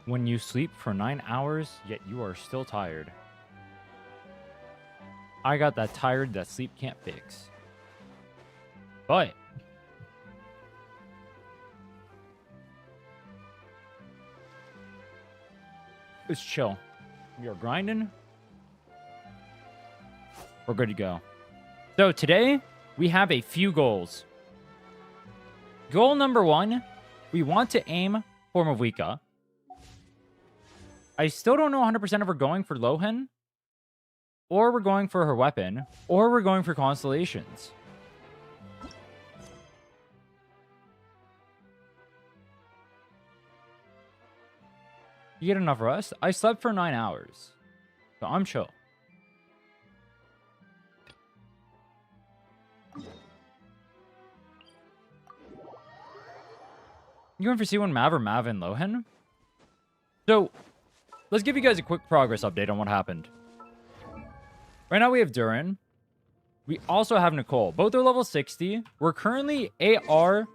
When you sleep for 9 hours, yet you are still tired. I got that tired that sleep can't fix. But it's chill. We are grinding. We're good to go. So today, we have a few goals. Goal number 1, we want to aim for Mavuika. I still don't know 100% if we're going for Lohan, or we're going for her weapon, or we're going for constellations. You get enough rest? I slept for 9 hours, so I'm chill. You going for C1 Mav or Mav and Lohan? So, let's give you guys a quick progress update on what happened. Right now we have Durin. We also have Nicole. Both are level 60. We're currently AR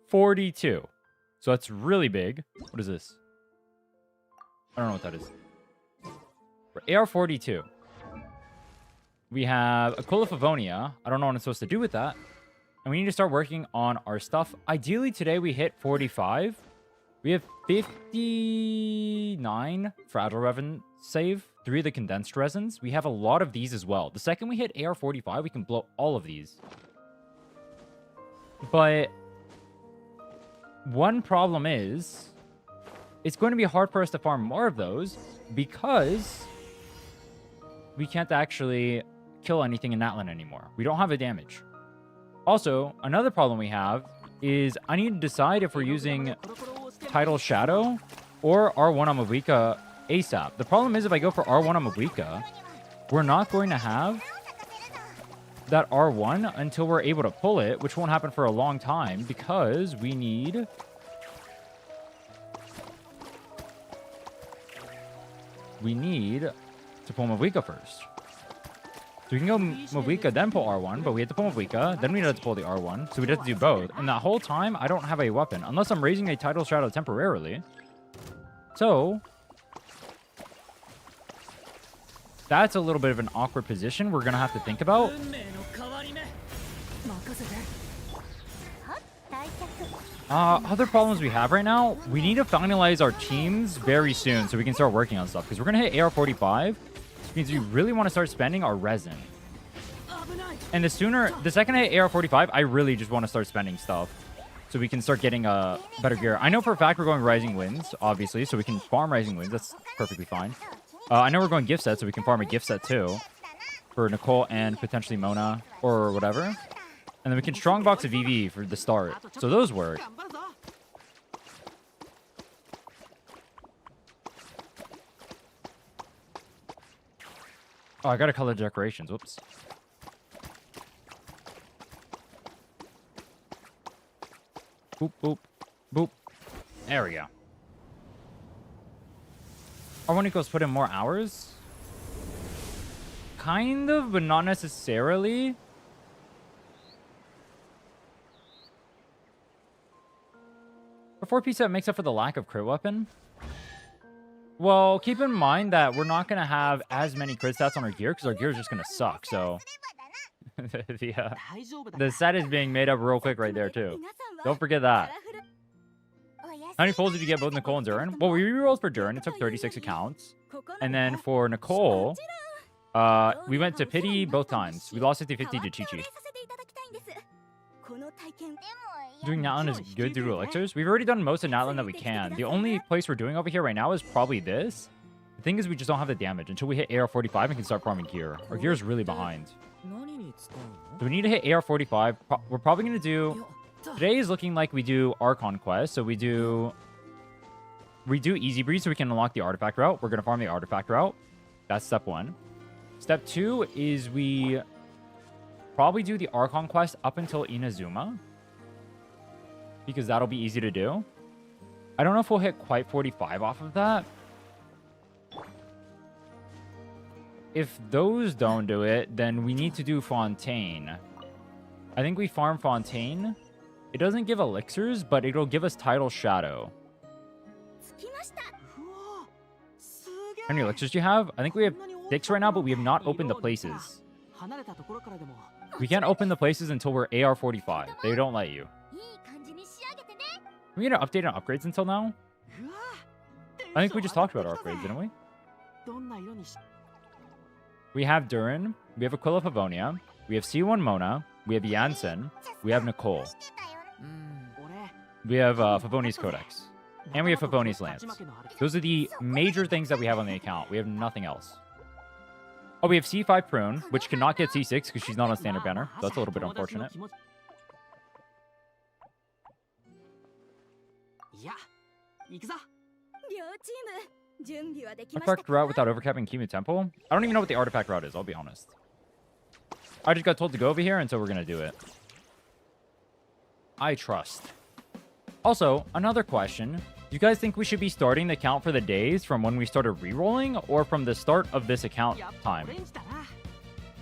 42. So that's really big. What is this? I don't know what that is. We're AR 42. We have Aquila Favonia. I don't know what I'm supposed to do with that. And we need to start working on our stuff. Ideally, today we hit 45. We have 59 fragile resin save, 3 of the condensed resins. We have a lot of these as well. The second we hit AR 45, we can blow all of these. But one problem is, it's going to be hard for us to farm more of those because we can't actually kill anything in Natlan anymore. We don't have a damage. Also, another problem we have is I need to decide if we're using Tidal Shadow or R1 on Mavuika ASAP. The problem is if I go for R1 on Mavuika, we're not going to have that R1 until we're able to pull it, which won't happen for a long time because we need to pull Mavuika first. So we can go Mavuika, then pull R1, but we have to pull Mavuika, then we have to pull the R1, so we have to do both. And that whole time, I don't have a weapon, unless I'm raising a Tidal Shadow temporarily. So that's a little bit of an awkward position we're going to have to think about. Other problems we have right now, we need to finalize our teams very soon so we can start working on stuff. Because we're going to hit AR 45, which means we really want to start spending our resin. And the second I hit AR 45, I really just want to start spending stuff. So we can start getting better gear. I know for a fact we're going Rising Winds, obviously, so we can farm Rising Winds. That's perfectly fine. I know we're going gift set, so we can farm a gift set too. For Nicole and potentially Mona or whatever. And then we can strongbox a VV for the start. So those work. Oh, I gotta color decorations. Whoops. Boop, boop, boop. There we go. Harmonico's put in more hours? Kind of, but not necessarily. The 4-piece set makes up for the lack of crit weapon. Well, keep in mind that we're not going to have as many crit stats on our gear because our gear is just going to suck, so... the set is being made up real quick right there, too. Don't forget that. How many pulls did you get both Nicole and Durin? Well, we rerolled for Durin. It took 36 accounts. And then for Nicole, we went to Pity both times. We lost 50-50 to Chi-Chi. Doing Natlan is good due to elixirs. We've already done most of Natlan that we can. The only place we're doing over here right now is probably this. The thing is we just don't have the damage until we hit AR 45 and can start farming gear. Our gear is really behind. So we need to hit AR 45. We're probably going to do... Today is looking like we do Archon Quest. So we do Easy Breeze so we can unlock the artifact route. We're going to farm the artifact route. That's step 1. Step 2 is we probably do the Archon Quest up until Inazuma. Because that'll be easy to do. I don't know if we'll hit quite 45 off of that. If those don't do it, then we need to do Fontaine. I think we farm Fontaine. It doesn't give elixirs, but it'll give us Tidal Shadow. How many elixirs do you have? I think we have 6 right now, but we have not opened the places. We can't open the places until we're AR 45. They don't let you. We get an update on upgrades until now? I think we just talked about our upgrades, didn't we? We have Durin. We have Aquila Pavonia. We have C1 Mona. We have Janssen. We have Nicole. We have Favoni's Codex. And we have Favoni's Lance. Those are the major things that we have on the account. We have nothing else. Oh, we have C5 Prune, which cannot get C6 because she's not on standard banner. So that's a little bit unfortunate. Artifact route without overcapping Kimu Temple? I don't even know what the artifact route is, I'll be honest. I just got told to go over here, and so we're going to do it. I trust. Also, another question. Do you guys think we should be starting the count for the days from when we started re-rolling, or from the start of this account time?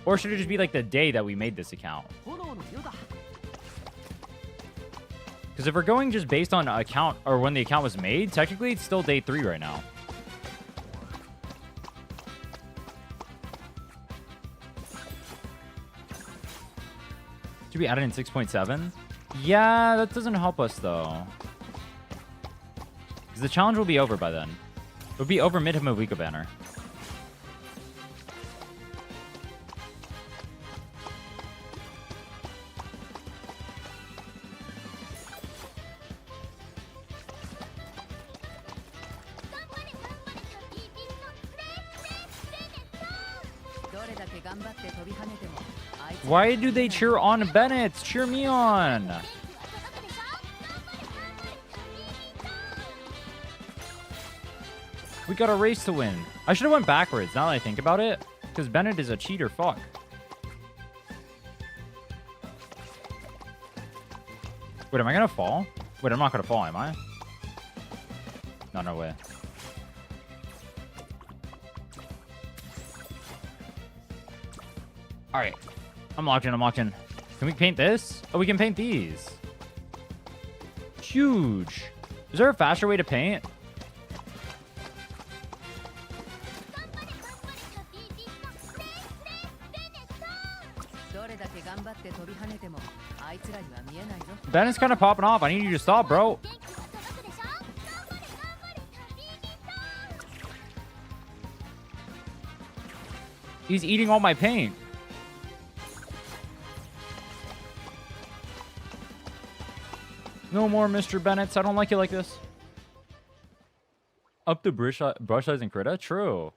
Or should it just be like the day that we made this account? Because if we're going just based on account, or when the account was made, technically it's still day 3 right now. Should be added in 6.7? Yeah, that doesn't help us though. Because the challenge will be over by then. It will be over mid Mavuika banner. Why do they cheer on Bennett? Cheer me on. We got a race to win. I should have went backwards now that I think about it. Because Bennett is a cheater. Fuck. Wait, am I going to fall? Wait, I'm not going to fall, am I? No, no way. All right. I'm locked in. I'm locked in. Can we paint this? Oh, we can paint these. Huge. Is there a faster way to paint? Ben is kind of popping off. I need you to stop, bro. He's eating all my paint. No more Mr. Bennett's. I don't like it like this. Up the brush size and Krita? True.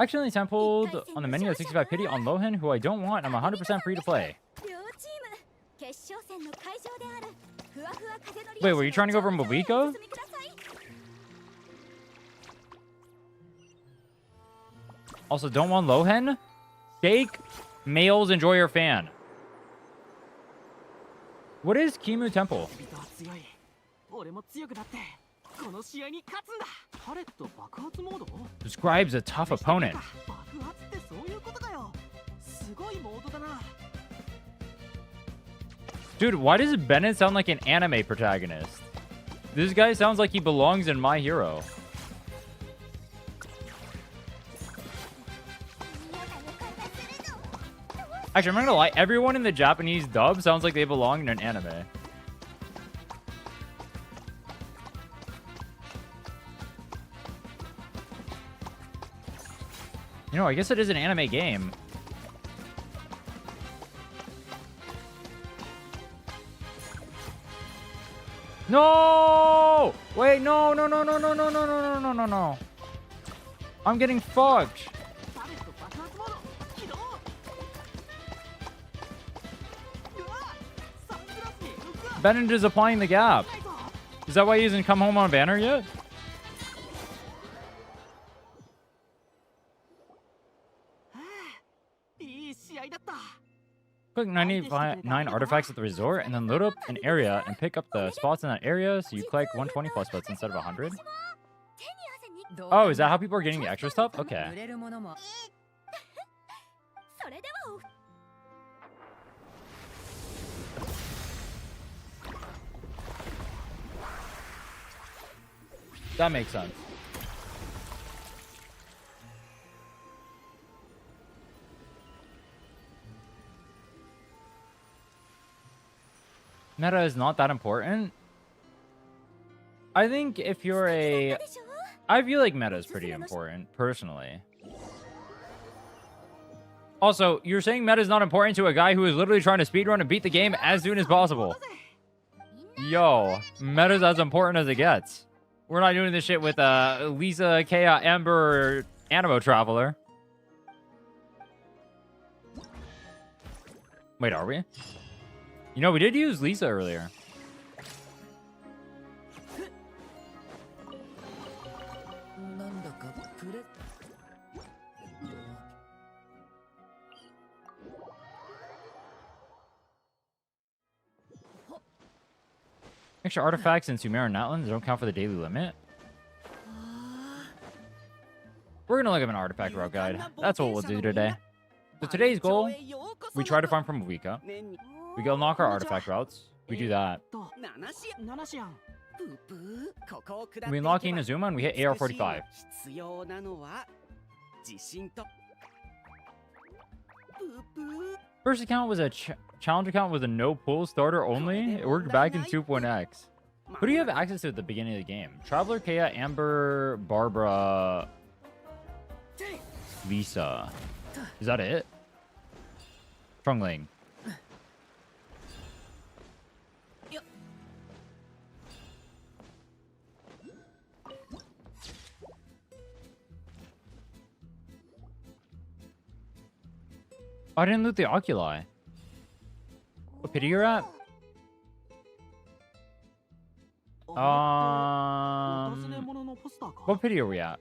Accidentally sampled on the menu at 65 pity on Lohan, who I don't want. I'm 100% free to play. Wait, were you trying to go over Mavuika? Also, don't want Lohan? Jake, males enjoy your fan. What is Kimu Temple? Describes a tough opponent. Dude, why does Bennett sound like an anime protagonist? This guy sounds like he belongs in My Hero. Actually, I'm not gonna lie. Everyone in the Japanese dub sounds like they belong in an anime. You know, I guess it is an anime game. No! Wait, no, no, no, no, no, no, no, no, no, no, no. I'm getting fucked. Bennett is applying the gap. Is that why he hasn't come home on banner yet? Click 99 artifacts at the resort and then load up an area and pick up the spots in that area so you collect 120 plus spots instead of 100. Oh, is that how people are getting the extra stuff? Okay. That makes sense. Meta is not that important. I think if you're a... I feel like meta is pretty important, personally. Also, you're saying meta is not important to a guy who is literally trying to speedrun and beat the game as soon as possible. Yo, meta's as important as it gets. We're not doing this shit with Lisa, Kea, Amber, or Animo Traveler. Wait, are we? You know, we did use Lisa earlier. Extra artifacts in Sumer and Natlands don't count for the daily limit. We're gonna look up an artifact route guide. That's what we'll do today. So today's goal, we try to farm from Mavuika. We go unlock our artifact routes. We do that. We unlock Inazuma and we hit AR 45. First account was a challenge account with a no pull starter only. It worked back in 2.x. Who do you have access to at the beginning of the game? Traveler, Kea, Amber, Barbara, Lisa. Is that it? Trungling. I didn't loot the oculi. What pity you're at? What pity are we at?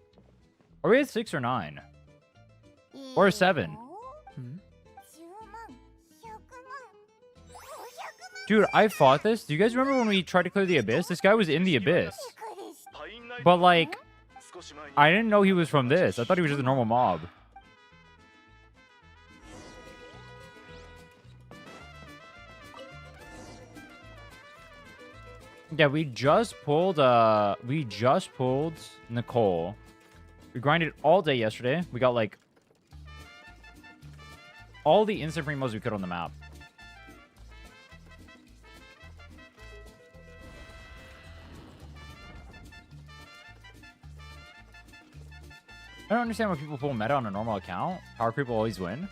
Are we at 6 or 9? Or 7? Dude, I fought this. Do you guys remember when we tried to clear the abyss? This guy was in the abyss. But like, I didn't know he was from this. I thought he was just a normal mob. Yeah, we just pulled Nicole. We grinded all day yesterday. We got like all the instant primos we could on the map. I don't understand why people pull meta on a normal account. Power creep will always win.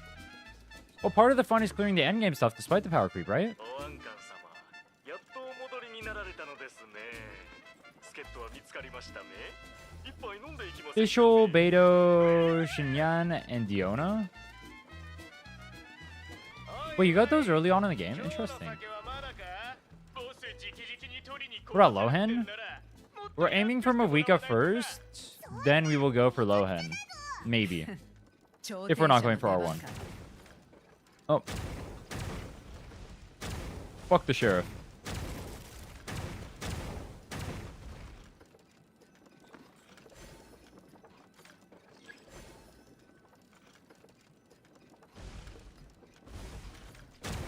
Well, part of the fun is clearing the endgame stuff despite the power creep, right? Official, Beto, Shinyan, and Diona. Wait, you got those early on in the game? Interesting. What about Lohen? We're aiming for Mavuika first, then we will go for Lohen. Maybe. If we're not going for R1. Oh. Fuck the sheriff.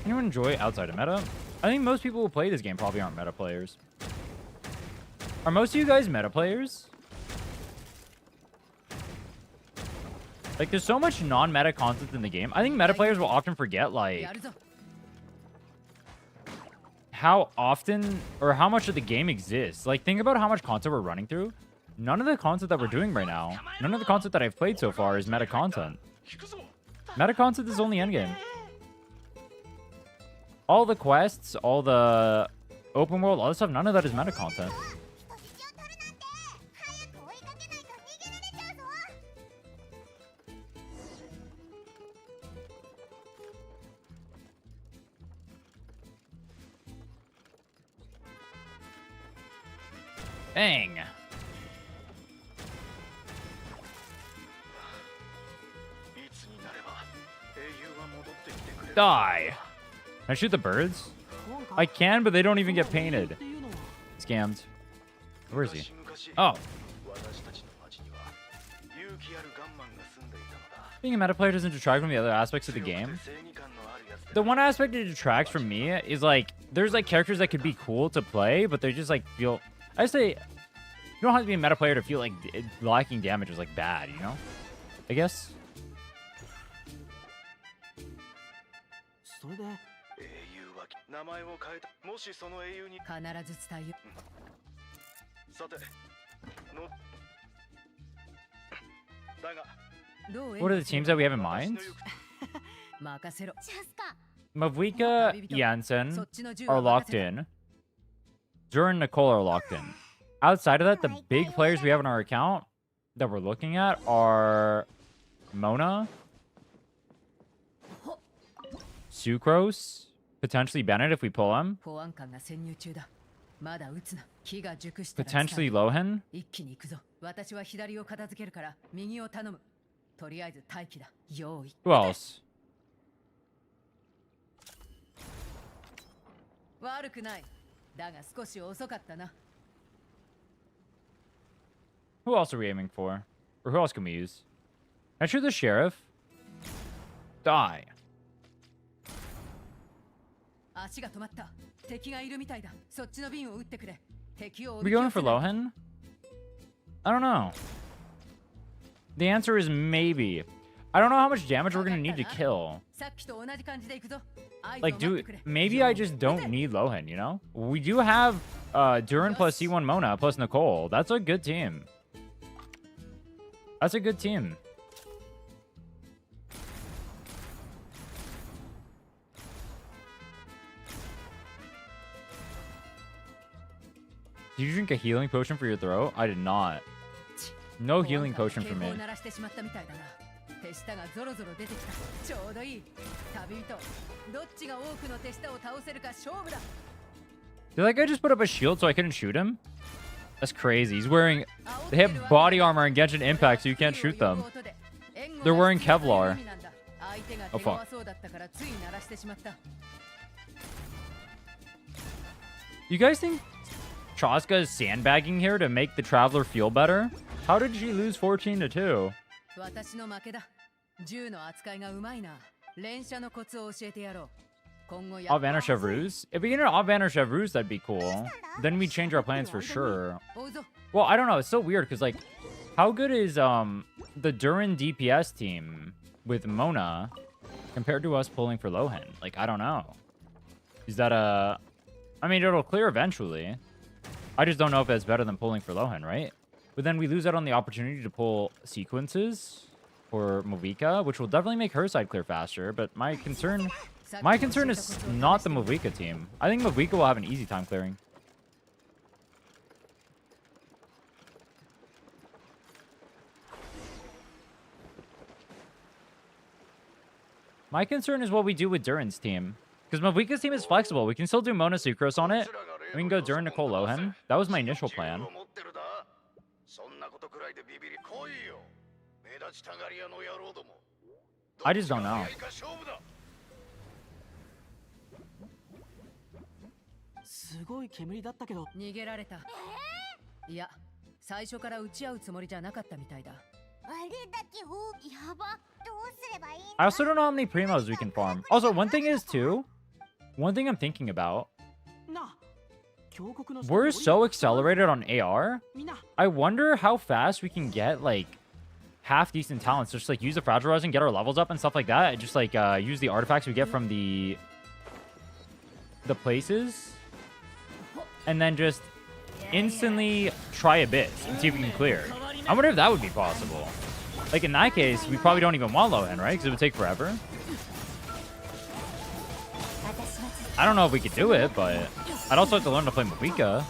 Anyone enjoy outside of meta? I think most people who play this game probably aren't meta players. Are most of you guys meta players? Like, there's so much non-meta content in the game. I think meta players will often forget, like, how often or how much of the game exists. Like, think about how much content we're running through. None of the content that we're doing right now, none of the content that I've played so far is meta content. Meta content is only endgame. All the quests, all the open world, all this stuff, none of that is meta content. Dang. Die. Can I shoot the birds? I can, but they don't even get painted. Scammed. Where is he? Oh. Being a meta player doesn't detract from the other aspects of the game. The one aspect it detracts from me is like, there's like characters that could be cool to play, but they just like feel... I say, you don't have to be a meta player to feel like lacking damage is like bad, you know? I guess. What are the teams that we have in mind? Mavuika, Jansen are locked in. Duran and Nicole are locked in. Outside of that, the big players we have in our account that we're looking at are Mona, Sucrose, potentially Bennett if we pull him, potentially Lohan. Who else? Who else are we aiming for? Or who else can we use? Can I shoot the sheriff? Die. Are we going for Lohan? I don't know. The answer is maybe. I don't know how much damage we're gonna need to kill. Like, maybe I just don't need Lohan, you know? We do have Duran plus C1 Mona plus Nicole. That's a good team. That's a good team. Did you drink a healing potion for your throat? I did not. No healing potion for me. Did that guy just put up a shield so I couldn't shoot him? That's crazy. He's wearing... They have body armor and Genshin Impact, so you can't shoot them. They're wearing Kevlar. Oh, fuck. You guys think Chaska is sandbagging here to make the Traveler feel better? How did she lose 14-2? Off-banner Chevreuse? If we get an off-banner Chevreuse, that'd be cool. Then we change our plans for sure. Well, I don't know. It's so weird because, like, how good is the Duran DPS team with Mona compared to us pulling for Lohan? Like, I don't know. Is that a... I mean, it'll clear eventually. I just don't know if it's better than pulling for Lohan, right? But then we lose out on the opportunity to pull sequences for Mavuika, which will definitely make her side clear faster. But my concern is not the Mavuika team. I think Mavuika will have an easy time clearing. My concern is what we do with Duran's team. Because Mavuika's team is flexible. We can still do Mona Sucrose on it. We can go Duran, Nicole, Lohan. That was my initial plan. I just don't know. I also don't know how many primos we can farm. Also, one thing I'm thinking about, we're so accelerated on AR. I wonder how fast we can get, like, half decent talents. Just, like, use the Fragile Resin, get our levels up and stuff like that. And just, like, use the artifacts we get from the places. And then just instantly try a bit and see if we can clear. I wonder if that would be possible. Like, in that case, we probably don't even want Lohan, right? Because it would take forever. I don't know if we could do it, but I'd also have to learn to play Mavuika.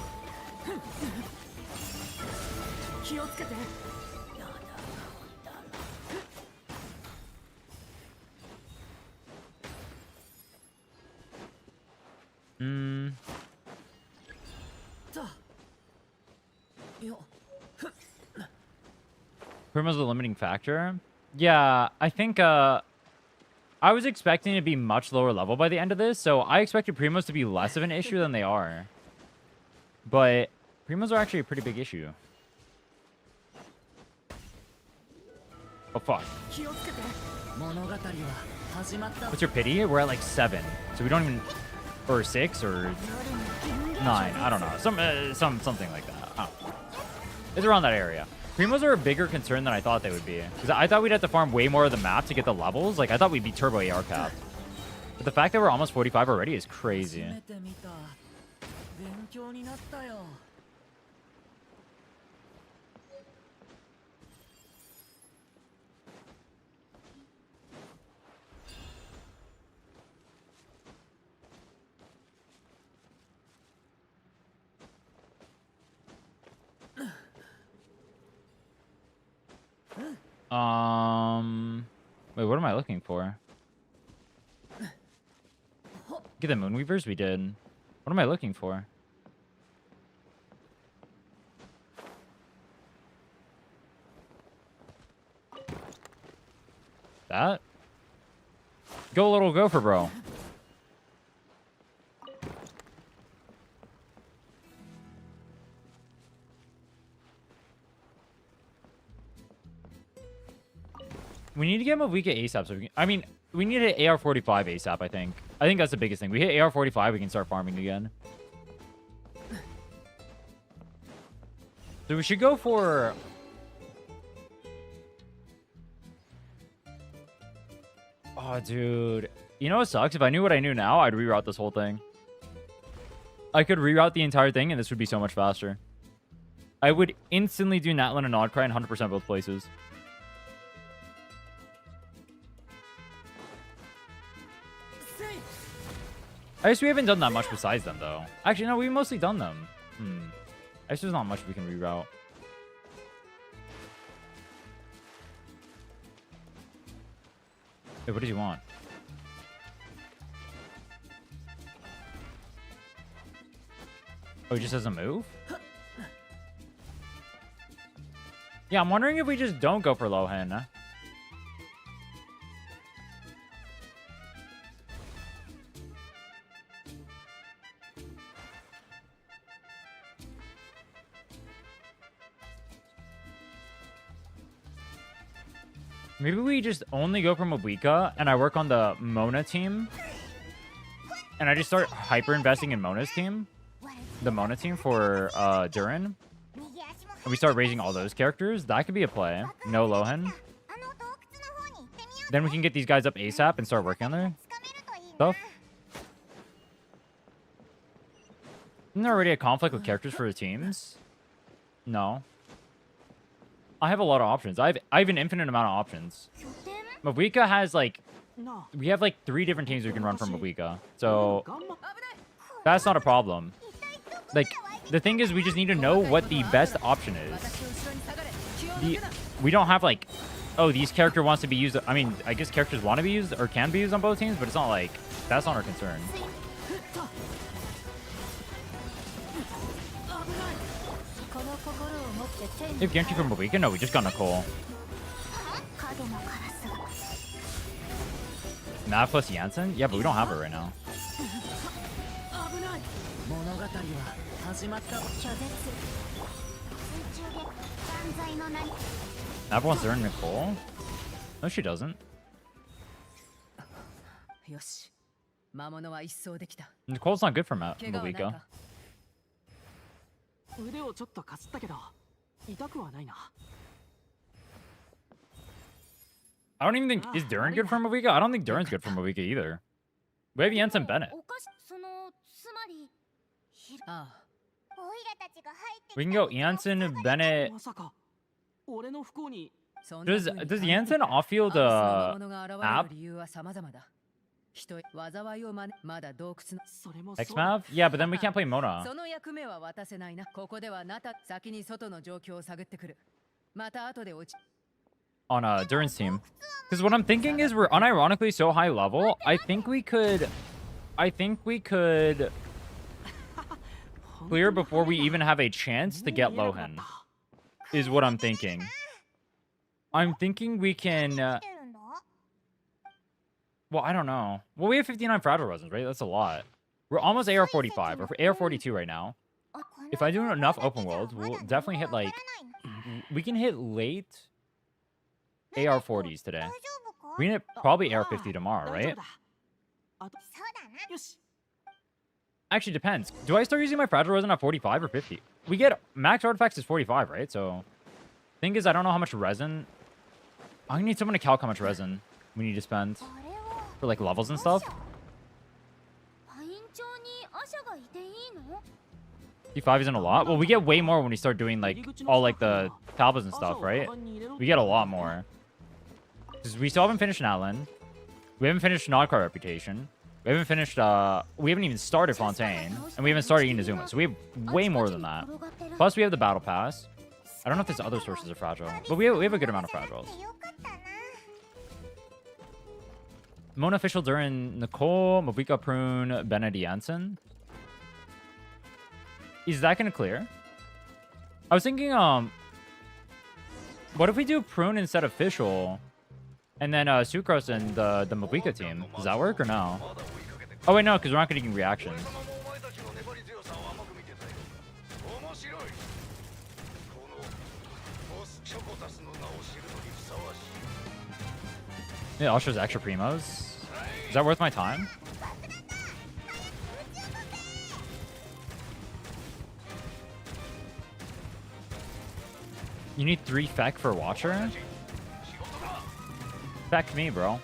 Primo's the limiting factor. Yeah, I think I was expecting it to be much lower level by the end of this, so I expected Primos to be less of an issue than they are. But Primos are actually a pretty big issue. Oh, fuck. What's your pity? We're at like 7. So we don't even... Or 6 or 9. I don't know. Something like that. I don't know. It's around that area. Primos are a bigger concern than I thought they would be. Because I thought we'd have to farm way more of the map to get the levels. Like, I thought we'd be turbo AR capped. But the fact that we're almost 45 already is crazy. Wait, what am I looking for? Get the Moonweavers we did. What am I looking for? That? Go little gopher, bro. We need to get Mavuika ASAP. So we can, I mean, we need an AR-45 ASAP, I think. I think that's the biggest thing. We hit AR-45, we can start farming again. So we should go for... Oh, dude. You know what sucks? If I knew what I knew now, I'd reroute this whole thing. I could reroute the entire thing, and this would be so much faster. I would instantly do Natlan and Nodcry in 100% both places. I guess we haven't done that much besides them, though. Actually, no, we've mostly done them. I guess there's not much we can reroute. Wait, what does he want? Oh, he just doesn't move? Yeah, I'm wondering if we just don't go for Lohan. Maybe we just only go for Mavuika, and I work on the Mona team. And I just start hyper-investing in Mona's team. The Mona team for Durin. And we start raising all those characters. That could be a play. No Lohan. Then we can get these guys up ASAP and start working on their stuff. Isn't there already a conflict with characters for the teams? No. I have a lot of options. I have an infinite amount of options. Mavuika has like... We have like 3 different teams we can run from Mavuika. So... That's not a problem. Like, the thing is we just need to know what the best option is. We don't have like... Oh, these character wants to be used... I mean, I guess characters want to be used or can be used on both teams, but it's not like... That's not our concern. You have Genshin from Mavuika? No, we just got Nicole. Mav plus Janssen? Yeah, but we don't have her right now. Mav wants her and Nicole? No, she doesn't. Nicole's not good for Mavuika. I don't even think... Is Durin good for Mavuika? I don't think Durin's good for Mavuika either. We have Jensen Bennett. We can go Janssen, Bennett... Does Janssen off-field app? X-Mav? Yeah, but then we can't play Mona. On Durin's team. Because what I'm thinking is we're unironically so high level, I think we could clear before we even have a chance to get Lohan. Is what I'm thinking. I'm thinking we can... well, I don't know. Well, we have 59 fragile resins, right? That's a lot. We're almost AR-45 or AR-42 right now. If I do enough open worlds, we'll definitely hit like... We can hit late AR-40s today. We can hit probably AR-50 tomorrow, right? Actually, depends. Do I start using my fragile resin at 45 or 50? We get... Max artifacts is 45, right? So... Thing is, I don't know how much resin... I need someone to calc how much resin we need to spend. For like levels and stuff. D5 isn't a lot. Well, we get way more when we start doing like all like the tablets and stuff, right? We get a lot more. Because we still haven't finished Natlan. We haven't finished Nodcar Reputation. We haven't finished, we haven't even started Fontaine. And we haven't started Inazuma. So we have way more than that. Plus, we have the Battle Pass. I don't know if there's other sources of Fragile. But we have a good amount of Fragiles. Mona Official Durin, Nicole, Mavuika Prune, Benedict Janssen. Is that going to clear? I was thinking, what if we do Prune instead of Official? And then Sucrose and the Mavuika team. Does that work or no? Oh, wait, no, because we're not getting reactions. Yeah, Usher's extra primos. Is that worth my time? You need 3 Feck for Watcher? Feck me, bro.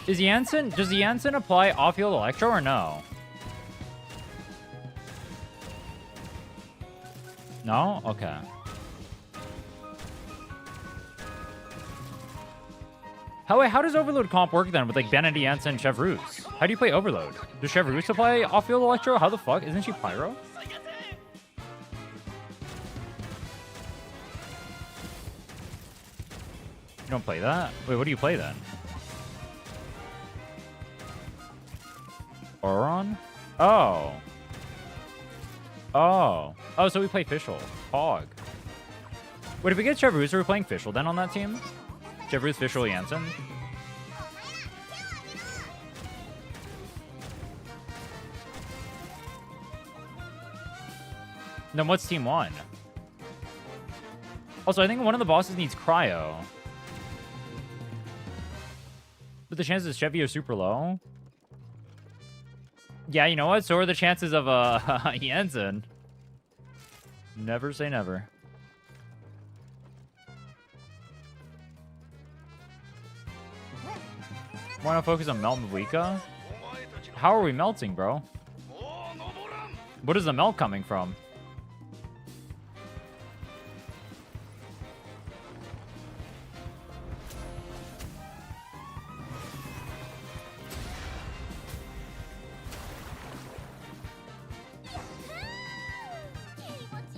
Does Janssen apply off-field Electro or no? No? Okay. How does Overload comp work then with like Benedict Janssen and Chevreuse? How do you play Overload? Does Chevreuse apply off-field Electro? How the fuck? Isn't she Pyro? You don't play that? Wait, what do you play then? Auron? Oh. Oh. Oh, so we play Fischl. Hog. Wait, if we get Chevreuse, are we playing Fischl then on that team? Chevreuse, Fischl, Janssen? Then what's team 1? Also, I think one of the bosses needs Cryo. But the chances of Chevy are super low. Yeah, you know what? So are the chances of Janssen. Never say never. Want to focus on Melt Mavuika? How are we melting, bro? What is the melt coming from?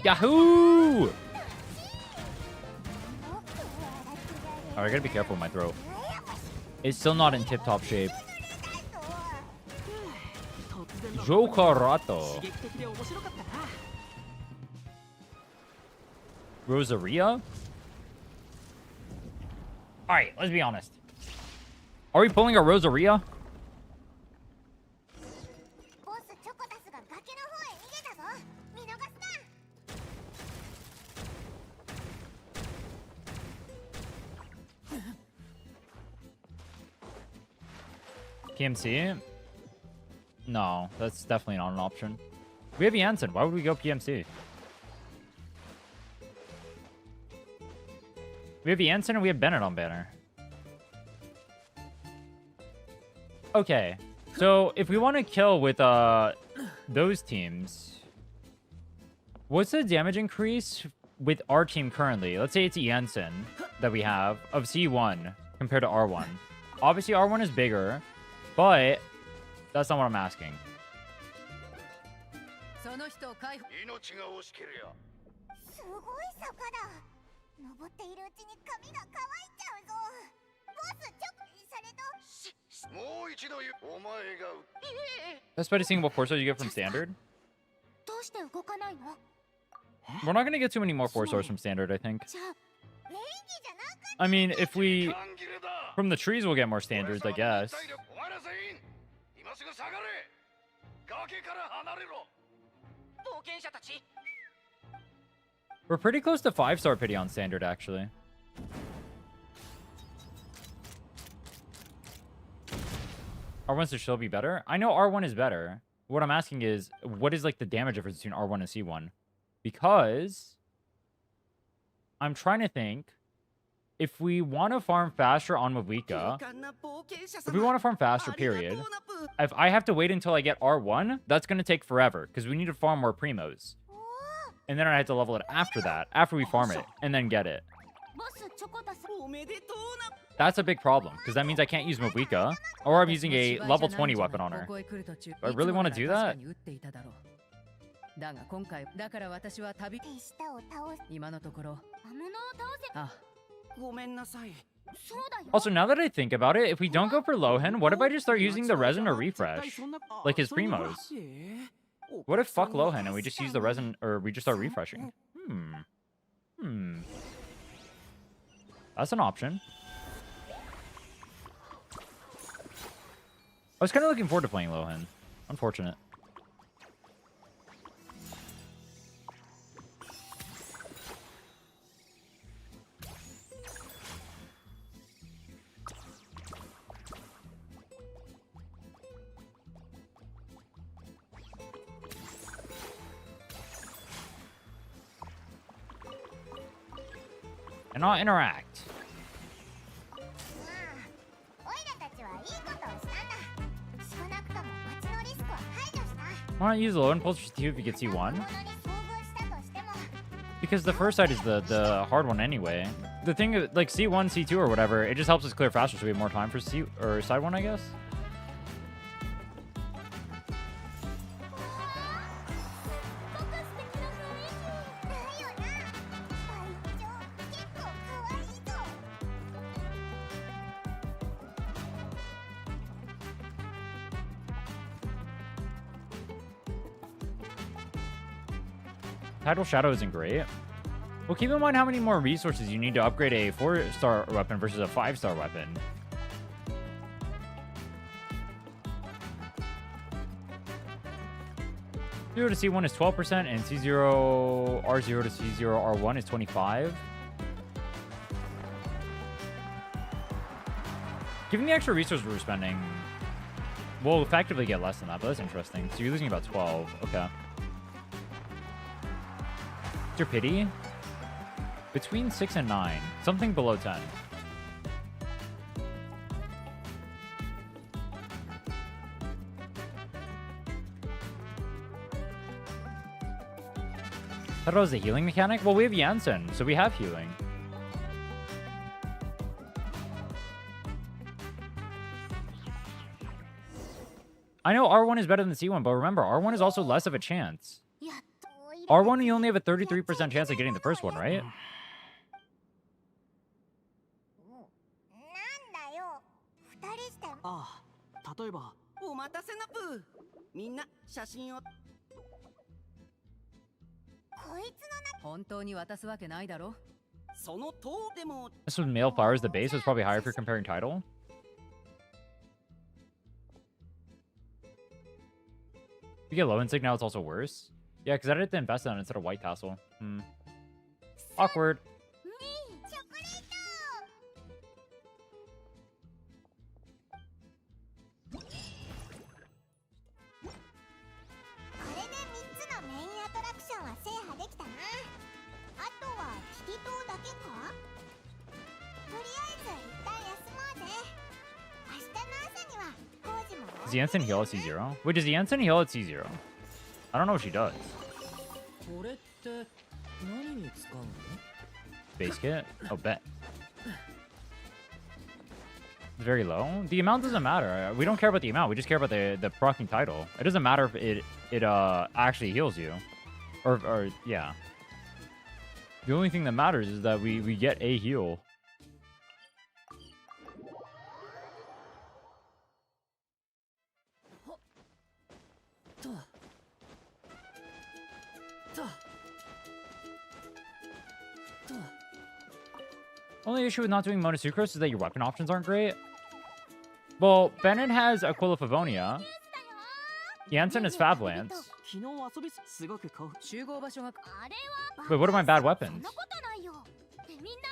Yahoo! Alright, I gotta be careful with my throat. It's still not in tip-top shape. Jokarato. Rosaria? Alright, let's be honest. Are we pulling a Rosaria? PMC? No, that's definitely not an option. We have Janssen. Why would we go PMC? We have Janssen and we have Bennett on banner. Okay. So, if we want to kill with those teams, what's the damage increase with our team currently? Let's say it's Janssen that we have of C1 compared to R1. Obviously, R1 is bigger. But that's not what I'm asking. That's by seeing what force you get from standard. We're not gonna get too many more 4-stars from standard, I think. I mean, if we from the trees, we'll get more standards, I guess. We're pretty close to 5-star pity on standard, actually. R1 should still be better? I know R1 is better. What I'm asking is, what is like the damage difference between R1 and C1? Because I'm trying to think, if we want to farm faster on Mavuika, if we want to farm faster, period, if I have to wait until I get R1, that's going to take forever, because we need to farm more Primos. And then I have to level it after that, after we farm it, and then get it. That's a big problem, because that means I can't use Mavuika, or I'm using a level 20 weapon on her. Do I really want to do that? Also, now that I think about it, if we don't go for Lohan, what if I just start using the resin or refresh? Like his Primos. What if fuck Lohan and we just use the resin, or we just start refreshing? That's an option. I was kind of looking forward to playing Lohan. Unfortunate. And not interact. Why not use the low impulse for C2 if you get C1? Because the first side is the hard one anyway. The thing is, like C1, C2 or whatever, it just helps us clear faster so we have more time for C or side one, I guess. Tidal Shadow isn't great. Well, keep in mind how many more resources you need to upgrade a 4-star weapon versus a 5-star weapon. C0 to C1 is 12%, and C0 R0 to C0 R1 is 25%. Given the extra resources we're spending, we'll effectively get less than that, but that's interesting. So you're losing about 12. Okay. Your pity? Between 6 and 9. Something below 10. I thought it was a healing mechanic? Well, we have Janssen, so we have healing. I know R1 is better than C1, but remember, R1 is also less of a chance. R1, you only have a 33% chance of getting the first one, right? This was male flowers, the base was probably higher if you're comparing title. If you get low insig now, it's also worse. Yeah, because I did the invest on instead of white tassel. Awkward. Does Janssen heal at C0? Wait, does Janssen heal at C0? I don't know what she does. Base kit? Oh, bet. It's very low. The amount doesn't matter. We don't care about the amount. We just care about the proccing title. It doesn't matter if it actually heals you. Or yeah. The only thing that matters is that we get a heal. Only issue with not doing Mona Sucrose is that your weapon options aren't great. Well, Bennett has Aquila Favonia. Janssen is Fab Lance. Wait, what are my bad weapons?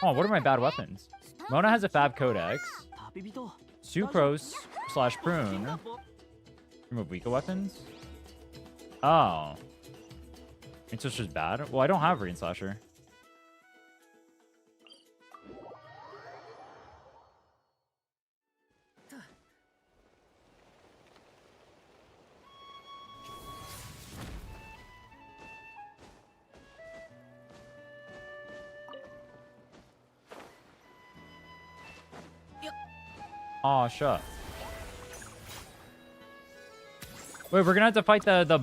Oh, what are my bad weapons? Mona has a Fab Codex. Sucrose slash prune. Mavuika weapons? Oh. Rain Slasher's bad? Well, I don't have Rain Slasher. Oh, shut. Wait, we're gonna have to fight the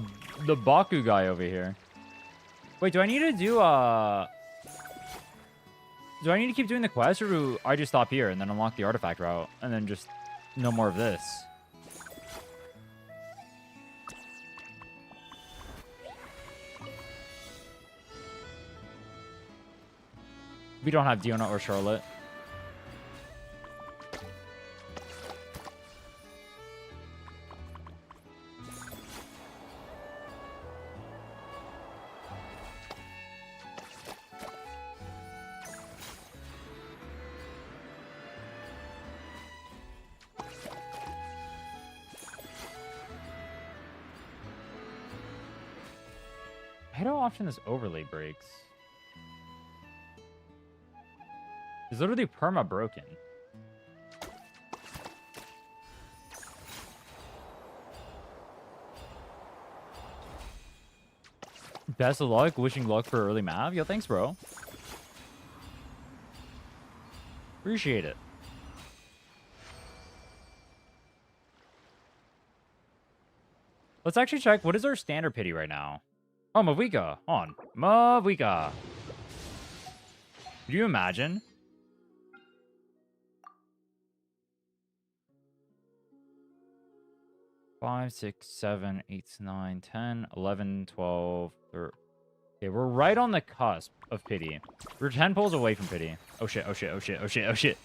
Baku guy over here. Wait, do I need to do do I need to keep doing the quest, or do I just stop here and then unlock the artifact route and then just no more of this? We don't have Diona or Charlotte. I hate how often this overlay breaks. It's literally perma broken. Best of luck. Wishing luck for early Mav. Yo, thanks, bro. Appreciate it. Let's actually check. What is our standard pity right now? Oh, Mavuika. On. Mavuika. Could you imagine? Five, 6, 7, 8, 9, 10, 11, 12, 13. Okay, we're right on the cusp of pity. We're 10 pulls away from pity. Oh shit, oh shit, oh shit, oh shit, oh shit.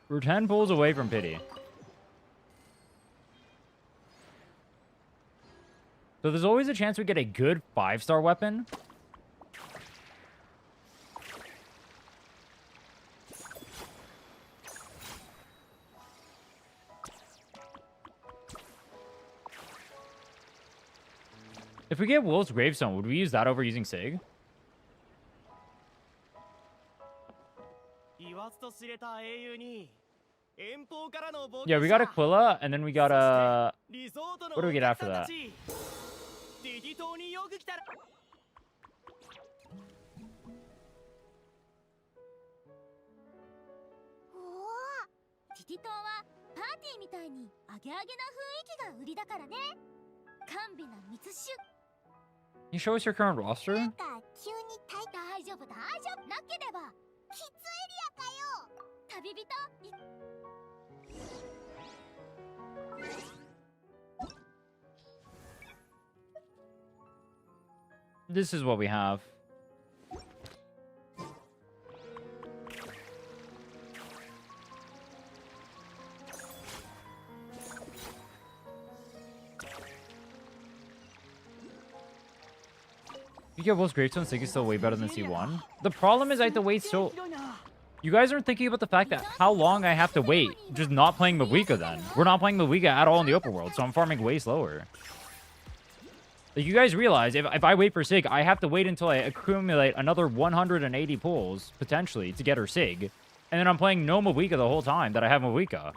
We're 10 pulls away from pity. So there's always a chance we get a good 5-star weapon. If we get Wolf's Gravestone, would we use that over using Sig? Yeah, we got Aquila, and then we got a... What do we get after that? Can you show us your current roster? This is what we have. You get Wolf's Gravestone, Sig is still way better than C1. The problem is I have to wait so... You guys aren't thinking about the fact that how long I have to wait just not playing Mavuika then. We're not playing Mavuika at all in the open world, so I'm farming way slower. Like, you guys realize, if I wait for Sig, I have to wait until I accumulate another 180 pulls, potentially, to get her Sig. And then I'm playing no Mavuika the whole time that I have Mavuika.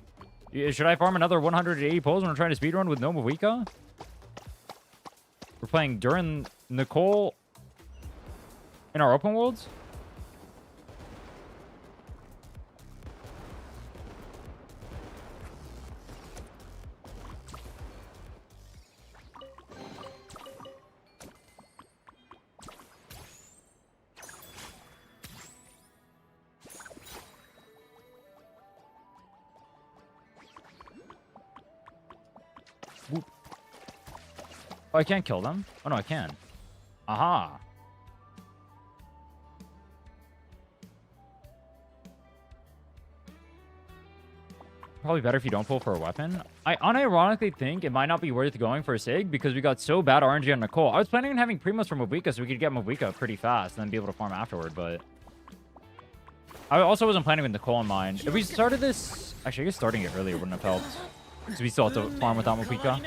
Should I farm another 180 pulls when I'm trying to speedrun with no Mavuika? We're playing during Nicole in our open worlds? Oh, I can't kill them? Oh, no, I can. Aha. Probably better if you don't pull for a weapon. I unironically think it might not be worth going for a Sig because we got so bad RNG on Nicole. I was planning on having Primos for Mavuika so we could get Mavuika pretty fast and then be able to farm afterward, but... I also wasn't planning with Nicole in mind. If we started this... Actually, I guess starting it earlier wouldn't have helped. Because we still have to farm without Mavuika.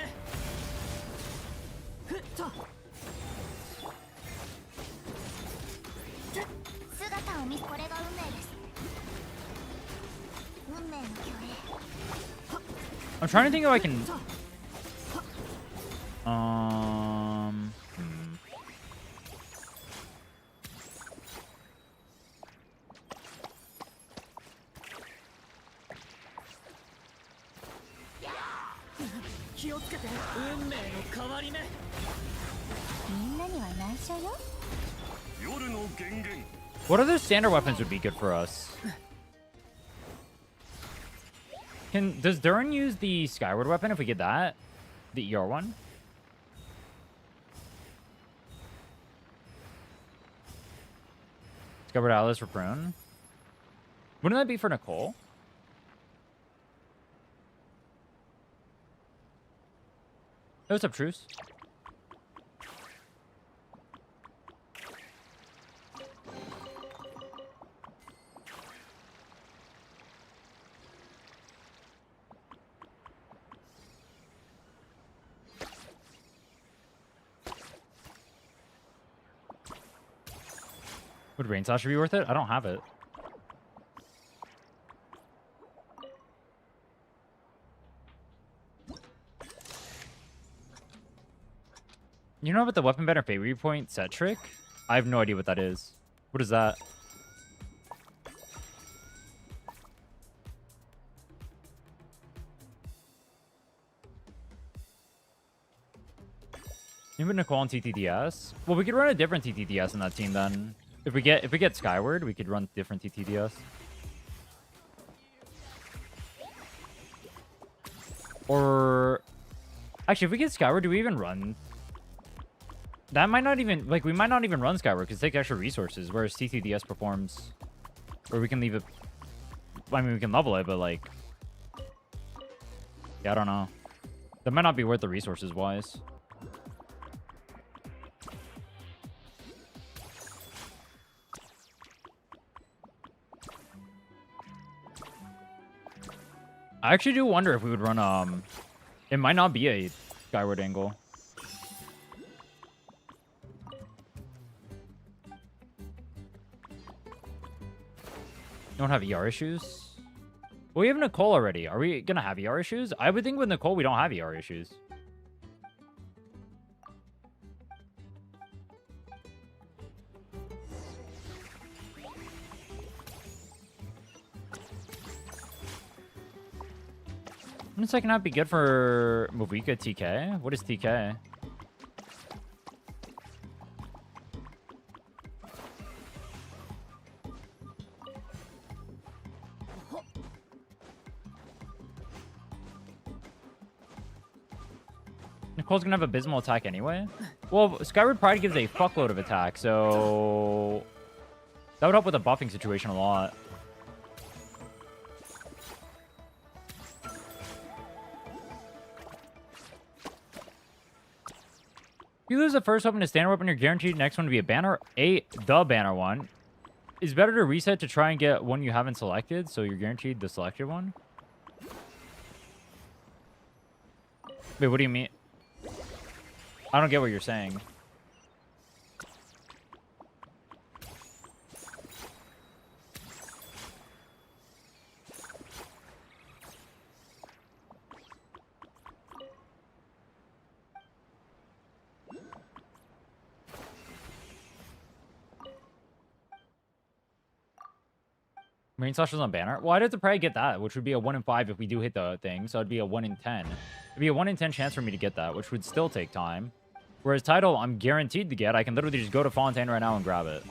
I'm trying to think if I can... What other standard weapons would be good for us? Does Durin use the Skyward weapon if we get that? The ER one? Skyward Atlas for Prune. Wouldn't that be for Nicole? Hey, what's up, Truce? Would Rain Sasha be worth it? I don't have it. You know about the weapon banner favorite point set trick? I have no idea what that is. What is that? You put Nicole on TTDS? Well, we could run a different TTDS in that team then. If we get Skyward, we could run different TTDS. Or actually, if we get Skyward, do we even run? That might not even, like, we might not even run Skyward because it takes extra resources, whereas TTDS performs, or we can leave it. I mean, we can level it, but like, yeah, I don't know. That might not be worth the resources wise. I actually do wonder if we would run, it might not be a Skyward angle. You don't have ER issues? Well, we have Nicole already. Are we gonna have ER issues? I would think with Nicole, we don't have ER issues. Wouldn't the second half be good for Mavuika TK? What is TK? Nicole's gonna have abysmal attack anyway. Well, Skyward Pride gives a fuckload of attack, so that would help with the buffing situation a lot. If you lose the first weapon to standard weapon, you're guaranteed the next one to be a banner. The banner one. It's better to reset to try and get one you haven't selected, so you're guaranteed the selected one. Wait, what do you mean? I don't get what you're saying. Marine Slasher's on banner? Well, I'd have to probably get that, which would be a 1 in 5 if we do hit the thing. So it'd be a 1 in 10. It'd be a 1 in 10 chance for me to get that, which would still take time. Whereas title, I'm guaranteed to get. I can literally just go to Fontaine right now and grab it.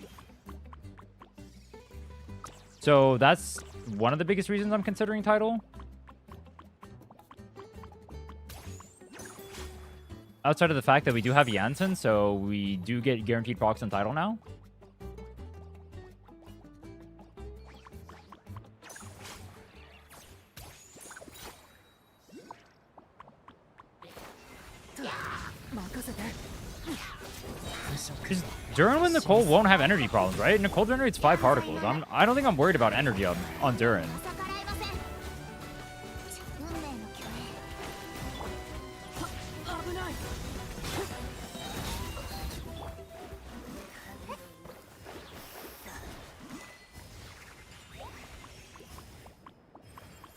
So that's one of the biggest reasons I'm considering title. Outside of the fact that we do have Janssen, so we do get guaranteed procs on title now. Durin with Nicole won't have energy problems, right? Nicole generates 5 particles. I don't think I'm worried about energy on Durin.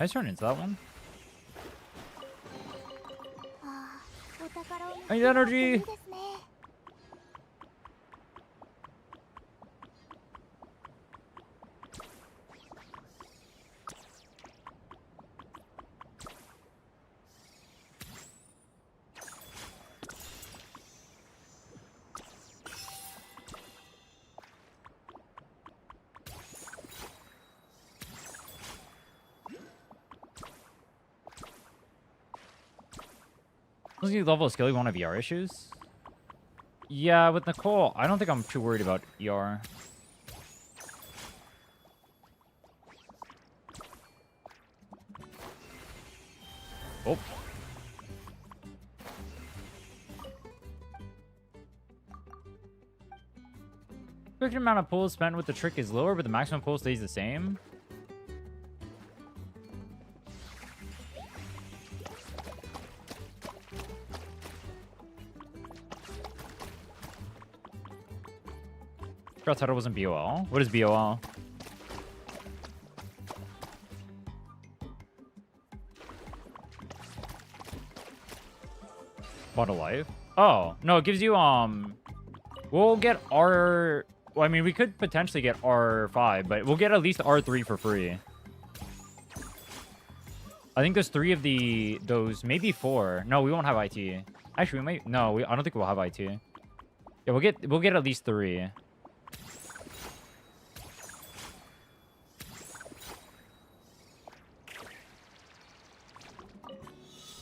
I turn into that one. I need energy. Does he level of skill? You won't have ER issues? Yeah, with Nicole, I don't think I'm too worried about ER. Oh. The amount of pulls spent with the trick is lower, but the maximum pull stays the same. Title wasn't BOL. What is BOL? Bottle life. Oh no, it gives you we'll get R. Well, I mean, we could potentially get R5, but we'll get at least R3 for free. I think there's 3 of those, maybe 4. No, we won't have IT. Actually, we might. No, I don't think we'll have IT. Yeah, we'll get at least 3.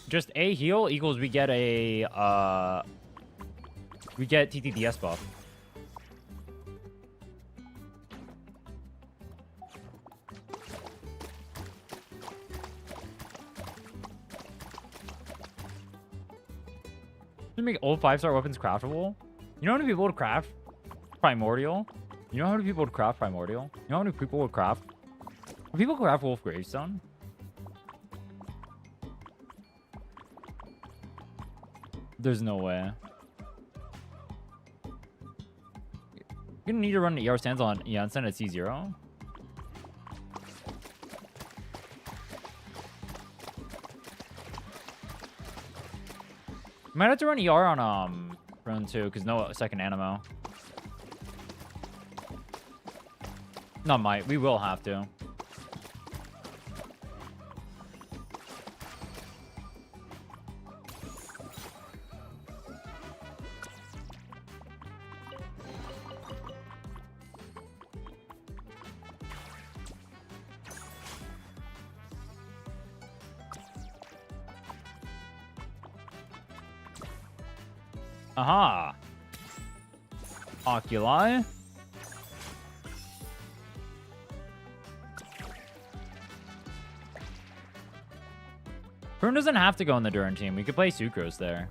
Just a heal equals we get a TTDS buff. To make old 5-star weapons craftable. You know how many people would craft Primordial? You know how many people would craft Primordial? You know how many people would craft? Would people craft Wolf Gravestone? There's no way. You're gonna need to run ER stands on Janssen at C0. Might have to run ER on run 2 because no second animo. Not might. We will have to. Aha! Oculi. Prune doesn't have to go in the Duran team. We could play Sucrose there.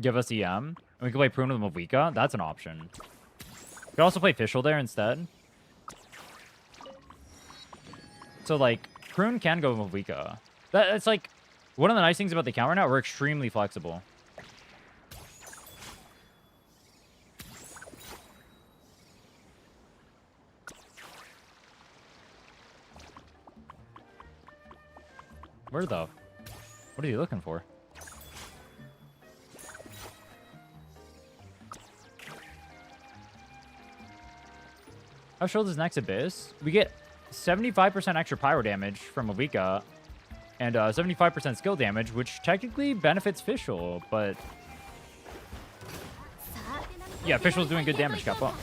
Give us EM. And we could play Prune with Mavuika. That's an option. We could also play Fischl there instead. So, like, Prune can go with Mavuika. That's like, one of the nice things about the account right now, we're extremely flexible. Where the? What are you looking for? How Shield is next Abyss? We get 75% extra pyro damage from Mavuika and 75% skill damage, which technically benefits Fischl, but yeah, Fischl's doing good damage, Kappa.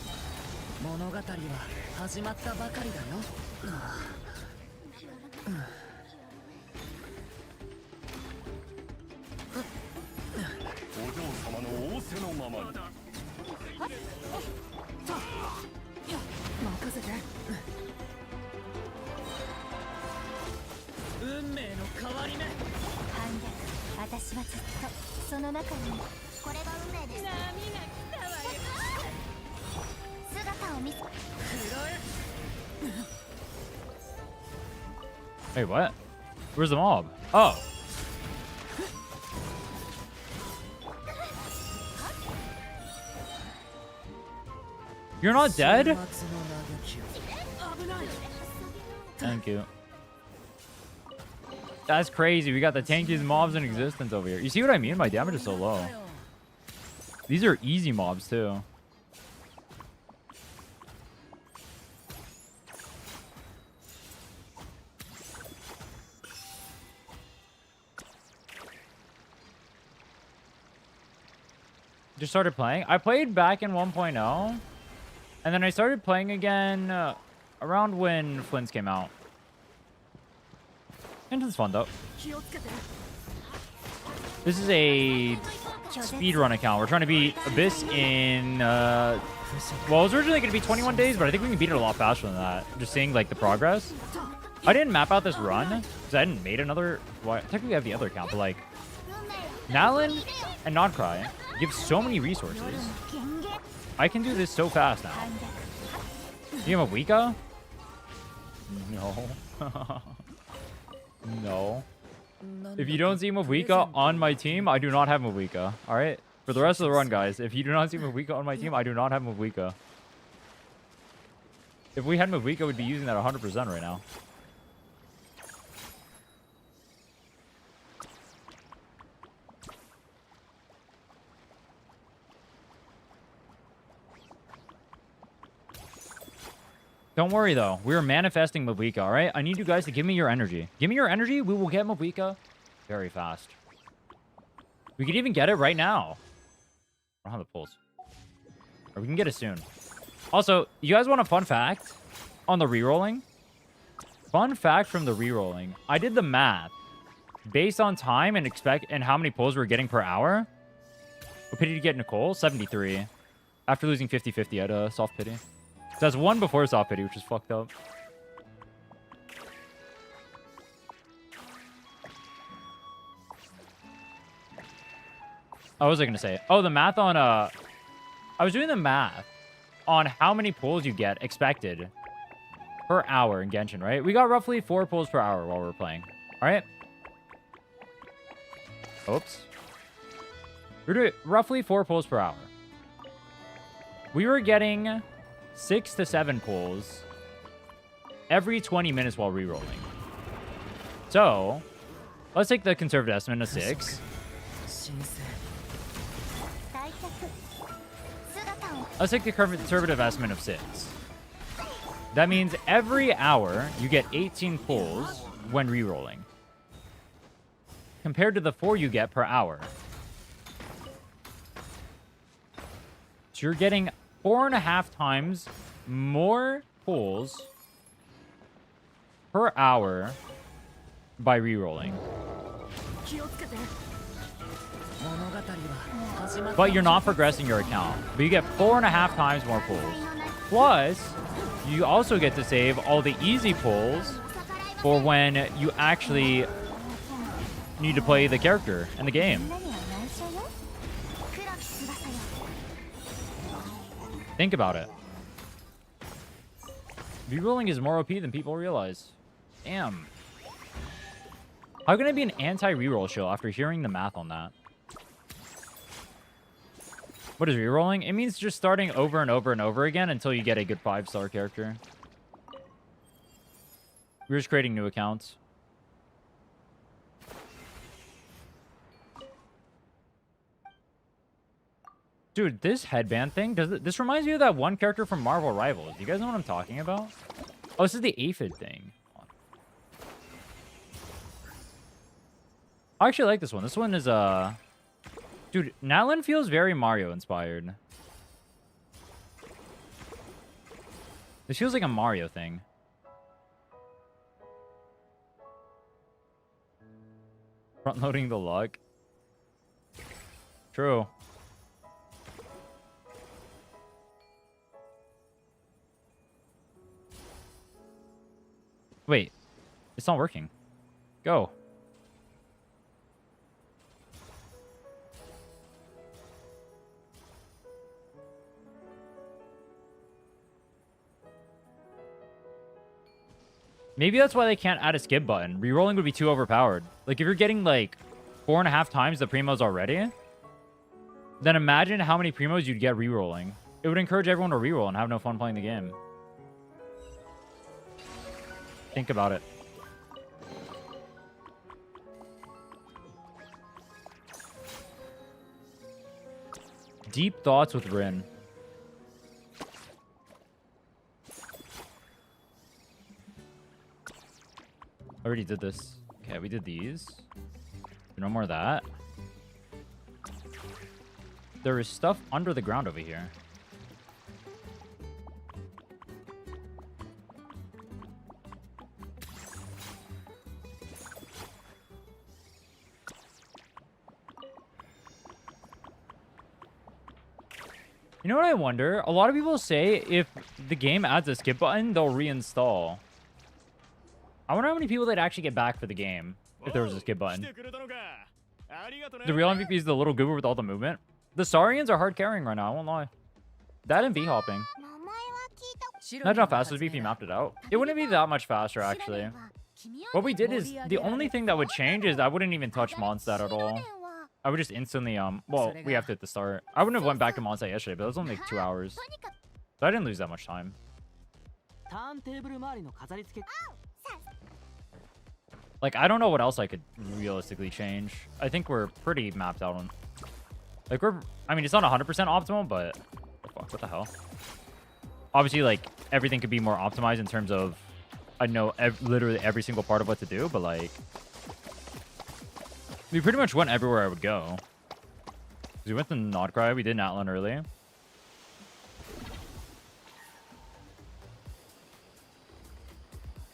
Hey, what? Where's the mob? Oh. You're not dead? Thank you. That's crazy. We got the tankiest mobs in existence over here. You see what I mean? My damage is so low. These are easy mobs, too. Just started playing. I played back in 1.0. And then I started playing again around when Flynn's came out. And it's fun, though. This is a speedrun account. We're trying to beat Abyss in... well, it was originally going to be 21 days, but I think we can beat it a lot faster than that. Just seeing, like, the progress. I didn't map out this run, because I hadn't made another... Well, technically I have the other account, but, like... Nalin and Nodcry give so many resources. I can do this so fast now. You have a Mavuika? No. No. If you don't see Mavuika on my team, I do not have Mavuika. Alright? For the rest of the run, guys, if you do not see Mavuika on my team, I do not have Mavuika. If we had Mavuika, we'd be using that 100% right now. Don't worry, though. We're manifesting Mavuika, all right? I need you guys to give me your energy. Give me your energy. We will get Mavuika very fast. We could even get it right now. I don't have the pulse. Or we can get it soon. Also, you guys want a fun fact on the rerolling? Fun fact from the rerolling. I did the math based on time and how many pulls we're getting per hour. What pity to get Nicole? 73. After losing 50-50 at a soft pity. So that's one before soft pity, which is fucked up. What was I gonna say? Oh, the math on I was doing the math on how many pulls you get expected per hour in Genshin, right? We got roughly 4 pulls per hour while we were playing. All right. Oops. We're doing roughly 4 pulls per hour. We were getting 6 to 7 pulls every 20 minutes while rerolling. So, let's take the conservative estimate of 6. Let's take the conservative estimate of 6. That means every hour you get 18 pulls when rerolling, compared to the 4 you get per hour. So you're getting 4.5 times more pulls per hour by rerolling. But you're not progressing your account. But you get 4.5 times more pulls. Plus, you also get to save all the easy pulls for when you actually need to play the character in the game. Think about it. Rerolling is more OP than people realize. Damn. How can I be an anti-reroll show after hearing the math on that? What is rerolling? It means just starting over and over and over again until you get a good 5-star character. We're just creating new accounts. Dude, this headband thing, this reminds me of that one character from Marvel Rivals. You guys know what I'm talking about? Oh, this is the aphid thing. I actually like this one. This one is, dude, Nalin feels very Mario-inspired. This feels like a Mario thing. Front-loading the luck. True. Wait, it's not working. Go. Maybe that's why they can't add a skip button. Rerolling would be too overpowered. Like, if you're getting, like, 4.5 times the primos already, then imagine how many primos you'd get rerolling. It would encourage everyone to reroll and have no fun playing the game. Think about it. deep thoughts with Rin. Already did this. Okay, we did these. No more of that. There is stuff under the ground over here. You know what I wonder? A lot of people say if the game adds a skip button, they'll reinstall. I wonder how many people they'd actually get back for the game if there was a skip button. The real MVP is the little goober with all the movement. The Saurians are hard carrying right now, I won't lie. That and V hopping. Imagine how fast it would be if you mapped it out. It wouldn't be that much faster, actually. What we did is, the only thing that would change is I wouldn't even touch Mondstadt at all. I would just instantly, well, we have to at the start. I wouldn't have went back to Mondstadt yesterday, but it was only like 2 hours. So I didn't lose that much time. Like, I don't know what else I could realistically change. I think we're pretty mapped out on... Like, I mean, it's not 100% optimal, but... Fuck, what the hell? Obviously, like, everything could be more optimized in terms of... I know literally every single part of what to do, but, like... We pretty much went everywhere I would go. We went to Nodcry, we did Natlan early. Is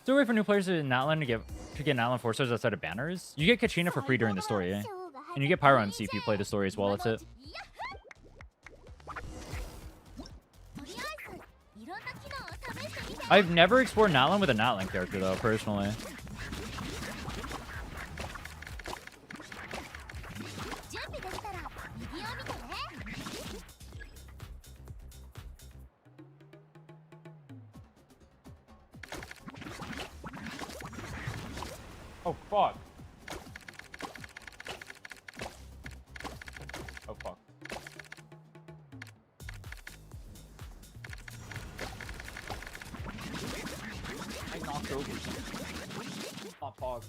there a way for new players in Natlan to get Natlan 4 stars outside of banners? You get Kachina for free during the story, eh? And you get Pyro MC if you play the story as well, that's it. I've never explored Natlan with a Natlan character, though, personally. Oh, fuck. Oh, fuck. I knocked over. Oh, fuck.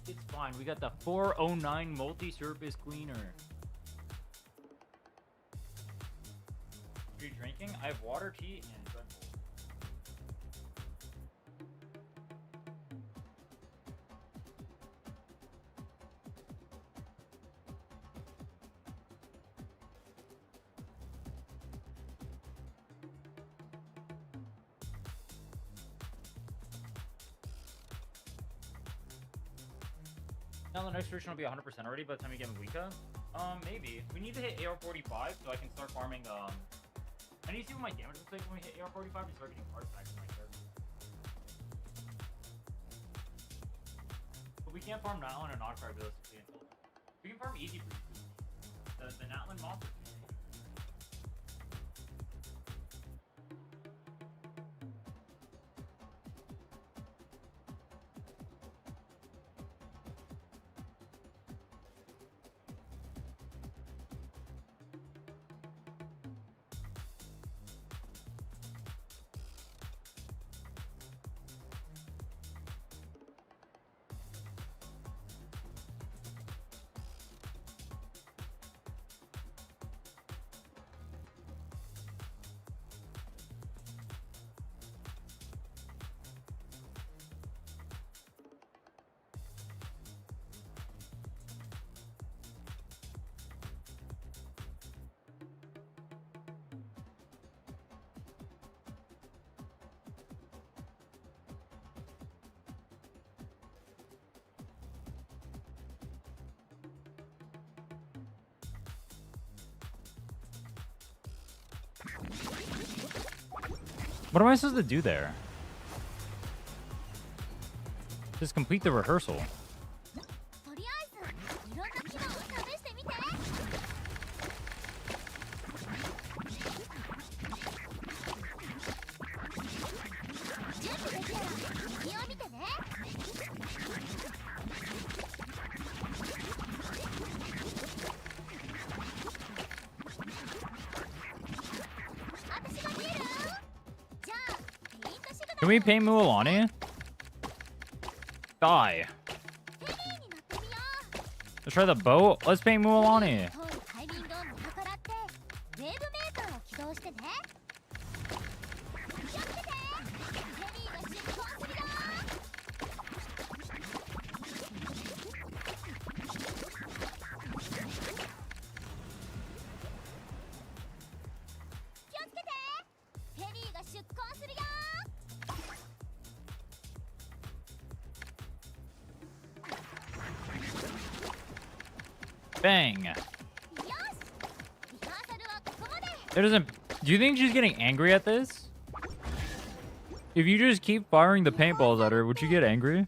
It's fine. We got the 409 multi-surface cleaner. Are you drinking? I have water, tea, and Red Bull. Now the next version will be 100% already by the time you get Mavuika. Maybe. We need to hit AR45 so I can start farming, I need to see what my damage looks like when we hit AR45 and start getting artifacts in my character. But we can't farm Natlan or Nodcry realistically until... We can farm easy breezes. The Natlan monster. What am I supposed to do there? Just complete the rehearsal. Can we pay Mualani? Die. Let's try the boat. Let's paint Mualani. Bang. It doesn't. Do you think she's getting angry at this? If you just keep firing the paintballs at her, would you get angry?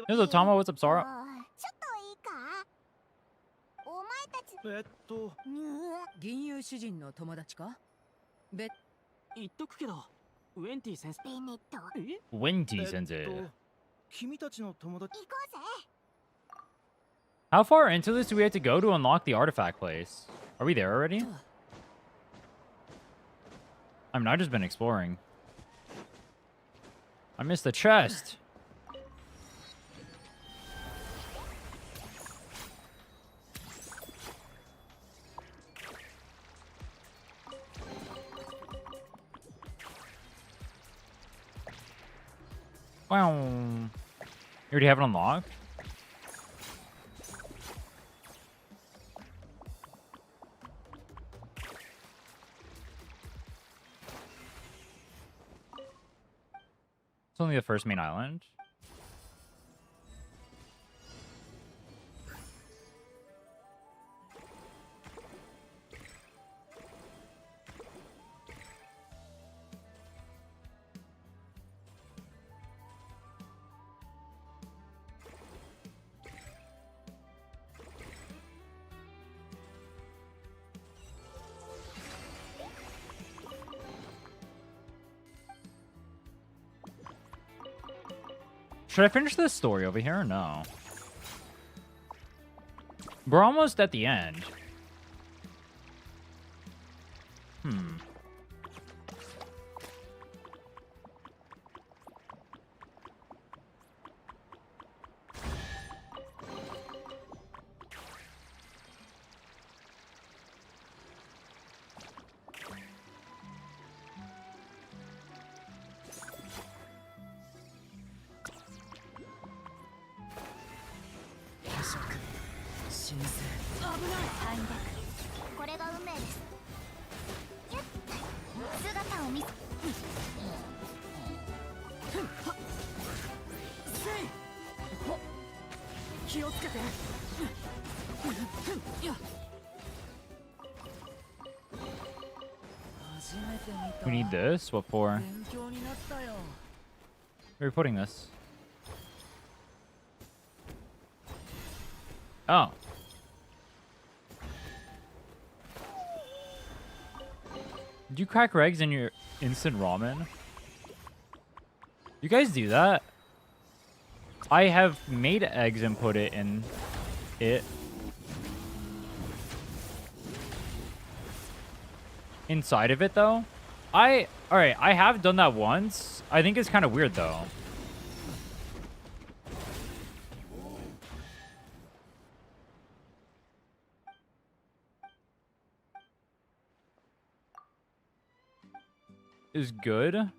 There's a Tama. What's up, Sora? 銀融詩人の友達か？言っとくけど、ウェンティ先生。ベネット。Winty Sensei. 君たちの友達。行こうぜ。 How far into this do we have to go to unlock the artifact place? Are we there already? I mean, I've just been exploring. I missed the chest. Wow. You already have it unlocked? It's only the first main island. Should I finish this story over here or no? We're almost at the end. We need this? What for? Where are we putting this? Oh. Do you crack eggs in your instant ramen? You guys do that? I have made eggs and put it in it. Inside of it, though? Alright, I have done that once. I think it's kind of weird, though. Is good.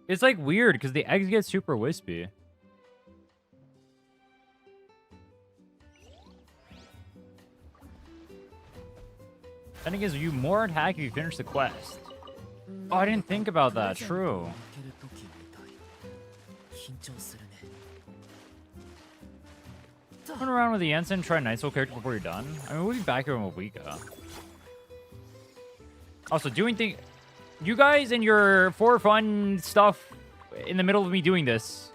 It's like weird because the eggs get super wispy. I think gives you more attack if you finish the quest. Oh, I didn't think about that. True. Run around with the ensign, try Night Soul character before you're done. I mean, we'll be back here in Mavuika. Also, doing things. You guys and your for fun stuff in the middle of me doing this.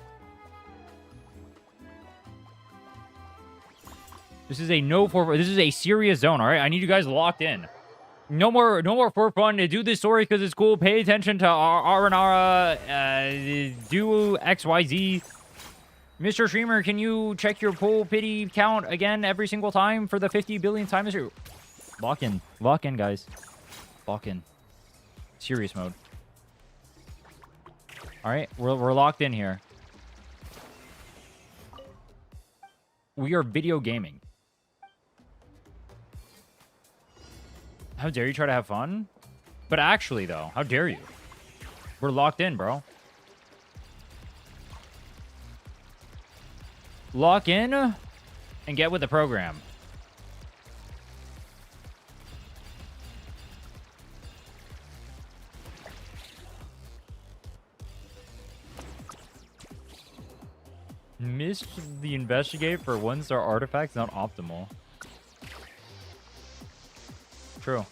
This is a this is a serious zone, all right? I need you guys locked in. No more for fun. Do this story because it's cool. Pay attention to Aranara. Do XYZ. Mr. Streamer, can you check your pull pity count again every single time for the 50 billion time? Lock in. Lock in, guys. Lock in. Serious mode. Alright, we're locked in here. We are video gaming. How dare you try to have fun? But actually, though, how dare you? We're locked in, bro. Lock in and get with the program. Missed the investigate for 1-star artifacts, not optimal. True.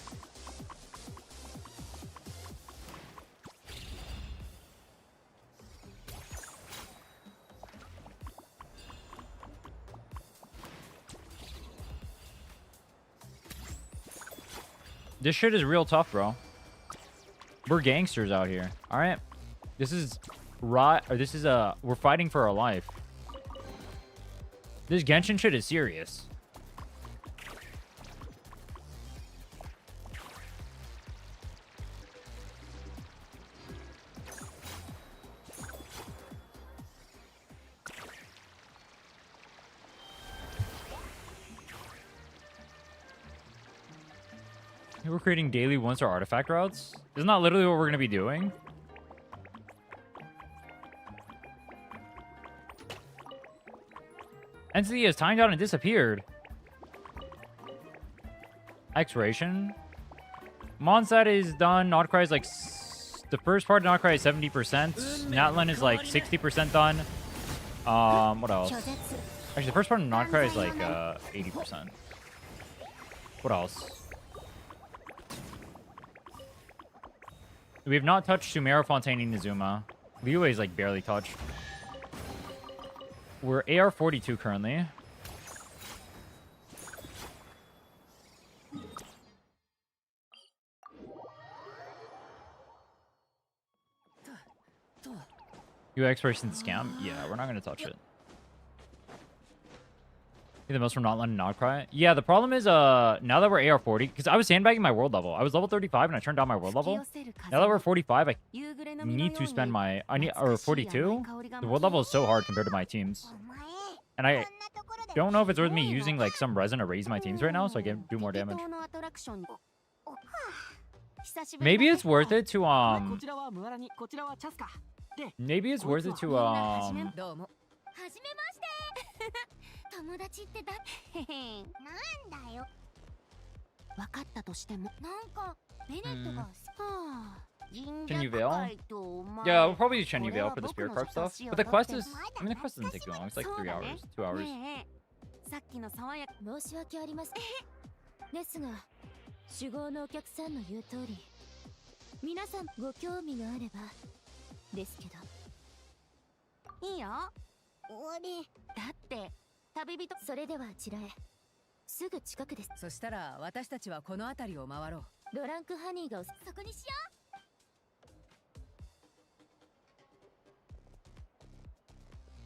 This shit is real tough, bro. We're gangsters out here. All right. This is right. Or this is we're fighting for our life. This Genshin shit is serious. We're creating daily 1-star artifact routes. Isn't that literally what we're going to be doing? Entity has timed out and disappeared. Expiration. Mondstadt is done. Notcry is like... The first part of Notcry is 70%. Natlan is like 60% done. What else? Actually, the first part of Notcry is like 80%. What else? We have not touched Sumeru, Fontaine, Inazuma. Liyue is like barely touched. We're AR-42 currently. You expiration scam? Yeah, we're not gonna touch it. The most from Notland and Notcry. Yeah, the problem is now that we're AR-40, because I was sandbagging my world level. I was level 35 and I turned down my world level. Now that we're 45, I need to spend my or 42. The world level is so hard compared to my teams. And I don't know if it's worth me using like some resin to raise my teams right now so I can do more damage. Maybe it's worth it to maybe it's worth it to 友達ってだってなんだよ分かったとしてもなんかベネットがShenyu Vale? Yeah, we'll probably use Shenyu Vale for the Spirit Carp stuff. But the quest is... I mean, the quest doesn't take too long. It's like 3 hours, 2 hours. さっきの爽やか申し訳ありませんですが酒豪のお客さんの言う通り皆さんご興味があればですけどいいよ俺だって旅人それではあちらへすぐ近くですそしたら私たちはこの辺りを回ろうドランクハニーがそこにしよ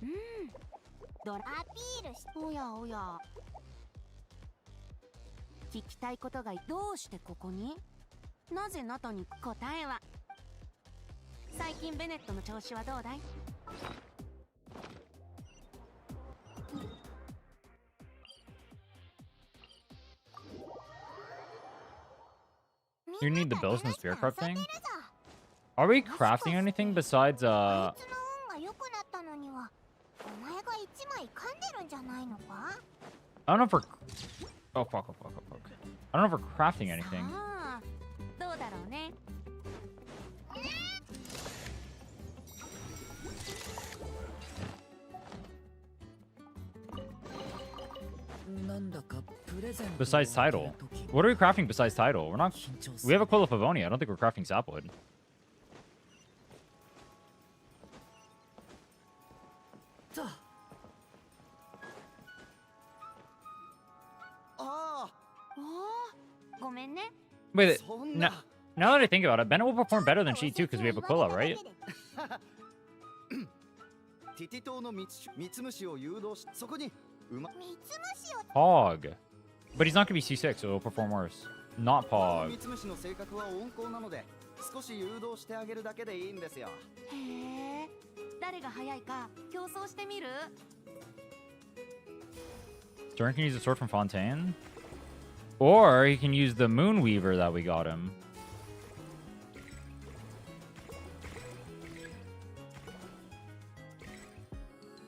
うドラアピールしおやおや聞きたいことがどうしてここになぜナタに答えは最近ベネットの調子はどうだいYou need the bills and the Spirit Carp thing? Are we crafting anything besides, I don't know if we're... Oh, fuck. I don't know if we're crafting anything. Besides title. What are we crafting besides title? We're not... We have a Quill of Pavonia. I don't think we're crafting sapwood. Wait, now that I think about it, Bennett will perform better than she too because we have Aquila, right? Hog. But he's not gonna be C6, so it'll perform worse. Not ミ Pog. ツムシの性格は温厚なので少し誘導してあげるだけでいいんですよ。へえ、誰が早いか競争してみる？ Jordan can use the sword from Fontaine. Or he can use the Moonweaver that we got him.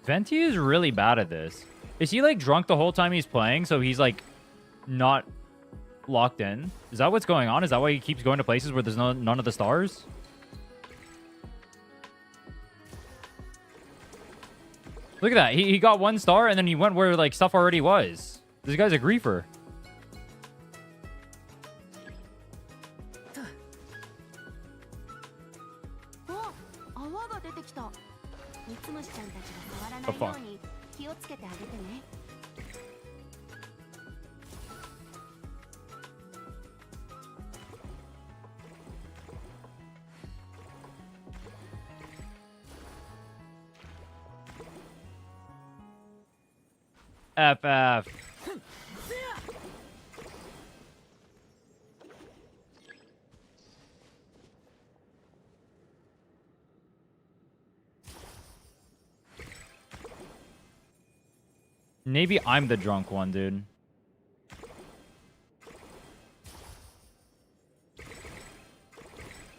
Venti is really bad at this. Is he like drunk the whole time he's playing, so he's like not locked in? Is that what's going on? Is that why he keeps going to places where there's none of the stars? Look at that. He got 1 star and then he went where like stuff already was. This guy's a griefer. The fuck? FF. Maybe I'm the drunk one, dude.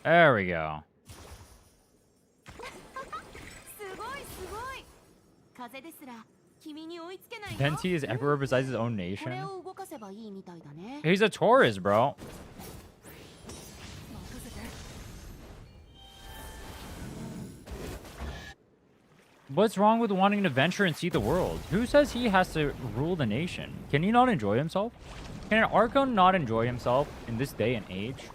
There we go. Venti is emperor besides his own nation. He's a tourist, bro. What's wrong with wanting to venture and see the world? Who says he has to rule the nation? Can he not enjoy himself? Can an Archon not enjoy himself in this day and age?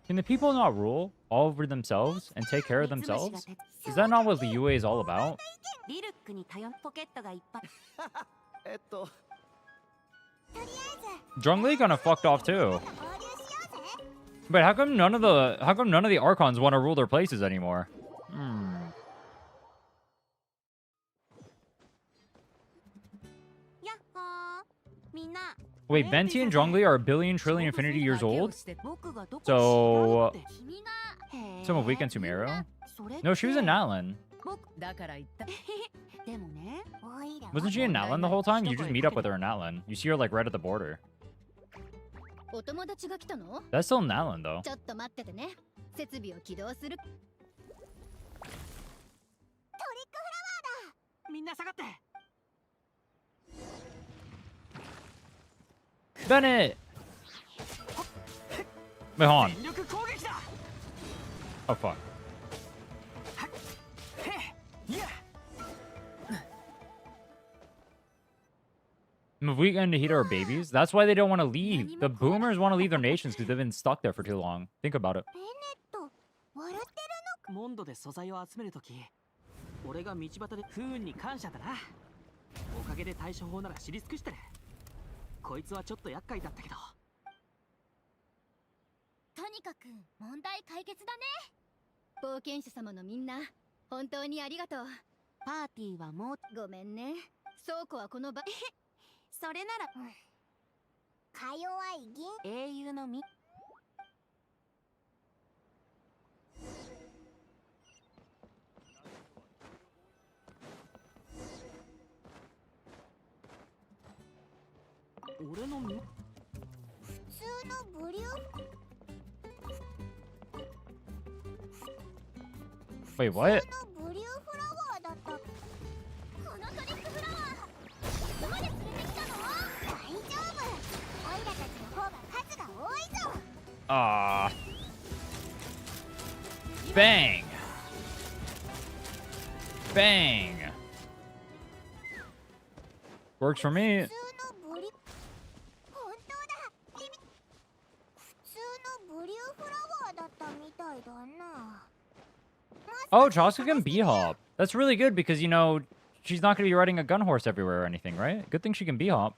Can the people not rule all over themselves and take care of themselves? Is that not what the UA is all about? Zhongli kinda fucked off too. But how come none of the Archons want to rule their places anymore? Wait, Venti and Zhongli are 1 billion infinity years old? So Mavuika and Sumeru? No, she was in Natlan. Wasn't she in Natlan the whole time? You just meet up with her in Natlan. You see her like right at the border. That's still Natlan though. Bennett! Wait, hold on. Oh, fuck. Mavuika and Nahida are babies. That's why they don't want to leave. The boomers want to leave their nations because they've been stuck there for too long. Think about it. モンドで素材を集めるとき、俺が道端で不運に感謝だな。おかげで対処法なら知り尽くしてる。こいつはちょっと厄介だったけど。とにかく問題解決だね。冒険者様のみんな、本当にありがとう。パーティーはもうごめんね。倉庫はこの場。それなら、か弱い銀英雄の実。俺の実？普通のブリュー。Wait, what? ブリューフラワーだった。このトリックフラワー、どこで連れてきたの？大丈夫。オイラたちの方が数が多いぞ。Bang! Bang! Works for me. Oh, Chaska can B-hop. That's really good because, you know, she's not going to be riding a gun horse everywhere or anything, right? Good thing she can B-hop.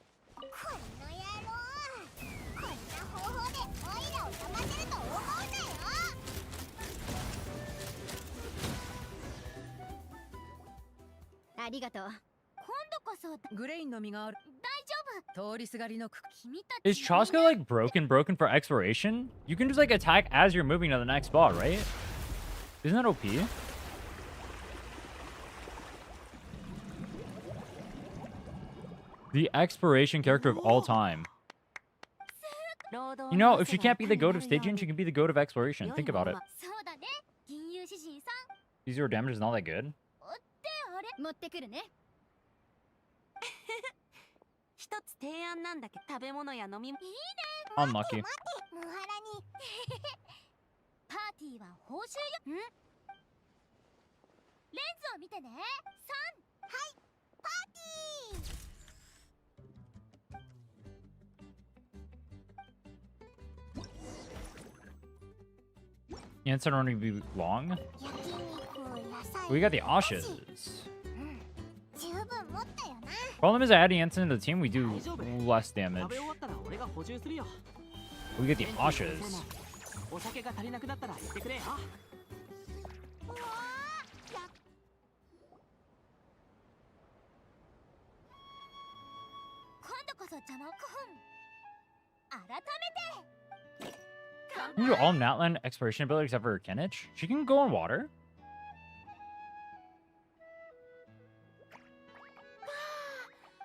Is Chaska like broken for exploration? You can just like attack as you're moving to the next spot, right? Isn't that OP? The exploration character of all time. You know, if she can't be the goat of staging, she can be the goat of exploration. Think about it. 0 damage is not that good. 一つ提案なんだけど、食べ物や飲み物。いいね。 Unlucky. 無腹に。パーティーは報酬よ。ん？レンズを見てね。3。はい。パーティー。 Answer only be long. We got the Ashes. Problem is, adding Answer into the team, we do less damage. We get the Ashes. お酒が足りなくなったら言ってくれよ。今度こそ邪魔を改めて。 You do all Natland exploration ability except for Kenich. She can go on water.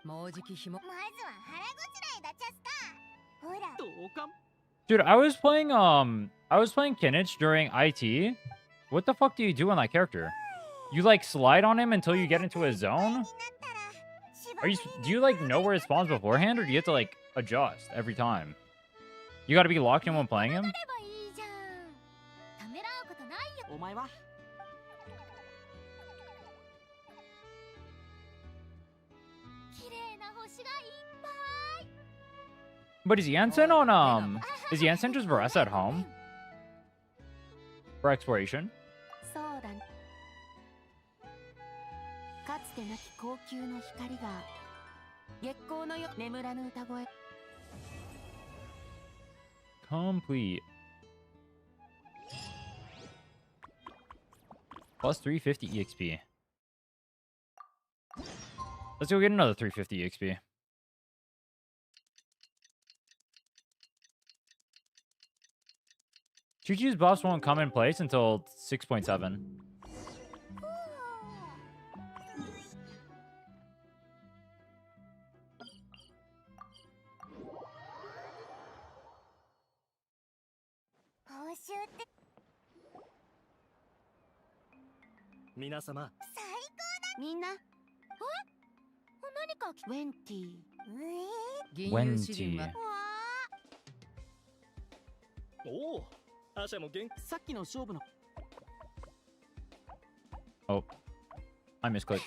もうじきひも。まずは腹ごしらえだちゃすか。ほら。どうか。 Dude, I was playing Kenich during IT. What the fuck do you do on that character? You like slide on him until you get into a zone? Do you like know where it spawns beforehand, or do you have to like adjust every time? You gotta be locked in when playing him? お前は But is Yansen on is Yansen just Varesa at home? For exploration? そうだね。かつてなき高級の光が月光のよ眠らぬ歌声。 Complete. Plus 350 EXP. Let's go get another 350 EXP. Chi-Chi's buffs won't come in place until 6.7. Minasama. みんな。え？何かウェンティ。Wenty. おお、アシャも元気。さっきの勝負の Oh. I misclicked.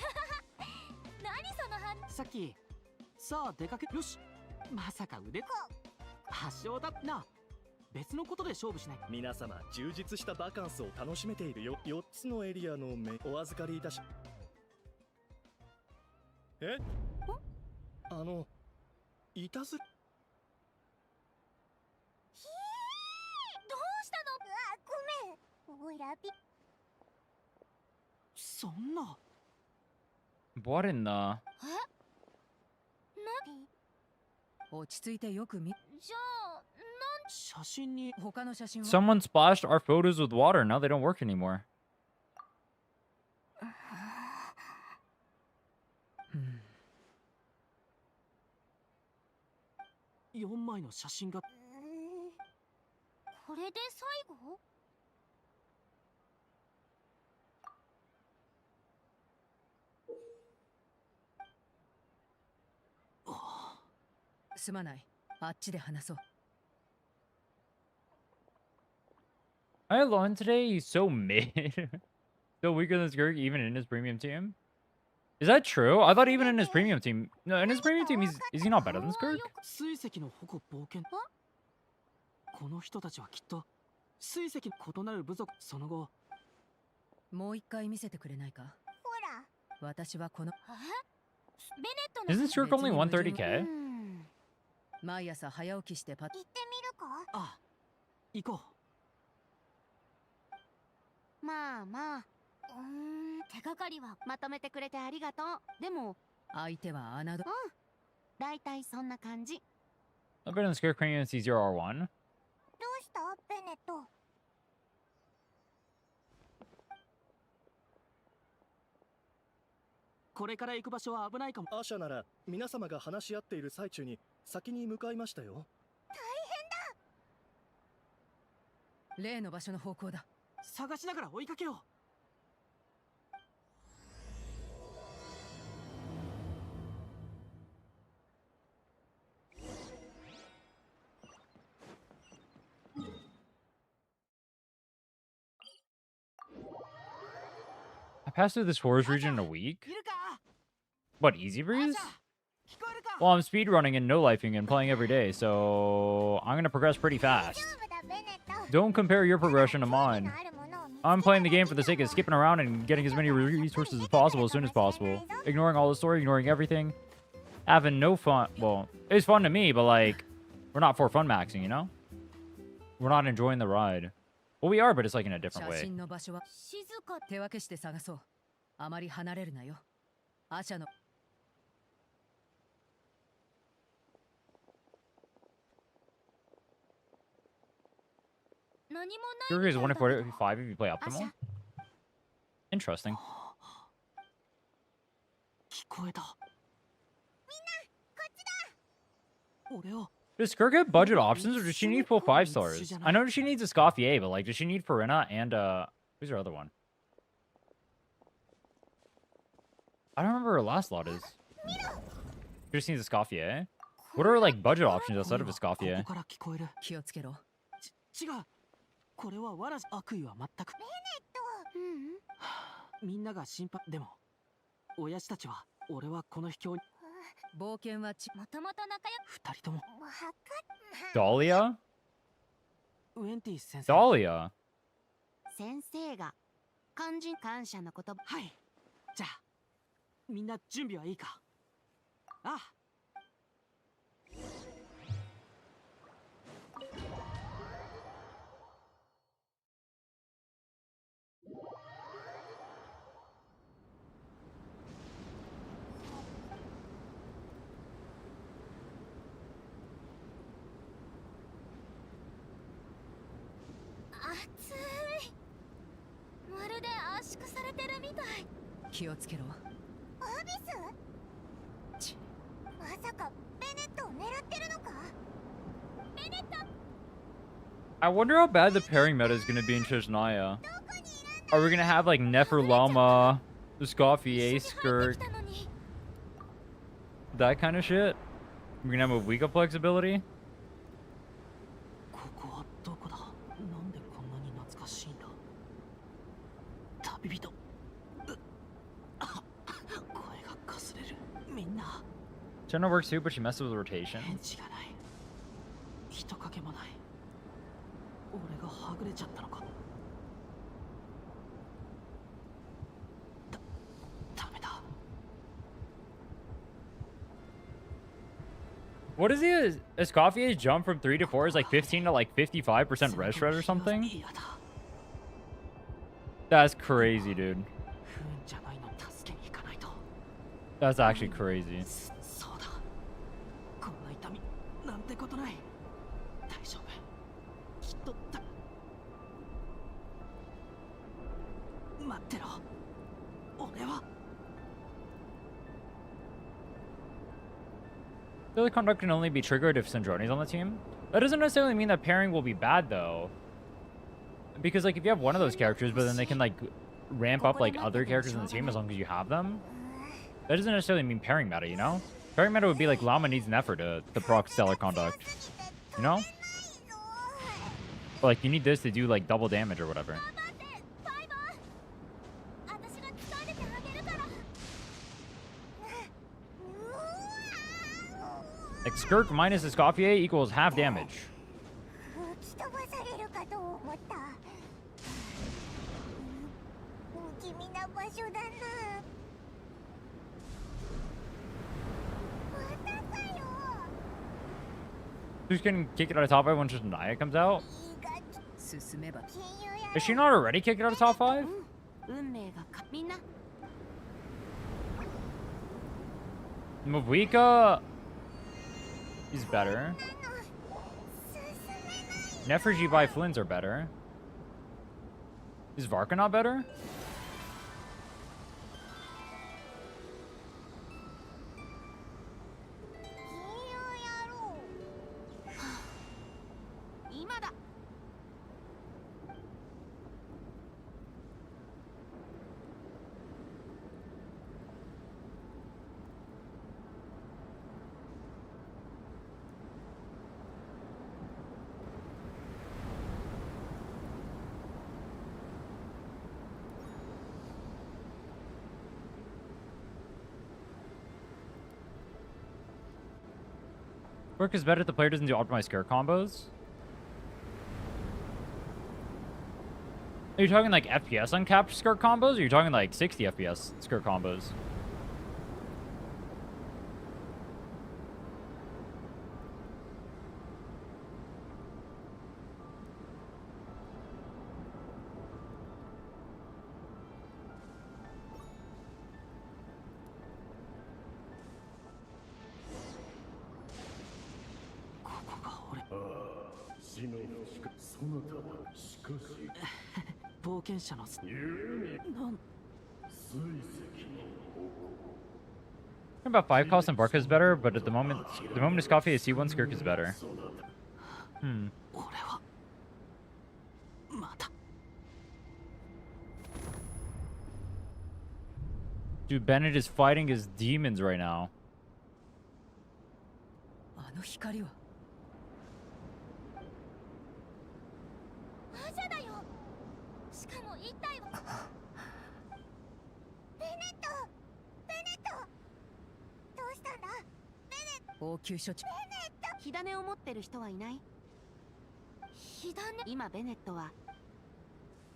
何その反応。さっきさあ出かけよしまさか腕発祥だな別のことで勝負しない皆様充実したバカンスを楽しめているよ4つのエリアの目お預かりいたしいたずらどうしたの？ごめん。おいらび。そんな What in the... な落ち着いてよく見。じゃあ、写真に他の写真は Someone splashed our photos with water. Now they don't work anymore. 4枚の写真がこれで最後？すまない。あっちで話そう。I alone today, he's so mid. So weaker than Skirk even in his premium team. Is that true? I thought even in his premium team... No, in his premium team, is he not better than Skirk? 水石の保護冒険この人たちはきっと水石異なる部族その後もう一回見せてくれないか。ほら。私はこのベネットの Isn't Skirk only 130k? 毎朝早起きしてパッ。行ってみるか？あ行こまあまあ。手がかりはまとめてくれてありがとう。でも相手は侮。ラだいたいそんな感じ。 A bit in Scare Cranium C0R1. どうしたベネット。これから行く場所は危ないかも。アーシャなら皆様が話し合っている最中に先に向かいましたよ。例の場所の方向だ。探しながら追いかけよう。I passed through this forest region in a week? いるか？ What, easy アー breeze? シャ、聞こえるか？ Well, I'm speedrunning and no-lifing and playing every day, so I'm gonna progress pretty fast. Don't compare your progression to mine. I'm playing the game for the sake of skipping around and getting as many resources as possible as soon as possible. Ignoring all the story, ignoring everything. Having no fun. Well, it's fun to me, but like, we're not for fun maxing, you know? We're not enjoying the ride. Well, we are, but it's like in a different 写 way. 真の場所は静か。手分けして探そう。あまり離れるなよ。アシャの何も Your ない is みたいだけど。 145 if you play optimal. Interesting. 聞こえた。俺を Does Skirt get budget options, or does she need full 5 stars? I know she needs a Scoffier, but like, does she need Farina and who's her other one? I don't remember her last lot is. She just needs a Scoffier. What are like budget options outside of a こ Scoffier? こから聞こえる。気をつけろ。違う。これはわらじ悪意は全く。みんなが心配。でも親父たちは俺はこの秘境に冒険はもともと仲良二人とも。 Dahlia? ウェンティ先生。 Dahlia? 先生が肝心感謝の言葉。はい。じゃあみんな準備はいいか？ああ。暑い。まるで圧縮されてるみたい。気をつけろ。アビス？まさかベネットを狙ってるのか？ベネット I wonder how bad the pairing meta is gonna be in Chesnaya. Are we gonna have like Neferlama, the Scoffier, Skirt, 来たのに。 that kind of shit? We're gonna have a Mavuika flexibility? ここはどこだ？なんでこんなに懐かしいんだ？旅人。声がかすれる。みんな Jenna works too, but she messes with rotation. 返事がない。人影もない。俺がはぐれちゃったのか？ダメだ。 What is the Escoffier's jump from 3 to 4 is like 15 to like 55% res shred or something? 嫌だ。 That's crazy, dude. 不運じゃないの助けに行かないと。 That's actually crazy. そうだ。こんな痛みなんてことない。大丈夫。きっと待ってろ。俺は Daily conduct can only be triggered if Sandroni's on the team. That doesn't necessarily mean that pairing will be bad though. Because like if you have one of those characters, but then they can like ramp up like other characters in the team as long as you have them. That doesn't necessarily mean pairing meta, you know? Pairing meta would be like Llama needs an effort to proc stellar conduct. You know? But like you need this to do like double damage or whatever. 私が伝えてあげるから。 Like Skirk minus Escoffier equals half damage. 吹き飛ばされるかと思った。不気味な場所だな。またかよ。 Who's gonna kick it out of top 5 when just Naya comes out? いいが進めば。 金融や Is she not already kicking it out of top 5? 運命がかみんな Mavuika He's better. Neferji by Flynn's are better. Is Varka not better? Work is better if the player doesn't do optimized scare combos. Are you talking like FPS uncapped skirt combos, or are you talking like 60 FPS skirt combos? About 5 cost and Barca is better, but at the moment is coffee, C1 Skirk is better. Dude, Bennett is fighting his demons right now. あの光は。魔女だよ。しかも一体は。ベネット、ベネット。どうしたんだ？ベネット。応急処置。ベネット。火種を持ってる人はいない？火種？今ベネットは。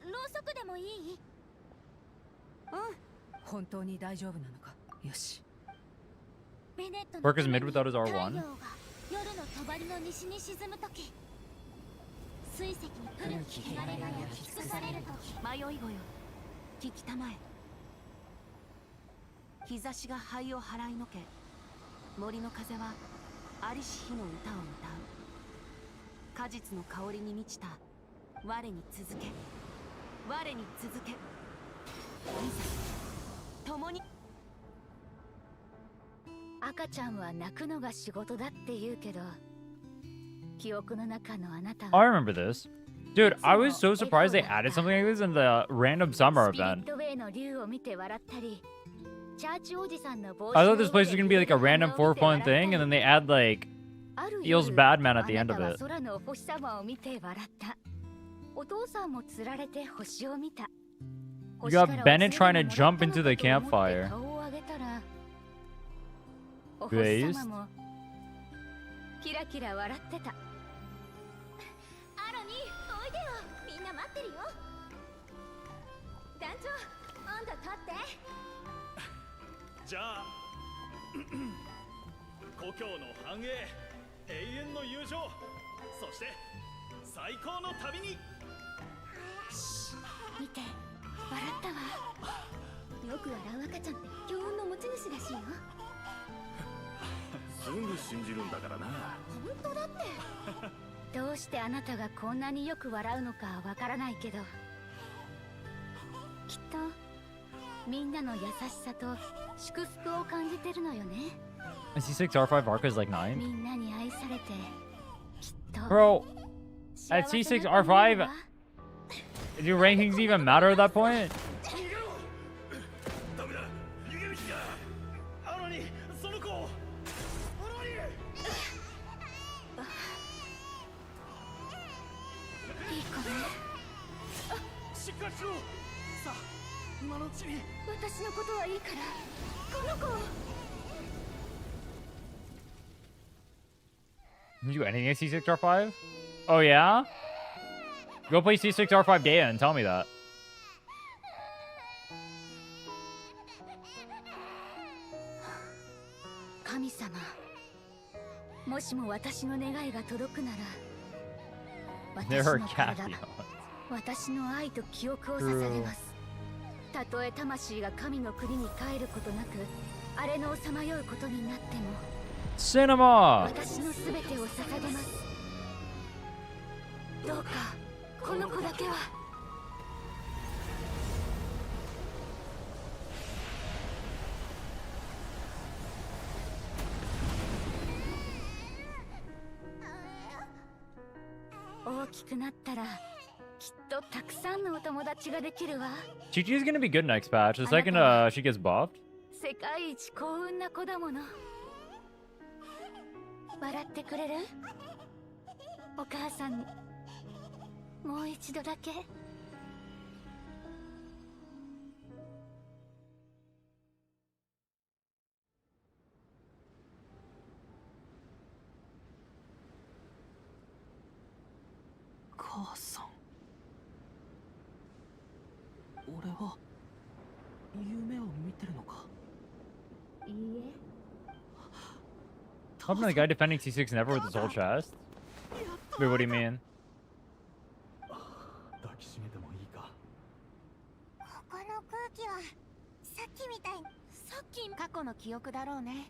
ろうそくでもいい？うん。本当に大丈夫なのか。よし。 Work is mid without his R1. 夜の帳の西に沈むとき、水石に古き汚れが焼き尽くされるとき、迷い子よ、聞きたまえ。日差しが灰を払いのけ、森の風はありし日の歌を歌う。果実の香りに満ちた我に続け、我に続け。いざ共に。 赤ちゃんは泣くのが仕事だって言うけど、記憶の中のあなた I remember this. Dude, I was so surprised they added something like this in the random summer event. I thought this place was gonna be like a random for fun thing, and then they add like Eel's Badman at the end of it. You got Bennett trying to jump into the campfire. Based. キラキラ笑ってた。アロニー、おいでよ。みんな待ってるよ。団長、あんた立って。じゃあ故郷の繁栄、永遠の友情、そして最高の旅に。見て、笑ったわ。よく笑う赤ちゃんって強運の持ち主らしいよ。 すぐ信じるんだからな。本当だって。どうしてあなたがこんなによく笑うのかわからないけど、きっとみんなの優しさと祝福を感じてるのよね。C6R5 Arca is like 9. みんなに愛されてきっと。 Bro, at C6R5, do rankings even matter at that point? さあ、今のうちに。私のことはいいから、この子を。 Can you do anything at C6R5? Oh yeah? Go play C6R5 Gaia and tell me that. 神様、もしも私の願いが届くなら、 There 私 are の体、 caveats. 私の愛と記憶を捧げます。たとえ魂が神の国に帰ることなく、荒れのさまようことになっても、Cinema! 私の全てを捧げます。どうかこの子だけは。大きくなったらきっとたくさんのお友達ができるわ。 Chi-Chi's gonna be good next patch. The second she gets buffed. 世界一幸運な子だもの。笑ってくれる？お母さんにもう一度だけ。母さん、俺は夢を見てるのか？いいえ。 Helping the guy defending C6 never with his whole chest? Wait, what do you mean? 抱きしめてもいいか？ここの空気はさっきみたい。さっき過去の記憶だろうね。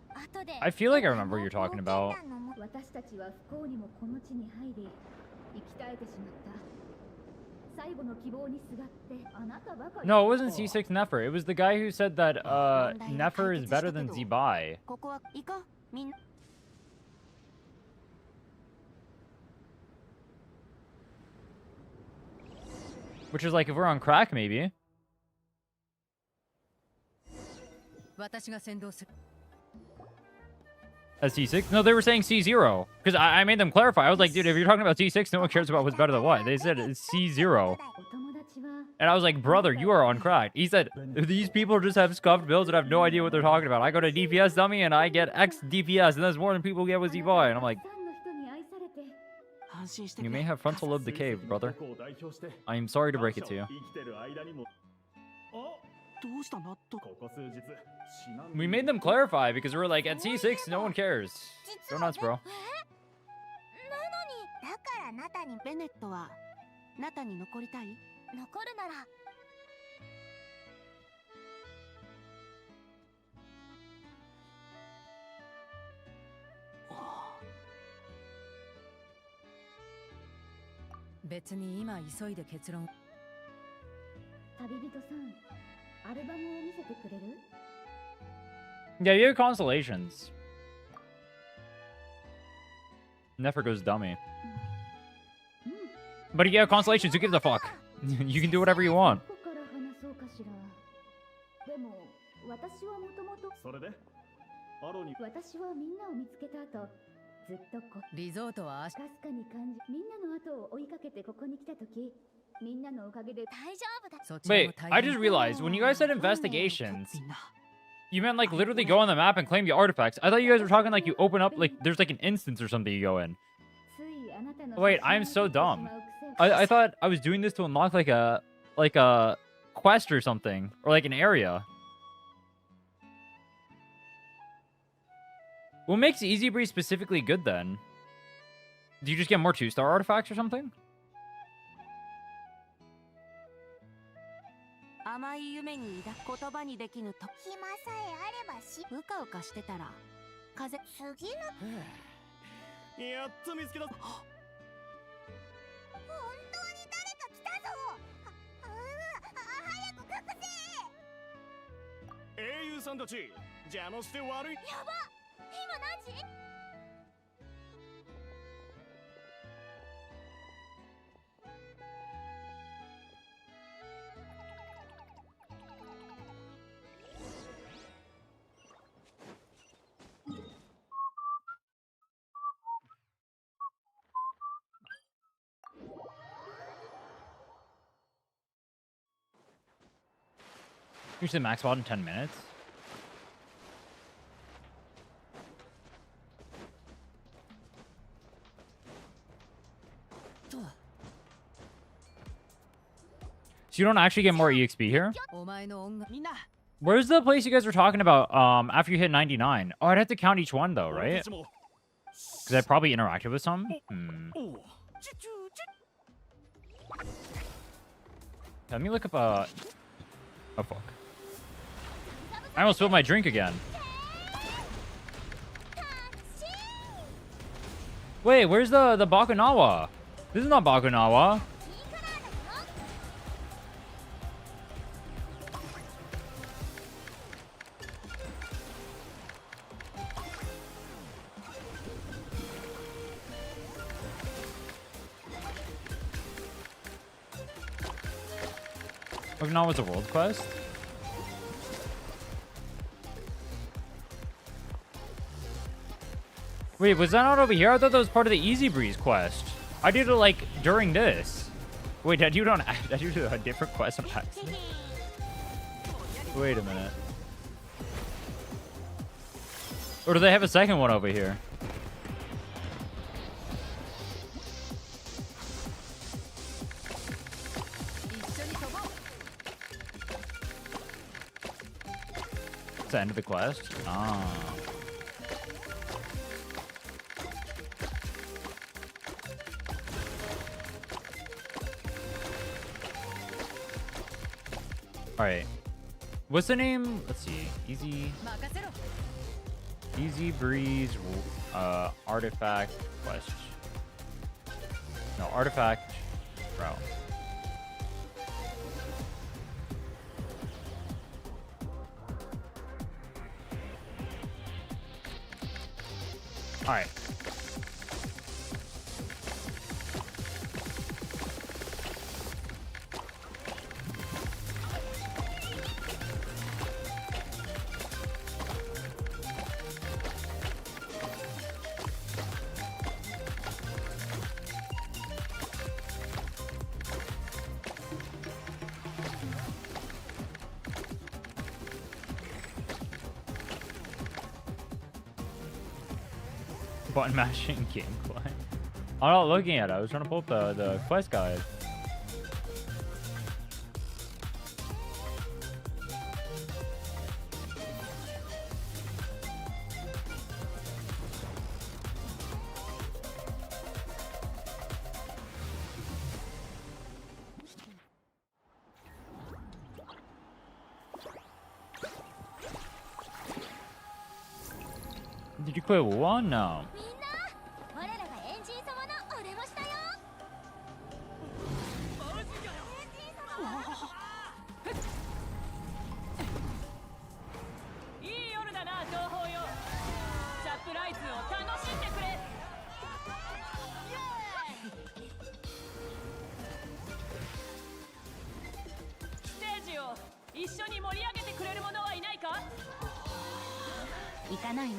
後で I feel like I remember what you're talking about. 私たちは不幸にもこの地に入り生き絶えてしまった。最後の希望にすがってあなたばかり。 No, it wasn't C6 Nefer. It was the guy who said that Nefer is better than Zibai. ここは行こう。みんな Which is like if we're on crack, maybe. 私が先導する。 As C6? No, they were saying C0. Because I made them clarify. I was like, dude, if you're talking about C6, no one cares about what's better than what. They said it's C0. お友達は And I was like, brother, you are on crack. He said, these people just have scuffed builds and have no idea what they're talking about. I go to DPS dummy and I get X DPS, and that's more than people get with Zibai. And I'm like, たくさんの人に愛されて 安心してく you れ。 may have frontal lobe decay, brother. こう代表して I am sorry to break it to you. 生きてる間にも。あ、どうしたナット？ここ数日死なんで We made them clarify because we were like, at C6, no one cares. Go nuts, bro. なのにだからナタにベネットはナタに残りたい？残るなら別に今急いで結論。旅人さん、アルバムを見せてくれる？ Yeah, you have constellations. Nefer goes dummy. But if you have constellations, who gives a fuck? You can do whatever you want. どこから話そうかしら。でも私はもともとそれでアロに私はみんなを見つけた後、ずっとリゾートは明日。かすかに感じ、みんなの後を追いかけてここに来た時、みんなのおかげで大丈夫だ。そちらも Wait, 大 I 変 just realized when you guys said investigations, みんな you meant like literally go on the map and claim the artifacts. I thought you guys were talking like you open up, like there's like an instance or something you go in. ついあなたの Wait, I'm so dumb. I thought I was doing this to unlock like a quest or something, or like an area. What makes Easy Breeze specifically good then? Do you just get more 2-star artifacts or something? 甘い夢に抱く言葉にできぬと暇さえあればしうかうかしてたら風次のやっと見つけた。本当に誰か来たぞ。早く隠せ。英雄さんたち邪魔して悪い。やば。今何時Usually max out in 10 minutes. So you don't actually get more EXP here? お前の音楽。みんな Where's the place you guys were talking about after you hit 99? Oh, I'd have to count each one though, 俺 right? たちも Because I probably interacted with some. Oh. Let me look up Oh, fuck. I almost spilled my drink again. Wait, where's the Bakunawa? This is not Bakunawa. Bakunawa's a world quest? Wait, was that not over here? I thought that was part of the Easy Breeze quest. I did it like during this. Wait, did you do a different quest on accident? Wait a minute. Or do they have a second one over here? It's the end of the quest? Ah. Alright. What's the name? Let's see. Easy Breeze artifact quest. No, artifact route. Alright. Button mashing gameplay. I'm not looking at it. I was trying to pull up the quest guide. Did you quit one? No. みんな我らがエンジン様のお出ましだよ。いい夜だな、情報よ。サプライズを楽しんでくれ。ステージを一緒に盛り上げてくれる者はいないか？行かないの？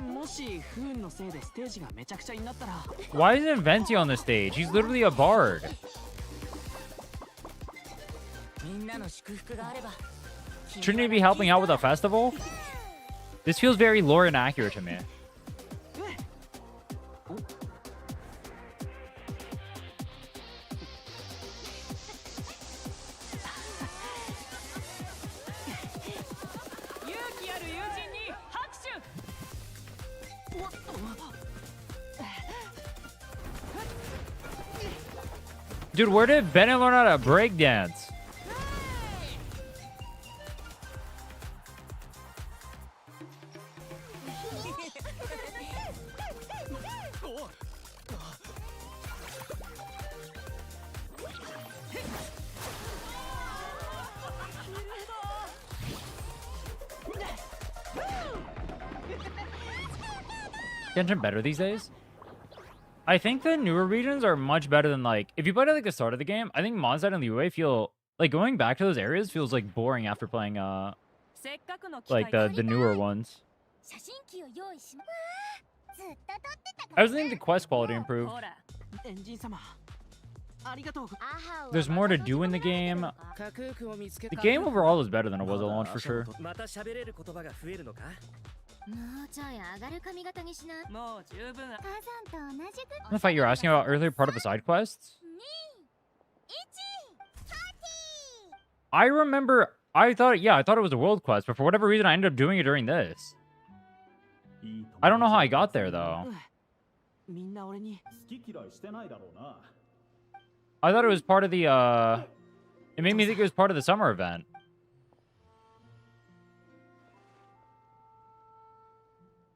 もし不運のせいでステージがめちゃくちゃになったら Why isn't Venti on the stage? He's literally a bard. みんなの祝福があれば Shouldn't he be helping out with a festival? This feels very lore inaccurate to me. Dude, where did Bennett learn how to breakdance? Genshin better these days? I think the newer regions are much better than, like, if you played at like the start of the game, I think Mondstadt and Liyue feel like going back to those areas feels like boring after playing like the newer ones. 写真機を用意しま。ずっと撮ってたか I ら。 was thinking the quest quality improved. ほら、エンジン様ありがとう。 There's more to do in the game. 架空区を見つけ The た。 game overall is better than it was at launch for sure. また喋れる言葉が増えるのか？もうちょい上がる髪型にしな。もう十分。火山と同じく。 I thought you were asking about earlier part of the side quests. 2、1、 I remember, I thought it was a world quest, but for whatever reason I ended up doing it during this. I don't know how I got there though. みんな俺に 好き嫌いしてないだろうな。 I thought it was part of the, it made me think it was part of the summer event.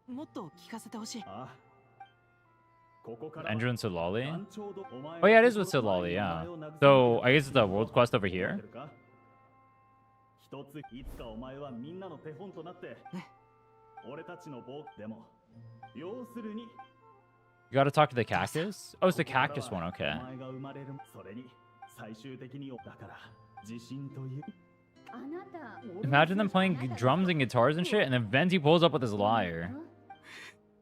もっと聞かせてほしい。ああ、Entrance to Lolly? Oh yeah, it is with Lolly, yeah. So I guess it's a world quest over here. 一ついつかお前はみんなの手本となって俺たちの棒でも要するに You gotta talk to the cactus? Oh, it's the cactus one, okay. お前が生まれるそれに最終的にだから自信という Imagine them playing drums and guitars and shit, and then Venti pulls up with his lyre.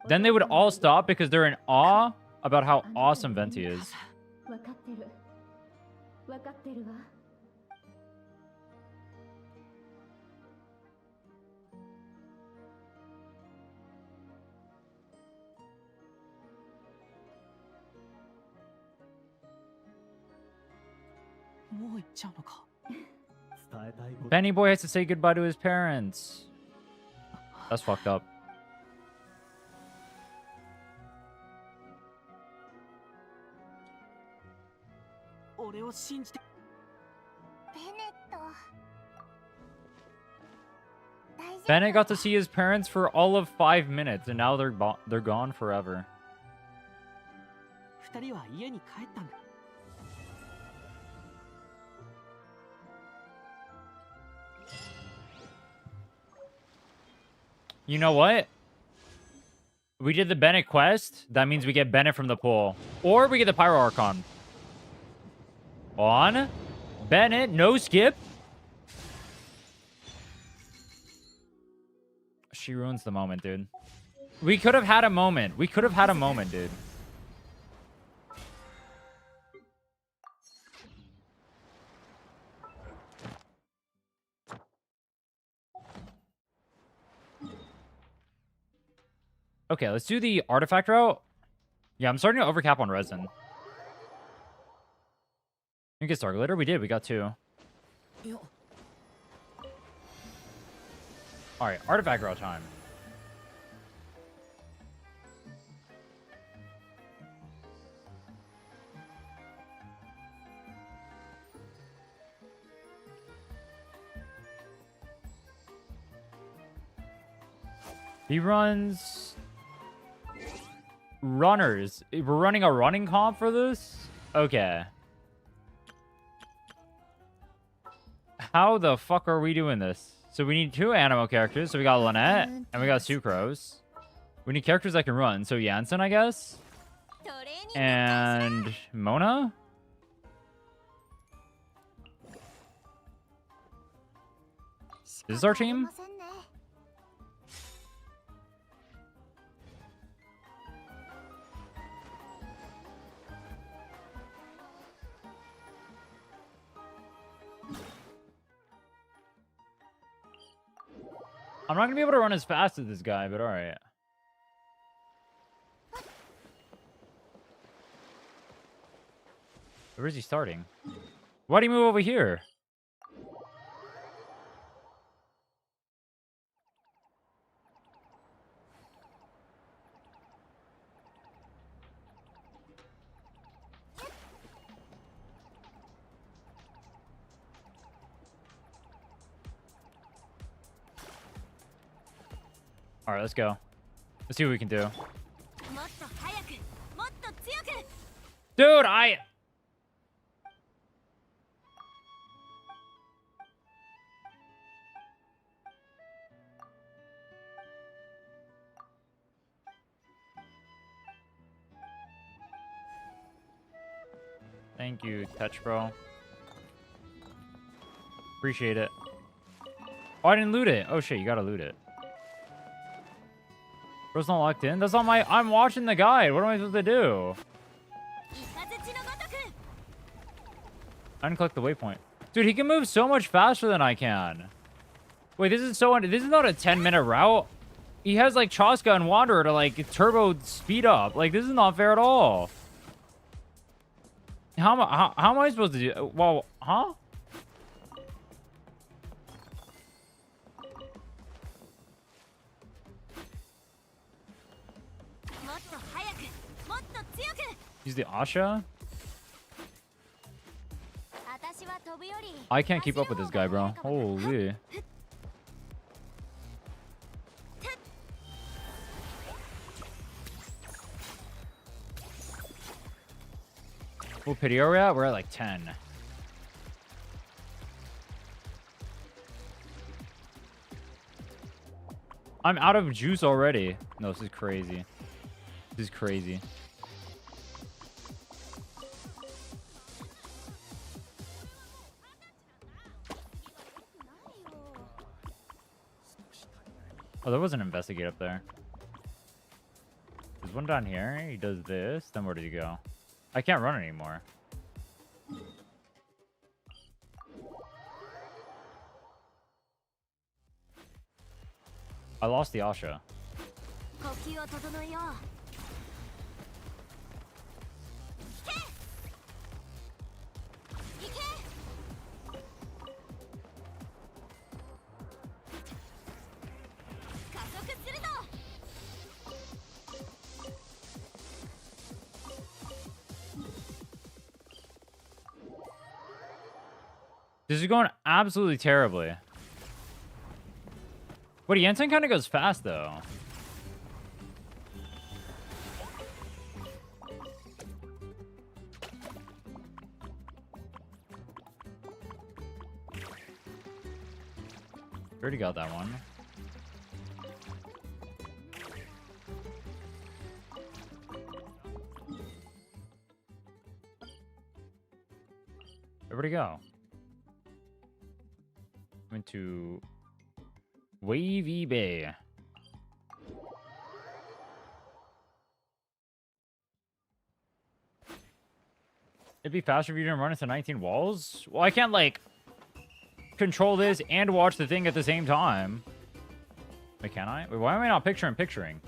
Then they would all stop because they're in awe about how awesome Venti is. 分かってる分かってるわ もう行っちゃうのか 伝えたいこと Benny boy has to say goodbye to his parents. That's fucked up. 俺を信じて ベネット Bennett got to see his parents for all of 5 minutes, and now they're gone forever. 二人は家に帰ったんだ You know what? We did the Bennett quest. That means we get Bennett from the pool. Or we get the Pyro Archon. On. Bennett, no skip. She ruins the moment, dude. We could have had a moment. We could have had a moment, dude. Okay, let's do the artifact route. Yeah, I'm starting to overcap on resin. You get Starglitter? We did. We got 2. Alright, artifact route time. He runs... runners. We're running a running comp for this? Okay. How the fuck are we doing this? So we need 2 animal characters. So we got Lynette and we got Sucrose. We need characters that can run. So Jansen, I guess. And Mona? Is this our team? I'm not going to be able to run as fast as this guy, but alright. Where is he starting? Why'd he move over here? Alright, let's go. Let's see what we can do. Dude, Thank you, Touch Bro. Appreciate it. Oh, I didn't loot it. Oh shit, you gotta loot it. Bro's not locked in? That's not my... I'm watching the guide. What am I supposed to do? Unclick the waypoint. Dude, he can move so much faster than I can. Wait, this is so... This is not a 10-minute route. He has, like, Chaska and Wanderer to, like, turbo speed up. Like, this is not fair at all. How am I supposed to do... Well, huh? Use the Asha? I can't keep up with this guy, bro. Holy. What pity are we at? We're at like 10. I'm out of juice already. No, this is crazy. This is crazy. Oh, there was an investigate up there. There's one down here. He does this. Then where did he go? I can't run anymore. I lost the Asha. 呼吸を整えよう。 This is going absolutely terribly. But Jensen kind of goes fast, though. Already got that one. Where'd he go? Went to Wavy Bay. It'd be faster if you didn't run into 19 walls. Well, I can't like control this and watch the thing at the same time. Wait, can I? Wait, why am I not picturing?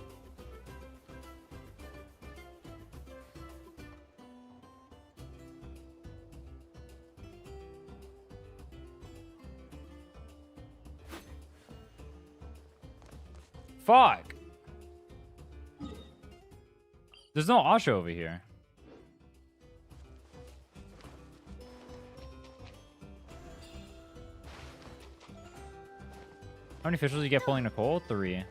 Fuck. There's no Asha over here. How many officials do you get pulling Nicole? 3.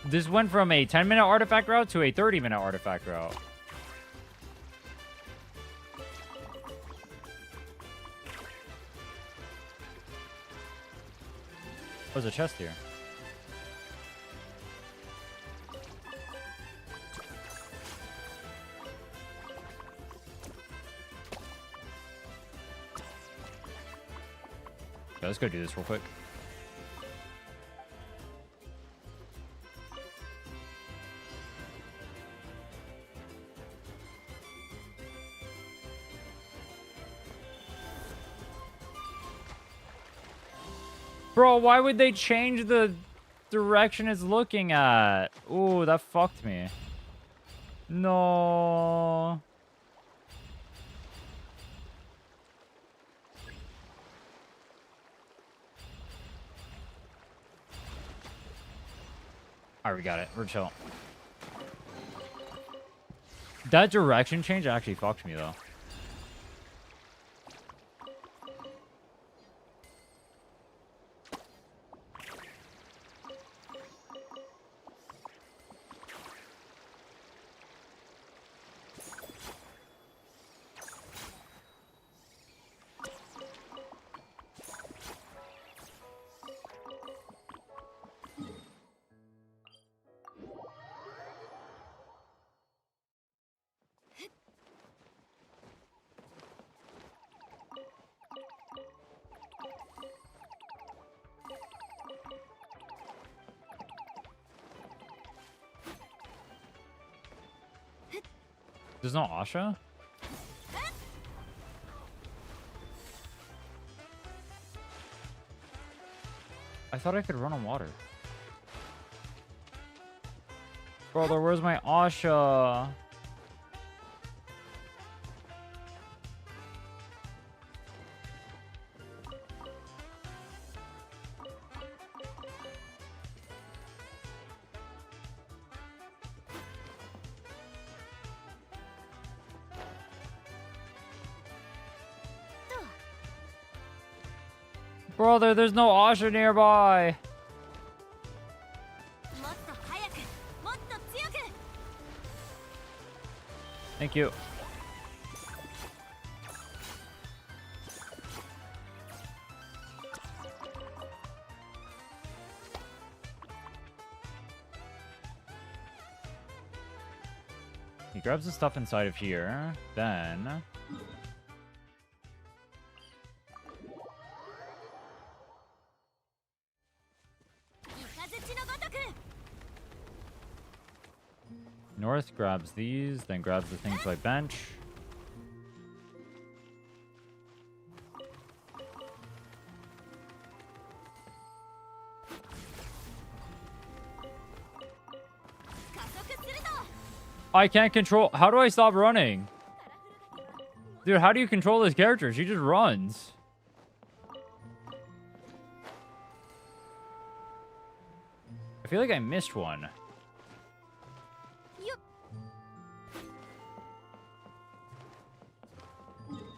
This went from a 10-minute artifact route to a 30-minute artifact route. There's a chest here. Yeah, let's go do this real quick. Bro, why would they change the direction it's looking at? Ooh, that fucked me. No. Alright, we got it. We're chill. That direction change actually fucked me, though. There's no Asha? I thought I could run on water. Brother, where's my Asha? Brother, there's no Asha nearby. もっと早くもっと強く Thank you. He grabs the stuff inside of here, then... North grabs these, then grabs the things by bench. I can't control... How do I stop running? Dude, how do you control this character? She just runs. I feel like I missed one.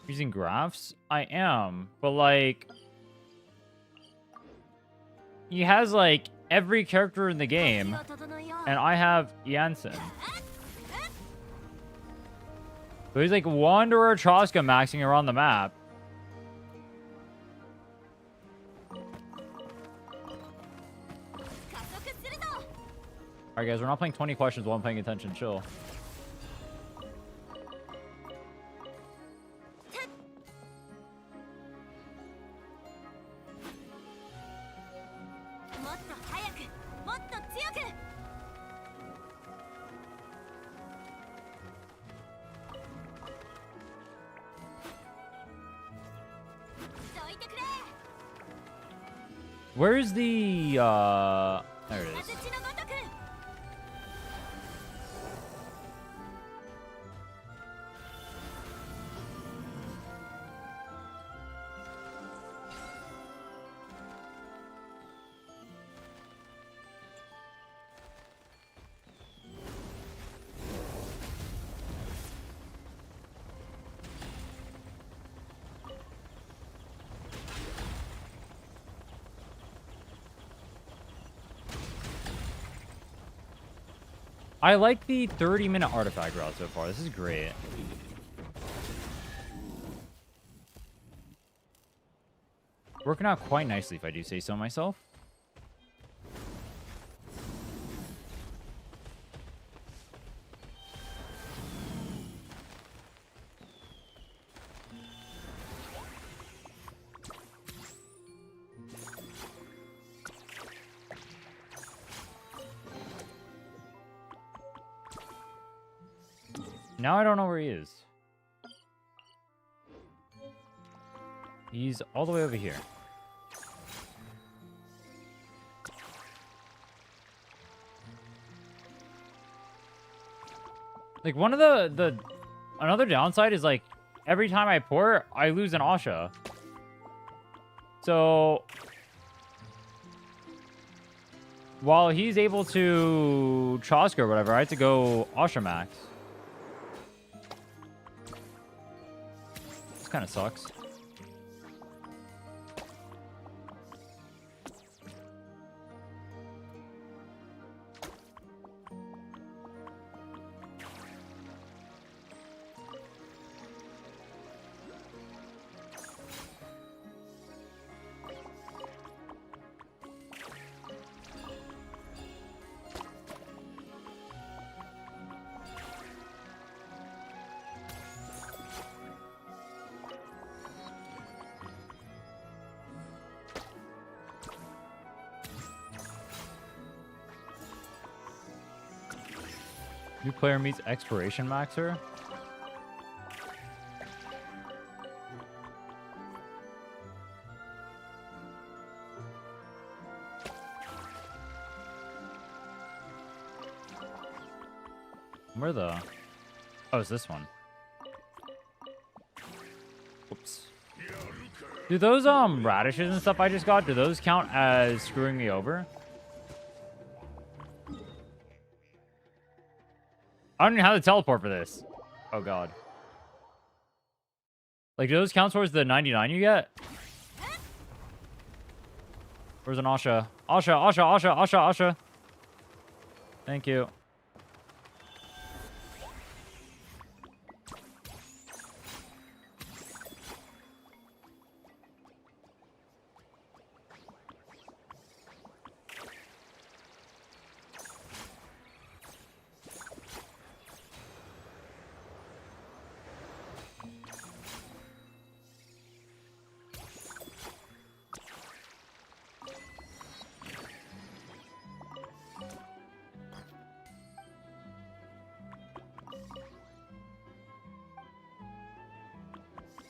Using graphs? I am, but like... He has like every character in the game, and I have Jansen. So he's like Wander or Chaska maxing around the map. Alright guys, we're not playing 20 questions while I'm paying attention. Chill. Where's the, there it is. I like the 30-minute artifact route so far. This is great. Working out quite nicely, if I do say so myself. Now I don't know where he is. He's all the way over here. Like, one of another downside is, like, every time I port, I lose an Asha. So, while he's able to Chaska or whatever, I had to go Asha max. This kind of sucks. New player meets Exploration Maxer. Where the... Oh, it's this one. Whoops. Do those radishes and stuff I just got, do those count as screwing me over? I don't know how to teleport for this. Oh, God. Like, do those count towards the 99 you get? Where's an Asha? Asha, Asha, Asha, Asha, Asha. Thank you.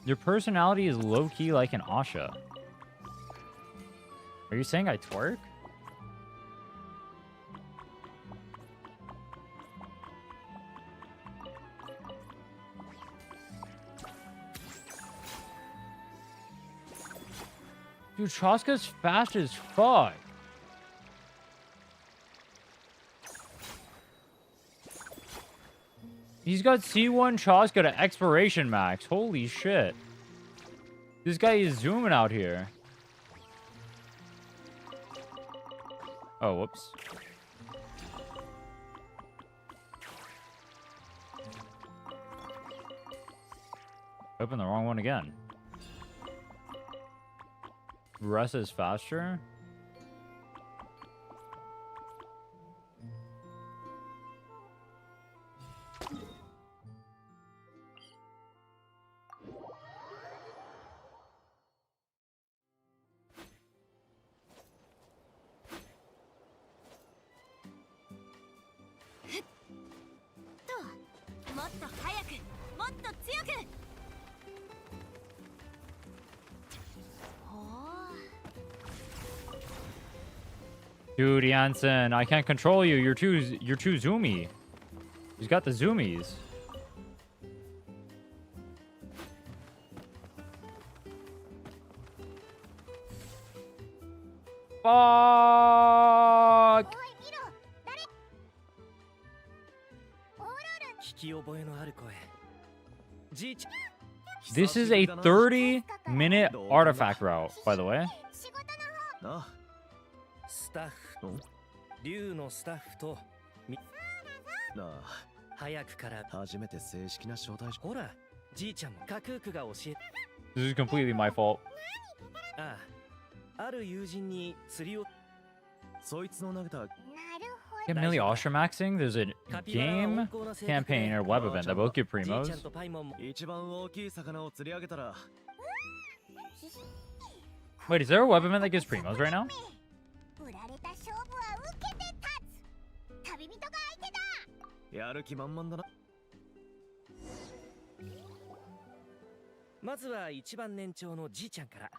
Your personality is low-key like an Asha. Are you saying I twerk? Dude, Chaska's fast as fuck. He's got C1 Chaska to expiration max. Holy shit. This guy is zooming out here. Oh, whoops. Open the wrong one again. Rest is faster? Dude, Jansen, I can't control you. You're too zoomy. He's got the zoomies. Fuck! This is a 30-minute artifact route, by the way. スタッフ竜のスタッフとなあ早くから初めて正式な招待ほらじいちゃんもカクークが教え This is completely my fault. あある友人に釣りをそいつの投げた Get Millie Osher maxing? There's a game, campaign, or web event that both give primos. 一番大きい魚を釣り上げたら Wait, is there a web event that gives primos right now? やる気満々だなまずは一番年長のじいちゃんから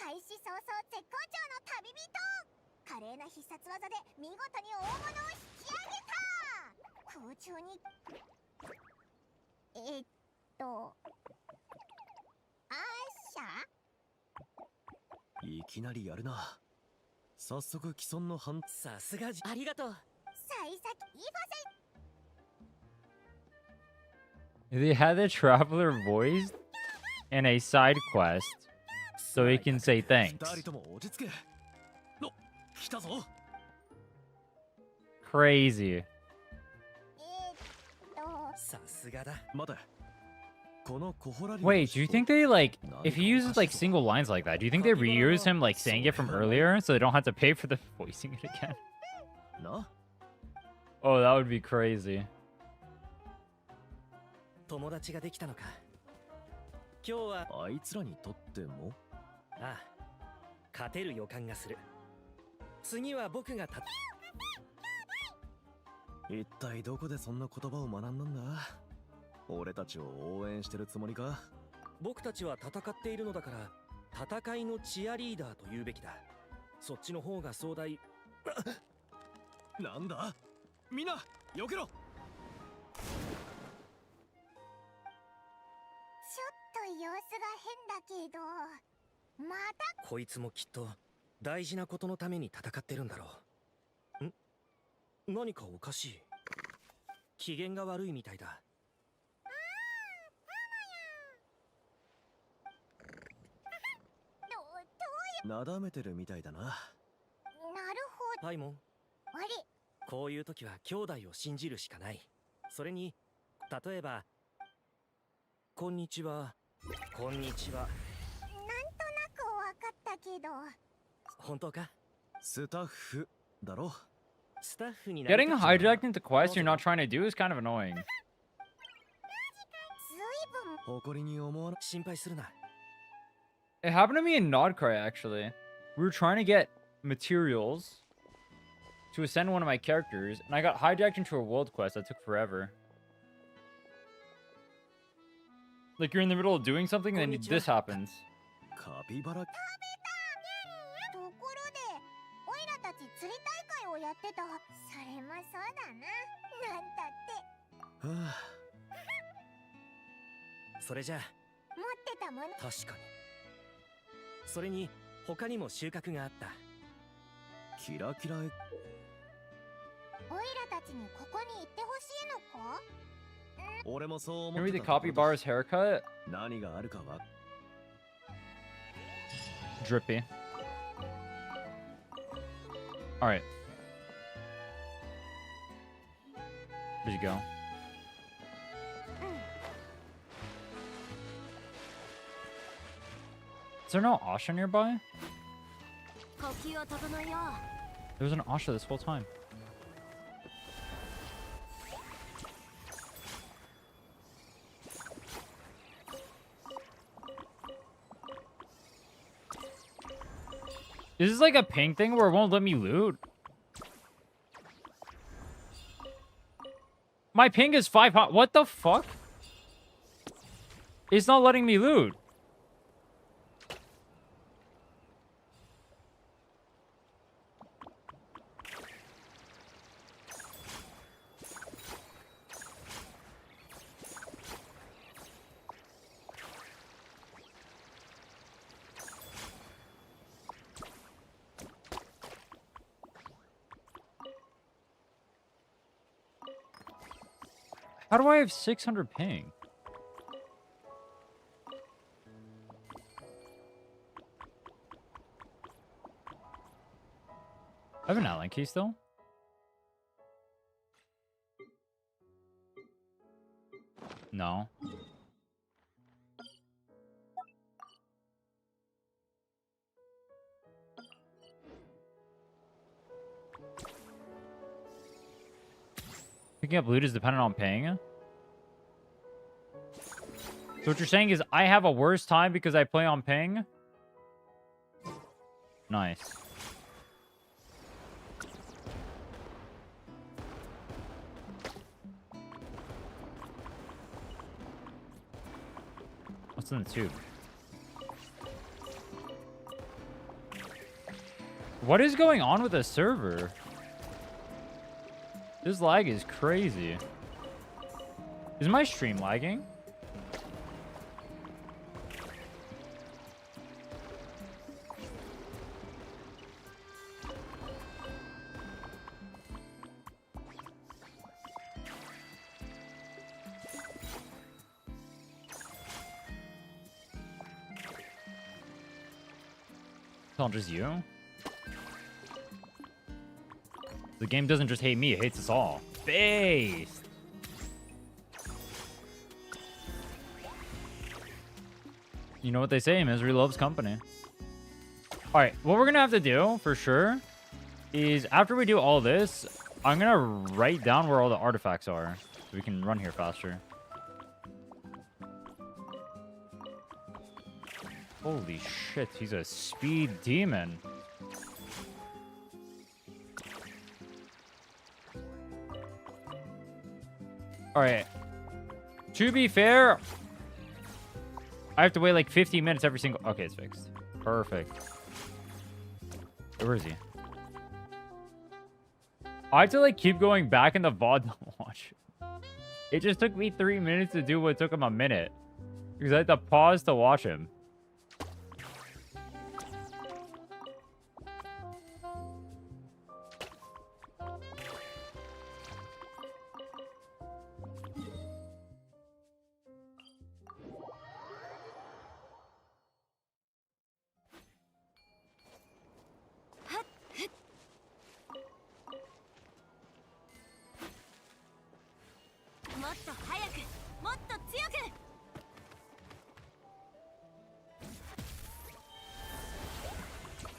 開始早々絶好調の旅人華麗な必殺技で見事に大物を引き上げた空中にアーシャいきなりやるな早速既存の反さすがありがとう幸先いいファセ They had the traveler voiced in a side quest, so he can say thanks. Crazy. Wait, do you think they like, if he uses like single lines like that, do you think they reuse him like saying it from earlier so they don't have to pay for the voicing it again? Oh, that would be crazy. 友達ができたのか今日はあいつらにとってもああ勝てる予感がする次は僕が一体どこでそんな言葉を学んだんだ俺たちを応援してるつもりか僕たちは戦っているのだから戦いのチアリーダーと言うべきだそっちの方が壮大なんだみんな避けろこいつもきっと大事なことのために戦ってるんだろう。何かおかしい。機嫌が悪いみたいだ。なだめてるみたいだな。パイモン、こういう時は兄弟を信じるしかない。それに例えばこんにちは、こんにちは。本当か？スタッフだろ。スタッフになり Getting たくない hijacked into quests you're not trying to do is kind of annoying. 誇りに思わな。心配するな。 It happened to me in Nodcry, actually. We were trying to get materials to ascend one of my characters, and I got hijacked into a world quest that took forever. Like, you're in the middle of doing something, and then this happens. カピバラ。はあ、それじゃあ確かに。それに他にも収穫があった。キラキラへ。俺もそう思 Can っ we て the た。 copy bar's haircut? 何があるかは。 Drippy. Alright. Where'd you go? Is there no Asha nearby? There was an Asha this whole time. Is this like a ping thing where it won't let me loot? My ping is 500. What the fuck? It's not letting me loot. How do I have 600 ping? I have an Allen key still. No. Picking up loot is dependent on ping. So what you're saying is I have a worse time because I play on ping? Nice. What's in the tube? What is going on with the server? This lag is crazy. Is my stream lagging? It's not just you. The game doesn't just hate me, it hates us all. Based. You know what they say, misery loves company. Alright, what we're gonna have to do, for sure, is after we do all this, I'm gonna write down where all the artifacts are, so we can run here faster. Holy shit, he's a speed demon. Alright. To be fair, I have to wait like 15 minutes every single... Okay, it's fixed. Perfect. Where is he? I have to like keep going back in the VOD to watch. It just took me 3 minutes to do what took him a minute. Because I had to pause to watch him.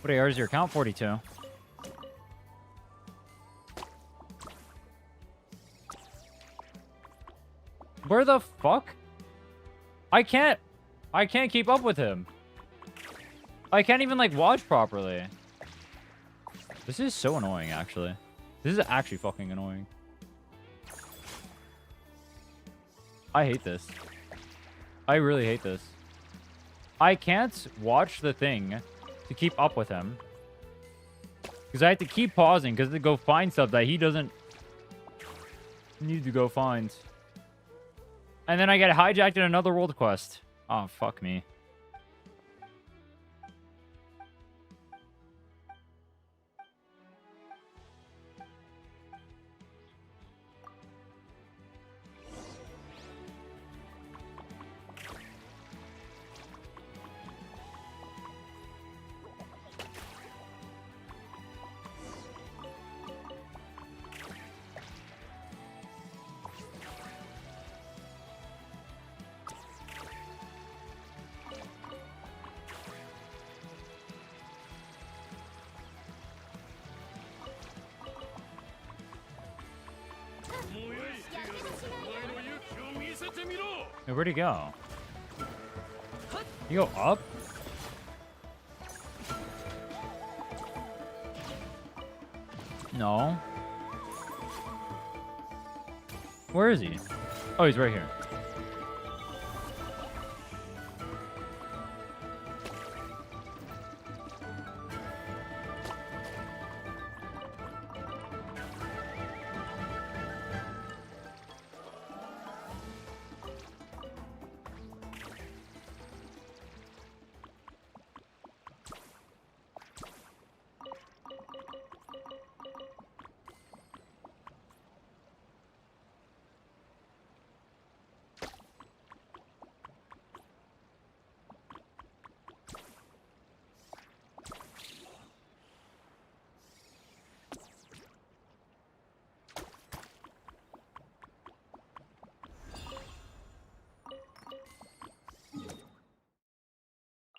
What AR is your count? 42. Where the fuck? I can't keep up with him. I can't even like watch properly. This is so annoying, actually. This is actually fucking annoying. I hate this. I really hate this. I can't watch the thing to keep up with him. Because I have to keep pausing because to go find stuff that he doesn't need to go find. And then I get hijacked in another world quest. Oh, fuck me. Hey, where'd he go? You go up? No. Where is he? Oh, he's right here.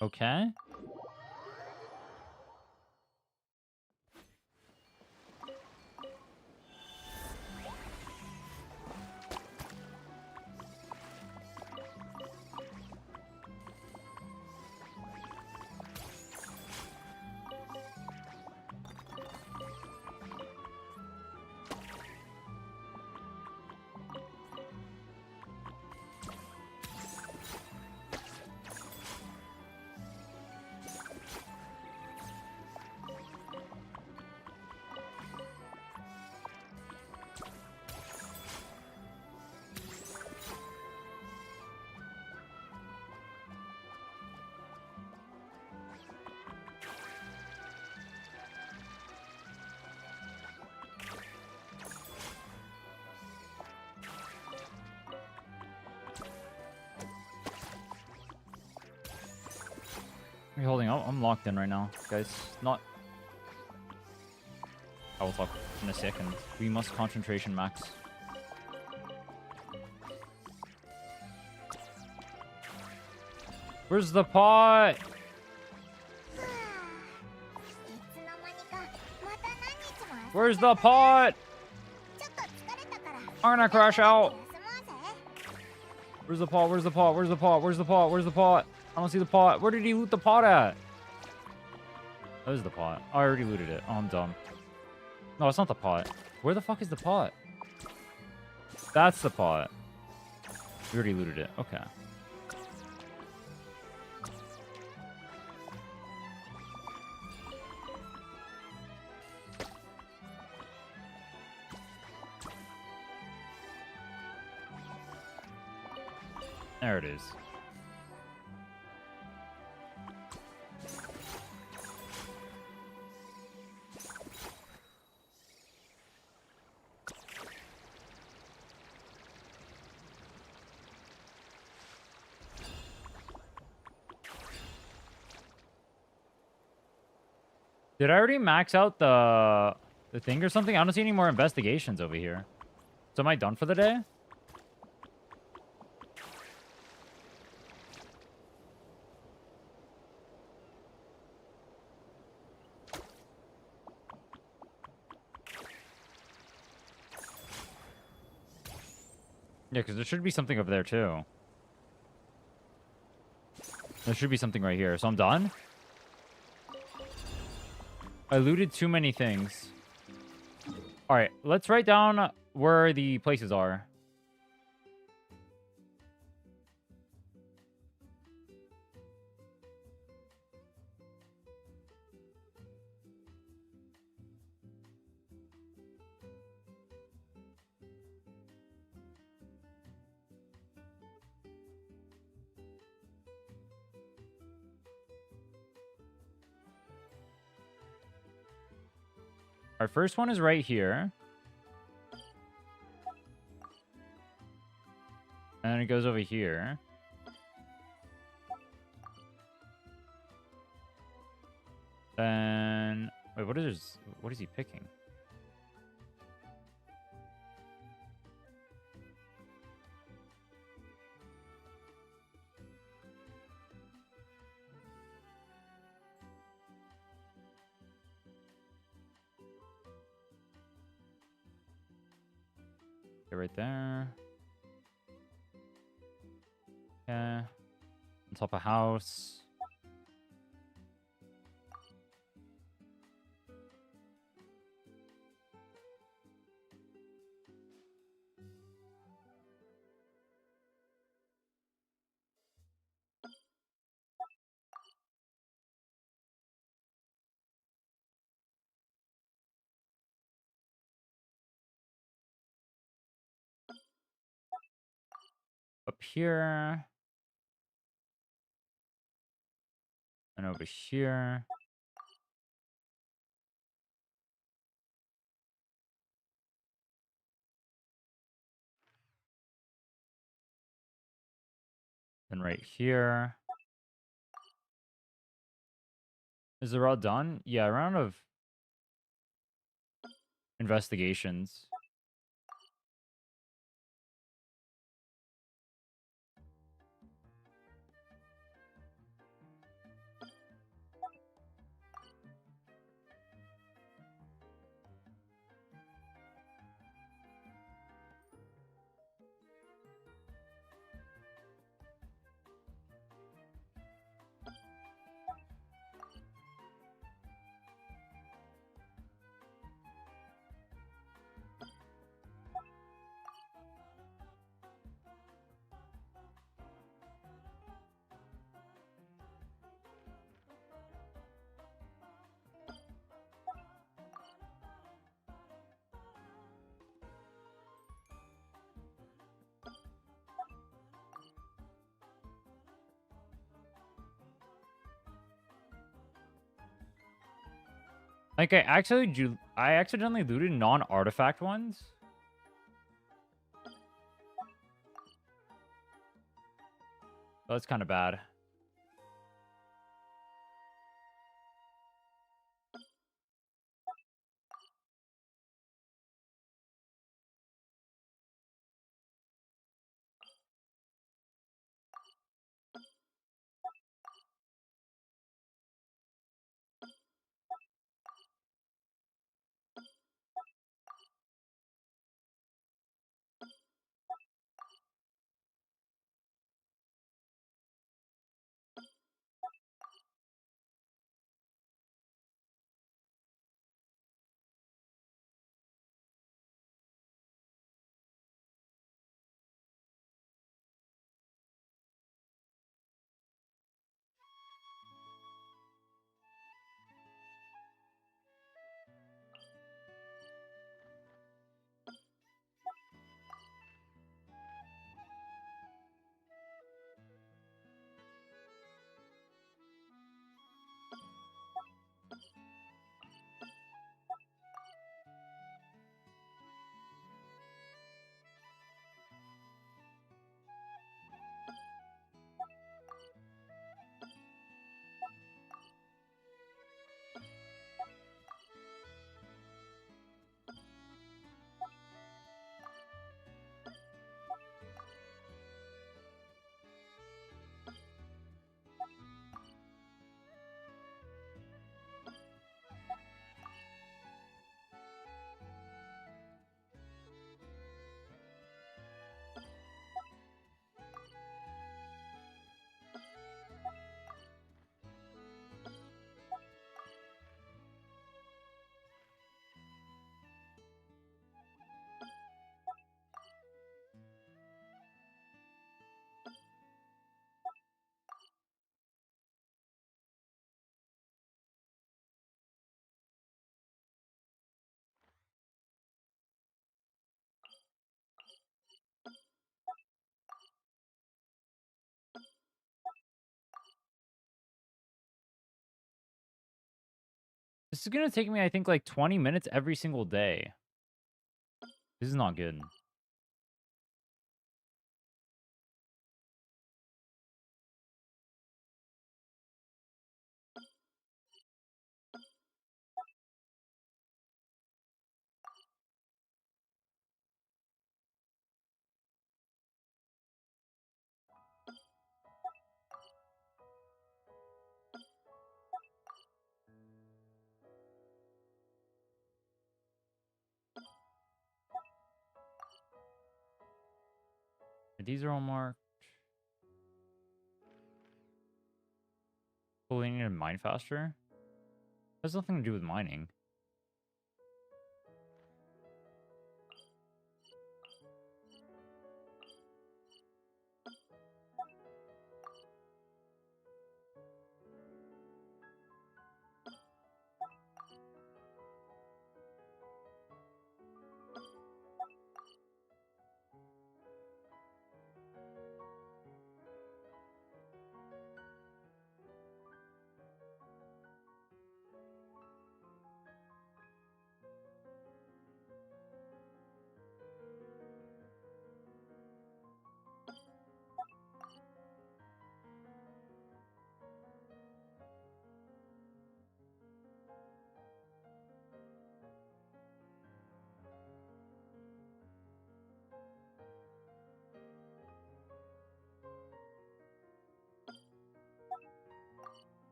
Okay. What are you holding up? I'm locked in right now, guys. Not. I will talk in a second. We must concentration max. Where's the pot? Where's the pot? I'm gonna crash out. Where's the pot? Where's the pot? Where's the pot? Where's the pot? Where's the pot? I don't see the pot. Where did he loot the pot at? That is the pot. Oh, I already looted it. Oh, I'm dumb. No, it's not the pot. Where the fuck is the pot? That's the pot. We already looted it. Okay. There it is. Did I already max out the thing or something? I don't see any more investigations over here. So am I done for the day? Yeah, because there should be something over there too. There should be something right here. So I'm done? I looted too many things. Alright, let's write down where the places are. Our first one is right here. And then it goes over here. Then... Wait, what is he picking? Okay, right there. Yeah. On top of house. Up here. And over here. And right here. Is the route done? Yeah, a round of investigations. Like, I accidentally looted non-artifact ones. So that's kind of bad. This is gonna take me, I think, like 20 minutes every single day. This is not good. These are all marked. Pulling in mine faster? Has nothing to do with mining.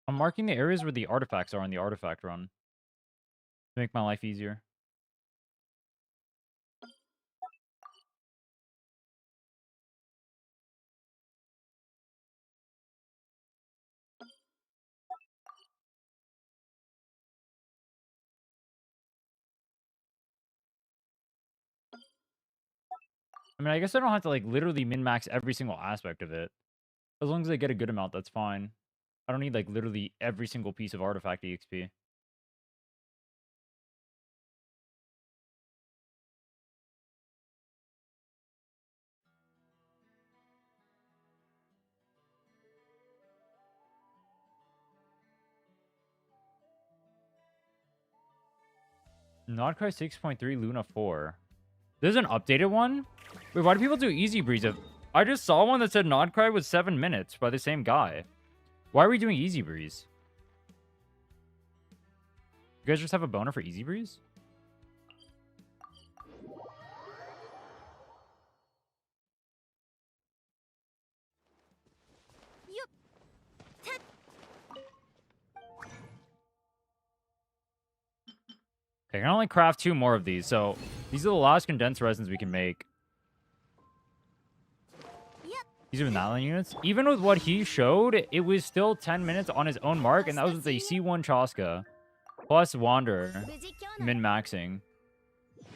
I'm marking the areas where the artifacts are on the artifact run to make my life easier. I mean, I guess I don't have to, like, literally min-max every single aspect of it. As long as I get a good amount, that's fine. I don't need, like, literally every single piece of artifact EXP. Nodcry 6.3, Luna 4. There's an updated one? Wait, why do people do Easy Breeze? I just saw one that said Nodcry was 7 minutes by the same guy. Why are we doing Easy Breeze? You guys just have a boner for Easy Breeze? Okay, I can only craft 2 more of these, so these are the last condensed resins we can make. These are Natlin units. Even with what he showed, it was still 10 minutes on his own mark, and that was with a C1 Chaska plus Wanderer min-maxing.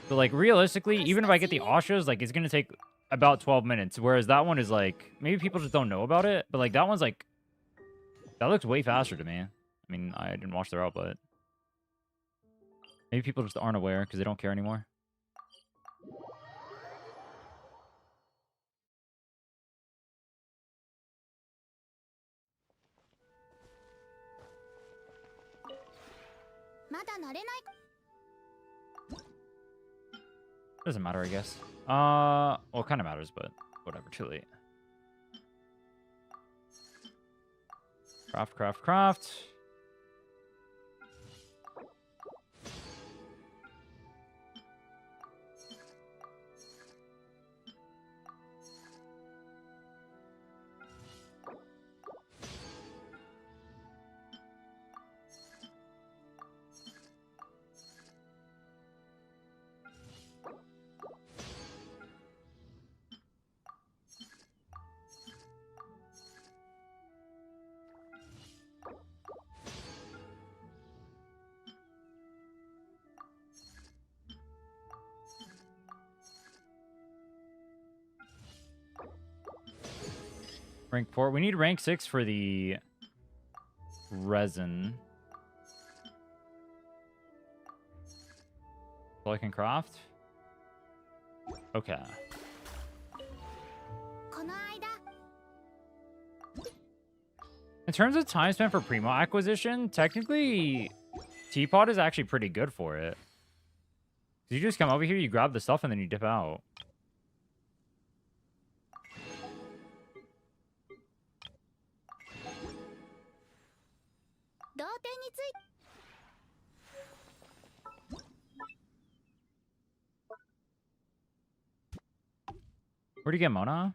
So, like, realistically, even if I get the Ashas, like, it's going to take about 12 minutes, whereas that one is, like, maybe people just don't know about it, but, like, that one's, like, that looks way faster to me. I mean, I didn't watch their output. Maybe people just aren't aware because they don't care anymore. Doesn't matter, I guess. Well, it kind of matters, but whatever, too late. Craft, craft, craft. Rank 4. We need rank 6 for the resin. So I can craft? Okay. この間 In terms of time spent for Primo acquisition, technically, Teapot is actually pretty good for it. You just come over here, you grab the stuff, and then you dip out. Where'd you get Mona?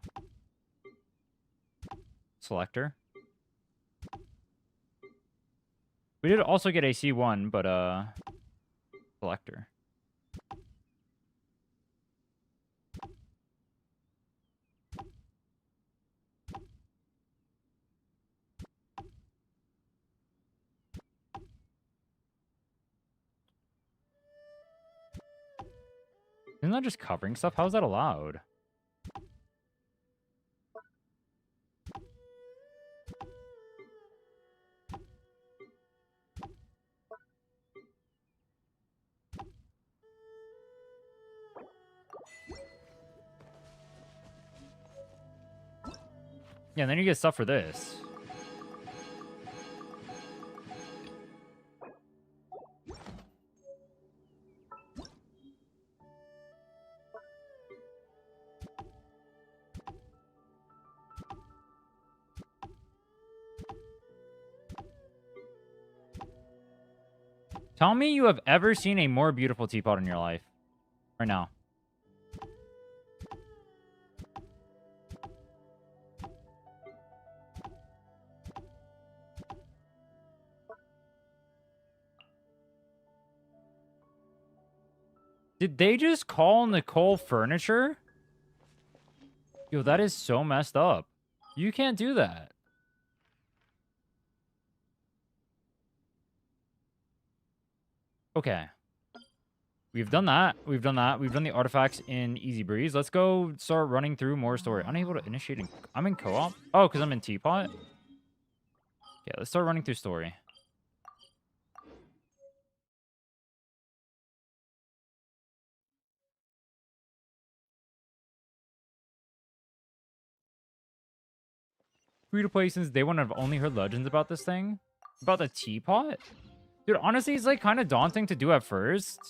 Selector. We did also get a C1, but selector. Isn't that just covering stuff? How is that allowed? Yeah, and then you get stuff for this. Tell me you have ever seen a more beautiful teapot in your life. Right now. Did they just call Nicole furniture? Yo, that is so messed up. You can't do that. Okay. We've done that. We've done that. We've done the artifacts in Easy Breeze. Let's go start running through more story. Unable to initiate. I'm in co-op. Oh, because I'm in Teapot. Yeah, let's start running through story. Free to play since day one. I've only heard legends about this thing. About the teapot? Dude, honestly, it's like kind of daunting to do at first.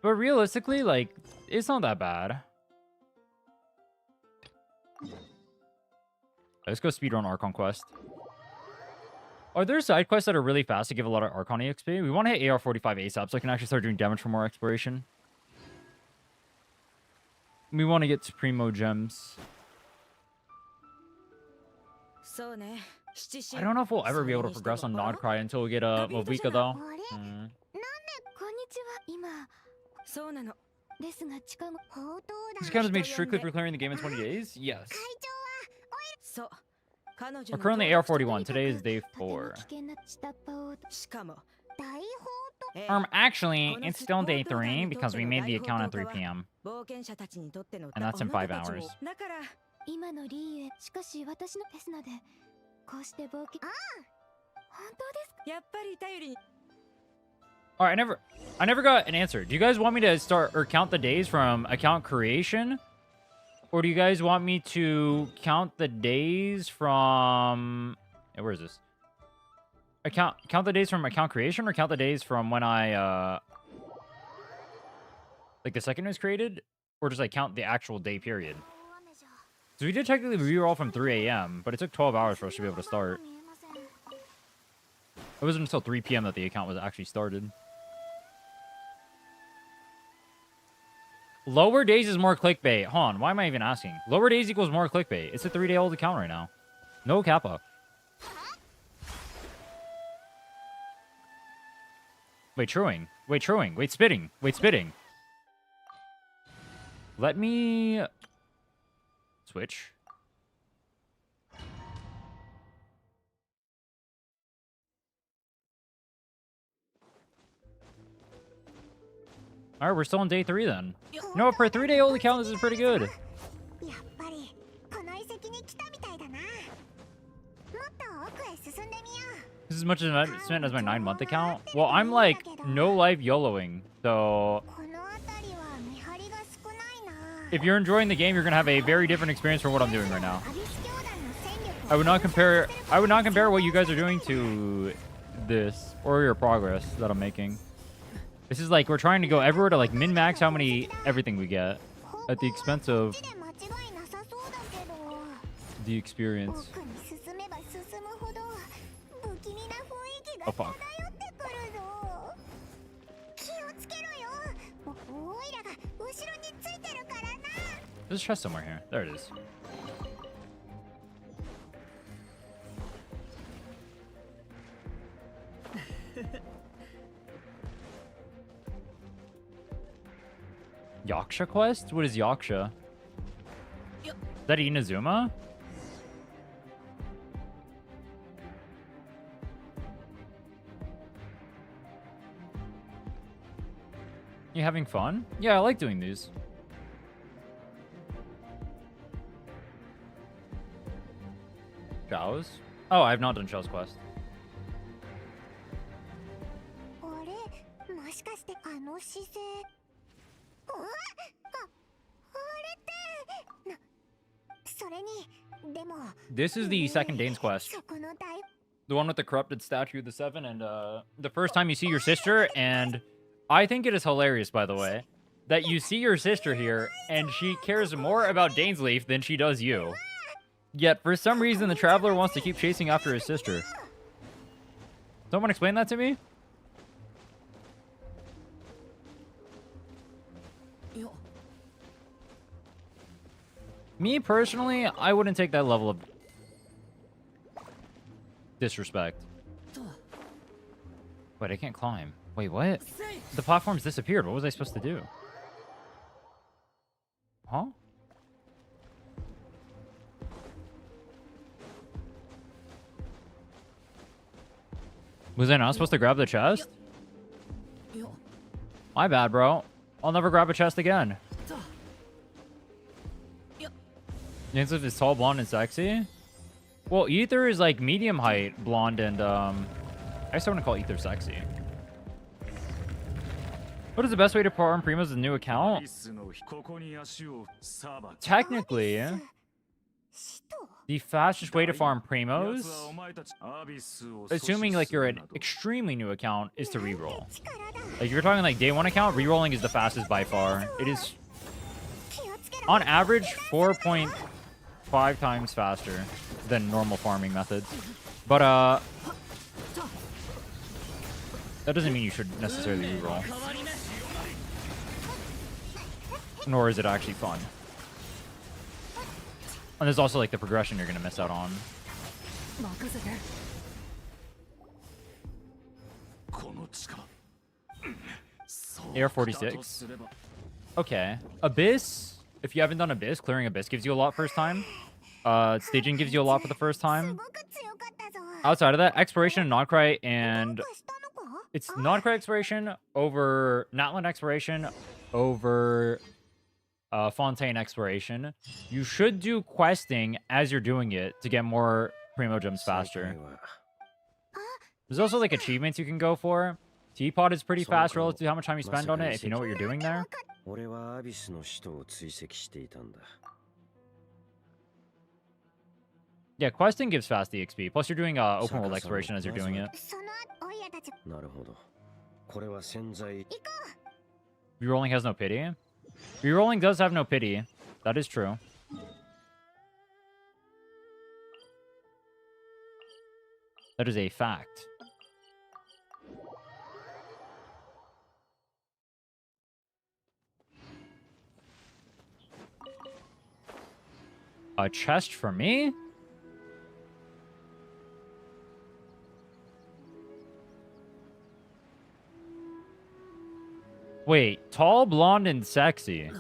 But realistically, like, it's not that bad. Let's go speedrun Archon Quest. Are there side quests that are really fast to give a lot of Archon EXP? We want to hit AR-45 ASAP so I can actually start doing damage for more exploration. We want to get to Primo Gems. I don't know if we'll ever be able to progress on Nodcry until we get a Mavuika, though. This account is made strictly for clearing the game in 20 days? Yes. We're currently AR-41. Today is day 4. Actually, it's still day 3 because we made the account at 3 p.m. And that's in 5 hours. Alright, I never got an answer. Do you guys want me to start or count the days from account creation? Or do you guys want me to count the days from... Where is this? Count the days from account creation or count the days from when I like the second was created? Or just like count the actual day period? So we did technically reroll from 3 a.m., but it took 12 hours for us to be able to start. It wasn't until 3 p.m. that the account was actually started. Lower days is more clickbait. Hold on, why am I even asking? Lower days equals more clickbait. It's a 3-day-old account right now. No kappa. Wait, truing. Wait, truing. Wait, spitting. Wait, spitting. Let me... switch. Alright, we're still on day 3 then. You know what, for a 3-day-old account, this is pretty good. This is as much investment as my 9-month account. Well, I'm like no life YOLOing, so if you're enjoying the game, you're gonna have a very different experience from what I'm doing right now. I would not compare what you guys are doing to this or your progress that I'm making. This is like we're trying to go everywhere to like min-max how many everything we get at the expense of the experience. Oh fuck. There's a chest somewhere here. There it is. Yaksha quest? What is Yaksha? Is that Inazuma? You having fun? Yeah, I like doing these. Chao's? Oh, I have not done Chao's quest. This is the second Dane's quest. The one with the corrupted statue of the Seven, and the first time you see your sister, and I think it is hilarious, by the way, that you see your sister here, and she cares more about Dainsleif than she does you. Yet, for some reason, the Traveler wants to keep chasing after his sister. Someone explain that to me? Me, personally, I wouldn't take that level of disrespect. Wait, I can't climb. Wait, what? The platform's disappeared. What was I supposed to do? Huh? Was I not supposed to grab the chest? My bad, bro. I'll never grab a chest again. Dainsleif is tall, blonde, and sexy? Well, Ether is like medium height, blonde, and I just want to call Ether sexy. What is the best way to farm primos with a new account? Technically, the fastest way to farm primos, assuming like you're an extremely new account, is to reroll. Like if you're talking like day one account, rerolling is the fastest by far. It is on average 4.5 times faster than normal farming methods. But that doesn't mean you should necessarily reroll. Nor is it actually fun. And there's also like the progression you're gonna miss out on. Air 46. Okay. Abyss. If you haven't done Abyss, clearing Abyss gives you a lot first time. Staging gives you a lot for the first time. Outside of that, Exploration and Nodcry, and it's Nodcry Exploration over Natland Exploration over Fontaine Exploration. You should do questing as you're doing it to get more Primo Gems faster. There's also like achievements you can go for. Teapot is pretty fast relative to how much time you spend on it if you know what you're doing there. Yeah, questing gives fast EXP. Plus, you're doing open world exploration as you're doing it. Rerolling has no pity. Rerolling does have no pity. That is true. That is a fact. A chest for me? Wait, tall, blonde, and sexy.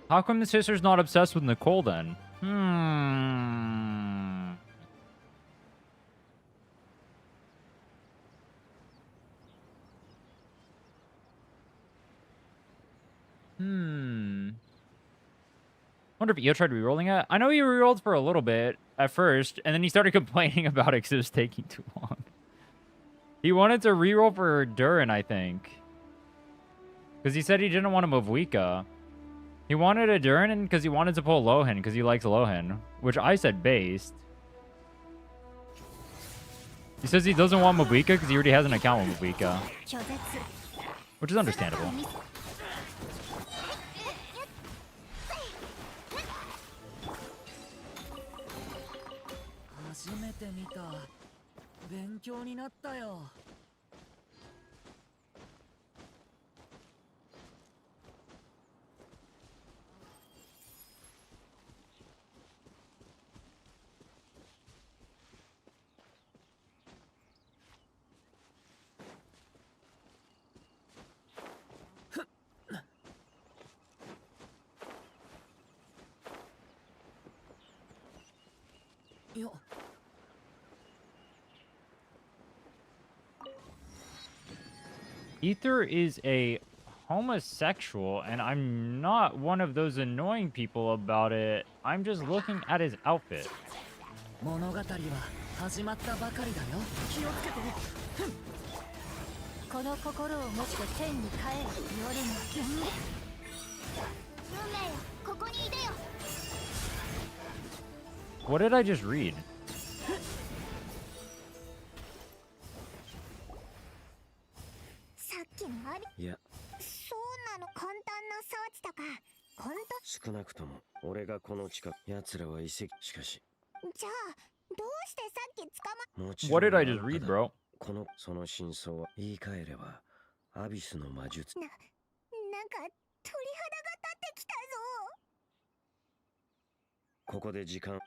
How come the sister's not obsessed with Nicole then? wonder if Io tried rerolling it. I know he rerolled for a little bit at first, and then he started complaining about it because it was taking too long. He wanted to reroll for Durin, I think. Because he said he didn't want a Mavuika. He wanted a Durin because he wanted to pull Lohan because he likes Lohan, which I said based. He says he doesn't want Mavuika because he already has an account with Mavuika. Which is understandable. Ether is a homosexual, and I'm not one of those annoying people about it. I'm just looking at his outfit. 物語は始まったばかりだよ。気をつけてね。この心を持って天に帰る夜の剣運命よ、ここにいでよ。 What did I just read? さっきのあれ、いや、そうなの、簡単なサーチだか。本当。少なくとも俺がこの近く、奴らは遺跡。しかし、じゃあどうしてさっき捕ま。もちろん What did I just read, bro? その真相は言い換えればアビスの魔術。なんか鳥肌が立ってきたぞ。ここで時間。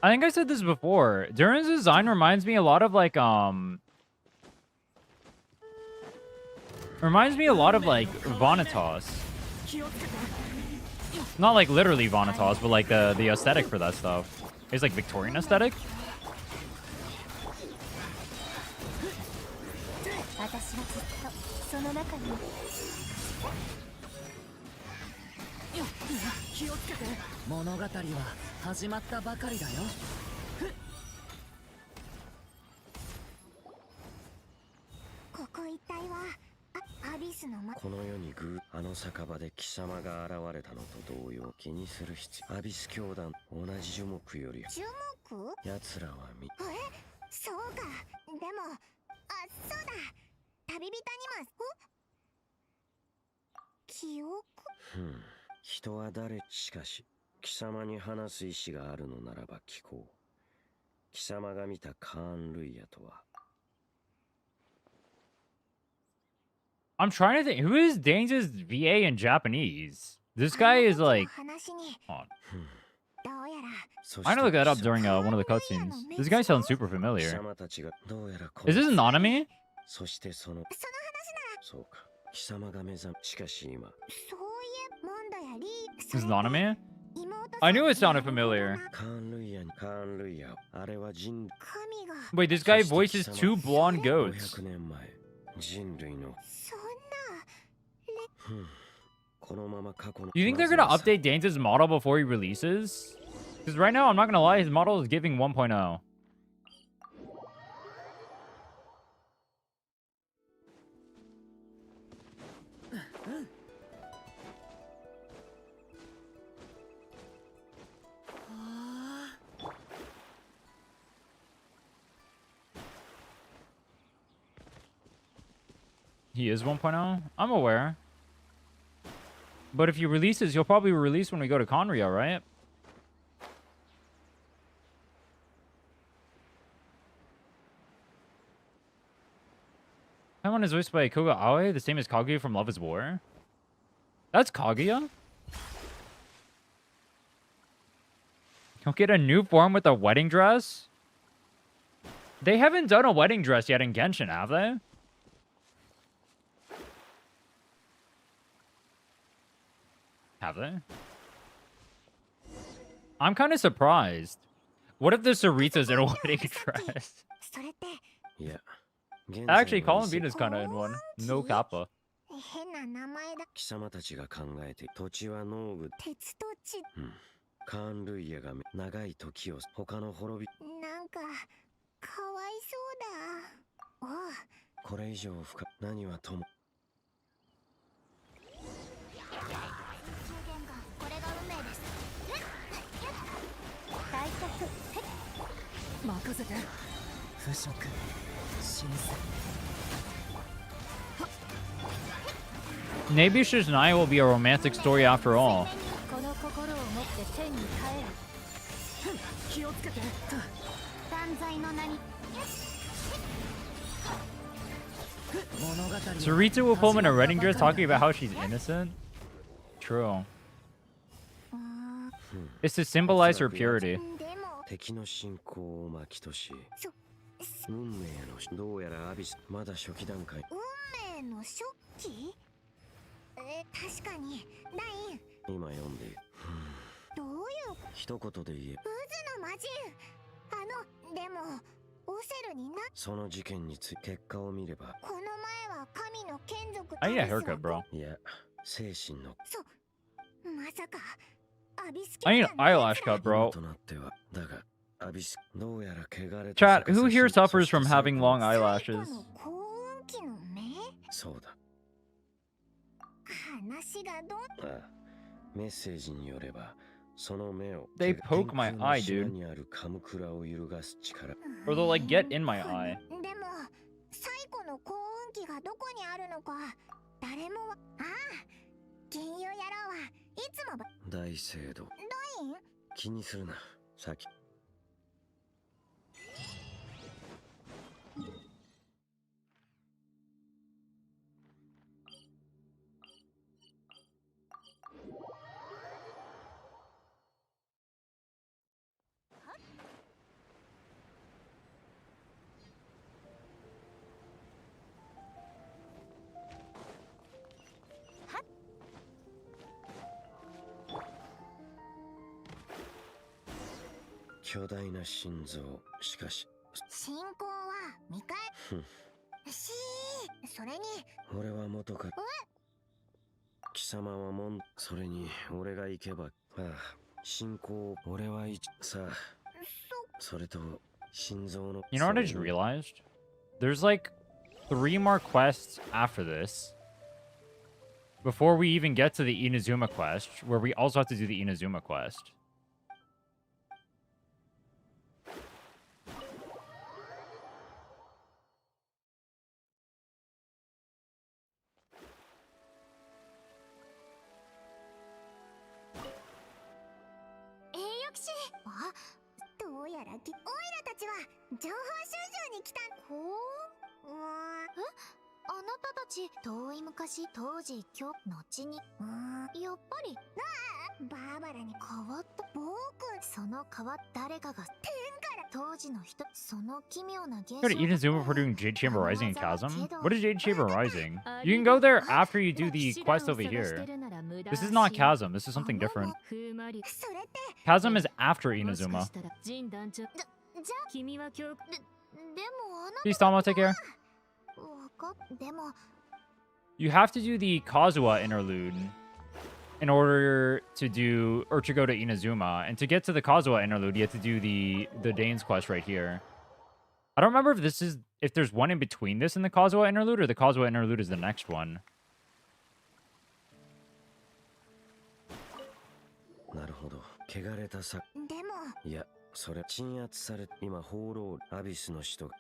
I think I said this before. Durin's design reminds me a lot of like Vanitas. Not like literally Vanitas, but like the aesthetic for that stuff. It's like Victorian aesthetic. 私はずっとその中に。気をつけて。物語は始まったばかりだよ。ここ一帯はアビスのこの世にあの酒場で貴様が現れたのと同様気にする必要。アビス教団同じ樹木より。樹木？奴らはそうか。でもそうだ。旅人にも記憶。人は誰？しかし貴様に話す意志があるのならば聞こう。貴様が見たカーン・ルイヤとは。I'm trying to think. Who is Dane's VA in Japanese? This guy is like. Hold on. I know to look that up during one of the cutscenes. This guy sounds super familiar. Is this Nanami? そしてそのそうか。貴様が目覚め。しかし今。This is Nanami? I knew it sounded familiar. Wait, this guy voices two blonde goats. Do you think they're gonna update Dane's model before he releases? Because right now, I'm not gonna lie, his model is giving 1.0. He is 1.0? I'm aware. But if he releases, he'll probably release when we go to Conria, right? Paimon is voiced by Koga Aoi, the same as Kaguya from Love is War. That's Kaguya? He'll get a new form with a wedding dress? They haven't done a wedding dress yet in Genshin, have they? Have they? I'm kind of surprised. What if the Sarita's in a wedding dress? それって Yeah. Actually, Colin Bean is kind of in one. No kappa. 変な名前だ。貴様たちが考えて土地は農具。鉄と地。カーン・ルイヤが長い時を他の滅び。なんかかわいそうだ。おう。これ以上深く何はとも。中元がこれが運命です。大脚。任せて。腐食。新鮮。 Maybe Shiznai will be a romantic story after all. この心を持って天に帰る。気をつけて。断罪の名に。 Sarita will pull him in a wedding dress talking about how she's innocent? True. It's to symbolize her purity. 敵の信仰を巻きとし。運命のどうやらアビスまだ初期段階。運命の初期？確かにダイン。今読んでいる。どういう一言で言え。渦の魔人。でもオセルにな。その事件について結果を見れば。この前は神の眷属。I need a haircut, bro. いや、精神の。まさかアビス。 I need an eyelash cut, bro. となってはだがアビスどうやら汚れ。 Chat, who here suffers from having long eyelashes? 幸運期の目？そうだ。話がどう？ああ、メッセージによればその目を They poke my eye, dude. にあるカムクラを揺るがす力。 Or they'll like get in my eye. でも最古の幸運期がどこにあるのか誰もああ、金融野郎はいつも大聖堂。ダイン？気にするな。先。巨大な心臓。しかし信仰は見返しそれに俺は元から貴様はもん。それに俺が行けば。ああ、信仰。俺はさあそれと心臓の。 You know what I just realized? There's like 3 more quests after this. Before we even get to the Inazuma quest, where we also have to do the Inazuma quest.あ、どうやらオイラたちは情報収集に来た。ほう。あなたたち遠い昔、当時、今日、後に。やっぱりバーバラに変わった僕。その変わった誰かが天から当時の人。その奇妙な現象。 Go to Inazuma for doing Jade Chamber Rising and Chasm? What is Jade Chamber Rising? You can go there after you do the quest over here. This is not Chasm, this is something different. Chasm is after Inazuma. Peace, Tama, take care. You have to do the Kazuha interlude in order to do, or to go to Inazuma. And to get to the Kazuha interlude, you have to do the Dane's quest right here. I don't remember if there's one in between this and the Kazuha interlude, or the Kazuha interlude is the next one. なるほど。汚れたさ。でも。いや、それ鎮圧され今放浪アビスの人が。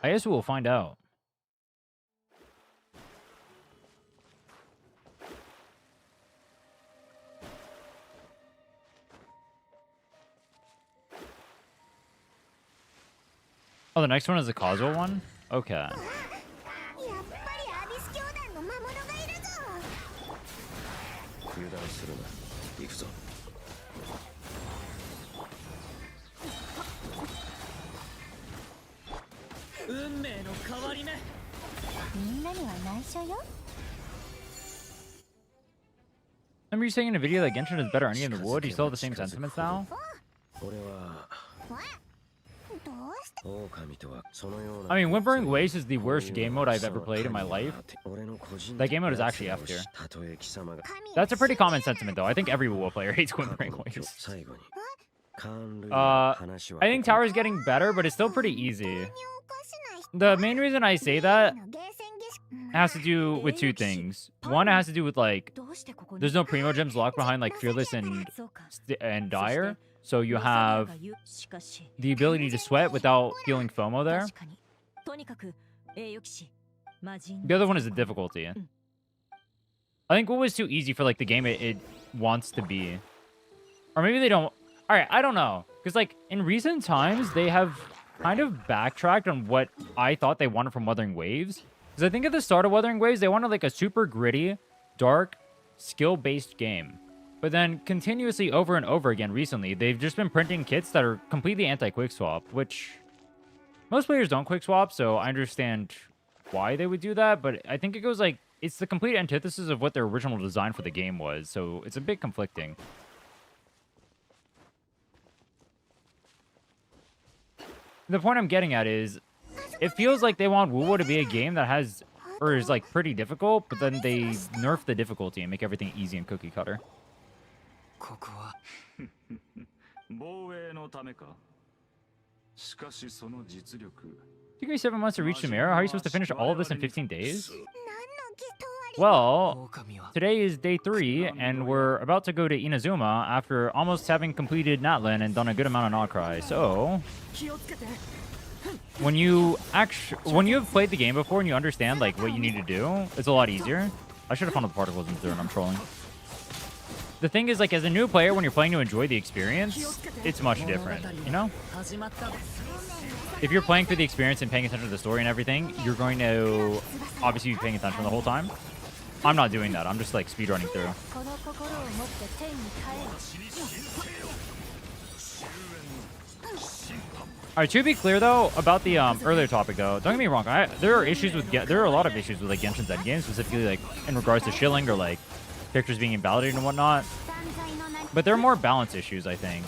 I guess we'll find out. Oh, the next one is the Kazuha one? Okay. 油断するな。行くぞ。運命の変わり目。みんなには内緒よ。 Remember you saying in a video that Genshin is better any in the wood? You still have the same sentiments now? 俺は I mean, Whimpering Waste is the worst game mode I've ever played in my life. That game mode is actually F tier. That's a pretty common sentiment, though. I think every WoW player hates Whimpering Waste. I think Tower is getting better, but it's still pretty easy. The main reason I say that has to do with two things. One, it has to do with, like, there's no Primo Gems locked behind, like, Fearless and Dire. So you have the ability to sweat without feeling FOMO there. The other one is the difficulty. I think what was too easy for, like, the game it wants to be. Or maybe they don't... Alright, I don't know. Because, like, in recent times, they have kind of backtracked on what I thought they wanted from Wuthering Waves. Because I think at the start of Wuthering Waves, they wanted, like, a super gritty, dark, skill-based game. But then continuously over and over again recently, they've just been printing kits that are completely anti-quick swap, which most players don't quick swap, so I understand why they would do that, but I think it goes like, it's the complete antithesis of what their original design for the game was, so it's a bit conflicting. The point I'm getting at is, it feels like they want WoWo to be a game that has, or is like pretty difficult, but then they nerf the difficulty and make everything easy and cookie cutter. ここは防衛のためか。しかしその実力。It took me 7 months to reach Chimera. How are you supposed to finish all of this in 15 days? Well, today is day 3, and we're about to go to Inazuma after almost having completed Natlan and done a good amount of Notcry. So, when you have played the game before and you understand like what you need to do, it's a lot easier. I should have found the particles in there, and I'm trolling. The thing is, like, as a new player, when you're playing to enjoy the experience, it's much different, you know? If you're playing for the experience and paying attention to the story and everything, you're going to obviously be paying attention the whole time. I'm not doing that. I'm just, like, speedrunning through. Alright, to be clear, though, about the earlier topic, though, don't get me wrong. There are a lot of issues with, like, Genshin's endgame, specifically, like, in regards to shilling or, like, characters being invalidated and whatnot. But there are more balance issues, I think.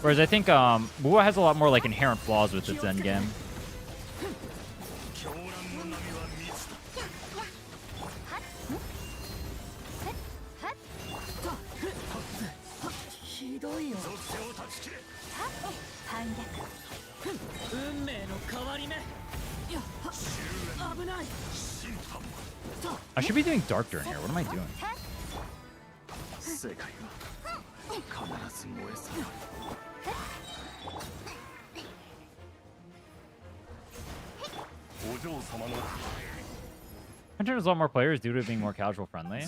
Whereas I think WoW has a lot more like inherent flaws with its endgame. I should be doing Dark during here. What am I doing? I think there's a lot more players due to it being more casual friendly.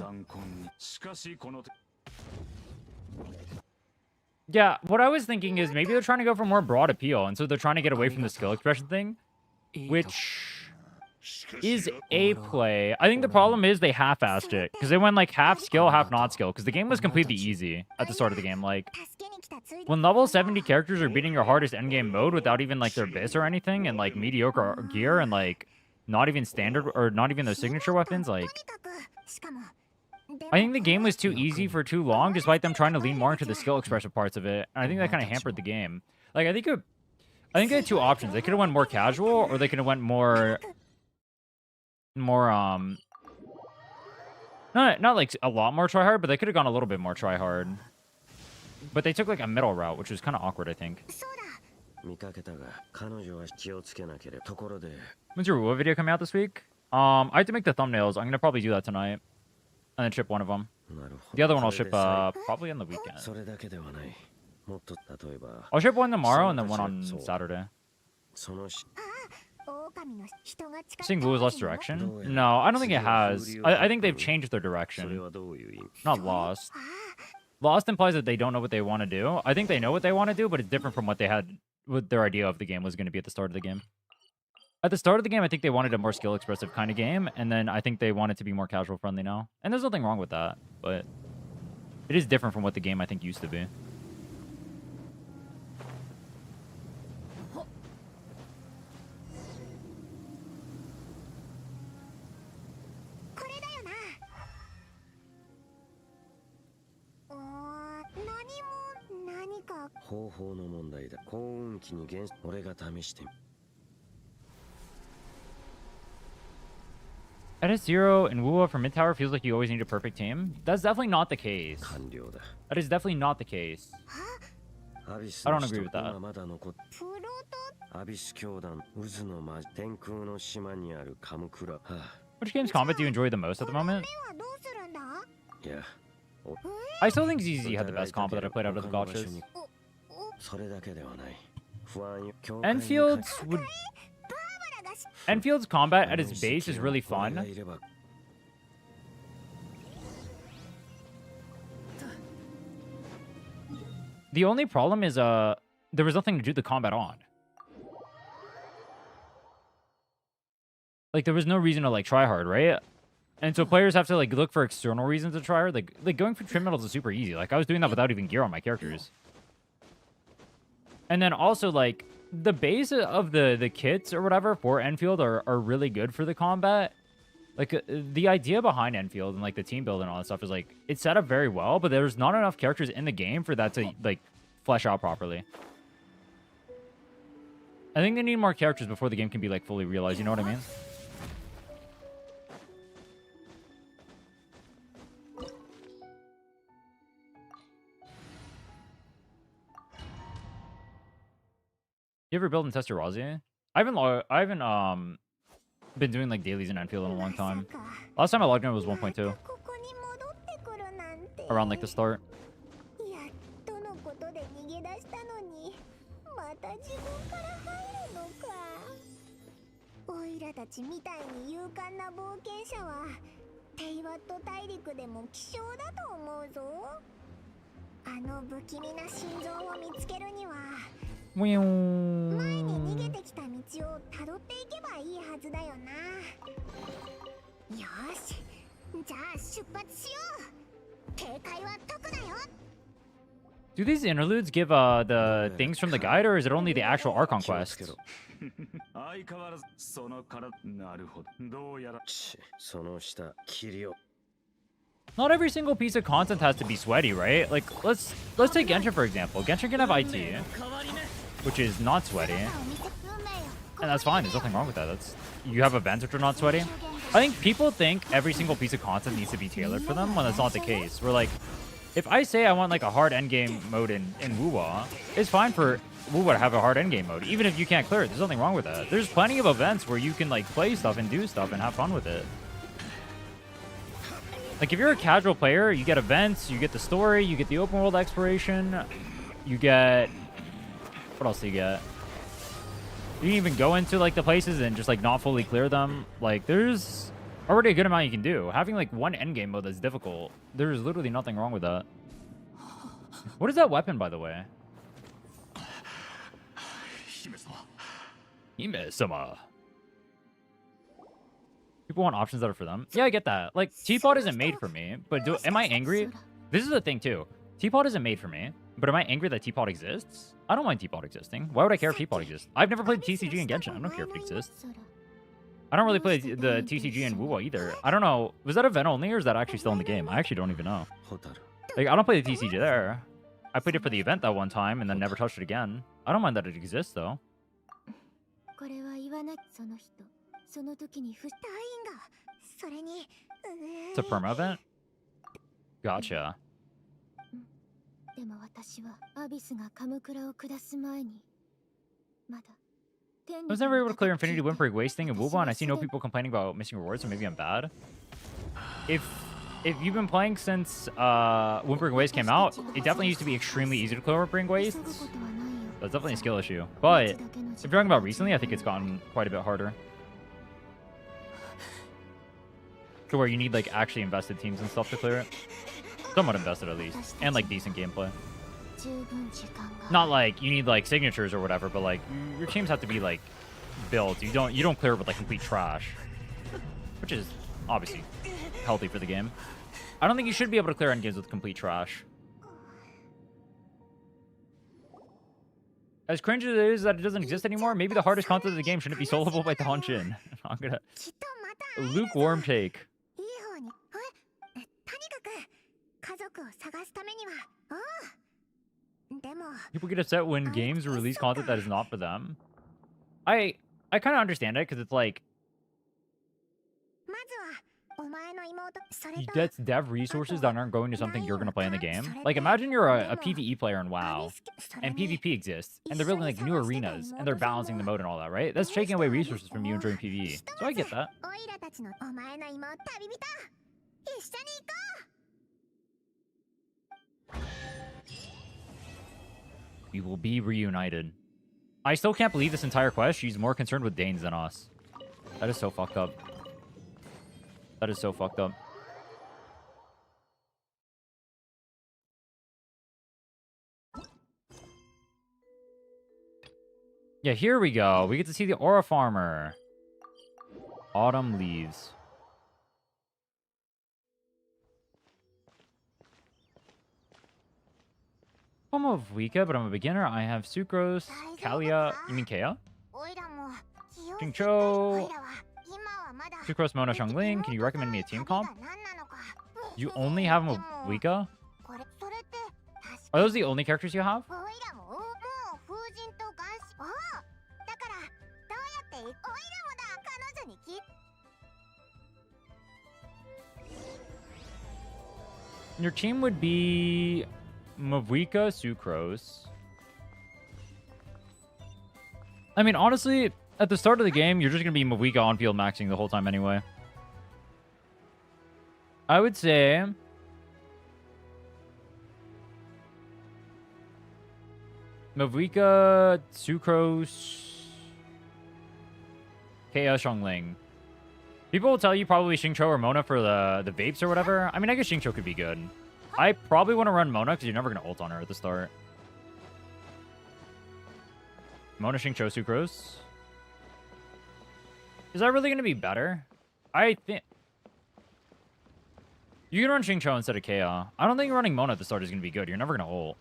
Yeah, what I was thinking is maybe they're trying to go for more broad appeal, and so they're trying to get away from the skill expression thing, which is a play. I think the problem is they half-assed it, because they went like half skill, half not skill, because the game was completely easy at the start of the game. Like, when level 70 characters are beating your hardest endgame mode without even like their bis or anything, and like mediocre gear, and like not even standard, or not even their signature weapons, like, I think the game was too easy for too long, despite them trying to lean more into the skill expressive parts of it. And I think that kind of hampered the game. Like, I think they had two options. They could have went more casual, or they could have went more not like a lot more try hard, but they could have gone a little bit more try hard. But they took like a middle route, which was kind of awkward, I think. When's your WoW video coming out this week? I have to make the thumbnails. I'm gonna probably do that tonight, and then ship one of them. The other one I'll ship probably on the weekend. I'll ship one tomorrow and then one on Saturday. Seeing WoW is less direction? No, I don't think it has. I think they've changed their direction. Not lost. Lost implies that they don't know what they want to do. I think they know what they want to do, but it's different from what they had, what their idea of the game was going to be at the start of the game. At the start of the game, I think they wanted a more skill expressive kind of game, and then I think they want it to be more casual friendly now. And there's nothing wrong with that, but but it is different from what the game I think used to be. Edit Zero and Wua for mid tower feels like you always need a perfect team. That's definitely not the case. That is definitely not the case. I don't agree with that. Which game's combat do you enjoy the most at the moment? I still think ZZ had the best combat that I played out of the gotchas. Enfield's combat at its base is really fun. The only problem is there was nothing to do the combat on. Like there was no reason to like try hard, right? And so players have to like look for external reasons to try hard. Like going for trim metals is super easy. Like I was doing that without even gear on my characters. And then also like the base of the kits or whatever for Enfield are really good for the combat. Like the idea behind Enfield and like the team build and all that stuff is like it's set up very well, but there's not enough characters in the game for that to like flesh out properly. I think they need more characters before the game can be like fully realized, you know what I mean? You ever build and test your Razi? I haven't been doing like dailies in Enfield in a long time. Last time I logged in was 1.2. Around like the start. Do these interludes give the things from the guide, or is it only the actual Archon quests? Not every single piece of content has to be sweaty, right? Like let's take Genshin for example. Genshin can have IT, which is not sweaty, and that's fine. There's nothing wrong with that. You have events which are not sweaty. I think people think every single piece of content needs to be tailored for them when that's not the case. We're like, if I say I want like a hard endgame mode in Wuwa, it's fine for Wuwa to have a hard endgame mode, even if you can't clear it. There's nothing wrong with that. There's plenty of events where you can like play stuff and do stuff and have fun with it. Like if you're a casual player, you get events, you get the story, you get the open world exploration, you get... What else do you get? You can even go into like the places and just like not fully clear them. Like there's already a good amount you can do. Having like one endgame mode that's difficult, there's literally nothing wrong with that. What is that weapon, by the way? Hime-sama. People want options that are for them. Yeah, I get that. Like, Teapot isn't made for me, but am I angry? This is the thing, too. Teapot isn't made for me, but am I angry that Teapot exists? I don't mind Teapot existing. Why would I care if Teapot exists? I've never played TCG in Genshin. I don't care if it exists. I don't really play the TCG in Wuwa either. I don't know. Was that event only, or is that actually still in the game? I actually don't even know. Like, I don't play the TCG there. I played it for the event that one time and then never touched it again. I don't mind that it exists, though. It's a perma event? Gotcha. I was never able to clear Infinity Whimpering Wasting and Wuba, and I see no people complaining about missing rewards, so maybe I'm bad. If you've been playing since Whimpering Waste came out, it definitely used to be extremely easy to clear Whimpering Wastes. That's definitely a skill issue. But if you're talking about recently, I think it's gotten quite a bit harder. To where you need like actually invested teams and stuff to clear it. Somewhat invested at least. And like decent gameplay. Not like you need like signatures or whatever, but like your teams have to be like built. You don't clear it with like complete trash. Which is obviously healthy for the game. I don't think you should be able to clear endgames with complete trash. As cringe as it is that it doesn't exist anymore, maybe the hardest content of the game shouldn't be soloable by Danshin. I'm gonna... Lukewarm take. いい方にとにかく家族を探すためにはでも People get upset when games release content that is not for them. I kind of understand it because it's like まずはお前の妹それと that's dev resources that aren't going to something you're gonna play in the game. Like imagine you're a PvE player in WoW and PvP exists and they're building like new arenas and they're balancing the mode and all that, right? That's taking away resources from you enjoying PvE. So I get that. オイラたちのお前の妹旅人一緒に行こう We will be reunited. I still can't believe this entire quest. She's more concerned with Danes than us. That is so fucked up. That is so fucked up. Yeah, here we go. We get to see the Aura Farmer. Autumn leaves. I'm a Mavuika, but I'm a beginner. I have Sucrose, Kalia. You mean Kea? オイラも気をつけて Jingcho. オイラは今はまだ Sucrose, Mona, Xiangling. Can you recommend me a team comp? You only have Mavuika? これそれって確 Are those the only characters you have? オイラももう風神とガンシだからどうやってオイラもだ彼女に聞い Your team would be Mavuika, Sucrose. I mean, honestly, at the start of the game, you're just going to be Mavuika on-field maxing the whole time anyway. I would say... Mavuika, Sucrose, Kea, Xiangling. People will tell you probably Xingqiu or Mona for the vapes or whatever. I mean, I guess Xingqiu could be good. I probably want to run Mona because you're never going to ult on her at the start. Mona, Xingqiu, Sucrose. Is that really going to be better? I think... You can run Xingqiu instead of Kea. I don't think running Mona at the start is going to be good. You're never going to ult.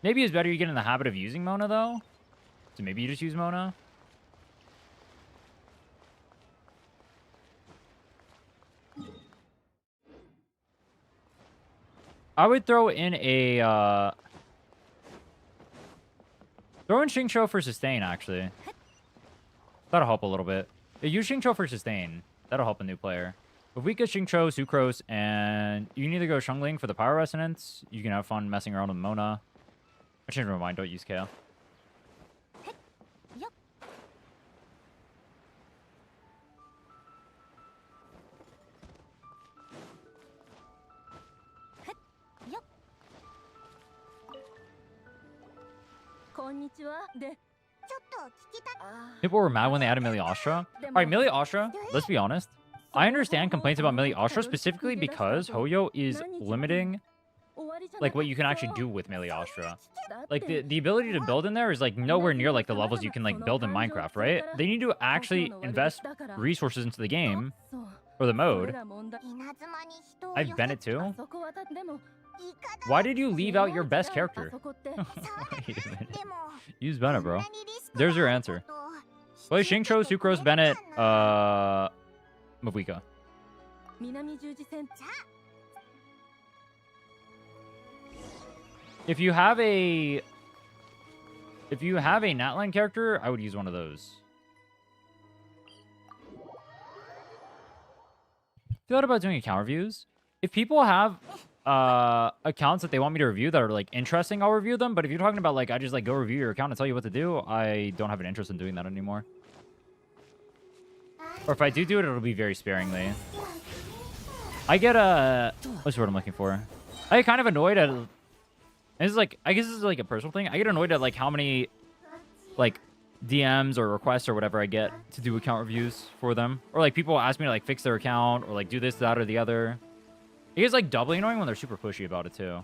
Maybe it's better you get in the habit of using Mona, though. So maybe you just use Mona. I would throw in a... Throw in Xingqiu for sustain, actually. That'll help a little bit. Yeah, use Xingqiu for sustain. That'll help a new player. If we get Xingqiu, Sucrose, and you can either go Xiangling for the Power Resonance, you can have fun messing around with Mona. I changed my mind, don't use Kale. People were mad when they added Millie Astra. Alright, Millie Astra, let's be honest. I understand complaints about Millie Astra specifically because Hoyo is limiting like what you can actually do with Millie Astra. Like the ability to build in there is like nowhere near like the levels you can like build in Minecraft, right? They need to actually invest resources into the game or the mode. I've been it too. Why did you leave out your best character? Wait a minute. Use Bennett, bro. There's your answer. Play Xingqiu, Sucrose, Bennett, Mavuika. If you have a Natline character, I would use one of those. Thought about doing account reviews. If people have accounts that they want me to review that are like interesting, I'll review them. But if you're talking about like I just like go review your account and tell you what to do, I don't have an interest in doing that anymore. Or if I do it, it'll be very sparingly. I get what's the word I'm looking for? I get kind of annoyed at. This is like, I guess this is like a personal thing. I get annoyed at like how many like DMs or requests or whatever I get to do account reviews for them. Or like people ask me to like fix their account or like do this, that, or the other. It gets like doubly annoying when they're super pushy about it too.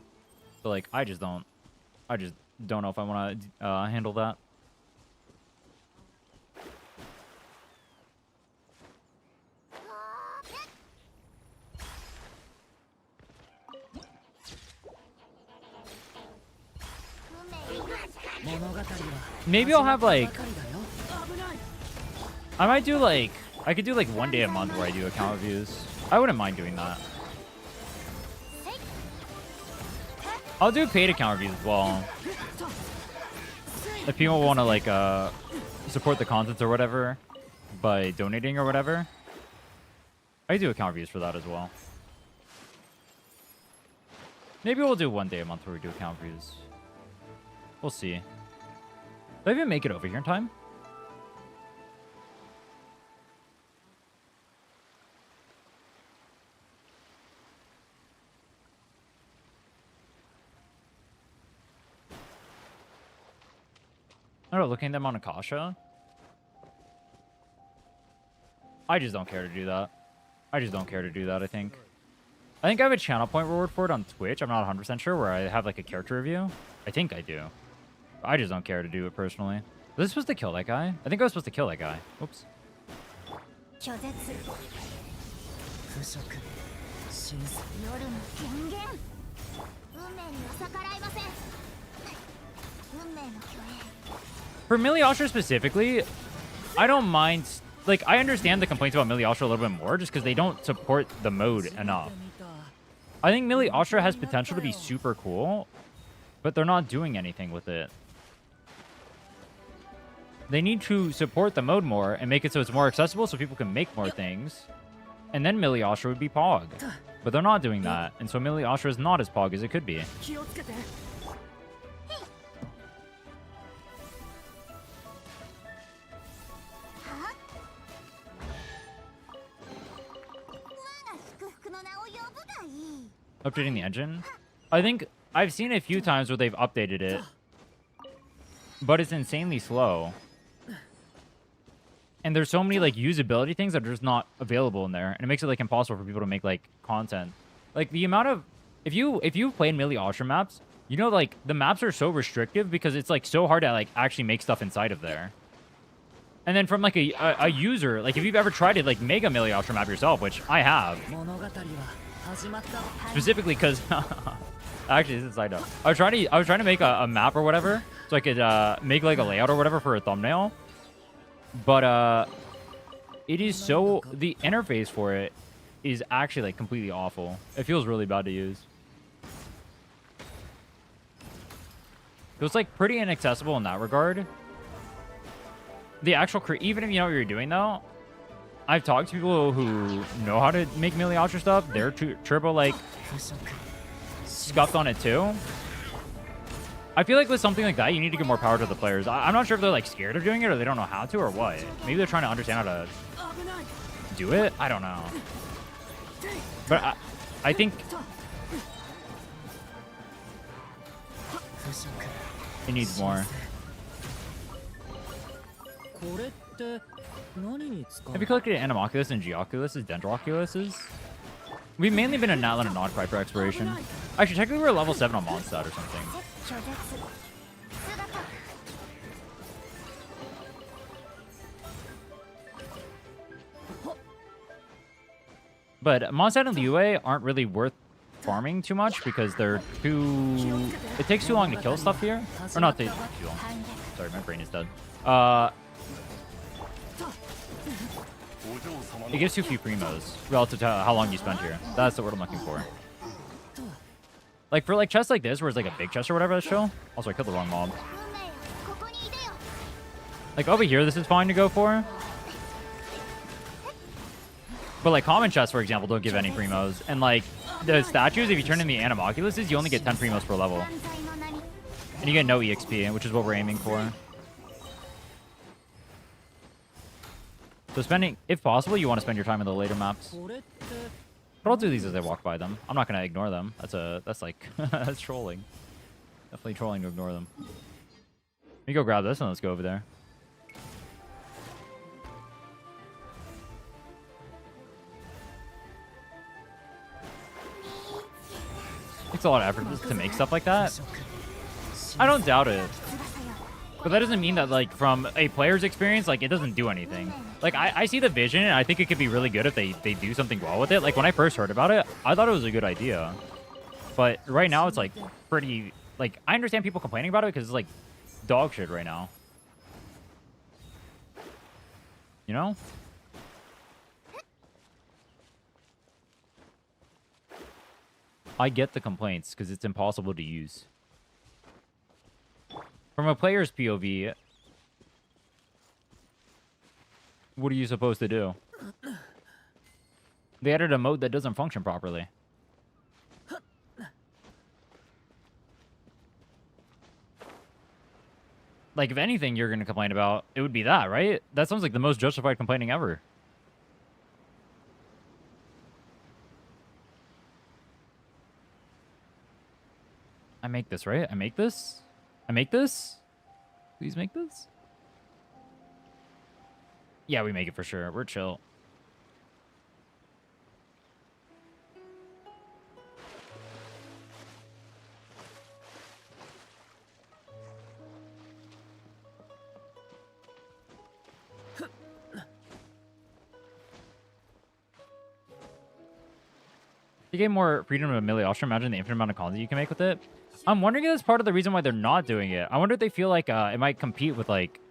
So like, I just don't know if I want to handle that. Maybe I'll have like, I might do like, I could do like 1 day a month where I do account reviews. I wouldn't mind doing that. I'll do paid account reviews as well. If people want to like support the content or whatever by donating or whatever, I do account reviews for that as well. Maybe we'll do 1 day a month where we do account reviews. We'll see. Did I even make it over here in time? I don't know, looking at them on Akasha. I just don't care to do that. I just don't care to do that, I think. I think I have a channel point reward for it on Twitch. I'm not 100% sure where I have like a character review. I think I do. I just don't care to do it personally. Was I supposed to kill that guy? I think I was supposed to kill that guy. Oops. For Miliosha specifically, I don't mind. Like, I understand the complaints about Miliosha a little bit more just because they don't support the mode enough. I think Miliosha has potential to be super cool, but they're not doing anything with it. They need to support the mode more and make it so it's more accessible so people can make more things. And then Miliosha would be Pog. But they're not doing that. And so Miliosha is not as Pog as it could be. Updating the engine? I think I've seen a few times where they've updated it, but it's insanely slow. And there's so many like usability things that are just not available in there, and it makes it like impossible for people to make like content. Like the amount of if you've played Miliosha maps, you know like the maps are so restrictive because it's like so hard to like actually make stuff inside of there. And then from like a user, like if you've ever tried to like make a Miliosha map yourself, which I have. Specifically because actually this is side note. I was trying to make a map or whatever so I could make like a layout or whatever for a thumbnail. But it is so the interface for it is actually like completely awful. It feels really bad to use. It was like pretty inaccessible in that regard. The actual even if you know what you're doing though, I've talked to people who know how to make Miliosha stuff. They're turbo like scuffed on it too. I feel like with something like that, you need to give more power to the players. I'm not sure if they're like scared of doing it or they don't know how to or what. Maybe they're trying to understand how to do it. I don't know. But I think it needs more. Have you collected Anemoculus and Geoculus, Dendroculuses? We've mainly been in Natlan and Nodcry for exploration. Actually, technically we're level 7 on Mondstadt or something. But Mondstadt and Liyue aren't really worth farming too much because they're too... It takes too long to kill stuff here. Or not too long. Sorry, my brain is dead. It gives too few primos relative to how long you spend here. That's the word I'm looking for. Like for like chests like this, where it's like a big chest or whatever, that's chill. Also, I killed the wrong mob. Like over here, this is fine to go for. But like common chests, for example, don't give any primos. And like the statues, if you turn in the Anemoculuses, you only get 10 primos per level. And you get no EXP, which is what we're aiming for. So spending, if possible, you want to spend your time in the later maps. But I'll do these as I walk by them. I'm not going to ignore them. That's like, that's trolling. Definitely trolling to ignore them. Let me go grab this and let's go over there. It takes a lot of effort to make stuff like that. I don't doubt it. But that doesn't mean that, like, from a player's experience, like, it doesn't do anything. Like, I see the vision, and I think it could be really good if they do something well with it. Like, when I first heard about it, I thought it was a good idea. But right now, it's, like, pretty... Like, I understand people complaining about it because it's, like, dog shit right now. You know? I get the complaints because it's impossible to use. From a player's POV, what are you supposed to do? They added a mode that doesn't function properly. Like, if anything you're going to complain about, it would be that, right? That sounds like the most justified complaining ever. I make this, right? I make this? I make this? Please make this? Yeah, we make it for sure. We're chill. You get more freedom of Millie Ostra. Imagine the infinite amount of content you can make with it. I'm wondering if that's part of the reason why they're not doing it. I wonder if they feel like it might compete with like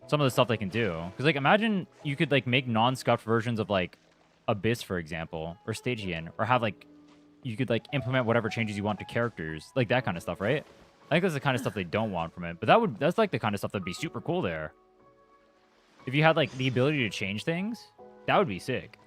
some of the stuff they can do. Because like imagine you could like make non-scuffed versions of like Abyss, for example, or Stygian, or have like you could like implement whatever changes you want to characters, like that kind of stuff, right? I think that's the kind of stuff they don't want from it. But that's like the kind of stuff that'd be super cool there. If you had like the ability to change things, that would be sick.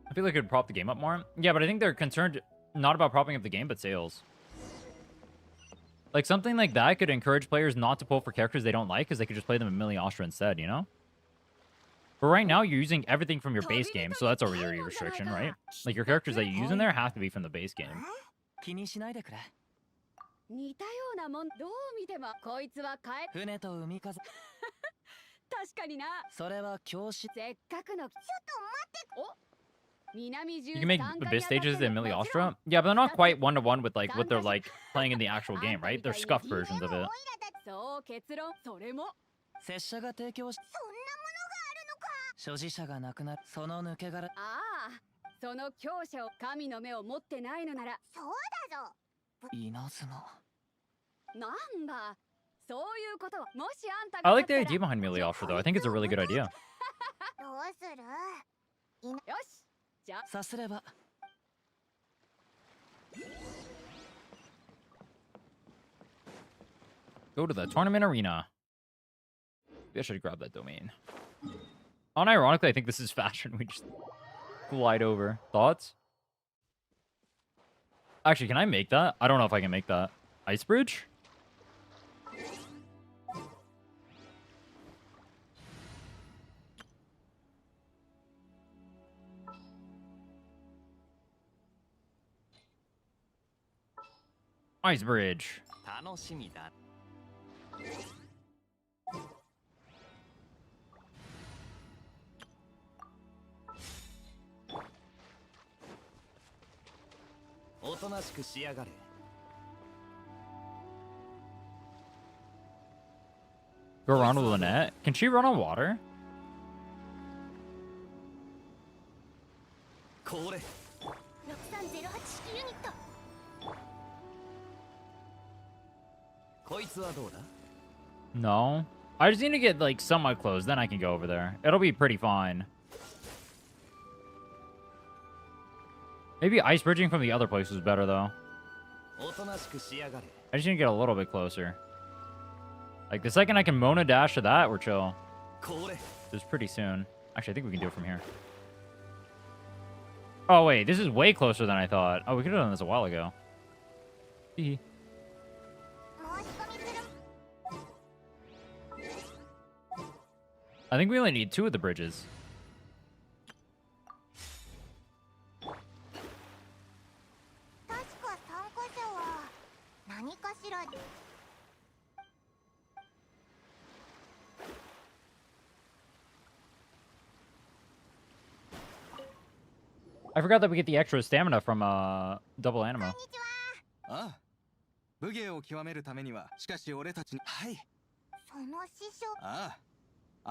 I feel like it would prop the game up more. Yeah, but I think they're concerned not about propping up the game, but sales. Like, something like that could encourage players not to pull for characters they don't like, because they could just play them in Millie Ostra instead, you know? But right now, you're using everything from your base game, so that's already a restriction, right? Like, your characters that you use in there have to be from the base game. 気にしないでくれ。似たようなもんどう見てもこいつは帰っ船と海風。確かになそれは教師。せっかくのちょっと待ってお You can make Abyss stages in Millie Ostra? Yeah, but they're not quite one-to-one with, like, what they're, like, playing in the actual game, right? They're scuffed versions of it. そう結論それも拙者が提供し。そんなものがあるのか。所持者がなくなる。その抜け殻。ああその強者を神の目を持ってないのならそうだぞ稲妻。なんだそういうことはもしあんた I が like the idea behind Millie Ostra, though. I think it's a really good idea. どうするよしじゃあさすれば。Go to the tournament arena. Maybe I should grab that domain. Unironically, I think this is faster and we just glide over. Thoughts? Actually, can I make that? I don't know if I can make that. Ice bridge? Ice bridge. 楽しみだ。おとなしくしやがれ。Go around with Lynette? Can she run on water? これ。6308式ユニット。こいつはどうだ No. I just need to get, like, somewhat close. Then I can go over there. It'll be pretty fine. Maybe ice bridging from the other place was better, though. おとなしくしやがれ。 I just need to get a little bit closer. Like, the second I can Mona dash to that, we're chill. これ。 It's pretty soon. Actually, I think we can do it from here. Oh, wait. This is way closer than I thought. Oh, we could have done this a while ago. Hee. I think we only need 2 of the bridges. I forgot that we get the extra stamina from double anima. ああ、武芸を極めるためにはしかし俺たちにはい。その師匠。ああ、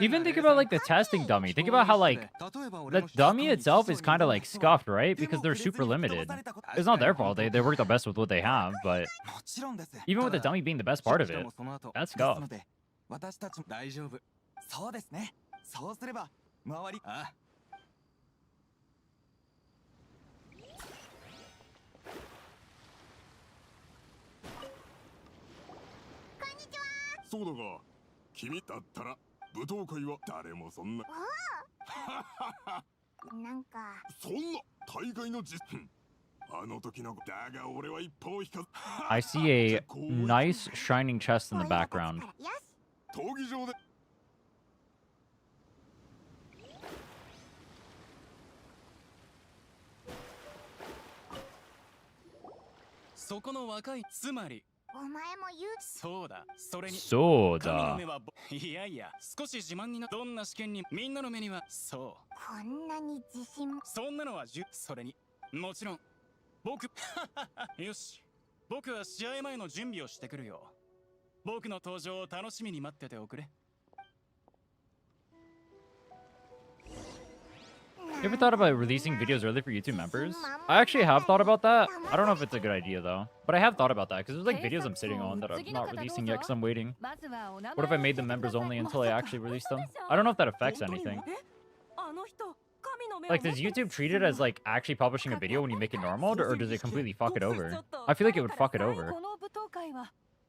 Even think about like the testing dummy. Think about how like the dummy itself is kind of like scuffed, right? Because they're super limited. It's not their fault. They work the best with what they have, but even with the dummy being the best part of it, that's scuffed. 私たちも大丈夫。そうですね。そうすれば周り。ああ。そうだが、君だったら舞踏会は誰もそんな。なんか。そんな大会の実。あの時のだが俺は一歩引かず。I see a nice shining chest in the background. 闘技場で。そこの若いつまり。お前も言う。そうだ。それに。そうだ。神の目はいやいや、少し自慢にな。どんな試験にみんなの目にはそう。こんなに自信。そんなのはそれに。もちろん僕よし。僕は試合前の準備をしてくるよ。僕の登場を楽しみに待ってておくれ。You ever thought about releasing videos early for YouTube members? I actually have thought about that. I don't know if it's a good idea though, but I have thought about that because there's like videos I'm sitting on that I'm not releasing yet because I'm waiting. What if I made them members only until I actually release them? I don't know if that affects anything. Like, does YouTube treat it as like actually publishing a video when you make it normal, or does it completely fuck it over? I feel like it would fuck it over.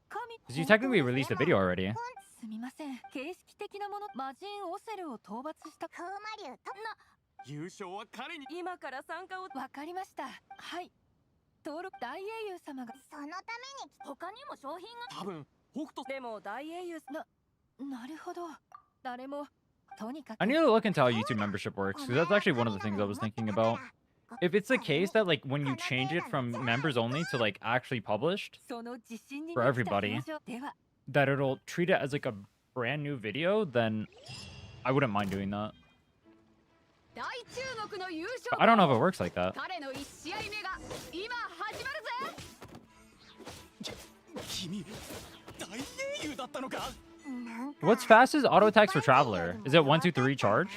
Because you technically released the video already. すみません。形式的なもの、魔人オセルを討伐した。風魔竜と。優勝は彼に。今から参加を。わかりました。はい。登録大英雄様が。そのために他にも商品が。多分北斗。でも大英雄なるほど。誰も。I need to look into how YouTube membership works, because that's actually one of the things I was thinking about. If it's the case that like when you change it from members only to like actually published for everybody, that it'll treat it as like a brand new video, then I wouldn't mind doing that. But I don't know if it works like that. What's fastest auto attacks for Traveler? Is it 1, 2, 3 charge?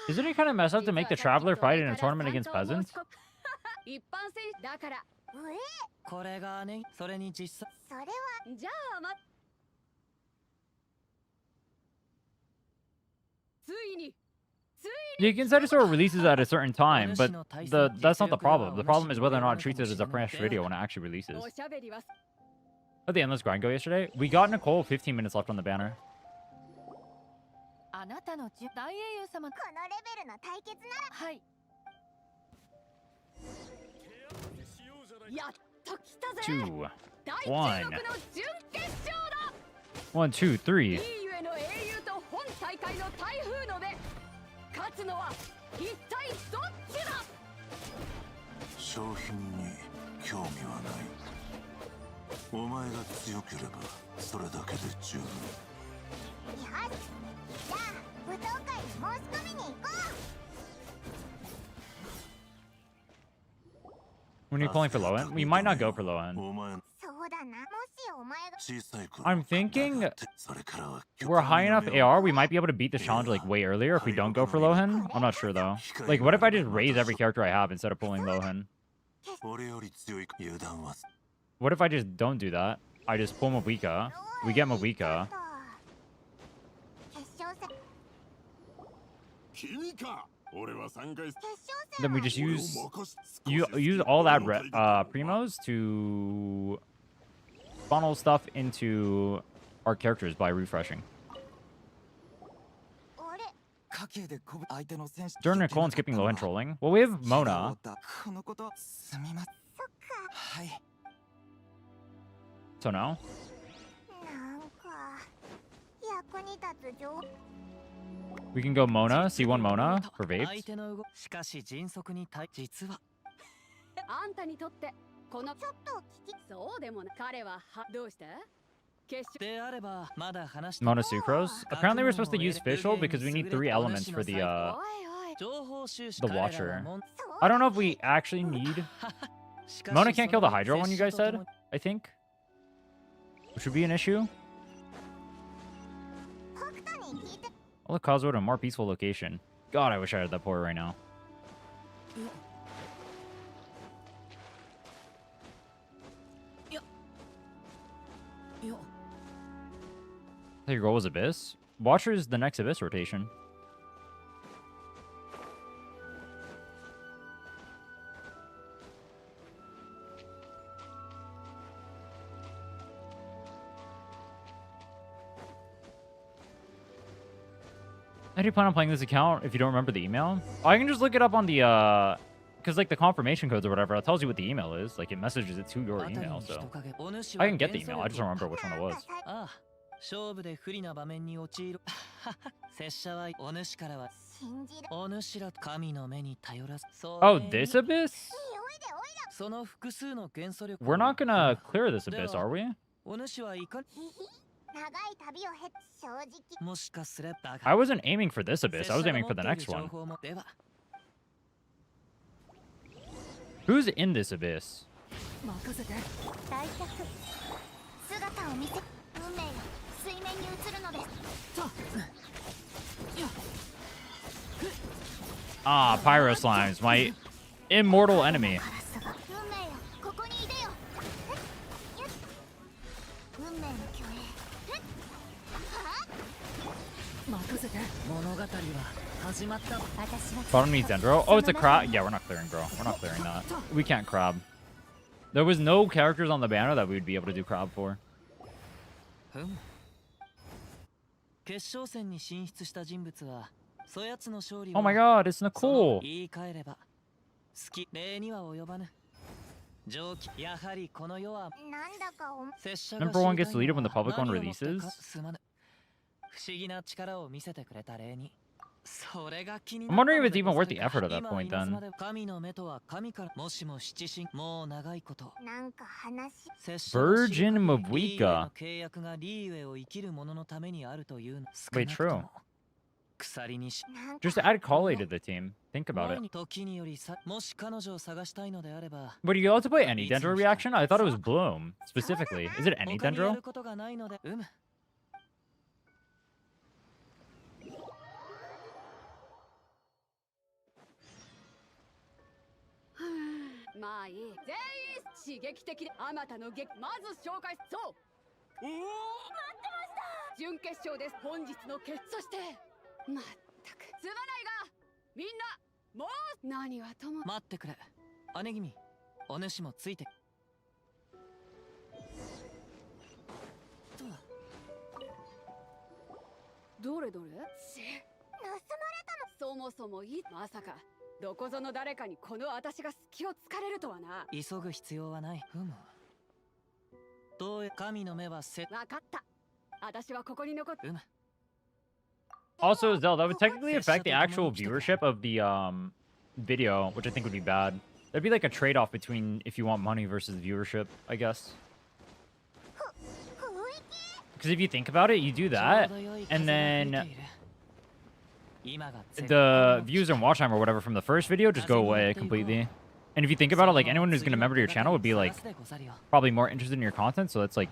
Isn't it kind of messed up to make the Traveler fight in a tournament against peasants? これがね、それに実際。それはじゃあついに You can set it so it releases at a certain time, but that's not the problem. The problem is whether or not it treats it as a fresh video when it actually releases. At the Endless Grind go yesterday, we got Nicole 15 minutes left on the banner. あなたの大英雄様。このレベルの対決なら。はい。やっと来たぜ。 2, 大 1, 注目の準決勝だ。 1, 2, 3. いいゆえの英雄と本大会の台風の目。勝つのは一体どっちだ。商品に興味はない。お前が強ければそれだけで十分。よし、じゃあ舞踏会に申し込みに行こう。 When you're calling for low end, we might not go for low end. そうだな。もしお前が。I'm thinking we're high enough AR, we might be able to beat the challenge like way earlier if we don't go for low end. I'm not sure though. Like, what if I just raise every character I have instead of pulling low end? What if I just don't do that? I just pull Mavuika. We get Mavuika. Then we just use all that primos to funnel stuff into our characters by refreshing. During Nicole and skipping low end trolling. Well, we have Mona. So no. We can go Mona, C1 Mona for vapes. 相手の動きしかし迅速に対実はあんたにとってこのちょっと聞きそうでもない彼はどうして決勝であればまだ話して Mona Sucrose. Apparently we're supposed to use Fischl because we need 3 elements for the おいおい the Watcher. I don't know if we actually need... Mona can't kill the Hydra one, you guys said? I think? Which would be an issue? I'll look Kazuo to a more peaceful location. God, I wish I had that port right now. I think your goal was Abyss? Watcher is the next Abyss rotation. How do you plan on playing this account if you don't remember the email? Oh, I can just look it up on the, because like the confirmation codes or whatever, it tells you what the email is. Like it messages it to your email, so I can get the email. I just don't remember which one it was. 勝負で不利な場面に陥る拙者はお主からはお主ら神の目に頼らず Oh, this abyss? その複数の元素力 We're not gonna clear this abyss, are we? お主はいかに長い旅を経て正直もしかすれば I wasn't aiming for this abyss. I was aiming for the next one. Who's in this abyss? 任せて大脚姿を見せ運命よ水面に映るのです Ah, Pyro Slimes, my immortal enemy. 運命よここにいでよ運命の虚栄任せて物語は始まった Bottom needs Dendro. Oh, it's a crab. Yeah, we're not clearing, bro. We're not clearing that. We can't crab. There was no characters on the banner that we would be able to do crab for. 決勝戦に進出した人物はそやつの勝利 Oh my god, it's その Nicole. 言い換えれば好き礼には及ばぬ上記やはりこの世は なんだか Number 1 gets deleted when the public one releases. すまぬ不思議な力を見せてくれた礼にそれが気に I'm wondering if it's even worth the effort at that point then. 神の目とは神からもしも七神もう長いことなんか話 Virgin Mavuika. 契約がリーウェイを生きる者のためにあるというの Wait, true. 鎖にし Just add Kale to the team. Think about it. 時によりさもし彼女を探したいのであれば But are you allowed to play any Dendro reaction? I thought it was Bloom, specifically. Is it any 他にや Dendro? ることがないのでまあいい全員刺激的であまたの劇まず紹介そうおお待ってました準決勝です本日の決そしてまったくすまないがみんなもう何はとも待ってくれ姉君お主もついてどれどれし盗まれたのそもそもいいまさかどこぞの誰かにこの私が隙を突かれるとはな急ぐ必要はないどう神の目はせわかった私はここに残って Also, Zell, that would technically affect the actual viewership of the video, which I think would be bad. That'd be like a trade-off between if you want money versus viewership, I guess. Because if you think about it, you do that, and then the views and watch time or whatever from the first video just go away completely. And if you think about it, like anyone who's going to member to your channel would be like probably more interested in your content, so that's like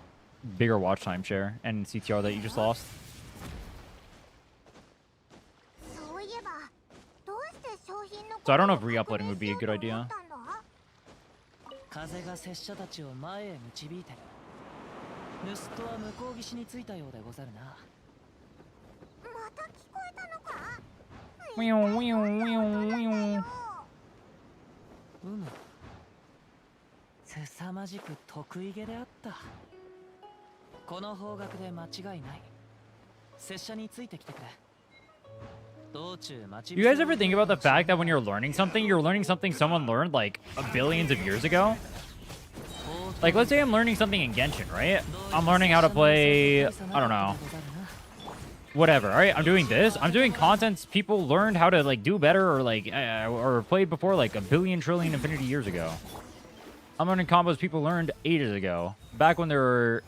bigger watch time share and CTR that you just lost. So I don't know if re-uploading would be a good idea. 風が拙者たちを前へ導いてる盗人は向こう岸に着いたようでござるなまた聞こえたのか 凄まじく得意げであったこの方角で間違いない拙者についてきてくれ You guys ever think about the fact that when you're learning something someone learned like billions of years ago? Like, let's say I'm learning something in Genshin, right? I'm learning how to play, I don't know, whatever. All right, I'm doing this. I'm doing content people learned how to like do better or like or played before like a billion trillion infinity years ago. I'm learning combos people learned ages ago, back when they were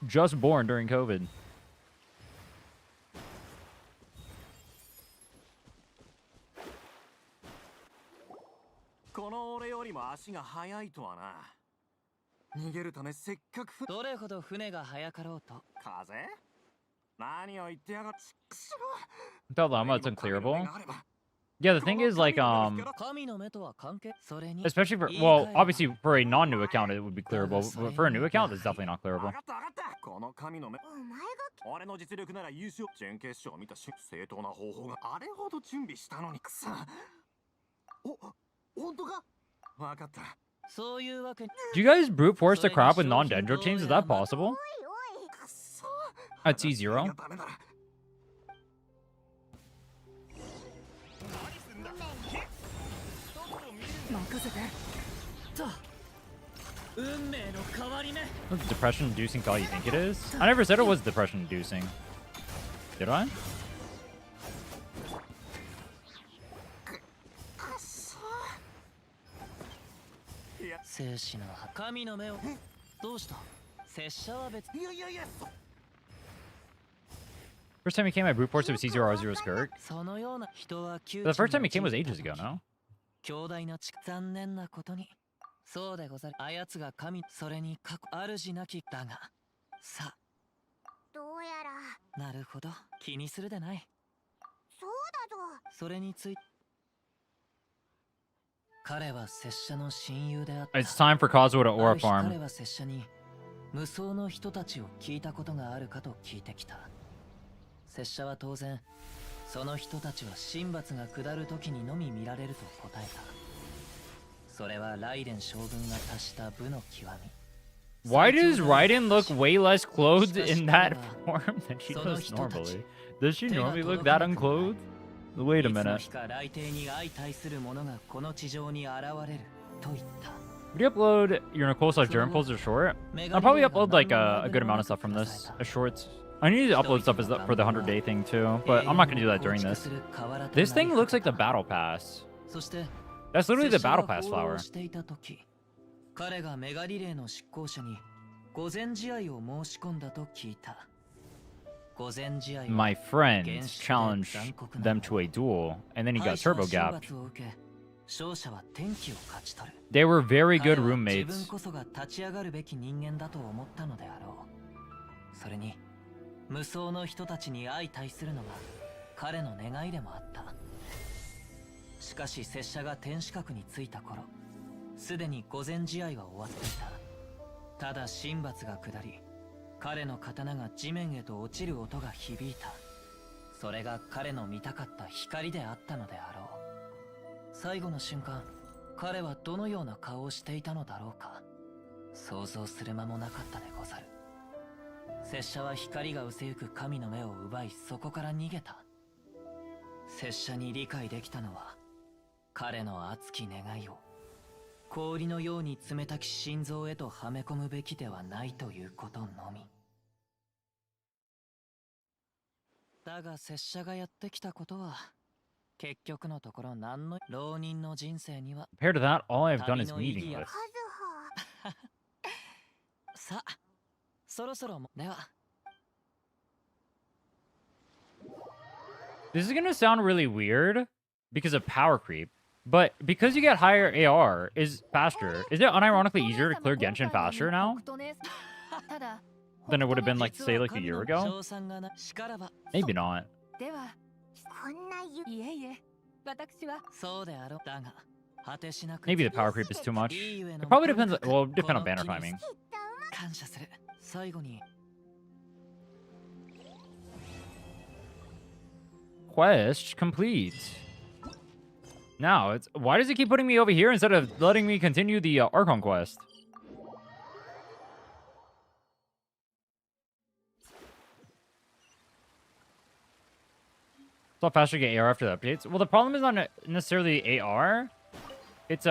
just born during COVID. この俺よりも足が速いとはな。逃げるためせっかくどれほど船が速かろうと。風？何を言ってやがっ。 Tell them it's unclearable. Yeah, the thing is, like, especially for, well, obviously for a non-new account, it would be clearable, but for a new account, it's definitely not clearable. この神の目。俺の実力なら優勝。準決勝見たし、正当な方法があれほど準備したのにくさ。お、本当か？わかった。そういうわけ。 Do you guys brute force the crap with non-dendro teams? Is that possible? At T0? Depression-inducing thought you think it is? I never said it was depression-inducing. Did I? 生死の神の目を。どうした？拙者は別。いやいやいや。 First time he came, I brute forced it with C0R0 Skirk. そのような人は The first time he came was ages ago, no? 強大な残念なことに。そうでござる。あやつが神、それに過去主なきだが。さ。どうやら。なるほど。気にするでない。そうだぞ。それについて。彼は拙者の親友であった。 It's time for Kazuo to Aura 彼 farm. は拙者に無双の人たちを聞いたことがあるかと聞いてきた。拙者は当然、その人たちは神罰が下る時にのみ見られると答えた。それはライデン将軍が達した武の極み。Why does Raiden look way less clothed in that form than she does normally? Does she normally look that unclothed? Wait a minute. Would you upload your Nicole stuff during pulls or short? I'll probably upload like a good amount of stuff from this, a short. I need to upload stuff for the 100-day thing too, but I'm not gonna do that during this. This thing looks like the battle pass. That's literally the battle pass flower. My friend challenged them to a duel, and then he got turbo gapped. They were very good roommates. 無双の人たちに相対するのが彼の願いでもあった。しかし拙者が天守閣に着いた頃、すでに御前試合は終わっていた。ただ神罰が下り、彼の刀が地面へと落ちる音が響いた。それが彼の見たかった光であったのであろう。最後の瞬間、彼はどのような顔をしていたのだろうか。想像する間もなかったでござる。拙者は光が失せゆく神の目を奪い、そこから逃げた。拙者に理解できたのは、彼の熱き願いを氷のように冷たき心臓へとはめ込むべきではないということのみ。だが拙者がやってきたことは、結局のところ何の浪人の人生には。 Compared to that, all I've done is meaningless. さあ。 そろそろもでは。 This is gonna sound really weird because of power creep, but because you get higher AR is faster. Is it unironically easier to clear Genshin faster now than it would have been like say like a year ago? Maybe not. Maybe the power creep is too much. It probably depends. Well, depend on banner timing. 最後に Quest complete. Now, it's why does it keep putting me over here instead of letting me continue the Archon quest? So faster to get AR after the updates. Well, the problem is not necessarily AR. It's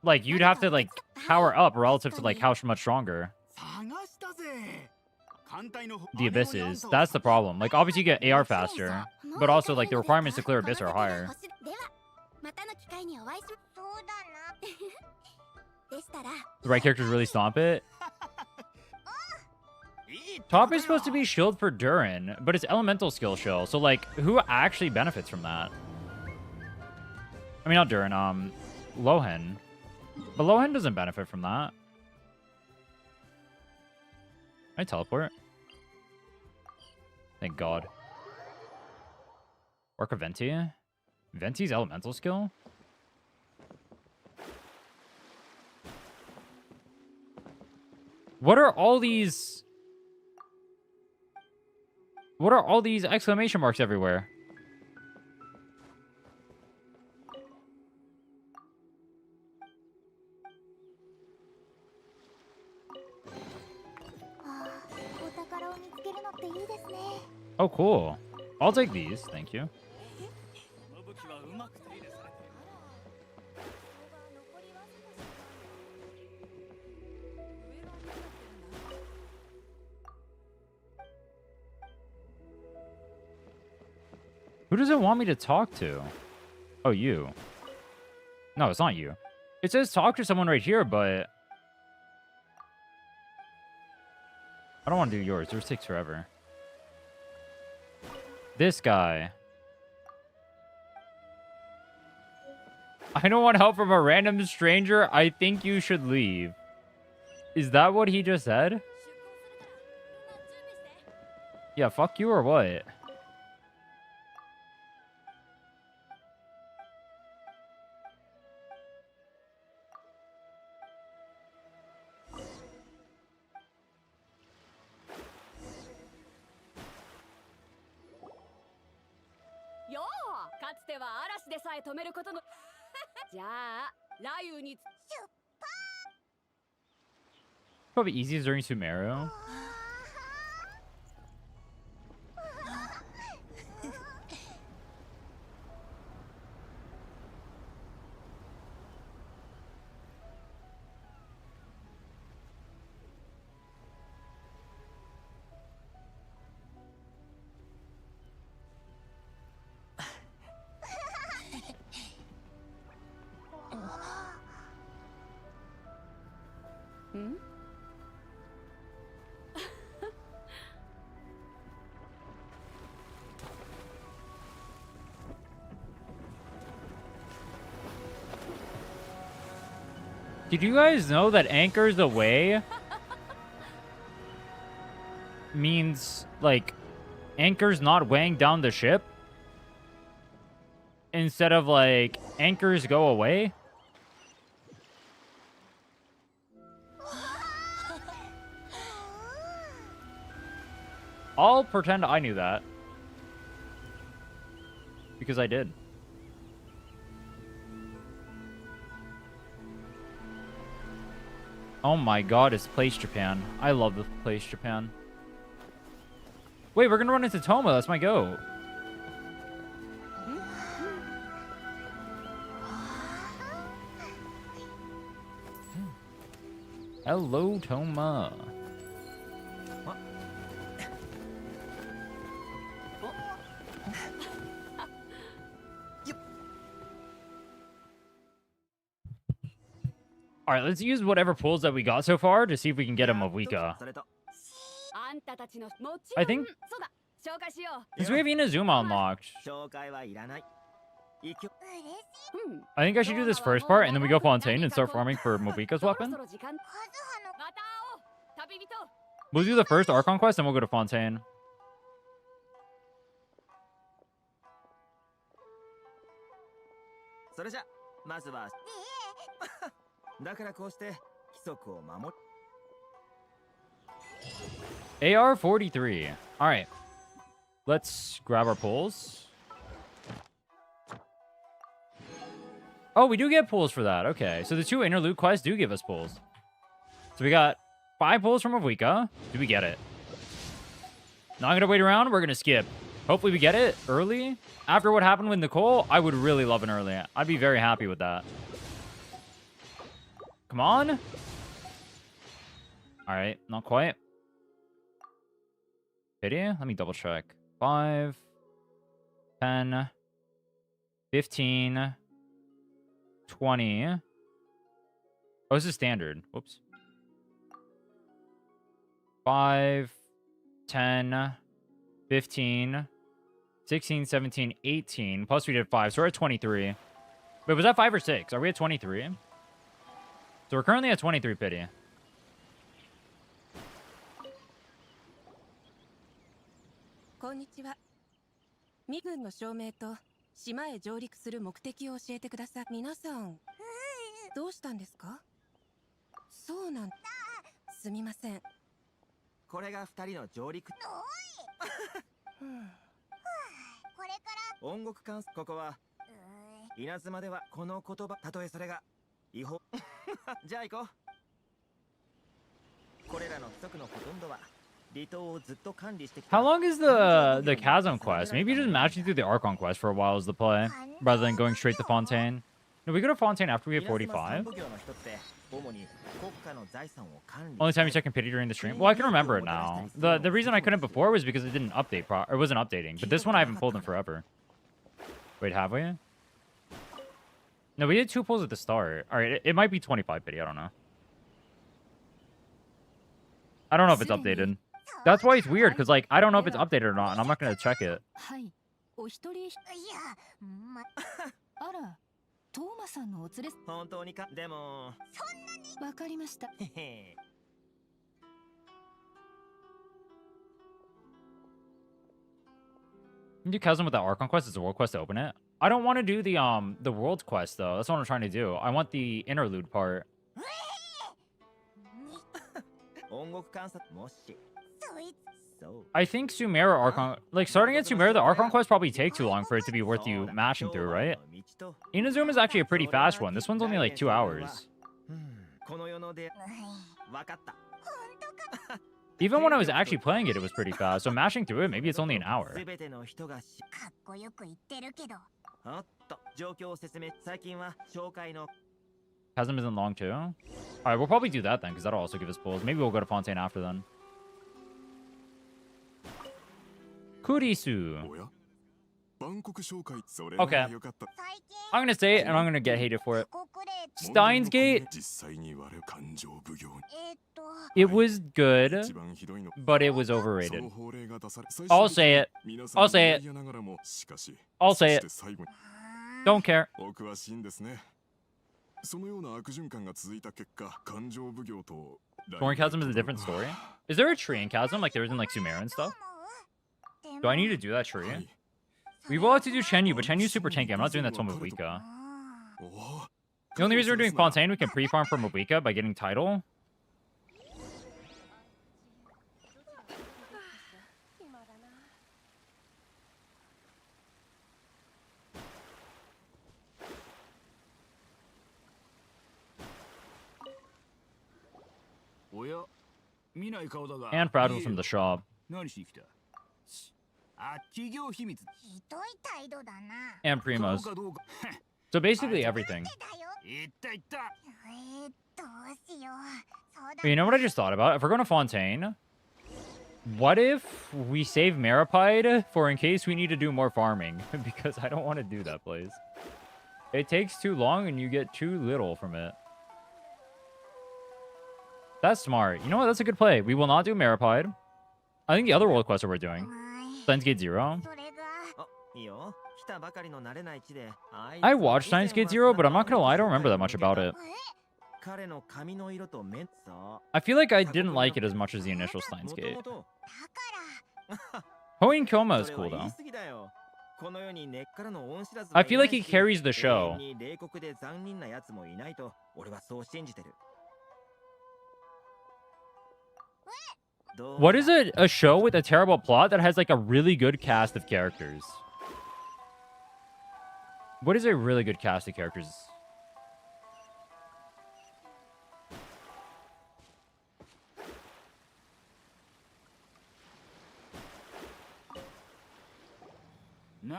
like you'd have to like power up relative to like how much stronger. the abysses. That's the problem. Like, obviously you get AR faster, but also, like, the requirements to clear abyss are higher. またの機会にお会いしそうだなでしたら The right characters really stomp it. Top is supposed to be shield for Durin, but it's elemental skill shield. So, like, who actually benefits from that? I mean, not Durin, Lohen. But Lohen doesn't benefit from that. Can I teleport? Thank God. Orca Venti? Venti's elemental skill? What are all these... What are all these exclamation marks everywhere? Oh, cool. I'll take these. Thank you. Who does it want me to talk to? Oh, you. No, it's not you. It says talk to someone right here, but... I don't want to do yours. Yours takes forever. This guy. I don't want help from a random stranger. I think you should leave. Is that what he just said? Yeah, fuck you or what? Probably easiest during Sumeru. Did you guys know that anchors away means, like, anchors not weighing down the ship? Instead of, like, anchors go away? I'll pretend I knew that. Because I did. Oh my god, it's Place Japan. I love the Place Japan. Wait, we're gonna run into Toma. That's my goat. Hello, Toma. All right, let's use whatever pulls that we got so far to see if we can get a Mavuika. I think... Since we have Inazuma unlocked... I think I should do this first part, and then we go Fontaine and start farming for Mavuika's weapon. We'll do the first Archon quest, and we'll go to Fontaine. AR 43. All right. Let's grab our pulls. Oh, we do get pulls for that. Okay. So the 2 interlude quests do give us pulls. So we got 5 pulls from Mavuika. Do we get it? Not going to wait around. We're going to skip. Hopefully we get it early. After what happened with Nicole, I would really love an early. I'd be very happy with that. Come on. All right. Not quite. Pity? Let me double check. 5, 10, 15, 20. Oh, this is standard. Whoops. 5, 10, 15, 16, 17, 18. Plus we did 5, so we're at 23. Wait, was that 5 or 6? Are we at 23? So we're currently at 23, Pity. こんにちは。身分の証明と島へ上陸する目的を教えてください。皆さん、どうしたんですか？そうなん。すみません。これが二人の上陸。これから音楽監視ここは稲妻ではこの言葉たとえそれが違法じゃあ行こう。これらの規則のほとんどは離島をずっと管理してきた。 How long is the Chasm quest? Maybe just matching through the Archon quest for a while is the play, rather than going straight to Fontaine. No, we go to Fontaine after we hit 45. Only time you check in Pity during the stream. Well, I can remember it now. The reason I couldn't before was because it didn't update or it wasn't updating. But this one I haven't pulled in forever. Wait, have we? No, we did 2 pulls at the start. All right, it might be 25 Pity. I don't know. I don't know if it's updated. That's why it's weird, because, like, I don't know if it's updated or not, and I'm not going to check it. あら、トーマさんのお連れ。本当にか。でもそんなに。わかりました。You do Chasm with that Archon quest. It's a world quest to open it. I don't want to do the world quest though. That's what I'm trying to do. I want the interlude part. I think Sumeru Archon, like starting at Sumeru, the Archon quest probably take too long for it to be worth you mashing through, right? Inazuma is actually a pretty fast one. This one's only like 2 hours. Even when I was actually playing it, it was pretty fast. So mashing through it, maybe it's only an hour. Chasm isn't long too. All right, we'll probably do that then, because that'll also give us pulls. Maybe we'll go to Fontaine after then. Kurisu. Okay. I'm gonna say it, and I'm gonna get hated for it. Steins Gate. It was good, but it was overrated. I'll say it. I'll say it. I'll say it. Don't care. Thorn Chasm is a different story. Is there a tree in Chasm like there is in like Sumeru and stuff? Do I need to do that tree? We will have to do Chenyu, but Chenyu's super tanky. I'm not doing that to Mavuika. The only reason we're doing Fontaine, we can pre-farm for Mavuika by getting title. And Fragile from the shop. And Primos. So basically everything. But you know what I just thought about? If we're going to Fontaine, what if we save Maripide for in case we need to do more farming? Because I don't want to do that place. It takes too long and you get too little from it. That's smart. You know what? That's a good play. We will not do Maripide. I think the other world quests that we're doing. Steins Gate 0. I watched Steins Gate 0, but I'm not gonna lie, I don't remember that much about it. I feel like I didn't like it as much as the initial Steins Gate. Hoin Kyoma is cool, though. I feel like he carries the show. What is it? A show with a terrible plot that has like a really good cast of characters? What is a really good cast of characters? The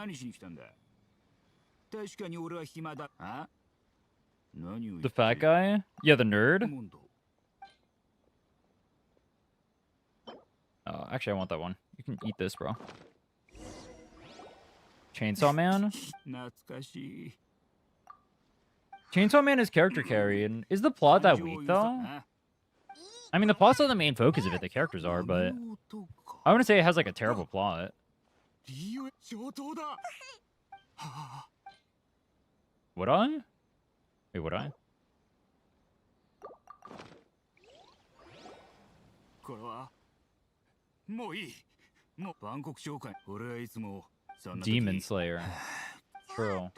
fat guy? Yeah, the nerd? Oh, actually, I want that one. You can eat this, bro. Chainsaw Man? Chainsaw Man is character carry, and is the plot that weak, though? I mean, the plot's not the main focus of it, the characters are, but... I wouldn't say it has, like, a terrible plot. Would I? Wait, would I? Demon Slayer. True.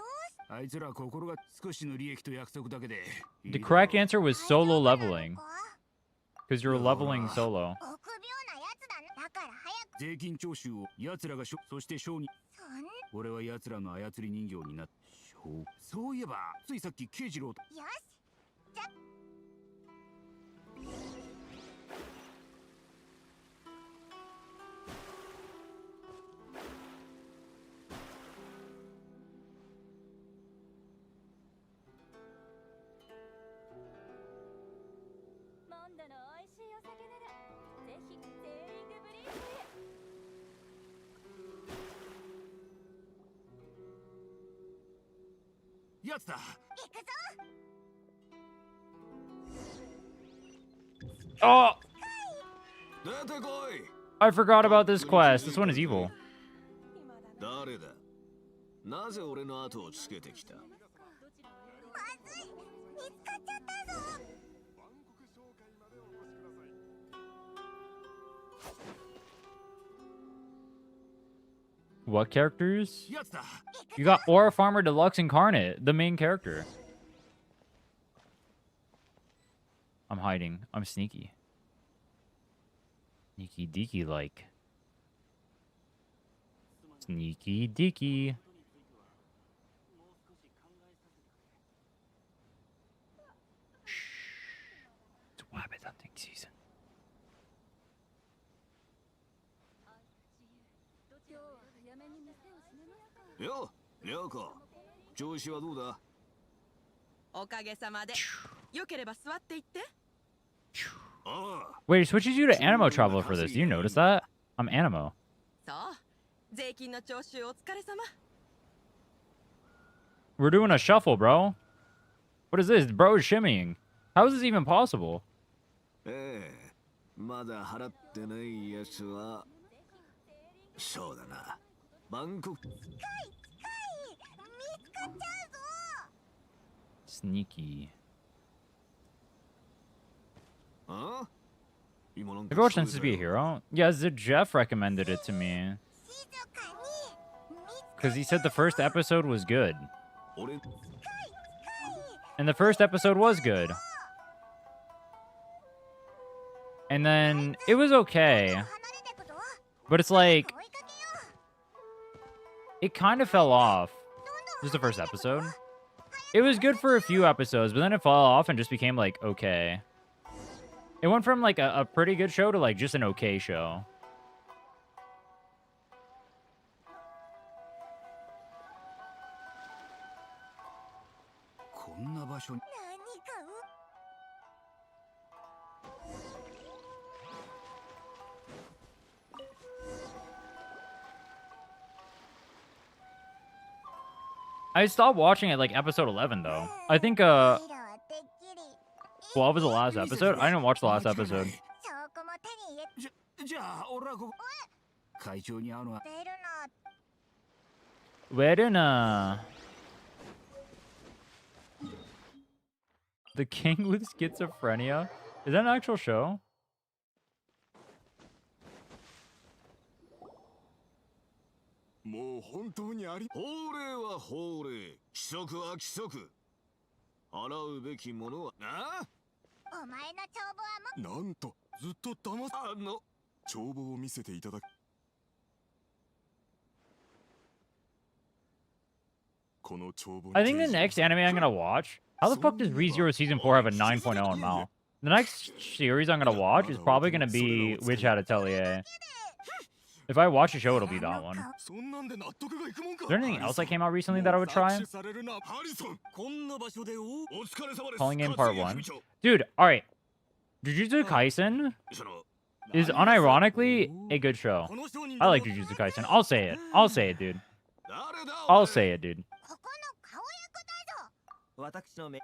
The correct answer was solo leveling. Because you're leveling solo. 税金徴収を奴らがそして商人俺は奴らの操り人形になってそういえばついさっき慶次郎とよしじゃモンドの美味しいお酒ならぜひセーリングブリーフへ。やつだ Oh! 出てこい I forgot about this quest. This one is evil. 誰だなぜ俺の後をつけてきた What characters? You got Aura Farmer Deluxe Incarnate, the main character. I'm hiding. I'm sneaky. Sneaky deaky like. Sneaky deaky. Shh. It's rabbit hunting season. よ、りょうこ、調子はどうだおかげさまで。よければ座っていって。 Wait, it switches you to Animo Traveler for this. Do you notice that? I'm Animo. そう。税金の徴収お疲れ様。 We're doing a shuffle, bro. What is this? Bro is shimmying. How is this even possible? まだ払ってないやつはそうだな。バンコク Sneaky. Huh? Have you watched Census Be a Hero? Yeah, Jeff recommended it to me. Because he said the first episode was good. And the first episode was good. And then it was okay. But it's like... It kind of fell off. This is the first episode. It was good for a few episodes, but then it fell off and just became, like, okay. It went from, like, a pretty good show to, like, just an okay show. I stopped watching at, like, episode 11, though. I think, 12 was the last episode? I didn't watch the last episode. じゃあ俺はここ会長に会うのは Verena. The King with Schizophrenia? Is that an actual show? もう本当にあり法令は法令規則は規則払うべきものはなお前の帳簿はもなんとずっと騙す帳簿を見せていただくこの帳簿 I think the next anime I'm gonna watch... How the fuck does ReZero Season 4 have a 9.0 on Mal? The next series I'm gonna watch is probably gonna be Witch Hat Atelier. If I watch a show, it'll be that one. Is there anything else that came out recently that I would try? Calling in part 1. Dude, alright. Jujutsu Kaisen? is unironically a good show. I like Jujutsu Kaisen. I'll say it. I'll say it, dude. I'll say it, dude. 私の目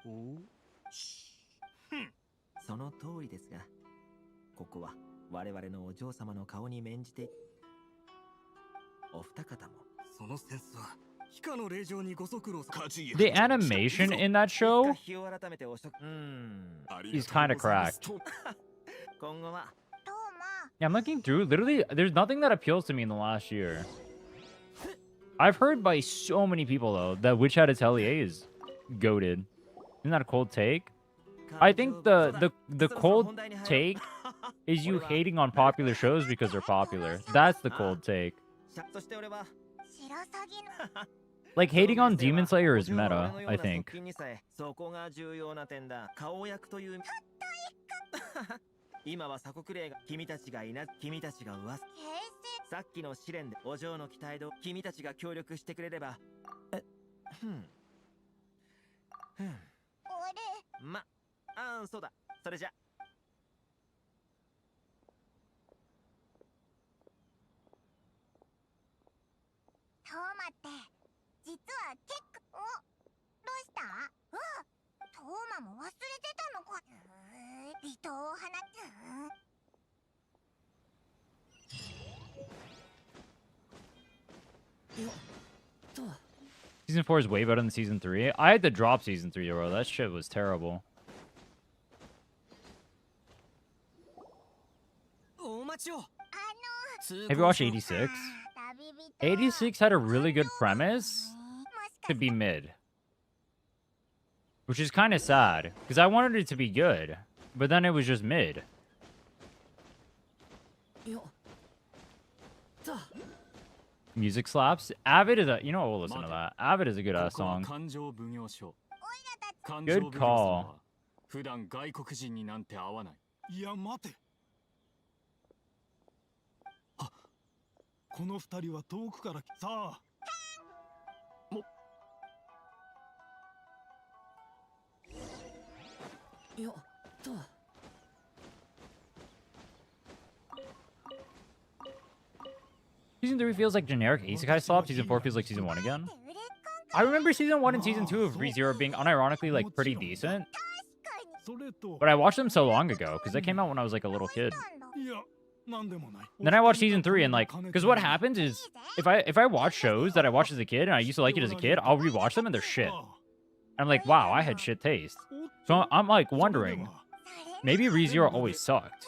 その通りですが、ここは我々のお嬢様の顔に免じてお二方もそのセンスは非下の令状にご足労さ The animation in that show is kind of cracked. 今後は Yeah, I'm looking through. Literally, there's nothing that appeals to me in the last year. I've heard by so many people, though, that Witch Hat Atelier is goated. Isn't that a cold take? I think the cold take is you hating on popular shows because they're popular. That's the cold take. Like, hating on Demon Slayer is meta, I think. そこが重要な点だ。顔役という今は鎖国令が君たちがいな君たちが噂さっきの試練でお嬢の期待ど君たちが協力してくれればそうだそれじゃトーマって実は結構どうしたトーマも忘れてたのか離島を放つ Season 4 is way better than Season 3. I had to drop Season 3, bro. That shit was terrible. Have you watched 86? 86 had a really good premise to be mid. Which is kind of sad, because I wanted it to be good, but then it was just mid. Music slaps. Avid is a... You know what? We'll listen to that. Avid is a good-ass song. Good call. 普段外国人になんて会わない。いや待て。あ、この二人は遠くからさあ。も。よっと。Season 3 feels like generic isekai slop. Season 4 feels like Season 1 again. I remember Season 1 and Season 2 of ReZero being unironically like pretty decent. But I watched them so long ago because they came out when I was like a little kid. Then I watched Season 3 and like, because what happens is if I watch shows that I watched as a kid and I used to like it as a kid, I'll rewatch them and they're shit. And I'm like, wow, I had shit taste. So I'm like wondering, maybe ReZero always sucked.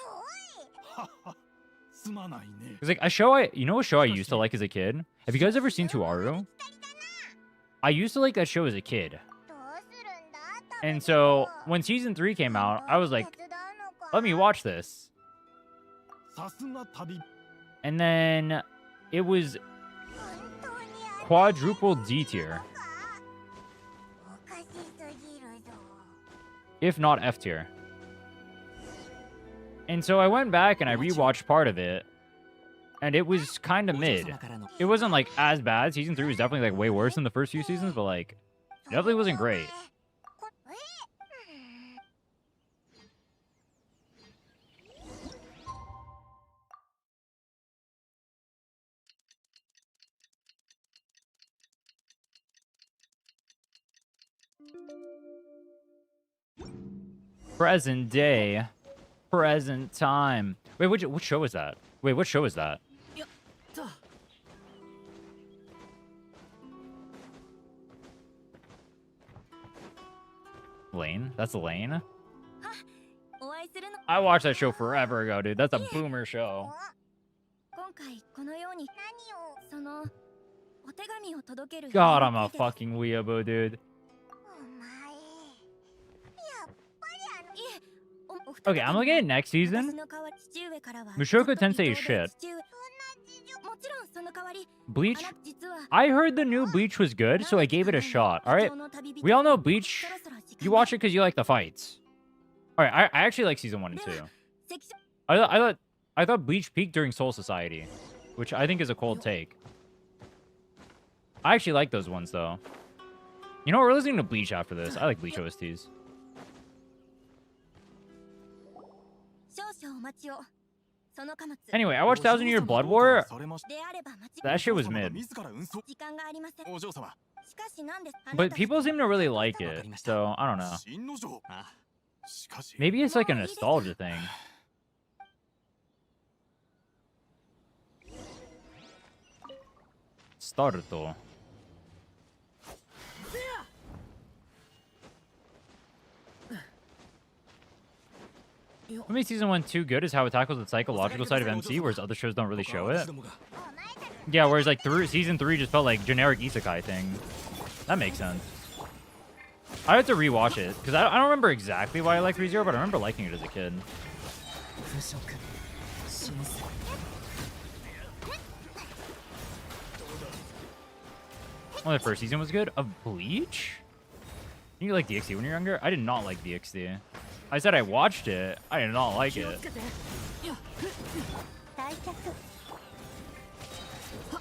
It's like a show you know a show I used to like as a kid? Have you guys ever seen Tuaru? I used to like that show as a kid. And so when Season 3 came out, I was like, let me watch this. And then it was quadruple D tier. If not F tier. And so I went back and I rewatched part of it. And it was kind of mid. It wasn't like as bad. Season 3 was definitely like way worse than the first few seasons, but like definitely wasn't great. Present day. Present time. Wait, what show is that? Wait, what show is that? Lane? That's Lane? I watched that show forever ago, dude. That's a boomer show. God, I'm a fucking weeaboo, dude. Okay, I'm looking at next season. Mushoku Tensei is shit. Bleach? I heard the new Bleach was good, so I gave it a shot. Alright? We all know Bleach. You watch it because you like the fights. Alright, I actually like season 1 and 2. I thought Bleach peaked during Soul Society, which I think is a cold take. I actually like those ones, though. You know, we're listening to Bleach after this. I like Bleach OSTs. Anyway, I watched Thousand Year Blood War. That shit was mid. But people seem to really like it, so I don't know. Maybe it's like a nostalgia thing. Starto. What makes season 1 too good is how it tackles the psychological side of MC, whereas other shows don't really show it. Yeah, whereas like season 3 just felt like generic isekai thing. That makes sense. I have to rewatch it because I don't remember exactly why I like ReZero, but I remember liking it as a kid. Well, the first season was good. Of Bleach? You like DxD when you're younger? I did not like DxD. I said I watched it. I did not like it.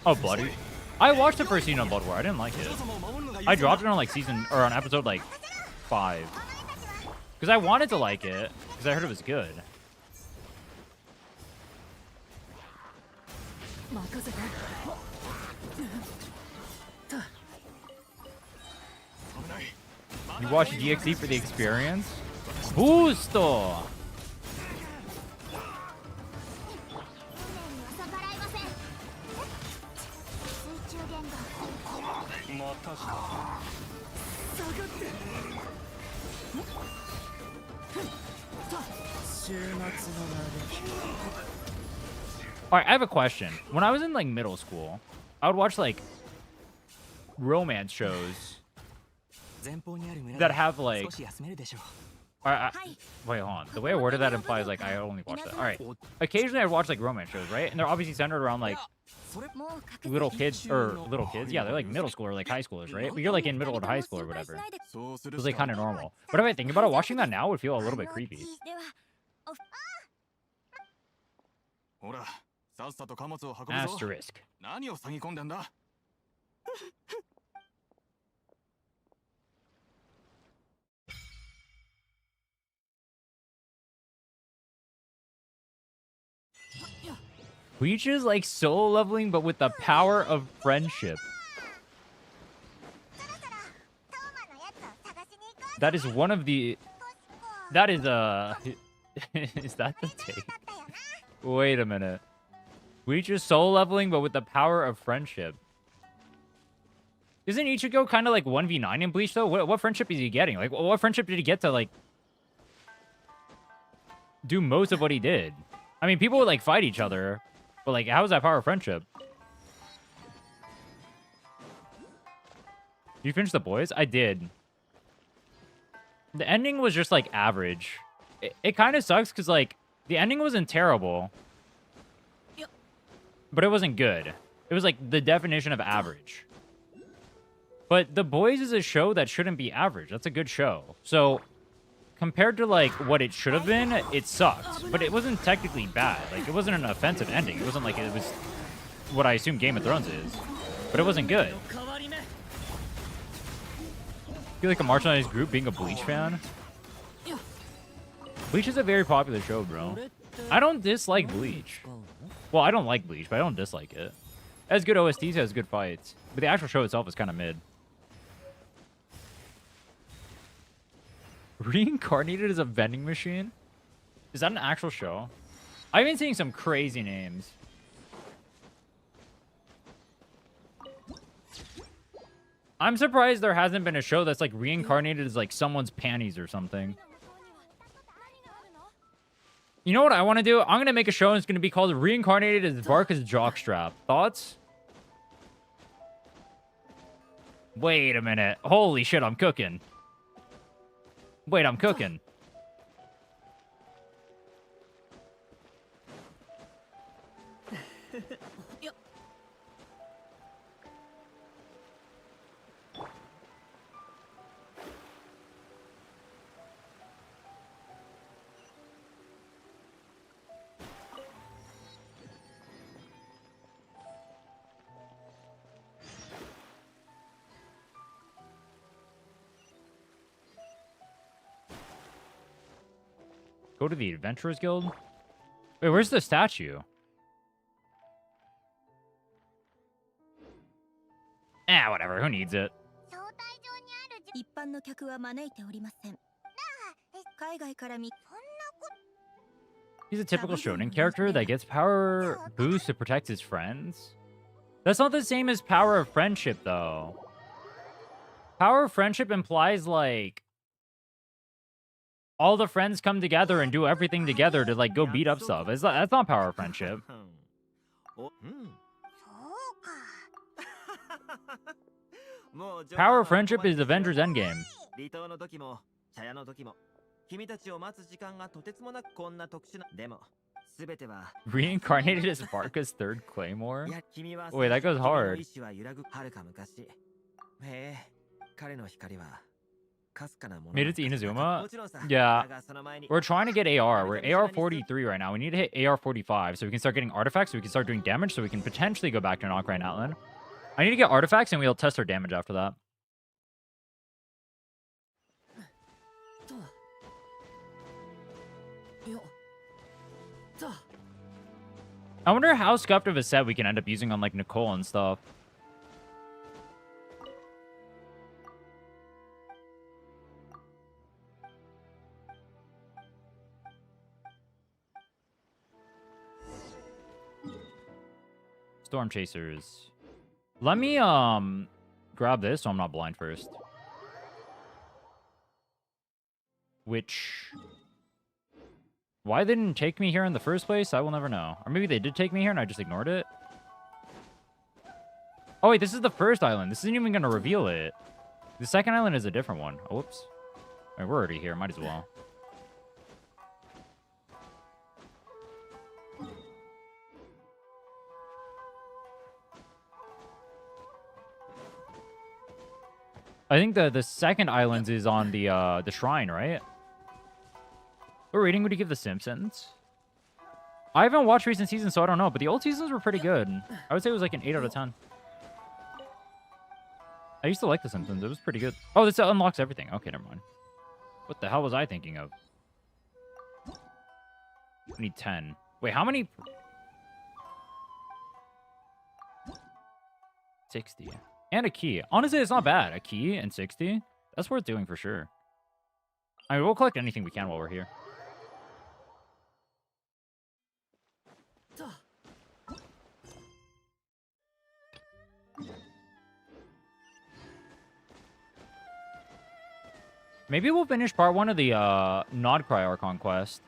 Oh, Bloody. I watched the first season of Blood War. I didn't like it. I dropped it on like on episode like 5. Because I wanted to like it. Because I heard it was good. You watch DxD for the experience? Boosto! Alright, I have a question. When I was in like middle school, I would watch like romance shows that have like wait, hold on. The way I worded that implies like I only watch that. Alright. Occasionally I'd watch like romance shows, right? And they're obviously centered around like little kids. Yeah, they're like middle school or like high schoolers, right? But you're like in middle or high school or whatever. It's like kind of normal. But if I think about it, watching that now would feel a little bit creepy. Asterisk. Bleach is like solo leveling, but with the power of friendship. That is one of the... That is is that the take? Wait a minute. Bleach is solo leveling, but with the power of friendship. Isn't Ichigo kind of like 1v9 in Bleach, though? What friendship is he getting? Like, what friendship did he get to, like... do most of what he did? I mean, people would, like, fight each other. But, like, how is that power of friendship? You finished The Boys? I did. The ending was just, like, average. It kind of sucks because, like, the ending wasn't terrible. But it wasn't good. It was, like, the definition of average. But The Boys is a show that shouldn't be average. That's a good show. So... compared to, like, what it should have been, it sucked. But it wasn't technically bad. Like, it wasn't an offensive ending. It wasn't like it was what I assume Game of Thrones is. But it wasn't good. I feel like a marginalized group being a Bleach fan. Bleach is a very popular show, bro. I don't dislike Bleach. Well, I don't like Bleach, but I don't dislike it. It has good OSTs, it has good fights. But the actual show itself is kind of mid. Reincarnated as a vending machine? Is that an actual show? I've been seeing some crazy names. I'm surprised there hasn't been a show that's like reincarnated as like someone's panties or something. You know what I want to do? I'm going to make a show and it's going to be called Reincarnated as Barca's Jockstrap. Thoughts? Wait a minute. Holy shit, I'm cooking. Wait, I'm cooking. Go to the Adventurers Guild? Wait, where's the statue? Whatever. Who needs it? 招待状にある一般の客は招いておりません。海外から見、 He's a typical shonen character that gets power boost to protect his friends. That's not the same as power of friendship, though. Power of friendship implies, like, all the friends come together and do everything together to, like, go beat up stuff. That's not power of friendship. そうか。 Power of friendship is Avengers Endgame. 離島の時も茶屋の時も君たちを待つ時間がとてつもなくこんな特殊なでも全ては Reincarnated as Barca's third Claymore? いや君は Wait, that goes 君の hard. 意志は揺らぐはるか昔。へえ、彼の光はかすかなもの。 Made it to Inazuma? もちろんさ。 Yeah. だがその前に We're trying to get AR. We're AR 43 right now. We need to hit AR 45 so we can start getting artifacts, so we can start doing damage, so we can potentially go back to Nokrai and Outland. I need to get artifacts and we'll test our damage after that. I wonder how scuffed of a set we can end up using on like Nicole and stuff. Storm Chasers. Let me grab this so I'm not blind first. Which, why they didn't take me here in the first place, I will never know. Or maybe they did take me here and I just ignored it. Oh wait, this is the first island. This isn't even gonna reveal it. The second island is a different one. Oh, whoops. All right, we're already here. Might as well. I think the second island is on the shrine, right? What rating would you give The Simpsons? I haven't watched recent seasons, so I don't know. But the old seasons were pretty good. I would say it was like an 8 out of 10. I used to like The Simpsons. It was pretty good. Oh, this unlocks everything. Okay, never mind. What the hell was I thinking of? I need 10. Wait, how many? 60. And a key. Honestly, it's not bad. A key and 60? That's worth doing for sure. I mean, we'll collect anything we can while we're here. Maybe we'll finish part 1 of the Nodcry Archon quest.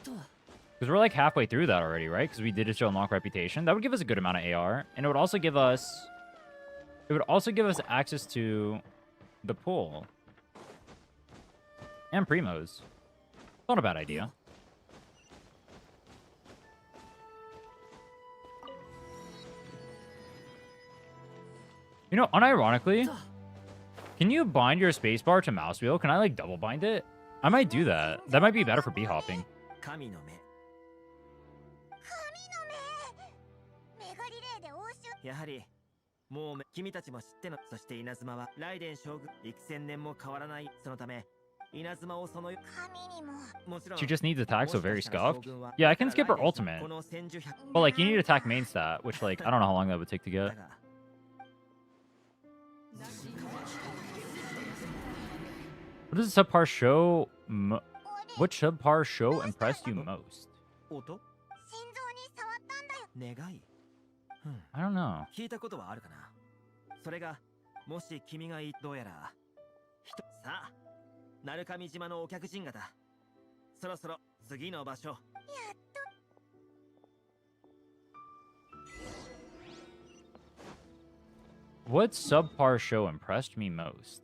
Because we're like halfway through that already, right? Because we did it to unlock reputation. That would give us a good amount of AR. And it would also give us... It would also give us access to the pool. And Primos. Not a bad idea. You know, unironically, can you bind your spacebar to mouse wheel? Can I, like, double bind it? I might do that. That might be better for b-hopping. 神の目。メガリレーで応酬。やはりもう君たちも知っての。そして稲妻はライデン将軍幾千年も変わらない。そのため稲妻をその She just needs attack, so very scuffed. Yeah, I can skip her ultimate. But, like, you need attack main stat, which, like, I don't know how long that would take to get. What does a subpar show? Which subpar show impressed you most? 音？心臓に触ったんだよ。願い。I don't know. 聞いたことはあるかな。それがもし君がどうやらさあ、鳴上島のお客人方。そろそろ次の場所。やっと。What subpar show impressed me most?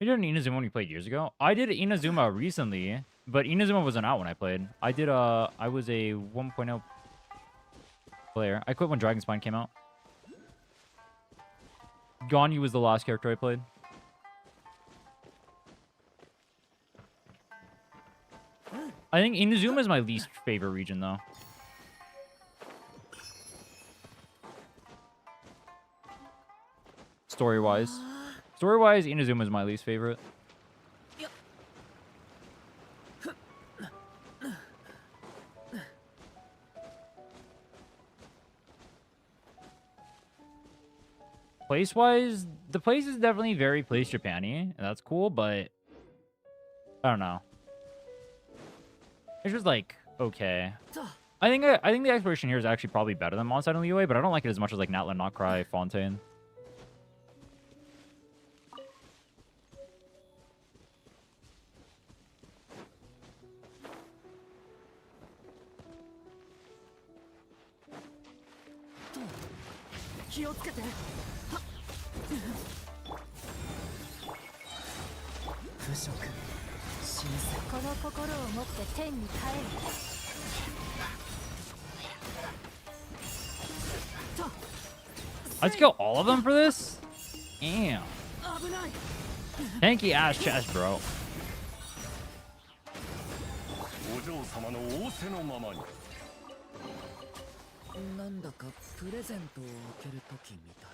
You did an Inazuma when you played years ago? I did Inazuma recently, but Inazuma wasn't out when I played. I was a 1.0 player. I quit when Dragon Spine came out. Ganyu was the last character I played. I think Inazuma is my least favorite region, though. Story-wise. Story-wise, Inazuma is my least favorite. place-wise, the place is definitely very place Japan-y, and that's cool, but I don't know. It's just like okay. I think the exploration here is actually probably better than Mondstadt and Liyue, but I don't like it as much as like Natlan, Notcry, Fontaine. Let's kill all of them for this? Damn. Tanky ass chest, bro. お嬢様の仰せのままに。なんだかプレゼントを開けるときみたい。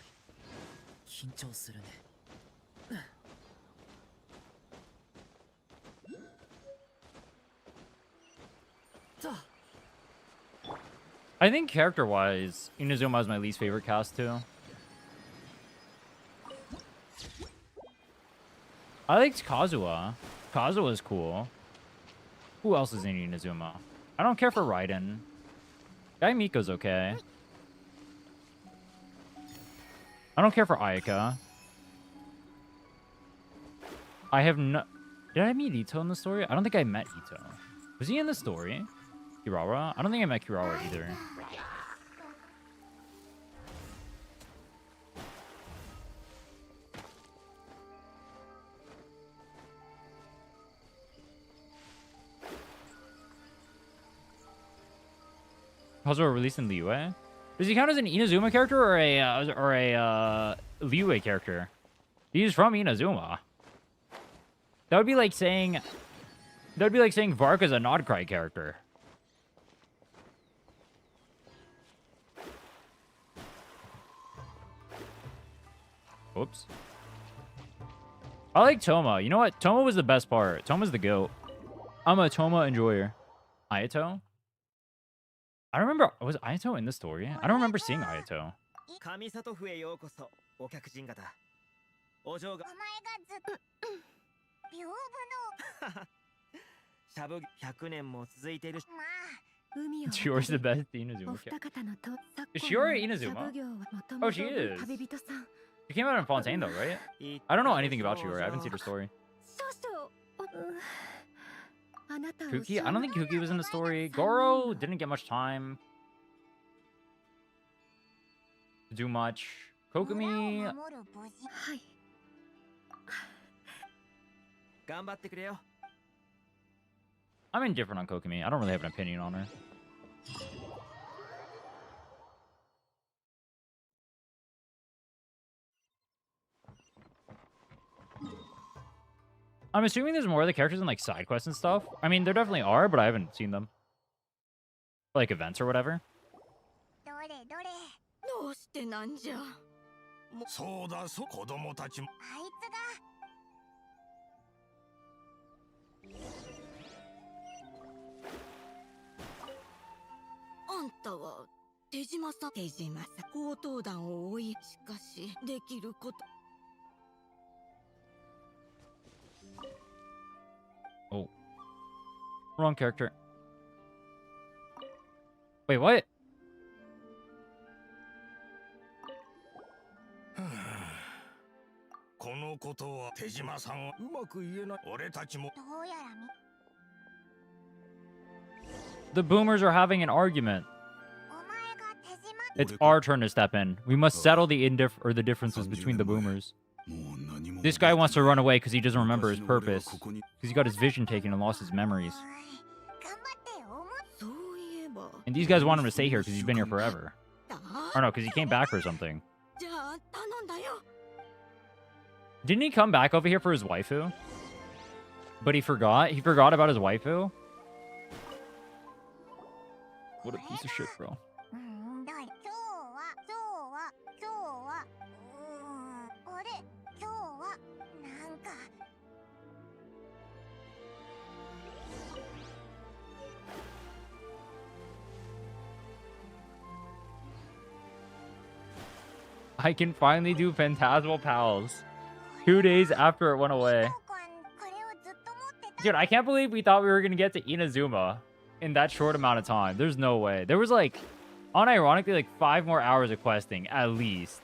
緊張するね。I think character-wise, Inazuma is my least favorite cast too. I liked Kazuha. Kazuha is cool. Who else is in Inazuma? I don't care for Raiden. Guy Miko's okay. I don't care for Ayaka. I have no... Did I meet Ito in the story? I don't think I met Ito. Was he in the story? Kirara? I don't think I met Kirara either. Kazuha released in Liyue? Does he count as an Inazuma character or a Liyue character? He's from Inazuma. That would be like saying Varka's a Nodcry character. Whoops. I like Toma. You know what? Toma was the best part. Toma's the GOAT. I'm a Toma enjoyer. Ayato? I don't remember. Was Ayato in the story? I don't remember seeing Ayato. 上里府へようこそ、お客人方。お嬢が。お前がずっと屏風の。しゃぶ100年も続いている。まあ。Shiori's the best Inazuma character. Is Shiori Inazuma? Oh, she is. She came out in Fontaine though, right? I don't know anything about Shiori. I haven't seen her story. Kuki? I don't think Kuki was in the story. Goro didn't get much time to do much. Kokumi... I'm indifferent on Kokumi. I don't really have an opinion on her. I'm assuming there's more of the characters in like side quests and stuff. I mean, there definitely are, but I haven't seen them. Like events or whatever. どうしてなんじゃ。そうだ、子供たちも。あいつが。あんたは手島さん。手島さん、強盗団を追い、しかしできること。Oh. Wrong character. Wait, what? このことは手島さんはうまく言えない。俺たちも。どうやらみ。The boomers are having an argument. It's our turn to step in. We must settle the differences between the boomers. This guy wants to run away because he doesn't remember his purpose. Because he got his vision taken and lost his memories. And these guys want him to stay here because he's been here forever. Or no, because he came back for something. Didn't he come back over here for his waifu? But he forgot? He forgot about his waifu? What a piece of shit, bro. I can finally do Phantasmal Pals. 2 days after it went away. Dude, I can't believe we thought we were going to get to Inazuma in that short amount of time. There's no way. There was like, unironically, like 5 more hours of questing, at least.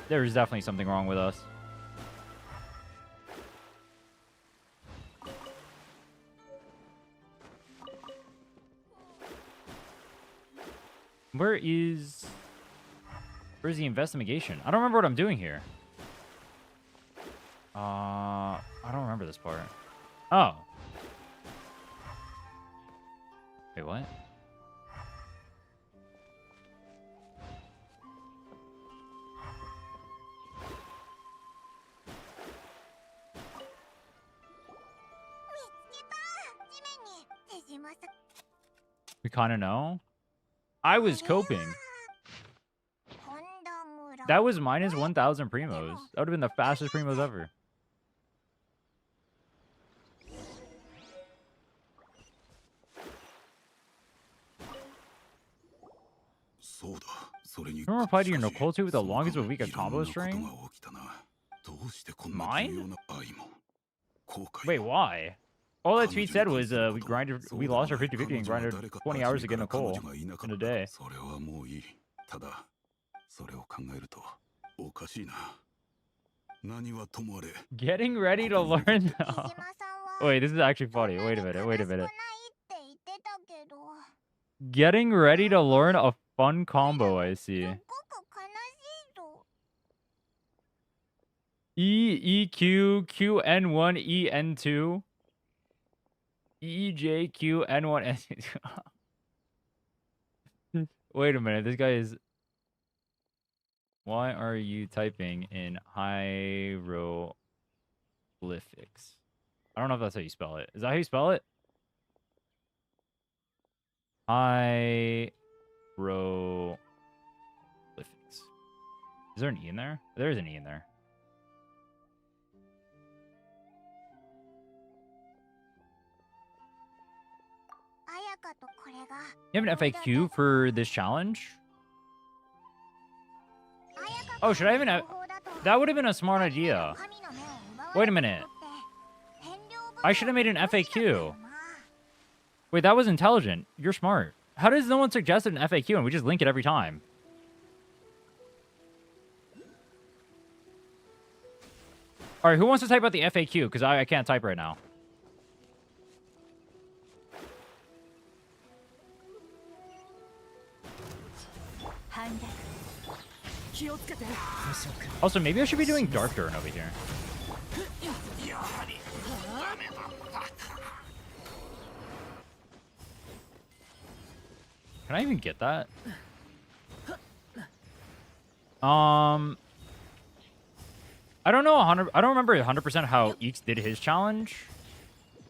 There's definitely something wrong with us. Where's the investigation? I don't remember what I'm doing here. I don't remember this part. Oh. Wait, what? We kind of know. I was coping. That was minus 1,000 primos. That would have been the fastest primos ever. Remember reply to your Nokotu with the longest Mavuika combo string? Mine? Wait, why? All that tweet said was we lost our 50-50 and grinded 20 hours to get Nicole in a day. Getting ready to learn now. Wait, this is actually funny. Wait a minute. Getting ready to learn a fun combo, I see. EEQ QN1 EN2 EJQ N1 N2. Wait a minute, this guy is. Why are you typing in hieroglyphics? I don't know if that's how you spell it. Is that how you spell it? Hieroglyphics. Is there an E in there? There is an E in there. You have an FAQ for this challenge? Oh, should I have an... That would have been a smart idea. Wait a minute. I should have made an FAQ. Wait, that was intelligent. You're smart. How does no one suggest an FAQ and we just link it every time? Alright, who wants to type out the FAQ? Because I can't type right now. Also, maybe I should be doing Dark Durn over here. Can I even get that? I don't know. I don't remember 100% how Eeks did his challenge.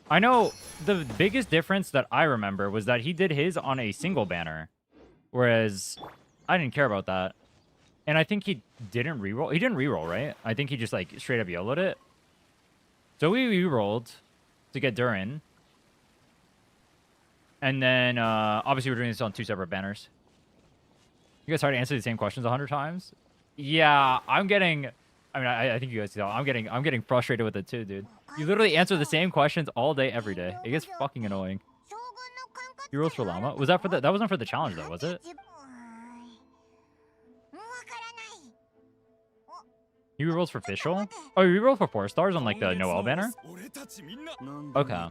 I know the biggest difference that I remember was that he did his on a single banner, whereas I didn't care about that. And I think he didn't reroll. He didn't reroll, right? I think he just like straight up YOLO'd it. So we rerolled to get Durin. And then obviously we're doing this on 2 separate banners. You guys try to answer the same questions 100 times? Yeah, I'm getting... I mean, I think you guys know. I'm getting frustrated with it too, dude. You literally answer the same questions all day, every day. It gets fucking annoying. You rolled for Llama? Was that for the... That wasn't for the challenge though, was it? You rerolls for Fischl? Oh, you rerolled for 4 stars on like the Noel banner? Okay.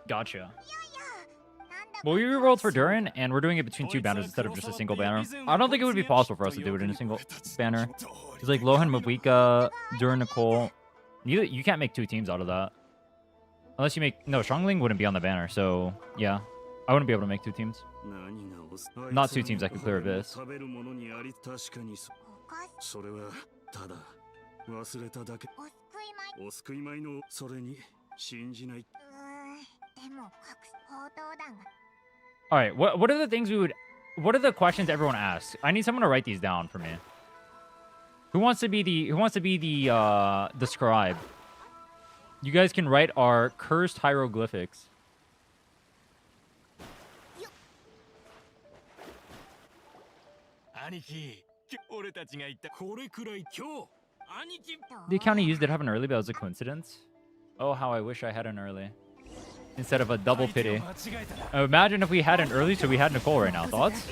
Gotcha. Well, we rerolled for Durin, and we're doing it between 2 banners instead of just a single banner. I don't think it would be possible for us to do it in a single banner. It's like Lohan, Mavuika, Durin, Nicole. You can't make 2 teams out of that. Unless you make... No, Strongling wouldn't be on the banner, so yeah. I wouldn't be able to make 2 teams. Not 2 teams that could clear Abyss. Alright, what are the things we would... What are the questions everyone asks? I need someone to write these down for me. Who wants to be the scribe? You guys can write our cursed hieroglyphics. 兄貴、俺たちが言ったこれくらい今日兄貴 The account he used did have an early, but it was a coincidence. Oh, how I wish I had an early. Instead of a double pity. Imagine if we had an early, so we had Nicole right now. Thoughts?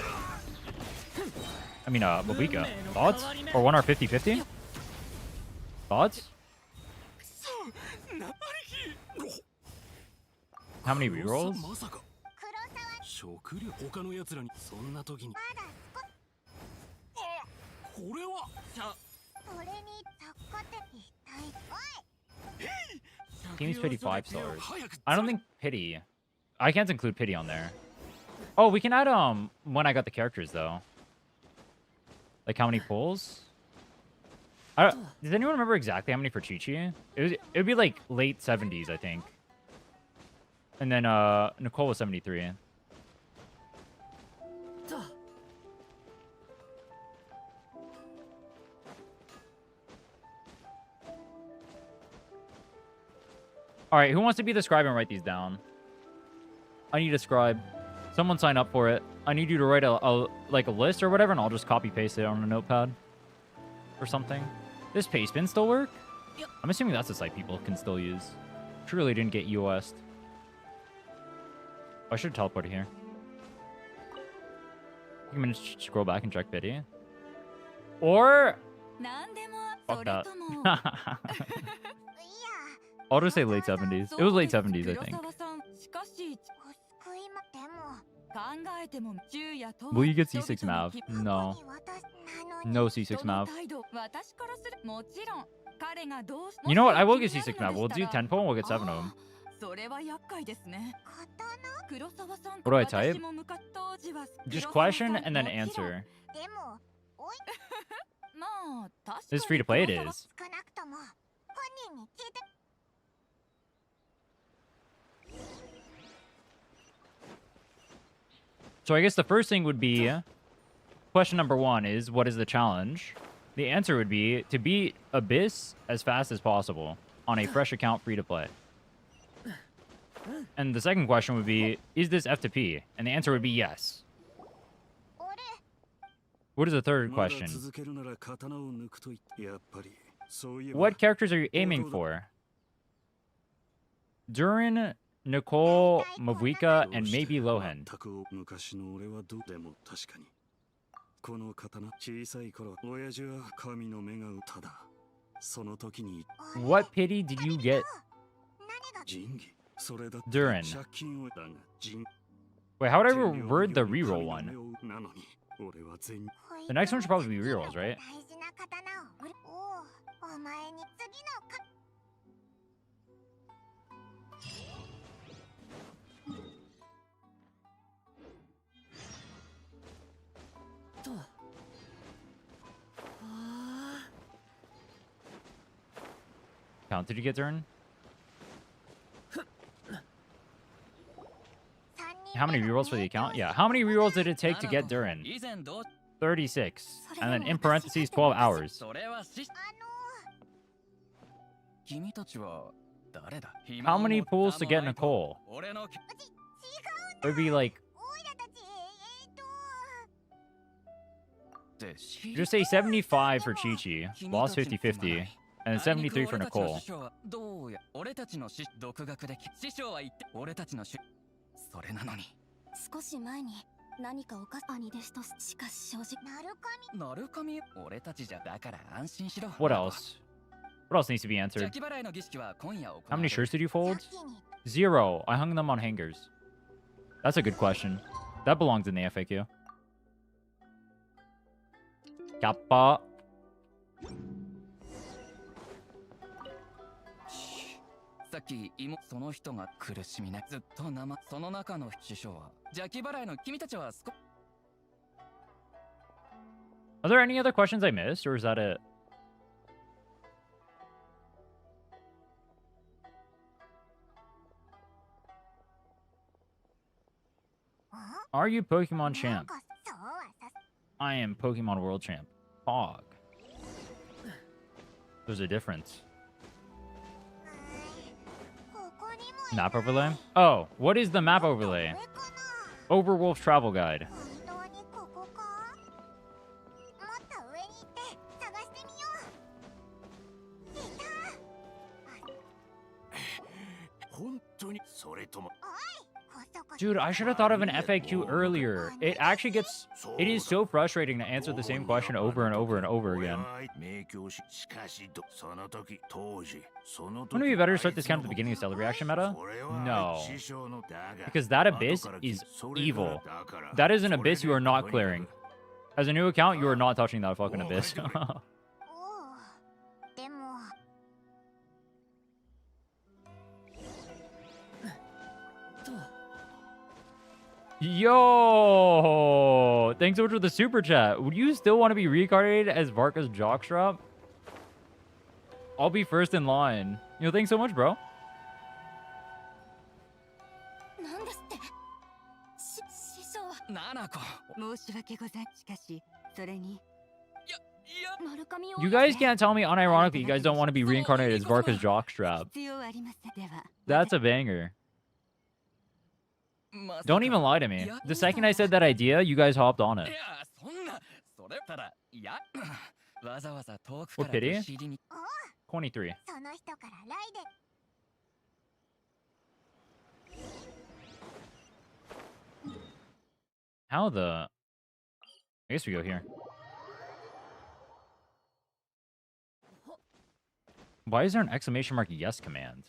I mean, Mavuika. Thoughts? Or 1 or 50-50? Thoughts? How many rerolls? 食料他の奴らにそんな時にあこれはそれに雑貨店一体おい Team's pity 5 stars. I don't think pity. I can't include pity on there. Oh, we can add when I got the characters though. Like how many pulls? Does anyone remember exactly how many for Chi-Chi? It would be like late 70s, I think. And then Nicole was 73. All right, who wants to be the scribe and write these down? I need a scribe. Someone sign up for it. I need you to write a list or whatever, and I'll just copy paste it on a notepad or something. Does Pastebin still work? I'm assuming that's a site people can still use. Truly didn't get US'd. I should teleport here. I'm gonna scroll back and check pity. Or fuck that. I'll just say late 70s. It was late 70s, I think. Will you get C6 Mav? No. No C6 Mav. You know what? I will get C6 Mav. We'll do 10 pull and we'll get 7 of them. What do I type? Just question and then answer. This is free to play, it is. So I guess the first thing would be, question number 1 is, what is the challenge? The answer would be to beat Abyss as fast as possible on a fresh account free to play. And the second question would be, is this F2P? And the answer would be yes. What is the third question? What characters are you aiming for? Durin, Nicole, Mavuika, and maybe Lohen. What pity did you get? Durin. Wait, how would I word the reroll one? The next one should probably be rerolls, right? Count did you get, Durin? How many rerolls for the account? Yeah. How many rerolls did it take to get Durin? 36. And then in parentheses, 12 hours. How many pulls to get Nicole? It would be like... Just say 75 for Chi-Chi. Lost 50-50. And then 73 for Nicole. それなのに少し前に何かおか兄弟子としかし正直なるかみ俺たちじゃだから安心しろ What else? What else needs to be answered? How many shirts did you fold? 0. I hung them on hangers. That's a good question. That belongs in the FAQ. Kappa. Are there any other questions I missed, or is that it? Are you Pokemon Champ? I am Pokemon World Champ. Fog. There's a difference. Map overlay? Oh, what is the map overlay? Overwolf Travel Guide. 本当にここか？もっと上に行って探してみよう。いた。本当にそれとも Dude, I should have thought of an FAQ earlier. It actually gets... It is so frustrating to answer the same question over and over and over again. Wouldn't it be better to start this count at the beginning of Stellar Reaction meta? No. Because that abyss is evil. That is an abyss you are not clearing. As a new account, you are not touching that fucking abyss. でも Yo! Thanks so much for the super chat. Would you still want to be reincarnated as Varka's jockstrap? I'll be first in line. Yo, thanks so much, bro. なんですって師匠ナナコ申し訳ございしかしそれに You guys can't tell me unironically you guys don't want to be reincarnated as Varka's jockstrap. That's a banger. Don't even lie to me. The second I said that idea, you guys hopped on it. What pity? 23. その人からライで How the... I guess we go here. Why is there an exclamation mark yes command?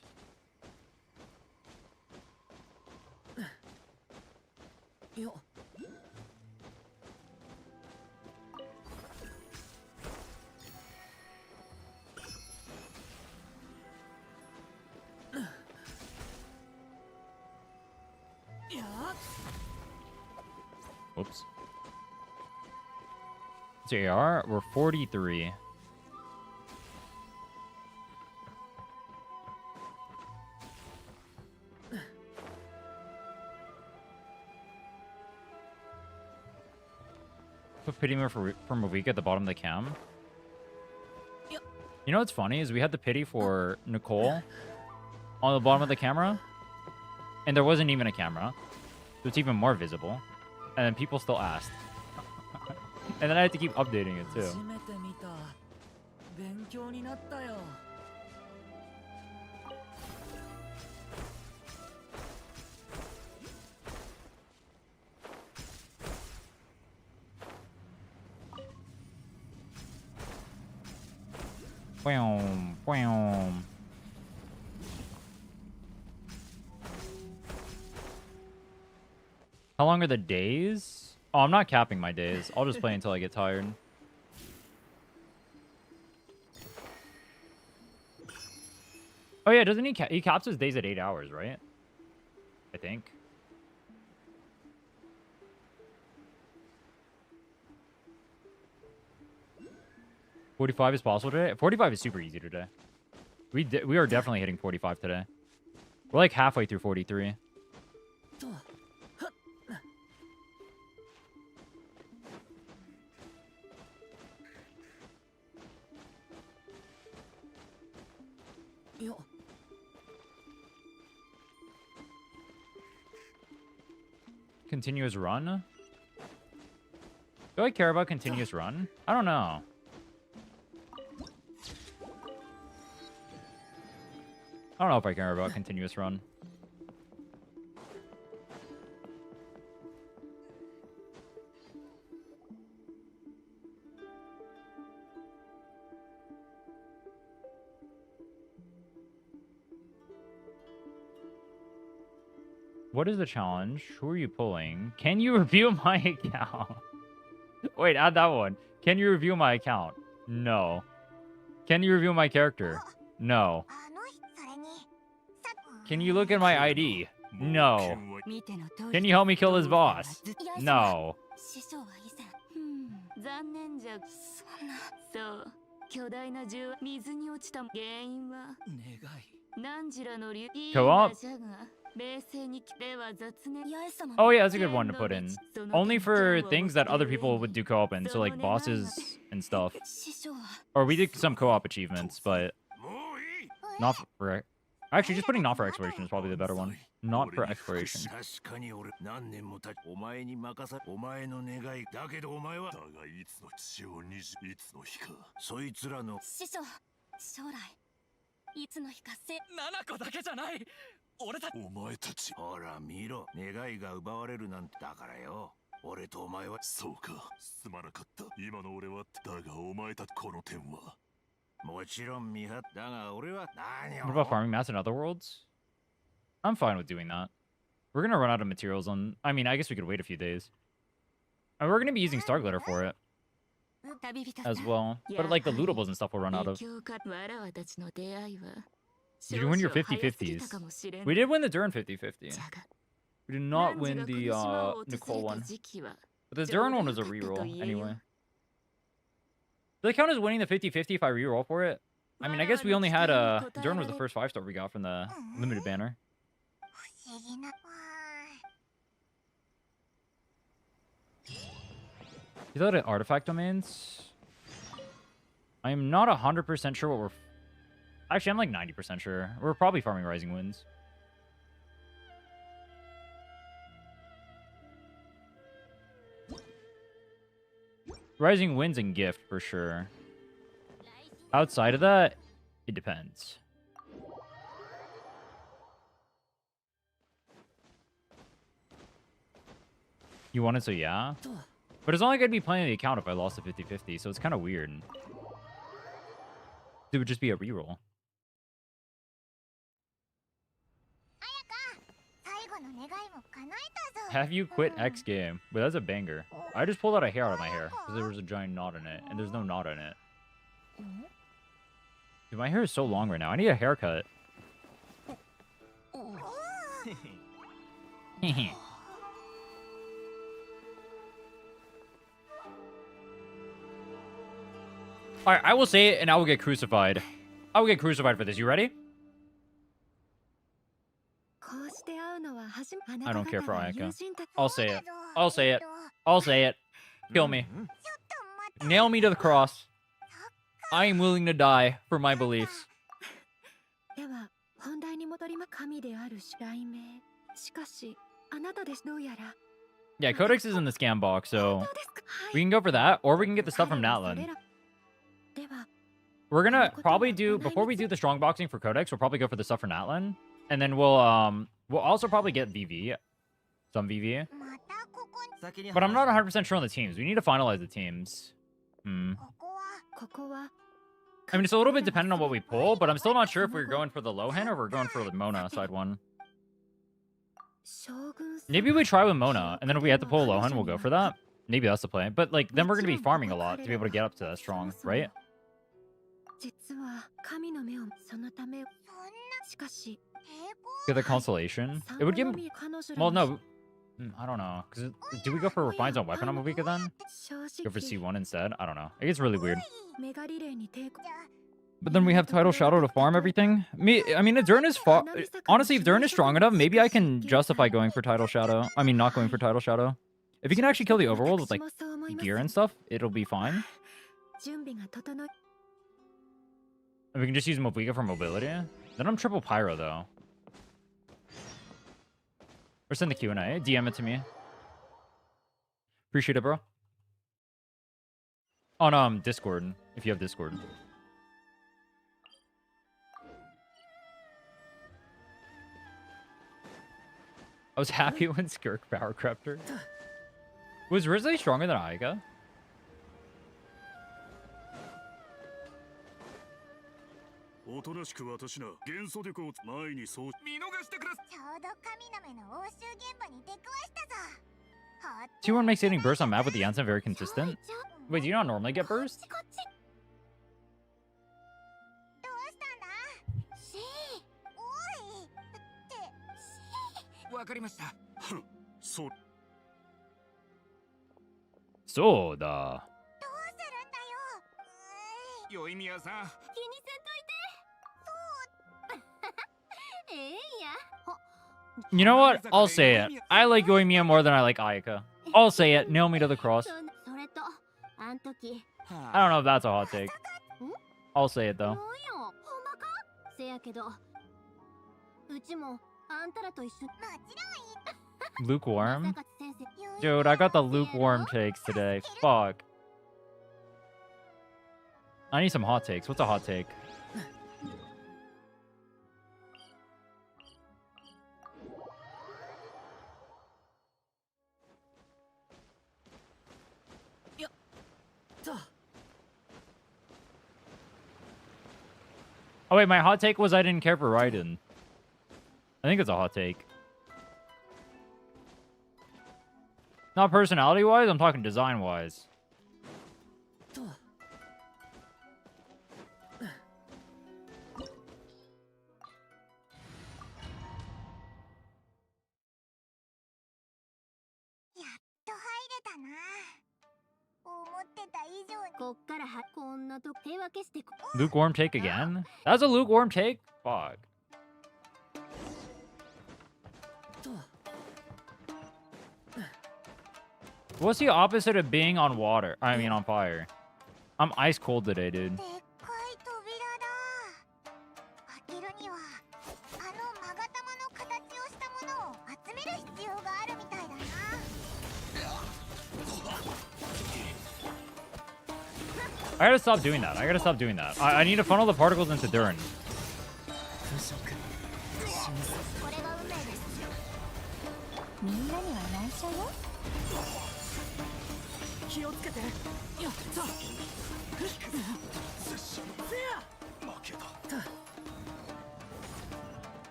Yo. Whoops. It's AR. We're 43. Put pity mirror for Mavuika at the bottom of the cam. You know what's funny is we had the pity for Nicole on the bottom of the camera, and there wasn't even a camera, so it's even more visible. And then people still asked, and then I had to keep updating it too. 勉強になったよ。Boom, boom. How long are the days? Oh, I'm not capping my days. I'll just play until I get tired. Oh yeah, doesn't he he caps his days at 8 hours, right? I think. $45 is possible today? 45 is super easy today. We are definitely hitting 45 today. We're like halfway through 43. Yo. Continuous run? Do I care about continuous run? I don't know. I don't know if I care about continuous run. What is the challenge? Who are you pulling? Can you review my account? Wait, add that one. Can you review my account? No. Can you review my character? No. Can you look at my ID? No. Can you help me kill this boss? No. 残念じゃそんなそう巨大な銃は水に落ちた原因は何時らの竜 Co-op? 冷静にでは雑念 Oh yeah, that's a good one to put in. Only for things that other people would do co-op in, so like bosses and stuff. Or we did some co-op achievements, but not for... Actually, just putting not for exploration is probably the better one. Not for exploration. 確かに俺何年も経ちお前に任さお前の願いだけどお前はだがいつの血をにじいつの日かそいつらの師匠、将来いつの日か7個だけじゃない。俺たちお前たちほら見ろ願いが奪われるなんてだからよ俺とお前はそうかすまなかった今の俺はだがお前たちこの点はもちろん見張っだが俺は何を What about farming mass in other worlds? I'm fine with doing that. We're gonna run out of materials on... I mean, I guess we could wait a few days. And we're gonna be using Star Glitter for it. As well. But like the lootables and stuff will run out of. Did you win your 50-50s? We did win the Duran 50-50. We did not win the Nicole one. But the Duran one was a reroll anyway. Do they count as winning the 50-50 if I reroll for it? I mean, I guess we only had Duran was the first 5-star we got from the limited banner. You thought it artifact domains? I am not 100% sure what we're... Actually, I'm like 90% sure. We're probably farming Rising Winds. Rising Winds and Gift, for sure. Outside of that, it depends. You want it, so yeah? But it's only going to be playing the account if I lost the 50-50, so it's kind of weird. It would just be a reroll. Have you quit X game? But that's a banger. I just pulled out a hair out of my hair because there was a giant knot in it, and there's no knot in it. Dude, my hair is so long right now. I need a haircut. Alright, I will say it and I will get crucified. I will get crucified for this. You ready? I don't care for Ayaka. I'll say it. I'll say it. I'll say it. Kill me. Nail me to the cross. I am willing to die for my beliefs. Yeah, Codex is in the scam box, so we can go for that, or we can get the stuff from Natlan. We're gonna probably do, before we do the strong boxing for Codex, we'll probably go for the stuff for Natlan, and then we'll also probably get VV, some VV. But I'm not 100% sure on the teams. We need to finalize the teams. I mean, it's a little bit dependent on what we pull, but I'm still not sure if we're going for the Lohan or we're going for the Mona side one. Maybe we try with Mona, and then if we have to pull Lohan, we'll go for that. Maybe that's the play. But, like, then we're going to be farming a lot to be able to get up to that strong, right? Get the constellation. It would give him... Well, no. I don't know. Cause do we go for refines on weapon on Mavuika then? Go for C1 instead? I don't know. It gets really weird. But then we have Tidal Shadow to farm everything. I mean, if Duran is honestly, if Duran is strong enough, maybe I can justify going for Tidal Shadow. I mean, not going for Tidal Shadow. If you can actually kill the overworld with, like, gear and stuff, it'll be fine. And we can just use Mavuika for mobility. Then I'm triple Pyro, though. Or send the Q&A. DM it to me. Appreciate it, bro. On Discord, if you have Discord. I was happy when Skirk power crept her. Was Rizli stronger than Ayaka? T1 makes hitting burst on map with the Yansen very consistent. Wait, do you not normally get burst? So da. You know what? I'll say it. I like Yoimiya more than I like Ayaka. I'll say it. Nail me to the cross. I don't know if that's a hot take. I'll say it though. うちもあんたらと一緒。 Lukewarm? Dude, I got the lukewarm takes today. Fuck. I need some hot takes. What's a hot take? Oh wait, my hot take was I didn't care for Raiden. I think it's a hot take. Not personality-wise, I'm talking design-wise. Lukewarm take again? That's a lukewarm take? Fuck. What's the opposite of being on water? I mean, on fire. I'm ice cold today, dude. I gotta stop doing that. I gotta stop doing that. I need to funnel the particles into Durin.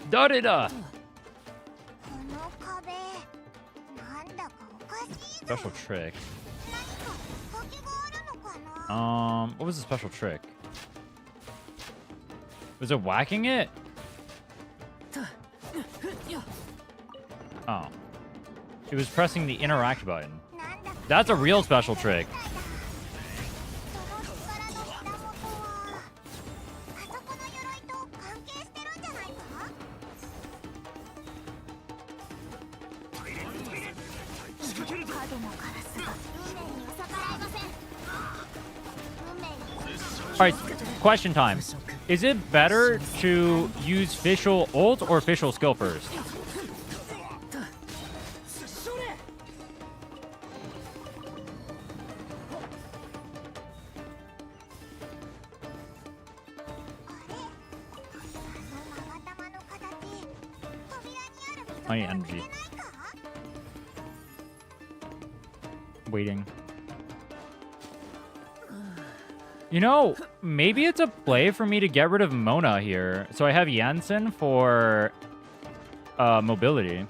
Darida! Special trick. What was the special trick? Was it whacking it? Oh. It was pressing the interact button. That's a real special trick. Alright, question time. Is it better to use Fischl ult or Fischl skill first? I need energy. Waiting. You know, maybe it's a play for me to get rid of Mona here. So I have Jansen for mobility.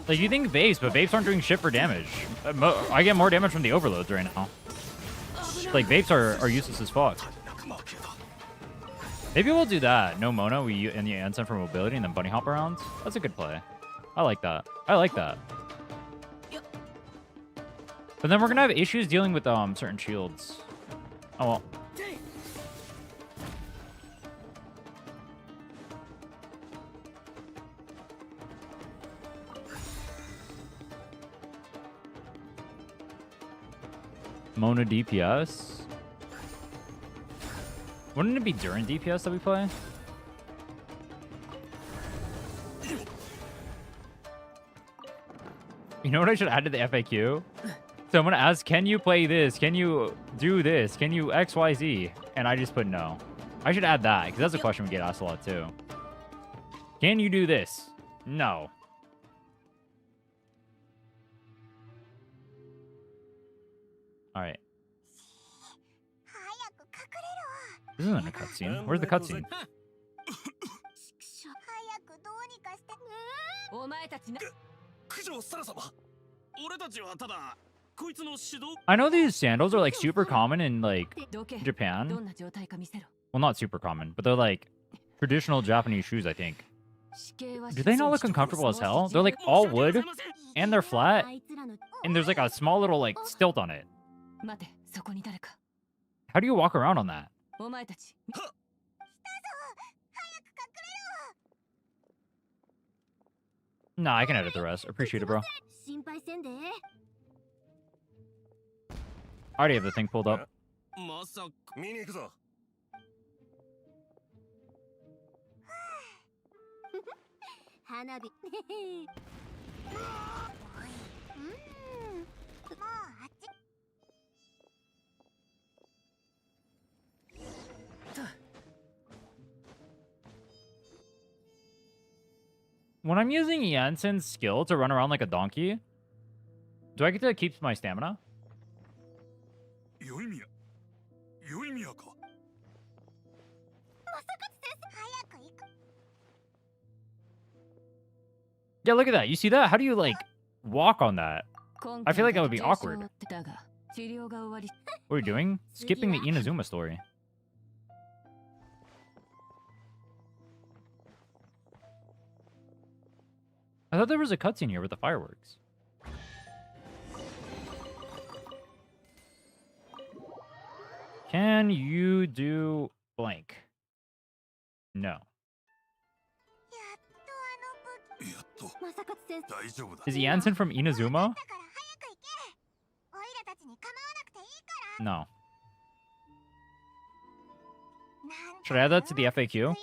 Like, you think Vapes, but Vapes aren't doing shit for damage. I get more damage from the overloads right now. Like, Vapes are useless as fuck. Maybe we'll do that. No Mona, we and the Jansen for mobility and then bunny hop around. That's a good play. I like that. I like that. But then we're gonna have issues dealing with certain shields. Oh well. Mona DPS. Wouldn't it be during DPS that we play? You know what I should add to the FAQ? So I'm gonna ask, can you play this? Can you do this? Can you XYZ? And I just put no. I should add that, because that's a question we get asked a lot too. Can you do this? No. Alright. This isn't a cutscene. Where's the cutscene? I know these sandals are like super common in like Japan. Well, not super common, but they're like traditional Japanese shoes, I think. Do they not look uncomfortable as hell? They're like all wood. And they're flat. And there's like a small little like stilt on it. 待て、そこに誰か。 How do you walk around on that? お前たち。 Nah, I can edit the rest. Appreciate it, bro. 心配せんで。 I already have the thing pulled up. まさか見に行くぞ。花火。When I'm using Jensen's skill to run around like a donkey, do I get to keep my stamina? よいみや。よいみやか。 Yeah, look at that. You see that? How do you like walk on that? I feel like that would be awkward. What are you doing? Skipping the Inazuma story. I thought there was a cutscene here with the fireworks. Can you do blank? No. Is Jansen from Inazuma? No. Should I add that to the FAQ? .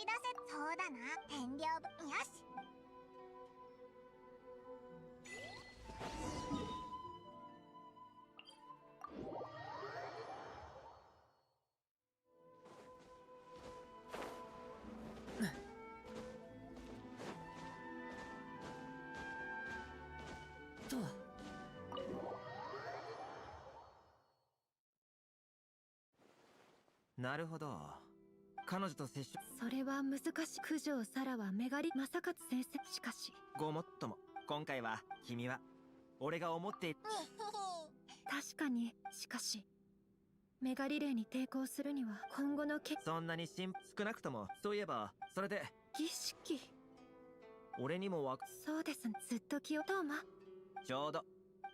それは難しい。九条サラはメガリ正勝先生。しかしごもっとも今回は君は俺が思っている。確かに。しかしメガリレーに抵抗するには今後のそんなに少なくとも。そういえばそれで儀式。俺にもそうです。ずっと気をトーマ。ちょうど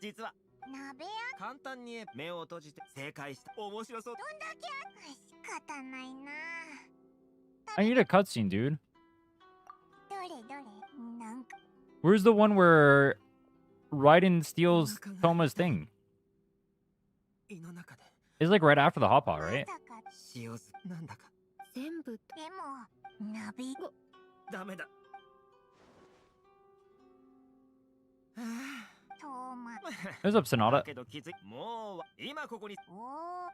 実は鍋屋。簡単に目を閉じて正解した。面白そう。どんだけ仕方ないな。 I need a cutscene, dude. どれどれなんか。 Where's the one where Raiden steals Toma's thing? It's like right after the hot pot, right? なんだか全部。でも鍋。ダメだ。What's up, Sonata? もう今ここに。は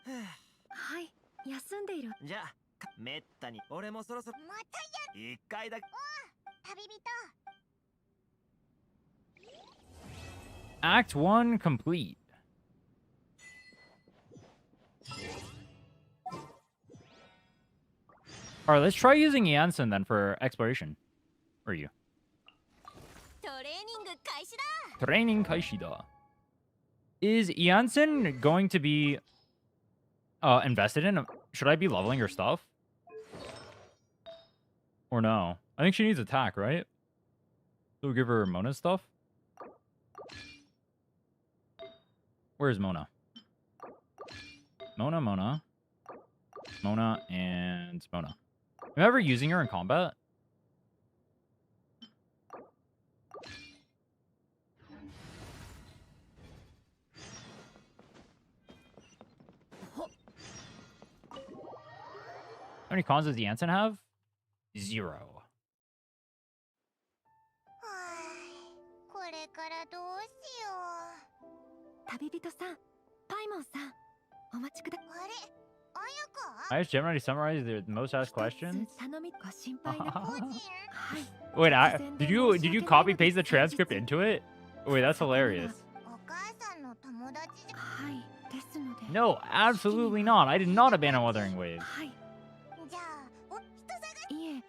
い、休んでいる。じゃあめったに俺もそろそろ。またや。一回だけ。旅人。 Act 1 complete. Alright, let's try using Jansen then for exploration. Where are you? トレーニング開始だ。 Training Kaishida. Is Jansen going to be invested in? Should I be leveling her stuff? Or no? I think she needs attack, right? So we'll give her Mona stuff. Where's Mona? Mona, and Mona. Am I ever using her in combat? How many cons does Jansen have? 0. これからどうしよう。旅人さん、パイモンさん、お待ちくだ。あれ、あやか。 I just generally summarize the most asked questions. 頼みご心配な。はい。 Wait, did you copy paste the transcript into it? Wait, that's hilarious. お母さんの友達。はい。ですので。 No, absolutely not. I did not abandon Wuthering Waves. はい。じゃあ、お人探し。いえ。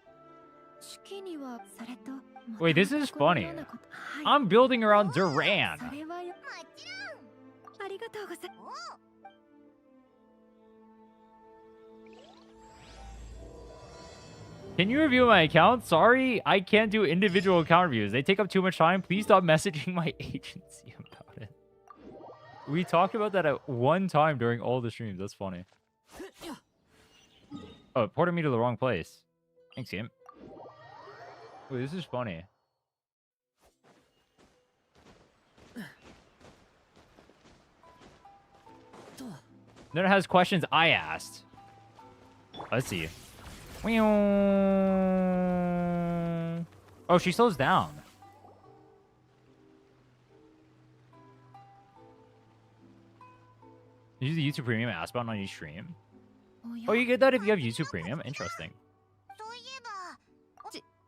式にはそれと。 Wait, this is funny. I'm building around Duran. それはよ。もちろん。ありがとうございます。 お Can you review my account? Sorry, I can't do individual account reviews. They take up too much time. Please stop messaging my agency about it. We talked about that at one time during all the streams. That's funny. Oh, it ported me to the wrong place. Thanks, game. Wait, this is funny. Then it has questions I asked. Let's see. Oh, she slows down. You use the YouTube Premium ask button on your stream? Oh, you get that if you have YouTube Premium? Interesting.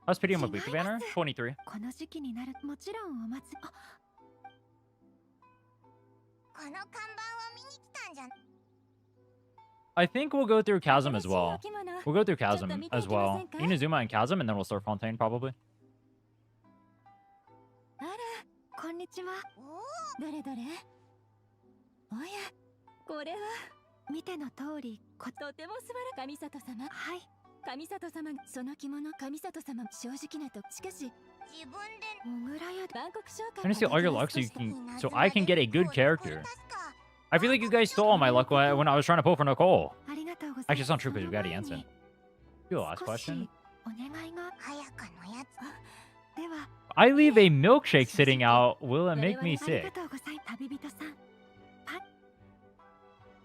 How's Pity on Mavuika banner? 23. I think we'll go through Chasm as well. We'll go through Chasm as well. Inazuma and Chasm, and then we'll start Fontaine probably. I need to see all your luck so I can get a good character. I feel like you guys stole all my luck when I was trying to pull for Nicole. Actually, it's not true because we got Jansen. Your last question? I leave a milkshake sitting out. Will it make me sick?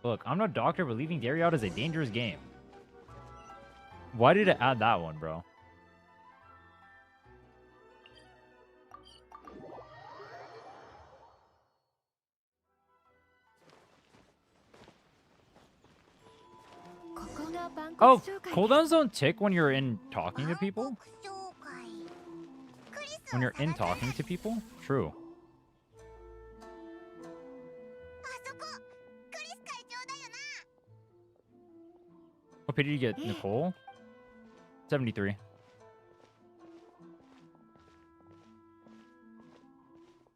Look, I'm no doctor, but leaving dairy out is a dangerous game. Why did it add that one, bro? Oh, cooldowns don't tick when you're in talking to people? When you're in talking to people? True. What pity did you get, Nicole? 73.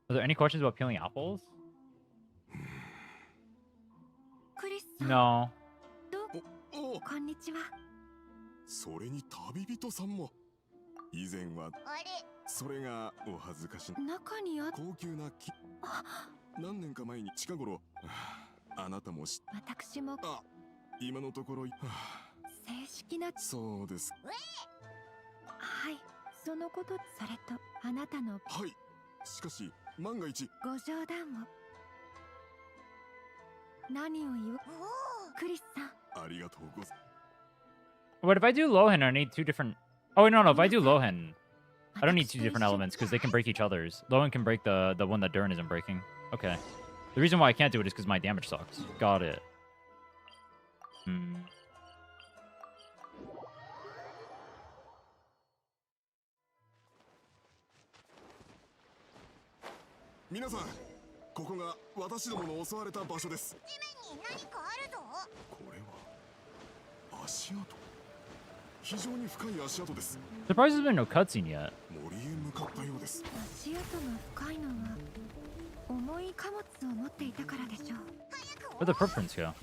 Are there any questions about peeling apples? No. それに旅人さんも以前はそれがお恥ずかしい中に高級な木何年か前に近頃あなたも私も今のところ正式なそうですはいそのことそれとあなたのはいしかし万が一ご冗談を何を言うクリスさん What if I do Lohen? I need two different. Oh no, if I do Lohen, I don't need two different elements because they can break each other's. Lohen can break the one that Durin isn't breaking. Okay. The reason why I can't do it is because my damage sucks. Got it. Minasan, ここが私どもの襲われた場所です。地面に何かあるぞ。これは足跡。非常に深い足跡です。Surprised there's been no cutscene yet. 森へ向かったようです。足跡が深いのは重い貨物を持っていたからでしょう。Where'd the footprints go?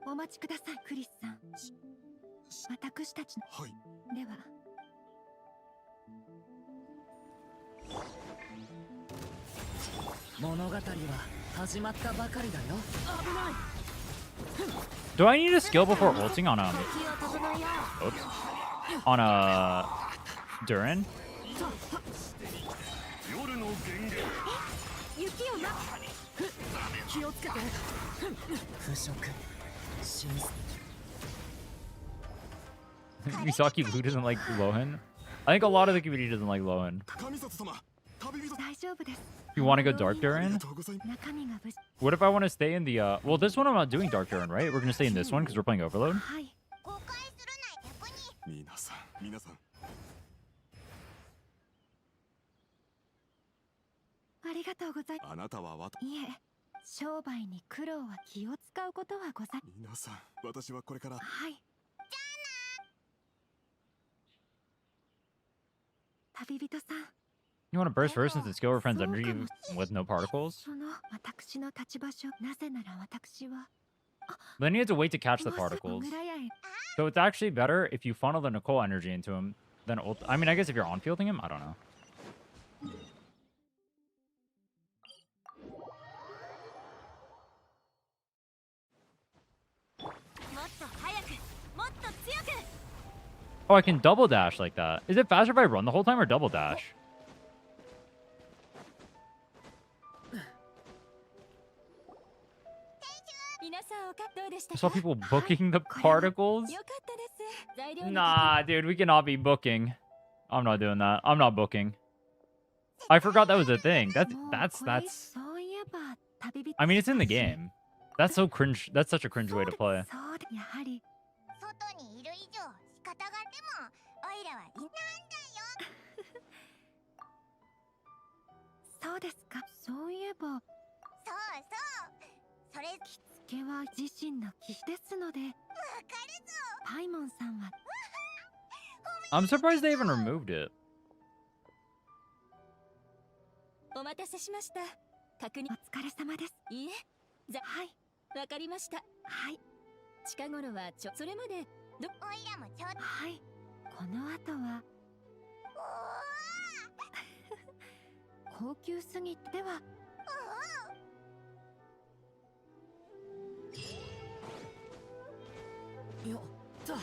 お待ちください、クリスさん。私たちの。はい。では。物語は始まったばかりだよ。危ない。 Do I need a skill before ulting on oops. On Durin? Misaki Blue doesn't like Lohen? I think a lot of the community doesn't like Lohen. You want to go Dark Durin? What if I want to stay in the well, this one I'm not doing Dark Durin, right? We're going to stay in this one because we're playing Overload. ありがとうございます。あなたはいえ、商売に苦労は気を使うことはござい。皆さん、私はこれから。はい。旅人さん。 You want to burst first since the skill friends under you with no particles? その私の立場上、なぜなら私は Then you have to wait to catch the particles. So it's actually better if you funnel the Nicole energy into him than ult. I mean, I guess if you're on fielding him, I don't know. Oh, I can double dash like that. Is it faster if I run the whole time or double dash? I saw people booking the particles. Nah, dude, we cannot be booking. I'm not doing that. I'm not booking. I forgot that was a thing. That's. I mean, it's in the game. That's so cringe. That's such a cringe way to play. そうですか。そういえば。そうそう。それ着付けは自身の気ですので。わかるぞ。パイモンさんは。I'm surprised they even removed it. お待たせしました。確認。お疲れ様です。いいえ。はい。わかりました。はい。近頃はそれまでおいらもちょっと。はい。この後は。高級すぎては。よっと。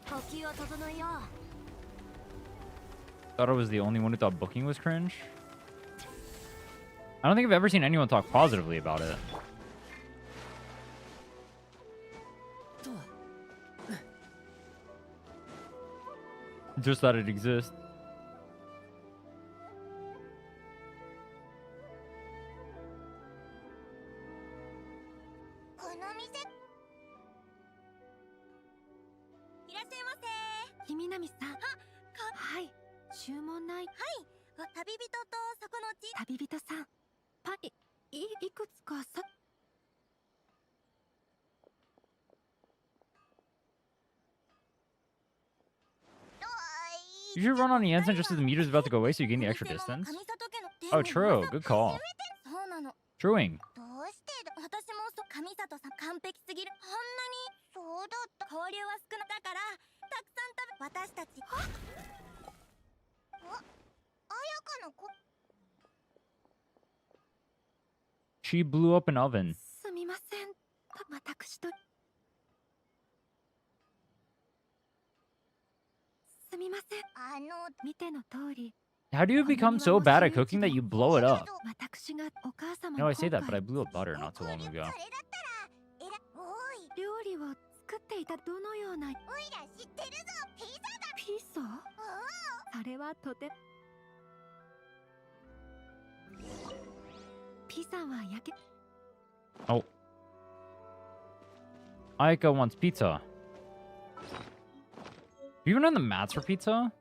呼吸を整えよう。 Thought I was the only one who thought booking was cringe. I don't think I've ever seen anyone talk positively about it. Just that it exists. You should run on the instant just as the meter's about to go away so you gain the extra distance. Oh, true. Good call. Truing. 私も神里さん完璧すぎる。あんなにそうだった。交流は少なだからたくさん食べ。私たち。あ、綾香の子。 She blew up an oven. すみません。私と。すみません。見ての通り。 How do you become so bad at cooking that you blow it up? 私がお母様。 No, I say that, but I blew up butter not too long ago. 料理を作っていたどのような。おいら知ってるぞ。ピザだ。ピザ？あれはとて。ピザは焼け。 Oh. Aika wants pizza. Do you even have the mats for pizza?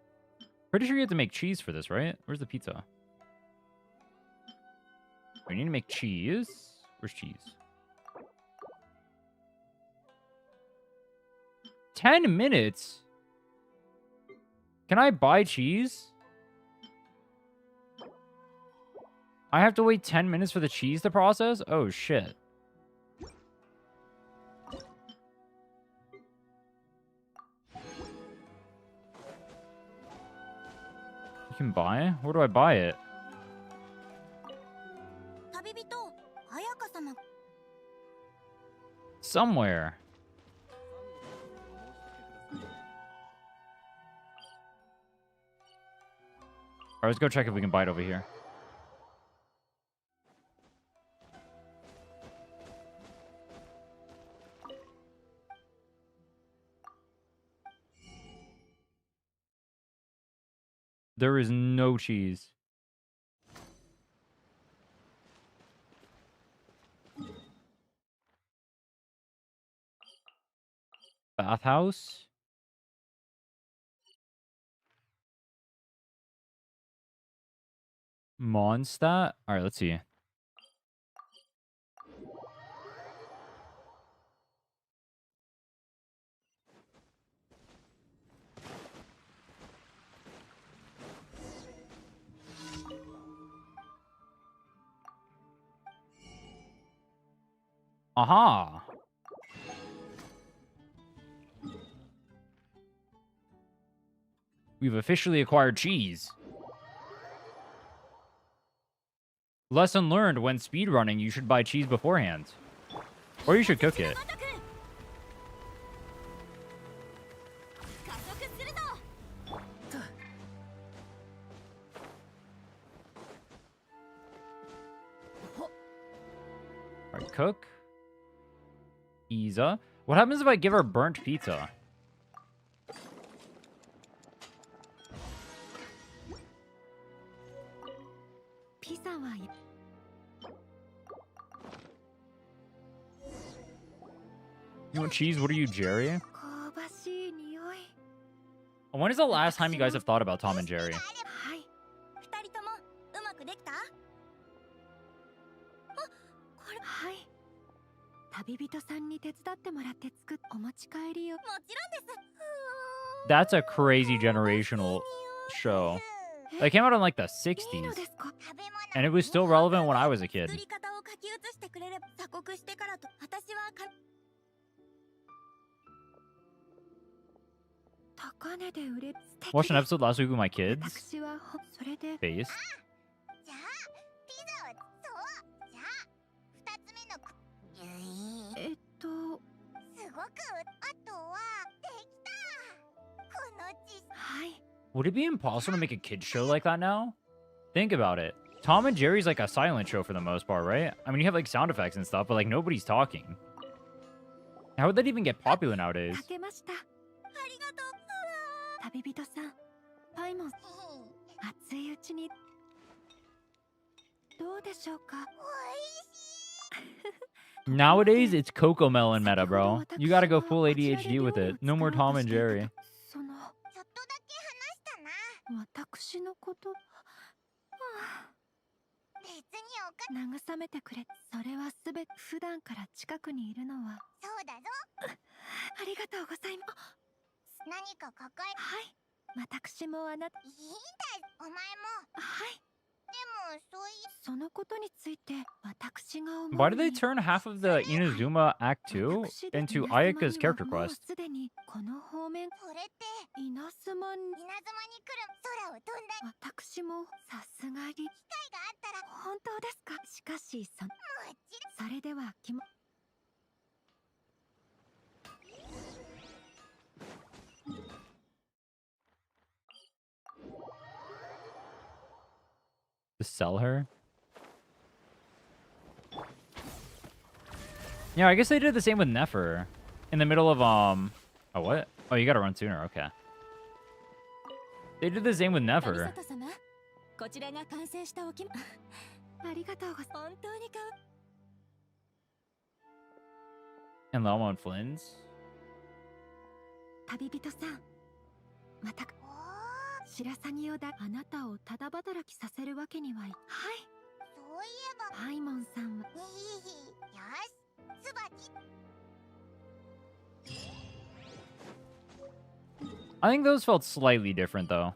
Pretty sure you have to make cheese for this, right? Where's the pizza? We need to make cheese. Where's cheese? 10 minutes? Can I buy cheese? I have to wait 10 minutes for the cheese to process? Oh, shit. You can buy it? Where do I buy it? Somewhere. Alright, let's go check if we can buy it over here. There is no cheese. Bathhouse? Mondstadt? Alright, let's see. Aha! We've officially acquired cheese. Lesson learned: when speedrunning, you should buy cheese beforehand. Or you should cook it. Alright, cook. Isa. What happens if I give her burnt pizza? You want cheese? What are you, Jerry? When is the last time you guys have thought about Tom and Jerry? 二人ともうまくできた？あ、これ。はい。旅人さんに手伝ってもらって作っお持ち帰りを。もちろんです。That's a crazy generational show. That came out in like the 60s. And it was still relevant when I was a kid. 作り方を書き写してくれれば鎖国してからと私はか。高値で売れ。 Watched an episode last week with my kids. 私はそれで。 Face. じゃあピザはそうじゃあ二つ目のすごくあとはできたこのちはい。 Would it be impossible to make a kids show like that now? Think about it. Tom and Jerry's like a silent show for the most part, right? I mean, you have like sound effects and stuff, but like nobody's talking. How would that even get popular nowadays? かけました。ありがとう。旅人さん、パイモン、熱いうちにどうでしょうか。 Nowadays, it's Coco Melon meta, bro. You gotta go full ADHD with it. No more Tom and Jerry. そのちょっとだけ話したな。私のこと。別に慰めてくれ。それはすべて普段から近くにいるのは。そうだぞ。ありがとうございます。 何か抱え。はい。私もあなた。いいんだ。お前も。はい。でもそういうそのことについて私が思う。 Why did they turn half of the Inazuma Act 2 into Ayaka's character quest? すでにこの方面。それって稲妻に来る空を飛んだ。私もさすがに機会があったら本当ですか。しかしそれではTo sell her? Yeah, I guess they did the same with Nefer. In the middle of, Oh, what? Oh, you gotta run sooner. Okay. They did the same with Nefer. こちらが完成したおきありがとうございます。本当にAnd Lama and Flynn's. 旅人さん、また白鷺をあなたをただ働きさせるわけにはい。はい。そういえばパイモンさんは。よし、ツバキ。 I think those felt slightly different, though.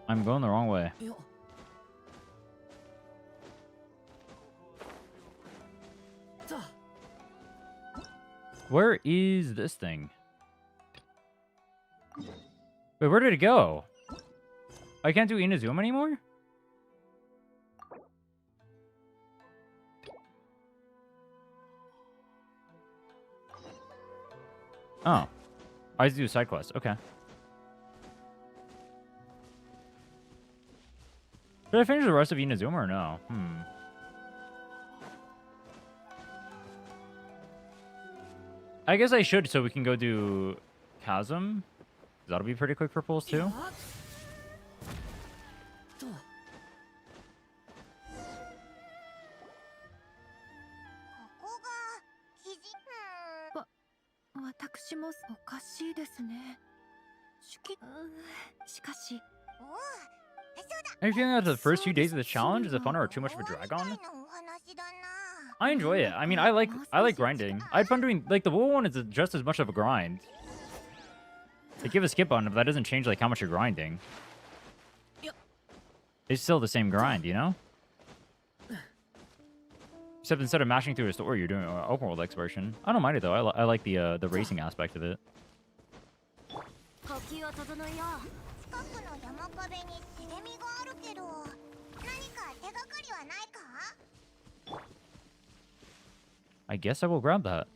I'm going the wrong way. Where is this thing? Wait, where did it go? I can't do Inazuma anymore? Oh. I have to do a side quest. Okay. Did I finish the rest of Inazuma or no? I guess I should so we can go do Chasm. That'll be pretty quick for pulls too. Are you feeling after the first few days of the challenge? Is it fun or too much of a drag on? I enjoy it. I mean, I like grinding. I had fun doing like the wool one is just as much of a grind. They give a skip on it, but that doesn't change like how much you're grinding. It's still the same grind, you know? Except instead of mashing through a story, you're doing an open world exploration. I don't mind it though. I like the racing aspect of it. I guess I will grab that.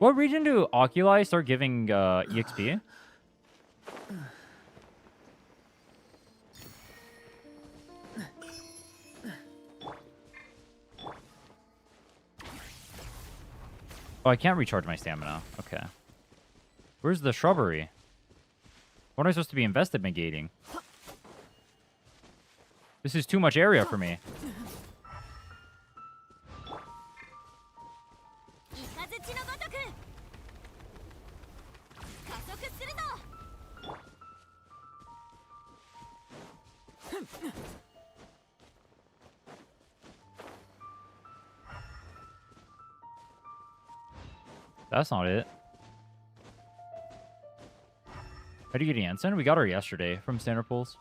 What region do Oculi start giving EXP? Oh, I can't recharge my stamina. Okay. Where's the shrubbery? What am I supposed to be investigating? This is too much area for me. That's not it. How do you get Anson? We got her yesterday from Standard Pulls.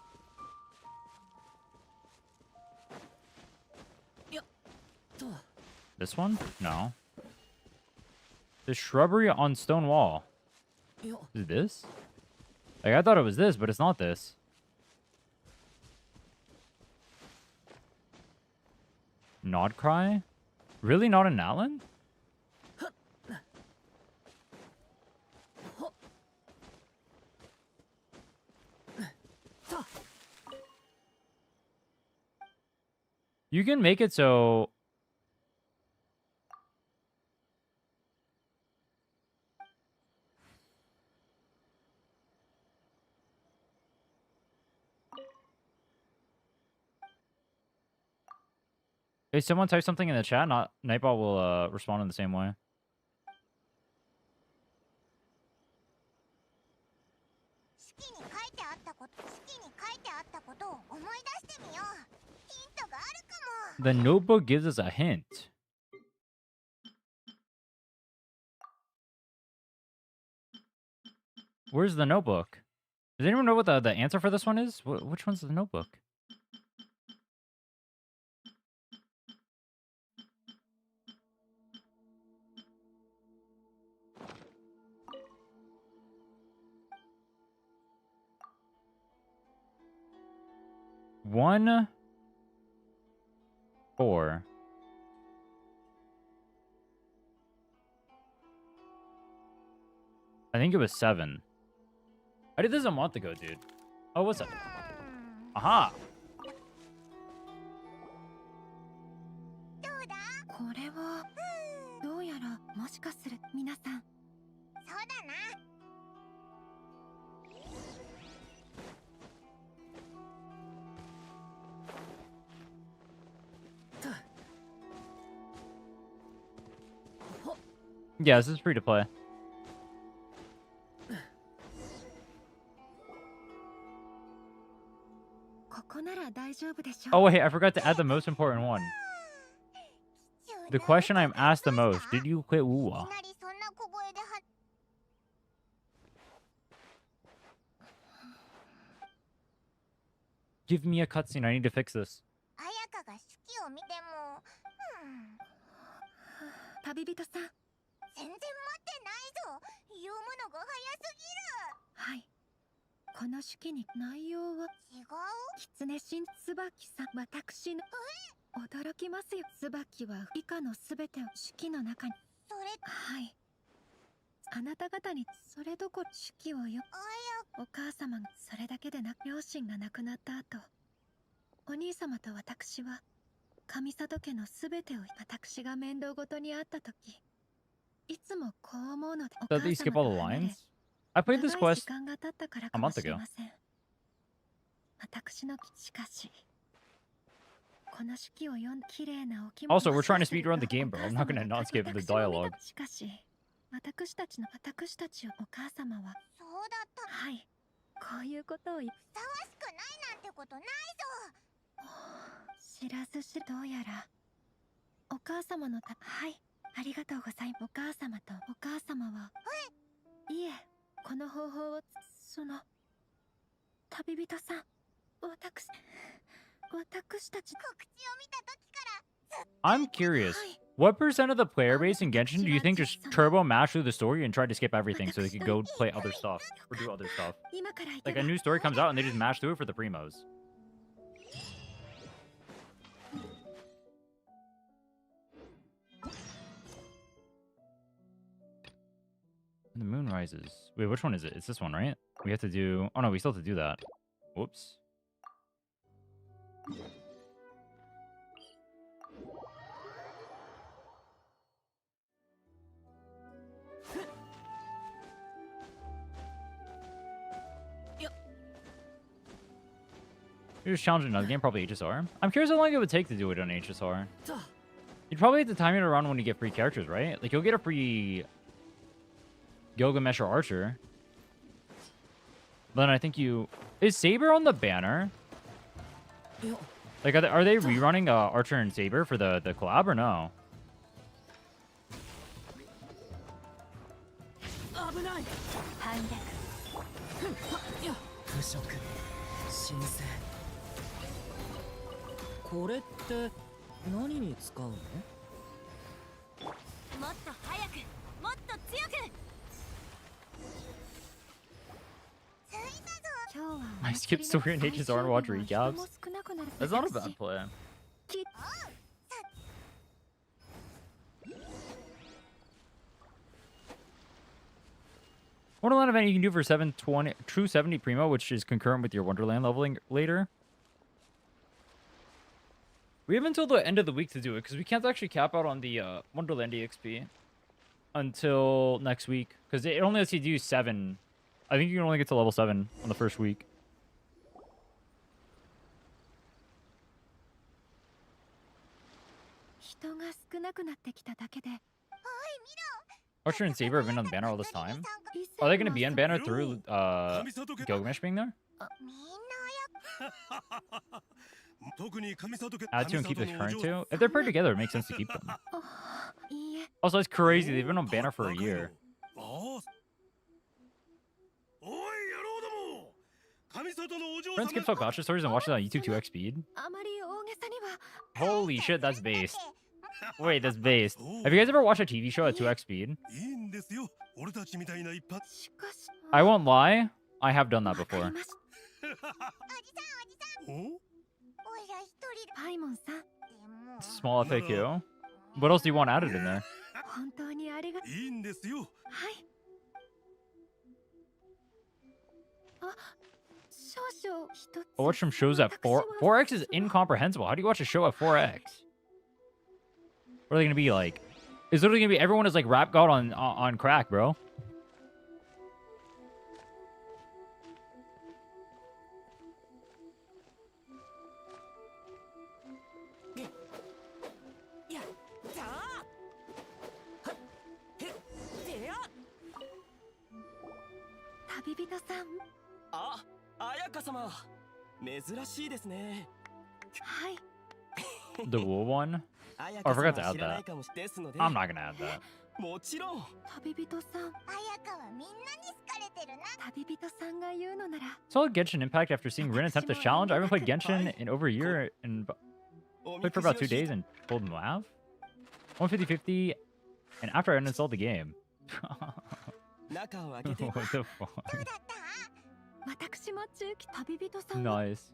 This one? No. The shrubbery on stone wall. Is it this? Like, I thought it was this, but it's not this. Nod cry? Really not in Natlan? You can make it so... If someone type something in the chat, Nightbot will respond in the same way. The notebook gives us a hint. Where's the notebook? Does anyone know what the answer for this one is? Which one's the notebook? One, 4. I think it was 7. I did this a month ago, dude. Oh, what's up? Aha! Yeah, this is free to play. Oh wait, I forgot to add the most important one. The question I'm asked the most, did you quit Wuwa? Give me a cutscene, I need to fix this. Did they skip all the lines? I played this quest a month ago. Also, we're trying to speed run the game, bro. I'm not gonna not skip the dialogue. 私たちの私たちをお母様はそうだったはいこういうことをふさわしくないなんてことないぞ知らず知どうやらお母様のはいありがとうございますお母様とお母様はいいえこの方法をその旅人さん私たち告知を見た時から I'm curious. What percent of the player base in Genshin do you think just turbo mash through the story and try to skip everything so they could go play other stuff or do other stuff? Like a new story comes out and they just mash through it for the primos. And the moon rises. Wait, which one is it? It's this one, right? We have to do... Oh no, we still have to do that. Whoops. You're just challenging another game, probably HSR. I'm curious how long it would take to do it on HSR. You'd probably have to time it around when you get free characters, right? Like, you'll get a free Gilgamesh or Archer. But then I think you... Is Saber on the banner? Like, are they rerunning Archer and Saber for the collab or no? I skipped story in HSR and watch recaps. That's not a bad play. Wonderland event you can do for 720 True 70 Primo, which is concurrent with your Wonderland leveling later. We have until the end of the week to do it because we can't actually cap out on the Wonderland EXP until next week because it only lets you do 7. I think you can only get to level 7 on the first week. Archer and Saber have been on the banner all this time. Are they going to be on banner through Gilgamesh being there? Add to and keep the current two? If they're paired together, it makes sense to keep them. Also, it's crazy. They've been on banner for a year. Friends skip all gotcha stories and watch it on YouTube 2x speed. Holy shit, that's based. Wait, that's based. Have you guys ever watched a TV show at 2x speed? I won't lie, I have done that before. Small FAQ. What else do you want added in there? I'll watch some shows at 4x is incomprehensible. How do you watch a show at 4x? What are they gonna be like? It's literally gonna be everyone is like rap god on crack, bro. The wool one? Oh, I forgot to add that. I'm not gonna add that. Solid Genshin impact after seeing Rin attempt the challenge. I haven't played Genshin in over a year and played for about 2 days and pulled Mav. 150-50 and after I uninstalled the game. What the fuck? Nice.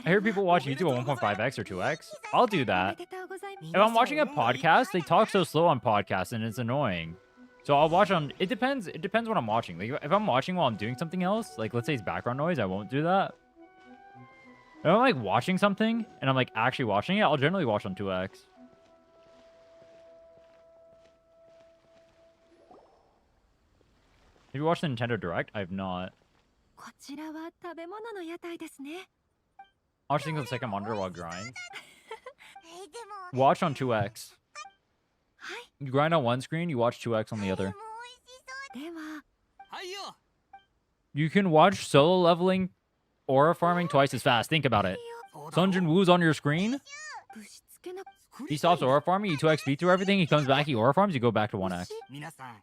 I hear people watch YouTube at 1.5x or 2x. I'll do that. If I'm watching a podcast, they talk so slow on podcasts and it's annoying. So I'll watch on... It depends what I'm watching. Like, if I'm watching while I'm doing something else, like let's say it's background noise, I won't do that. If I'm like watching something and I'm like actually watching it, I'll generally watch on 2x. you watched the Nintendo Direct? I have not. こちらは食べ物の屋台ですね。 Watching the second monitor while grind. Watch on 2x. You grind on one screen, you watch 2x on the other. では、 You can watch solo leveling aura farming twice as fast. Think about it. Sunjin Woo's on your screen. ぶしつけな He stops aura farming, you 2x speed through everything, he comes back, he aura farms, you go back to 1x. 皆さん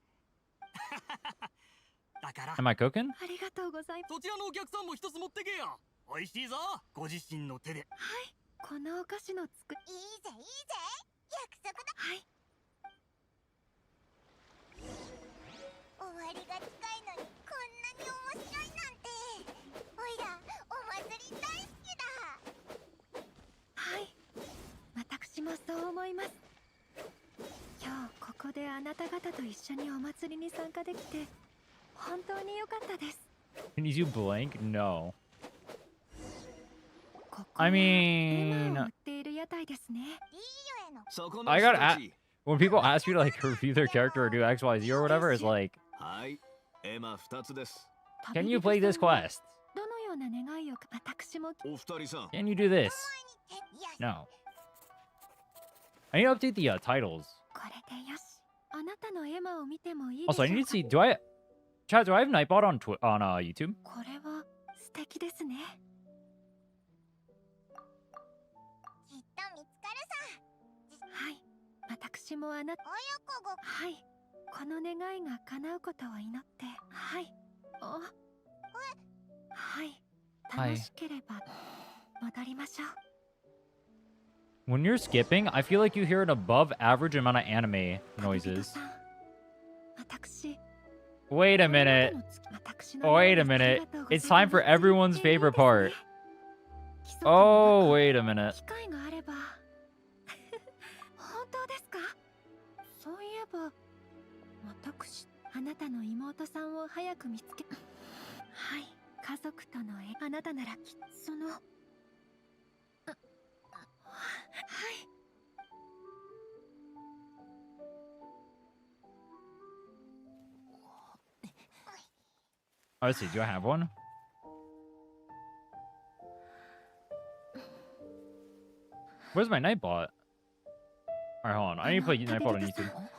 だから Am I cooking? ありがとうございます。そちらのお客さんも一つ持ってけよ。美味しいぞ。ご自身の手で。はい、このお菓子の作り。いいぜいいぜ。約束だ。はい。終わりが近いのにこんなに面白いなんて。おいらお祭り大好きだ。はい、私もそう思います。今日ここであなた方と一緒にお祭りに参加できて本当に良かったです。 Can you do blank? No. ここ I は mean, 絵馬を売っている屋台ですね。 I gotta when people ask you to like review their character or do X, Y, Z or whatever, it's like, はい、エマ2つです。 can you play this quest? どのような願いを私も。お二人さん。 Can you do this? No. I need to update the titles. これでよし。あなたのエマを見てもいいでしょ Also, う I か。 need to see. Do I, Chad? Do I have Nightbot on YouTube? これは素敵ですね。きっと見つかるさ。はい、私もあなた。はい、この願いが叶うことを祈って。はい。お。はい。楽しければ戻りましょう。 When you're skipping, I feel like you hear an above average amount of anime noises. 私。 Wait a minute. Wait a minute. It's time for everyone's favorite part. Oh, wait a minute. 機会があれば。本当ですか？そういえば、私、あなたの妹さんを早く見つけ。はい、家族とのあなたならきっとその。はい。 Oh, let's see. Do I have one? Where's my Nightbot? Alright, hold on. I need to play Nightbot on YouTube. も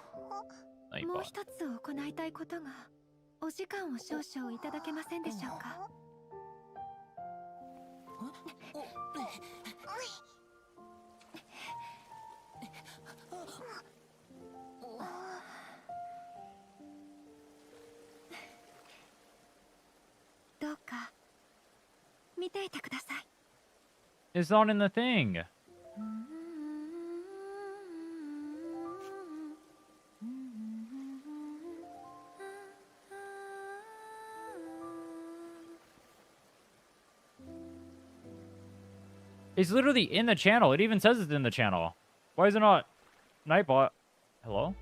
う Nightbot. 一つ行いたいことが、お時間を少々いただけませんでしょうか。どうか見ていてください。 It's not in the thing. It's literally in the channel. It even says it's in the channel. Why is it not Nightbot? Hello?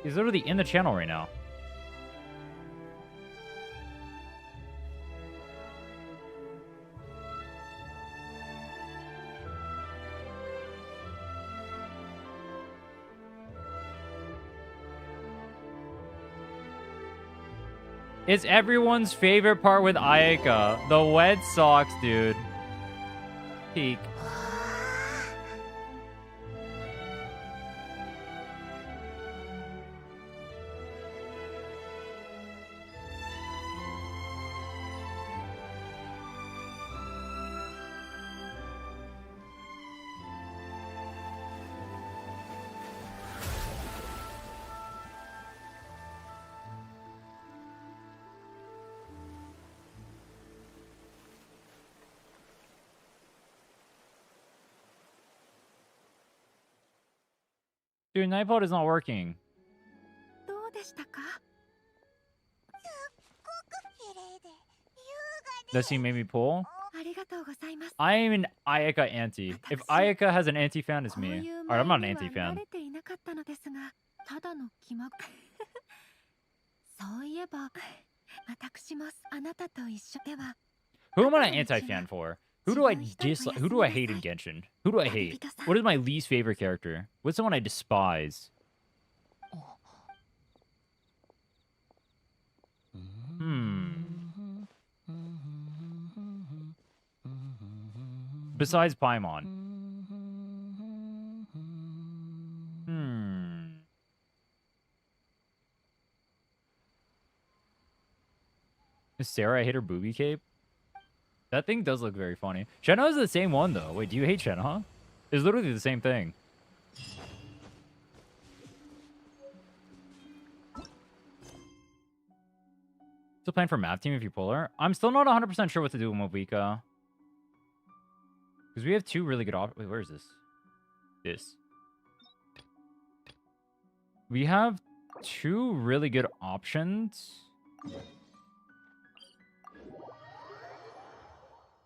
He's literally in the channel right now. It's everyone's favorite part with Ayaka. The wet socks, dude. Peak. Dude, Nightbot is not working. どうでしたか？ Does he make me pull? ありがとうございます。 I am an Ayaka anti. If Ayaka has an anti-fan, it's me. Alright, I'm not an 慣 anti-fan. れていなかったのですが、ただの気まぐそういえば、私もあなたと一緒では。 Who am I an anti-fan for? Who do I dislike? Who do I hate in Genshin? Who do I hate? What is my least favorite character? What's someone I despise? Besides Paimon. Is Sarah, I hate her booby cape. That thing does look very funny. Shenna is the same one, though. Wait, do you hate Shenna? It's literally the same thing. Still playing for map team if you pull her? I'm still not 100% sure what to do with Mavuika. Because we have two really good options. Wait, where is this? This. We have two really good options.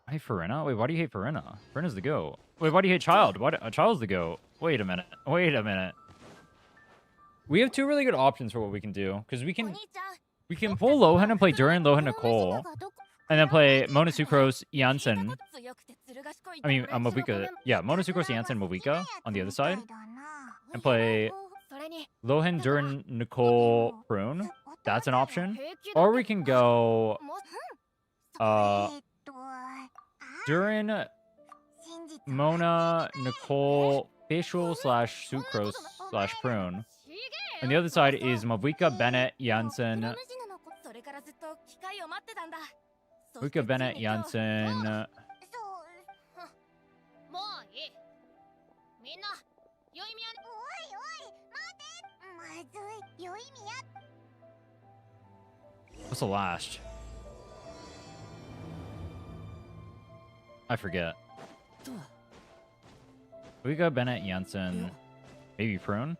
I hate Farina? Wait, why do you hate Farina? Farina's the go. Wait, why do you hate Child? Why Child's the go? Wait a minute. Wait a minute. We have two really good options for what we can do. Because we can pull Lohan and play Durin, Lohan, Nicole. And then play Mona Sucrose, Janssen. I mean, Mavuika. Yeah, Mona Sucrose, Janssen, Mavuika on the other side. And play Lohan, Durin, Nicole, Prune. That's an option. Or we can go... Durin, Mona, Nicole, Facial / Sucrose / Prune. And the other side is Mavuika, Bennett, Janssen. Mavuika, Bennett, Janssen. What's the last? I forget. We got Bennett, Janssen, maybe Prune.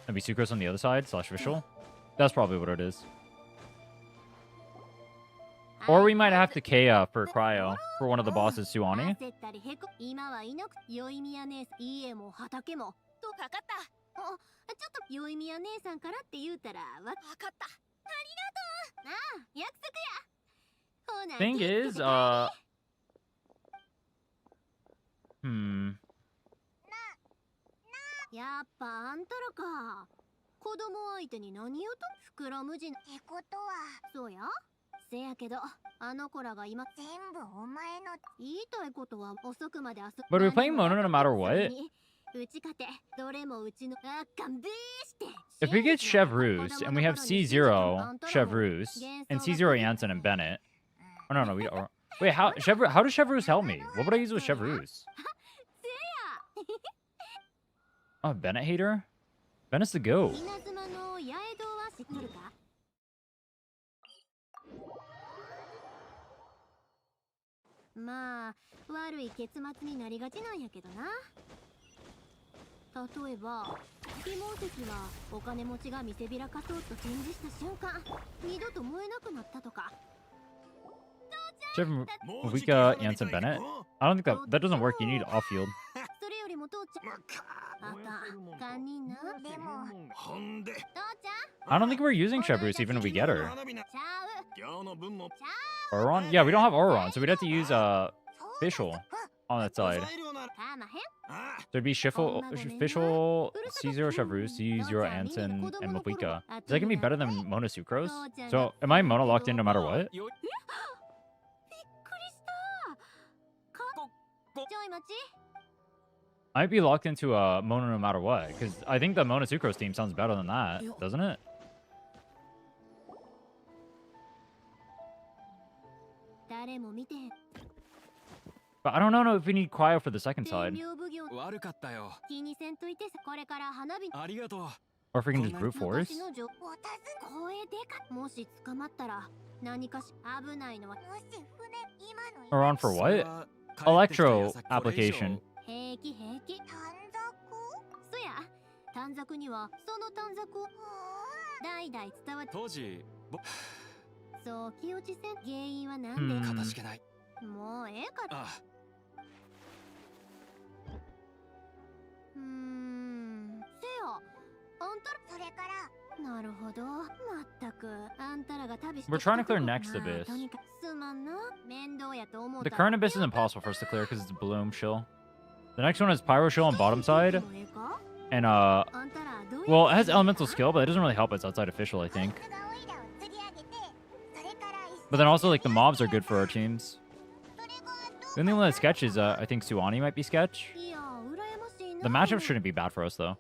Maybe Sucrose on the other side / Visual. That's probably what it is. Or we might have to Kea for Cryo for one of the bosses, Suani. Thing is, やっぱあんたらか。子供相手に何言うと膨らむじん。ってことは。そうや。せやけど、あの子らが今全部お前の言いたいことは遅くまで遊ぶ。But we're playing Mona no matter what. If we get Chevreuse and we have C0 Chevreuse and C0 Janssen and Bennett. Oh no, we don't. Wait, how does Chevreuse help me? What would I use with Chevreuse? Oh, Bennett hater? Bennett's the go. Mavuika, Janssen, Bennett? I don't think that doesn't work. You need off-field. I don't think we're using Chevreuse even if we get her. Auron? Yeah, we don't have Auron, so we'd have to use Fischl on that side. There'd be Fischl, C0 Chevreuse, C0 Janssen, and Mavuika. Is that gonna be better than Mona Sucrose? So, am I Mona locked in no matter what? I'd be locked into Mona no matter what, because I think the Mona Sucrose team sounds better than that, doesn't it? But I don't know if we need Cryo for the second side. Or if we can just brute force. Or on for what? Electro application. We're trying to clear next abyss. The current abyss is impossible for us to clear because it's Bloom Shill. The next one is Pyro Shill on bottom side. And well, it has elemental skill, but it doesn't really help us outside of Fischl, I think. But then also, like, the mobs are good for our teams. The only one that sketches, I think Suani might be sketch. The matchup shouldn't be bad for us, though.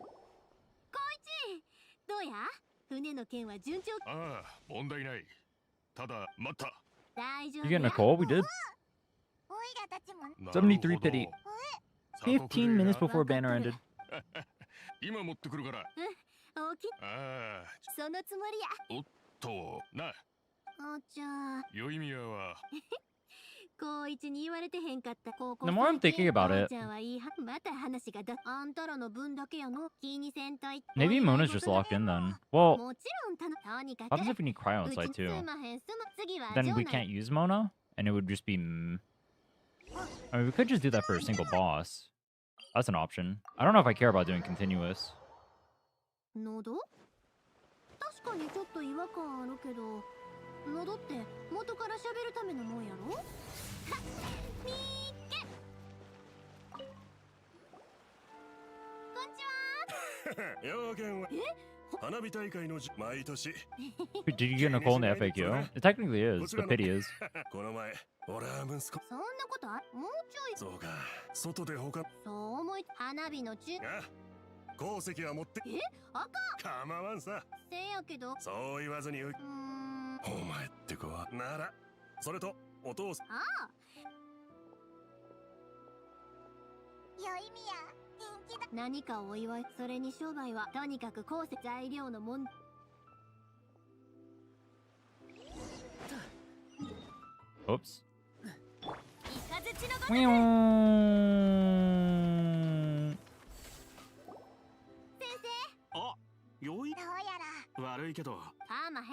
どうや船の件は順調。ああ、問題ない。ただ、待った。大丈 You 夫 get Nicole? We did. 73 pity. 15 minutes before banner ended. 今持ってくるから。大きい。ああ。そのつもりや。おっと、な。お茶。よいみやは。高一に言われてへんかった。The more I'm thinking about it, また話がだ。あんたらの分だけやの。気にせんとい。 maybe Mona's just locked in then. Well, もちろんとにかく。 what happens if we need cryo inside too? Then we can't use Mona, and it would just be. I mean, we could just do that for a single boss. That's an option. I don't know if I care about doing continuous. 喉？確かにちょっと違和感あるけど、喉って元から喋るためのもんやろ？はっ、みーけ。こんにちは。よけんは。花火大会の毎年。Did you get Nicole in the FAQ? It technically is. The pity is. この前、俺は息子。そんなことあ？もうちょい。そうか。外で他。そう思い、花火の中。鉱石は持って。あかん。構わんさ。せやけど。そう言わずに。お前って子は。なら。それと、お父さん。ああ。よいみや。何かをお祝い、それに商売はとにかく鉱石材料のもん。Oops. イカズチのごとく。先生。あ、よい。どうやら。悪いけど。かまへん。ほん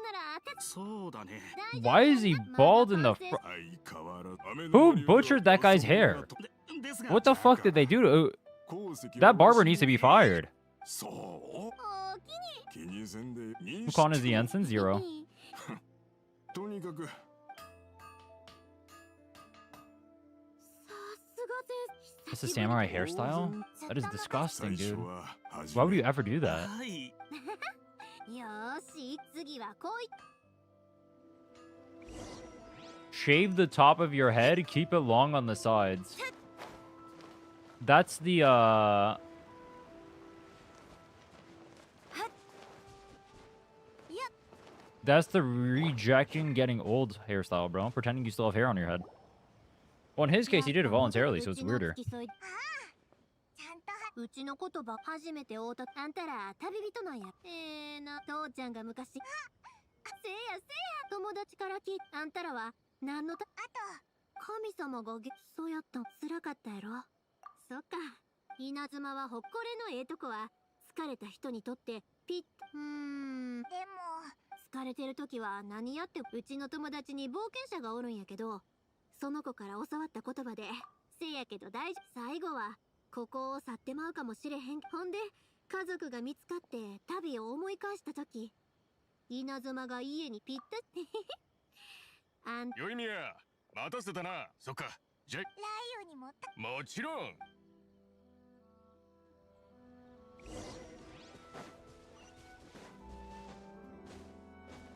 なら当て。そうだね。Why is he bald in the front? Who butchered that guy's hair? What the fuck did they do to? That barber needs to be fired. Who calling is the ensign? 0. It's a samurai hairstyle? That is disgusting, dude. Why would you ever do that? Shave the top of your head, keep it long on the sides. That's the, That's the rejecting getting old hairstyle, bro. Pretending you still have hair on your head. Well, in his case, he did it voluntarily, so it's weirder. うちの言葉初めて会うたあんたら旅人なんや。な、父ちゃんが昔。せやせや、友達から聞いた。あんたらは何のた。神様がそうやったん。辛かったやろ。そっか。稲妻はほっこれのええとこは疲れた人にとってピッ。でも疲れてる時は何やって。うちの友達に冒険者がおるんやけど、その子から教わった言葉で。せやけど大丈夫。最後は。ここを去ってまうかもしれへん。ほんで家族が見つかって旅を思い返した時、稲妻が家にぴったってあん。よいみや、待たせたな。そっか。じゃ。ライオに持った。もちろん。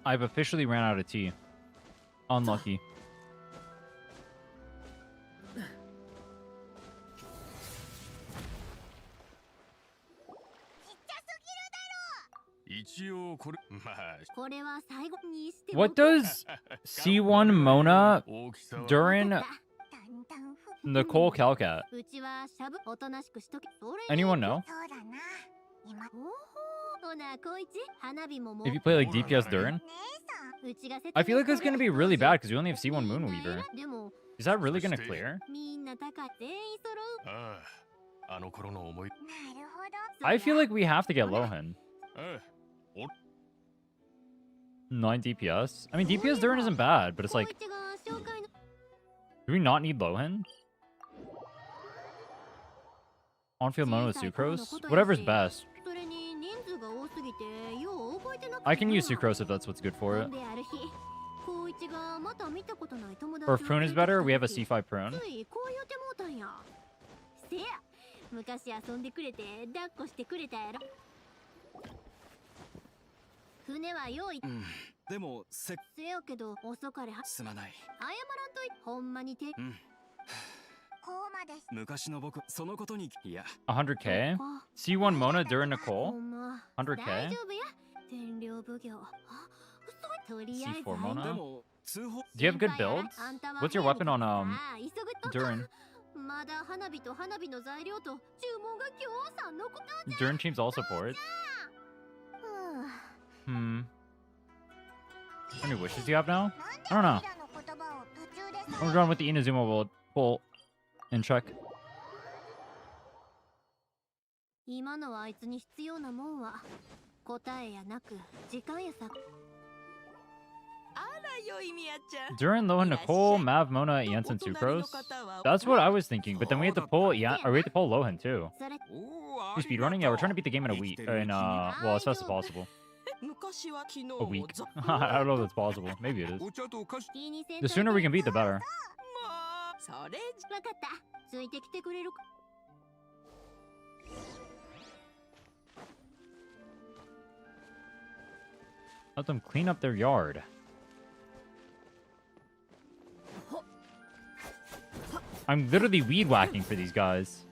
I've officially ran out of tea. Unlucky. What does C1 Mona, Durin, Nicole Calcat? Anyone know? If you play like DPS Durin? I feel like it's gonna be really bad because we only have C1 Moonweaver. Is that really gonna clear? I feel like we have to get Lohan. 9 DPS? I mean, DPS Durin isn't bad, but it's like... Do we not need Lohan? On-field Mona with Sucrose? Whatever's best. I can use Sucrose if that's what's good for it. Or if Prune is better, we have a C5 Prune. 昔遊んでくれて抱っこしてくれたやろ。船は用意。でもせやけど遅かれはすまない。謝らんといほんまにてうん。昔の僕そのことにいや 100k? C1 Mona during Nicole? 大 100k? 丈夫や天領奉行とりあえず C4 Mona? でも通報 Do you have good builds? What's your weapon on Durin? まだ花火と花火の材料と注文が今日さんのことじゃ Durin teams all supports. Hmm. How many wishes do you have now? I don't know. I'm done with the Inazuma will pull and check. 今のはあいつに必要なもんは答えやなく時間やさ Durin, Lohan, Nicole, Mav, Mona, Jensen, Sucrose. That's what I was thinking, but then we have to pull we have to pull Lohan too. You speedrunning? Yeah, we're trying to beat the game in a week. Well, as fast as possible. A week. I don't know if that's possible. Maybe it is. The sooner we can beat, the better. わかったついてきてくれるか Let them clean up their yard. I'm literally weed whacking for these guys.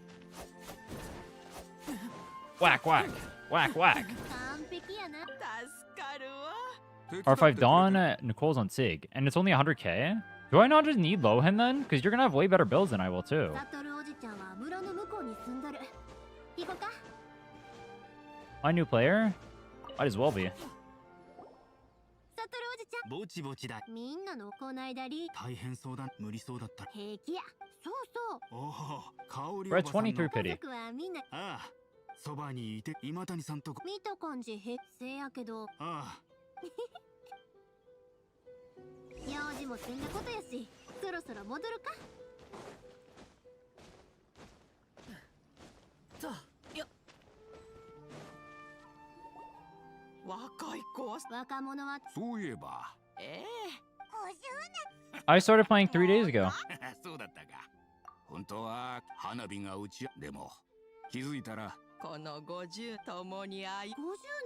Whack, whack. Whack, whack. R5 Dawn, Nicole's on Sig. And it's only 100k? Do I not just need Lohan then? Because you're going to have way better builds than I will too. My new player? Might as well be. ぼちぼちだ。みんなのこないだり大変そうだ。無理そうだった。平気や。そうそう。おお、香り We're at 23 pity. 家族はみんなああ、そばにいて今谷さんとこ見た感じへせやけど。ああ。用事も済んだことやし、そろそろ戻るか。若い子は若者はそういえば I started playing 3 days ago. そうだったか。本当は花火が打ちでも気づいたらこの50ともに愛50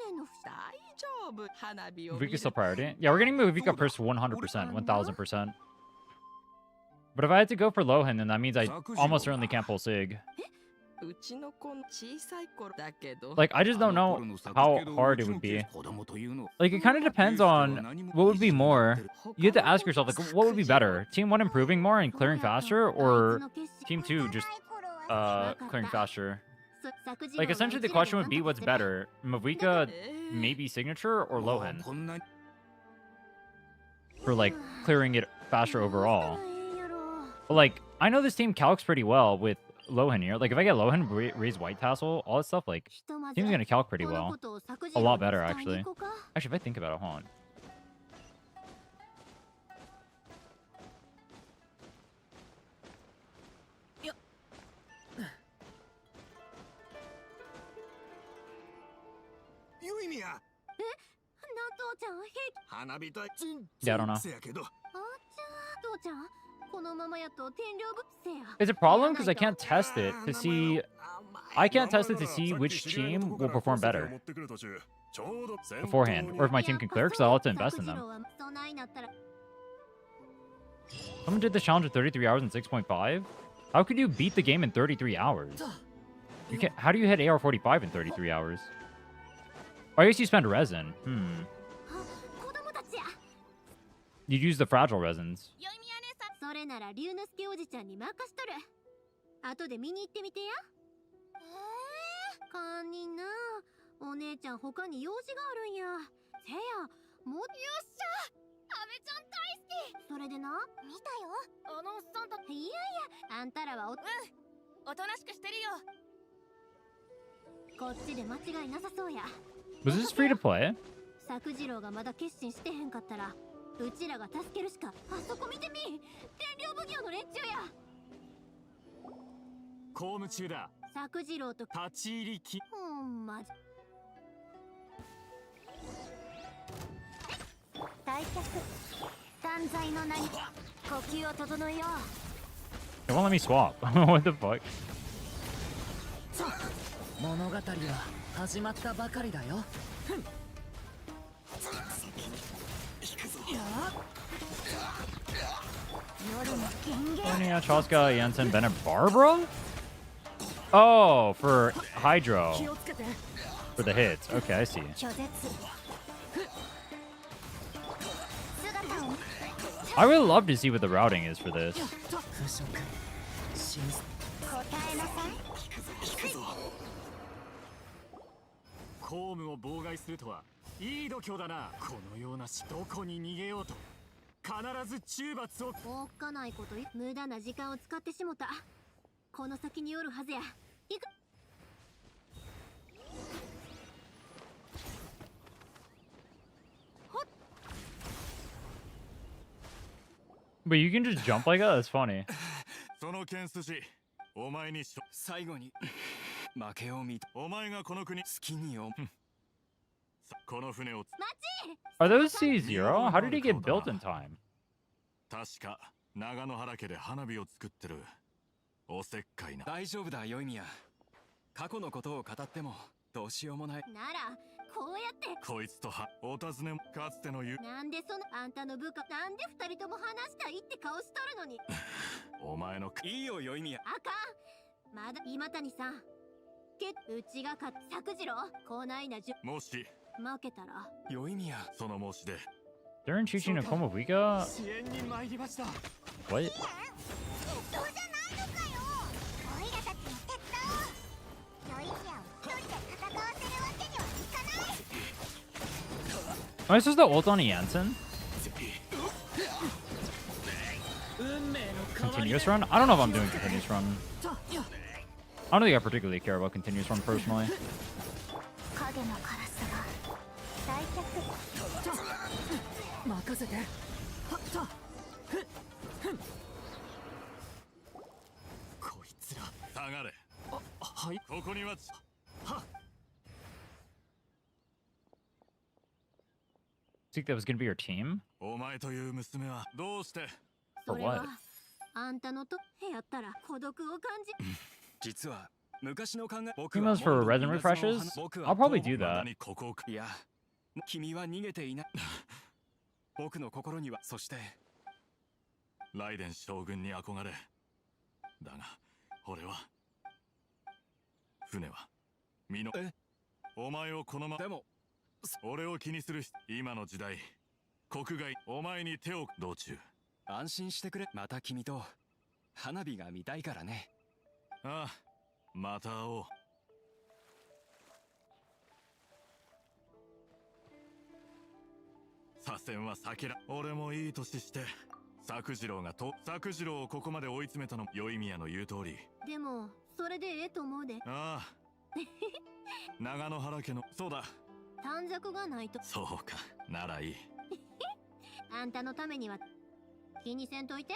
年の大丈夫花火を Mavuika still priority? Yeah, we're getting Mavuika first 100%, 1000%. But if I had to go for Lohan, then that means I almost certainly can't pull Sig. Like, I just don't know how hard it would be. Like, it kind of depends on what would be more. You have to ask yourself, like, what would be better? Team 1 improving more and clearing faster, or Team 2 just clearing faster? Like, essentially the question would be what's better, Mavuika, maybe Signature, or Lohan? For, like, clearing it faster overall. But, like, I know this team calcs pretty well with Lohan here. Like, if I get Lohan, raise White Tassel, all that stuff, like, team's gonna calc pretty well. A lot better, actually. Actually, if I think about it, hold on. Yeah, I don't know. It's a problem because I can't test it to see... I can't test it to see which team will perform better beforehand, or if my team can clear, because I'll have to invest in them. Someone did the challenge in 33 hours and 6.5? How could you beat the game in 33 hours? You can't... How do you hit AR-45 in 33 hours? Or I guess you spend resin. You'd use the fragile resins. それなら龍之介おじちゃんに任しとる。後で見に行ってみてや。堪忍な。お姉ちゃん他に用事があるんや。せや、もうよっしゃ。阿部ちゃん大好き。それでな。見たよ。あのおっさんと。いやいや、あんたらはおとなしくしてるよ。こっちで間違いなさそうや。Was this free to play? 作次郎がまだ決心してへんかったら。うちらが助けるしか。あそこ見てみ。天領奉行の連中や。公務中だ。作次郎と立ち入りき。ほんまじ。退却。断罪の名に呼吸を整えよう。They won't let me swap. What the fuck? 物語は始まったばかりだよ。Sonya, Chaska, Jensen, Bennett, Barbara? Oh, for Hydro. For the hits. Okay, I see. I would love to see what the routing is for this. 公務を妨害するとはいい度胸だな。このようなしどこに逃げようと必ず中罰を。おっかないこと無駄な時間を使ってしもた。この先におるはずや。行く。 But you can just jump like that? That's funny. その剣筋、お前に最後に負けを見た。お前がこの国好きによ。この船を。 Are those C0? How did he get built in time? 確か長野原家で花火を作ってる。おせっかいな。大丈夫だよいみや。過去のことを語ってもどうしようもない。ならこうやって。こいつとお尋ねかつての言う。なんでそのあんたの部下なんで二人とも話したいって顔しとるのに。お前のいいよよいみや。あかん。まだ今谷さん。うちが作次郎こないなじゅ。もし負けたら。よいみや。その申し出。 They're teaching a Mavuika? 支援に参りました。 What? Am I supposed to ult on Jansen? Continuous run? I don't know if I'm doing continuous run. I don't think I particularly care about continuous run personally. 任せて。こいつら。下がれ。はい。ここには。は。 Think that was gonna be your team? お前という娘はどうして。それはあんたのとやったら孤独を感じ。実は昔の考え。 Emails for resin refreshes? I'll probably do that. いや、君は逃げていない。僕の心には。そしてライデン将軍に憧れ。だが俺は船は身の。お前をこのまま。でも俺を気にする今の時代国外お前に手を。道中安心してくれ。また君と花火が見たいからね。ああ、また会おう。左遷は避けら。俺もいい年して作次郎が作次郎をここまで追い詰めたの。宵宮の言う通り。でもそれでええと思うで。ああ長野原家の。そうだ、短冊がないと。そうか、ならいい。あんたのためには気にせんといて。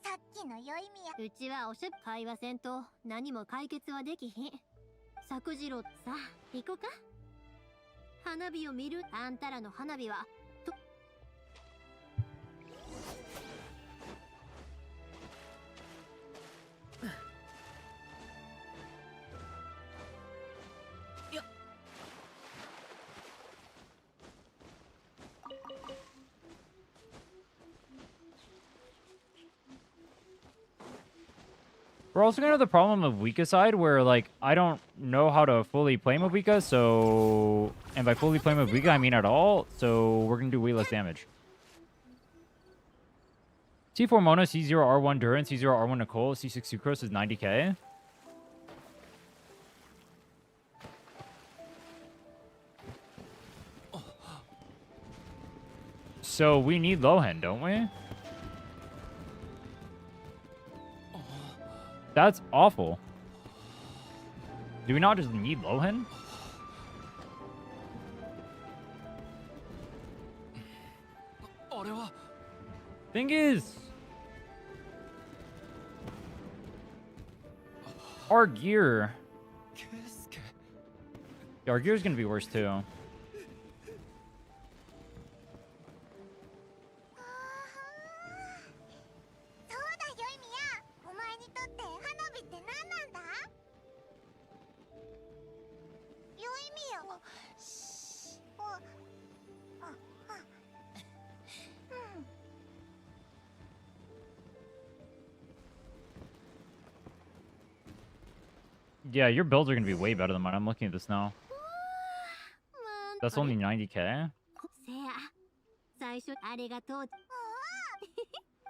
さっきのよいみや。うちはおしゃ会話せんと何も解決はできひん。作次郎さあ行こうか。花火を見る。あんたらの花火はと。We're also gonna have the problem of Mavuika side where like I don't know how to fully play Mavuika, so and by fully play Mavuika I mean at all, so we're gonna do way less damage. T4 Mona, C0 R1 Duran, C0 R1 Nicole, C6 Sucrose is 90k. So we need Lohen, don't we? That's awful. Do we not just need Lohen? Thing is, our gear. Yeah, our gear is gonna be worse too. Yeah, your builds are gonna be way better than mine. I'm looking at this now. That's only 90k. 最初ありがとう。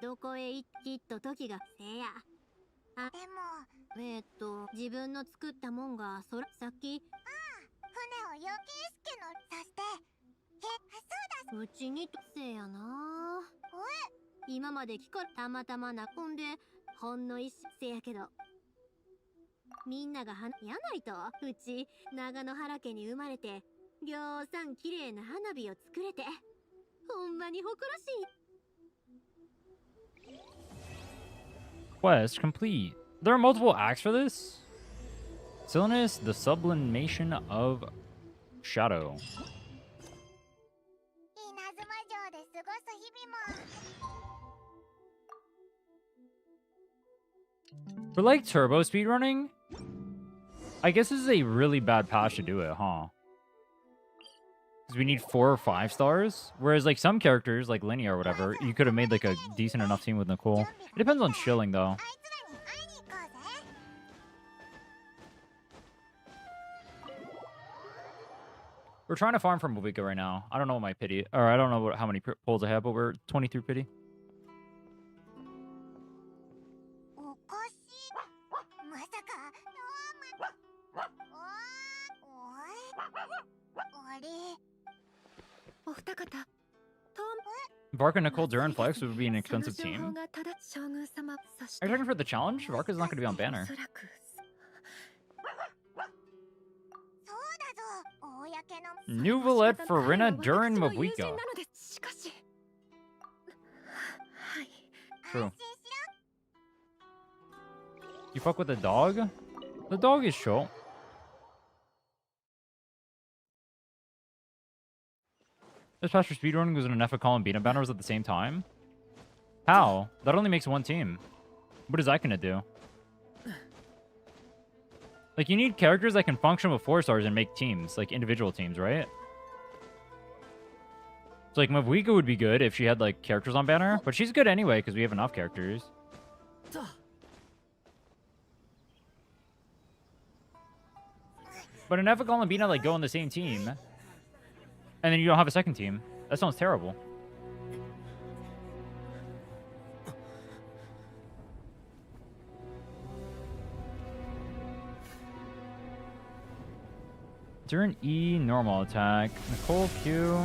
どこへ行った時がせや。あ、でも、自分の作ったもんがそらさっき。船を余計助のさして。そうだ。うちにとせやな。今まで聞こたまたまなこんでほんの一せやけど。みんながやないとうち長野原家に生まれてぎょうさん綺麗な花火を作れてほんまに誇らしい。 Quest complete. There are multiple acts for this? Silliness, the sublimation of shadow. For like turbo speedrunning, I guess this is a really bad patch to do it, huh? Because we need 4 or 5 stars. Whereas like some characters, like Linear or whatever, you could have made like a decent enough team with Nicole. It depends on shilling though. We're trying to farm for Mavuika right now. I don't know what my pity, or I don't know how many pulls I have, but we're 23 pity. Varka, Nicole, Duran, Flex would be an expensive team. Are you talking for the challenge? Varka's not going to be on banner. New Valette for Rina, Duran, Mavuika. True. You fuck with the dog? The dog is short. This patch for speedrunning was in an FA call and beat up banners at the same time? How? That only makes one team. What is that gonna do? Like, you need characters that can function with 4 stars and make teams, like individual teams, right? So like Mavuika would be good if she had like characters on banner, but she's good anyway because we have enough characters. But an FA call and Bina like go on the same team. And then you don't have a second team. That sounds terrible. During E, normal attack. Nicole Q.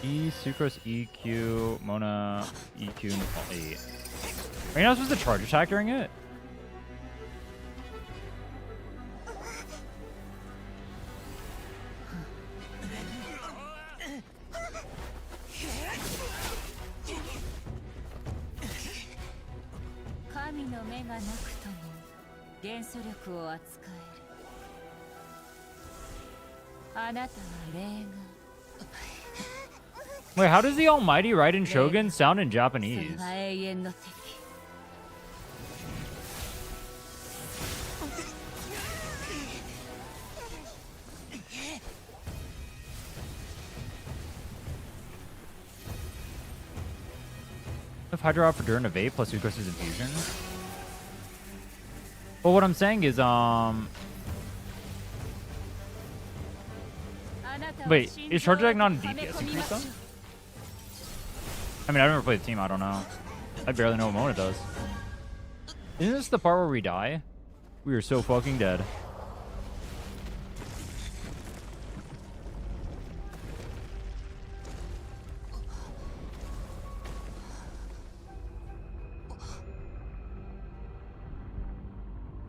E, Sucrose EQ, Mona EQ, Nicole E. Are you not supposed to charge attack during it? Wait, how does the Almighty Raiden Shogun sound in Japanese? If Hydra out for Durin Evade plus Sucrose's Infusion. Well, what I'm saying is, wait, is Charge Attack not a DPS increase though? I mean, I've never played the team, I don't know. I barely know what Mona does. Isn't this the part where we die? We are so fucking dead.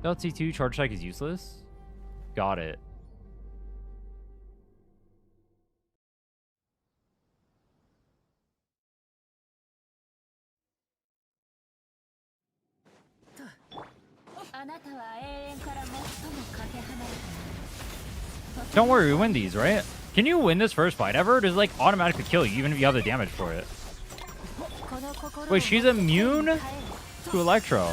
LT2 charge attack is useless? Got it. Don't worry, we win these, right? Can you win this first fight ever? Does it like automatically kill you even if you have the damage for it? Wait, she's immune to Electro.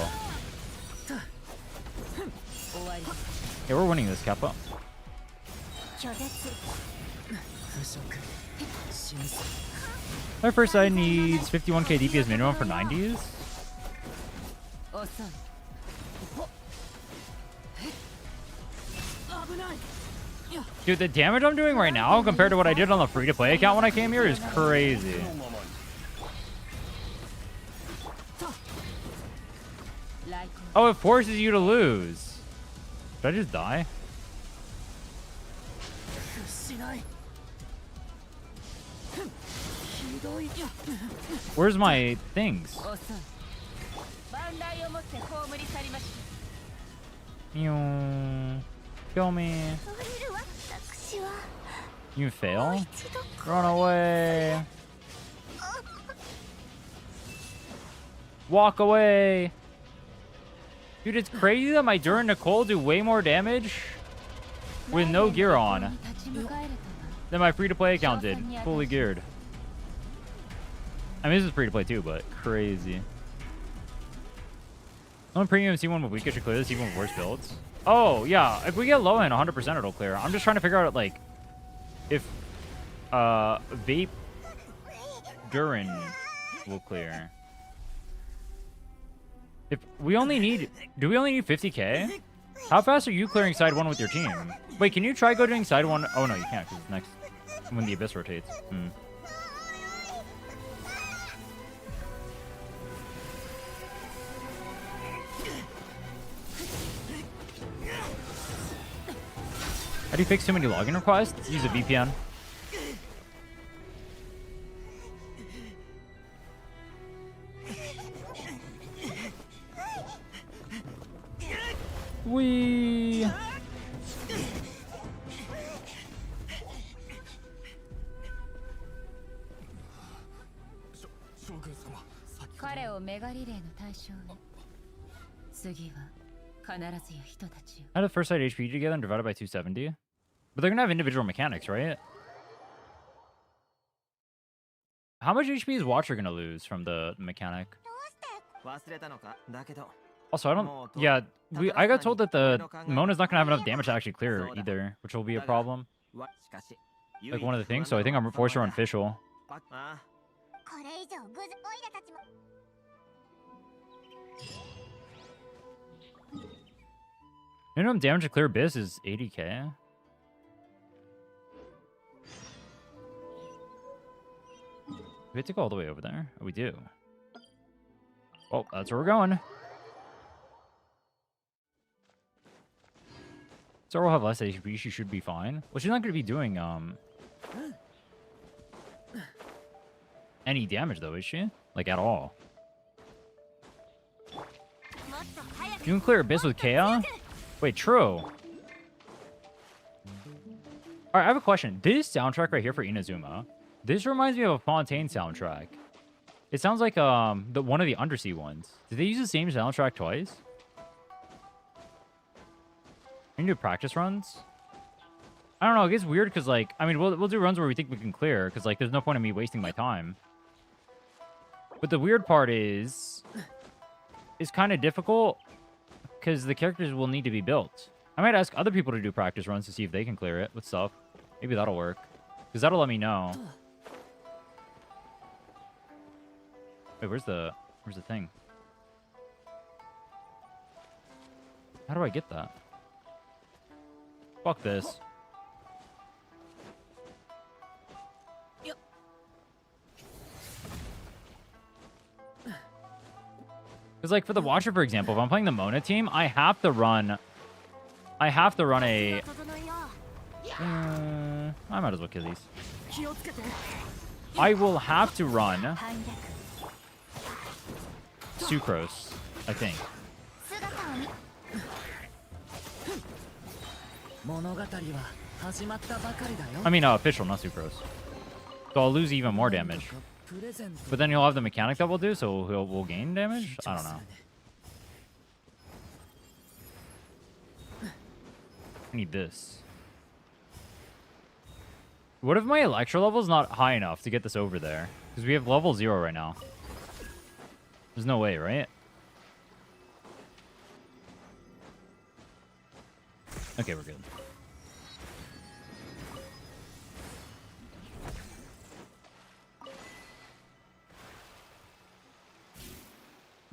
Yeah, we're winning this, Kappa. My first side needs 51k DPS minimum for 90s. Dude, the damage I'm doing right now compared to what I did on the free-to-play account when I came here is crazy. Oh, it forces you to lose. Did I just die? Where's my things? Kill me. You fail? Run away. Walk away. Dude, it's crazy that my Durin Nicole do way more damage with no gear on than my free-to-play account did, fully geared. I mean, this is free-to-play too, but crazy. On premium C1 Mavuika should clear this even with worse builds. Oh, yeah. If we get low end, 100% it'll clear. I'm just trying to figure out, like, if Vape Durin will clear. If we only need... Do we only need 50k? How fast are you clearing side 1 with your team? Wait, can you try go doing side 1? Oh, no, you can't, because it's next when the Abyss rotates. How do you fix too many login requests? Use a VPN. Wee. Add the first side HP together and divided by 270. But they're gonna have individual mechanics, right? How much HP is Watcher gonna lose from the mechanic? Also, I don't... Yeah, I got told that the Mona's not gonna have enough damage to actually clear either, which will be a problem. Like one of the things, so I think I'm forced to run Fischl. Minimum damage to clear Abyss is 80k. We have to go all the way over there? Oh, we do. Oh, that's where we're going. So we'll have less HP. She should be fine. Well, she's not going to be doing any damage, though, is she? Like, at all. You can clear Abyss with Kea? Wait, true. Alright, I have a question. This soundtrack right here for Inazuma... This reminds me of a Fontaine soundtrack. It sounds like one of the Undersea ones. Did they use the same soundtrack twice? We can do practice runs. I don't know. It gets weird because, like, I mean, we'll do runs where we think we can clear because, like, there's no point in me wasting my time. But the weird part is, it's kind of difficult because the characters will need to be built. I might ask other people to do practice runs to see if they can clear it with stuff. Maybe that'll work because that'll let me know. Wait, where's the thing? How do I get that? Fuck this. Because, like, for the Watcher, for example, if I'm playing the Mona team, I have to run a... I might as well kill these. I will have to run Sucrose, I think. I mean, Official, not Sucrose. So I'll lose even more damage. But then he'll have the mechanic that we'll do, so we'll gain damage? I don't know. I need this. What if my Electro level is not high enough to get this over there? Because we have level 0 right now. There's no way, right? Okay, we're good.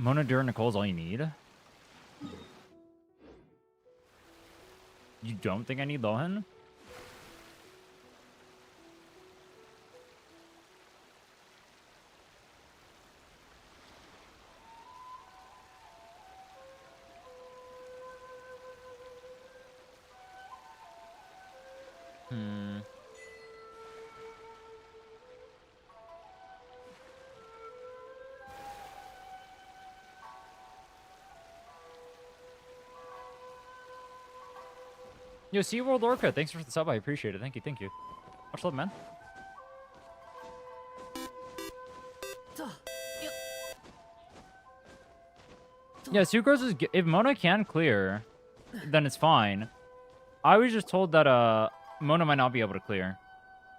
Mona, Dura, Nicole's all you need? You don't think I need Lohan? Yo, SeaWorld Orca, thanks for the sub. I appreciate it. Thank you, thank you. Much love, man. Yeah, Sucrose is... If Mona can clear, then it's fine. I was just told that Mona might not be able to clear.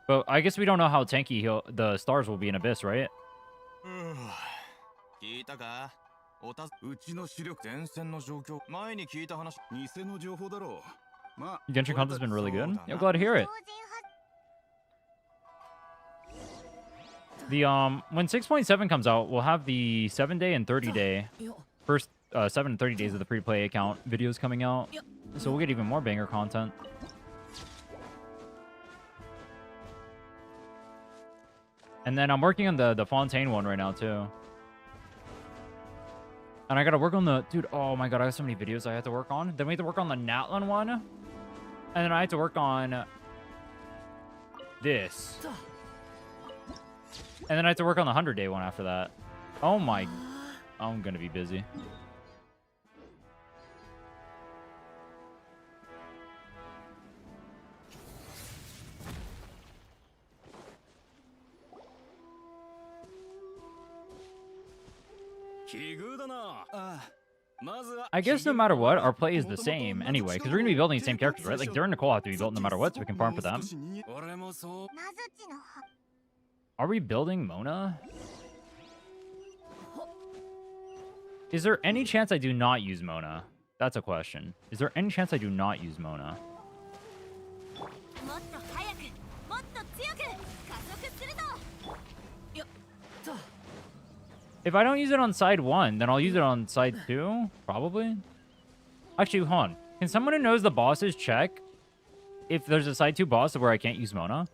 But I guess we don't know how tanky the stars will be in Abyss, right? 聞いたかうちの視力前線の状況前に聞いた話偽の情報だろうまあ Genshin content's been really good. Yeah, glad to hear it. The when 6.7 comes out, we'll have the 7-day and 30-day first 7 and 30 days of the free-to-play account videos coming out. So we'll get even more banger content. And then I'm working on the Fontaine one right now too. And I gotta work on the... Dude, oh my god, I have so many videos I have to work on. Then we have to work on the Natlan one. And then I have to work on... this. And then I have to work on the 100-day one after that. Oh my... I'm gonna be busy. I guess no matter what, our play is the same anyway, because we're going to be building the same characters, right? Like, Dura and Nicole have to be built no matter what, so we can farm for them. Are we building Mona? Is there any chance I do not use Mona? That's a question. Is there any chance I do not use Mona? If I don't use it on side 1, then I'll use it on side 2? Probably. Actually, hold on. Can someone who knows the bosses check if there's a side 2 boss where I can't use Mona?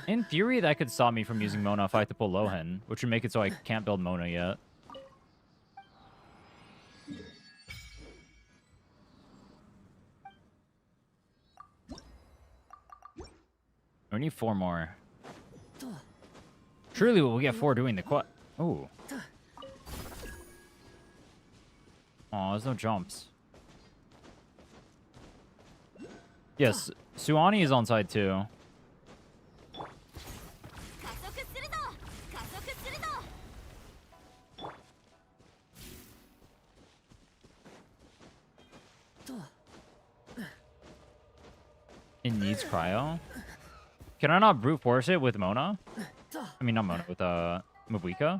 In theory, that could stop me from using Mona if I have to pull Lohan, which would make it so I can't build Mona yet. We need 4 more. Surely we'll get 4 doing the quest. Ooh. Aw, there's no jumps. Yes, Suani is on side 2. It needs cryo. Can I not brute force it with Mona? I mean, not Mona, with Mavuika.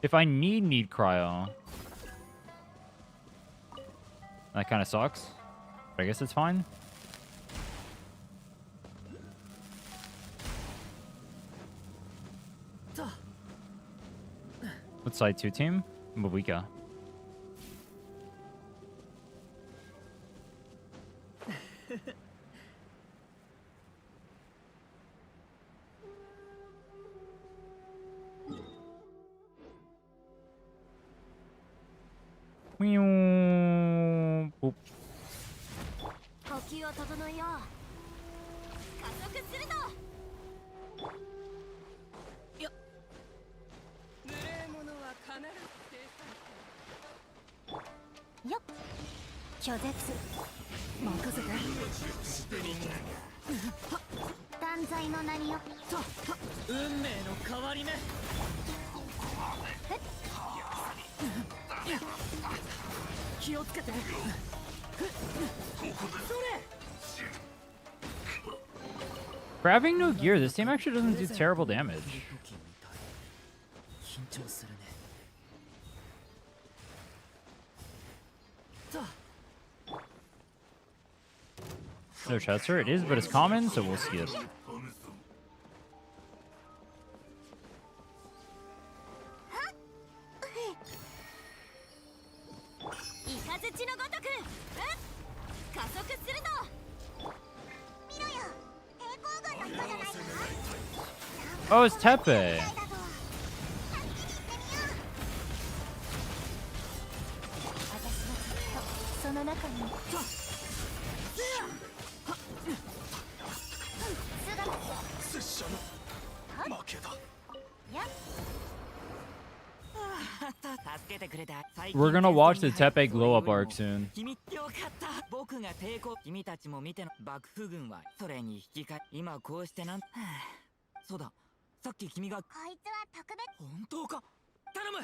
If I need cryo, that kind of sucks. But I guess it's fine. What side 2 team? Mavuika. Boop. Grabbing no gear, this team actually doesn't do terrible damage. No Chester, it is, but it's common, so we'll skip. Oh, it's Tepe. We're gonna watch the Tepe glow up arc soon. 僕が抵抗君たちも見ての幕府軍はそれに引き換え今こうしてなんそうださっき君がこいつは特別本当か頼む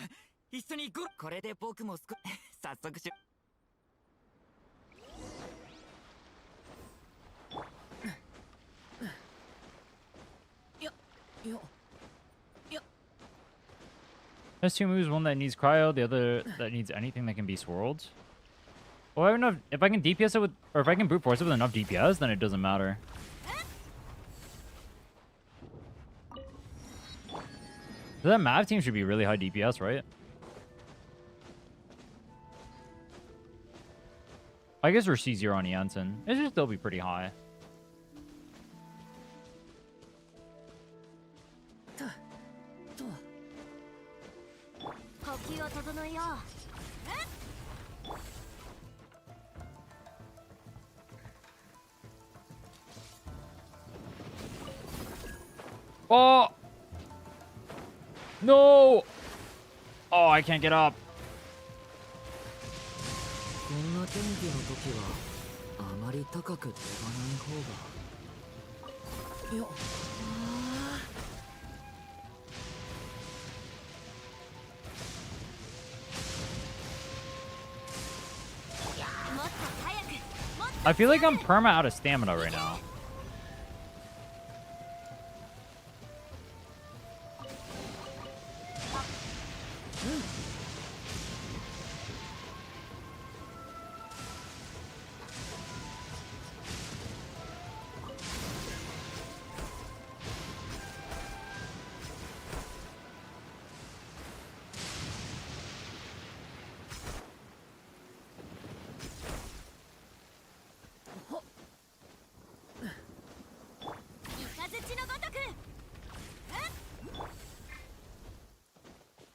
一緒に行こうこれで僕も早速しThere's two moves, one that needs cryo, the other that needs anything that can be swirled. Well, I have enough, if I can DPS it with, or if I can brute force it with enough DPS, then it doesn't matter. That Mav team should be really high DPS, right? I guess we're C0 on Janssen. It should still be pretty high. Oh! No! Oh, I can't get up. こんな天気の時はあまり高く飛ばない方がよっ I feel like I'm perma out of stamina right now.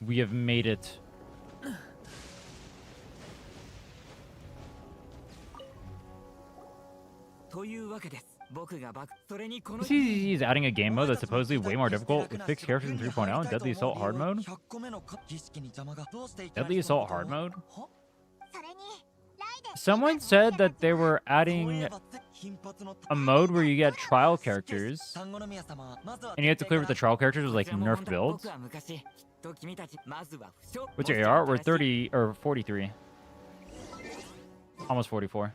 We have made it. CCC is adding a game mode that's supposedly way more difficult with fixed characters in 3.0 and Deadly Assault Hard Mode? Deadly Assault Hard Mode? Someone said that they were adding a mode where you get trial characters and you have to clear with the trial characters with like nerfed builds. What's your AR? We're 30 or 43. Almost 44.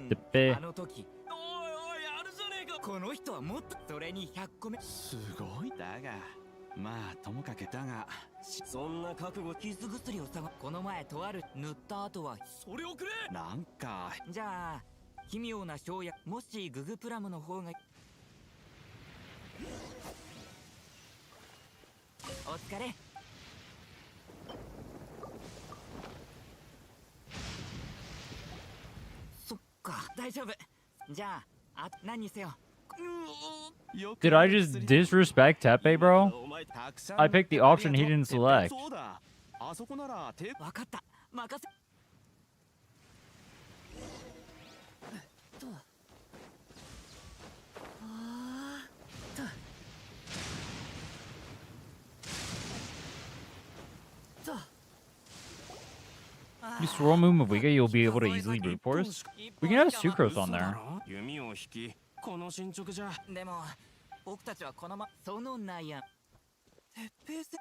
Tepe. この人はもっとそれに100個目すごいだがまあともかくだがそんな覚悟傷薬を探この前とある塗った後はそれをくれなんかじゃあ奇妙な生薬もしググプラムの方がお疲れそっか大丈夫じゃあ何にせよDid I just disrespect Tepe, bro? I picked the option he didn't select. You swirl move Mavuika, you'll be able to easily brute force. We can have Sucrose on there. この進捗じゃでも僕たちはこのその悩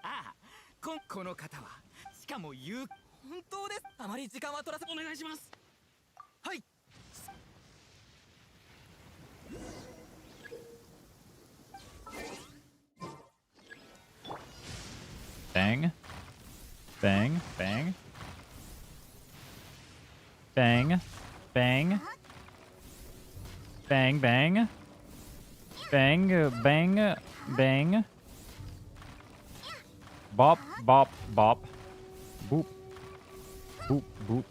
ああ、この方はしかも言う本当です。あまり時間は取らせお願いします。はい。Bang. Bang. Bang. Bang. Bang. Bang. Bang. Bang. Bang. Bang. Bop. Bop. Bop. Boop. Boop. Boop.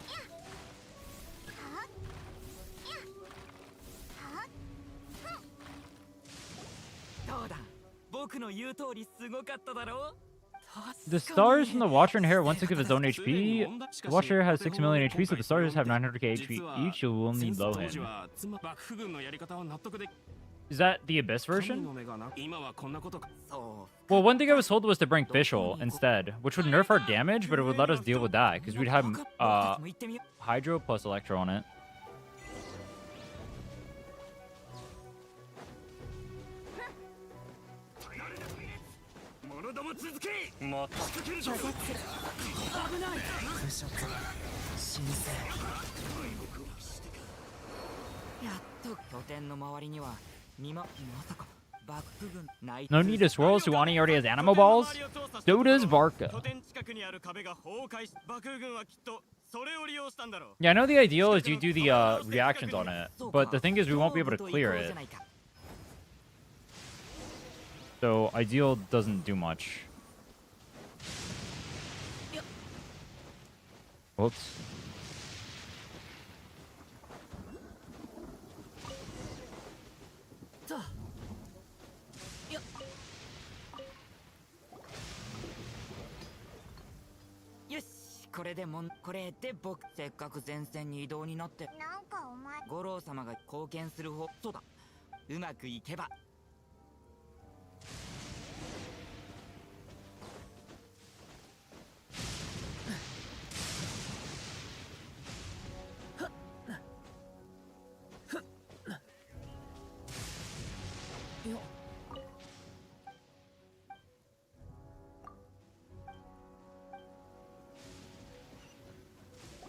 どうだ、僕の言う通りすごかっただろう。 The stars from the Watcher inherit 1/6 of its own HP. The Watcher has 6 million HP, so the stars have 900k HP each. You will need low him. Is that the Abyss version? Well, one thing I was told was to bring Fischl instead, which would nerf our damage, but it would let us deal with that, because we'd have Hydro plus Electro on it. No need to swirl, Suwani already has Animo Balls? So does Varka. Yeah, I know the ideal is you do the reactions on it, but the thing is we won't be able to clear it. So ideal doesn't do much. Whoops. Yes, これで僕せっかく前線に移動になってなんかお前五郎様が貢献する方そうだうまくいけば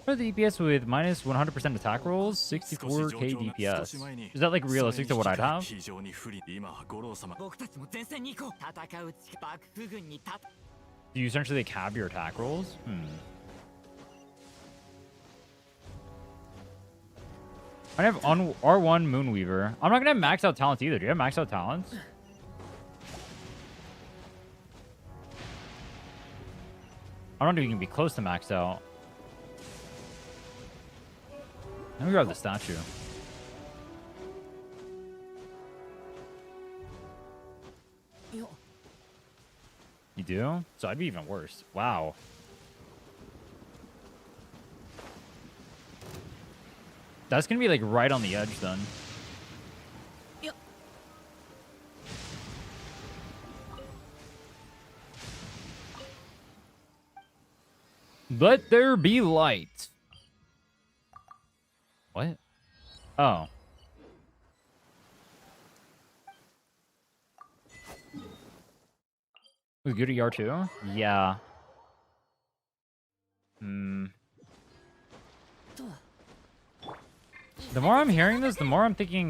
What are the DPS with minus 100% attack rolls? 64k DPS. Is that like realistic to what I'd have? Do you essentially like have your attack rolls? I have R1 Moonweaver. I'm not gonna have max out talents either. Do you have max out talents? I don't think you can be close to maxed out. Let me grab the statue. You do? So I'd be even worse. Wow. That's gonna be like right on the edge then. Let there be light. What? Oh. Was good at ER2? Yeah. The more I'm hearing this, the more I'm thinking,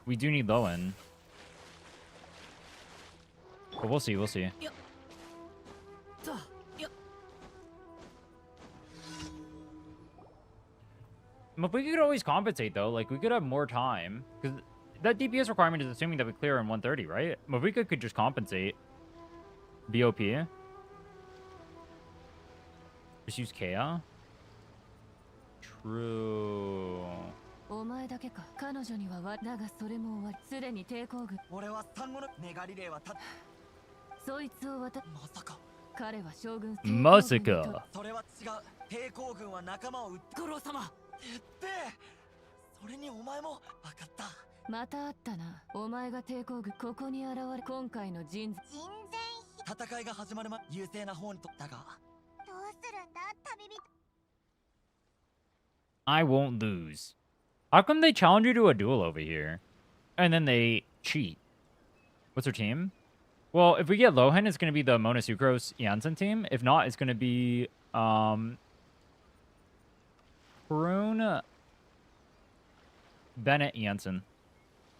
we do need Lowen. But we'll see, we'll see. But we could always compensate, though. Like, we could have more time. Because that DPS requirement is assuming that we clear in 130, right? Mavuika could just compensate. BOP. Just use Kea. True. お前だけか彼女にはだがそれも終わりすでに抵抗軍俺は産後のネガリレーはそいつをまさか彼は将軍まさかそれは違う抵抗軍は仲間を撃って五郎様てっぺそれにお前も分かったまた会ったなお前が抵抗軍ここに現れ今回の戦いが始まる前優勢な方にとったがどうするんだ旅人 I won't lose. How come they challenge you to a duel over here? And then they cheat. What's her team? Well, if we get Lohan, it's going to be the Mona Sucrose Janssen team. If not, it's going to be Prune, Bennett, Janssen.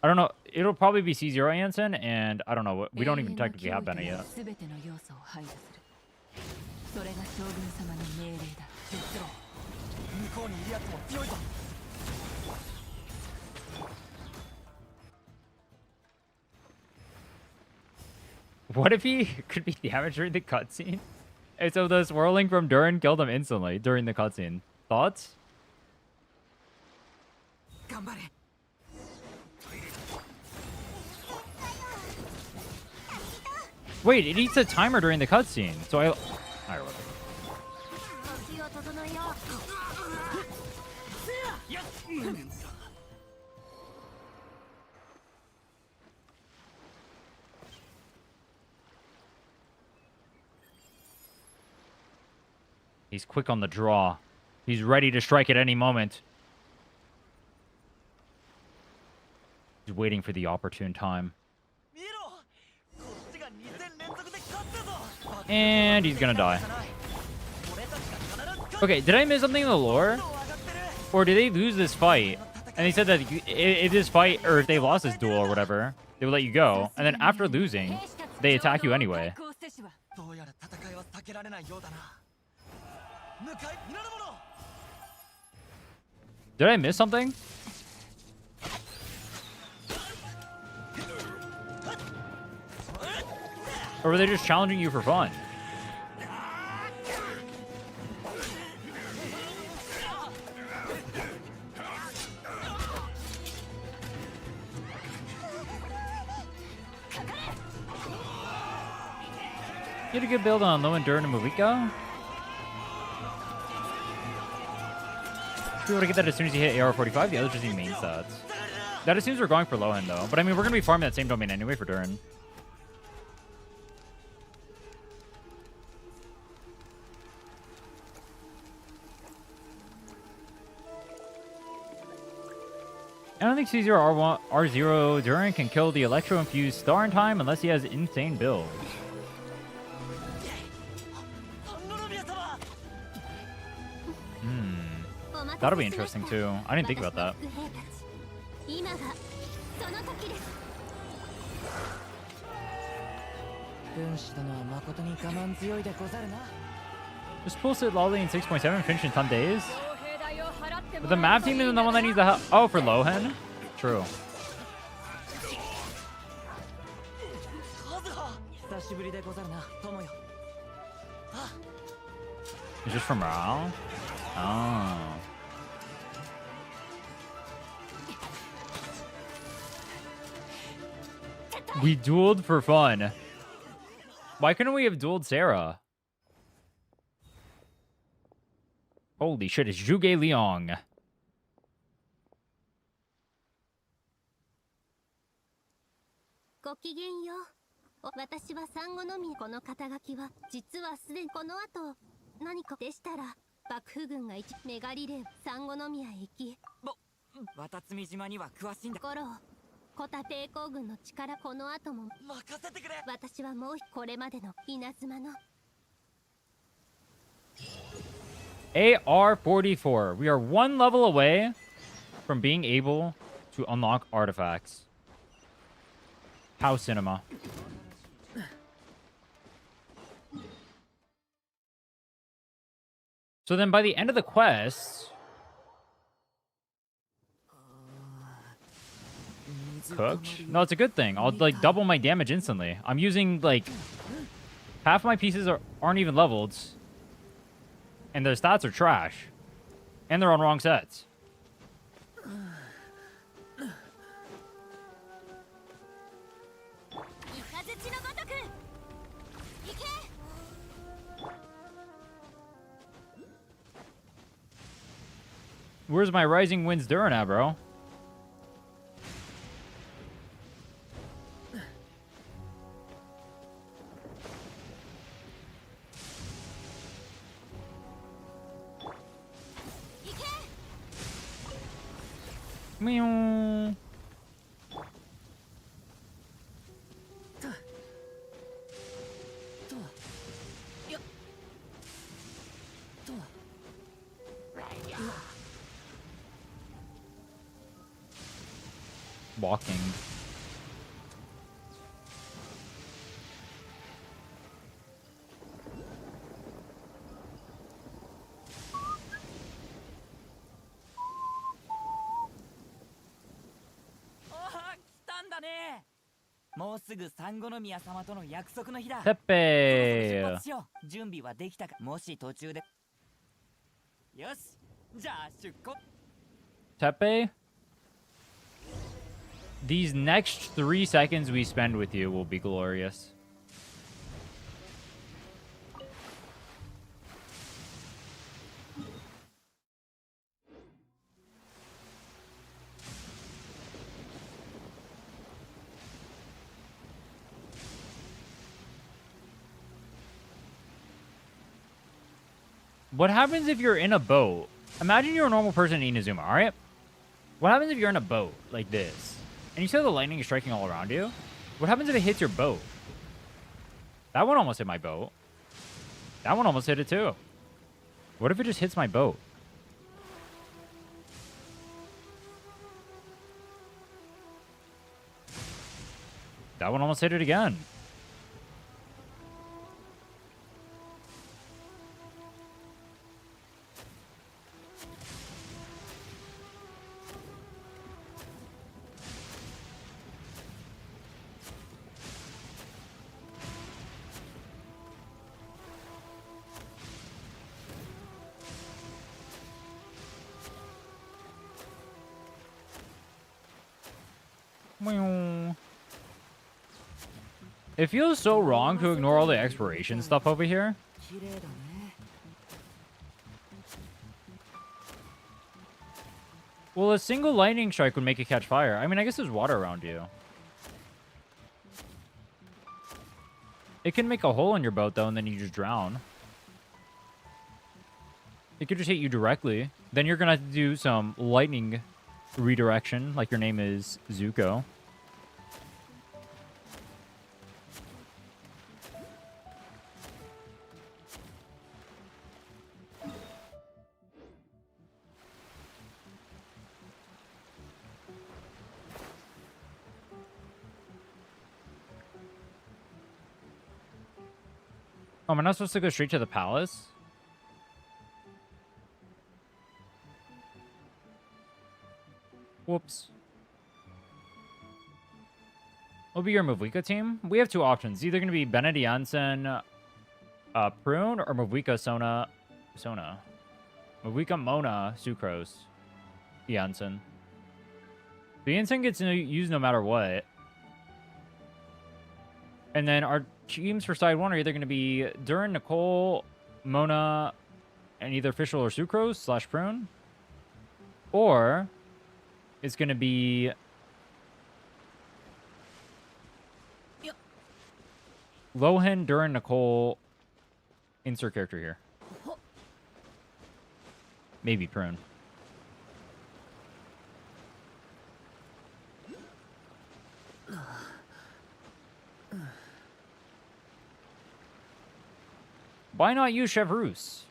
I don't know. It'll probably be C0 Janssen, and I don't know. We don't even technically have Bennett yet. What if he could be damaged during the cutscene? And so the swirling from Durin killed him instantly during the cutscene. Thoughts? Wait, it eats a timer during the cutscene. So I... Alright, whatever. He's quick on the draw. He's ready to strike at any moment. He's waiting for the opportune time. And he's gonna die. Okay, did I miss something in the lore? Or did they lose this fight? And they said that if this fight, or if they lost this duel or whatever, they would let you go. And then after losing, they attack you anyway. Did I miss something? Or were they just challenging you for fun? You had a good build on Low Endurance and Mavuika. Be able to get that as soon as you hit AR-45. The others just need main stats. That assumes we're going for Lohan, though. But I mean, we're going to be farming that same domain anyway for Durin. I don't think C0 R0 Durin can kill the Electro-infused star in time unless he has insane build. That'll be interesting too. I didn't think about that. Just pulls it lolly in 6.7, finish in 10 days. But the map team isn't the one that needs the help. Oh, for Lohan? True. It's just for morale? Oh. We dueled for fun. Why couldn't we have dueled Sarah? Holy shit, it's Zhuge Liang. AR-44. We are one level away from being able to unlock artifacts. How cinema. So then by the end of the quest... Cooked? No, it's a good thing. I'll like double my damage instantly. I'm using like... Half my pieces aren't even leveled. And their stats are trash. And they're on wrong sets. Where's my Rising Winds Durin at, bro? Meow. walking. Pepe. Tepe, these next 3 seconds we spend with you will be glorious. What happens if you're in a boat? Imagine you're a normal person in Inazuma, alright? What happens if you're in a boat like this, and you see the lightning is striking all around you? What happens if it hits your boat? That one almost hit my boat. That one almost hit it too. What if it just hits my boat? That one almost hit it again. It feels so wrong to ignore all the exploration stuff over here. Well, a single lightning strike would make it catch fire. I mean, I guess there's water around you. It can make a hole in your boat, though, and then you just drown. It could just hit you directly. Then you're going to have to do some lightning redirection, like your name is Zuko. Oh, am I not supposed to go straight to the palace? Whoops. What will be your Mavuika team? We have 2 options. It's either going to be Bennett Janssen, Prune, or Mavuika Sona. Mavuika Mona Sucrose Janssen. The Janssen gets used no matter what. And then our teams for side 1 are either going to be Durin, Nicole, Mona, and either Fischl or Sucrose / Prune. Or it's going to be Lohan, Durin, Nicole, insert character here. Maybe Prune. Why not use Chevreuse?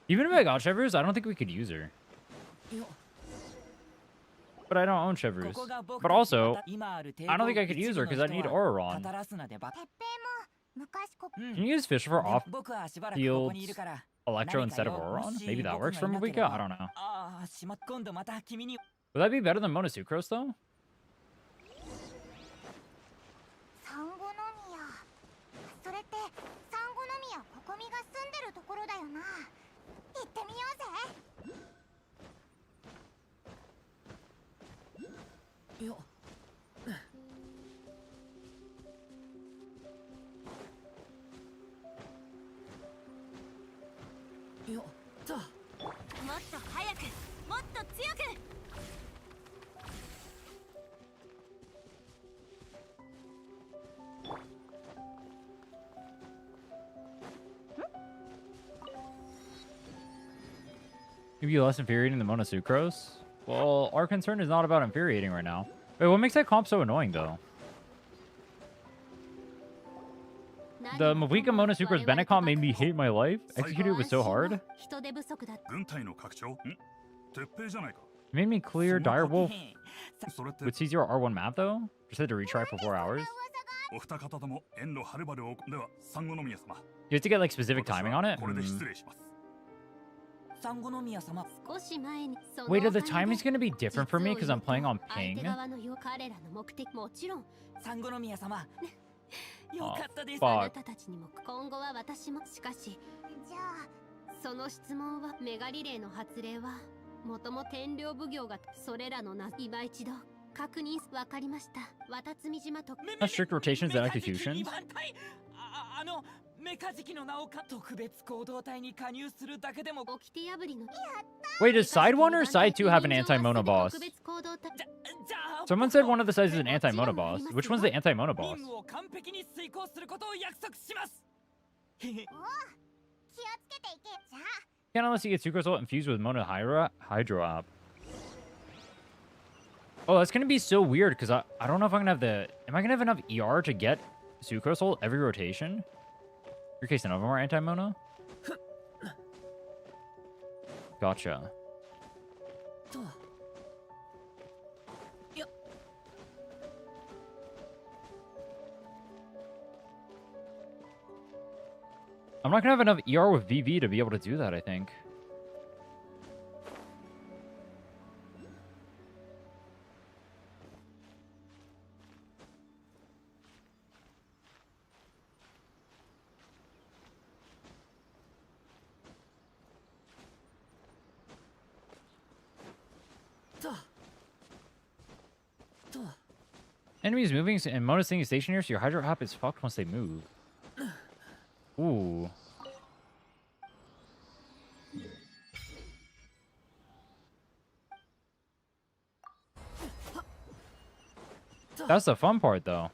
Even if I got Chevreuse, I don't think we could use her. But I don't own Chevreuse. But also, I don't think I could use her because I need Auroron. Can you use Fischl for off-field Electro instead of Auroron? Maybe that works for Mavuika? I don't know. Would that be better than Mona Sucrose, though? Maybe less infuriating than Mona Sucrose? Well, our concern is not about infuriating right now. Wait, what makes that comp so annoying, though? The Mavuika Mona Sucrose Benecom made me hate my life. Executed was so hard. 人手不足だ。軍隊の拡張鉄平じゃないか It made me clear Direwolf with C0 R1 map though. Just had to retry for 4 hours. お二方とも遠路はるばるではサンゴノ宮様 You have to get like specific timing on it? これで失礼します サンゴノ宮様。少し前にその Wait, are the timings gonna be different for me because I'm playing on 相手 ping? 側の彼らの目的もちろんサンゴノ宮様。よかったです。 fuck. あなたたちにも今後は私もしかしじゃあその質問はメガリレーの発令はもとも天領奉行がそれらの名今一度確認わかりました渡積島と Not strict rotations and executions? あのメカジキの名をか特別行動隊に加入するだけでも掟破りの Wait, does side 1 or side 2 have an anti-Mona boss? 特別行動隊 Someone said one of the sides is an anti-Mona boss. Which one's the anti-Mona boss? 任務を完璧に遂行することを約束します。 Can't unless you get Sucrose Ult infused with Mona Hydro App. Oh, that's gonna be so weird because I don't know if I'm gonna have the... Am I gonna have enough ER to get Sucrose Ult every rotation? Your case none of them are anti-Mona? Gotcha. I'm not gonna have enough ER with VV to be able to do that, I think. Enemies moving and Mona staying stationary, so your Hydro App is fucked once they move. Ooh. That's the fun part, though.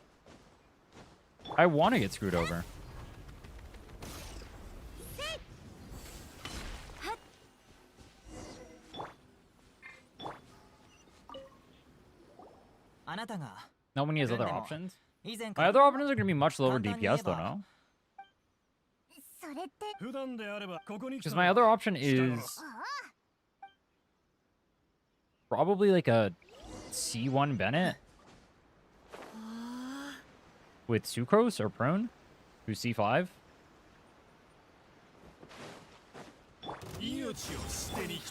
I want to get screwed over. Not when he has other options. My other options are going to be much lower DPS, though, no? Because my other option is probably like a C1 Bennett with Sucrose or Prune, who's C5.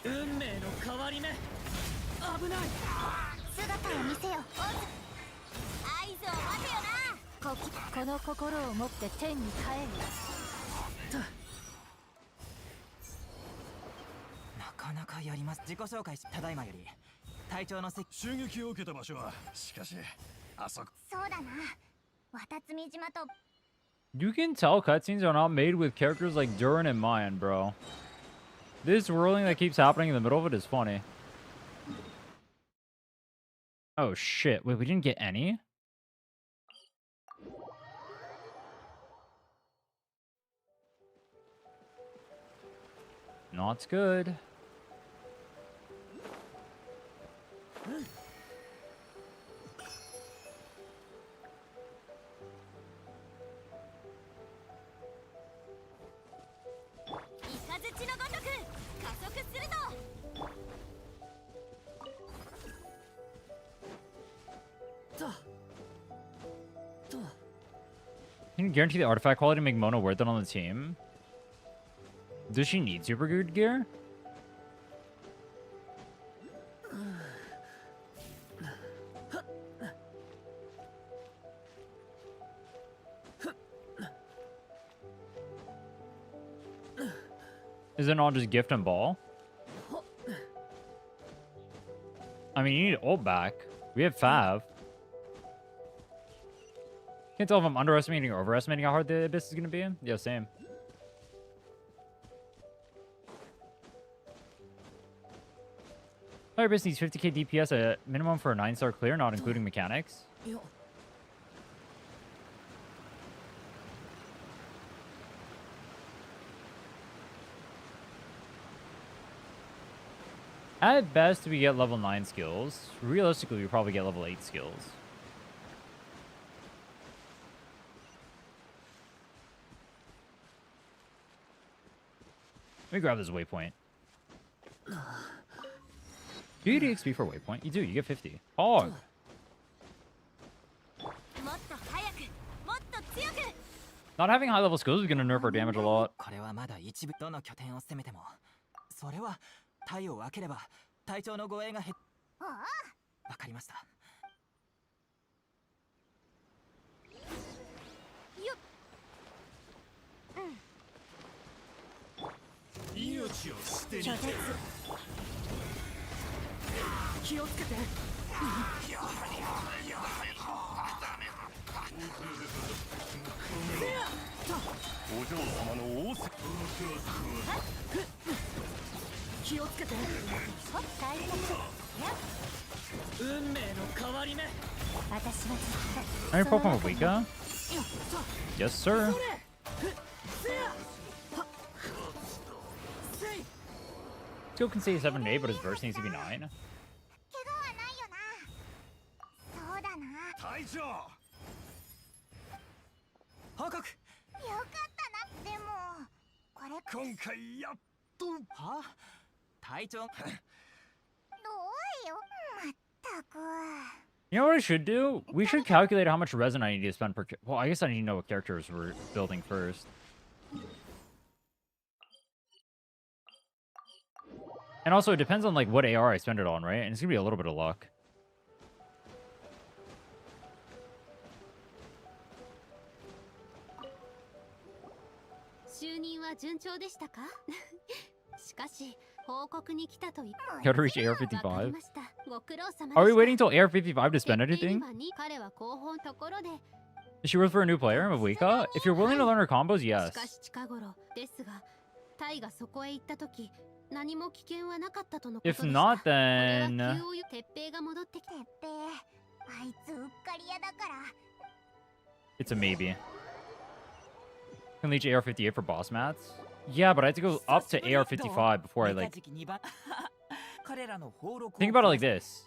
運命の変わり目。危ない。姿を見せよ合図を待てよなこの心を持って天に帰るなかなかやります。自己紹介しただいまより隊長の襲撃を受けた場所はしかしあそこそうだな渡積島と You can tell cutscenes are not made with characters like Durin in mind, bro. This whirling that keeps happening in the middle of it is funny. Oh shit, wait, we didn't get any? Not good. Can you guarantee the artifact quality to make Mona worth it on the team? Does she need super good gear? Is it not just gift and ball? I mean, you need ult back. We have Fav. Can't tell if I'm underestimating or overestimating how hard the Abyss is going to be. Yeah, same. Fire Abyss needs 50k DPS at minimum for a 9-star clear, not including mechanics. At best, we get level 9 skills. Realistically, we probably get level 8 skills. me grab this waypoint. Do you get XP for waypoint? You do. You get 50. Hog. Not having high level skills is gonna nerf our damage a lot. これはまだ一部どの拠点を攻めてもそれは体を分ければ隊長の護衛が減っわかりました。命を捨てに気をつけて。お嬢様の仰せ気をつけて。運命の変わり目。私はずっ Are you Pokemon Mavuika? Yes, sir. Skill can say 7 8, but his verse needs to be 9. 隊長報告。よかったな。でもこれ今回やっとは隊長どうよ。まったく。 You know what I should do? We should calculate how much resin I need to spend per... Well, I guess I need to know what characters we're building first. And also, it depends on, like, what AR I spend it on, right? And it's gonna be a little bit of luck. Gotta reach AR 55. Are we waiting till AR 55 to spend anything? Is she worth for a new player, Mavuika? If you're willing to learn her combos, yes. If not, then... It's a maybe. Can leech AR 58 for boss mats? Yeah, but I have to go up to AR 55 before I, like... Think about it like this.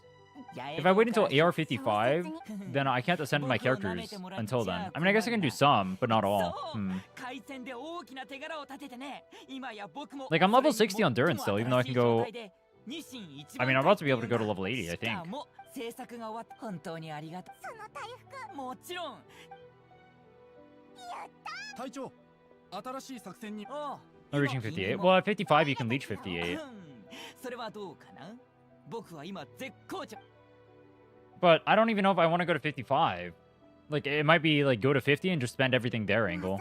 If I wait until AR 55, then I can't ascend my characters until then. I mean, I guess I can do some, but not all. Like, I'm level 60 on Durin still, even though I can go... I mean, I'm about to be able to go to level 80, I think. I'm reaching 58. Well, at 55, you can leech 58. But I don't even know if I want to go to 55. Like, it might be, like, go to 50 and just spend everything there angle.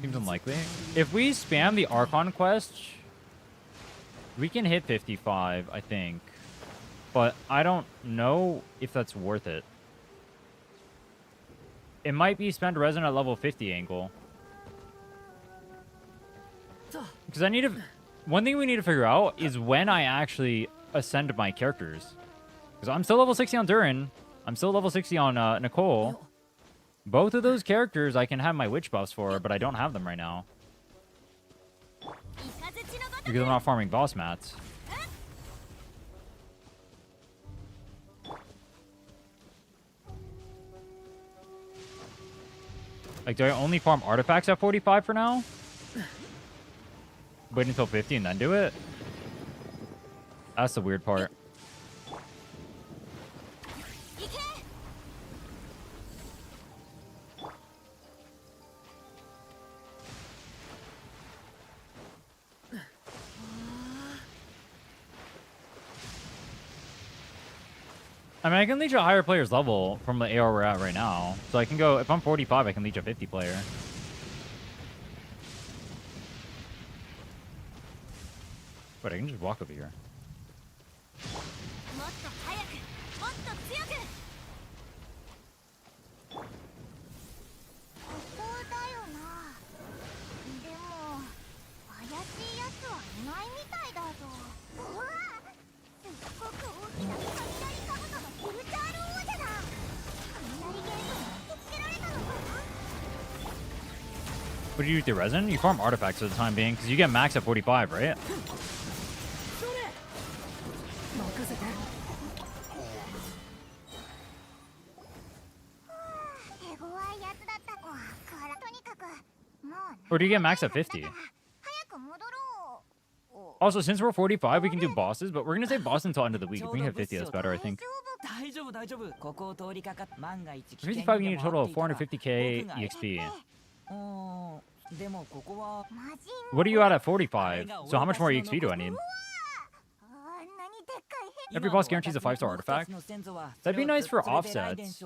Seems unlikely. If we spam the Archon quest, we can hit 55, I think. But I don't know if that's worth it. It might be spend resin at level 50 angle. Because I need to... One thing we need to figure out is when I actually ascend my characters. Because I'm still level 60 on Durin. I'm still level 60 on Nicole. Both of those characters I can have my witch buffs for, but I don't have them right now. Because I'm not farming boss mats. Like, do I only farm artifacts at 45 for now? Wait until 50 and then do it? That's the weird part. I mean, I can leech a higher player's level from the AR we're at right now. So I can go, if I'm 45, I can leech a 50 player. But I can just walk over here. What do you do with your resin? You farm artifacts for the time being, because you get max at 45, right? Or do you get max at 50? Also, since we're 45, we can do bosses, but we're going to say boss until end of the week. If we can hit 50, that's better, I think. 55, you need a total of 450k EXP. What are you at 45? So how much more EXP do I need? Every boss guarantees a 5-star artifact. That'd be nice for offsets.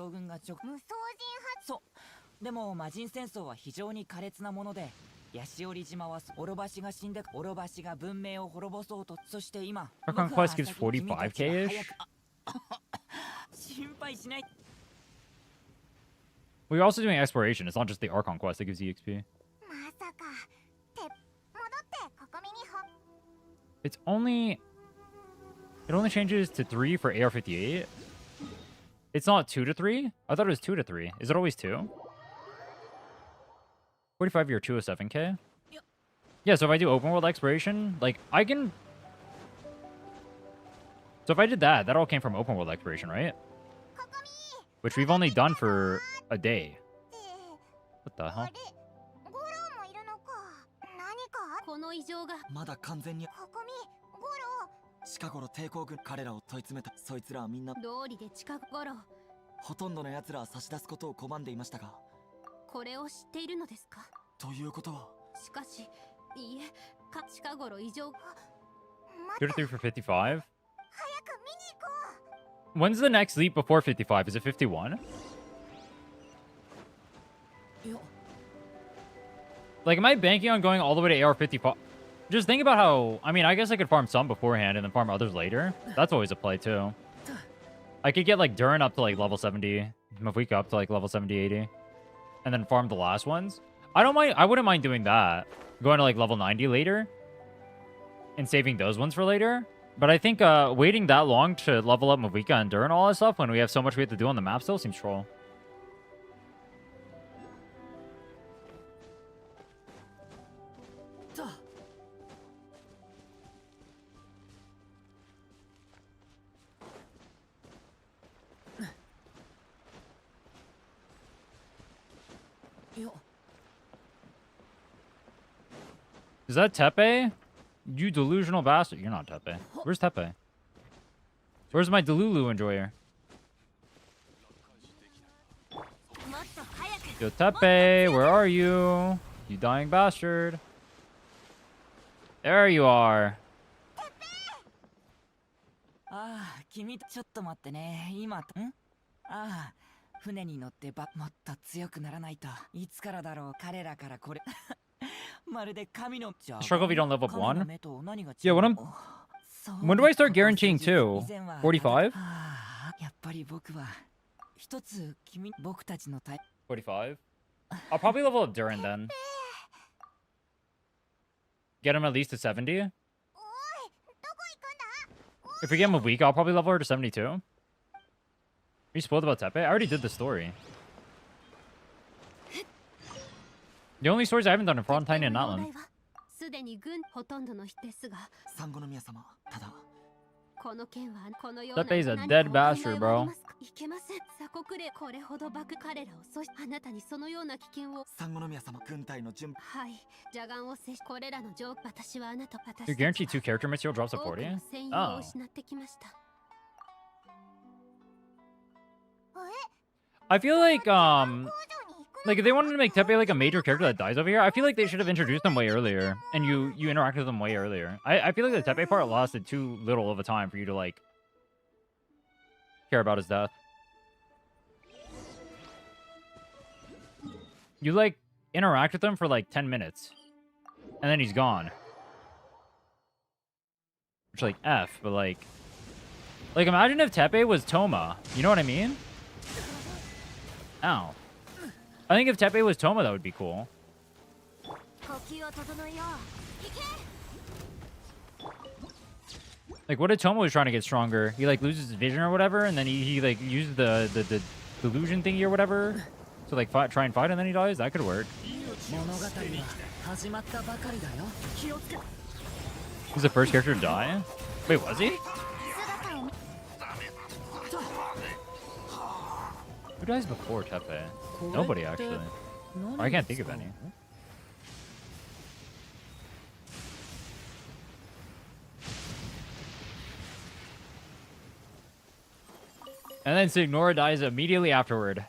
でも魔人戦争は非常に苛烈なもので、ヤシオリ島はオロバシが死んで、オロバシが文明を滅ぼそうと、そして今、Our conquest gives 45k-ish. 心配しない。 We're also doing exploration. It's not just the Archon quest that gives EXP. It's only... It only changes to 3 for AR-58. It's not 2 to 3? I thought it was 2 to 3. Is it always 2? 45 year 207k? Yeah, so if I do open world exploration, like, I can... So if I did that, that all came from open world exploration, right? Which we've only done for a day. What the hell? まだ完全に近頃抵抗軍彼らを問い詰めたそいつらはみんな道理で近頃ほとんどの奴らは差し出すことを拒んでいましたがこれを知っているのですかということはしかしいいえ近頃異常 2 to 3 for 55? When's the next leap before 55? Is it 51? Like, am I banking on going all the way to AR-55? Just think about how... I mean, I guess I could farm some beforehand and then farm others later. That's always a play, too. I could get, like, Durin up to, like, level 70. Mavuika up to, like, level 70, 80. And then farm the last ones. I don't mind... I wouldn't mind doing that. Going to, like, level 90 later. And saving those ones for later. But I think waiting that long to level up Mavuika and Durin and all that stuff when we have so much we have to do on the map still seems troll. Is that Tepe? You delusional bastard. You're not Tepe. Where's Tepe? Where's my Delulu enjoyer? Yo, Tepe, where are you? You dying bastard. There you are. ああ、君ちょっと待ってね。今、ああ、船に乗ってもっと強くならないと。いつからだろう、彼らからこれ。まるで神の Struggle if you don't level up 1? Yeah, when do I start guaranteeing 2? 45? やっぱり僕は一つ僕たちの45? I'll probably level up Durin then. Get him at least to 70? If we get him a week, I'll probably level her to 72. Are you spoiled about Tepe? I already did the story. The only stories I haven't done are Frontine and Natlan. すでに軍ほとんどの人ですがサンゴの宮様ただこの件はこのような Tepe's a dead bastard, bro. いけません鎖国でこれほどバク彼らをそしあなたにそのような危険をサンゴの宮様軍隊の準備はい邪眼を接しこれらの状私はあなた私 You guarantee 2 character material drops to 40? Oh. I feel like if they wanted to make Tepe like a major character that dies over here, I feel like they should have introduced them way earlier, and you interact with them way earlier. I feel like the Tepe part lasted too little of a time for you to like care about his death. You like interact with him for like 10 minutes, and then he's gone. Which like F, but like imagine if Tepe was Toma. You know what I mean? Ow. I think if Tepe was Toma, that would be cool. Like, what if Toma was trying to get stronger? He, like, loses his vision or whatever, and then he like, uses the delusion thingy or whatever to, like, try and fight, and then he dies? That could work. He's the first character to die? Wait, was he? Who dies before Tepe? Nobody, actually. I can't think of any. And then Signora dies immediately afterward.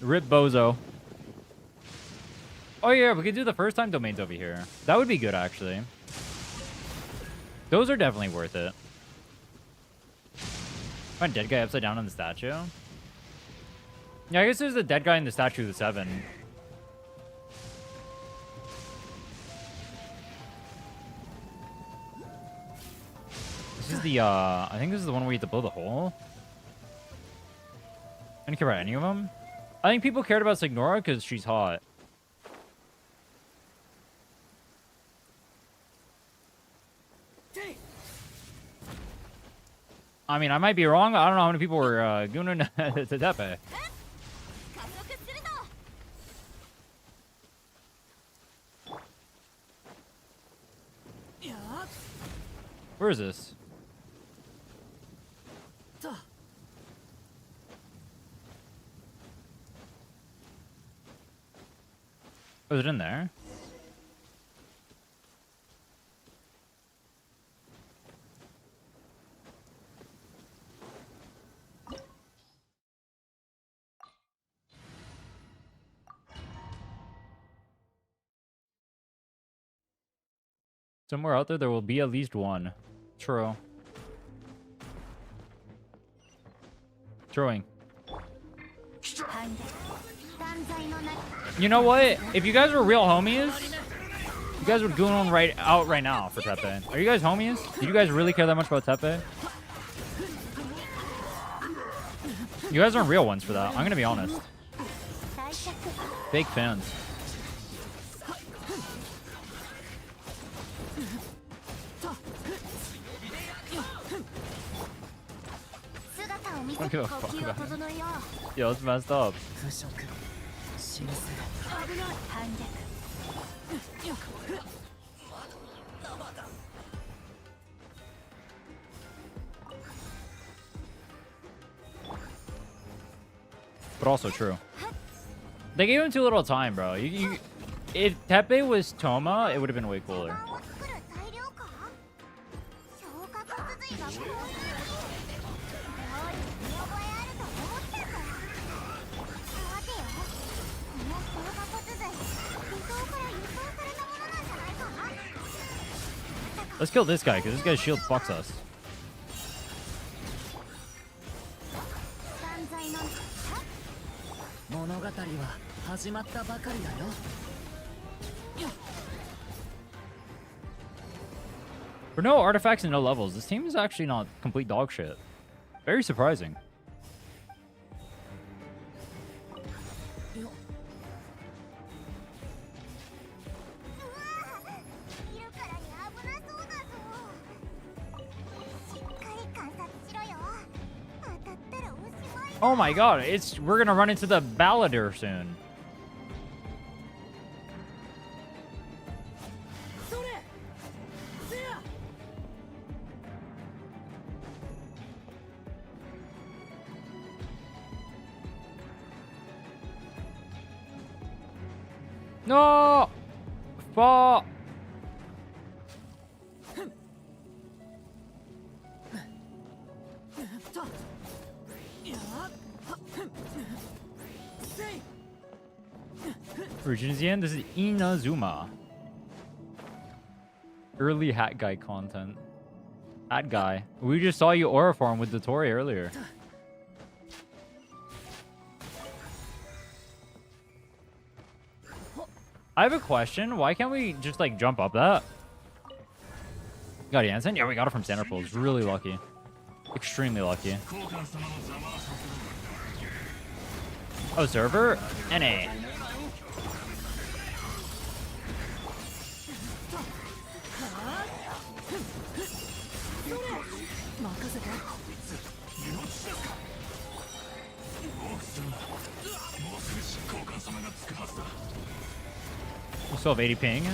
Rip Bozo. Oh yeah, we could do the first time domains over here. That would be good, actually. Those are definitely worth it. Find dead guy upside down on the statue. Yeah, I guess there's the dead guy in the statue of the 7. This is the, I think this is the one where you have to blow the hole. I don't care about any of them. I think people cared about Signora because she's hot. I mean, I might be wrong. I don't know how many people were gooning to Tepe. Where is this? Was it in there? Somewhere out there will be at least one. True. Throwing. You know what? If you guys were real homies, you guys would go on right now for Tepe. Are you guys homies? Do you guys really care that much about Tepe? You guys aren't real ones for that. I'm gonna be honest. Fake fans. I don't give a fuck about it. Yo, it's messed up. But also true. They gave him too little time, bro. If Tepe was Toma, it would have been way cooler. Let's kill this guy, because this guy's shield fucks us. For no artifacts and no levels, this team is actually not complete dog shit. Very surprising. Oh my god, we're gonna run into the Balladeer soon. No! Fuck! Originian, this is Inazuma. Early hat guy content. Hat guy. We just saw you aura farm with the Tori earlier. I have a question. Why can't we just like jump up that? Got Jansen? Yeah, we got it from Centerfolds. Really lucky. Extremely lucky. Oh, server? NA. Still have 80 ping.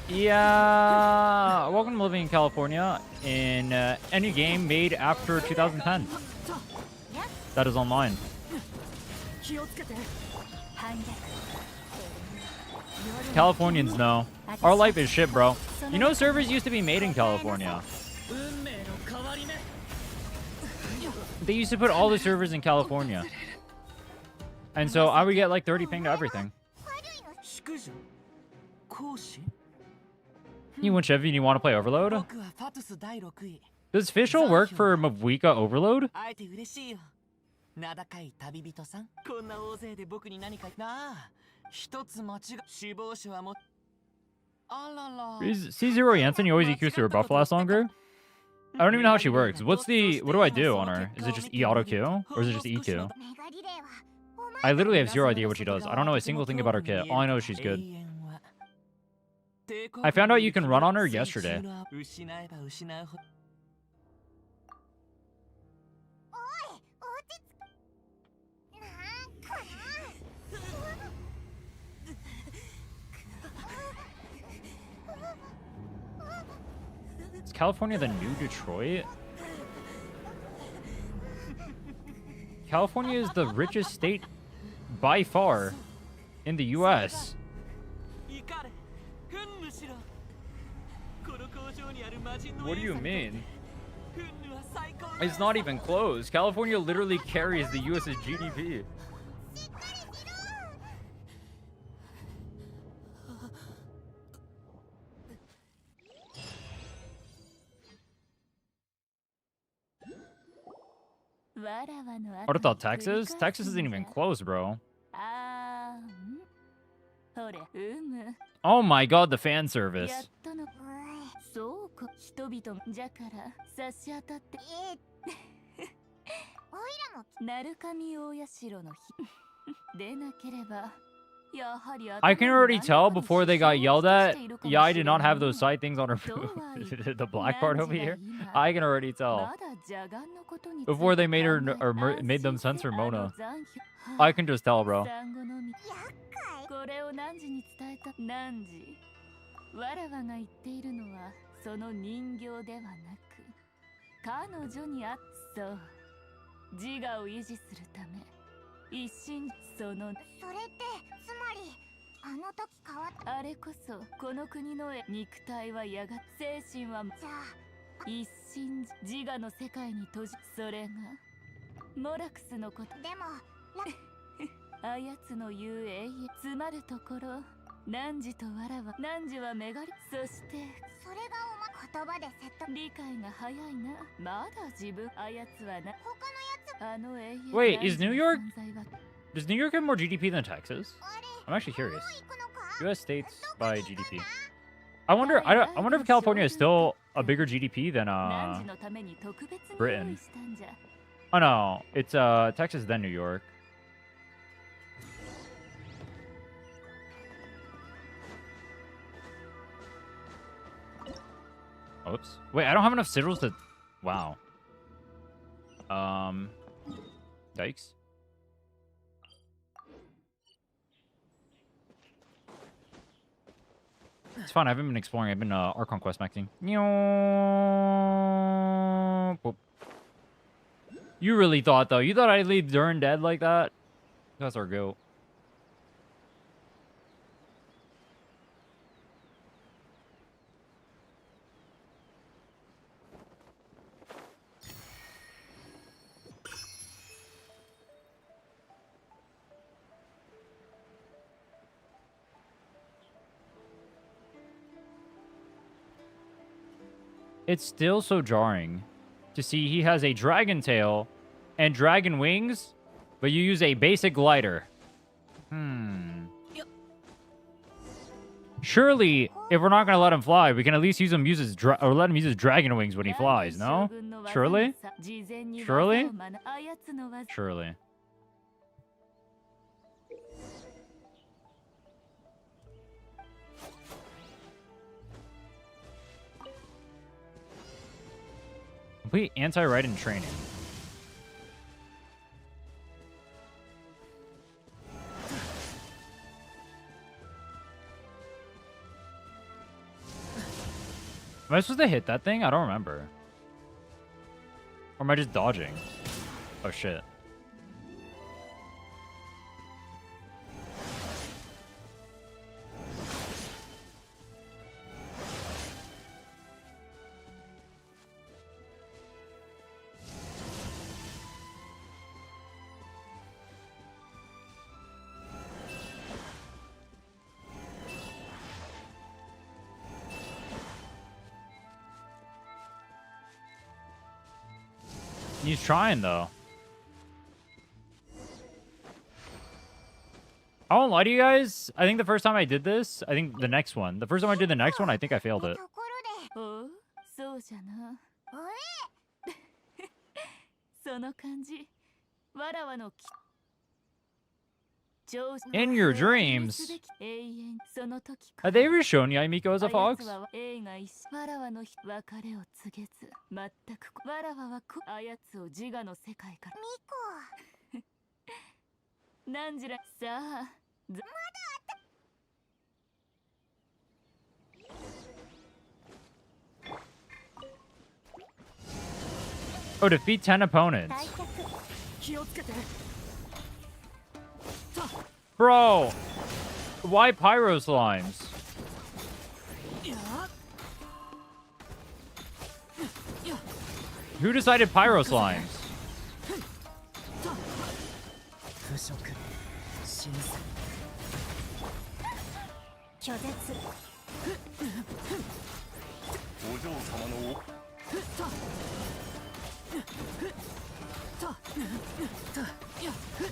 Yeah. Welcome to living in California in any game made after 2010. That is online. Californians know. Our life is shit, bro. You know servers used to be made in California. They used to put all the servers in California. And so I would get like 30 ping to everything. You want Chevy and you want to play Overload? Does Fischl work for Mavuika Overload? C0 Jensen, you always EQ so your buff lasts longer? I don't even know how she works. What do I do on her? Is it just E auto Q? Or is it just EQ? I literally have zero idea what she does. I don't know a single thing about her kit. All I know is she's good. I found out you can run on her yesterday. Is California the new Detroit? California is the richest state by far in the US. What do you mean? It's not even close. California literally carries the US's GDP. What about Texas? Texas isn't even close, bro. Oh my god, the fan service. I can already tell before they got yelled at. Yeah, I did not have those side things on her boobs. The black part over here. I can already tell. Before they made her or made them censor Mona. I can just tell, bro. Wait, is New York... Does New York have more GDP than Texas? I'm actually curious. U.S. states by GDP. I wonder if California is still a bigger GDP than Britain. Oh no, it's Texas then New York. Oops. Wait, I don't have enough sigils to... Wow. Yikes. It's fun. I haven't been exploring. I've been Archon quest maxing. You really thought, though. You thought I'd leave Durin dead like that? That's our goat. It's still so jarring to see he has a dragon tail and dragon wings, but you use a basic glider. Surely, if we're not going to let him fly, we can at least use him use his let him use his dragon wings when he flies, no? Surely? Surely? Surely. Complete anti-ride in training. Am I supposed to hit that thing? I don't remember. Or am I just dodging? Oh shit. He's trying though. I won't lie to you guys. I think the first time I did this, I think the next one. The first time I did the next one, I think I failed it. そうじゃな。その感じ。わらわの In your dreams. Have they ever shown you Miko as a fox? わらわの別れを告げず、全くわらわはあやつを自我の世界から。ミコ。なんじらさあ。まだ Oh, defeat 10 opponents. Bro, why pyro slimes? Who decided pyro slimes?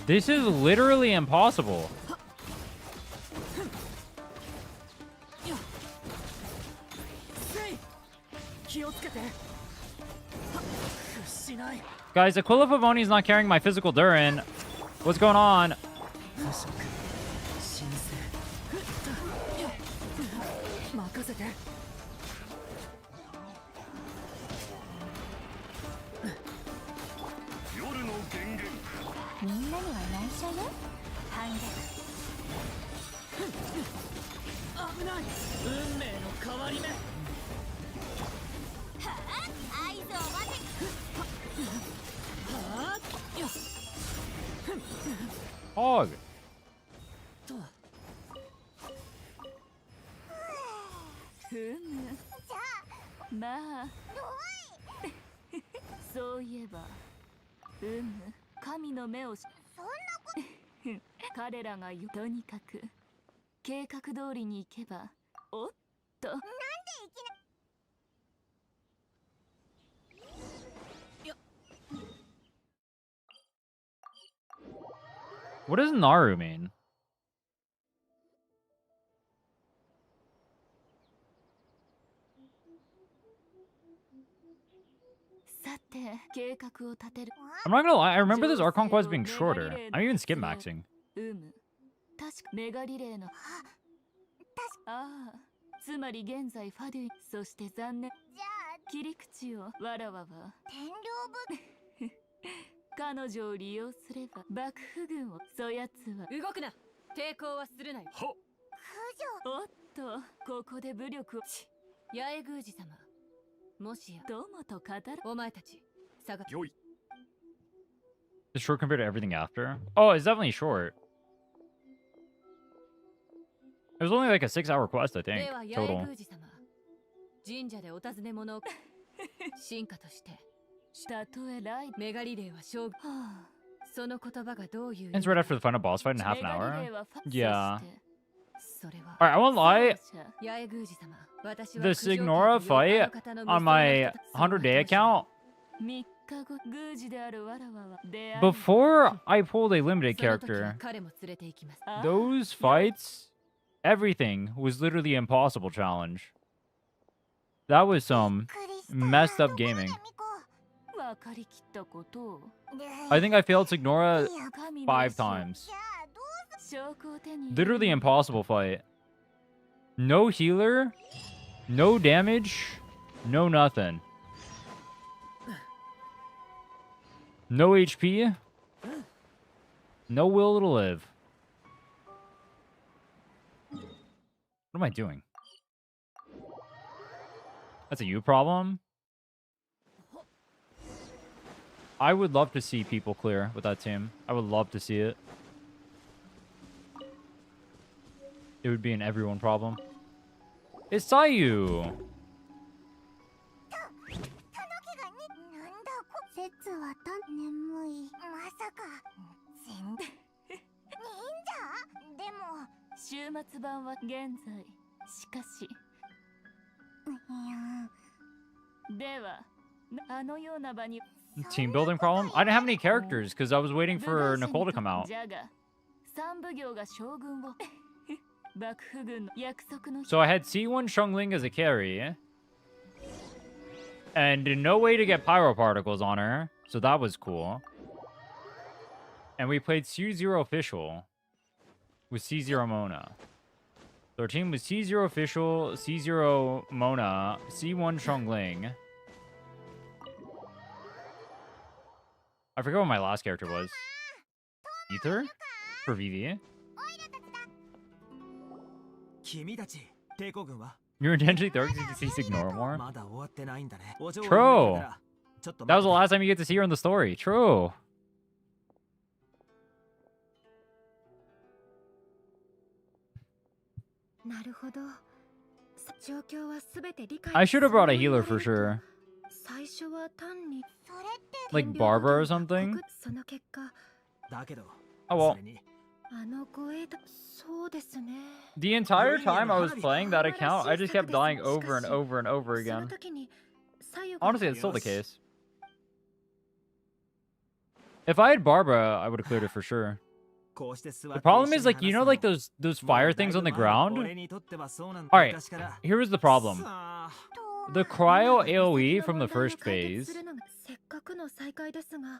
This is literally impossible. Guys, Aquila Pavoni is not carrying my physical Durin. What's going on? Hog. まあそういえば神の目をそんなこと彼らが言うとにかく計画通りに行けばおっとなんでいきな What does Naru mean? I'm not gonna lie, I remember this Archon quest being shorter. I'm even skip maxing. 確かメガリレーのああつまり現在ファデュイそして残念じゃあ切り口をわらわは天領部彼女を利用すれば幕府軍をそやつは動くな抵抗はするなよはっおっとここで武力を八重宮司様もしやどうもと語るお前たち下が It's short compared to everything after? Oh, it's definitely short. It was only like a 6-hour quest, I think, total. 神社でお尋ね物を進化としてたとえライメガリレーは勝負その言葉がどういう Ends right after the final boss fight in half an hour? Yeah. それは Alright, I won't lie. 八重宮司様私は The Signora fight on my 100-day account, before I pulled a limited character, those fights, everything was literally impossible challenge. That was some messed up gaming. I think I failed Signora 5 times. Literally impossible fight. No healer, no damage, no nothing. No HP, no will to live. What am I doing? That's a you problem. I would love to see people clear with that team. I would love to see it. It would be an everyone problem. It's Sayu! 説はた眠いまさか全忍者でも週末版は現在しかしではあのような場に Team building problem? I didn't have any characters because I was waiting for Nicole to come out. 三奉行が将軍を幕府軍の約束の So I had C1 Xiongling as a carry. And no way to get pyro particles on her. So that was cool. And we played C0 official with C0 Mona. So our team was C0 official, C0 Mona, C1 Xiongling. I forget what my last character was. Ether? For VV? You're intentionally throwing CCC ignore more? True! That was the last time you get to see her in the story. True! I should have brought a healer for sure. Like Barbara or something? Oh well. The entire time I was playing that account, I just kept dying over and over and over again. Honestly, it's still the case. If I had Barbara, I would have cleared it for sure. The problem is, like, you know, like those fire things on the ground? Alright, here was the problem. The cryo AoE from the first phase,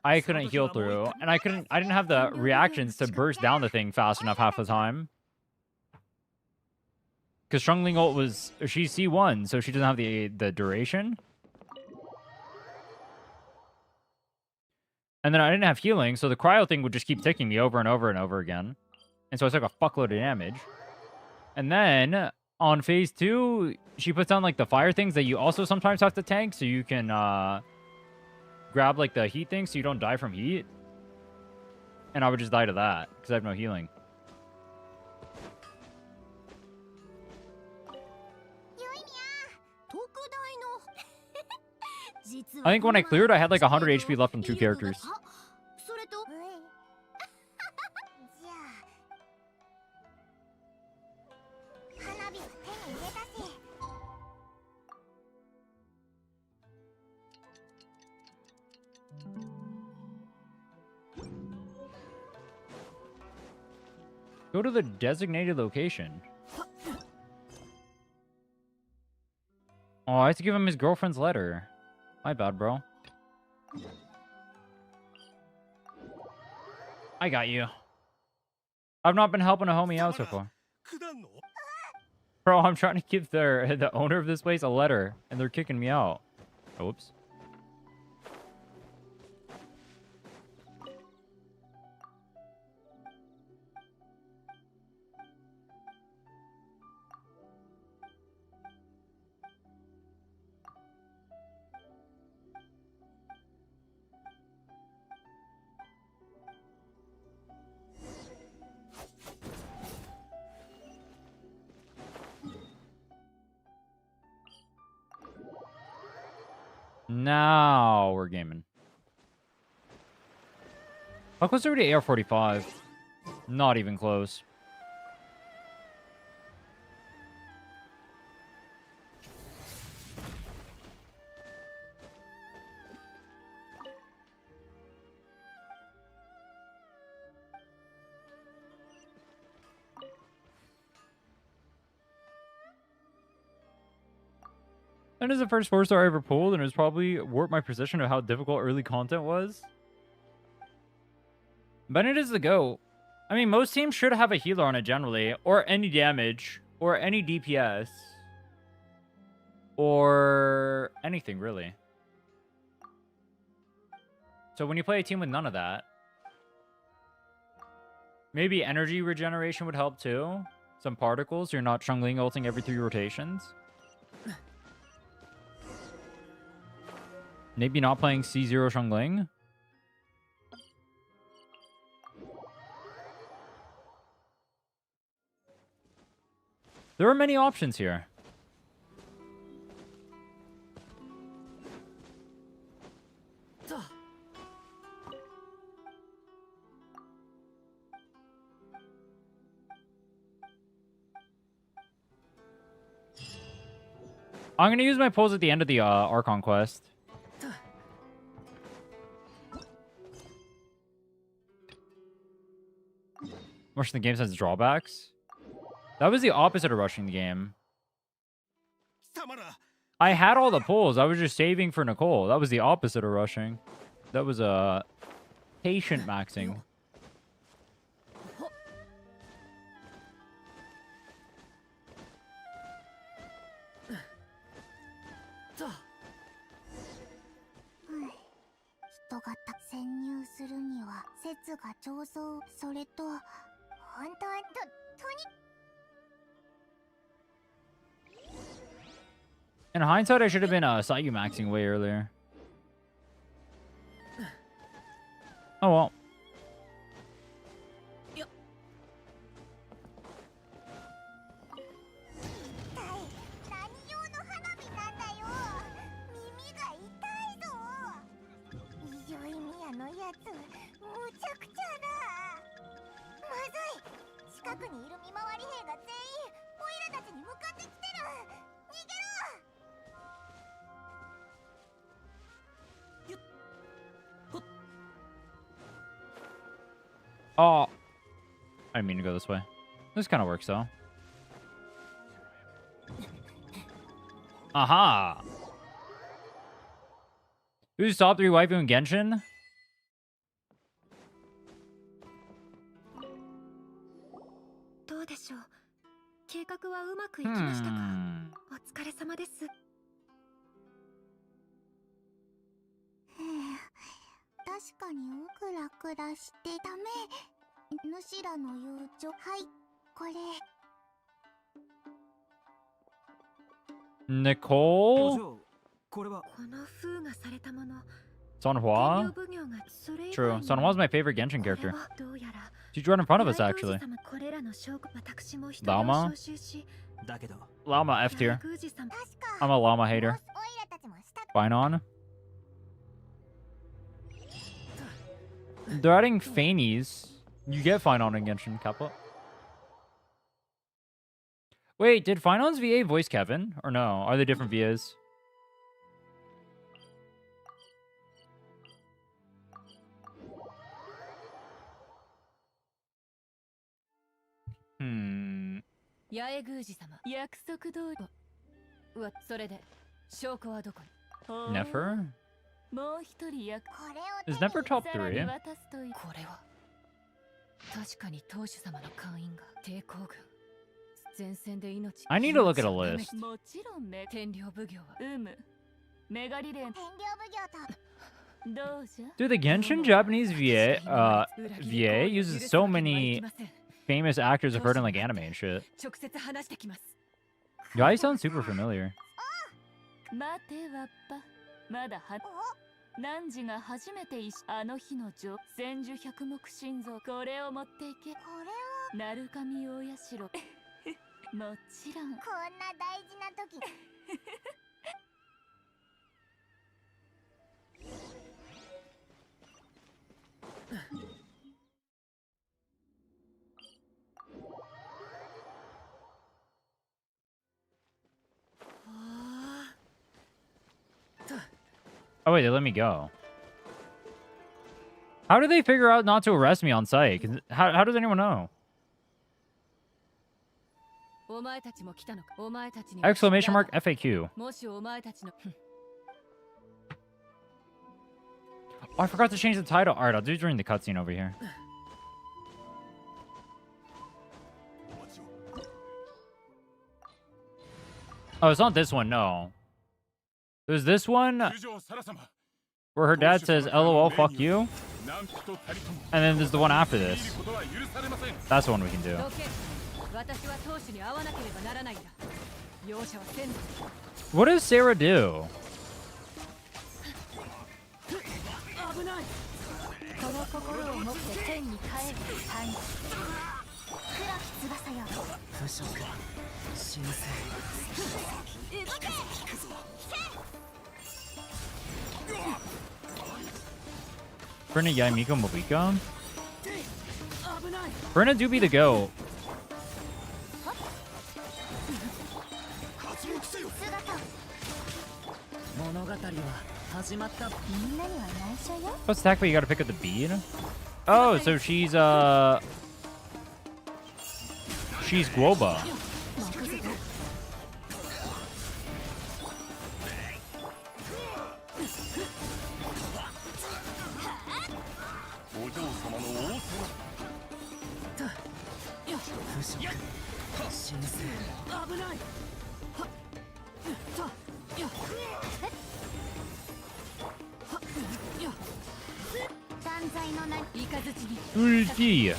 I couldn't heal through, and I didn't have the reactions to burst down the thing fast enough half the time. Because Xiongling ult was, she's C1, so she doesn't have the duration. And then I didn't have healing, so the cryo thing would just keep ticking me over and over and over again. And so I took a fuckload of damage. And then on phase 2, she puts on like the fire things that you also sometimes have to tank, so you can grab like the heat thing so you don't die from heat. And I would just die to that because I have no healing. I think when I cleared, I had like 100 HP left from 2 characters. Go to the designated location. Oh, I have to give him his girlfriend's letter. My bad, bro. I got you. I've not been helping a homie out so far. Bro, I'm trying to give the owner of this place a letter, and they're kicking me out. Oh, whoops. Now we're gaming. How close are we to AR-45? Not even close. That is the first 4-star I ever pulled, and it was probably warped my perception of how difficult early content was. But it is the GOAT. I mean, most teams should have a healer on it generally, or any damage, or any DPS, or anything really. So when you play a team with none of that, maybe energy regeneration would help too. Some particles, you're not Xiongling ulting every 3 rotations. Maybe not playing C0 Xiangling? There are many options here. I'm gonna use my pulls at the end of the Archon quest. Rushing the game has drawbacks. That was the opposite of rushing the game. I had all the pulls. I was just saving for Nicole. That was the opposite of rushing. That was patient maxing. In hindsight, I should have been Sayu maxing way earlier. Oh well. Oh, I didn't mean to go this way. This kind of works though. Aha! Who's top 3 waifu in Genshin? Nicole? Sonhua? True. Sonhua's my favorite Genshin character. She's right in front of us, actually. Llama? Llama F tier. I'm a llama hater. Binon? They're adding Feinies. You get Finon in Genshin, Kappa. Wait, did Finon's VA voice Kevin? Or no? Are they different VAs? Nefer? Is Nefer top 3? I need to look at a list. Dude, the Genshin Japanese VA uses so many famous actors I've heard in like anime and shit. Yeah, I sound super familiar. 汝が初めてあの日の千手百目心臓これを持っていけこれは鳴神大社もちろんこんな大事な時 Oh wait, they let me go. How do they figure out not to arrest me on site? How does anyone know? Exclamation mark FAQ. Oh, I forgot to change the title. Alright, I'll do it during the cutscene over here. Oh, it's not this one, no. There's this one where her dad says, LOL, fuck you. And then there's the one after this. That's the one we can do. What does Sarah do? この心を持って天に帰る反黒き翼よ不食神聖 Brina, Yaimiko, Mavuika. Brina do be the go. 物語は始まった。みんなには内緒よ What's attack, but you gotta pick up the bead? Oh, so she's Guoba. Ulti.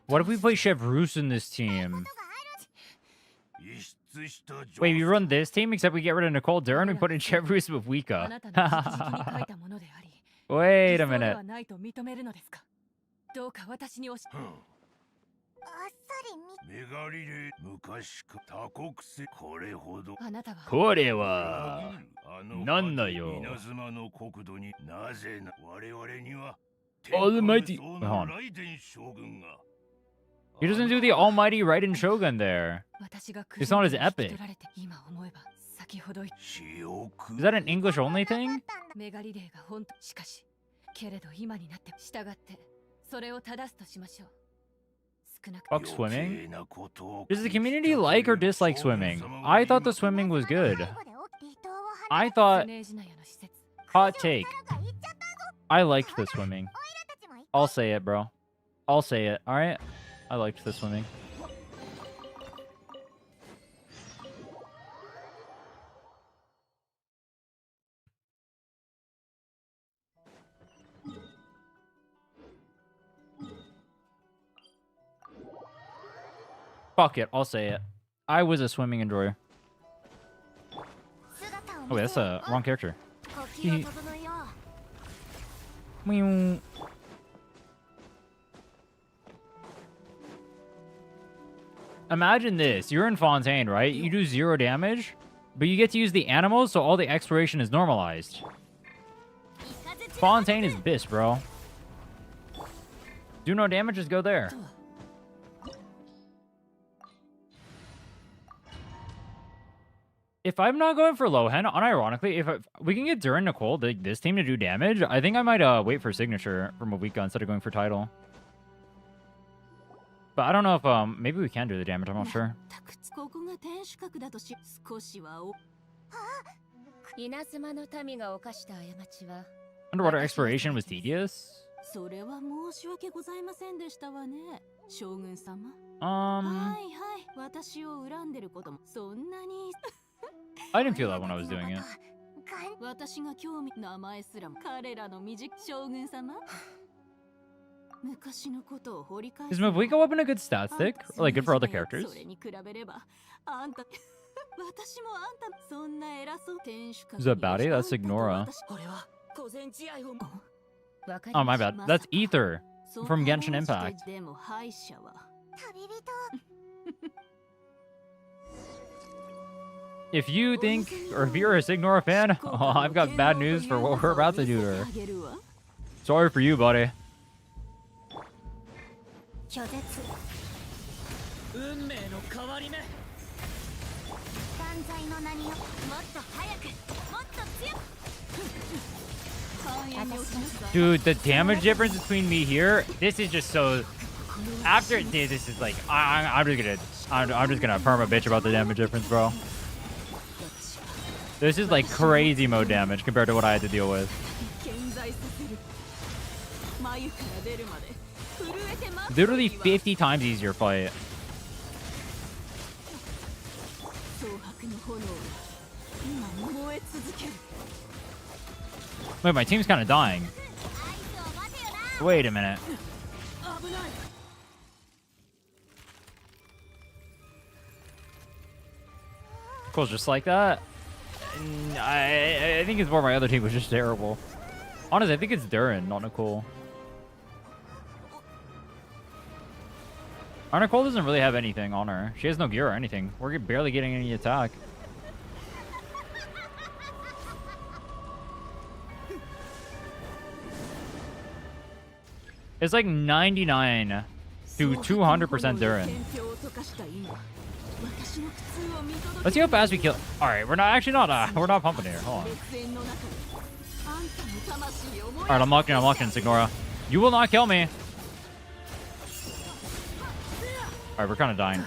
What if we play Chevrouse in this team? Wait, we run this team except we get rid of Nicole Duran and we put in Chevrouse with Wika. Wait a minute. これはなんだよ。Almighty. Hold on. He doesn't do the Almighty Raiden Shogun there. It's not as epic. Is that an English only thing? Fuck swimming? Does the community like or dislike swimming? I thought the swimming was good. I thought... Hot take. I liked the swimming. I'll say it, bro. I'll say it, alright? I liked the swimming. Fuck it, I'll say it. I was a swimming enjoyer. Oh wait, that's a wrong character. Imagine this. You're in Fontaine, right? You do 0 damage, but you get to use the animals, so all the exploration is normalized. Fontaine is bis, bro. Do no damage, just go there. If I'm not going for Lohen, unironically, if we can get Duran Nicole, this team, to do damage, I think I might wait for signature from Mavuika instead of going for title. But I don't know if maybe we can do the damage. I'm not sure. Underwater exploration was tedious. I didn't feel that when I was doing it. Is Mavuika weapon a good stat stick? Or like good for other characters? Is that Batty? That's Ignora. Oh, my bad. That's Ether from Genshin Impact. If you think, or if you're a Signora fan, oh, I've got bad news for what we're about to do to her. Sorry for you, buddy. Dude, the damage difference between me here, this is just so... After this is like, I'm just gonna perma bitch about the damage difference, bro. This is like crazy mode damage compared to what I had to deal with. Literally 50 times easier fight. Wait, my team's kind of dying. Wait a minute. particles just like that. I think it's more my other team was just terrible. Honestly, I think it's Durin, not Nicole. Our Nicole doesn't really have anything on her. She has no gear or anything. We're barely getting any attack. It's like 99 to 200% Durin. Let's see how fast we kill. All right, we're not pumping here. Hold on. All right, I'm locked in, Signora. You will not kill me. All right, we're kind of dying.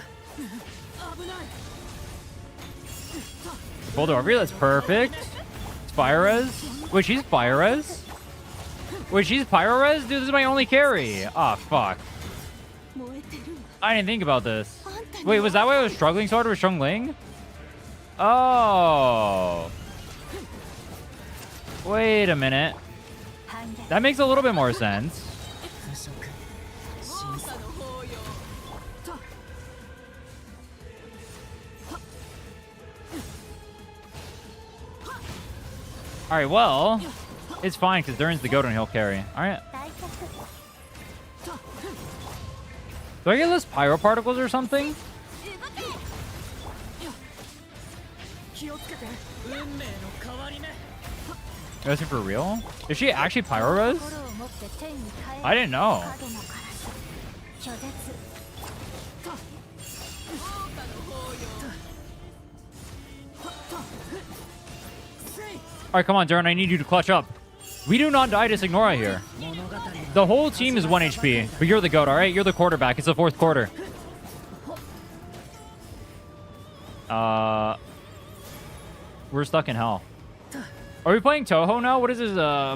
Boulder over here, that's perfect. It's Fire Res. Wait, she's Fire Res? Wait, she's Pyro Res? Dude, this is my only carry. Ah, fuck. I didn't think about this. Wait, was that why I was struggling so hard with Shung Ling? Oh. Wait a minute. That makes a little bit more sense. Alright, well, it's fine because Durin's the goat and he'll carry. Alright. Do I get less pyro particles or something? Is it for real? Is she actually pyro res? I didn't know. Alright, come on, Durin. I need you to clutch up. We do not die to Signora here. The whole team is 1 HP, but you're the GOAT, alright? You're the quarterback. It's the 4th quarter. We're stuck in hell. Are we playing Toho now? What is this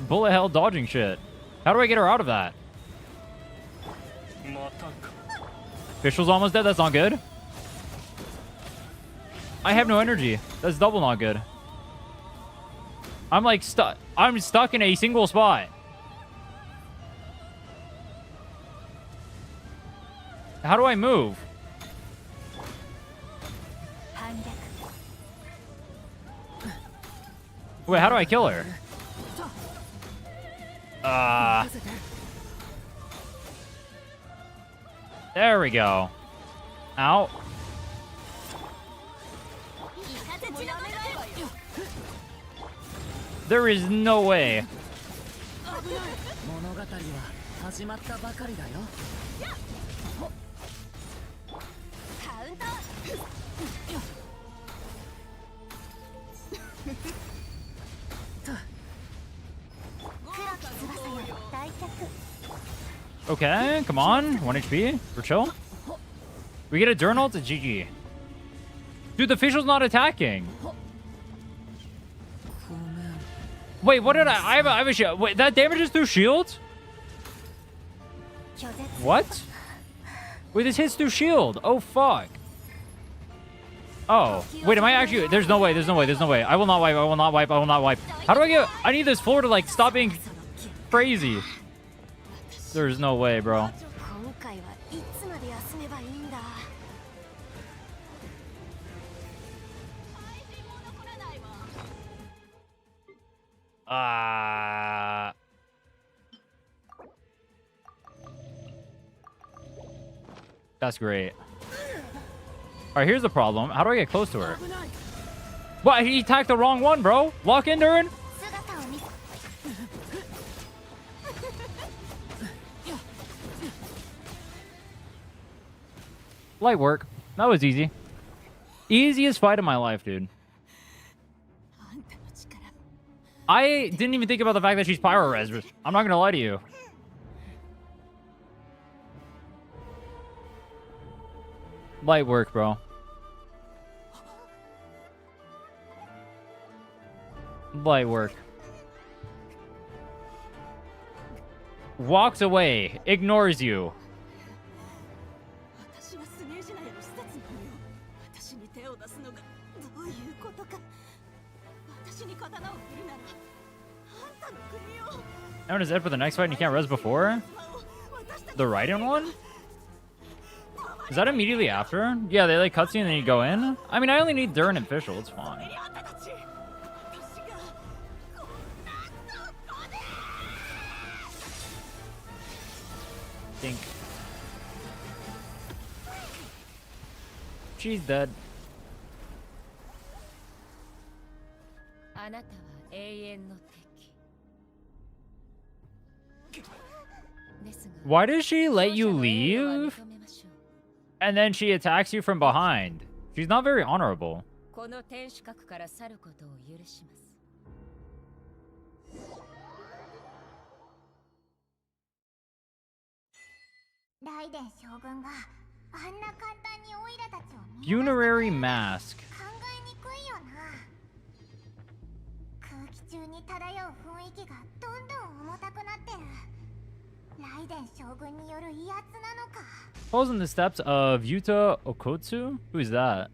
bullet hell dodging shit? How do I get her out of that? Official's almost dead. That's not good. I have no energy. That's double not good. I'm like stuck. I'm stuck in a single spot. How do I move? Wait, how do I kill her? There we go. Ow. There is no way. Okay, come on. 1 HP. We're chill. We get a Durin ult to GG. Dude, the official's not attacking. Wait, what did I have a shield. Wait, that damages through shield? What? Wait, this hits through shield. Oh, fuck. Oh. Wait, am I actually... There's no way. There's no way. There's no way. I will not wipe. I will not wipe. I will not wipe. How do I get... I need this floor to, like, stop being crazy. There's no way, bro. That's great. All right, here's the problem. How do I get close to her? What? He attacked the wrong one, bro. Walk in, Durin. Light work. That was easy. Easiest fight of my life, dude. I didn't even think about the fact that she's pyro res. I'm not gonna lie to you. Light work, bro. Light work. Walks away. Ignores you. Now is Ed for the next fight and you can't res before? The Raiden one? Is that immediately after? Yeah, they like cutscene and then you go in? I mean, I only need Durin and Fischl. It's fine. Think. She's dead. Why does she let you leave? And then she attacks you from behind. She's not very honorable. Funerary mask. Falls in the steps of Yuta Okotsu? Who is that?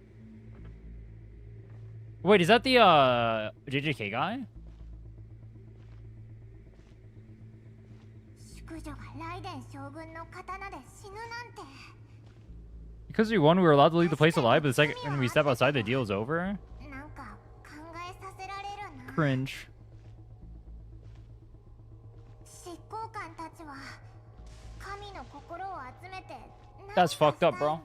Wait, is that the JJK guy? Because we won, we were allowed to leave the place alive, but the second we step outside, the deal's over? Cringe. That's fucked up, bro.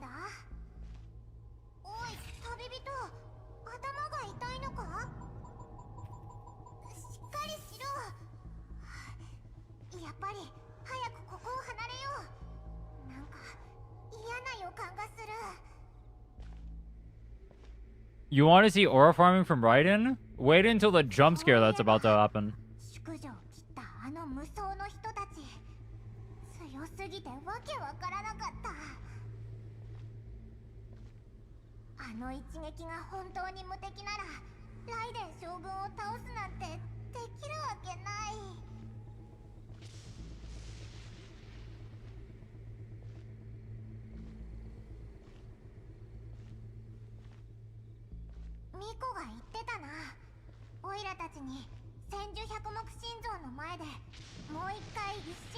You want to see aura farming from Raiden? Wait until the jump scare that's about to happen.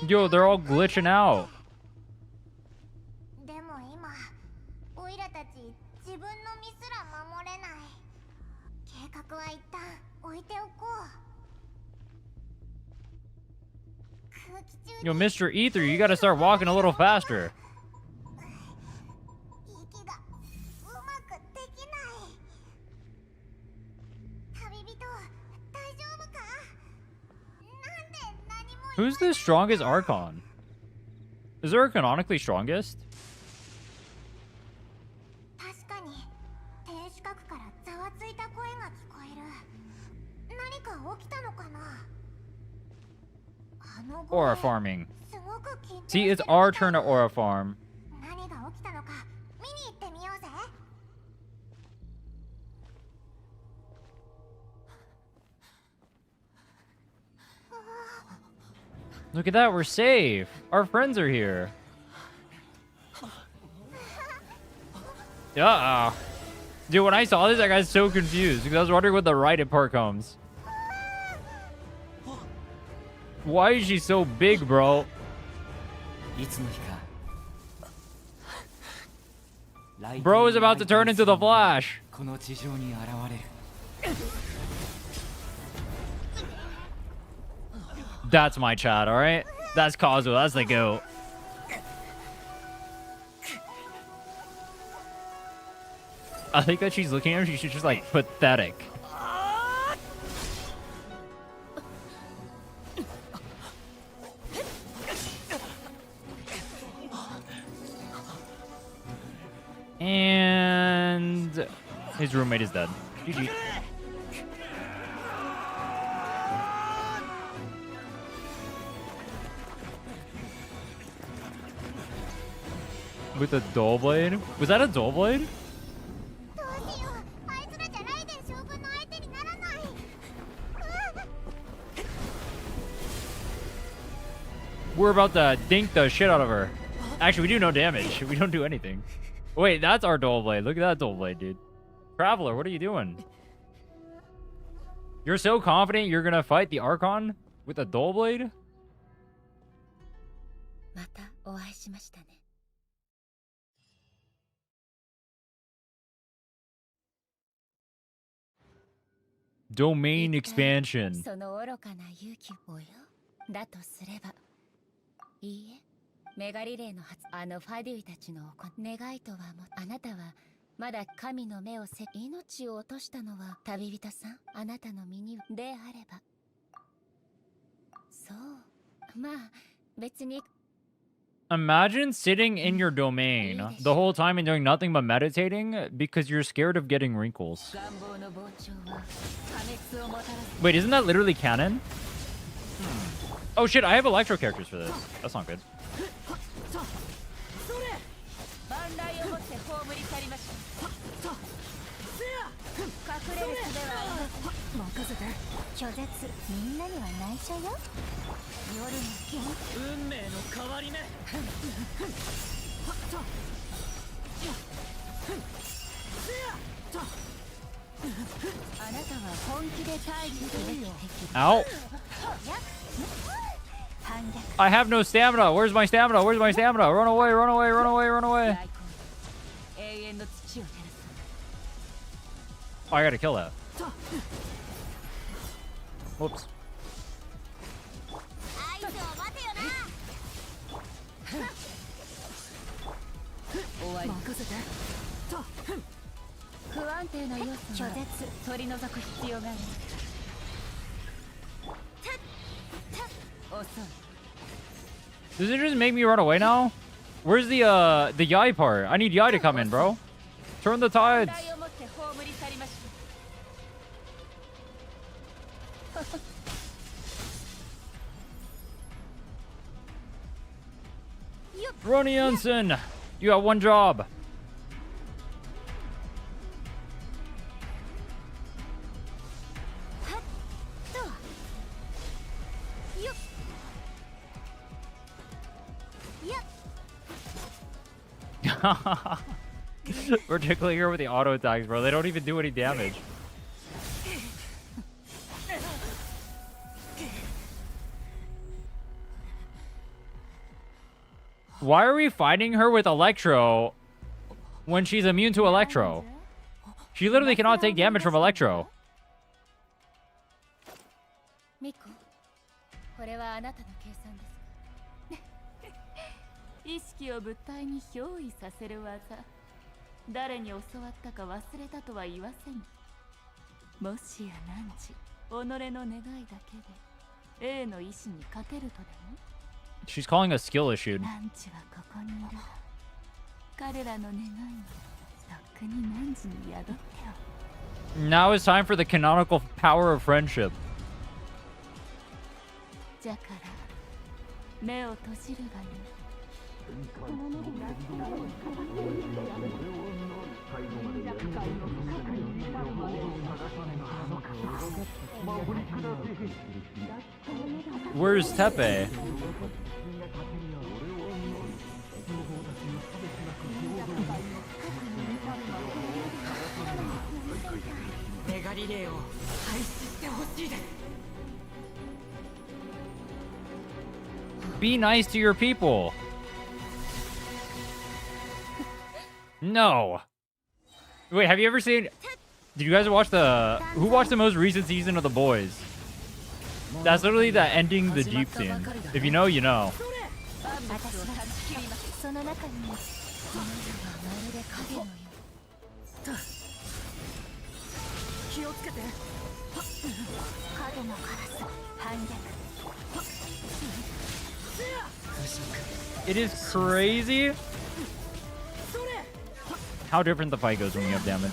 Yo, they're all glitching out. Yo, Mr. Ether, you gotta start walking a little faster. Who's the strongest Archon? Is there a canonically strongest? Aura farming. See, it's our turn to aura farm. Look at that, we're safe. Our friends are here. Uh-oh. Dude, when I saw this, I got so confused because I was wondering when the Raiden part comes. Why is she so big, bro? Bro is about to turn into the Flash. That's my chat, alright? That's Kazuo, that's the GOAT. I think that she's looking at him, she's just like pathetic. And his roommate is dead. GG. With a dull blade? Was that a dull blade? We're about to dink the shit out of her. Actually, we do no damage. We don't do anything. Wait, that's our dull blade. Look at that dull blade, dude. Traveler, what are you doing? You're so confident you're gonna fight the Archon with a dull blade? Domain expansion. その愚かな勇気をよ。だとすれば、いいえ、メガリレーの発、あのファデュイたちの願いとはも、あなたはまだ神の目をせ、命を落としたのは旅人さん、あなたの身にであれば。そう、まあ別に。Imagine sitting in your domain the whole time and doing nothing but meditating because you're scared of getting wrinkles. Wait, isn't that literally canon? Oh shit, I have electro characters for this. That's not good. Ow. I have no stamina. Where's my stamina? Where's my stamina? Run away, run away, run away, run away. Oh, I gotta kill that. Whoops. Does it just make me run away now? Where's the Yai part? I need Yai to come in, bro. Turn the tides. Ronnie Jensen, you got one job. Particularly here with the auto attacks, bro. They don't even do any damage. Why are we fighting her with Electro when she's immune to Electro? She literally cannot take damage from Electro. Miko, これはあなたの計算ですか？意識を物体に憑依させる技。誰に教わったか忘れたとは言わせん。もしや汝、己の願いだけで A の意志に勝てるとでも？ She's calling a skill issue. 汝はここにいる。彼らの願いもとっくに汝に宿っておる。 Now it's time for the canonical power of friendship. じゃから目を閉じるがいい。 Where's Tepe? Be nice to your people. No. Wait, have you ever seen... Did you guys watch the... Who watched the most recent season of The Boys? That's literally the ending the Jeep scene. If you know, you know. It is crazy how different the fight goes when you have damage.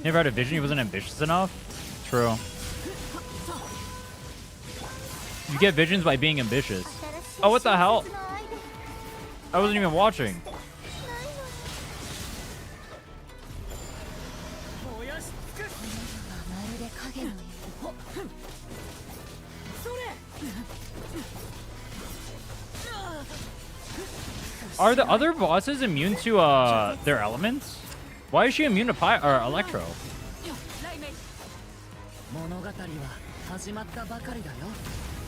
Never had a vision, he wasn't ambitious enough? True. You get visions by being ambitious. Oh, what the hell? I wasn't even watching. Are the other bosses immune to their elements? Why is she immune to Electro?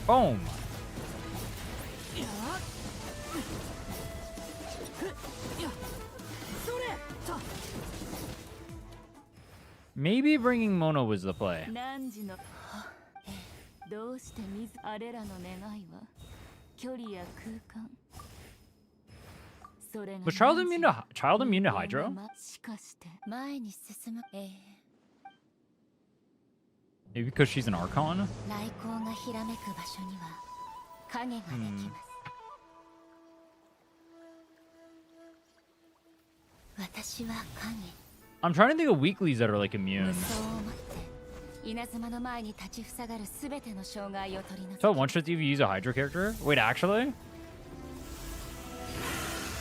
Boom. Maybe bringing Mono was the play. どうしてあれらの願いは距離や空間 Was Child immune to Hydro? しかして前に進む Maybe because she's an Archon? 来光がひらめく場所には影ができます、私は影 I'm trying to think of weeklies that are like immune. そう思って稲妻の前に立ちふさがるすべての障害を取り除き So one shots if you use a Hydro character? Wait, actually?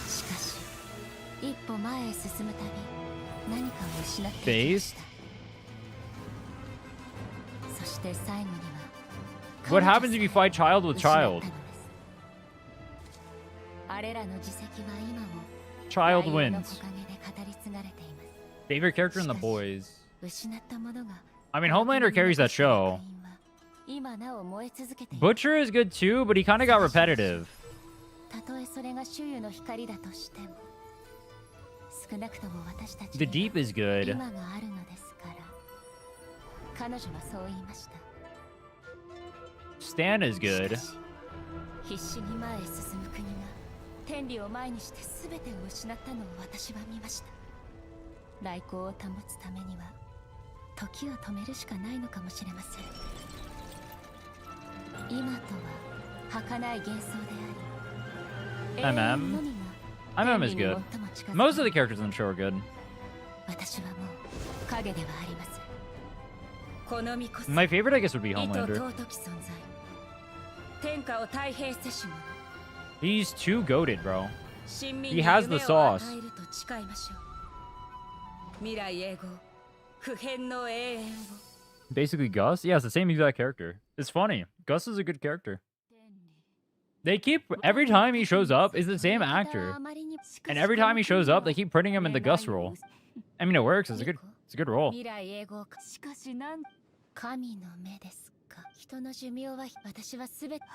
しかし一歩前へ進むたび何かを失っていきました Based? そして最後には What happens if you fight Child with Child? あれらの自責は今も Child ライオンの wins. 木陰で語り継がれています Favorite character in the boys? 失ったものが I mean, Homelander carries that show. 今なお燃え続けている Butcher is good too, but he kind of got repetitive. たとえそれが周囲の光だとしても少なくとも私たち The Deep is good. 今があるのですから彼女はそう言いました Stan is good. 必死に前へ進む国が天理を前にして全てを失ったのを私は見ました来光を保つためには時を止めるしかないのかもしれません今とは儚い幻想であり MM. MM is good. Most of the characters in the show are good. 私はもう影ではありませんこの身こそ My favorite, I guess, would be 意図 Homelander. 尊き存在天下を太平せし者 He's too goated, bro. 親民 He に has the 夢を sauce. 与えると誓いましょう未来永劫不変の永遠を Basically, Gus? Yeah, it's the same exact character. It's funny. Gus is a good character. They keep, every time he shows up, is the same actor. And every time he shows up, they keep putting him in the Gus role. I mean, it works. It's a good role. 未来永劫かしかしなん神の目ですか人の寿命は私はすべて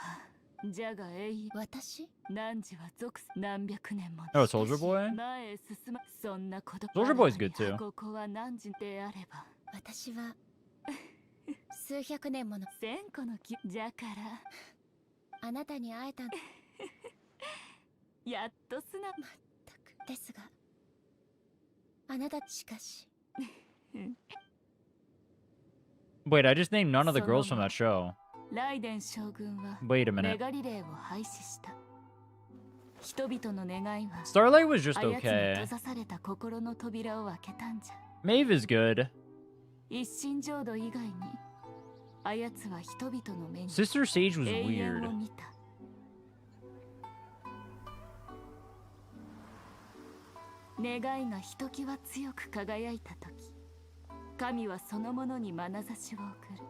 じゃが永遠私何時は属す何百年も Oh, Soldier Boy? 前へ進まそんなこと Soldier Boy's good too. ここは何時であれば私は数百年もの千個の木じゃからあなたに会えたやっとすなまったくですがあなたしかし Wait, I just named none of the girls from that show. ライデン将軍は Wait a minute. メガリレーを廃止した人々の願いは Starlight was just あやつに okay. 閉ざされた心の扉を開けたんじゃ Maeve is good. 一心浄土以外にあやつは人々の目に Sister Sage was 永遠 weird. を見た願いがひときわ強く輝いた時神はそのものに眼差しを送る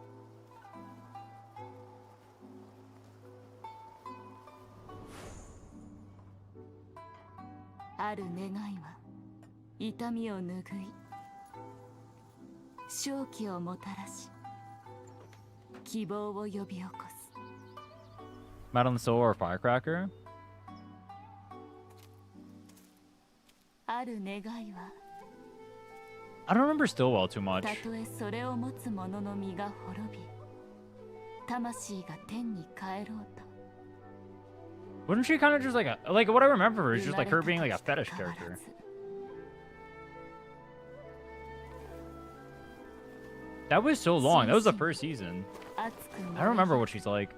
ある願いは痛みを拭い正気をもたらし希望を呼び起こす Madeleine Soul or Firecracker? ある願いは I don't remember Stillwell too た much. とえそれを持つ者の身が滅び魂が天に帰ろうと Wasn't she kind of just like what I remember her is just like her being like a fetish character. That was so long. That was the first season. I don't remember what she's like.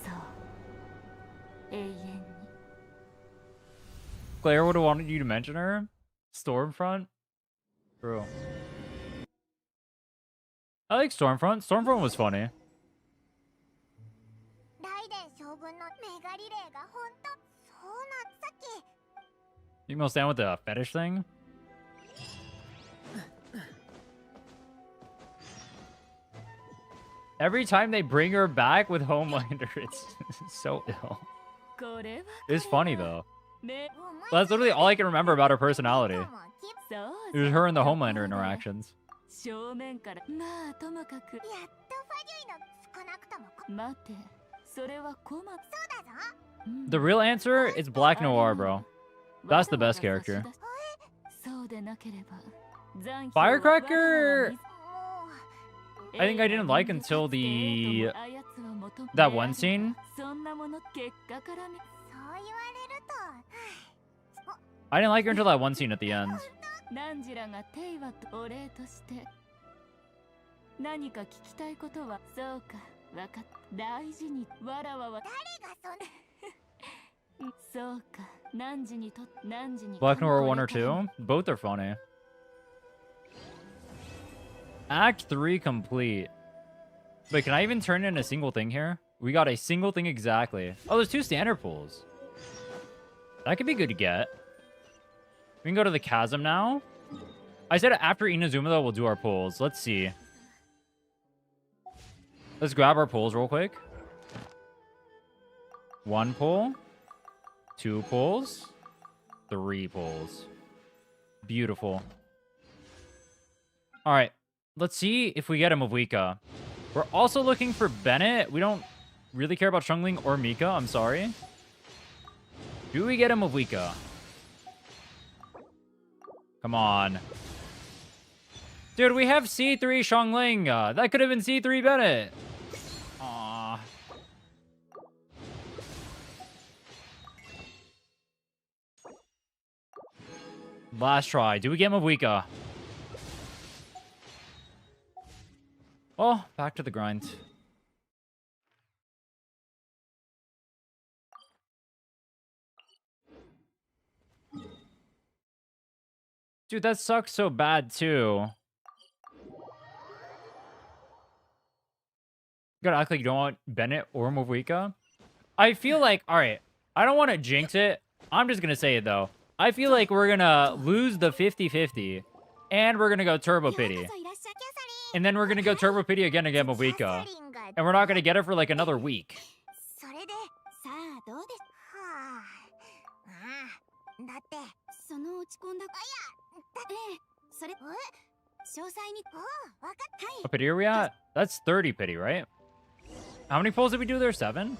そう永遠に Claire would have wanted you to mention her? Stormfront? Bro. I like Stormfront. Stormfront was funny. ライデン将軍のメガリレーが本当そうなんさっき You can stand with the fetish thing? Every time they bring her back with Homelander, it's so ill. これは It's funny though. ね That's literally all I can remember about her personality. そう It was her and the Homelander interactions. 正面からまあともかくやっとファデュイの少なくとも待てそれはコマそうだぞ The real answer is Black Noir, bro. That's the best character. Firecracker, I think I didn't like until that one scene. I didn't like her until that one scene at the end. 何か聞きたいことはそうかわかっ大事にわらわは誰がそうか何時にと何時に Black Noir 1 or 2? Both are funny. Act 3 complete. Wait, can I even turn in a single thing here? We got a single thing exactly. Oh, there's 2 standard pools. That could be good to get. We can go to the chasm now. I said after Inazuma though, we'll do our pulls. Let's see. Let's grab our pulls real quick. 1 pull. 2 pulls. 3 pulls. Beautiful. All right. Let's see if we get a Mavuika. We're also looking for Bennett. We don't really care about Xiangling or Mika. I'm sorry. Do we get a Mavuika? Come on. Dude, we have C3 Xiangling. That could have been C3 Bennett. Aww. Last try. Do we get Mavuika? Oh, back to the grind. Dude, that sucks so bad too. You gotta act like you don't want Bennett or Mavuika. I feel like, alright, I don't want to jinx it. I'm just gonna say it though. I feel like we're gonna lose the 50-50 and we're gonna go Turbo Pity. And then we're gonna go Turbo Pity again to get Mavuika. And we're not gonna get it for like another week. What pity are we at? That's 30 pity, right? How many pulls did we do there? 7?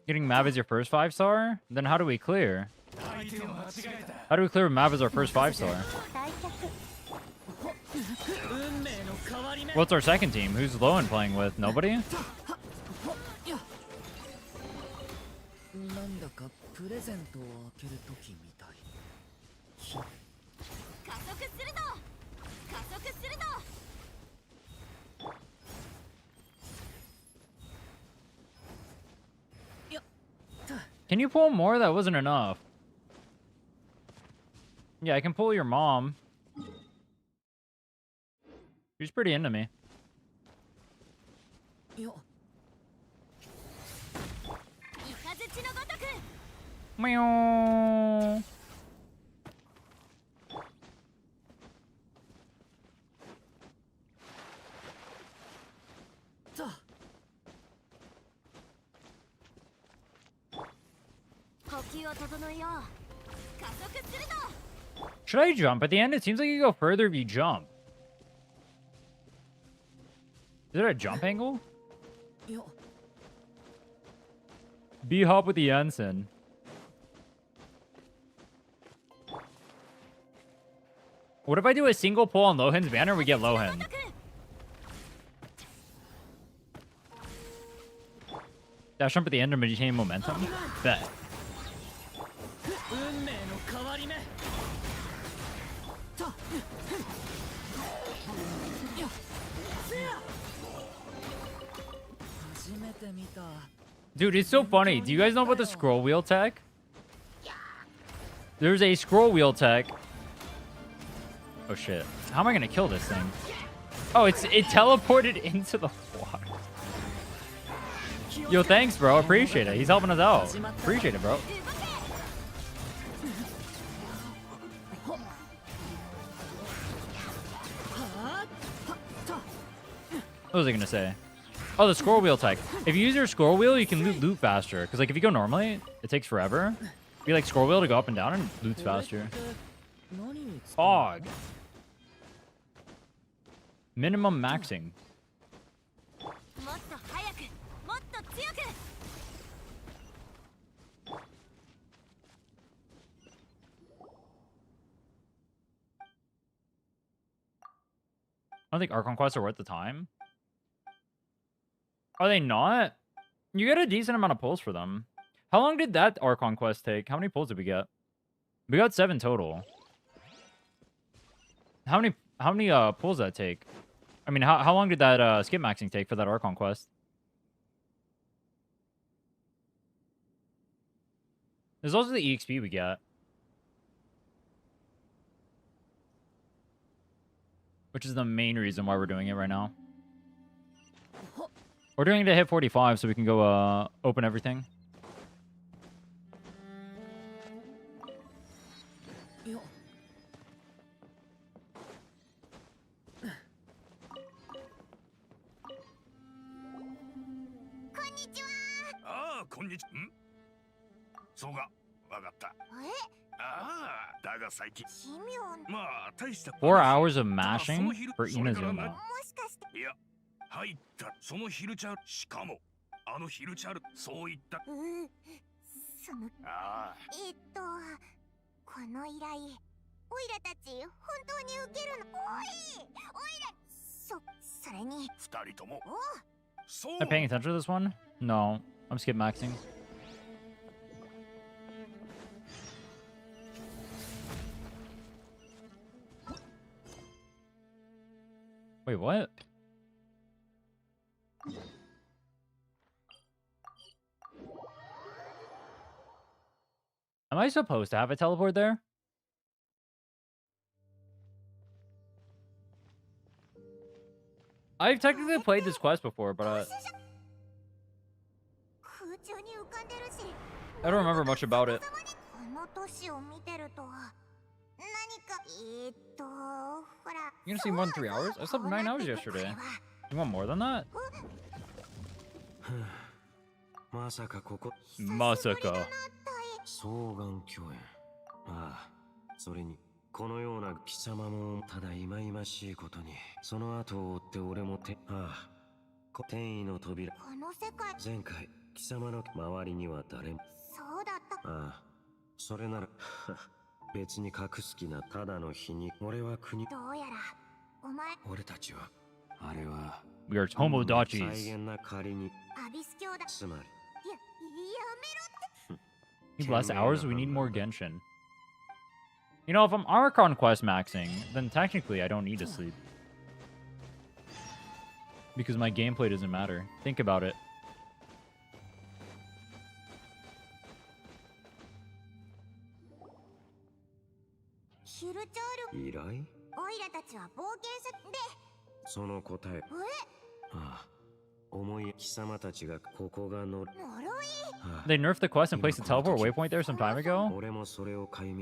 Getting Mav as your first 5-star? Then how do we clear? How do we clear Mav as our first 5-star? What's our second team? Who's Lowen playing with? Nobody? Can you pull more? That wasn't enough. Yeah, I can pull your mom. She's pretty into me. Meow. Should I jump at the end? It seems like you go further if you jump. Is there a jump angle? B-hop with the ensign. What if I do a single pull on Lohan's banner and we get Lohan? Dash jump at the end or maintain momentum? Bet. Dude, it's so funny. Do you guys know about the scroll wheel tech? There's a scroll wheel tech. Oh shit. How am I gonna kill this thing? Oh, it teleported into the water. Yo, thanks, bro. Appreciate it. He's helping us out. Appreciate it, bro. What was I gonna say? Oh, the scroll wheel tech. If you use your scroll wheel, you can loot faster. Because like if you go normally, it takes forever. If you like scroll wheel to go up and down and loots faster. Fog. Minimum maxing. I don't think Archon quests are worth the time. Are they not? You get a decent amount of pulls for them. How long did that Archon quest take? How many pulls did we get? We got 7 total. How many pulls did that take? I mean, how long did that skip maxing take for that Archon quest? There's also the EXP we get. Which is the main reason why we're doing it right now. We're doing it to hit 45 so we can go open everything. Ah, konnichiwa. そうか、わかった。ああ、だが最近。まあ、大した。4 hours of mashing for Inazuma. いや、入ったそのヒルチャール、しかもあのヒルチャール、そう言った。ああ。この依頼、オイラたち本当に受けるの？おい、オイラ、それに。二人とも。Am I paying attention to this one? No, I'm skip maxing. Wait, what? Am I supposed to have a teleport there? I've technically played this quest before, but I don't remember much about it. You gonna see more than 3 hours? I slept 9 hours yesterday. You want more than that? Masaka. 双眼鏡園。ああ、それにこのような貴様もただ忌々しいことに、その後を追って俺もああ、転移の扉。この世界。前回貴様の周りには誰も。そうだった。ああ、それなら別に隠す気なただの皮肉。俺は国。どうやらお前。俺たちはあれは。We are Tomodachi. 再現な仮に。アビス教だ。つまり。やめろって。Need less hours? We need more Genshin. You know, if I'm Archon quest maxing, then technically I don't need to sleep. Because my gameplay doesn't matter. Think about it. They nerfed the quest and placed a teleport waypoint there some time ago?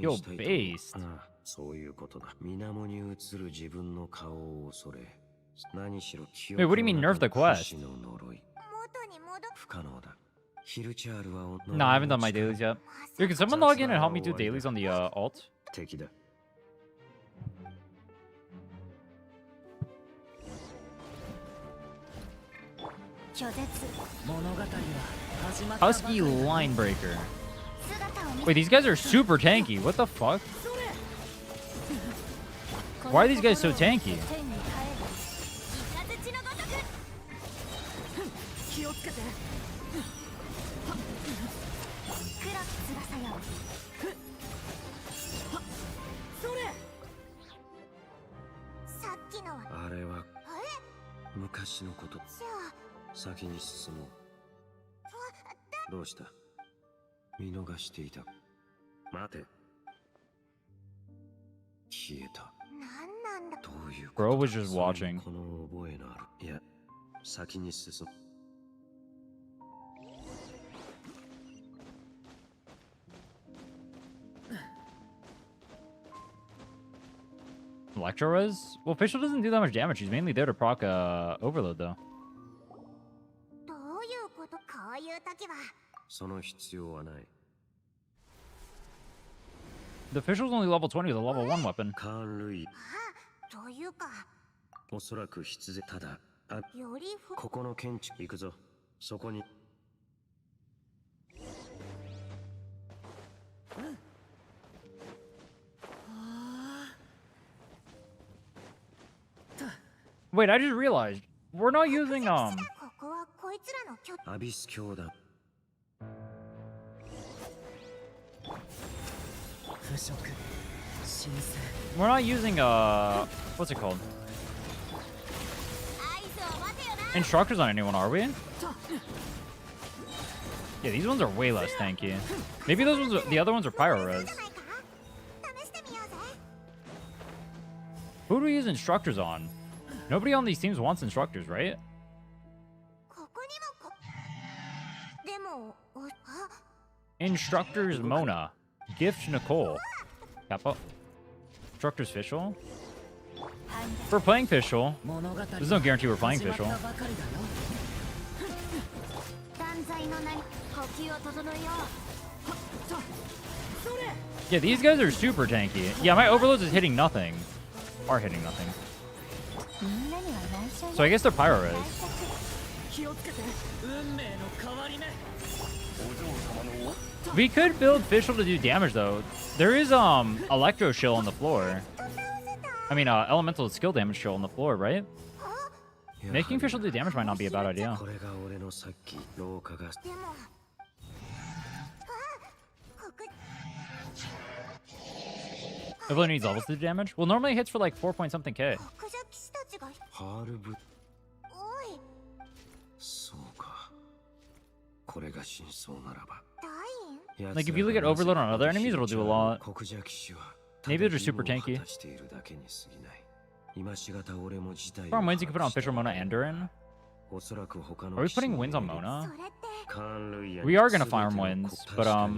Yo, based. Wait, what do you mean nerf the quest? No, I haven't done my dailies yet. Dude, can someone log in and help me do dailies on the alt? Husky line breaker. Wait, these guys are super tanky. What the fuck? Why are these guys so tanky? Bro was just watching. Electro Res? Well, Fischl doesn't do that much damage. He's mainly there to proc Overload, though. どういうこと？こういう時は。その必要はない。 The Fischl's only level 20 with a level 1 weapon. カーン類。というか。おそらく必然。ただ、よりふ。ここの検知行くぞ。そこに。Wait, I just realized we're not using ここはこいつらの拠点。アビス教団。腐食。神聖。 We're not using what's it called? Instructors on anyone, are we? Yeah, these ones are way less tanky. Maybe those ones, the other ones are pyro res. Who do we use instructors on? Nobody on these teams wants instructors, right? Instructors Mona. Gift Nicole. Kappa. Instructors Fischl. For playing Fischl, there's no guarantee we're playing Fischl. Yeah, these guys are super tanky. Yeah, my overloads is hitting nothing. Are hitting nothing. So I guess they're pyro res. We could build Fischl to do damage though. There is electro shill on the floor. I mean elemental skill damage shill on the floor, right? Making Fischl do damage might not be a bad idea. Overload needs levels to do damage? Well, normally it hits for like 4 point something K. Like if you look at overload on other enemies, it'll do a lot. Maybe they're just super tanky. Farm wins you can put on Fischl, Mona, and Durin. Are we putting wins on Mona? We are gonna farm wins, but I don't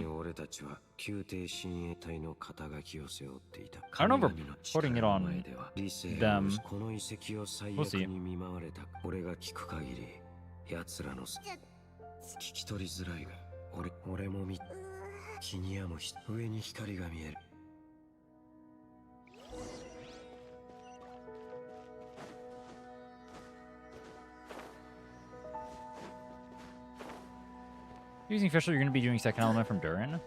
know if we're putting it on them. We'll see. 聞き取りづらいが、俺も気に病む上に光が見える。Using Fischl, you're gonna be doing second element from Durin.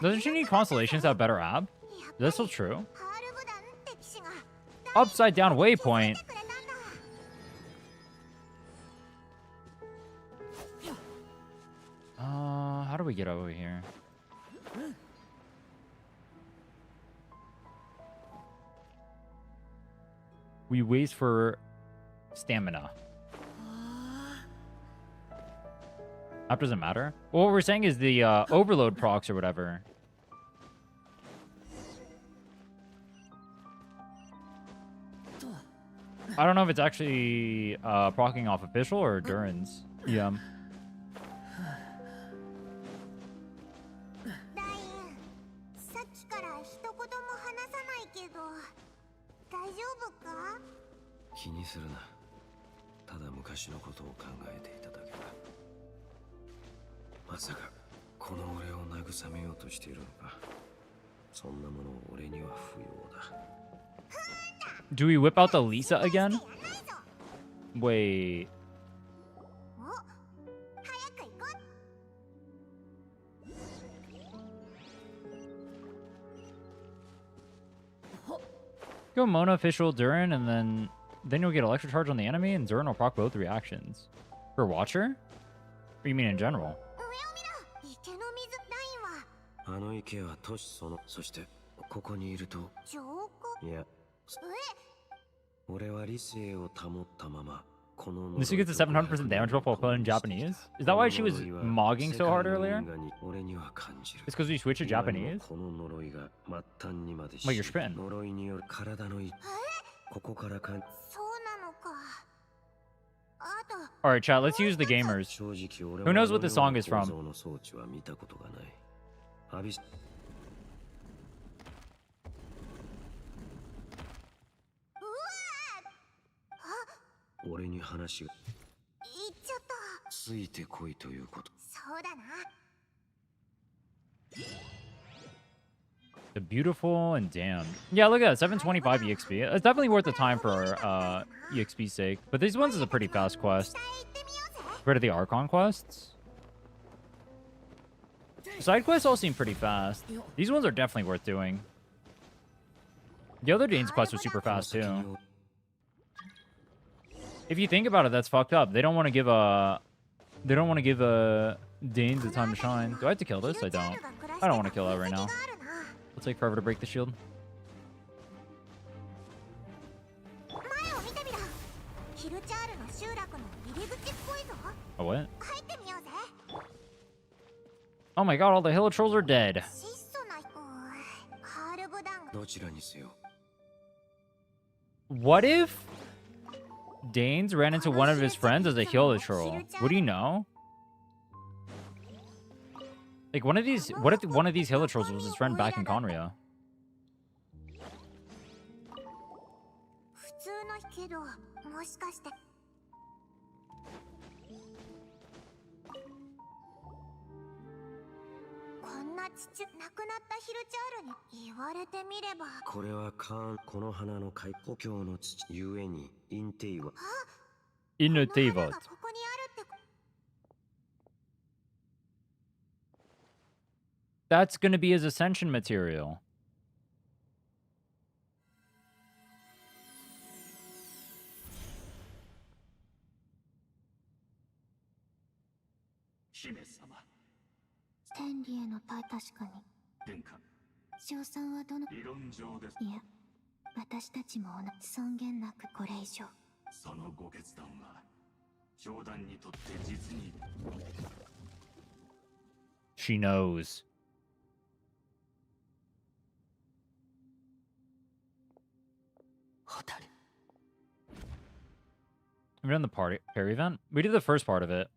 Doesn't she need constellations to have better ab? Is that still true? Upside down waypoint. How do we get over here? We waste for stamina. That doesn't matter. Well, what we're saying is the overload procs or whatever. I don't know if it's actually proccing off official or Durin's. Yeah. Do we whip out the Lisa again? Wait. Go Mona, official, Durin, and then you'll get electric charge on the enemy, and Durin will proc both reactions. For Watcher? Or you mean in general? あの池は都市その、そしてここにいると、いや、俺は理性を保ったまま。This gets a 700% damage buff while playing Japanese? Is that why she was mogging so hard earlier? It's because we switched to Japanese? Wait, you're spitting. Alright, chat, let's use the gamers. Who knows what this song is from? 俺に話が。言っちゃった。ついてこいということ。そうだな。The beautiful and damned. Yeah, look at that. 725 EXP. It's definitely worth the time for EXP's sake. But these ones is a pretty fast quest. Compared to the Archon quests. Side quests all seem pretty fast. These ones are definitely worth doing. The other Dane's quests are super fast too. If you think about it, that's fucked up. They don't want to give a Danes the time to shine. Do I have to kill this? I don't. I don't want to kill that right now. It'll take forever to break the shield. Oh, what? Oh my god, all the hill trolls are dead. What if Danes ran into one of his friends as a hill troll? Would he know? Like, what if one of these hill trolls was his friend back in Conria? Inutevot. That's gonna be his ascension material. She knows. Have we done the parry event? We did the first part of it.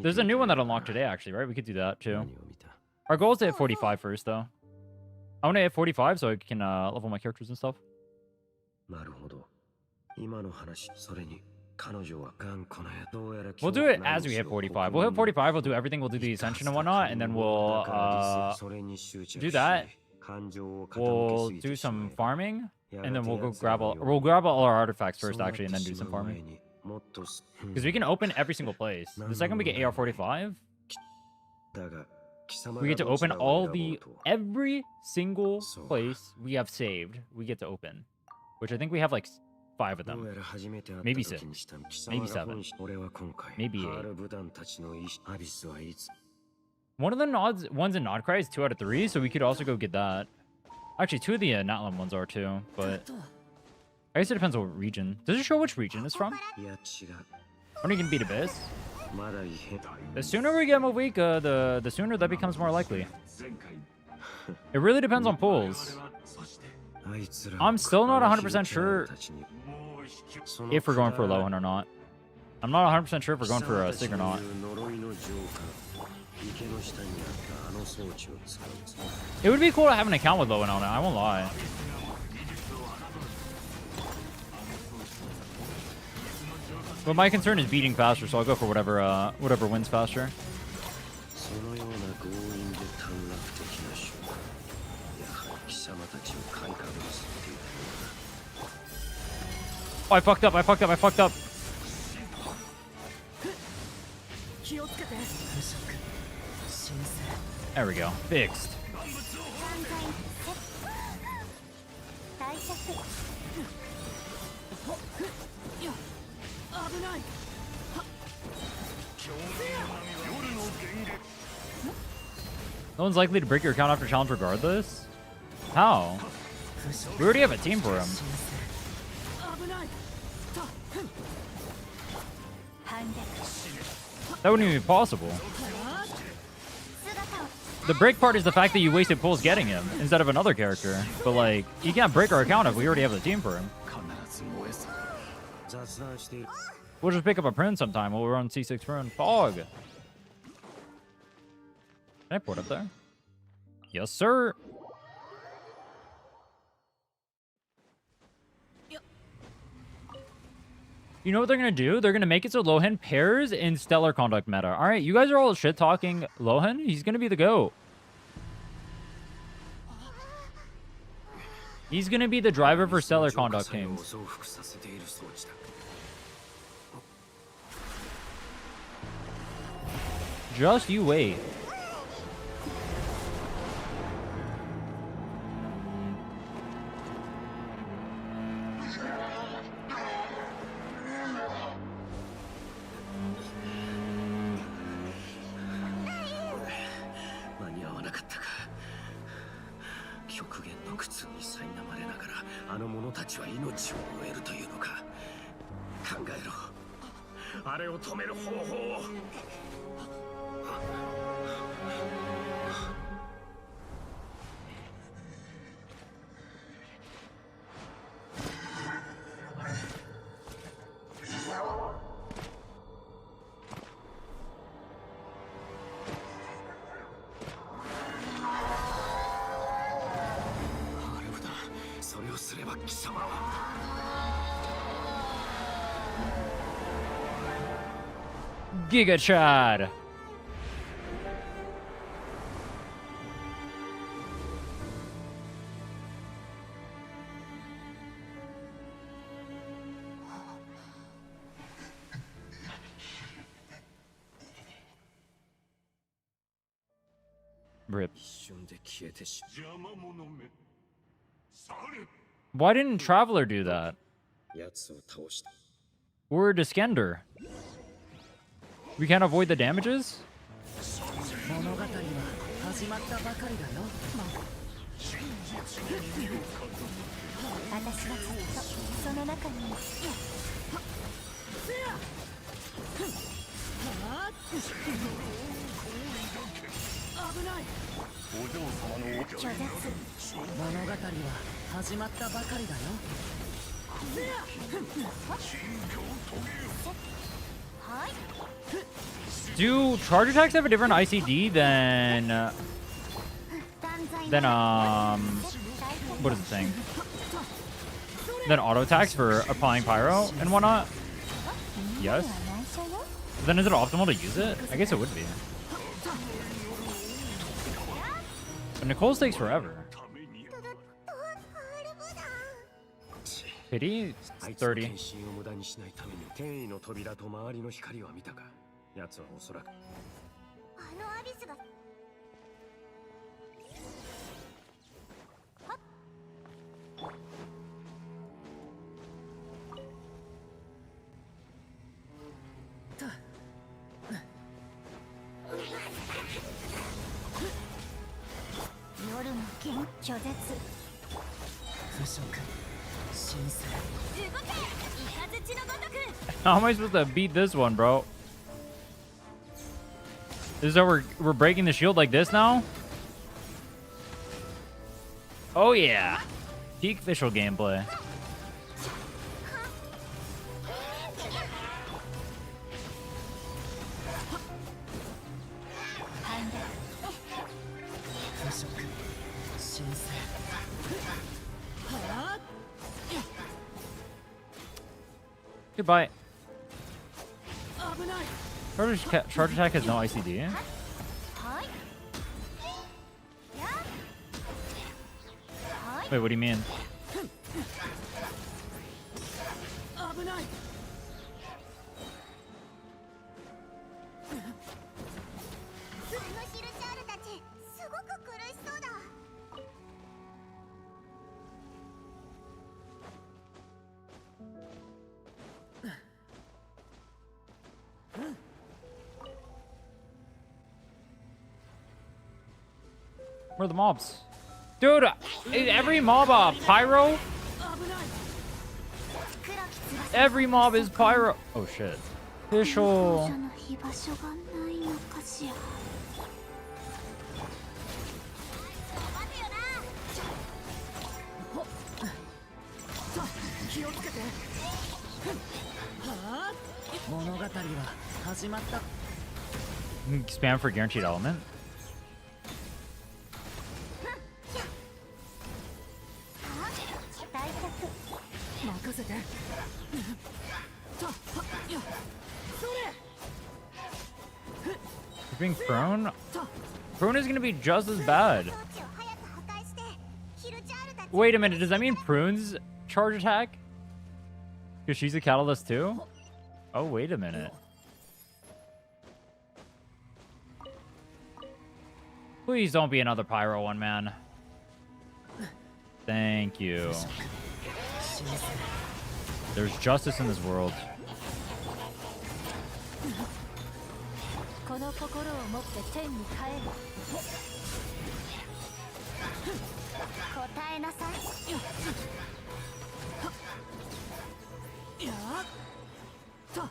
There's a new one that unlocked today, actually, right? We could do that, too. Our goal is to hit 45 first, though. I want to hit 45 so I can level my characters and stuff. We'll do it as we hit 45. We'll hit 45, we'll do everything, we'll do the Ascension and whatnot, and then we'll do that. We'll do some farming, and then we'll go grab all our artifacts first, actually, and then do some farming. Because we can open every single place. The second we get AR-45, we get to open every single place we have saved. We get to open, which I think we have like 5 of them, maybe 6, maybe 7, maybe 8. One of the ones in Nodcry is 2 out of 3, so we could also go get that. Actually, 2 of the Natlan ones are too, but I guess it depends on what region. Does it show which region it's from? When you can beat Abyss? The sooner we get Mavuika, the sooner that becomes more likely. It really depends on pulls. I'm still not 100% sure if we're going for a low one or not. I'm not 100% sure if we're going for a Sig or not. It would be cool to have an account with Lowen on it, I won't lie. But my concern is beating faster, so I'll go for whatever wins faster. Oh, I fucked up. There we go. Fixed. No one's likely to break your account after challenge regardless? How? We already have a team for him. That wouldn't even be possible. The break part is the fact that you wasted pulls getting him instead of another character. But like, you can't break our account if we already have the team for him. We'll just pick up a prune sometime while we're on C6 prune. Fog. Can I port up there? Yes, sir. You know what they're gonna do? They're gonna make it so Lohan pairs in Stellar Conduct meta. All right, you guys are all shit talking Lohan. He's gonna be the GOAT. He's gonna be the driver for Stellar Conduct teams. Just you wait. Giga Chad. Rip. Why didn't Traveler do that? Or Diskender? We can't avoid the damages? Do charge attacks have a different ICD than what is the thing? Than auto attacks for applying pyro and whatnot? Yes. But then is it optimal to use it? I guess it would be. But Nicole's takes forever. Pity? 30. How am I supposed to beat this one, bro? This is how we're breaking the shield like this now? Oh yeah. Peak official gameplay. Goodbye. Charge attack has no ICD. Wait, what do you mean? Where are the mobs? Dude, every mob pyro? Every mob is pyro. Oh shit. Official. Spam for guaranteed element. You're being prone? Prone is gonna be just as bad. Wait a minute, does that mean Prune's charge attack? Because she's a catalyst too? Oh, wait a minute. Please don't be another Pyro one, man. Thank you. There's justice in this world. この心を持って天に帰る。答えなさい。やっと。はっ。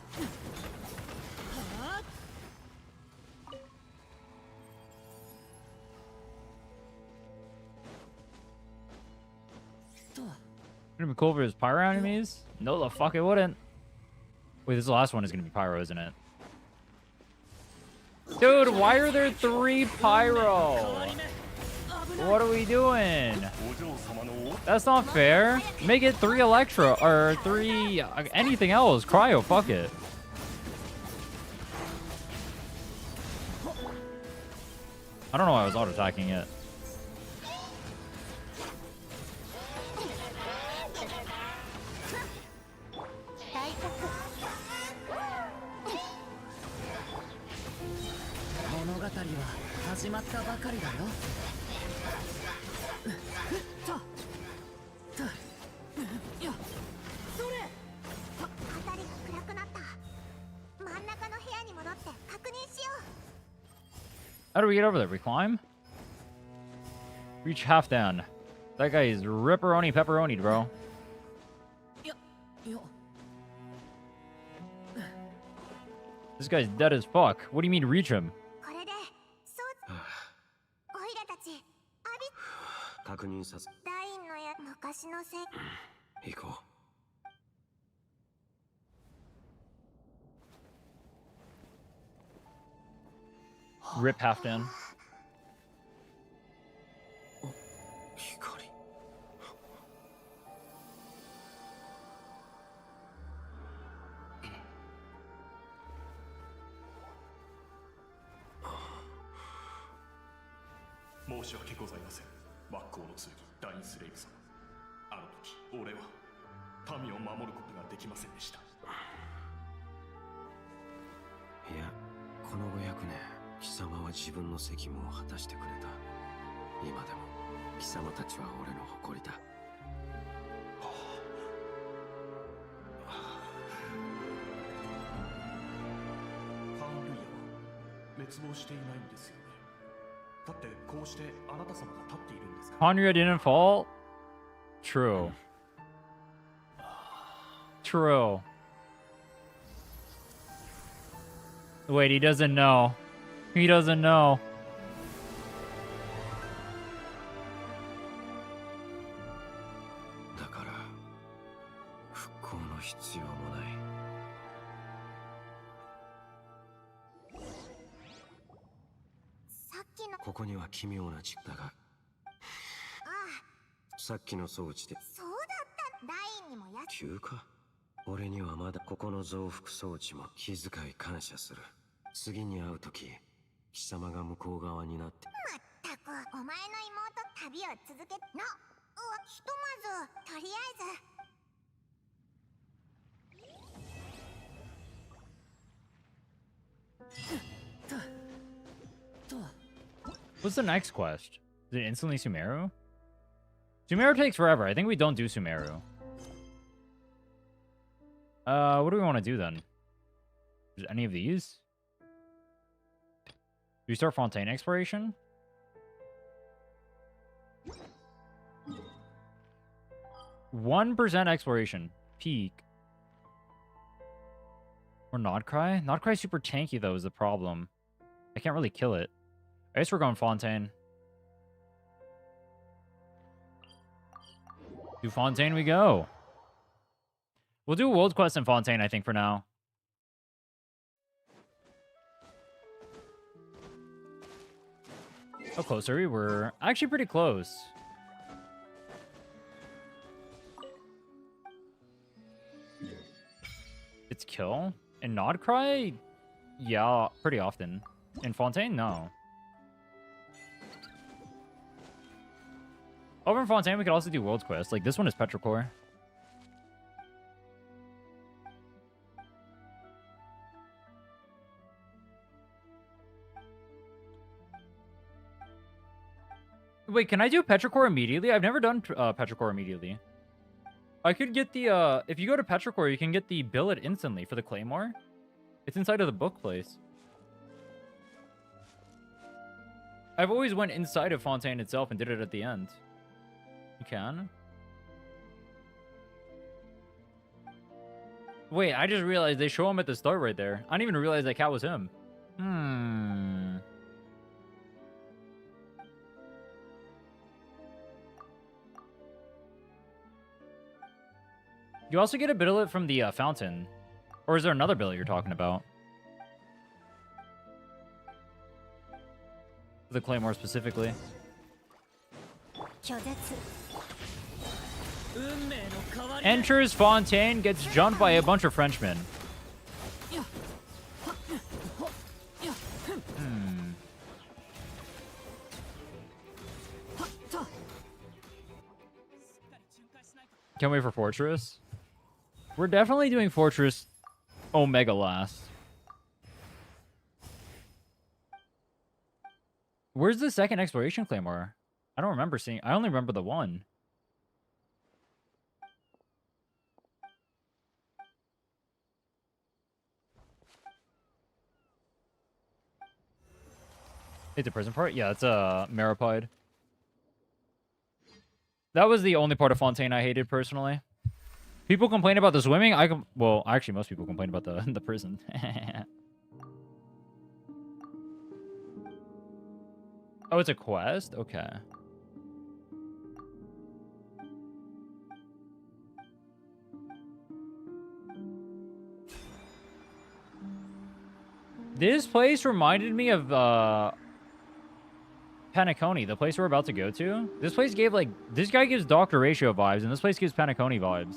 Wouldn't it be cool if it was Pyro enemies? No, the fuck it wouldn't. Wait, this last one is gonna be Pyro, isn't it? Dude, why are there 3 Pyro? What are we doing? That's not fair. Make it 3 Electro or 3 anything else. Cryo, fuck it. I don't know why I was auto-attacking it. How do we get over there? We climb? Reach half down. That guy is ripperoni pepperoni, bro. This guy's dead as fuck. What do you mean reach him? 確認させ。ダインのや昔のせい。行こう。Rip half down. 光。申し訳ございません。真っ向の剣ダインスレイブさん。あの時俺は民を守ることができませんでした。いや、この500年貴様は自分の責務を果たしてくれた。今でも貴様たちは俺の誇りだ。ファンルイヤは滅亡していないんですよね。だってこうしてあなた様が立っているんですか。 Hanryu didn't fall? True. True. Wait, he doesn't know. He doesn't know. "ここには奇妙な地だが、さっきの装置で。そうだった。ダインにもや急か。俺にはまだここの増幅装置も気遣い感謝する。次に会う時、貴様が向こう側になって。まったくお前の妹旅を続けの。ひとまずとりあえず。 What's the next quest? Is it instantly Sumeru? Sumeru takes forever. I think we don't do Sumeru. What do we want to do then? Is any of these? Do we start Fontaine exploration? %1 exploration. Peak. Or Nodcry? Nodcry's super tanky though is the problem. I can't really kill it. I guess we're going Fontaine. To Fontaine we go. We'll do a world quest in Fontaine, I think, for now. How close are we? We're actually pretty close. It's kill. In Nod Cry? Yeah, pretty often. In Fontaine? No. Over in Fontaine, we could also do World's Quest. Like, this one is Petrichor. Wait, can I do Petrichor immediately? I've never done Petrichor immediately. I could get the, if you go to Petrichor, you can get the billet instantly for the Claymore. It's inside of the book place. I've always went inside of Fontaine itself and did it at the end. You can? Wait, I just realized they show him at the start right there. I didn't even realize that cat was him. You also get a billet from the fountain. Or is there another billet you're talking about? The Claymore specifically. Enters Fontaine, gets jumped by a bunch of Frenchmen. Can't wait for Fortress. We're definitely doing Fortress Omega last. Where's the second exploration Claymore? I don't remember seeing. I only remember the one. It's a prison part? Yeah, it's a Maripide. That was the only part of Fontaine I hated personally. People complain about the swimming. Well, actually, most people complain about the prison. Oh, it's a quest? Okay. This place reminded me of Penacony, the place we're about to go to. This place gave, like, this guy gives Dr. Ratio vibes, and this place gives Penacony vibes.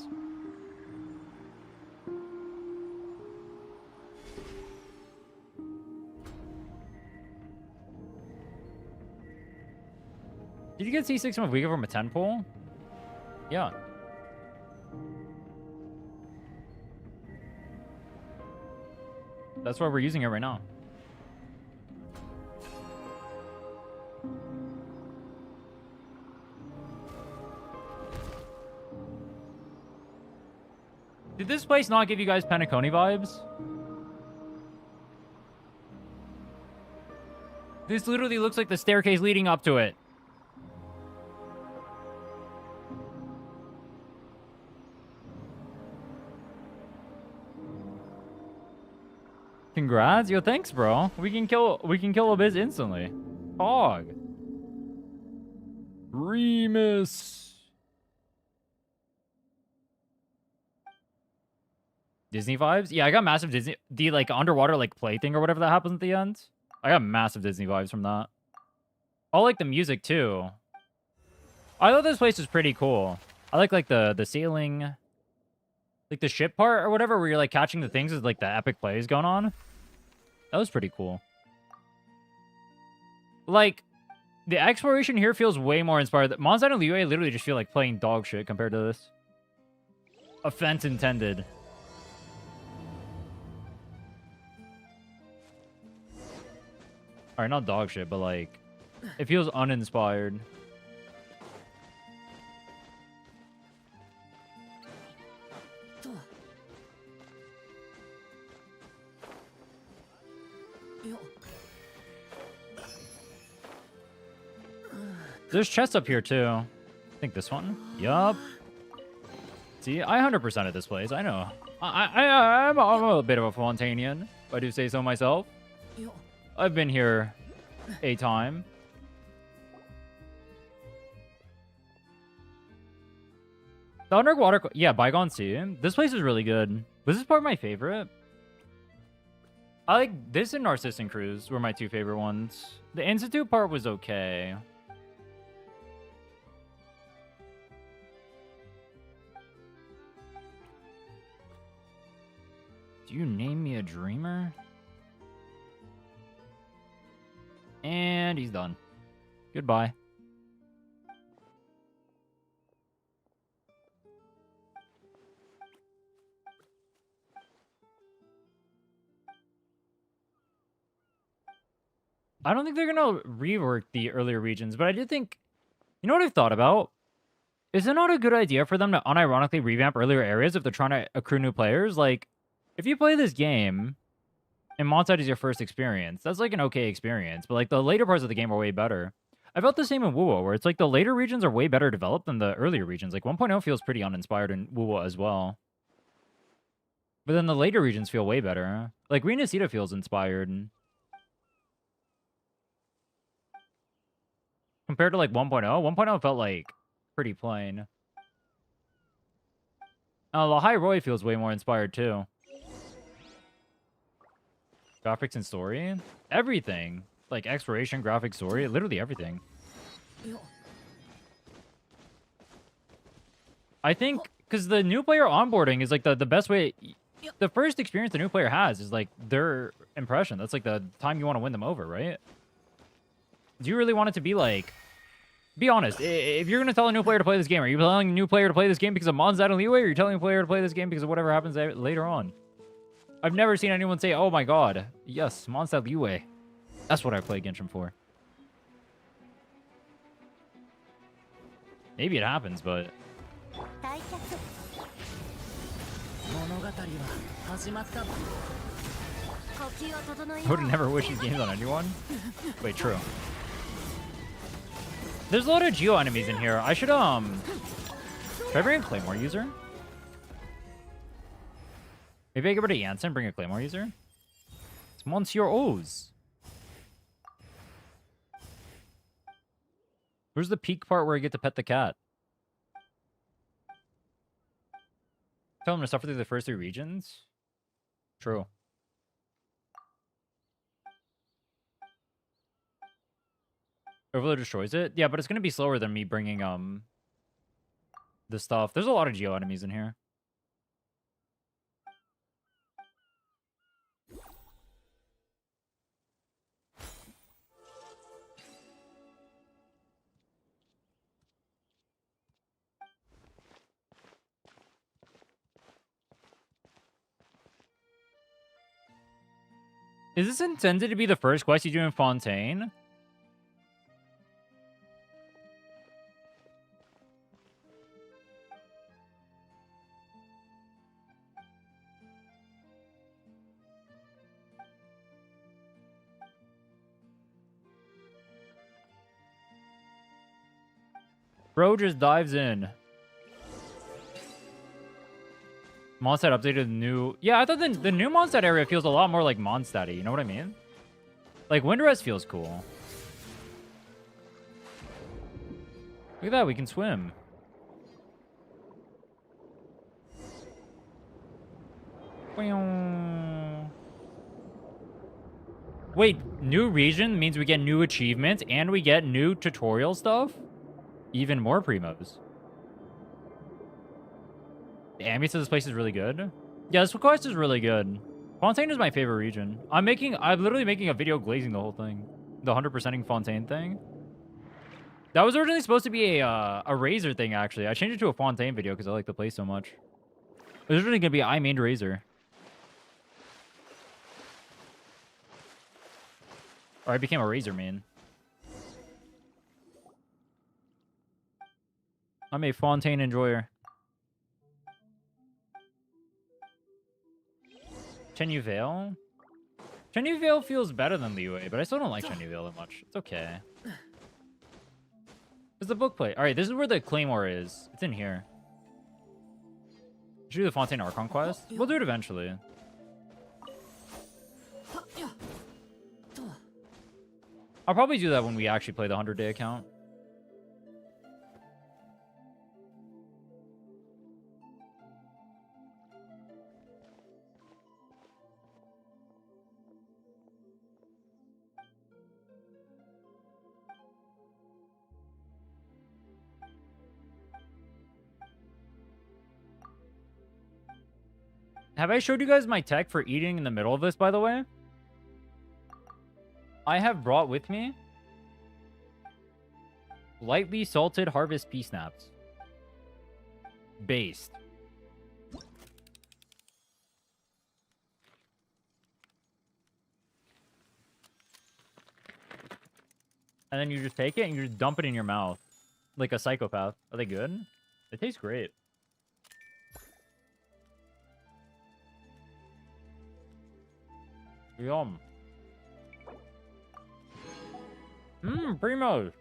Did you get C6 Mavuika from a 10 pull? Yeah. That's why we're using it right now. Did this place not give you guys Penacony vibes? This literally looks like the staircase leading up to it. Congrats. Yo, thanks, bro. We can kill Abyss instantly. Hog. Remus. Disney vibes? Yeah, I got massive Disney. The, like, underwater, like, play thing or whatever that happens at the end. I got massive Disney vibes from that. I like the music, too. I thought this place was pretty cool. I like the sailing, like, the ship part or whatever, where you're, like, catching the things with, like, the epic plays going on. That was pretty cool. Like, the exploration here feels way more inspired. Mondstadt and Liyue literally just feel like playing dog shit compared to this. Offense intended. Alright, not dog shit, but like, it feels uninspired. There's chests up here too. I think this one. Yup. See, I 100% at this place. I know. I'm a bit of a Fontainian, if I do say so myself. I've been here a time. The underwater... Yeah, Bygone Sea. This place is really good. Was this part my favorite? I like this and Narcissan Cruise were my two favorite ones. The Institute part was okay. Do you name me a dreamer? And he's done. Goodbye. I don't think they're gonna rework the earlier regions, but I do think... You know what I've thought about? Is it not a good idea for them to unironically revamp earlier areas if they're trying to accrue new players? Like, if you play this game and Mondstadt is your first experience, that's like an okay experience, but like the later parts of the game are way better. I felt the same in WoWo, where it's like the later regions are way better developed than the earlier regions. Like 1.0 feels pretty uninspired in WoWo as well. But then the later regions feel way better. Like Renacita feels inspired. Compared to like 1.0, 1.0 felt like pretty plain. The High Roy feels way more inspired too. Graphics and story? Everything. Like exploration, graphics, story, literally everything. I think, because the new player onboarding is like the best way... The first experience the new player has is like their impression. That's like the time you want to win them over, right? Do you really want it to be like... Be honest, if you're going to tell a new player to play this game, are you telling a new player to play this game because of Mondstadt and Leeway, or are you telling a player to play this game because of whatever happens later on? I've never seen anyone say, oh my god, yes, Mondstadt Leeway. That's what I play Genshin for. Maybe it happens, but... I would never wish these games on anyone. Wait, true. There's a lot of Geo enemies in here. I should, Should I bring a Claymore user? Maybe I get rid of Jansen and bring a Claymore user? It's Monsieur O's. Where's the peak part where I get to pet the cat? Tell him to suffer through the first 3 regions? True. Overload destroys it? Yeah, but it's going to be slower than me bringing, the stuff. There's a lot of Geo enemies in here. Is this intended to be the first quest you do in Fontaine? Bro just dives in. Mondstadt updated the new... Yeah, I thought the new Mondstadt area feels a lot more like Mondstadt-y. You know what I mean? Like, Windrest feels cool. Look at that, we can swim. Wait, new region means we get new achievements and we get new tutorial stuff? Even more primos. The ambience of this place is really good. Yeah, this quest is really good. Fontaine is my favorite region. I'm literally making a video glazing the whole thing. The 100%ing Fontaine thing. That was originally supposed to be a Razor thing, actually. I changed it to a Fontaine video because I like the place so much. It was originally going to be I mained Razor. Or I became a Razor main. I'm a Fontaine enjoyer. Chenyu Vale? Chenyu Vale feels better than Liyue, but I still don't like Chenyu Vale that much. It's okay. There's the book plate. Alright, this is where the Claymore is. It's in here. Should we do the Fontaine Archon quest? We'll do it eventually. I'll probably do that when we actually play the 100-day account. Have I showed you guys my tech for eating in the middle of this, by the way? I have brought with me lightly salted harvest pea snaps. Based. And then you just take it and you just dump it in your mouth. Like a psychopath. Are they good? They taste great. Yum. Mmm, Primo's.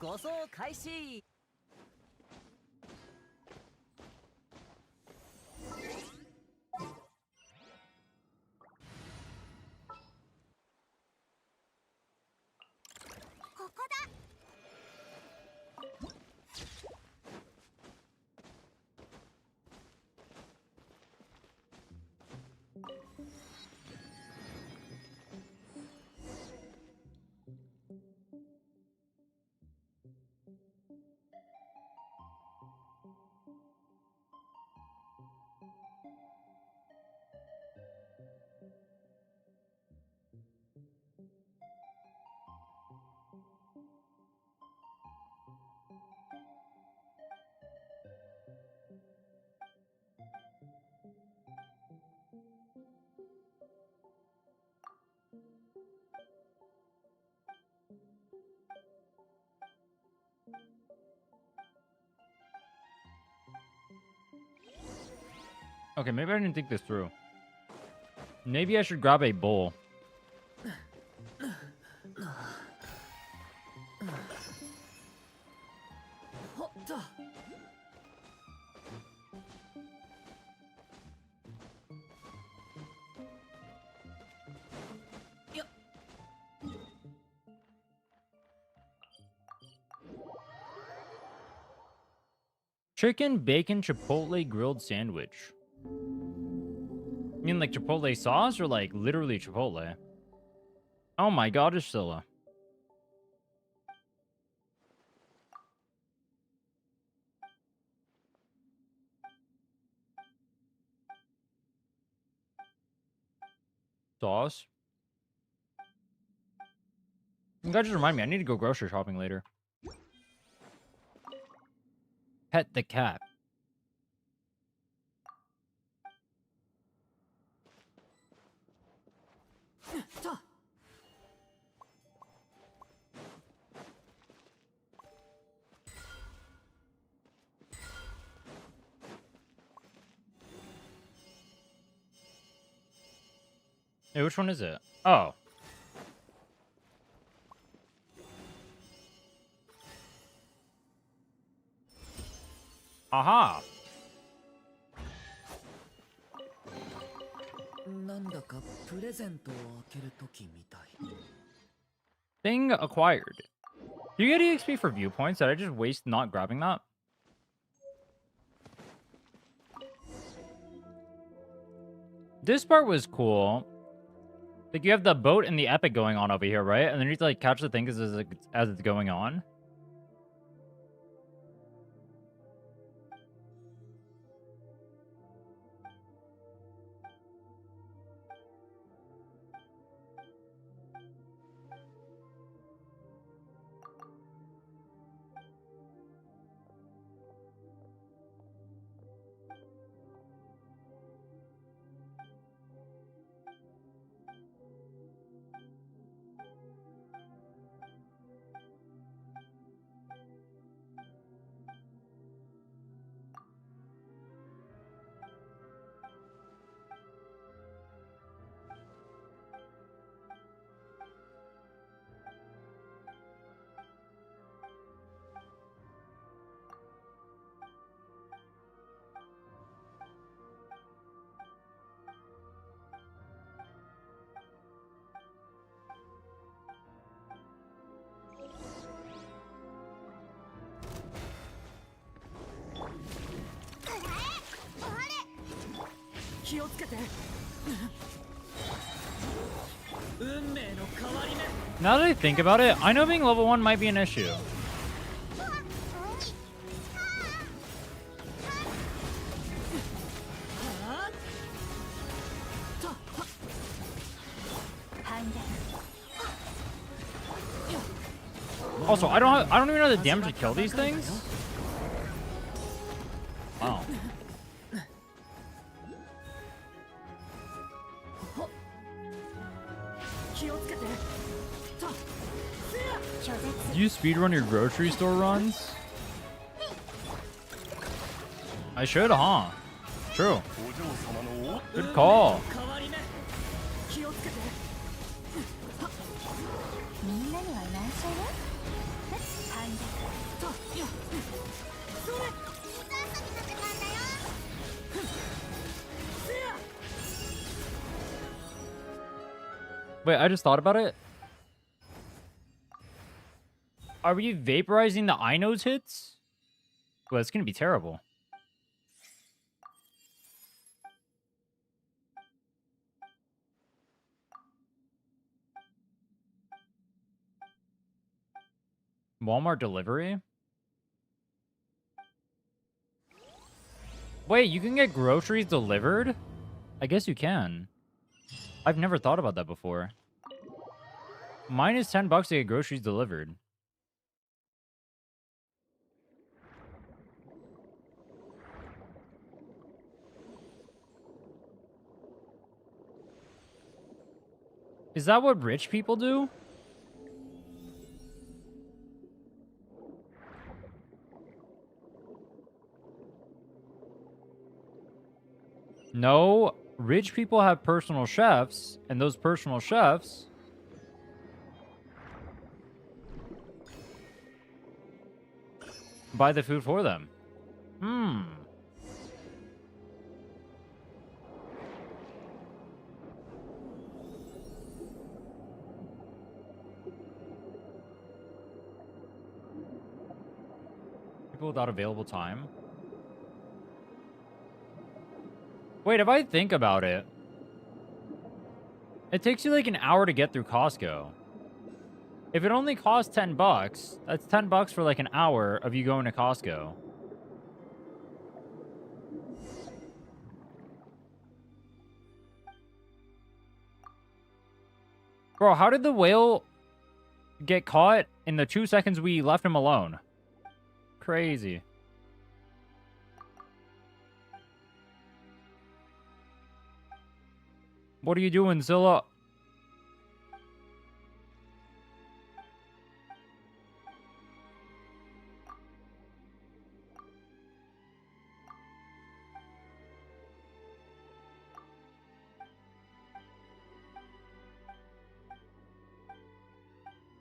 Go開始。ここだ。Okay, maybe I didn't think this through. Maybe I should grab a bowl. Chicken bacon chipotle grilled sandwich. You mean like chipotle sauce or like literally chipotle? Oh my god, Priscilla. Sauce? You guys just remind me, I need to go grocery shopping later. Pet the cat. Hey, which one is it? Oh. Aha. Thing acquired. Do you get EXP for viewpoints? Did I just waste not grabbing that? This part was cool. Like, you have the boat and the epic going on over here, right? And then you have to, like, catch the thing as it's going on. Now that I think about it, I know being level 1 might be an issue. Also, I don't even know the damage to kill these things. Wow. Do you speedrun your grocery store runs? I should, huh? True. Good call. Wait, I just thought about it. Are we vaporizing the Ino's hits? Well, it's gonna be terrible. Walmart delivery? Wait, you can get groceries delivered? I guess you can. I've never thought about that before. Mine is $10 to get groceries delivered. Is that what rich people do? No, rich people have personal chefs, and those personal chefs buy the food for them. People without available time. Wait, if I think about it, it takes you like an hour to get through Costco. If it only costs $10, that's $10 for like an hour of you going to Costco. Bro, how did the whale get caught in the 2 seconds we left him alone? Crazy. What are you doing, Zilla?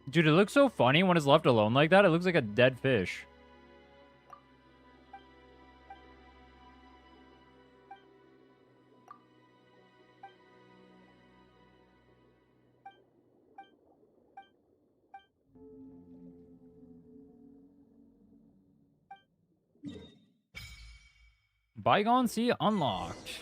Dude, it looks so funny when it's left alone like that. It looks like a dead fish. Bygone Sea unlocked.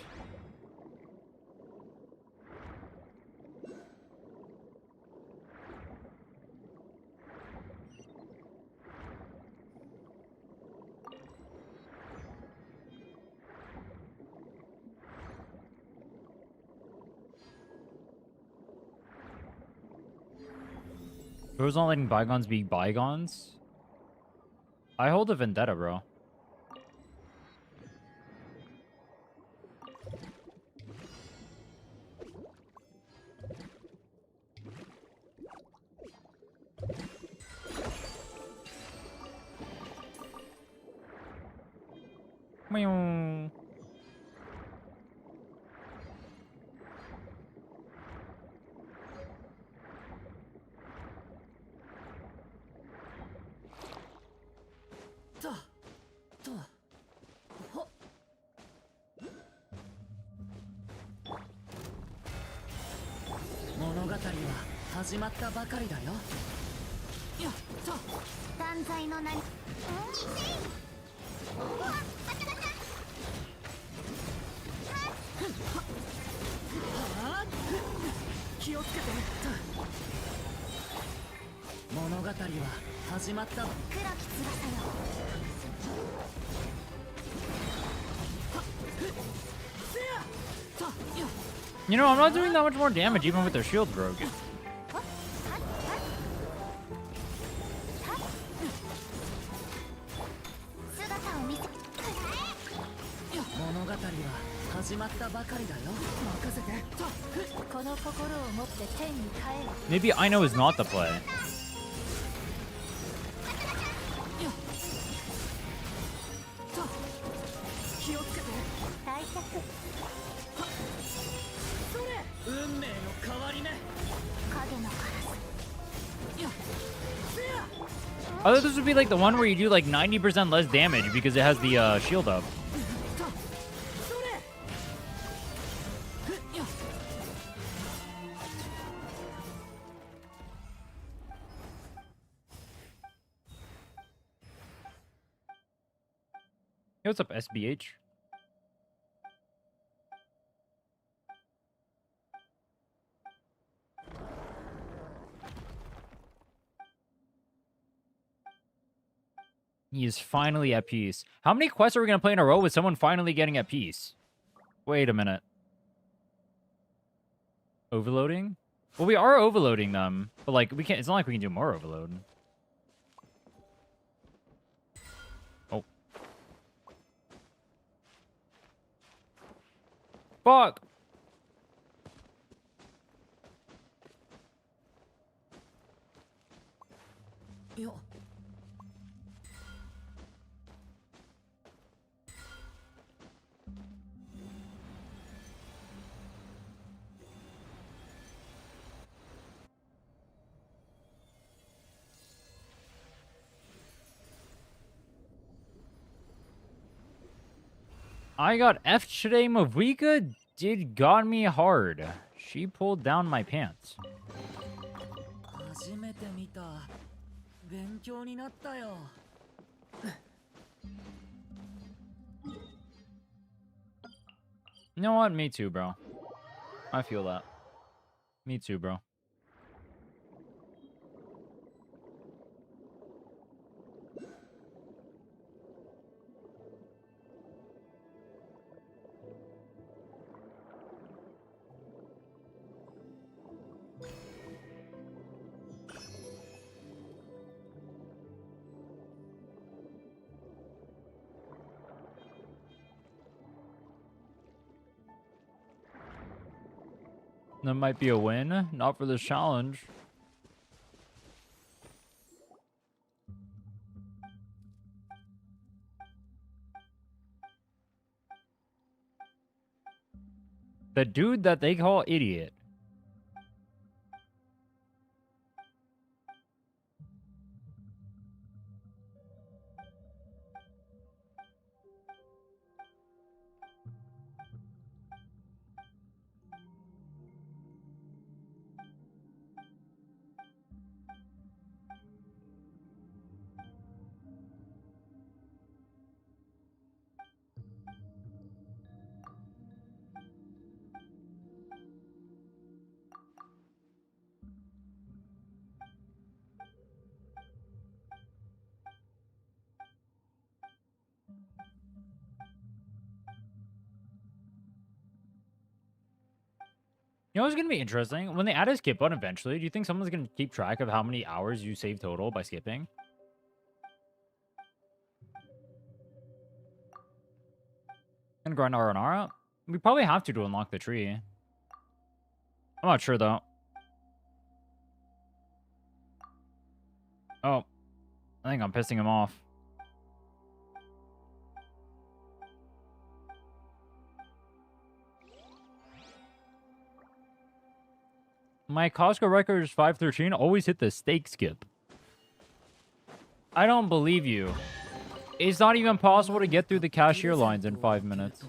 Who's not letting bygones be bygones? I hold a vendetta, bro. Meow. 気をつけて。物語は始まったわ。黒き翼よ。You know, I'm not doing that much more damage even with their shield broken. 姿を見せ。物語は始まったばかりだよ。任せて。この心を持って天に帰る。 Maybe I know is not the play. 気をつけて。大脚。運命の変わり目。影のカラス。 I thought this would be like the one where you do like 90% less damage because it has the shield up. Hey, what's up, SBH? He is finally at peace. How many quests are we going to play in a row with someone finally getting at peace? Wait a minute. Overloading? Well, we are overloading them, but like we can't. It's not like we can do more overload. Oh. Fuck. Yo. I got F today. Mavuika got me hard. She pulled down my pants. 初めて見た。勉強になったよ。You know what? Me too, bro. I feel that. Me too, bro. That might be a win. Not for this challenge. The dude that they call idiot. You know what's going to be interesting? When they add a skip button eventually, do you think someone's going to keep track of how many hours you save total by skipping? And grind R&R up? We probably have to unlock the tree. I'm not sure, though. Oh. I think I'm pissing him off. My Costco record is 513. Always hit the steak skip. I don't believe you. It's not even possible to get through the cashier lines in 5 minutes.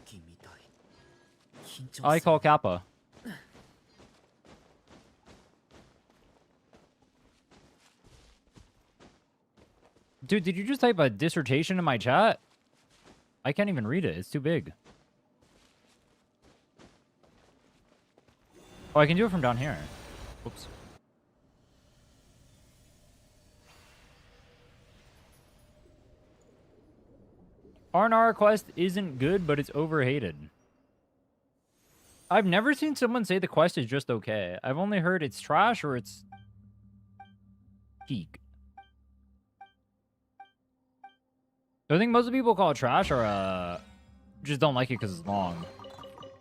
I call Kappa. Dude, did you just type a dissertation in my chat? I can't even read it. It's too big. Oh, I can do it from down here. Oops. R&R quest isn't good, but it's overhated. I've never seen someone say the quest is just okay. I've only heard it's trash or it's peak. I think most of the people call it trash or just don't like it because it's long.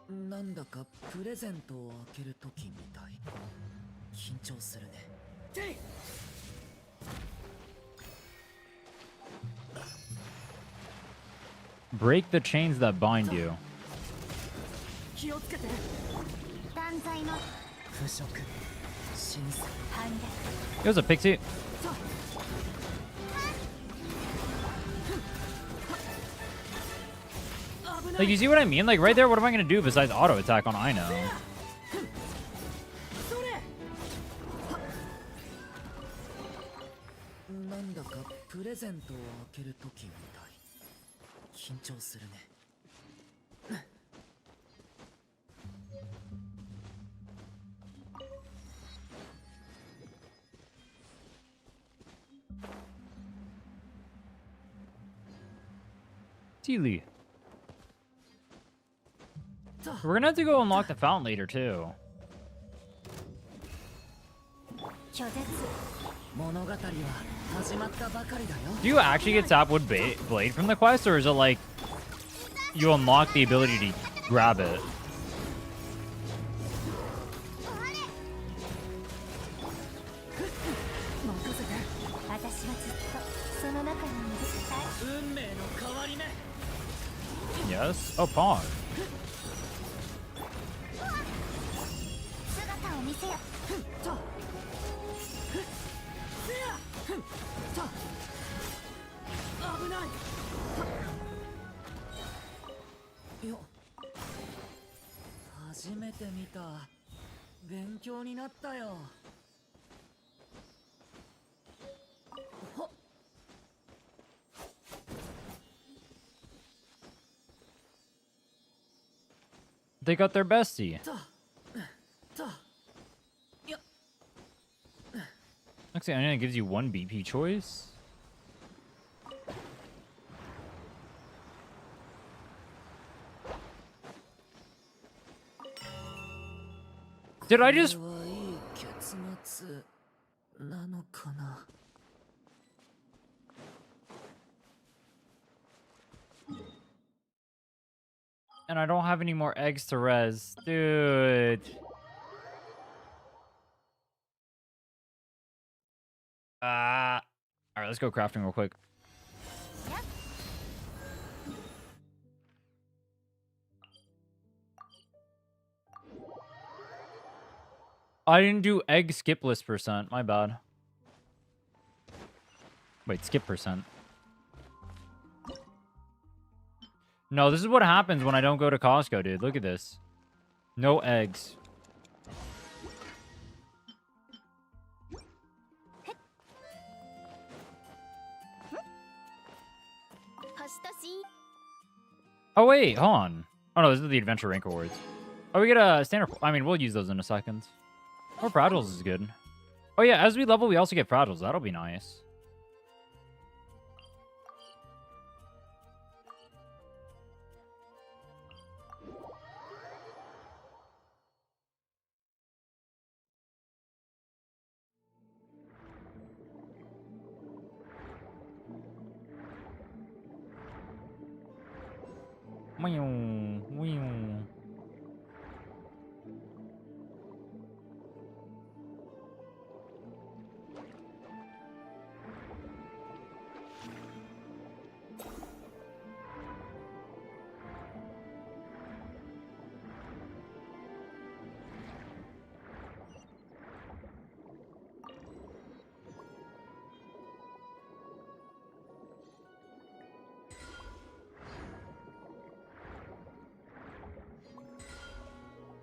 なんだかプレゼントを開けるときみたい。緊張するね。Break the chains that bind you. 気をつけて。断罪の腐食、審査、反逆。 There's a pixie. Like, you see what I mean? Like, right there, what am I going to do besides auto attack on Ino? なんだかプレゼントを開けるときみたい。緊張するね。Teely. We're gonna have to go unlock the fountain later too. 拒絶。物語は始まったばかりだよ。 Do you actually get Sapwood Blade from the quest, or is it like you unlock the ability to grab it? 任せて。私はずっとその中にいる。運命の変わり目。 Yes. Oh, Pog. 姿を見せよ。危ない。よ。初めて見た。勉強になったよ。ほっ。 They got their bestie. Actually, I know it gives you one BP choice. Did I just... いい結末なのかな。 And I don't have any more eggs to res. Dude. Alright, let's go crafting real quick. I didn't do egg skip list %. My bad. Wait, skip %. No, this is what happens when I don't go to Costco, dude. Look at this. No eggs. Oh, wait. Hold on. Oh, no. This is the Adventure Rank Awards. Oh, we get a standard... I mean, we'll use those in a second. Oh, Fragiles is good. Oh, yeah. As we level, we also get Fragiles. That'll be nice.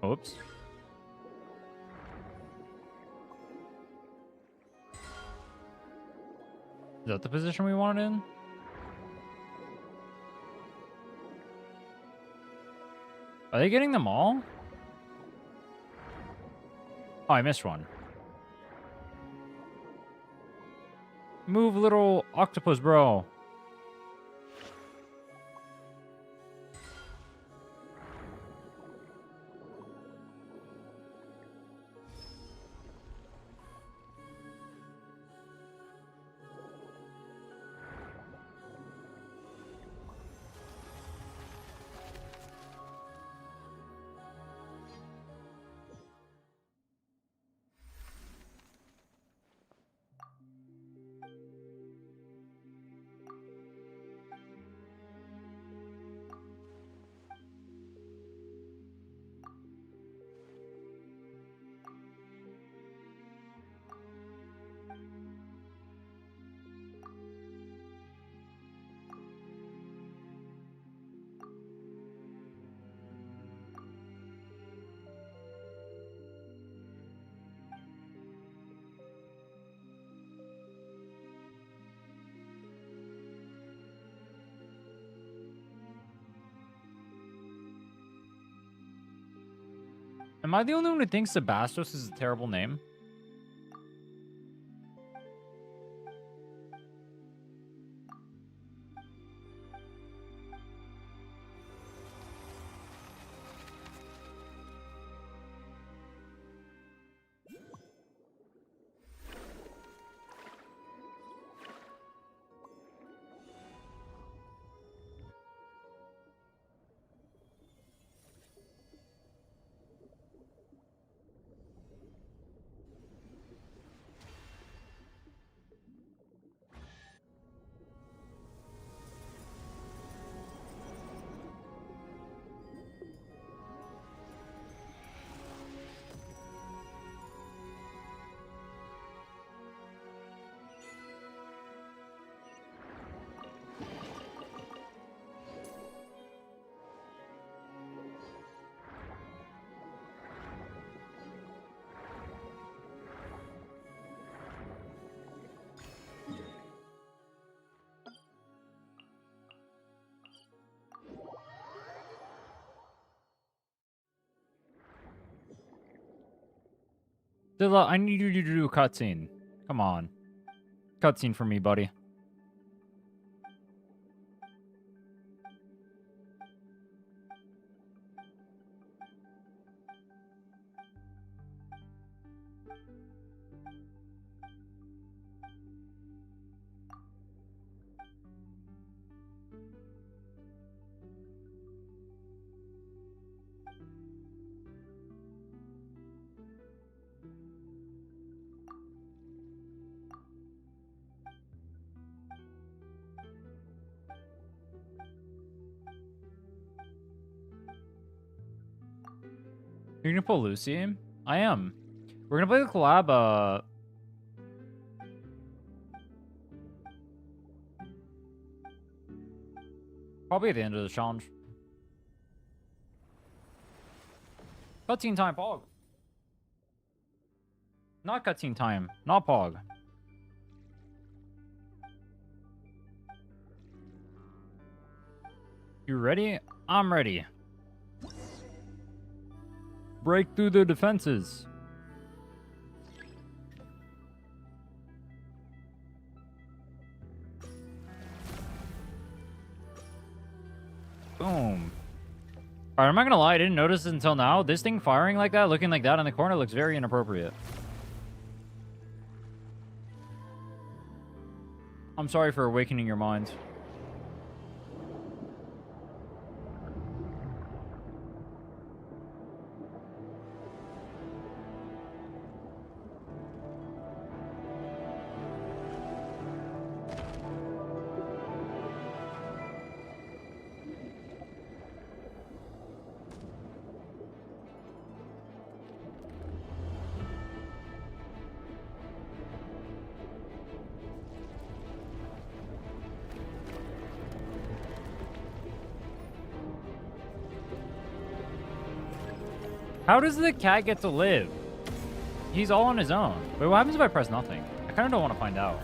Oops. Is that the position we wanted in? Are they getting them all? Oh, I missed one. Move, little octopus, bro. Am I the only one who thinks Sebastos is a terrible name? Dilla, I need you to do a cutscene. Come on. Cutscene for me, buddy. You're gonna pull Lucy? I am. We're gonna play the collab, probably at the end of the challenge. Cutscene time, Pog. Not cutscene time, not Pog. You ready? I'm ready. Break through their defenses. Boom. Alright, I'm not gonna lie, I didn't notice it until now. This thing firing like that, looking like that in the corner, looks very inappropriate. I'm sorry for awakening your mind. How does the cat get to live? He's all on his own. Wait, what happens if I press nothing? I kind of don't want to find out.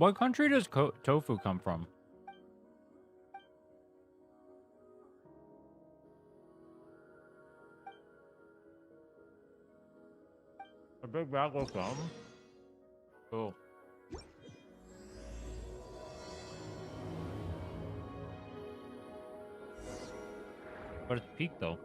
What country does tofu come from? A big bag of gum? Cool. But it's peak though.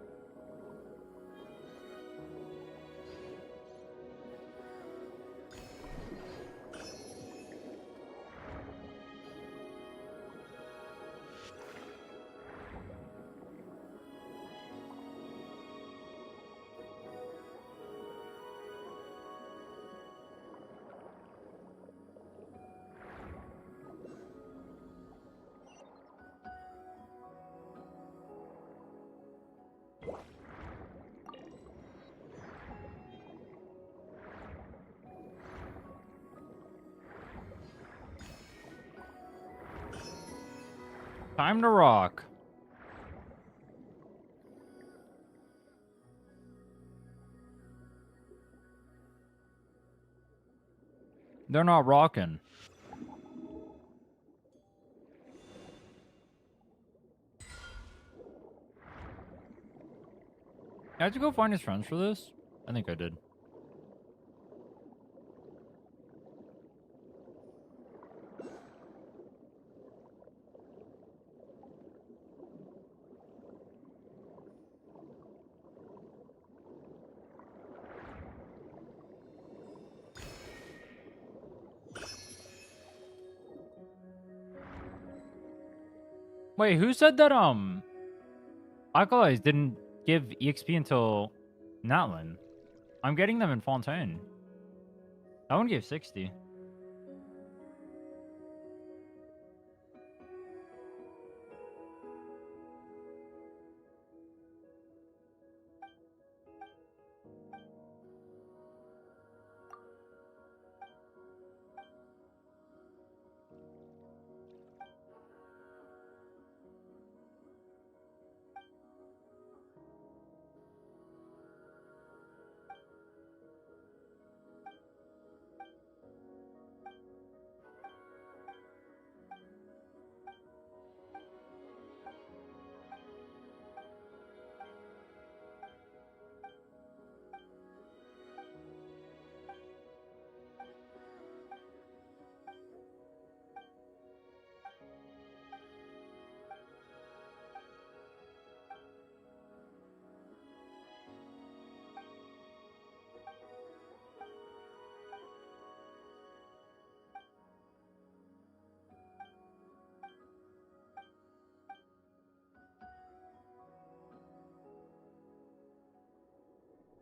Time to rock. They're not rocking. I had to go find his friends for this? I think I did. Wait, who said that, Alkalies didn't give EXP until Natlin? I'm getting them in Fontaine. That one gave 60.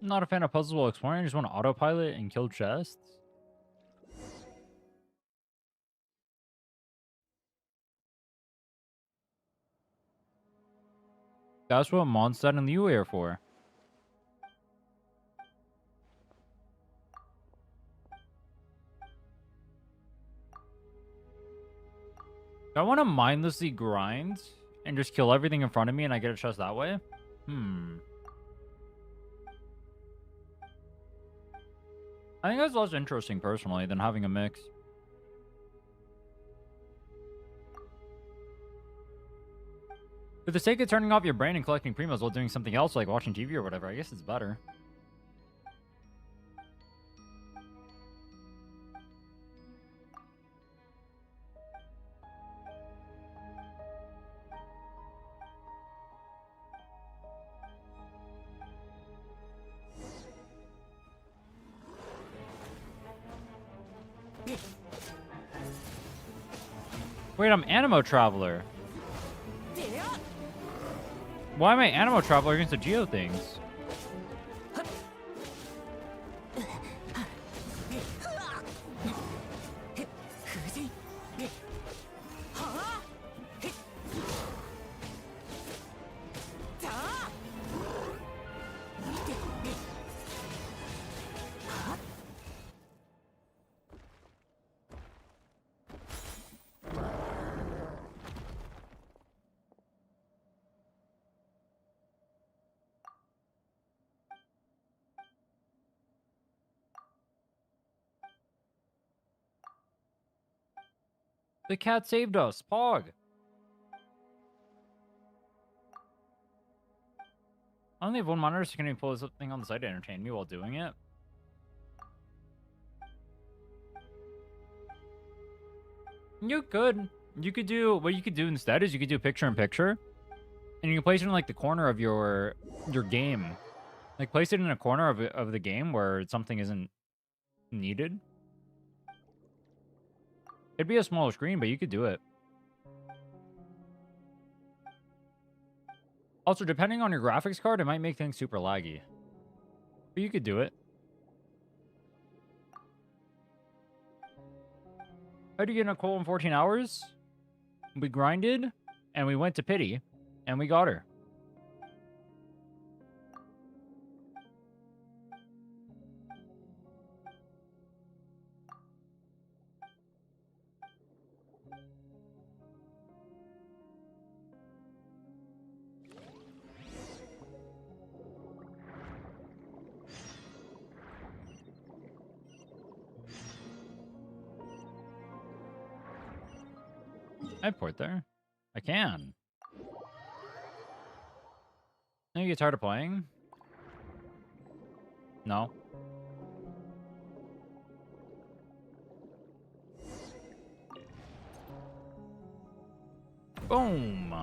Not a fan of puzzles while exploring. I just want to autopilot and kill chests. That's what Mondstadt and Liu are for. Do I want to mindlessly grind and just kill everything in front of me and I get a chest that way? I think that's less interesting personally than having a mix. For the sake of turning off your brain and collecting primos while doing something else like watching TV or whatever, I guess it's better. Wait, I'm Animo Traveler. Why am I Animo Traveler against the Geo things? The cat saved us. Pog. I only have one monitor, so can you pull something on the side to entertain me while doing it? You could. You could do what you could do instead is you could do picture in picture, and you can place it in like the corner of your game, like place it in a corner of the game where something isn't needed. It'd be a smaller screen, but you could do it. Also, depending on your graphics card, it might make things super laggy, but you could do it. How do you get a coal in 14 hours? We grinded, and we went to pity, and we got her. I port there. I can. You get tired of playing? No. Boom.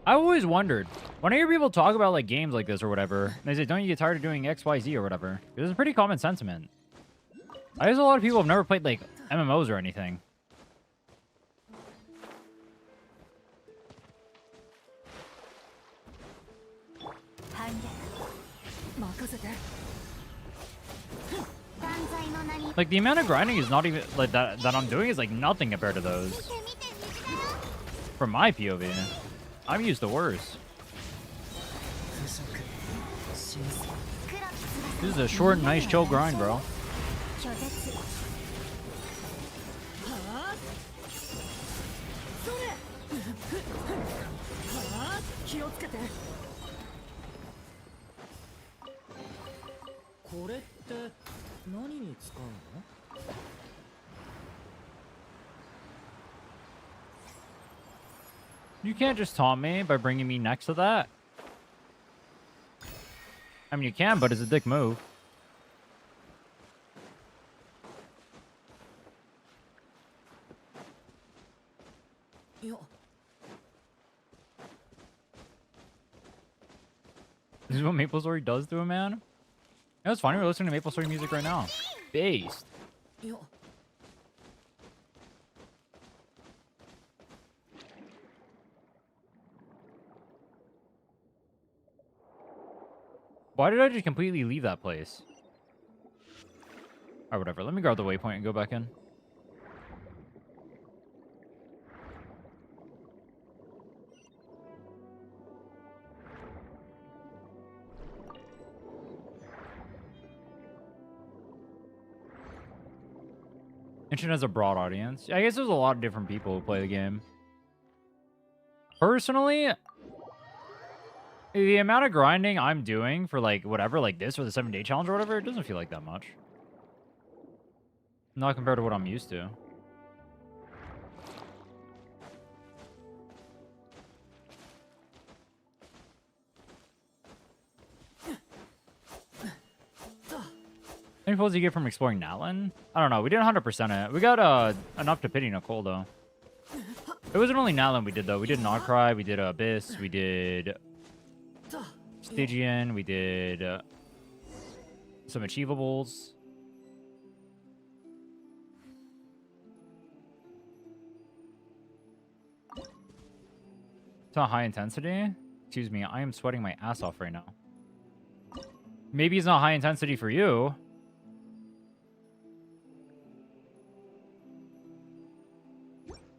I always wondered, when I hear people talk about like games like this or whatever, they say, don't you get tired of doing X, Y, Z or whatever? This is a pretty common sentiment. I guess a lot of people have never played like MMOs or anything. Like the amount of grinding is not even like that I'm doing is like nothing compared to those. From my POV, I'm used to worse. This is a short, nice, chill grind, bro. You can't just taunt me by bringing me next to that. I mean, you can, but it's a dick move. This is what MapleStory does to a man? You know, it's funny, we're listening to MapleStory music right now. Based. Why did I just completely leave that place? Or whatever, let me grab the waypoint and go back in. Genshin has a broad audience. I guess there's a lot of different people who play the game. Personally, the amount of grinding I'm doing for like whatever, like this or the 7-day challenge or whatever, it doesn't feel like that much. Not compared to what I'm used to. How many pulls do you get from exploring Natlan? I don't know. We did 100% it. We got enough to pity Nicole, though. It wasn't only Natlan we did, though. We did Nodcry, we did Abyss, we did Stygian, we did some achievables. It's not high intensity? Excuse me, I am sweating my ass off right now. Maybe it's not high intensity for you.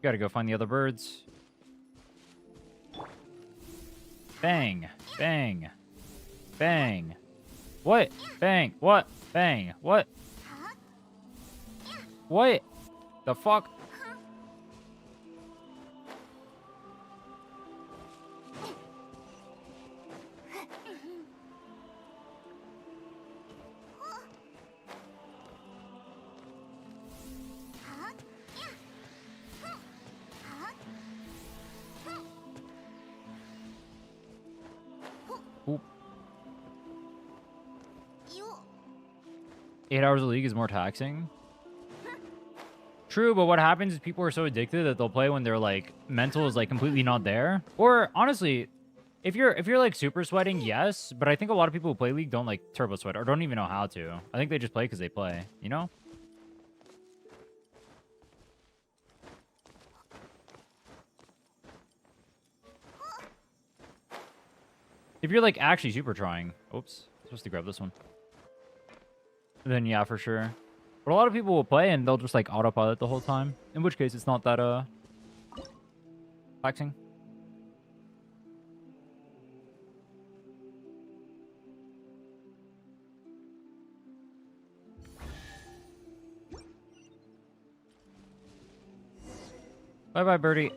Gotta go find the other birds. Bang. Bang. Bang. What? Bang. What? Bang. What? What? The fuck? Oop. 8 hours of League is more taxing. True, but what happens is people are so addicted that they'll play when their like mental is like completely not there. Or honestly, if you're like super sweating, yes, but I think a lot of people who play League don't like turbo sweat or don't even know how to. I think they just play because they play, you know? If you're like actually super trying. Oops, supposed to grab this one. Then yeah, for sure. But a lot of people will play and they'll just like autopilot the whole time. In which case it's not that taxing. Bye bye, birdie.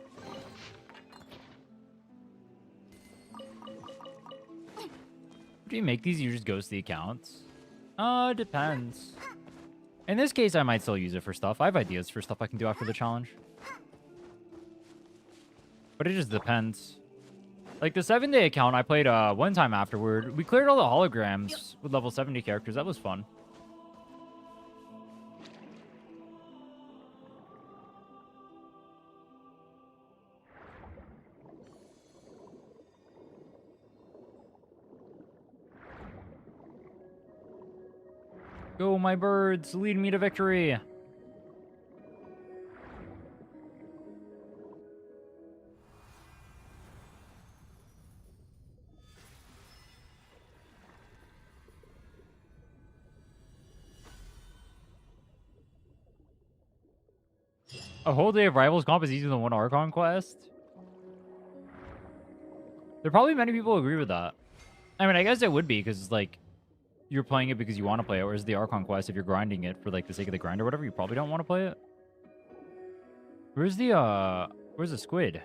Do you make these? You just ghost the accounts? Depends. In this case, I might still use it for stuff. I have ideas for stuff I can do after the challenge. But it just depends. Like the 7-day account I played one time afterward. We cleared all the holograms with level 70 characters. That was fun. Go, my birds. Lead me to victory. A whole day of Rivals comp is easier than one Archon quest? There are probably many people who agree with that. I mean, I guess it would be, because it's like, you're playing it because you want to play it, whereas the Archon quest, if you're grinding it for like the sake of the grind or whatever, you probably don't want to play it. Where's the squid?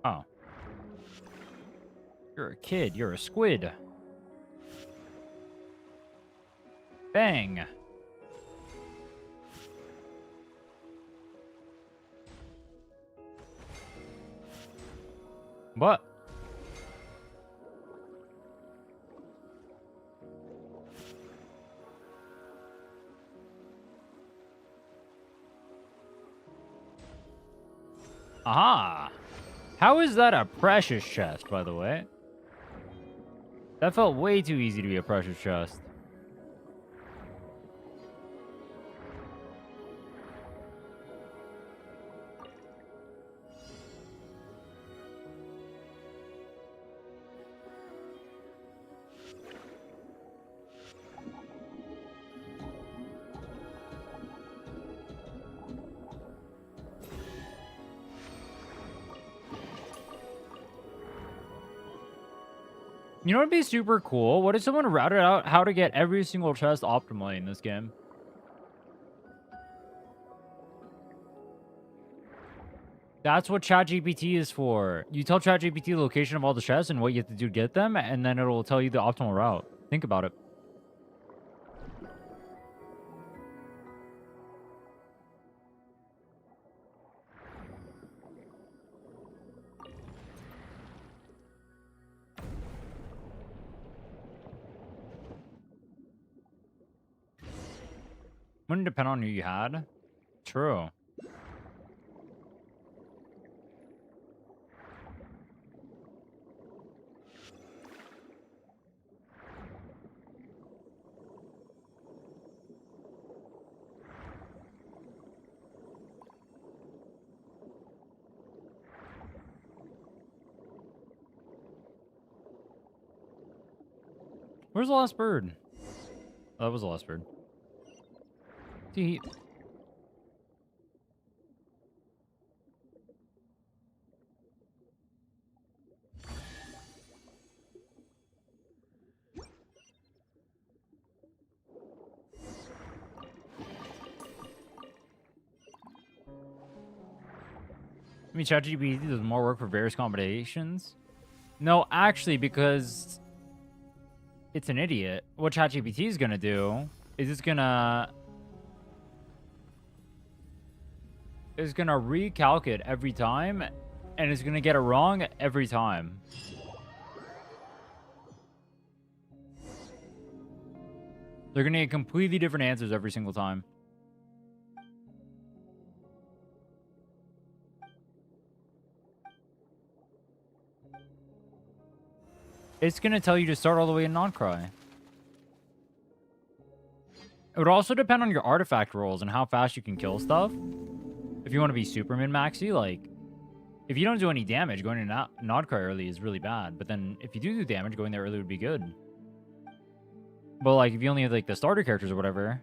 Oh. You're a kid. You're a squid. Bang. What? Aha! How is that a precious chest, by the way? That felt way too easy to be a precious chest. You know what would be super cool? What if someone routed out how to get every single chest optimally in this game? That's what ChatGPT is for. You tell ChatGPT the location of all the chests and what you have to do to get them, and then it'll tell you the optimal route. Think about it. Wouldn't depend on who you had. True. Where's the last bird? Oh, that was the last bird. Tee. I mean, ChatGPT does more work for various combinations. No, actually, because it's an idiot. What ChatGPT is gonna do is it's gonna recalculate every time, and it's gonna get it wrong every time. They're gonna get completely different answers every single time. It's gonna tell you to start all the way in non-cry. It would also depend on your artifact rolls and how fast you can kill stuff. If you want to be super min-maxy, like, if you don't do any damage, going to non-cry early is really bad. But then if you do damage, going there early would be good. But like, if you only have like the starter characters or whatever,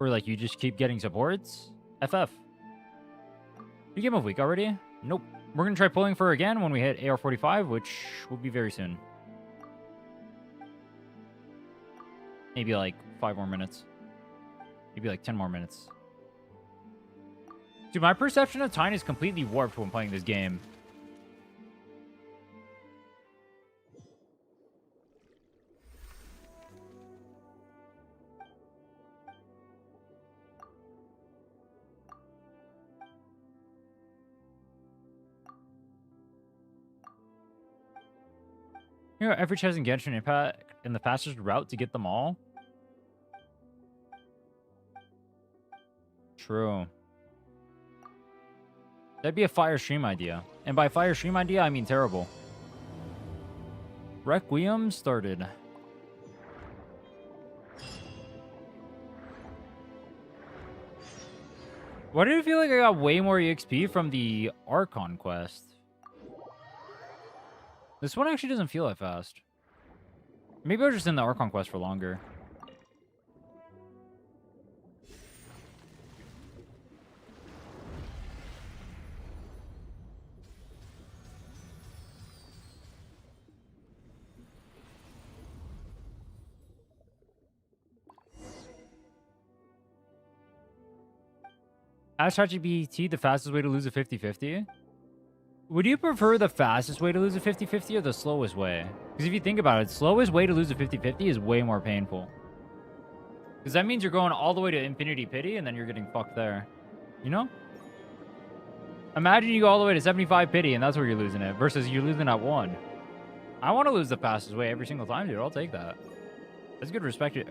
or like you just keep getting supports, FF. You get Mavuika already? Nope. We're going to try pulling for her again when we hit AR45, which will be very soon. Maybe like 5 more minutes. Maybe like 10 more minutes. Dude, my perception of time is completely warped when playing this game. You know, every chest in Genshin Impact in the fastest route to get them all. True. That'd be a fire stream idea. And by fire stream idea, I mean terrible. Requiem started. Why did it feel like I got way more EXP from the Archon quest? This one actually doesn't feel that fast. Maybe I was just in the Archon quest for longer. Ask ChatGPT the fastest way to lose a 50-50? Would you prefer the fastest way to lose a 50-50 or the slowest way? Because if you think about it, slowest way to lose a 50-50 is way more painful. Because that means you're going all the way to Infinity Pity and then you're getting fucked there. You know? Imagine you go all the way to 75 Pity and that's where you're losing it. Versus you're losing at 1. I want to lose the fastest way every single time, dude. I'll take that. That's good expected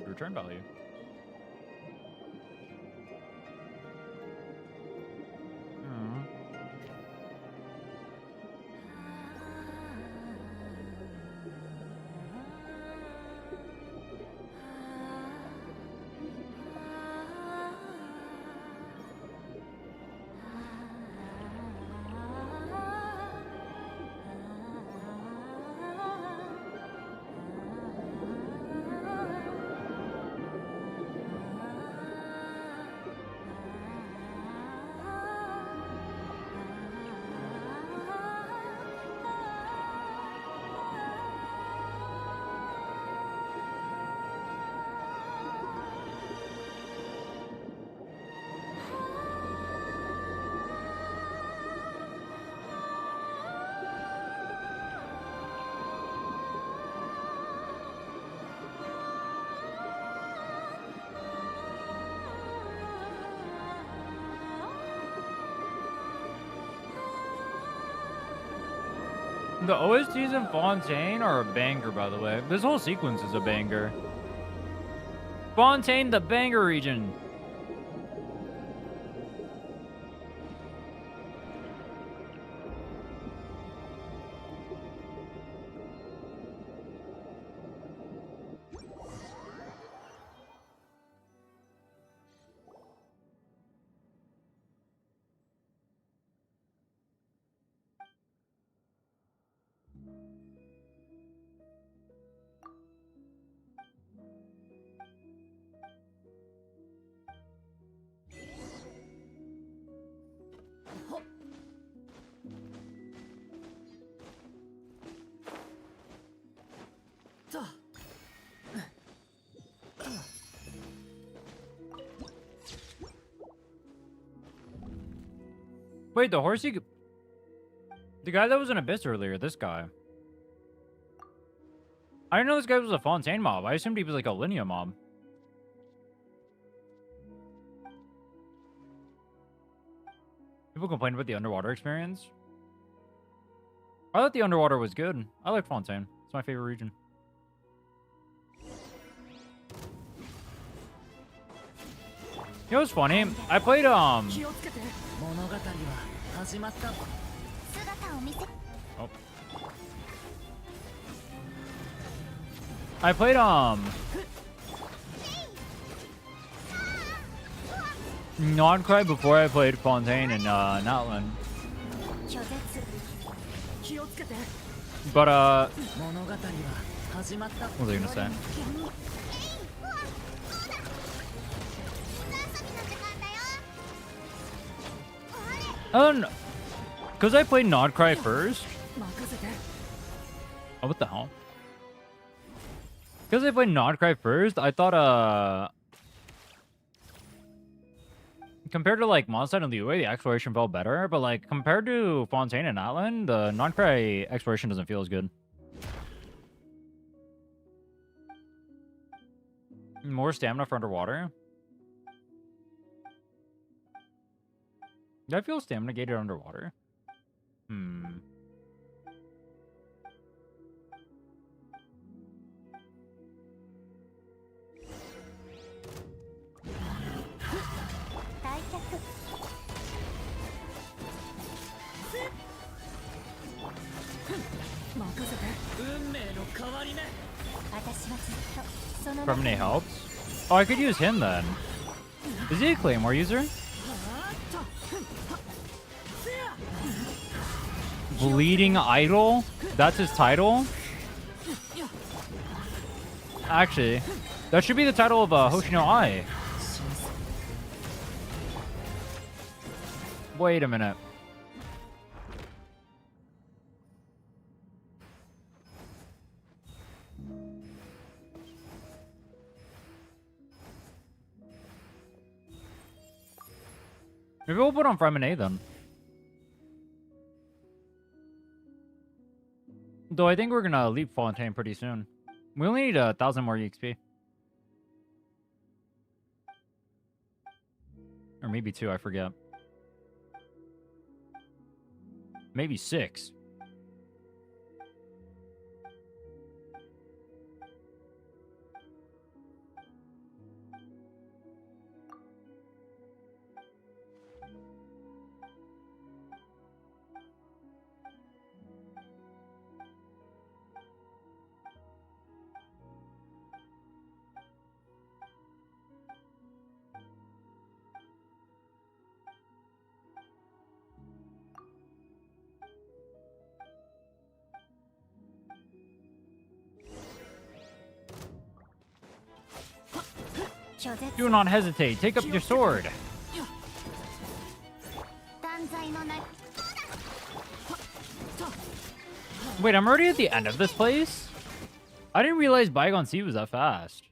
return value. The OSTs in Fontaine are a banger, by the way. This whole sequence is a banger. Fontaine, the banger region. Wait, the horsey... The guy that was in Abyss earlier, this guy. I didn't know this guy was a Fontaine mob. I assumed he was like a Linnea mob. People complain about the underwater experience. I thought the underwater was good. I like Fontaine. It's my favorite region. You know what's funny? I played Oh. I played Non-Cry before I played Fontaine and Natlan. But what was I gonna say? Oh no, because I played Non-Cry first. Oh, what the hell? Because I played Non-Cry first, I thought compared to like Mondstadt and Liyue, the exploration felt better, but like compared to Fontaine and Atlan, the Non-Cry exploration doesn't feel as good. More stamina for underwater. Do I feel stamina gated underwater? Permanent helps? Oh, I could use him then. Is he a Claymore user? Bleeding Idol? That's his title? Actually, that should be the title of Hoshino Ai. Wait a minute. Maybe we'll put on Fremen then. Though I think we're gonna leave Fontaine pretty soon. We only need 1,000 more EXP. Or maybe 2, I forget. Maybe 6. Do not hesitate. Take up your sword. Wait, I'm already at the end of this place? I didn't realize Bygone Sea was that fast.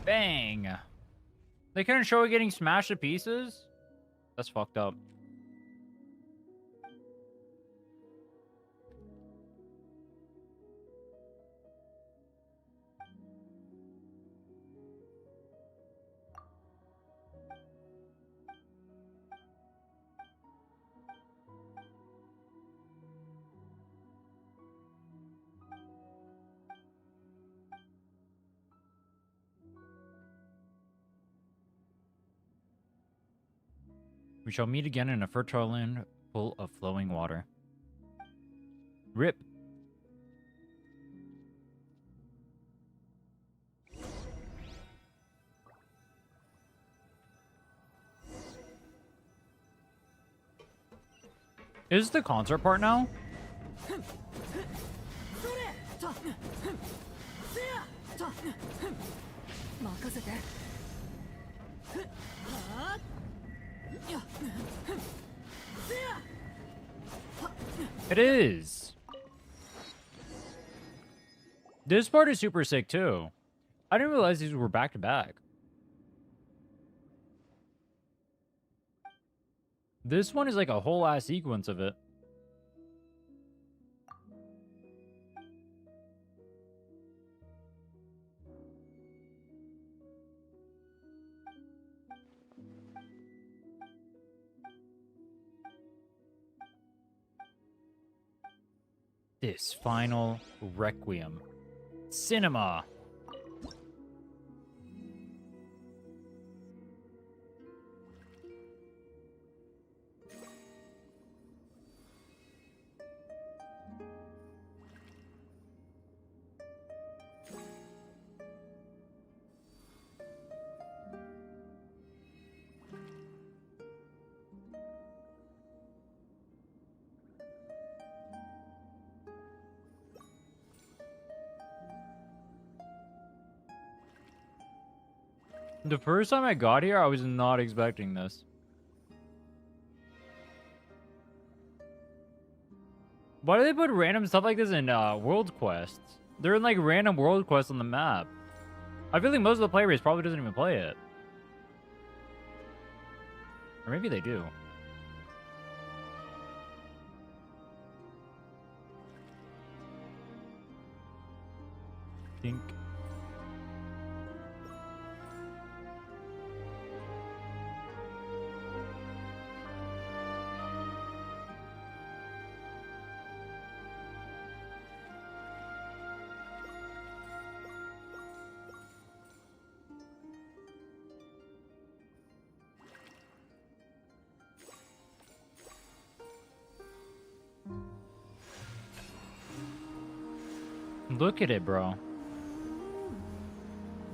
Bang! They couldn't show it getting smashed to pieces? That's fucked up. We shall meet again in a fertile land full of flowing water. RIP. Is this the concert part now? It is. This part is super sick too. I didn't realize these were back to back. This one is like a whole ass sequence of it. This final requiem. Cinema. The first time I got here, I was not expecting this. Why do they put random stuff like this in world quests? They're in like random world quests on the map. I feel like most of the player base probably doesn't even play it. Or maybe they do. Think. Look at it, bro.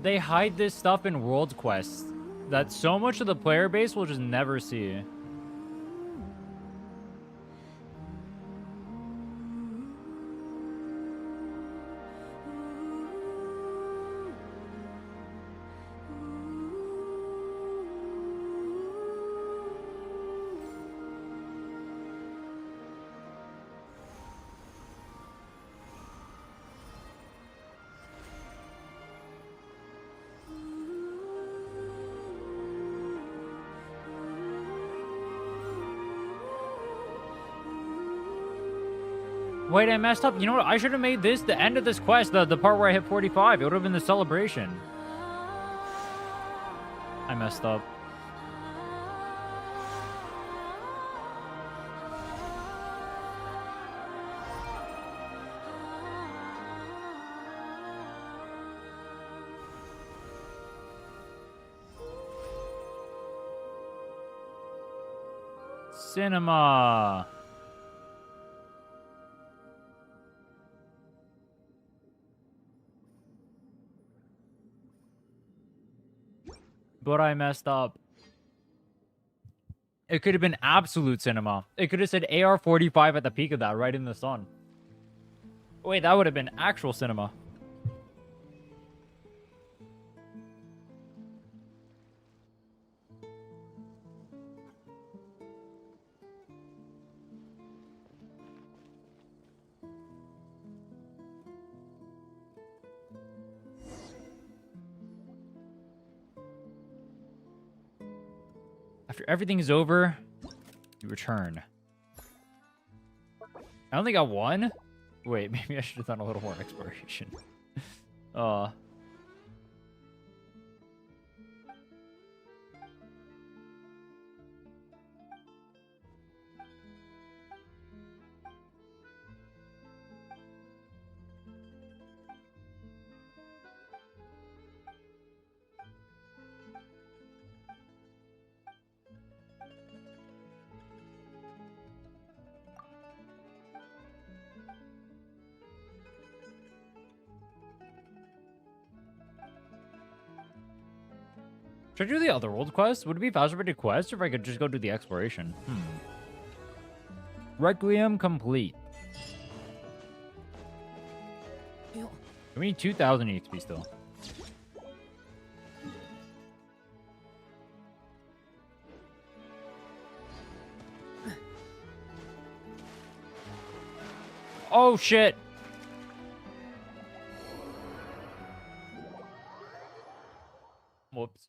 They hide this stuff in world quests that so much of the player base will just never see. Wait, I messed up. You know what? I should have made this the end of this quest, the part where I hit 45. It would have been the celebration. I messed up. Cinema. But I messed up. It could have been absolute cinema. It could have said AR-45 at the peak of that, right in the sun. Wait, that would have been actual cinema. After everything is over, you return. I only got one? Wait, maybe I should have done a little more exploration. Should I do the other world quest? Would it be faster if I did quest, or if I could just go do the exploration? Requiem complete. We need 2,000 EXP still. Oh shit! Whoops.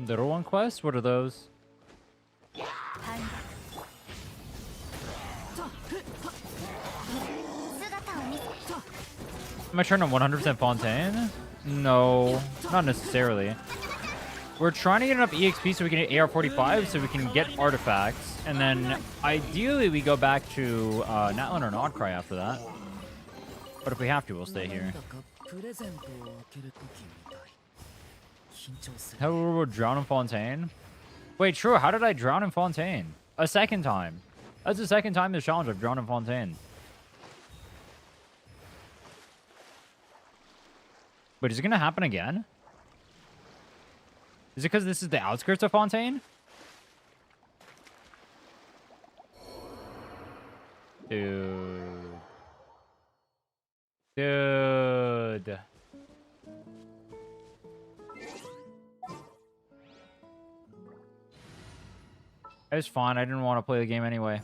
Little one quest? What are those? Am I turning on 100% Fontaine? No, not necessarily. We're trying to get enough EXP so we can get AR-45 so we can get artifacts. And then ideally we go back to Natlan or Nodcry after that. But if we have to, we'll stay here. How will we drown in Fontaine? Wait, true. How did I drown in Fontaine? A second time. That's the second time this challenge I've drowned in Fontaine. Wait, is it going to happen again? Is it because this is the outskirts of Fontaine? Dude. Dude. It's fine. I didn't want to play the game anyway.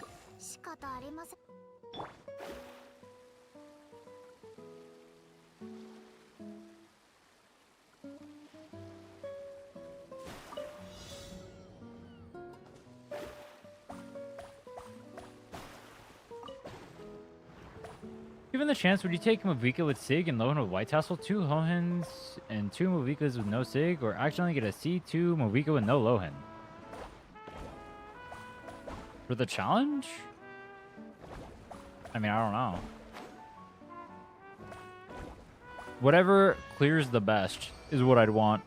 Given the chance, would you take Mavuika with Sig and Lohan with White Tassel, 2 Lohans and 2 Mavuikas with no Sig, or accidentally get a C2 Mavuika with no Lohan? For the challenge? I mean, I don't know. Whatever clears the best is what I'd want.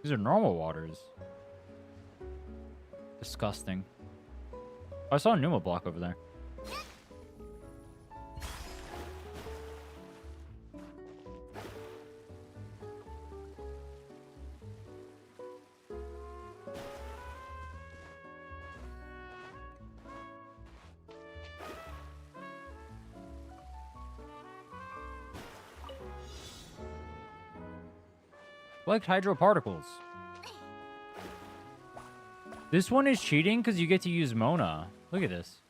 These are normal waters. Disgusting. I saw a Numa block over there. Collect hydro particles. This one is cheating because you get to use Mona. Look at this.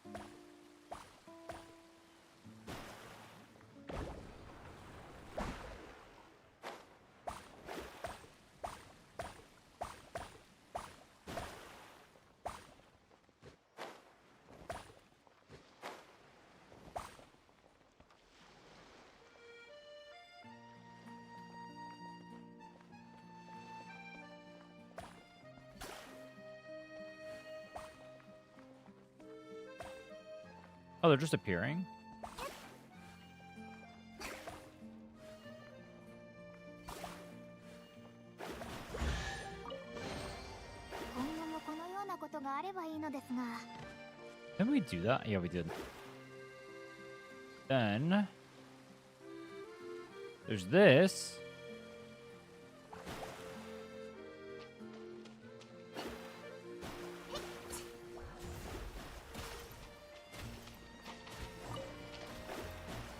Oh, they're just appearing? Didn't we do that? Yeah, we did. Then there's this.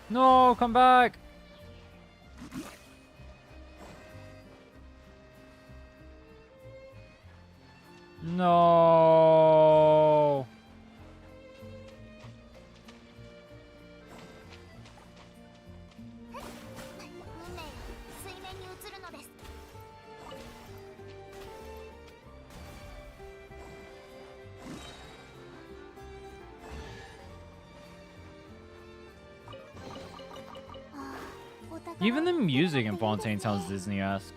No, come back. No. Even the music in Fontaine sounds Disney-esque.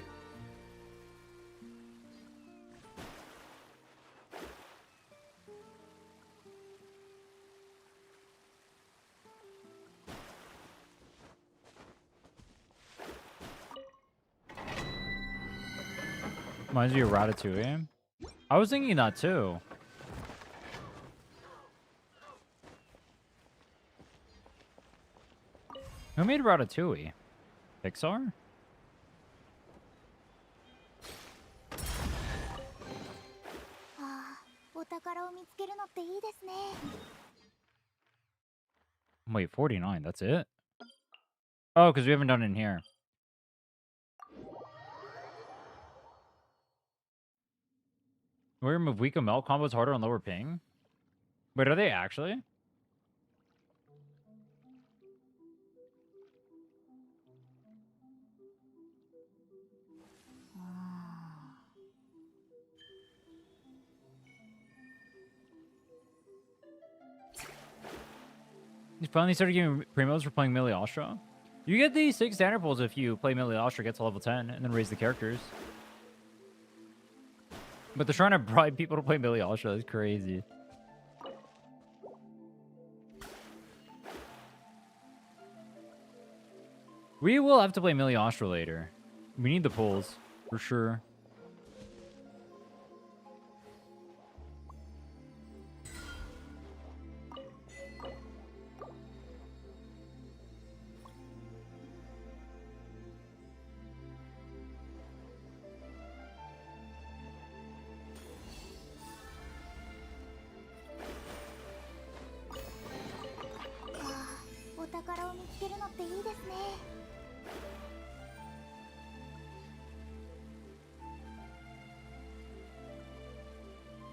Reminds me of Ratatouille. I was thinking that too. Who made Ratatouille? Pixar? Wait, 49, that's it? Oh, because we haven't done it in here. Where Mavuika melt combos harder on lower ping? Wait, are they actually? You finally started giving primos for playing Melee Astra. You get the 6 standard pulls if you play Melee Astra, get to level 10, and then raise the characters. But they're trying to bribe people to play Melee Astra. That's crazy. We will have to play Melee Astra later. We need the pulls, for sure.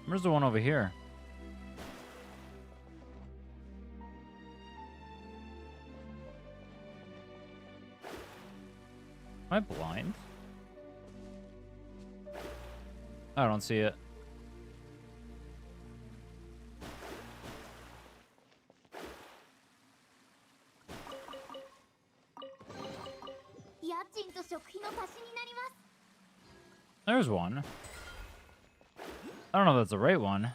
Where's the one over here? Am I blind? I don't see it. There's one. I don't know if that's the right one.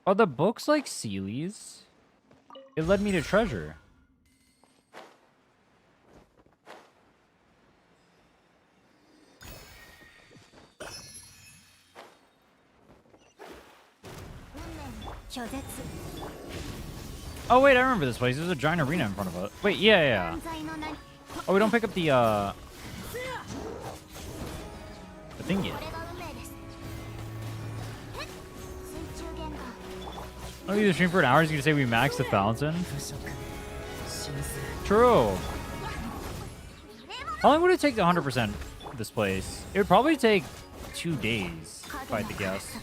Are the books like Sealies? It led me to treasure. Oh wait, I remember this place. There's a giant arena in front of us. Wait, yeah. Oh, we don't pick up the thingy. Oh, you stream for an hour. You can say we maxed the fountain. True. How long would it take to 100% this place? It would probably take 2 days, if I had to guess.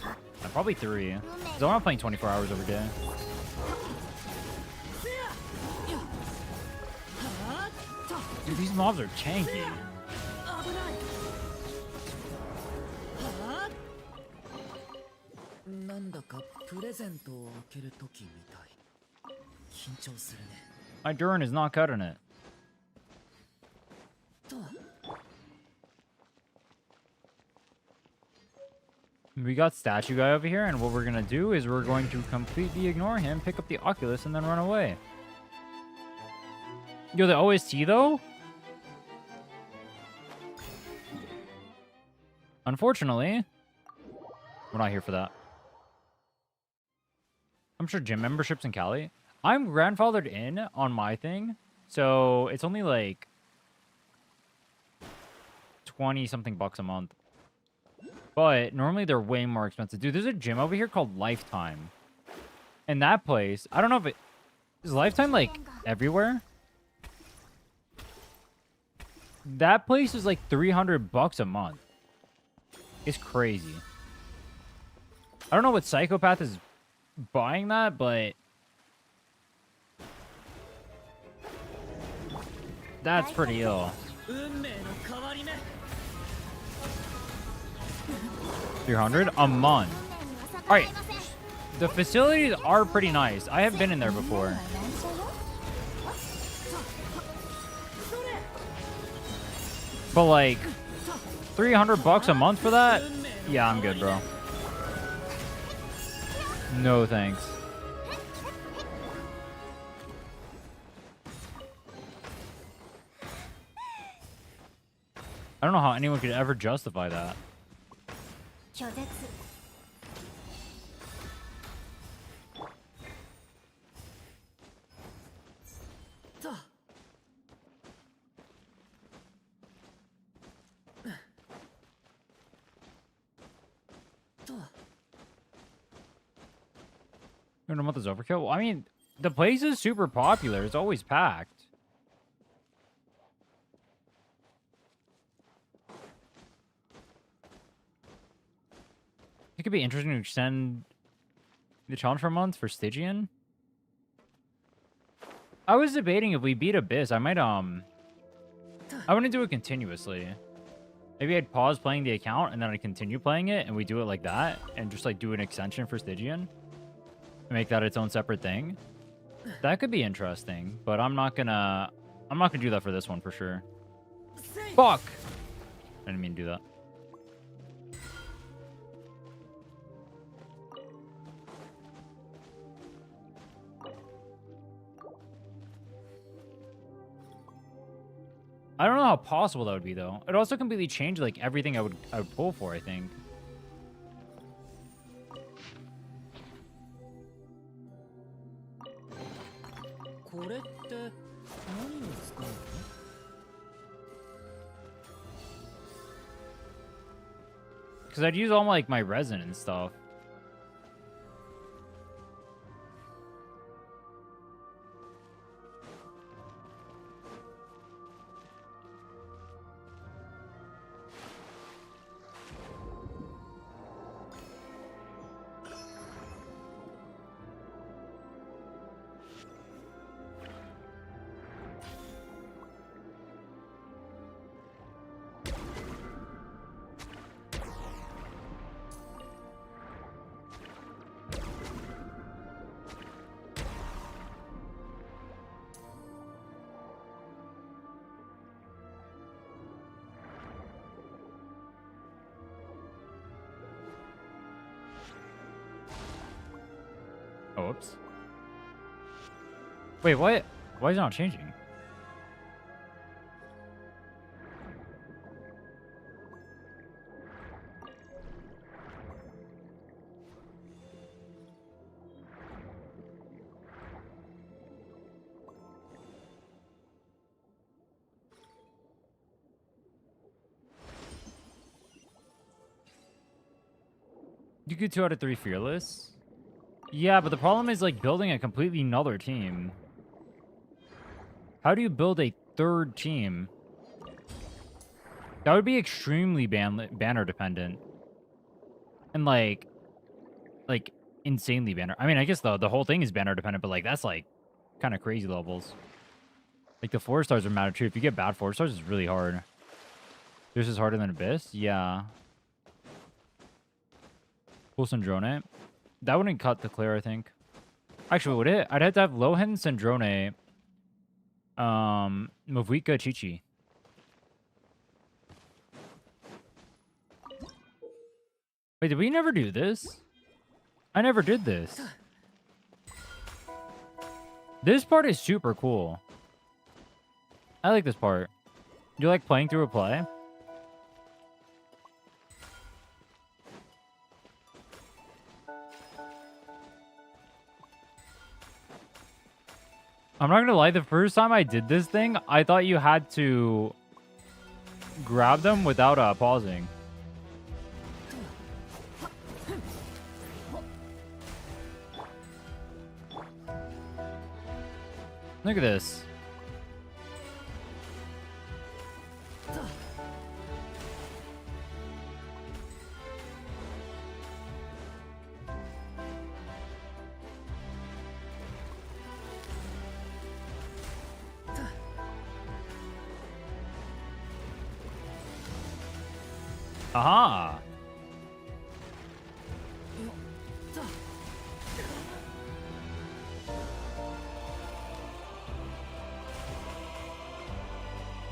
Probably 3. Because I'm not playing 24 hours every day. Dude, these mobs are tanky. My Durin is not cutting it. We got statue guy over here, and what we're gonna do is we're going to completely ignore him, pick up the Oculus, and then run away. Yo, the OST though? Unfortunately, we're not here for that. I'm sure gym memberships in Cali. I'm grandfathered in on my thing, so it's only like 20-something bucks a month. But normally they're way more expensive. Dude, there's a gym over here called Lifetime. And that place, I don't know if it... Is Lifetime, like, everywhere? That place is like 300 bucks a month. It's crazy. I don't know what psychopath is buying that, but... That's pretty ill. 300 a month. All right, the facilities are pretty nice. I have been in there before. But like 300 bucks a month for that? Yeah, I'm good, bro. No thanks. I don't know how anyone could ever justify that. A month is overkill. Well, I mean, the place is super popular. It's always packed. It could be interesting to extend the challenge for a month for Stygian. I was debating if we beat Abyss, I might I want to do it continuously. Maybe I'd pause playing the account and then I'd continue playing it and we do it like that and just like do an extension for Stygian and make that its own separate thing. That could be interesting, but I'm not gonna do that for this one for sure. Fuck! I didn't mean to do that. I don't know how possible that would be though. It also completely changed like everything I would pull for, I think. Because I'd use all like my resin and stuff. Oh, whoops. Wait, what? Why is it not changing? You get 2 out of 3 fearless. Yeah, but the problem is like building a completely another team. How do you build a third team? That would be extremely banner dependent. And like insanely banner. I mean, I guess the whole thing is banner dependent, but like that's like kind of crazy levels. Like the 4 stars would matter too. If you get bad 4 stars, it's really hard. This is harder than Abyss? Yeah. Full Syndrome. That wouldn't cut the clear, I think. Actually, would it? I'd have to have Lohen, Syndrome, Mavuika, Chi-Chi. Wait, did we never do this? I never did this. This part is super cool. I like this part. Do you like playing through a play? I'm not gonna lie, the first time I did this thing, I thought you had to grab them without pausing. Look at this. Aha!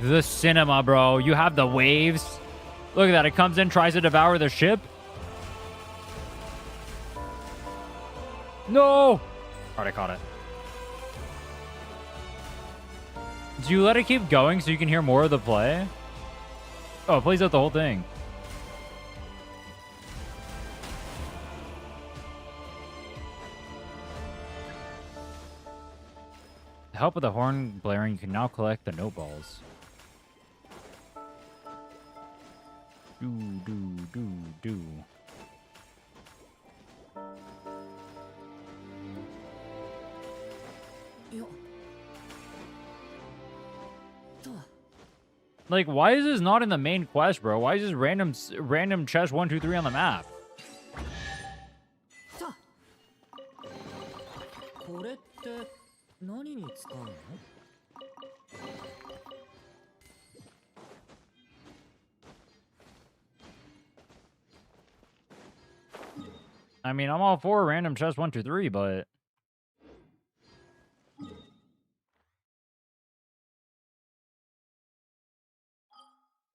The cinema, bro. You have the waves. Look at that. It comes in, tries to devour the ship. No! Alright, I caught it. Do you let it keep going so you can hear more of the play? Oh, it plays out the whole thing. To help with the horn blaring, you can now collect the note balls. Do. Like, why is this not in the main quest, bro? Why is this random chest 1, 2, 3 on the map? I mean, I'm all for random chest 1, 2, 3, but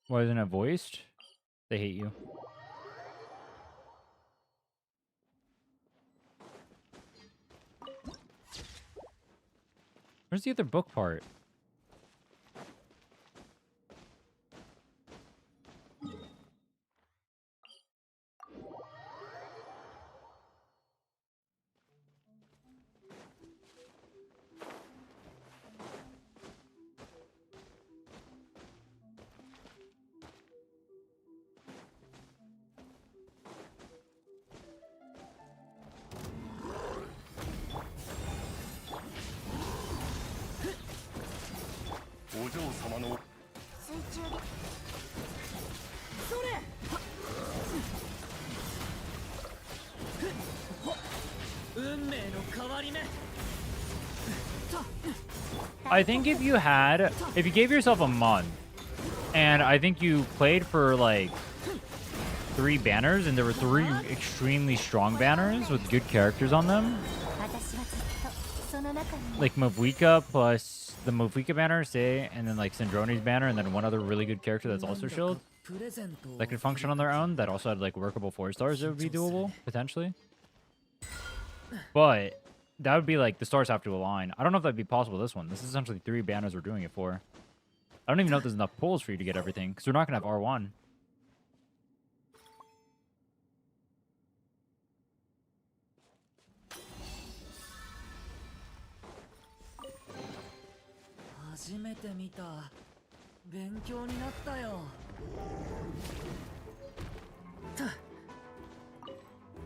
why isn't it voiced? They hate you. Where's the other book part? I think if you gave yourself a month, and I think you played for like 3 banners, and there were 3 extremely strong banners with good characters on them, like Mavuika plus the Mavuika banner, say, and then like Syndrone's banner, and then one other really good character that's also shield that could function on their own, that also had like workable 4 stars that would be doable potentially. But that would be like the stars have to align. I don't know if that'd be possible this one. This is essentially 3 banners we're doing it for. I don't even know if there's enough pulls for you to get everything, because we're not gonna have R1.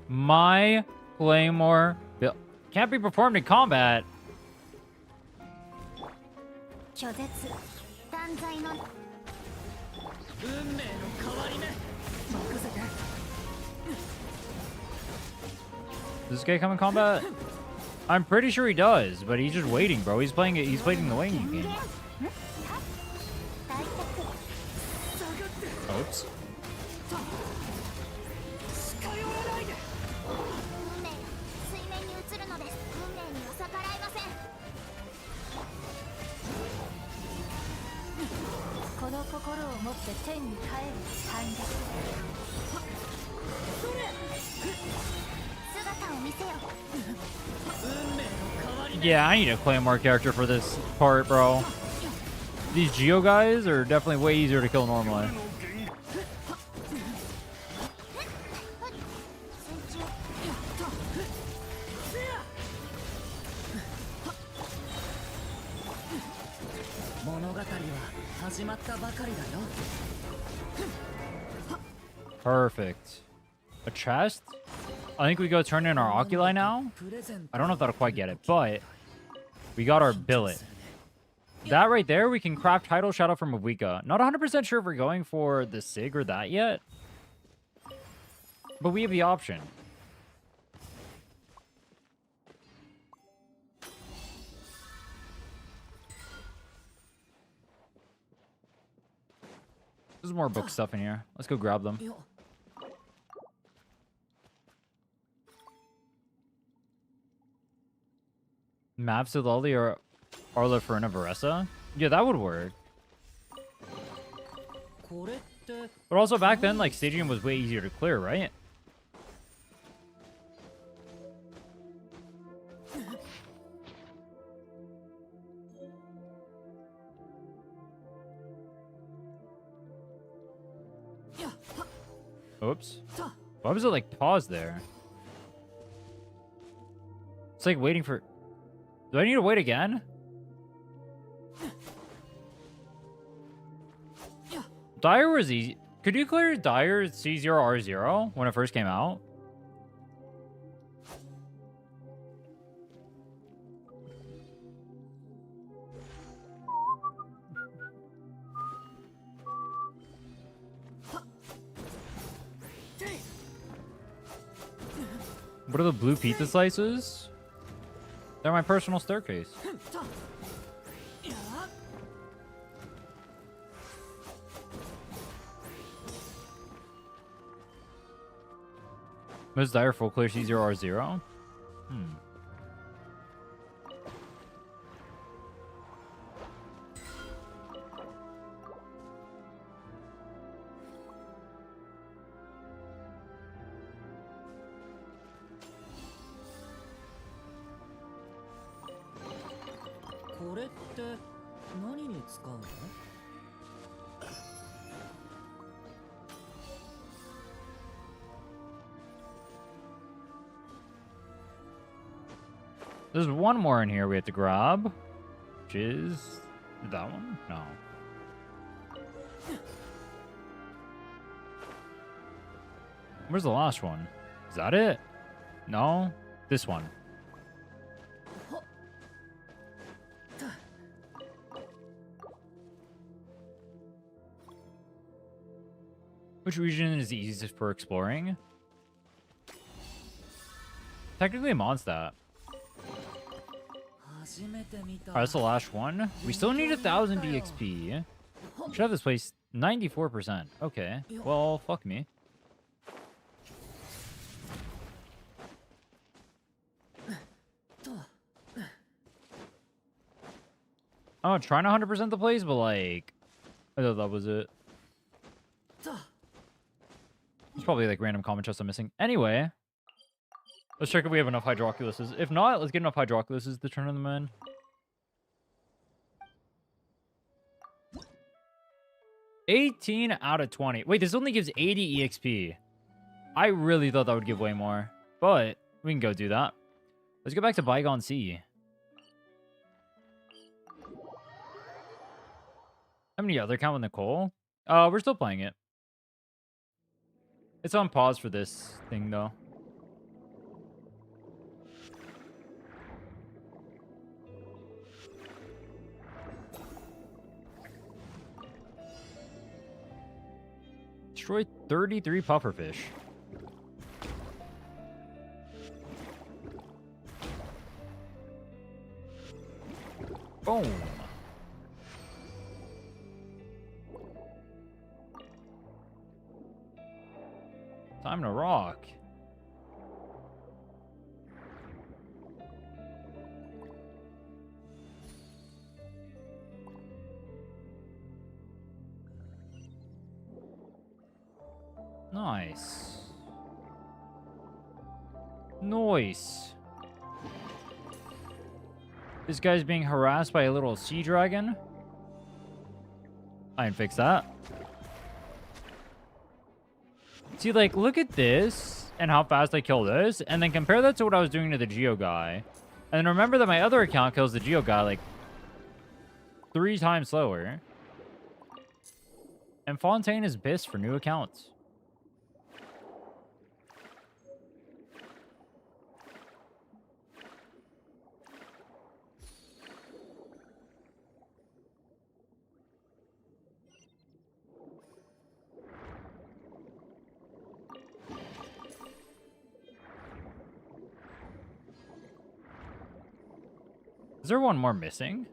My Claymore build can't be performed in combat. Does this guy come in combat? I'm pretty sure he does, but he's just waiting, bro. He's playing the waiting game. Oops. Yeah, I need a Claymore character for this part, bro. These Geo guys are definitely way easier to kill normally. Perfect. A chest? I think we go turn in our Oculi now. I don't know if that'll quite get it, but we got our billet. That right there, we can craft Tidal Shadow from Mavuika. Not 100% sure if we're going for the Sig or that yet, but we have the option. There's more book stuff in here. Let's go grab them. Mav Silali or Arla Ferna Varesa? Yeah, that would work. But also back then, like, Stadium was way easier to clear, right? Oops. Why was it, like, paused there? It's like waiting for... Do I need to wait again? Dire was easy. Could you clear Dire C0R0 when it first came out? What are the blue pizza slices? They're my personal staircase. Most dire full clear C0R0? Hmm. There's one more in here we have to grab, which is that one? No. Where's the last one? Is that it? No? This one. Which region is the easiest for exploring? Technically, Mondstadt. Alright, that's the last one. We still need 1,000 DXP. Should have this place 94%. Okay. Well, fuck me. I'm not trying to 100% the place, but like, I thought that was it. There's probably like random common chests I'm missing. Anyway, let's check if we have enough Hydroculuses. If not, let's get enough Hydroculuses to turn them in. $18 out of 20. Wait, this only gives 80 EXP. I really thought that would give way more, but we can go do that. Let's go back to Bygone Sea. How many other count with Nicole? We're still playing it. It's on pause for this thing, though. Destroy 33 pufferfish. Boom. Time to rock. Nice. Nice. This guy's being harassed by a little sea dragon. I can fix that. See, like, look at this and how fast I kill this, and then compare that to what I was doing to the Geo guy. And remember that my other account kills the Geo guy, like, 3 times slower. And Fontaine is BIS for new accounts. Is there one more missing?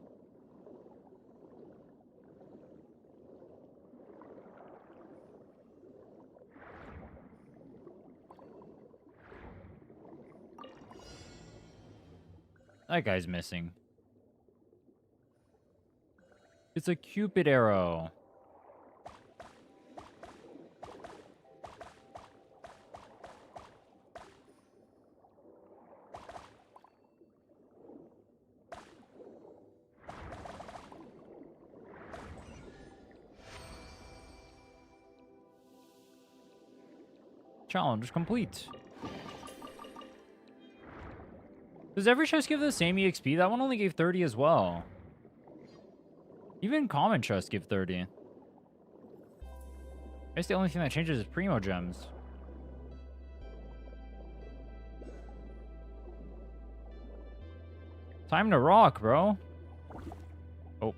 That guy's missing. It's a Cupid arrow. Challenge complete. Does every chest give the same EXP? That one only gave 30 as well. Even common chests give 30. I guess the only thing that changes is Primo Gems. Time to rock, bro. Oh.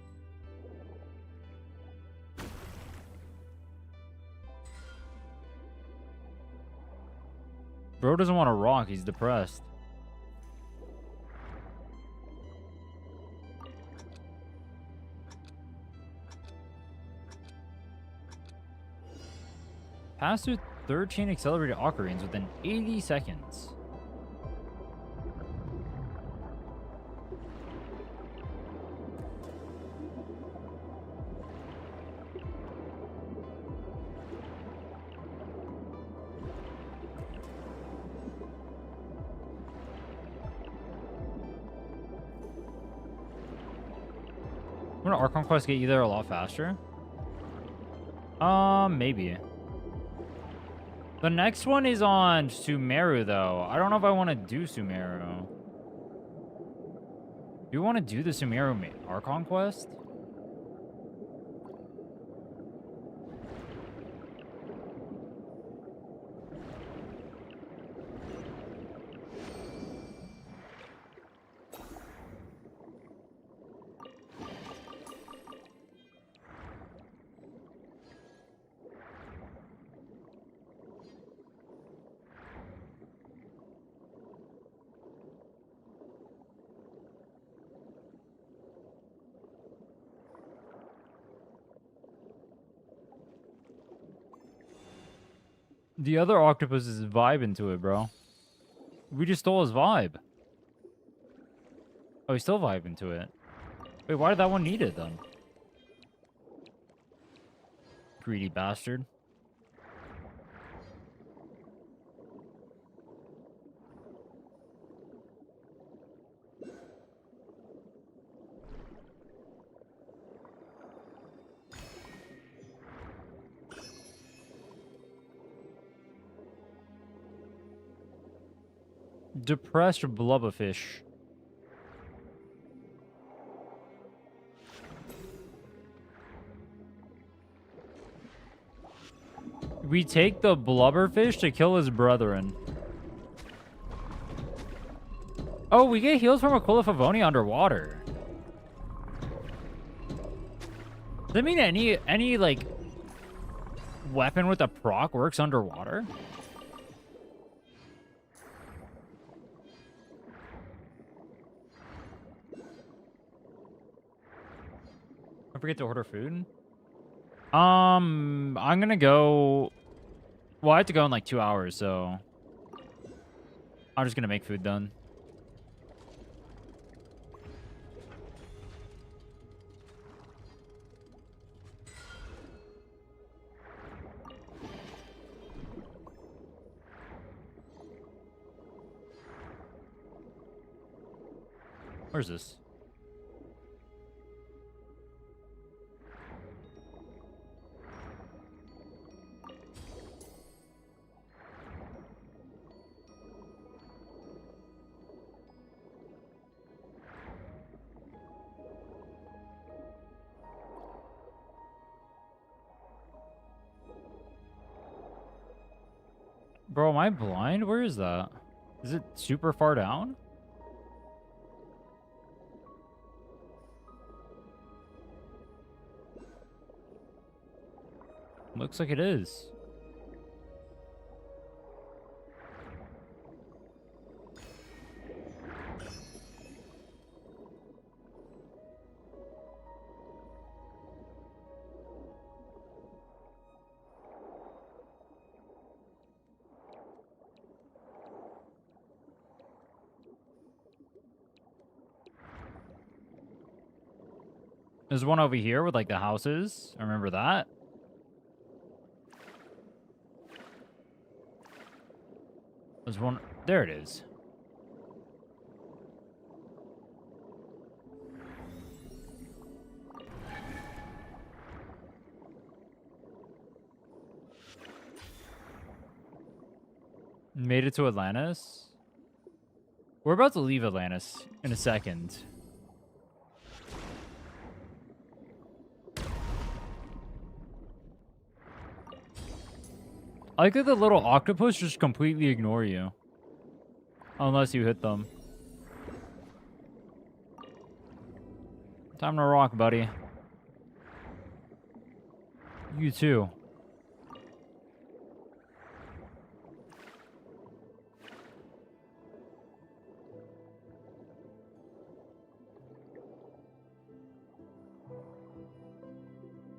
Bro doesn't want to rock. He's depressed. Pass through 13 accelerated ocarines within 80 seconds. Wouldn't Archon Quest get you there a lot faster? Maybe. The next one is on Sumeru, though. I don't know if I want to do Sumeru. Do you want to do the Sumeru Archon Quest? The other octopus is vibing to it, bro. We just stole his vibe. Oh, he's still vibing to it. Wait, why did that one need it, then? Greedy bastard. Depressed blubberfish. We take the blubberfish to kill his brethren. Oh, we get heals from Aquila Favoni underwater. Does that mean any like weapon with a proc works underwater? I forget to order food. I'm gonna go. Well, I have to go in like 2 hours, so I'm just gonna make food then. Where's this? Bro, am I blind? Where is that? Is it super far down? Looks like it is. There's one over here with like the houses. I remember that. There's one. There it is. Made it to Atlantis. We're about to leave Atlantis in a second. I like that the little octopus just completely ignore you. Unless you hit them. Time to rock, buddy. You too.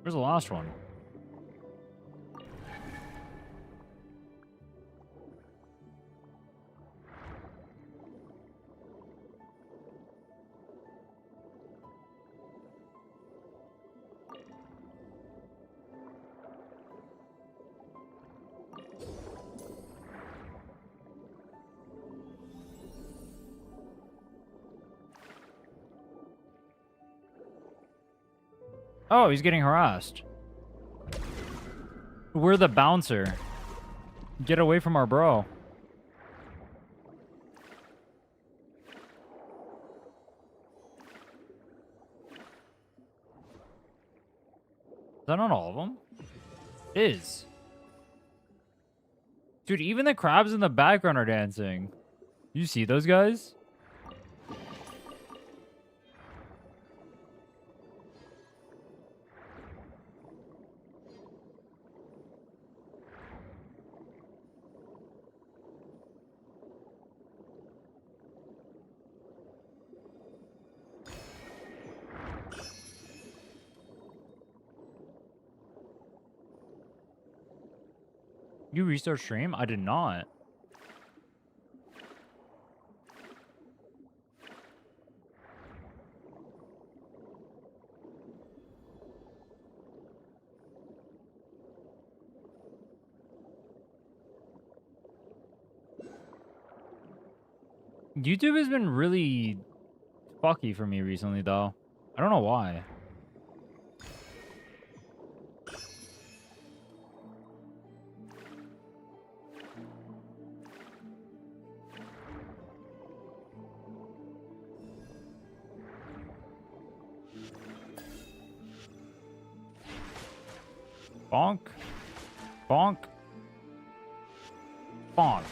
Where's the last one? Oh, he's getting harassed. We're the bouncer. Get away from our bro. Is that on all of them? It is. Dude, even the crabs in the background are dancing. You see those guys? You restart stream? I did not. YouTube has been really fucky for me recently, though. I don't know why. Bonk. Bonk. Bonk.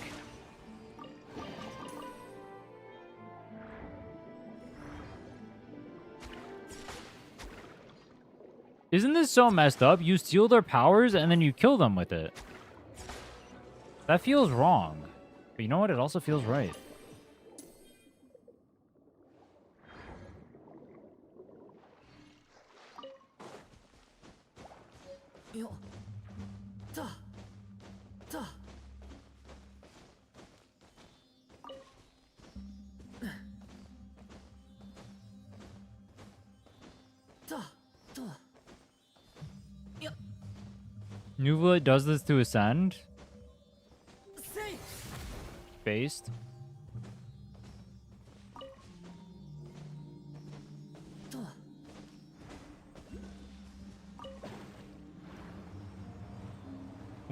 Isn't this so messed up? You steal their powers and then you kill them with it. That feels wrong. But you know what? It also feels right. Yo. Da. Da. Da. Da. Yo. Nuvula does this to ascend. Safe. Based.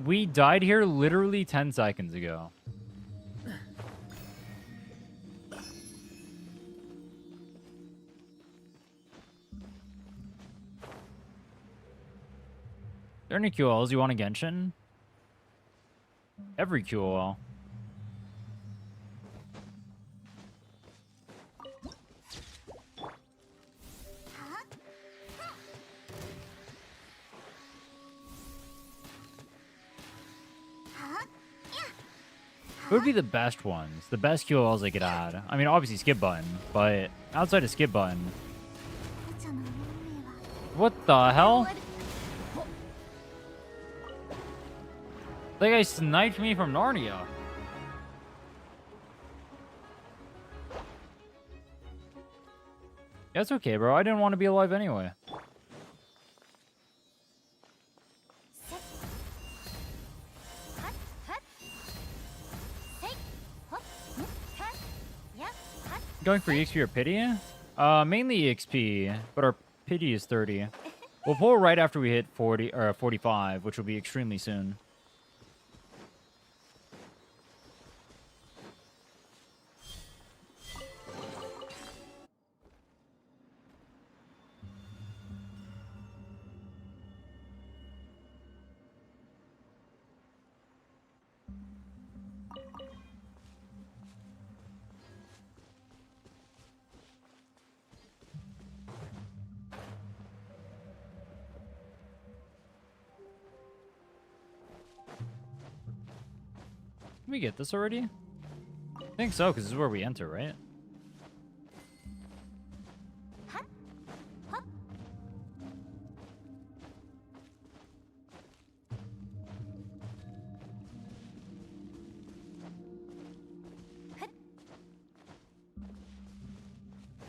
We died here literally 10 seconds ago. Are there any QLs you want a Genshin? Every QOL. What would be the best ones? The best QOLs they could add? I mean, obviously skip button, but outside of skip button. What the hell? That guy sniped me from Narnia. That's okay, bro. I didn't want to be alive anyway. Going for EXP or pity? Mainly EXP, but our pity is 30. We'll pull right after we hit 40 or 45, which will be extremely soon. Did we get this already? I think so, because this is where we enter, right?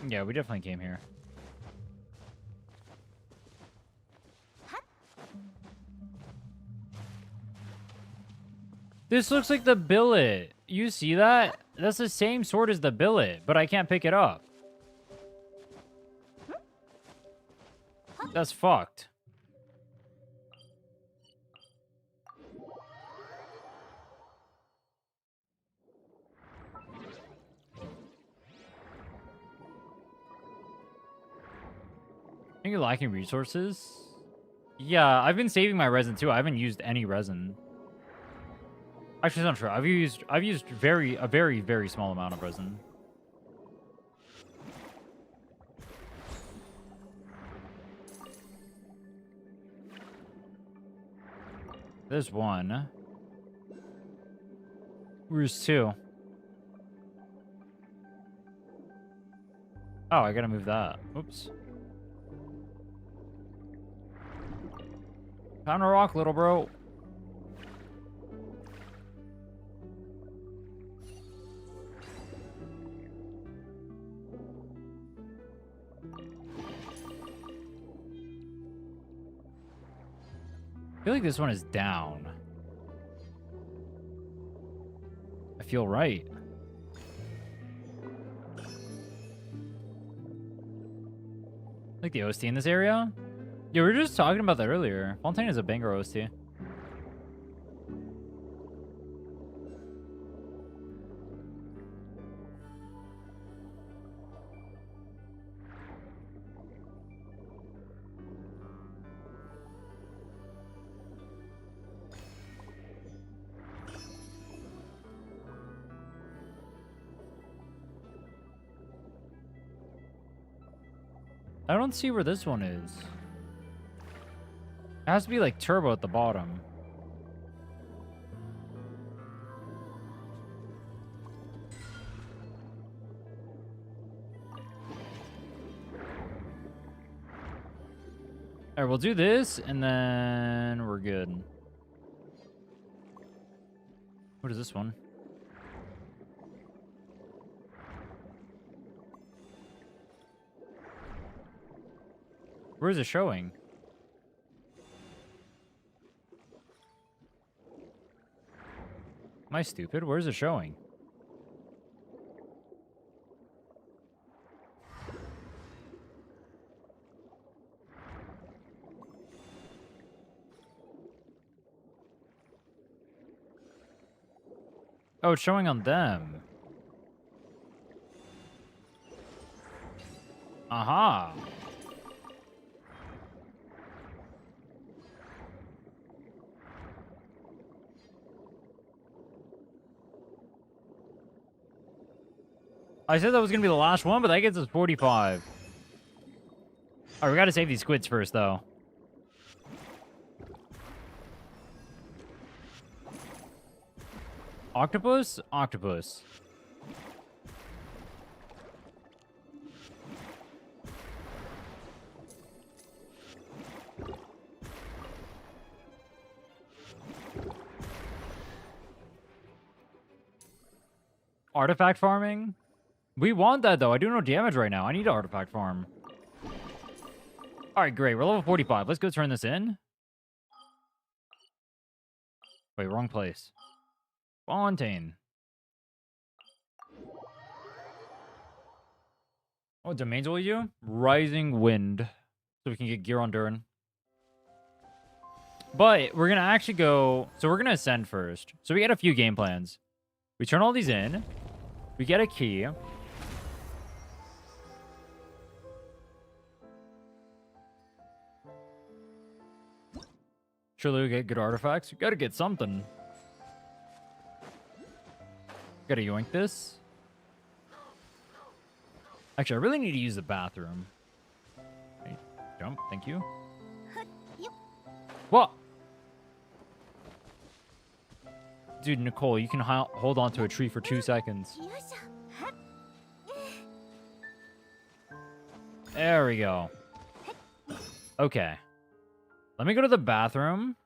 Yeah, we definitely came here. This looks like the billet. You see that? That's the same sword as the billet, but I can't pick it up. That's fucked. I think you're lacking resources. Yeah, I've been saving my resin too. I haven't used any resin. Actually, it's not true. I've used a very small amount of resin. There's one. Where's two? Oh, I gotta move that. Oops. Found a rock, little bro. I feel like this one is down. I feel right. Like the OST in this area? Yeah, we were just talking about that earlier. Fontaine is a banger OST. I don't see where this one is. It has to be like turbo at the bottom. All right, we'll do this and then we're good. What is this one? Where is it showing? Am I stupid? Where is it showing? Oh, it's showing on them. Aha. I said that was going to be the last one, but that gets us 45. All right, we got to save these squids first, though. Octopus? Octopus. Artifact farming? We want that, though. I do no damage right now. I need to artifact farm. All right, great. We're level 45. Let's go turn this in. Wait, wrong place. Fontaine. What domains will we do? Rising Wind. So we can get gear on Durin. But we're going to actually go... So we're going to ascend first. So we get a few game plans. We turn all these in. We get a key. Surely we get good artifacts. We gotta get something. Gotta yoink this. Actually, I really need to use the bathroom. Okay, jump, thank you. What? Dude, Nicole, you can hold on to a tree for 2 seconds. There we go. Okay. Let me go to the bathroom.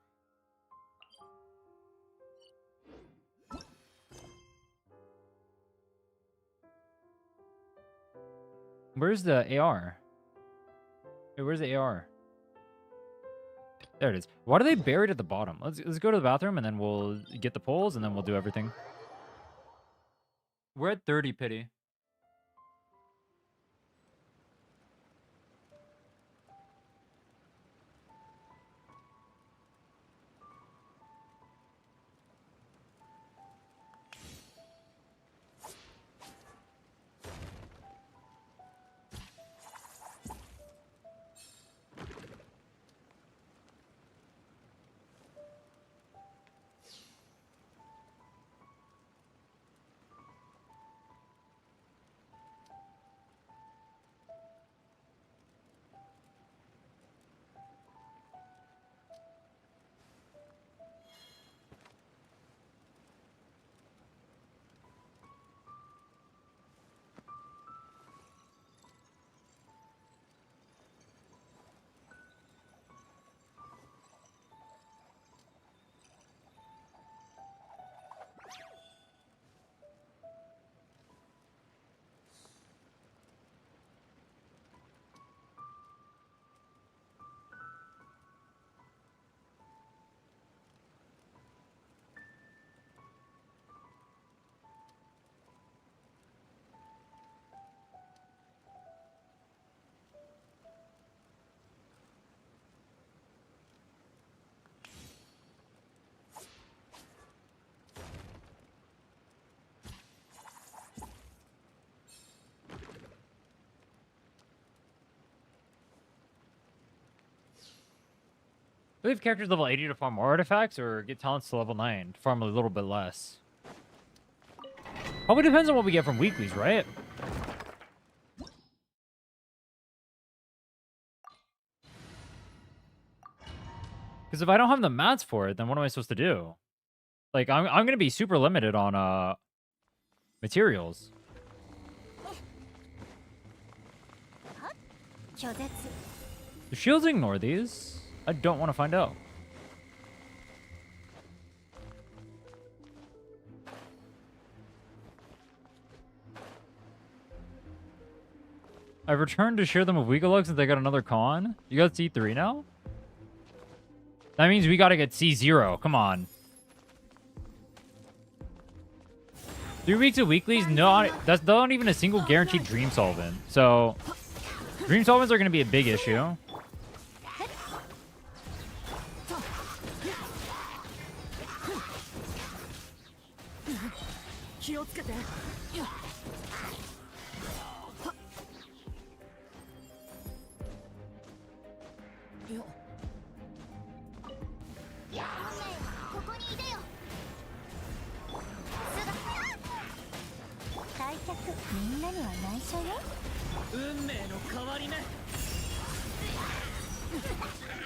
Where's the AR? Hey, where's the AR? There it is. Why are they buried at the bottom? Let's go to the bathroom and then we'll get the poles and then we'll do everything. We're at 30 pity. leave characters level 80 to farm more artifacts, or get talents to level 9 to farm a little bit less. Probably depends on what we get from weeklies, right? Because if I don't have the mats for it, then what am I supposed to do? Like, I'm going to be super limited on materials. The shields ignore these. I don't want to find out. I've returned to share them with Mavuika log since I got another con. You got C3 now? That means we gotta get C0. Come on. 3 weeks of weeklies? No, that's not even a single guaranteed dream solvent. So, dream solvents are gonna be a big issue.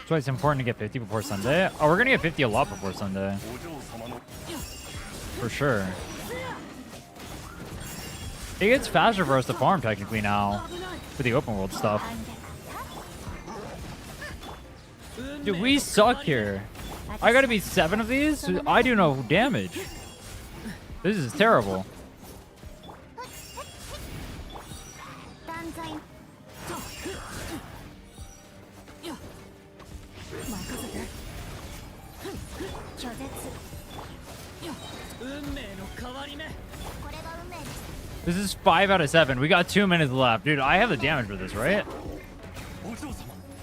That's why it's important to get 50 before Sunday. Oh, we're gonna get 50 a lot before Sunday. For sure. It gets faster for us to farm technically now for the open world stuff. Dude, we suck here. I gotta be 7 of these? I do no damage. This is terrible. This is 5 out of 7. We got 2 minutes left. Dude, I have the damage for this, right?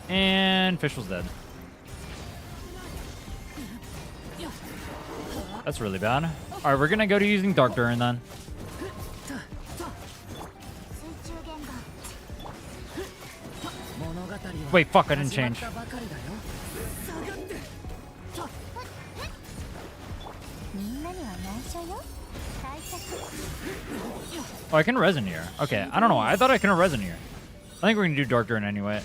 And Fischl's dead. That's really bad. Alright, we're gonna go to using Dark Durin then. Wait, fuck, I didn't change. Oh, I can resin here. Okay, I don't know. I thought I couldn't resin here. I think we're gonna do Dark Durin anyway.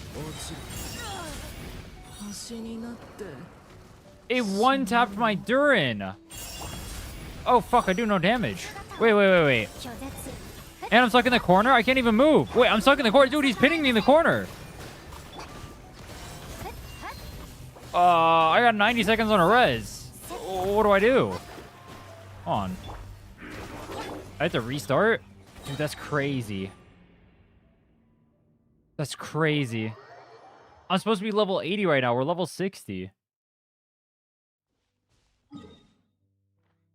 It one-tapped my Durin. Oh, fuck, I do no damage. Wait. And I'm stuck in the corner? I can't even move. Wait, I'm stuck in the corner. Dude, he's pinning me in the corner. I got 90 seconds on a res. What do I do? Hold on. I have to restart? Dude, that's crazy. That's crazy. I'm supposed to be level 80 right now. We're level 60.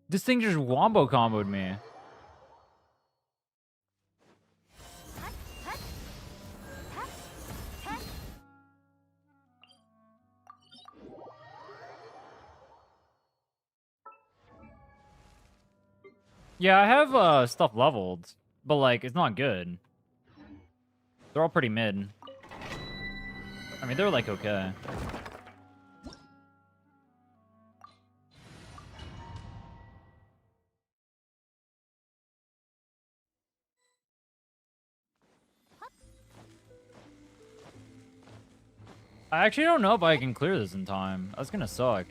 This thing just wombo comboed me. Yeah, I have stuff leveled, but like it's not good. They're all pretty mid. I mean, they're like okay. I actually don't know if I can clear this in time. That's gonna suck.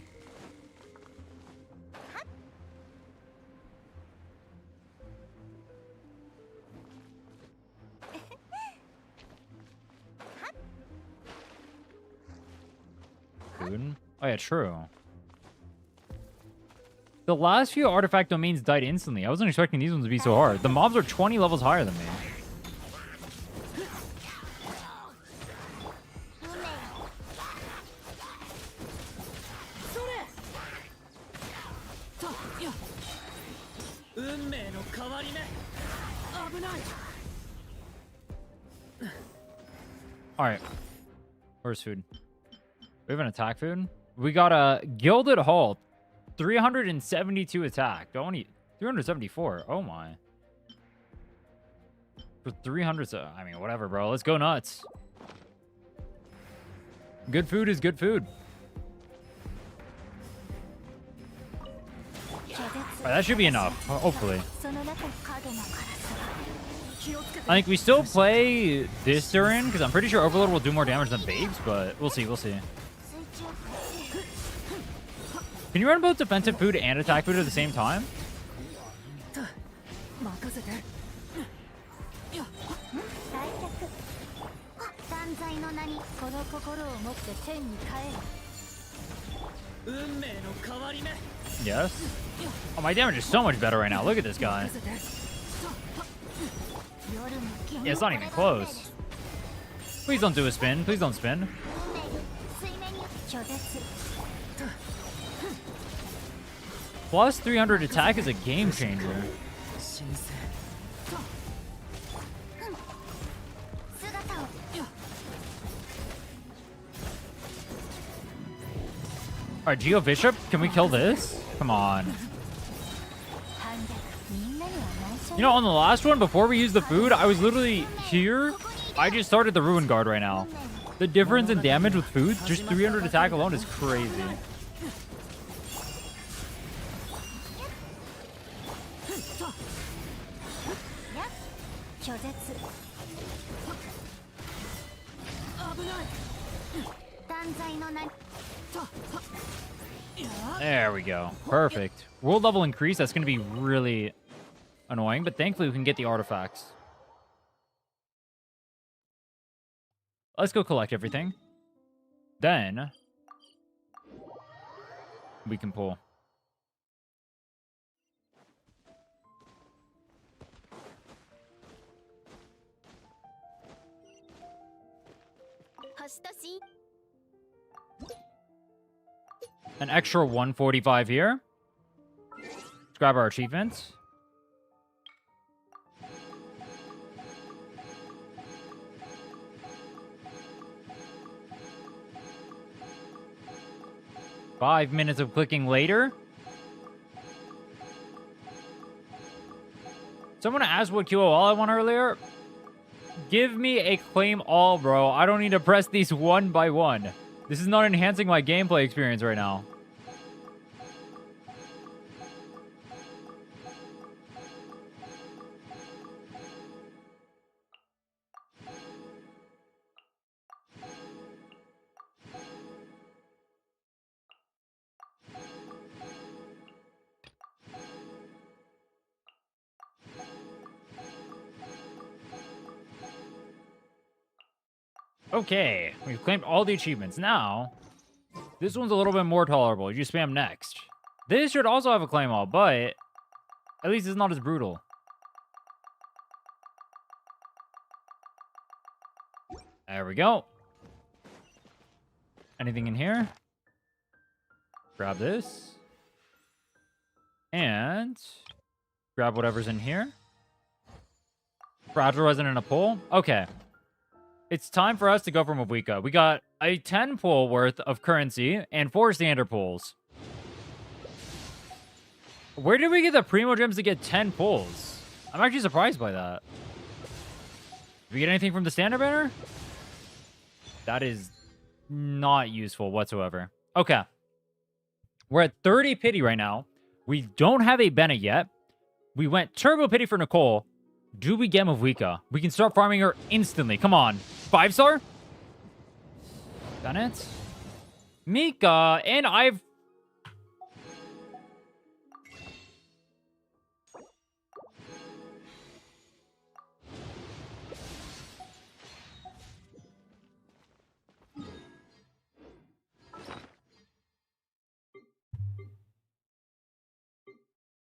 Food? Oh yeah, true. The last few artifact domains died instantly. I wasn't expecting these ones to be so hard. The mobs are 20 levels higher than me. Alright. Where's food? We have an attack food? We got a Gilded Halt. 372 attack. Don't need 374. Oh my. For 300. I mean, whatever, bro. Let's go nuts. Good food is good food. Alright, that should be enough, hopefully. I think we still play this Durin, because I'm pretty sure Overload will do more damage than Babes, but we'll see, we'll see. Can you run both defensive food and attack food at the same time? Yes. Oh, my damage is so much better right now. Look at this guy. Yeah, it's not even close. Please don't do a spin. Please don't spin. Plus 300 attack is a game changer. Alright, Geo Bishop, can we kill this? Come on. You know, on the last one, before we used the food, I was literally here. I just started the Ruin Guard right now. The difference in damage with food, just 300 attack alone is crazy. There we go. Perfect. World level increase, that's going to be really annoying, but thankfully we can get the artifacts. Let's go collect everything. Then we can pull. An extra 145 here. Let's grab our achievements. Five minutes of clicking later. Someone asked what QOL I want earlier. Give me a claim all, bro. I don't need to press these one by one. This is not enhancing my gameplay experience right now. Okay, we've claimed all the achievements. Now, this one's a little bit more tolerable. You spam next. This should also have a claim all, but at least it's not as brutal. There we go. Anything in here? Grab this. And grab whatever's in here. Fragile Resin in a pull. Okay. It's time for us to go for Mavuika. We got a 10 pull worth of currency and 4 standard pulls. Where did we get the Primo Gems to get 10 pulls? I'm actually surprised by that. Did we get anything from the standard banner? That is not useful whatsoever. Okay. We're at 30 pity right now. We don't have a Bennett yet. We went turbo pity for Nicole. Do we get Mavuika? We can start farming her instantly. Come on. 5-star? Bennett? Mika. And I've...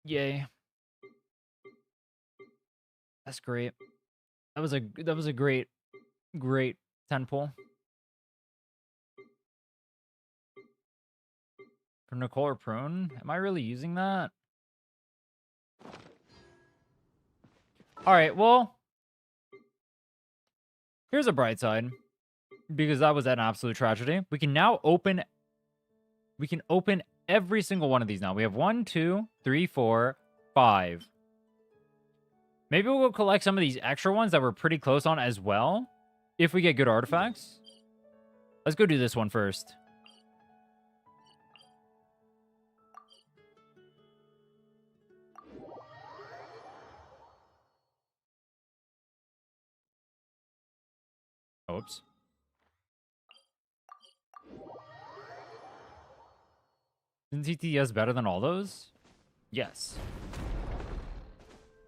Yay. That's great. That was a great 10 pull. For Nicole or Prune? Am I really using that? Alright, well. Here's a bright side. Because that was an absolute tragedy. We can now open... We can open every single one of these now. We have 1, 2, 3, 4, 5. Maybe we'll go collect some of these extra ones that we're pretty close on as well. If we get good artifacts. Let's go do this one first. Oops. Isn't TTS better than all those? Yes.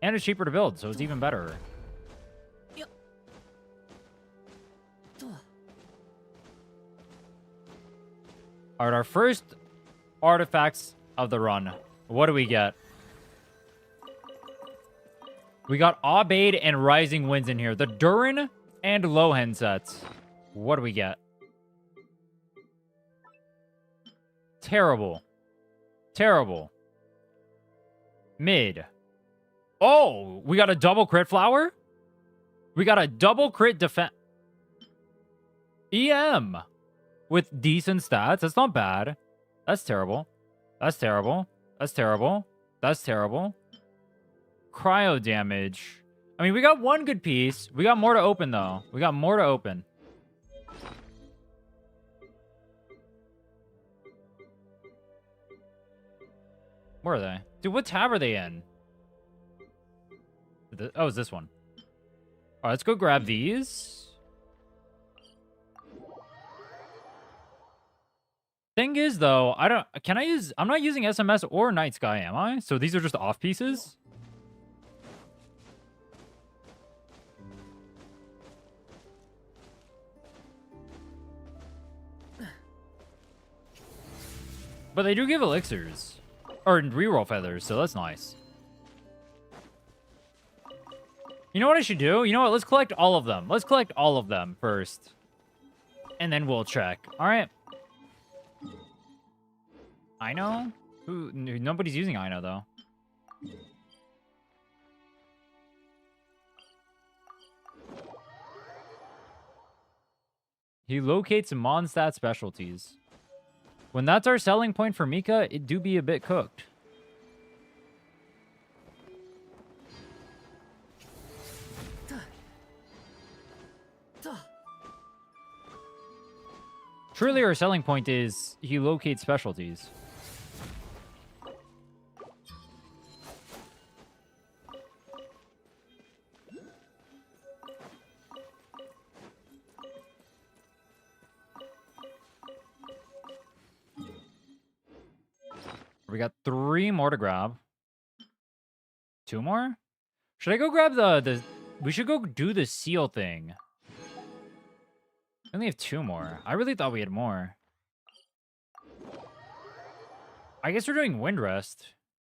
And it's cheaper to build, so it's even better. All right, our first artifacts of the run. What do we get? We got Aubade and Rising Winds in here. The Durin and Lohen sets. What do we get? Terrible. Terrible. Mid. Oh, we got a double crit flower? We got a double crit defense. EM. With decent stats. That's not bad. That's terrible. That's terrible. That's terrible. That's terrible. Cryo damage. I mean, we got one good piece. We got more to open, though. We got more to open. Where are they? Dude, what tab are they in? Oh, it's this one. All right, let's go grab these. Thing is, though, I'm not using SMS or Night Sky, am I? So these are just off pieces? But they do give elixirs. Or reroll feathers, so that's nice. You know what I should do? You know what? Let's collect all of them. Let's collect all of them first. And then we'll check. All right. Ino? Nobody's using Ino, though. He locates Mondstadt specialties. When that's our selling point for Mika, it do be a bit cooked. Truly, our selling point is he locates specialties. We got 3 more to grab. 2 more? Should I go grab the... We should go do the seal thing. I only have 2 more. I really thought we had more. I guess we're doing Wind Rest.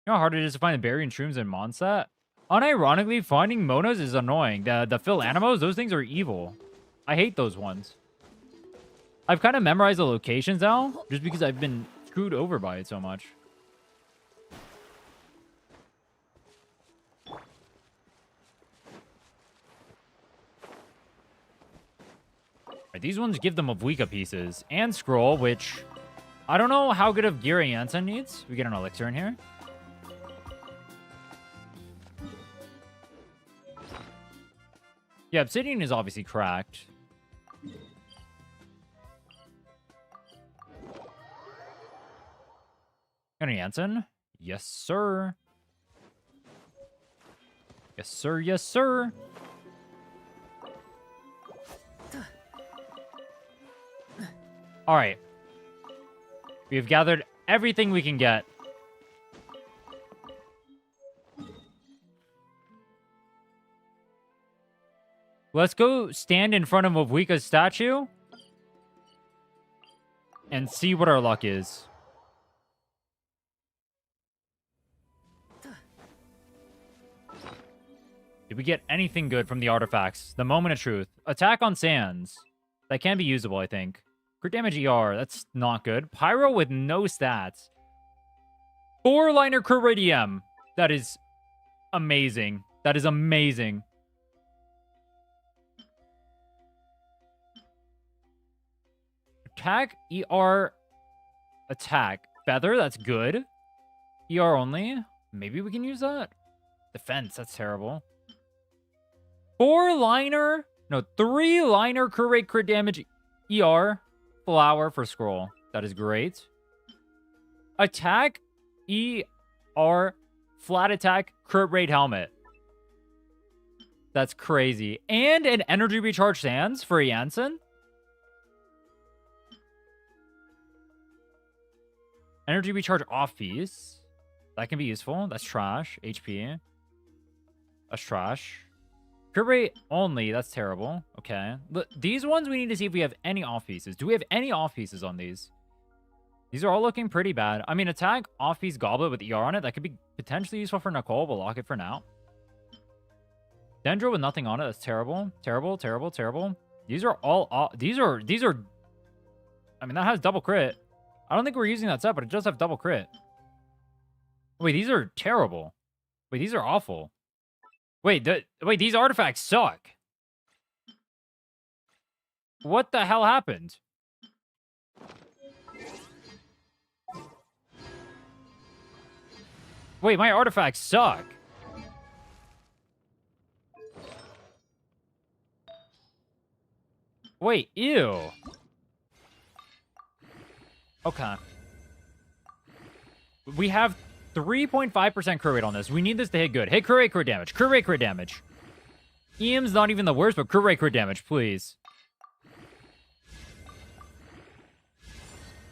You know how hard it is to find the berry and shrooms in Mondstadt? Unironically, finding Monas is annoying. The Phil Animos, those things are evil. I hate those ones. I've kind of memorized the locations now, just because I've been screwed over by it so much. Right, these ones give them Mavuika pieces and scroll, which I don't know how good of gear Jansen needs. We get an elixir in here. Yeah, Obsidian is obviously cracked. Got a Jansen? Yes, sir. Yes, sir. Yes, sir. All right. We've gathered everything we can get. Let's go stand in front of Mavuika's statue and see what our luck is. Did we get anything good from the artifacts? The Moment of Truth. Attack on Sands. That can be usable, I think. Crit damage ER. That's not good. Pyro with no stats. 4-liner crit rate EM. That is amazing. That is amazing. Attack, ER, attack. Feather, that's good. ER only. Maybe we can use that. Defense, that's terrible. 4-liner, no, 3-liner crit rate crit damage ER. Flower for scroll. That is great. Attack, ER, flat attack, crit rate helmet. That's crazy. And an energy recharge sands for Janssen. Energy recharge off piece. That can be useful. That's trash. HP. That's trash. Crit rate only. That's terrible. Okay. Look, these ones we need to see if we have any off pieces. Do we have any off pieces on these? These are all looking pretty bad. I mean, attack off piece goblet with ER on it. That could be potentially useful for Nicole. We'll lock it for now. Dendro with nothing on it. That's terrible. Terrible, terrible, terrible. These are all... These are... I mean, that has double crit. I don't think we're using that set, but it does have double crit. Wait, these are terrible. Wait, these are awful. Wait, these artifacts suck. What the hell happened? Wait, my artifacts suck. Wait, ew. Okay. We have 3.5% crit rate on this. We need this to hit good. Hit crit rate, crit damage. Crit rate, crit damage. EM's not even the worst, but crit rate, crit damage, please.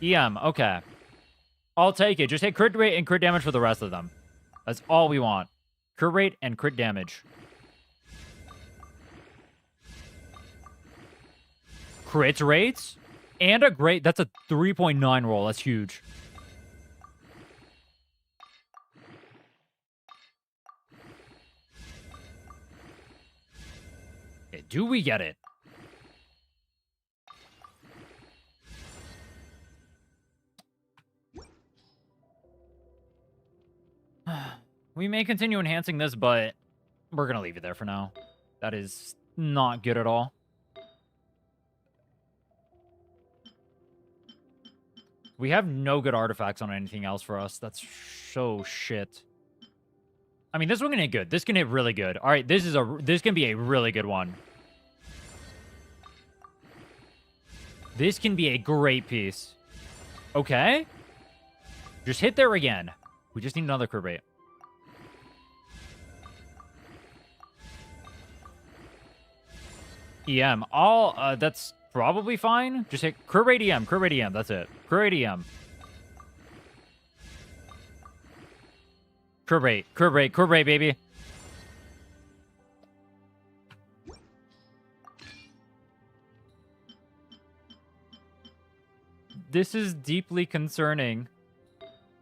EM, okay. I'll take it. Just hit crit rate and crit damage for the rest of them. That's all we want. Crit rate and crit damage. Crit rates? And a great... That's a 3.9 roll. That's huge. Okay, do we get it? We may continue enhancing this, but we're going to leave it there for now. That is not good at all. We have no good artifacts on anything else for us. That's so shit. I mean, this one can hit good. This can hit really good. All right, this can be a really good one. This can be a great piece. Okay. Just hit there again. We just need another crit rate. EM. That's probably fine. Just hit crit rate EM. Crit rate EM. That's it. Crit rate EM. Crit rate. Crit rate. Crit rate, baby. This is deeply concerning.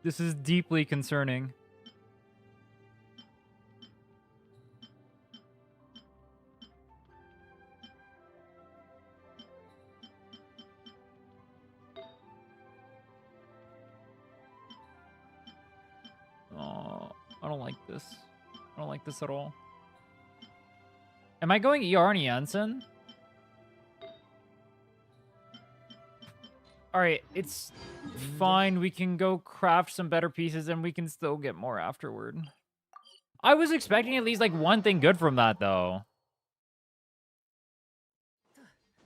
This is deeply concerning. Oh, I don't like this. I don't like this at all. Am I going ER on Janssen? Alright, it's fine. We can go craft some better pieces and we can still get more afterward. I was expecting at least like one thing good from that though.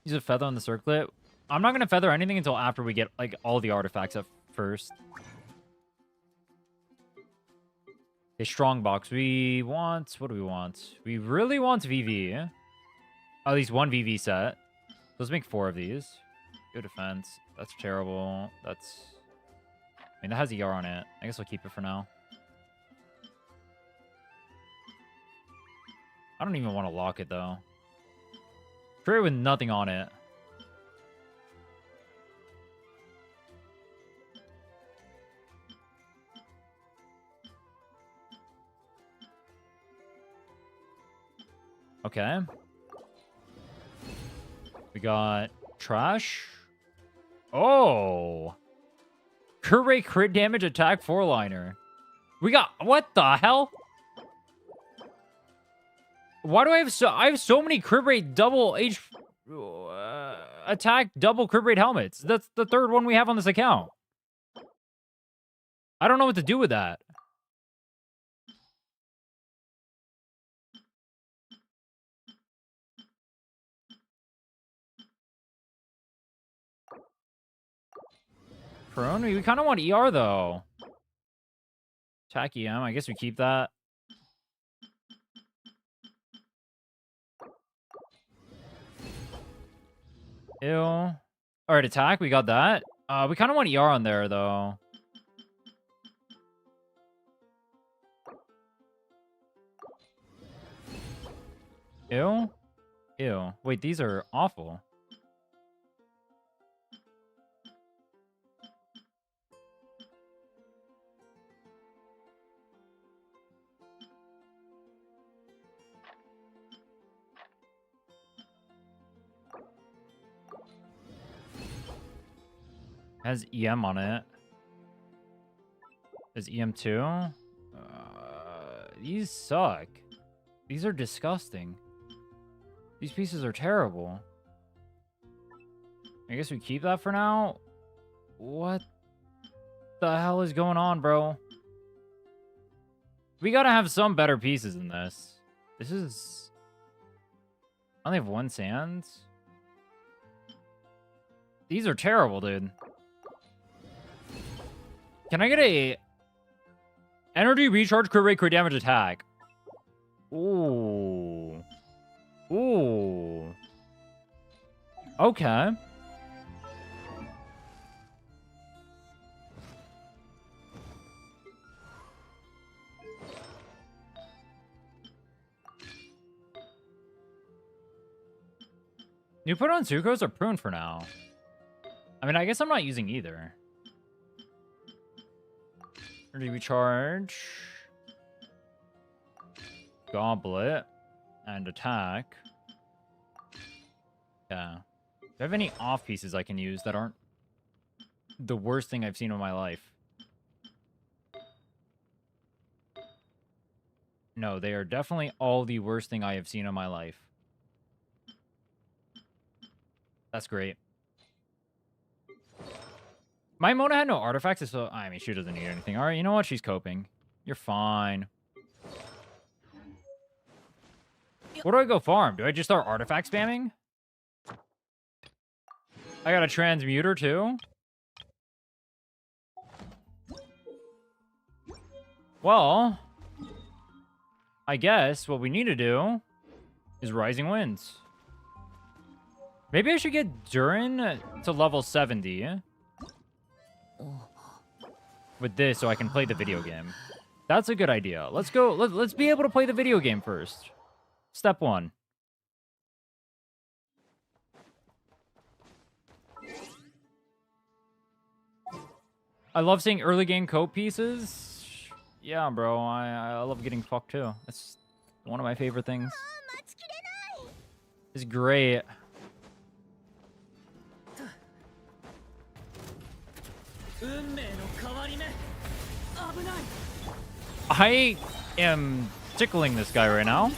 Use a feather on the circlet. I'm not going to feather anything until after we get like all the artifacts at first. A strong box. We want... What do we want? We really want VV. At least one VV set. Let's make 4 of these. Good defense. That's terrible. That's... I mean, that has ER on it. I guess I'll keep it for now. I don't even want to lock it, though. Trade with nothing on it. Okay. We got trash. Oh. Crit rate, crit damage, attack 4-liner. We got... What the hell? Why do I have so many crit rate double H... attack double crit rate helmets? That's the 3rd one we have on this account. I don't know what to do with that. Prone? We kind of want ER, though. Attack EM. I guess we keep that. Ew. Alright, attack. We got that. We kind of want ER on there, though. Ew. Ew. Wait, these are awful. Has EM on it. Has EM too? These suck. These are disgusting. These pieces are terrible. I guess we keep that for now. What the hell is going on, bro? We gotta have some better pieces than this. This is... I only have one sand. These are terrible, dude. Can I get a... energy recharge, crit rate, crit damage, attack? Ooh. Ooh. Okay. You put on sucrose or prune for now? I mean, I guess I'm not using either. Energy recharge. Goblet. And attack. Yeah. Do I have any off pieces I can use that aren't the worst thing I've seen in my life? No, they are definitely all the worst thing I have seen in my life. That's great. My Mona had no artifacts, so I mean, she doesn't need anything. All right, you know what? She's coping. You're fine. Where do I go farm? Do I just start artifact spamming? I got a transmuter too. Well, I guess what we need to do is Rising Winds. Maybe I should get Durin to level 70 with this so I can play the video game. That's a good idea. Let's go. Let's be able to play the video game first. Step 1. I love seeing early game cope pieces. Yeah, bro. I love getting fucked too. That's one of my favorite things. It's great. I am tickling this guy right now.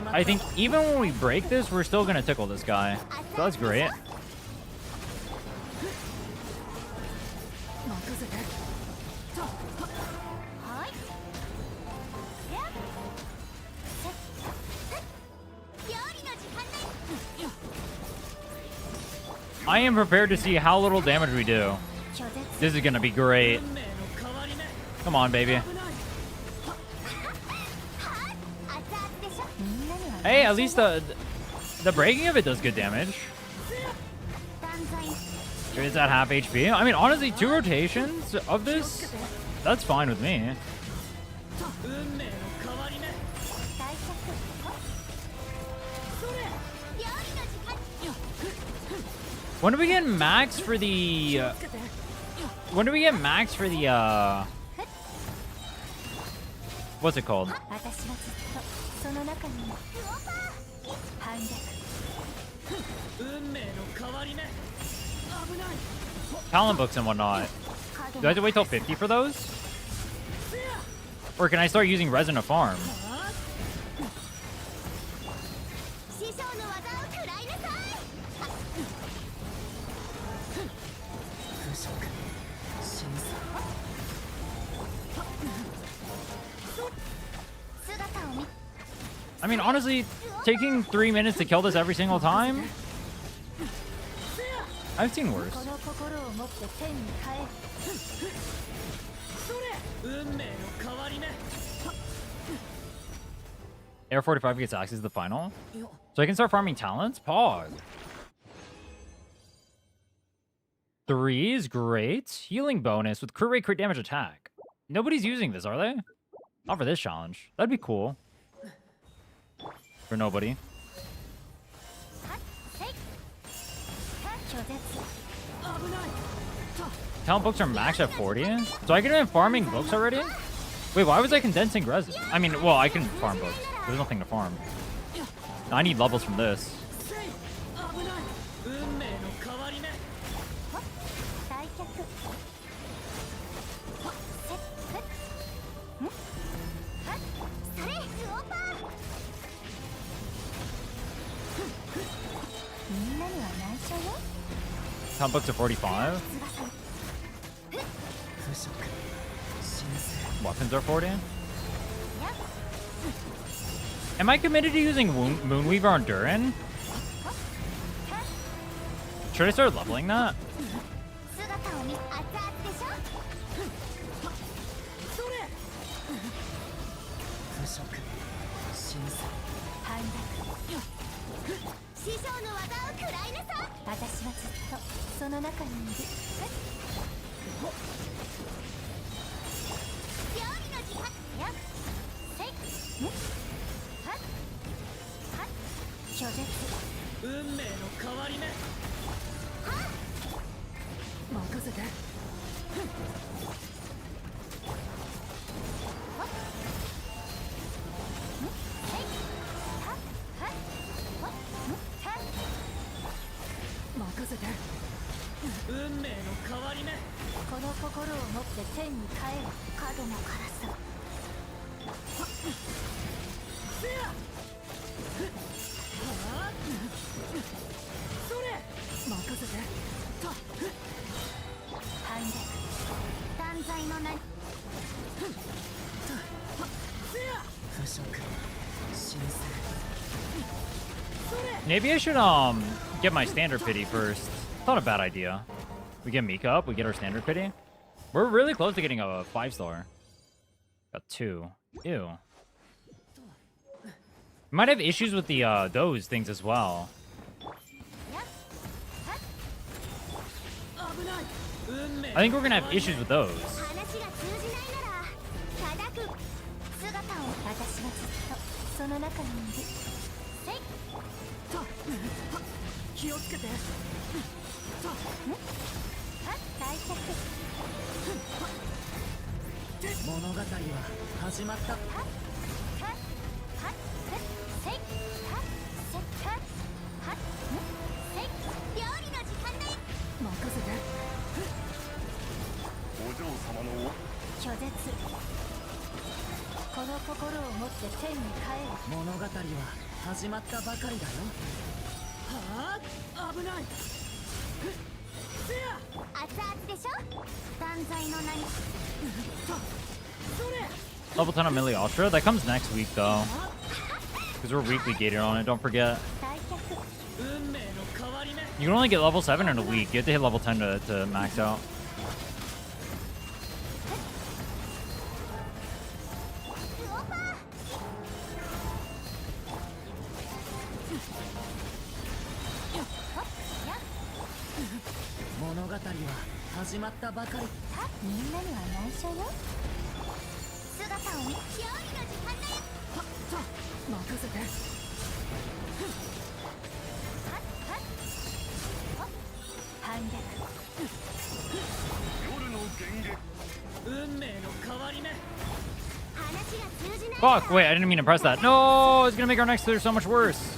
I think even when we break this, we're still gonna tickle this guy. So that's great. I am prepared to see how little damage we do. This is gonna be great. Come on, baby. Hey, at least the breaking of it does good damage. Is that half HP? I mean, honestly, 2 rotations of this, that's fine with me. When do we get max for the... when do we get max for the, what's it called? Talent books and whatnot. Do I have to wait till 50 for those? Or can I start using resin to farm? I mean, honestly, taking 3 minutes to kill this every single time, I've seen worse. この心を持って天に帰る。それ運命の変わり目。 Air 45 gets access to the final. So I can start farming talents? Pog. 3 is great. Healing bonus with crit rate, crit damage, attack. Nobody's using this, are they? Not for this challenge. That'd be cool. For nobody. Talent books are maxed at 40. So I can have farming books already? Wait, why was I condensing resin? I mean, well, I can farm books. There's nothing to farm. I need levels from this. 運命の変わり目。来客。それスオパー。みんなには内緒よ。 Talent books are 45. Weapons are 40. Am I committed to using Moonweaver on Durin? Should I start leveling that? Maybe I should get my standard pity first. Not a bad idea. We get Mika up, we get our standard pity. We're really close to getting a 5-star. Got 2. Ew. Might have issues with the those things as well. I think we're gonna have issues with those. Level 10 on Millie Ultra? That comes next week though. Because we're weekly gated on it, don't forget. You can only get level 7 in a week. You have to hit level 10 to max out. Fuck, wait, I didn't mean to press that. No, it's gonna make our next clear so much worse.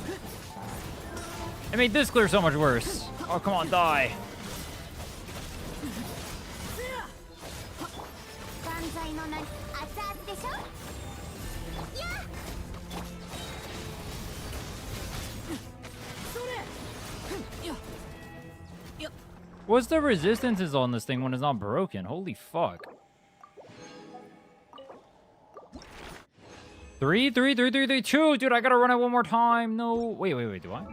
It made this clear so much worse. Oh, come on, die. What's the resistances on this thing when it's not broken? Holy fuck. 3, 3, 3, 3, 3, 2. Dude, I gotta run it one more time. No. Wait, do I?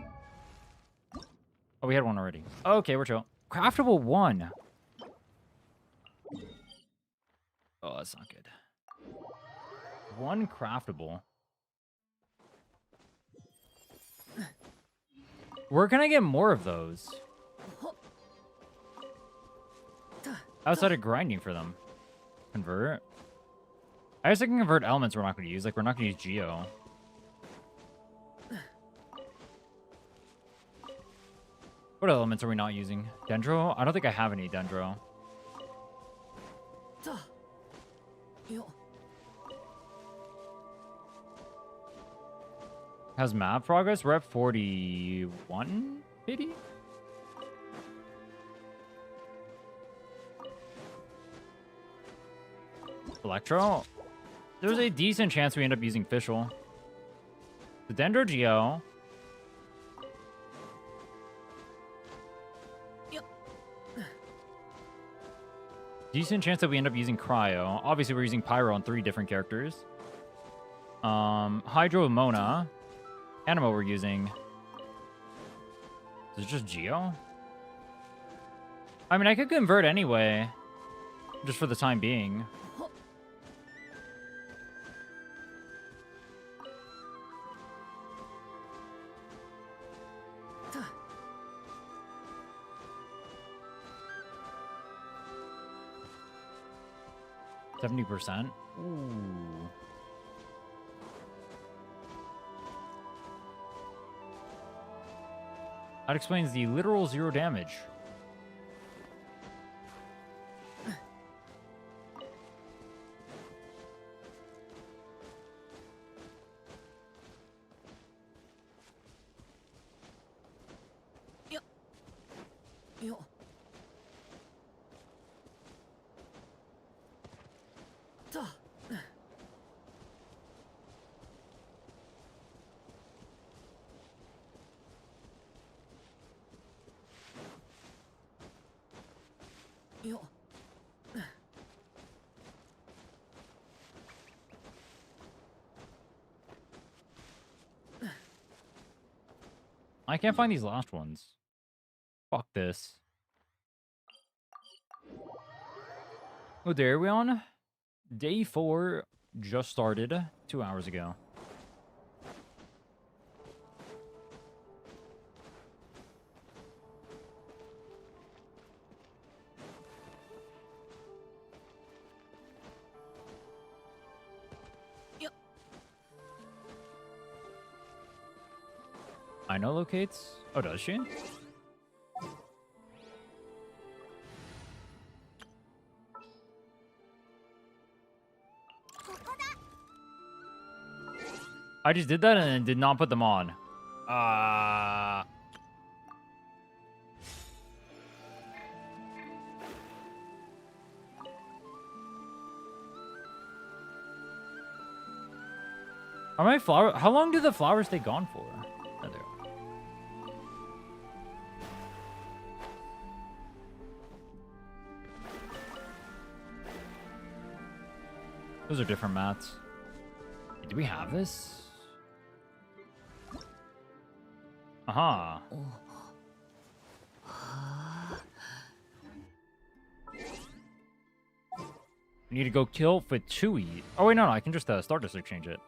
Oh, we had one already. Okay, we're chill. Craftable 1. Oh, that's not good. 1 craftable. Where can I get more of those? Outside of grinding for them. Convert. I guess I can convert elements we're not going to use. Like, we're not going to use Geo. What elements are we not using? Dendro? I don't think I have any Dendro. How's map progress? We're at 41, maybe? Electro? There's a decent chance we end up using Fischl. The Dendro Geo. Decent chance that we end up using Cryo. Obviously, we're using Pyro on 3 different characters. Hydro Mona. Animo we're using. Is it just Geo? I mean, I could convert anyway. Just for the time being. %. Ooh. That explains the literal 0 damage. I can't find these last ones. Fuck this. Oh, there we on? Day 4 just started 2 hours ago. I know locates. Oh, does she? I just did that and did not put them on. Are my flower? How long do the flowers stay gone for? Oh, there. Those are different mats. Do we have this? Aha. We need to go kill Fatui. Oh wait, no, I can just start this exchange it.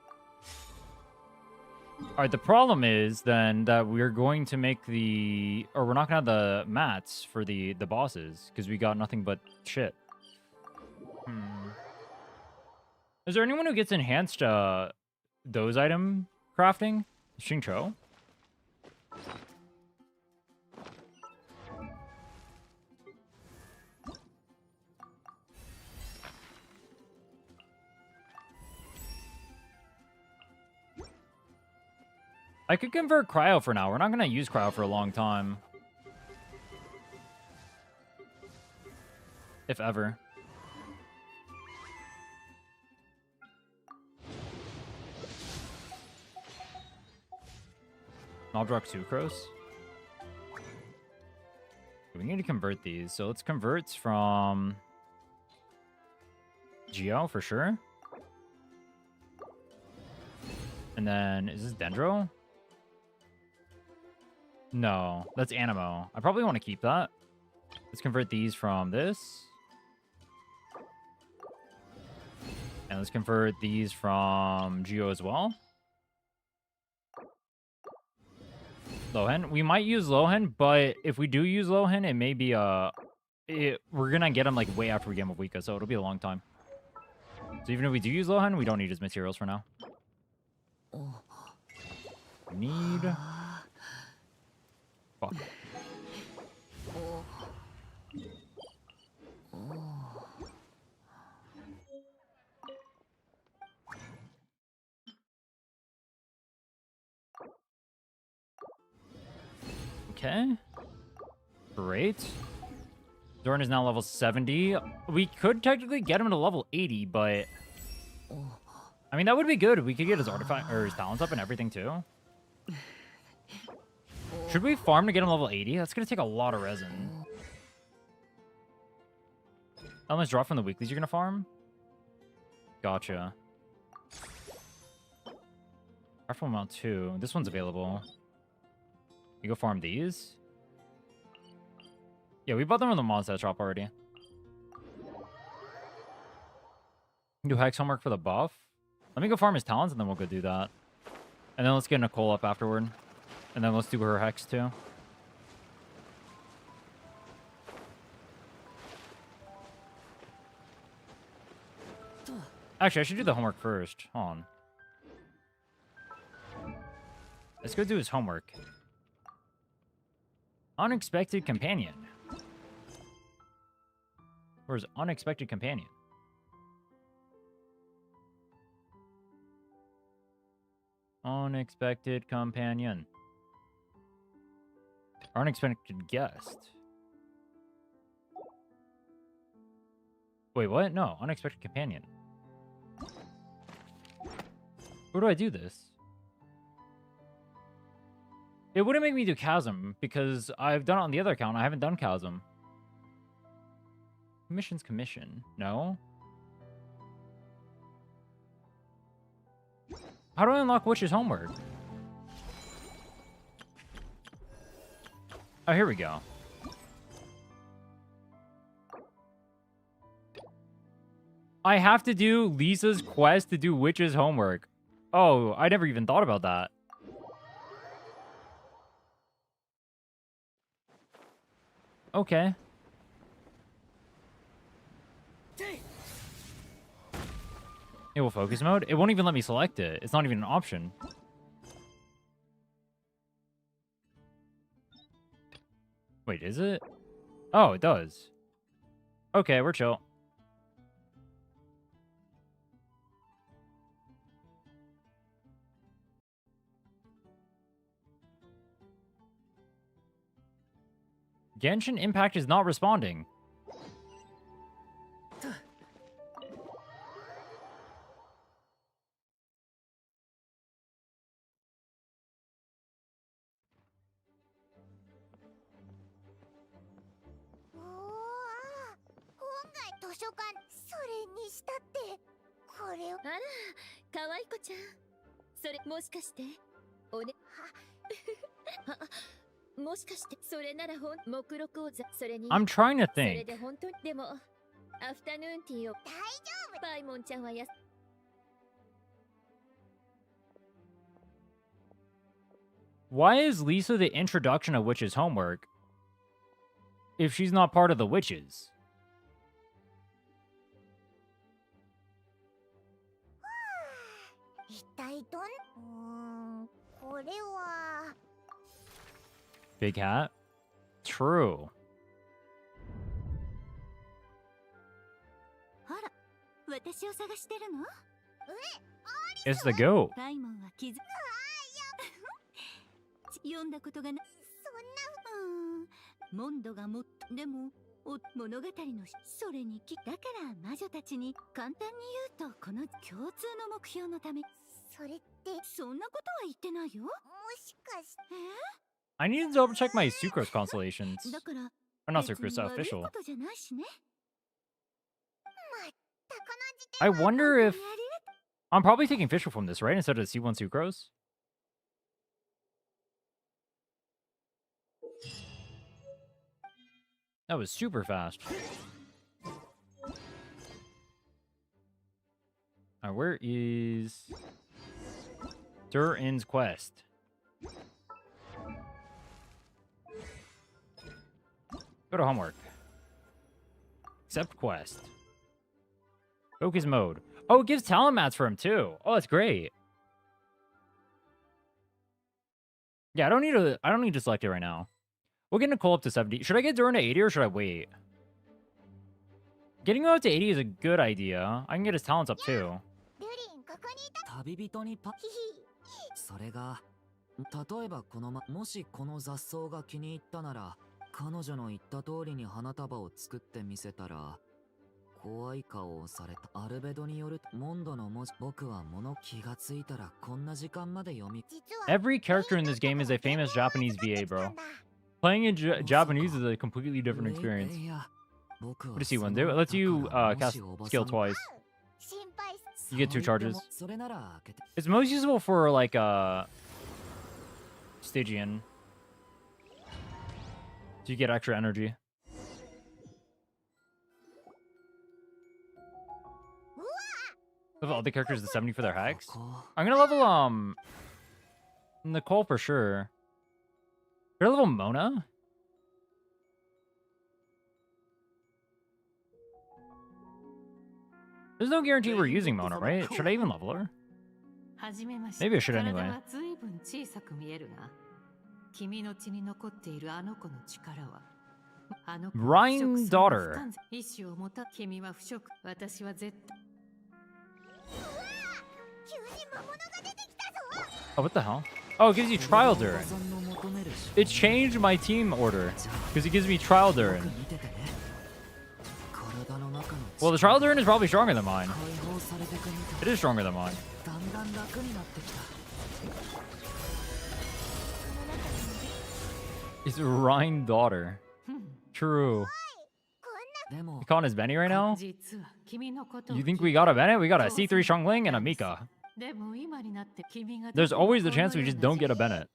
Alright, the problem is then that we're going to make the... Or we're not going to have the mats for the bosses, because we got nothing but shit. Is there anyone who gets enhanced those item crafting? Xingqiu? I could convert cryo for now. We're not going to use cryo for a long time. If ever. Nobrock Sucrose. We need to convert these. So let's convert from Geo for sure. And then, is this Dendro? No, that's Animo. I probably want to keep that. Let's convert these from this. And let's convert these from Geo as well. Lohen. We might use Lohen, but if we do use Lohen, it may be we're gonna get him like way after we get Mavuika, so it'll be a long time. So even if we do use Lohen, we don't need his materials for now. We need... Fuck. Okay. Great. Zorn is now level 70. We could technically get him to level 80, but... I mean, that would be good. We could get his artifact or his talents up and everything, too. Should we farm to get him level 80? That's going to take a lot of resin. How much drop from the weeklies you're going to farm? Gotcha. Powerful amount 2. This one's available. You go farm these? Yeah, we bought them on the monster shop already. Do Hex homework for the buff. Let me go farm his talents and then we'll go do that. And then let's get Nicole up afterward. And then let's do her Hex too. Actually, I should do the homework first. Hold on. Let's go do his homework. Unexpected companion. Where's unexpected companion? Unexpected companion. Unexpected guest. Wait, what? No, unexpected companion. Where do I do this? It wouldn't make me do Chasm because I've done it on the other account. I haven't done Chasm. Commission's commission. No? How do I unlock Witch's homework? Oh, here we go. I have to do Lisa's quest to do Witch's homework. Oh, I never even thought about that. Okay. It will focus mode? It won't even let me select it. It's not even an option. Wait, is it? Oh, it does. Okay, we're chill. Genshin Impact is not responding. I'm trying to think. Why is Lisa the introduction of Witch's homework if she's not part of the Witches? Big hat? True. It's the goat. 読んだことがな、モンドがもっとでも物語のそれにだから魔女たちに簡単に言うとこの共通の目標のためそれってそんなことは言ってないよ。もしかして I need to double check my Sucrose constellations. だから Or not Sucrose, official. ことじゃないしね。 I wonder if... I'm probably taking Fisher from this, right? Instead of C1 Sucrose? That was super fast. Alright, where is Durin's quest? Go to homework. Accept quest. Focus mode. Oh, it gives talent mats for him too. Oh, that's great. Yeah, I don't need to select it right now. We'll get Nicole up to 70. Should I get Durin to 80 or should I wait? Getting him up to 80 is a good idea. I can get his talents up too. 旅人にそれが例えばもしこの雑草が気に入ったなら彼女の言った通りに花束を作ってみせたら怖い顔をされたアルベドによるモンドの文字僕は気がついたらこんな時間まで読み Every character in this game is a famous Japanese VA, bro. Playing in Japanese is a completely different experience. What does C1 do? It lets you cast skill twice. You get 2 charges. It's most useful for like Stygian. So you get extra energy. Level all the characters to 70 for their hacks. I'm gonna level Nicole for sure. Should I level Mona? There's no guarantee we're using Mona, right? Should I even level her? Maybe I should anyway. Ryan's daughter. Oh, what the hell? Oh, it gives you trial Durin. It changed my team order because it gives me trial Durin. Well, the trial Durin is probably stronger than mine. It is stronger than mine. It's Ryan's daughter. True. You calling his Benny right now? You think we got a Bennett? We got a C3 Xiangling and a Mika. There's always the chance we just don't get a Bennett.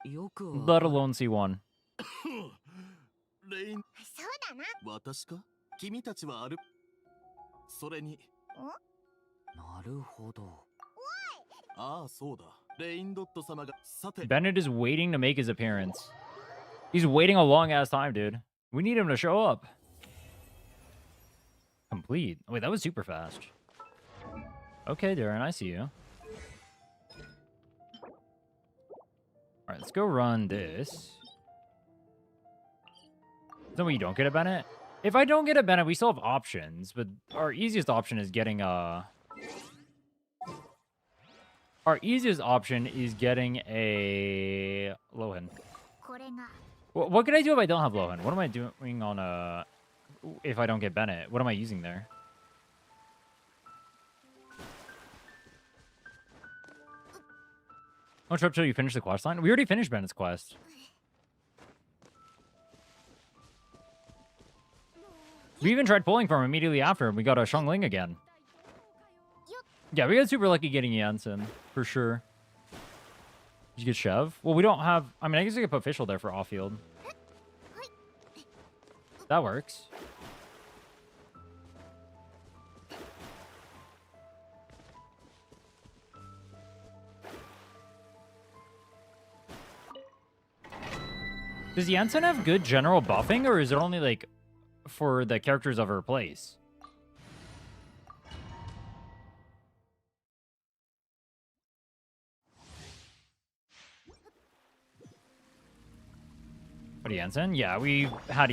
Let alone C1. それになるほどああそうだレインドット様がさて Bennett is waiting to make his appearance. He's waiting a long ass time, dude. We need him to show up. Complete. Wait, that was super fast. Okay, Durin, I see you. Alright, let's go run this. Then we don't get a Bennett? If I don't get a Bennett, we still have options, but our easiest option is getting a... Our easiest option is getting a... Lohan. What can I do if I don't have Lohan? What am I doing on a... If I don't get Bennett? What am I using there? How much up till you finish the quest line? We already finished Bennett's quest. We even tried pulling from him immediately after, and we got a Xiangling again. Yeah, we got super lucky getting Janssen, for sure. Did you get Chev? Well, we don't have... I mean, I guess we could put Fischl there for off-field. That works. Does Janssen have good general buffing, or is it only, like, for the characters of her place? What, Janssen? Yeah, we got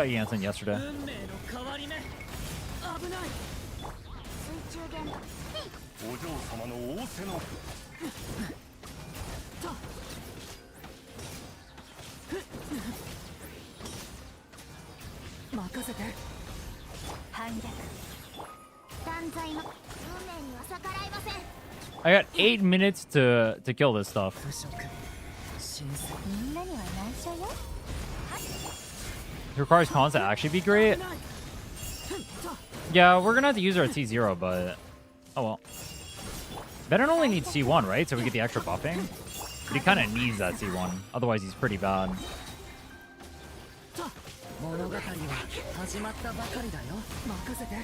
Janssen yesterday. I got 8 minutes to kill this stuff. It requires cons to actually be great. Yeah, we're gonna have to use our T0, but oh well. Bennett only needs C1, right? So we get the extra buffing. But he kind of needs that C1. Otherwise, he's pretty bad. 物語は始まったばかりだよ。任せて。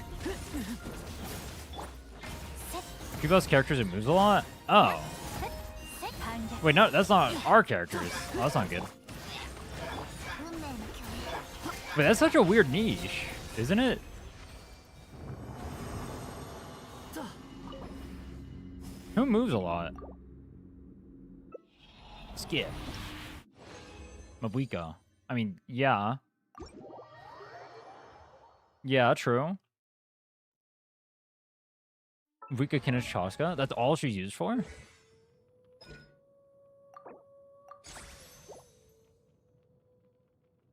Give us characters and moves a lot? Oh. Wait, no, that's not our characters. Oh, that's not good. Wait, that's such a weird niche, isn't it? Who moves a lot? Skip. Mavuika. I mean, yeah. Yeah, true. Mavuika Kineshchaska? That's all she's used for?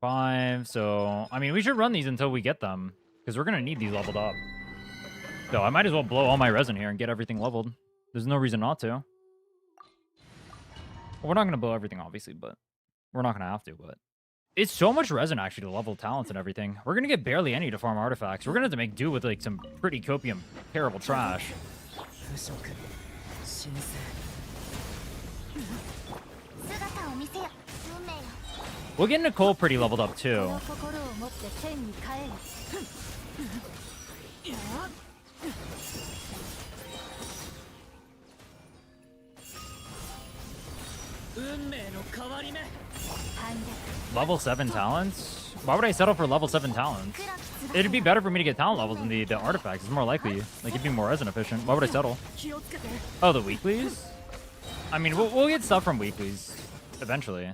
Five, so... I mean, we should run these until we get them. Because we're going to need these leveled up. So I might as well blow all my resin here and get everything leveled. There's no reason not to. Well, we're not going to blow everything, obviously, but... We're not going to have to, but... It's so much resin, actually, to level talents and everything. We're going to get barely any to farm artifacts. We're going to have to make do with, like, some pretty copium, terrible trash. We'll get Nicole pretty leveled up, too. Level 7 talents? Why would I settle for level 7 talents? It'd be better for me to get talent levels in the artifacts. It's more likely. Like, it'd be more resin efficient. Why would I settle? Oh, the weeklies? I mean, we'll get stuff from weeklies eventually.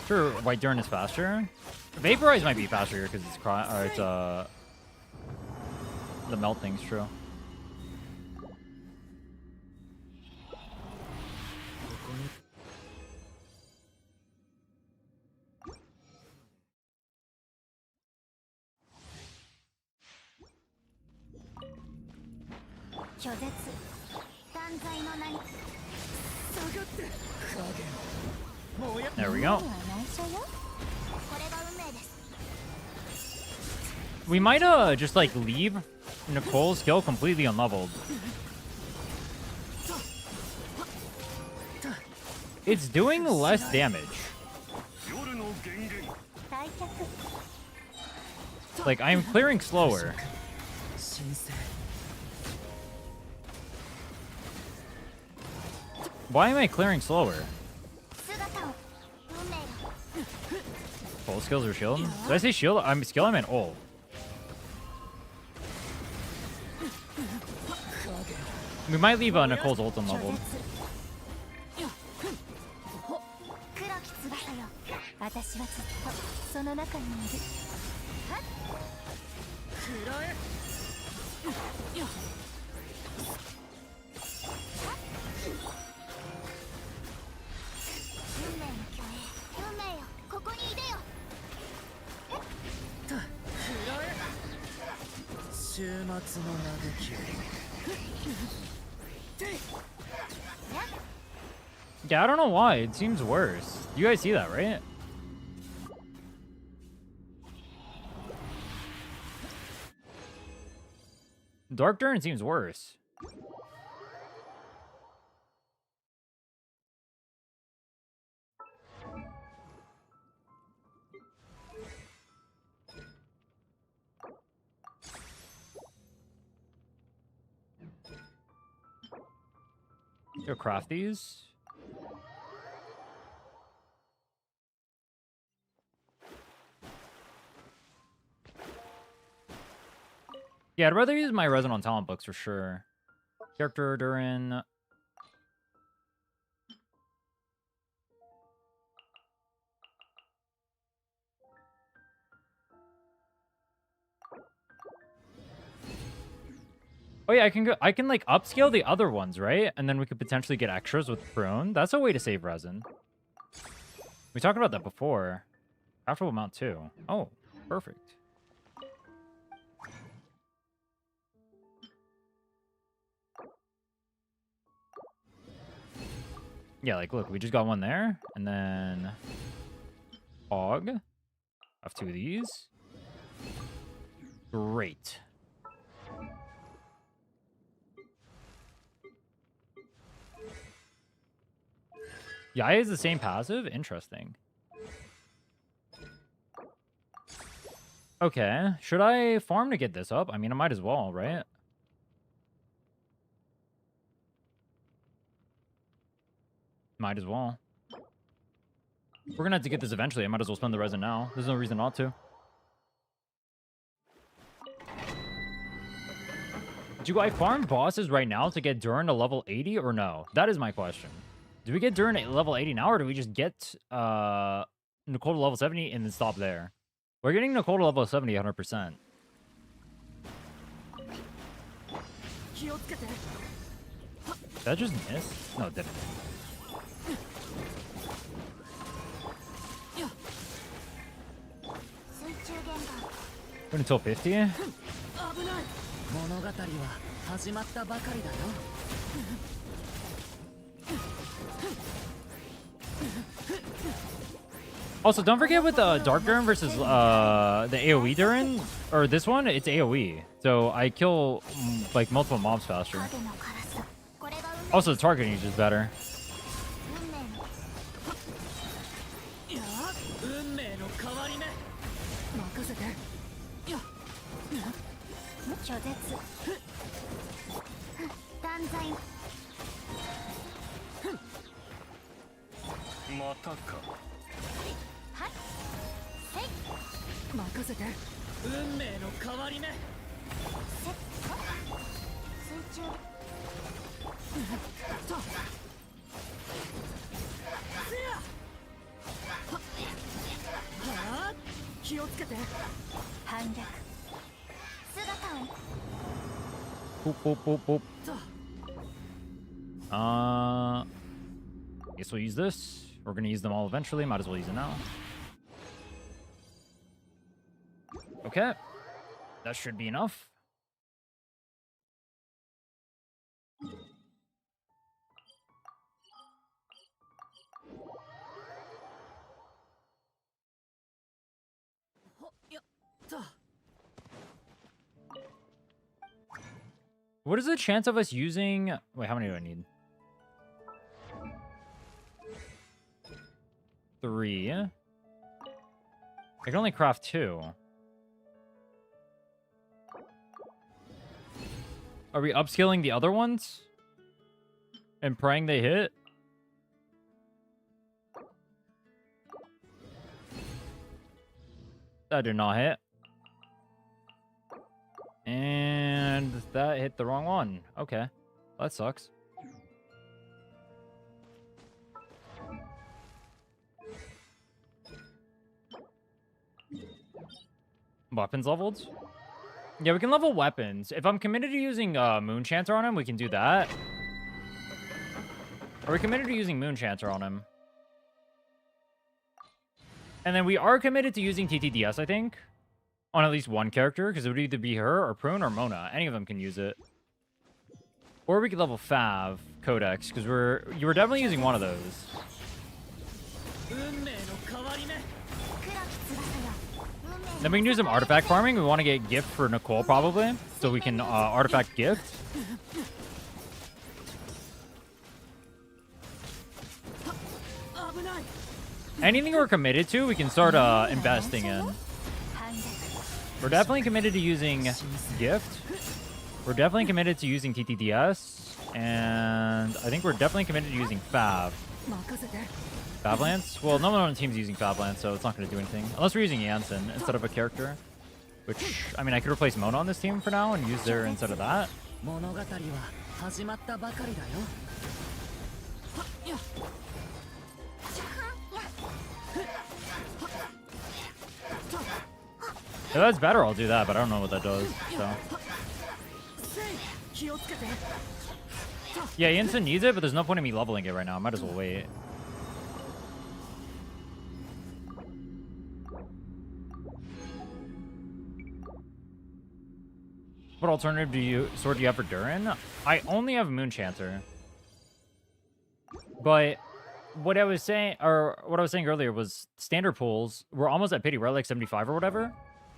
Sure, White Durn is faster. Vaporize might be faster here because it's the melt thing's true. There we go. We might just like leave Nicole's skill completely unleveled. It's doing less damage. Like, I am clearing slower. Why am I clearing slower? Full skills or shield? Did I say shield? I'm skill, I meant ult. We might leave Nicole's ult unleveled. Yeah, I don't know why. It seems worse. You guys see that, right? Dark Durn seems worse. Go craft these. Yeah, I'd rather use my resin on talent books for sure. Character Durin. Oh yeah, I can like upscale the other ones, right? And then we could potentially get extras with prune. That's a way to save resin. We talked about that before. Craftable amount too. Oh, perfect. Yeah, like look, we just got one there, and then Hog. Have two of these. Great. Yaya is the same passive? Interesting. Okay. Should I farm to get this up? I mean, I might as well, right? Might as well. We're gonna have to get this eventually. I might as well spend the resin now. There's no reason not to. Do I farm bosses right now to get Durin to level 80 or no? That is my question. Do we get Durin at level 80 now, or do we just get Nicole to level 70 and then stop there? We're getting Nicole to level 70 100%. Did that just miss? No, it didn't. Wait until 50? 物語は始まったばかりだよ。Also, don't forget with the Dark Durin versus the AoE Durin, or this one, it's AoE. So I kill like multiple mobs faster. Also, the targeting is just better. Boop, boop, boop, boop. Guess we'll use this. We're gonna use them all eventually. Might as well use it now. Okay. That should be enough. What is the chance of us using... Wait, how many do I need? 3. I can only craft 2. Are we upscaling the other ones? And praying they hit? That did not hit. And that hit the wrong one. Okay. That sucks. Weapons leveled? Yeah, we can level weapons. If I'm committed to using Moonchanter on him, we can do that. Are we committed to using Moonchanter on him? And then we are committed to using TTDS, I think. On at least one character, because it would either be her or Prune or Mona. Any of them can use it. Or we could level Fav Codex, because you were definitely using one of those. Then we can do some artifact farming. We want to get gift for Nicole probably, so we can artifact gift. Anything we're committed to, we can start investing in. We're definitely committed to using gift. We're definitely committed to using TTDS. And I think we're definitely committed to using Fav. Fav Lance? Well, no one on the team's using Fav Lance, so it's not going to do anything. Unless we're using Jansen instead of a character. Which, I mean, I could replace Mona on this team for now and use her instead of that. If that's better, I'll do that, but I don't know what that does, so. Yeah, Jansen needs it, but there's no point in me leveling it right now. I might as well wait. What alternative sword do you have for Durin? I only have Moonchanter. But what I was saying earlier was standard pools. We're almost at pity. We're at like 75 or whatever.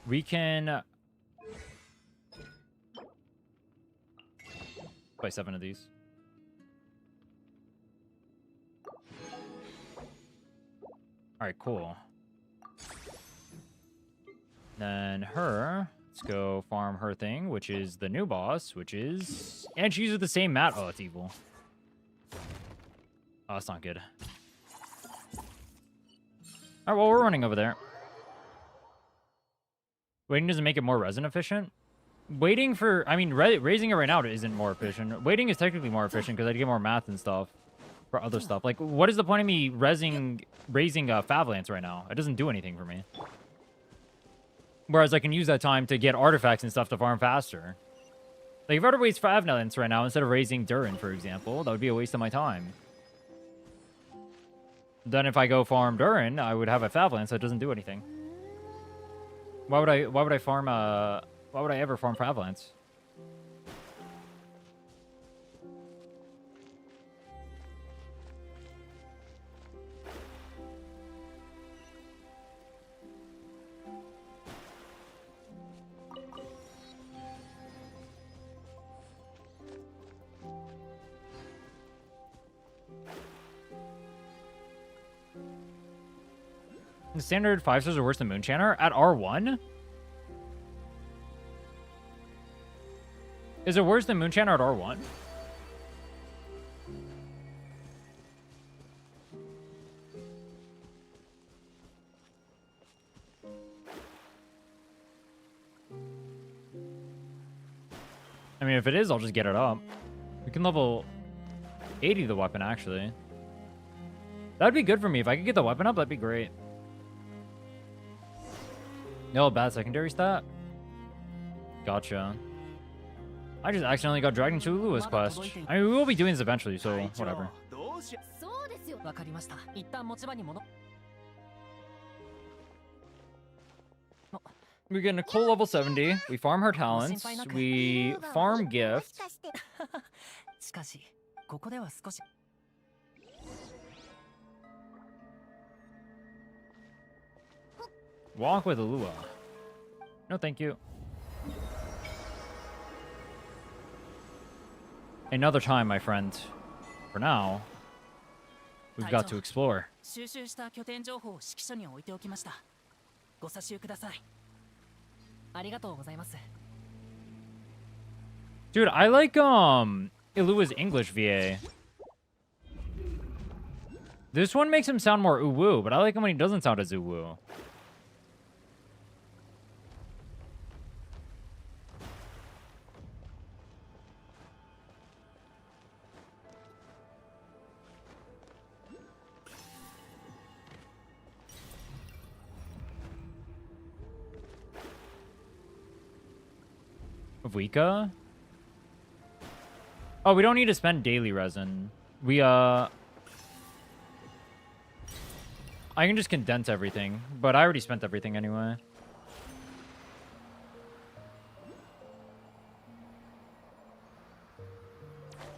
We can buy 7 of these. Alright, cool. Then her. Let's go farm her thing, which is the new boss, which is... And she uses the same mat. Oh, it's evil. Oh, that's not good. Alright, well, we're running over there. Waiting doesn't make it more resin efficient. Waiting for... I mean, raising it right now isn't more efficient. Waiting is technically more efficient because I get more math and stuff for other stuff. Like, what is the point of me raising Favlance right now? It doesn't do anything for me. Whereas I can use that time to get artifacts and stuff to farm faster. Like, if I were to waste Favlance right now instead of raising Durin, for example, that would be a waste of my time. Then if I go farm Durin, I would have a Favlance that doesn't do anything. Why would I farm why would I ever farm Favlance? The standard 5 stars are worse than Moonchanter at R1? Is it worse than Moonchanter at R1? I mean, if it is, I'll just get it up. We can level 80 the weapon, actually. That'd be good for me. If I could get the weapon up, that'd be great. No bad secondary stat? Gotcha. I just accidentally got dragged into Lua's quest. I mean, we will be doing this eventually, so whatever. We get Nicole level 70. We farm her talents. We farm gift. Walk with Lua. No, thank you. Another time, my friend. For now, we've got to explore. Dude, I like Ilua's English VA. This one makes him sound more uwu, but I like him when he doesn't sound as uwu. Mavuika? Oh, we don't need to spend daily resin. I can just condense everything, but I already spent everything anyway.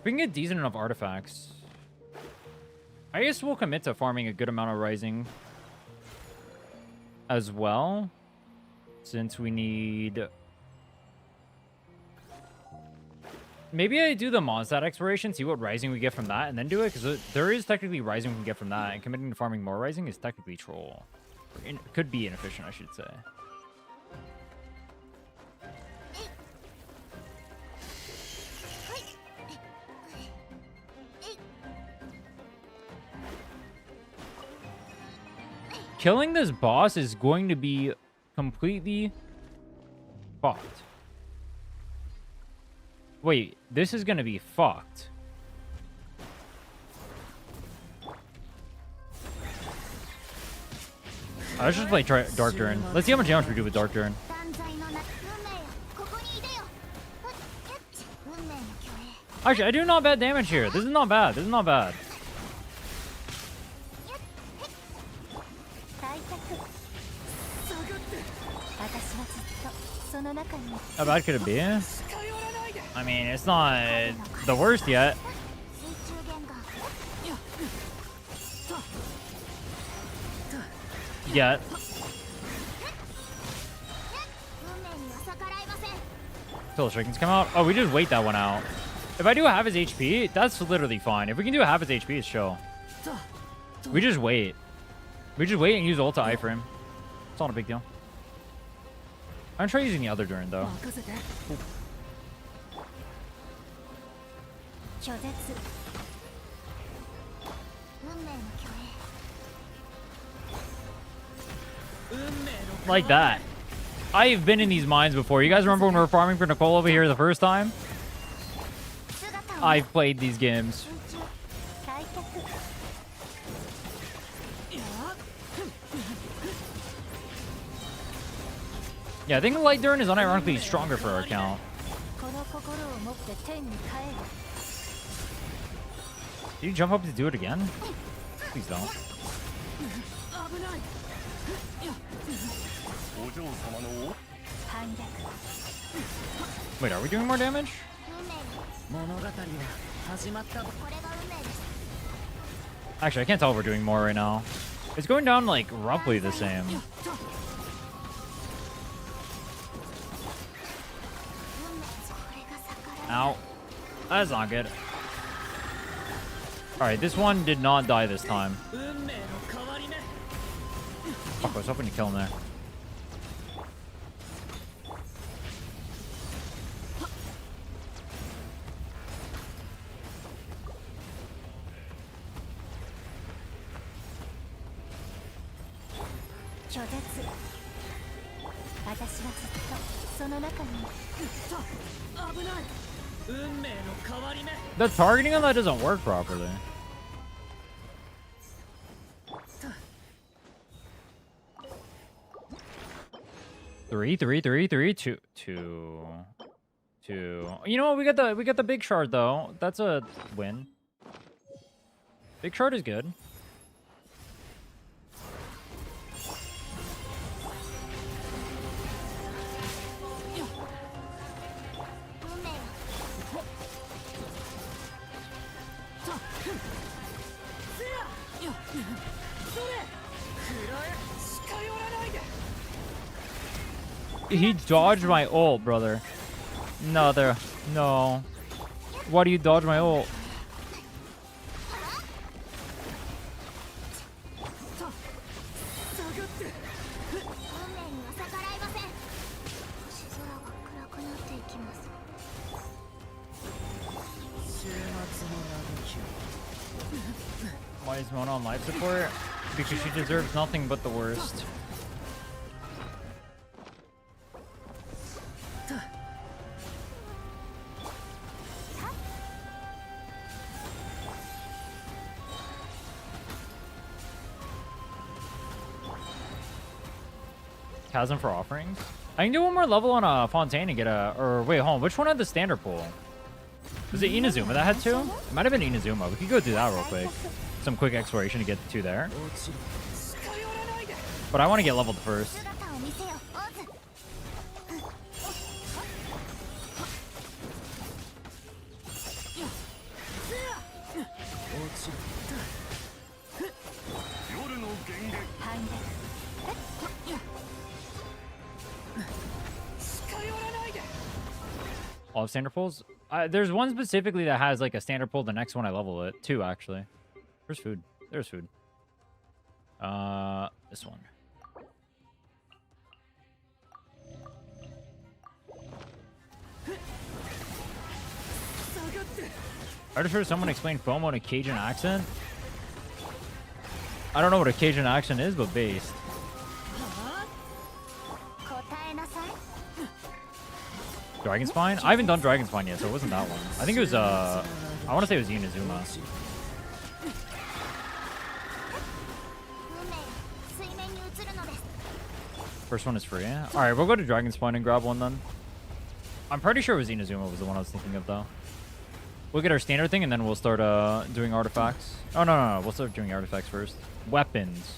We can get decent enough artifacts. I guess we'll commit to farming a good amount of rising as well, since we need... Maybe I do the Mondstadt exploration, see what rising we get from that, and then do it, because there is technically rising we can get from that, and committing to farming more rising is technically troll. Could be inefficient, I should say. Killing this boss is going to be completely fucked. Wait, this is gonna be fucked. Let's just play Dark Durin. Let's see how much damage we do with Dark Durin. Actually, I do not bad damage here. This is not bad. This is not bad. How bad could it be? I mean, it's not the worst yet. Yet. Till the chickens come out. Oh, we just wait that one out. If I do half his HP, that's literally fine. If we can do half his HP, it's chill. We just wait. We just wait and use ult to iframe. It's not a big deal. I'm gonna try using the other Durin though. Like that. I've been in these mines before. You guys remember when we were farming for Nicole over here the first time? I've played these games. Yeah, I think the light Durin is unironically stronger for our account. Did you jump up to do it again? Please don't. Wait, are we doing more damage? Actually, I can't tell if we're doing more right now. It's going down like roughly the same. Ow. That's not good. Alright, this one did not die this time. Fuck, I was hoping to kill him there. The targeting on that doesn't work properly. Three, two. You know what? We got the big shard though. That's a win. Big shard is good. He dodged my ult, brother. No. Why do you dodge my ult? Why is Mona on life support? Because she deserves nothing but the worst. Chasm for offerings. I can do one more level on a Fontaine and get a... Or wait, hold on. Which one had the standard pull? Was it Inazuma that had two? It might have been Inazuma. We could go do that real quick. Some quick exploration to get the two there. But I want to get leveled first. All of standard pulls? There's one specifically that has like a standard pull. The next one I level it. Two, actually. Where's food? There's food. This one. I just heard someone explain FOMO in a Cajun accent. I don't know what a Cajun accent is, but based. Dragon Spine? I haven't done Dragon Spine yet, so it wasn't that one. I think it was, I want to say it was Inazuma. First one is free. Alright, we'll go to Dragon Spine and grab one then. I'm pretty sure it was Inazuma was the one I was thinking of, though. We'll get our standard thing, and then we'll start doing artifacts. Oh, no. We'll start doing artifacts first. Weapons.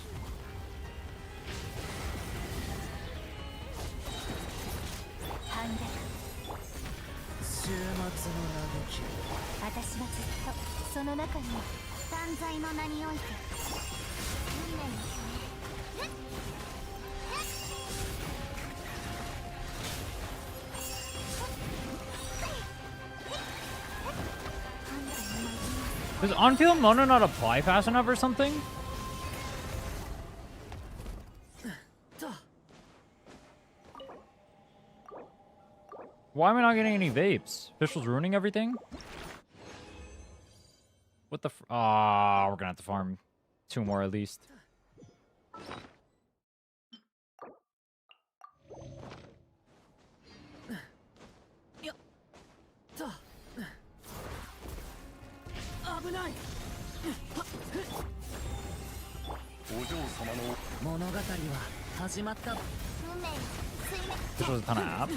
Does on-field Mona not apply fast enough or something? Why am I not getting any vapes? Official's ruining everything? What the ah, we're gonna have to farm 2 more at least. This was a ton of app.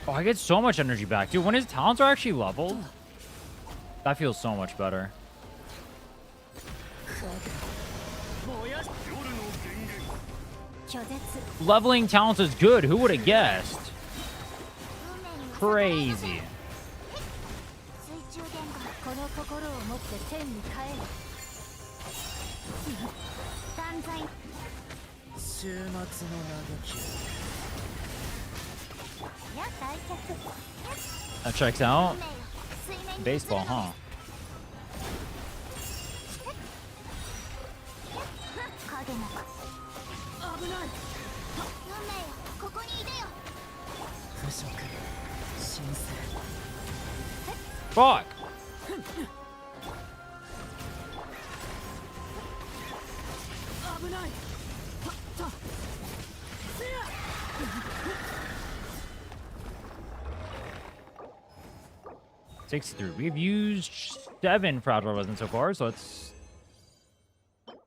Oh, I get so much energy back. Dude, when his talents are actually leveled, that feels so much better. Leveling talents is good. Who would have guessed? Crazy. That checks out. Baseball, huh? Fuck! Takes through. We've used 7 fragile resin so far, so it's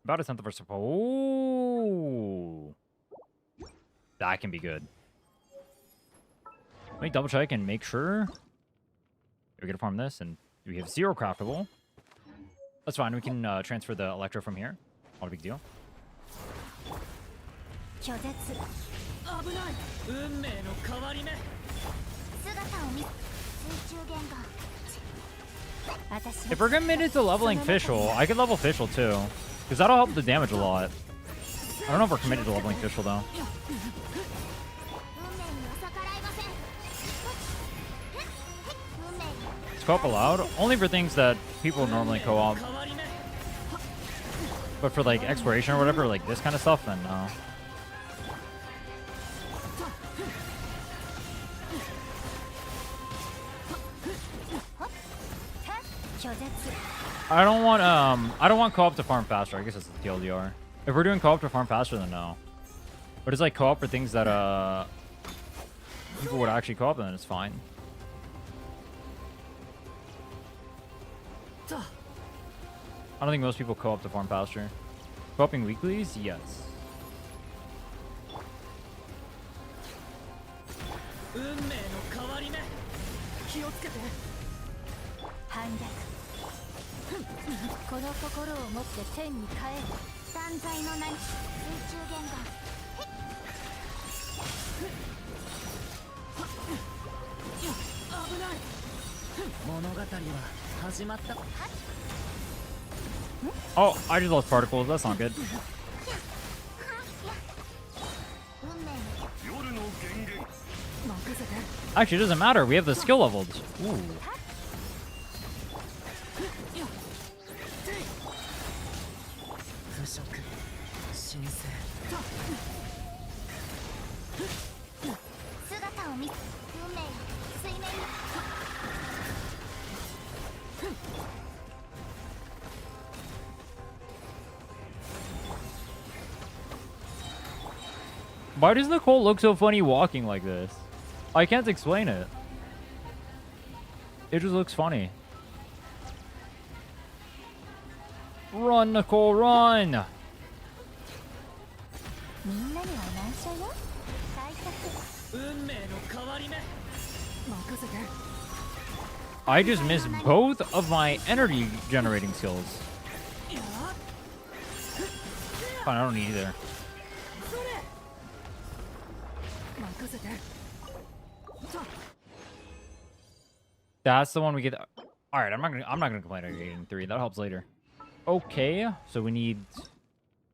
about a tenth of our support. Oh, that can be good. Let me double check and make sure. We're gonna farm this, and we have 0 craftable. That's fine. We can transfer the electro from here. Not a big deal. If we're committed to leveling Fischl, I could level Fischl too, because that'll help the damage a lot. I don't know if we're committed to leveling Fischl though. Is co-op allowed? Only for things that people normally co-op. But for like exploration or whatever, like this kind of stuff, then no. I don't want co-op to farm faster. I guess that's the TLDR. If we're doing co-op to farm faster, then no. But it's like co-op for things that people would actually co-op, then it's fine. I don't think most people co-op to farm faster. Co-oping weeklies? Yes. Oh, I just lost particles. That's not good. Actually, it doesn't matter. We have the skill levels. Ooh. Why does Nicole look so funny walking like this? I can't explain it. It just looks funny. Run, Nicole, run! みんなには内緒よ。対策。運命の変わり目。任せて。 I just missed both of my energy generating skills. Fine, I don't need either. That's the one we get. All right, I'm not gonna complain about getting 3. That helps later. Okay, so we need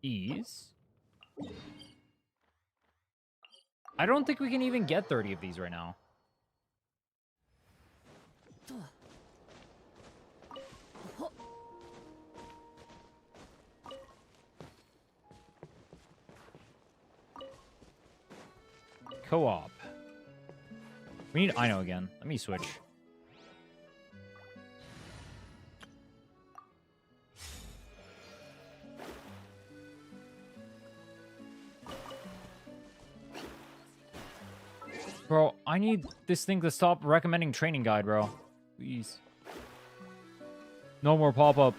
these. I don't think we can even get 30 of these right now. Co-op. We need Ino again. Let me switch. Bro, I need this thing to stop recommending training guide, bro. Please. No more pop-up.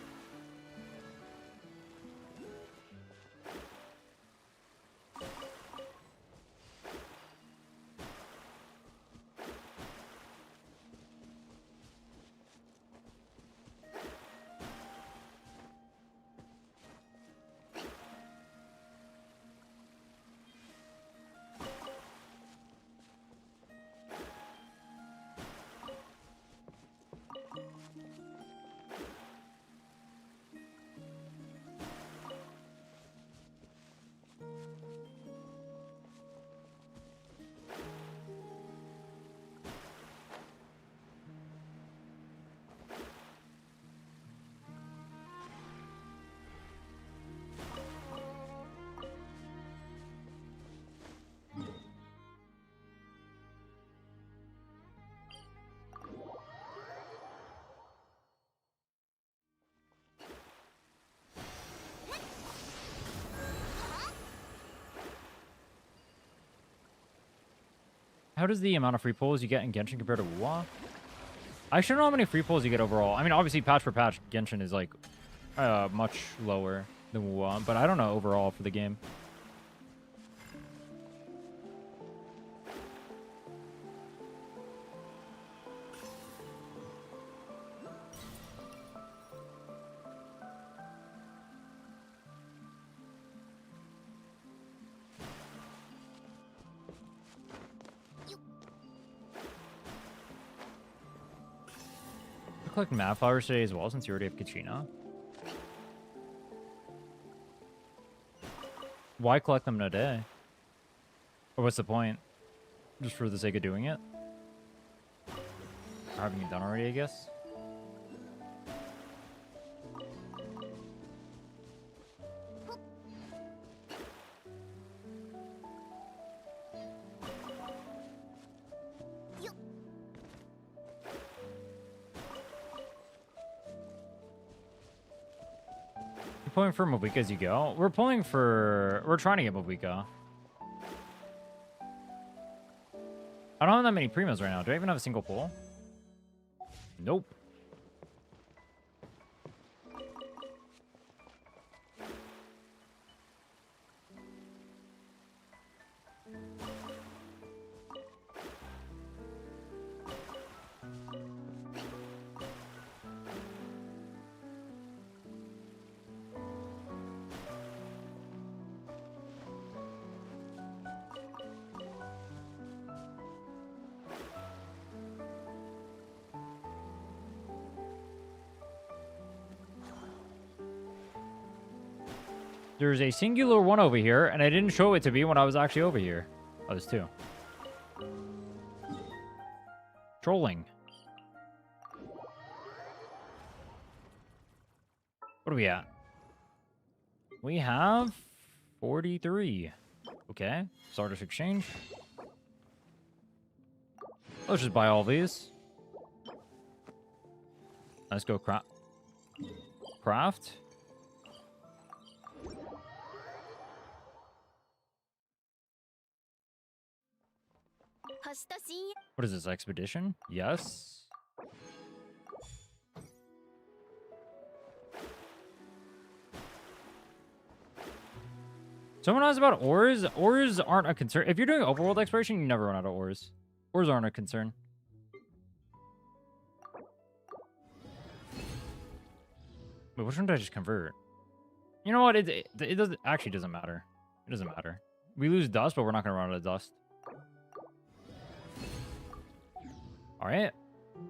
How does the amount of free pulls you get in Genshin compare to WoW? I actually don't know how many free pulls you get overall. I mean, obviously, patch for patch, Genshin is, like, much lower than WoW, but I don't know overall for the game. Collect map flowers today as well, since you already have Kachina. Why collect them in a day? Or what's the point? Just for the sake of doing it? Or having it done already, I guess? Pulling for Mavuika as you go? We're trying to get Mavuika. I don't have that many primos right now. Do I even have a single pull? Nope. There's a singular one over here, and I didn't show it to me when I was actually over here. Oh, there's 2. Trolling. What are we at? We have 43. Okay. Stardust Exchange. Let's just buy all these. Let's go craft. What is this, expedition? Yes. Someone asked about ores. Ores aren't a concern. If you're doing overworld exploration, you never run out of ores. Ores aren't a concern. Wait, which one did I just convert? You know what? It doesn't actually doesn't matter. It doesn't matter. We lose dust, but we're not gonna run out of dust. All right,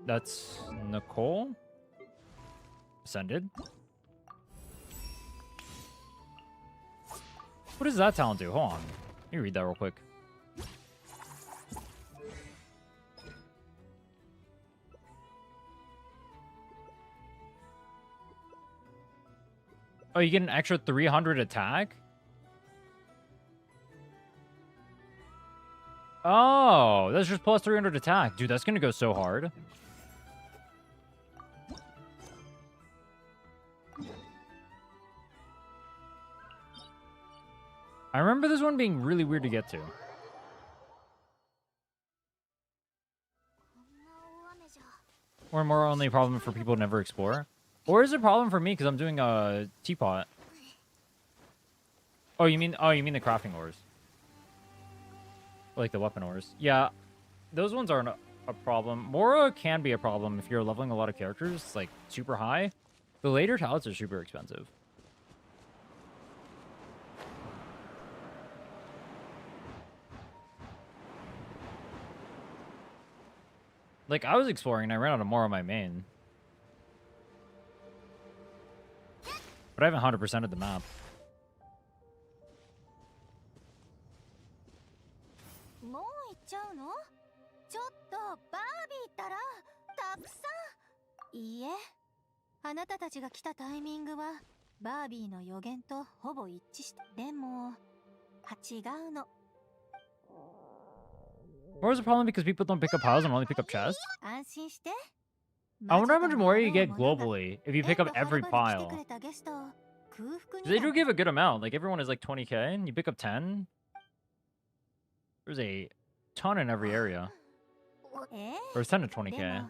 that's Nicole. Ascended. What does that talent do? Hold on. Let me read that real quick. Oh, you get an extra 300 attack? Oh, that's just plus 300 attack. Dude, that's going to go so hard. I remember this one being really weird to get to. Or more only a problem for people who never explore. Or is it a problem for me because I'm doing a teapot? Oh, you mean the crafting ores? Like the weapon ores. Yeah, those ones aren't a problem. Mora can be a problem if you're leveling a lot of characters, like super high. The later talents are super expensive. Like, I was exploring and I ran out of more on my main. But I haven't 100%ed the map. Or is the problem because people don't pick up piles and only pick up chests? I wonder how much more you get globally if you pick up every pile. They do give a good amount. Like, everyone is like 20k, and you pick up 10. There's a ton in every area. Or it's 10 to 20k.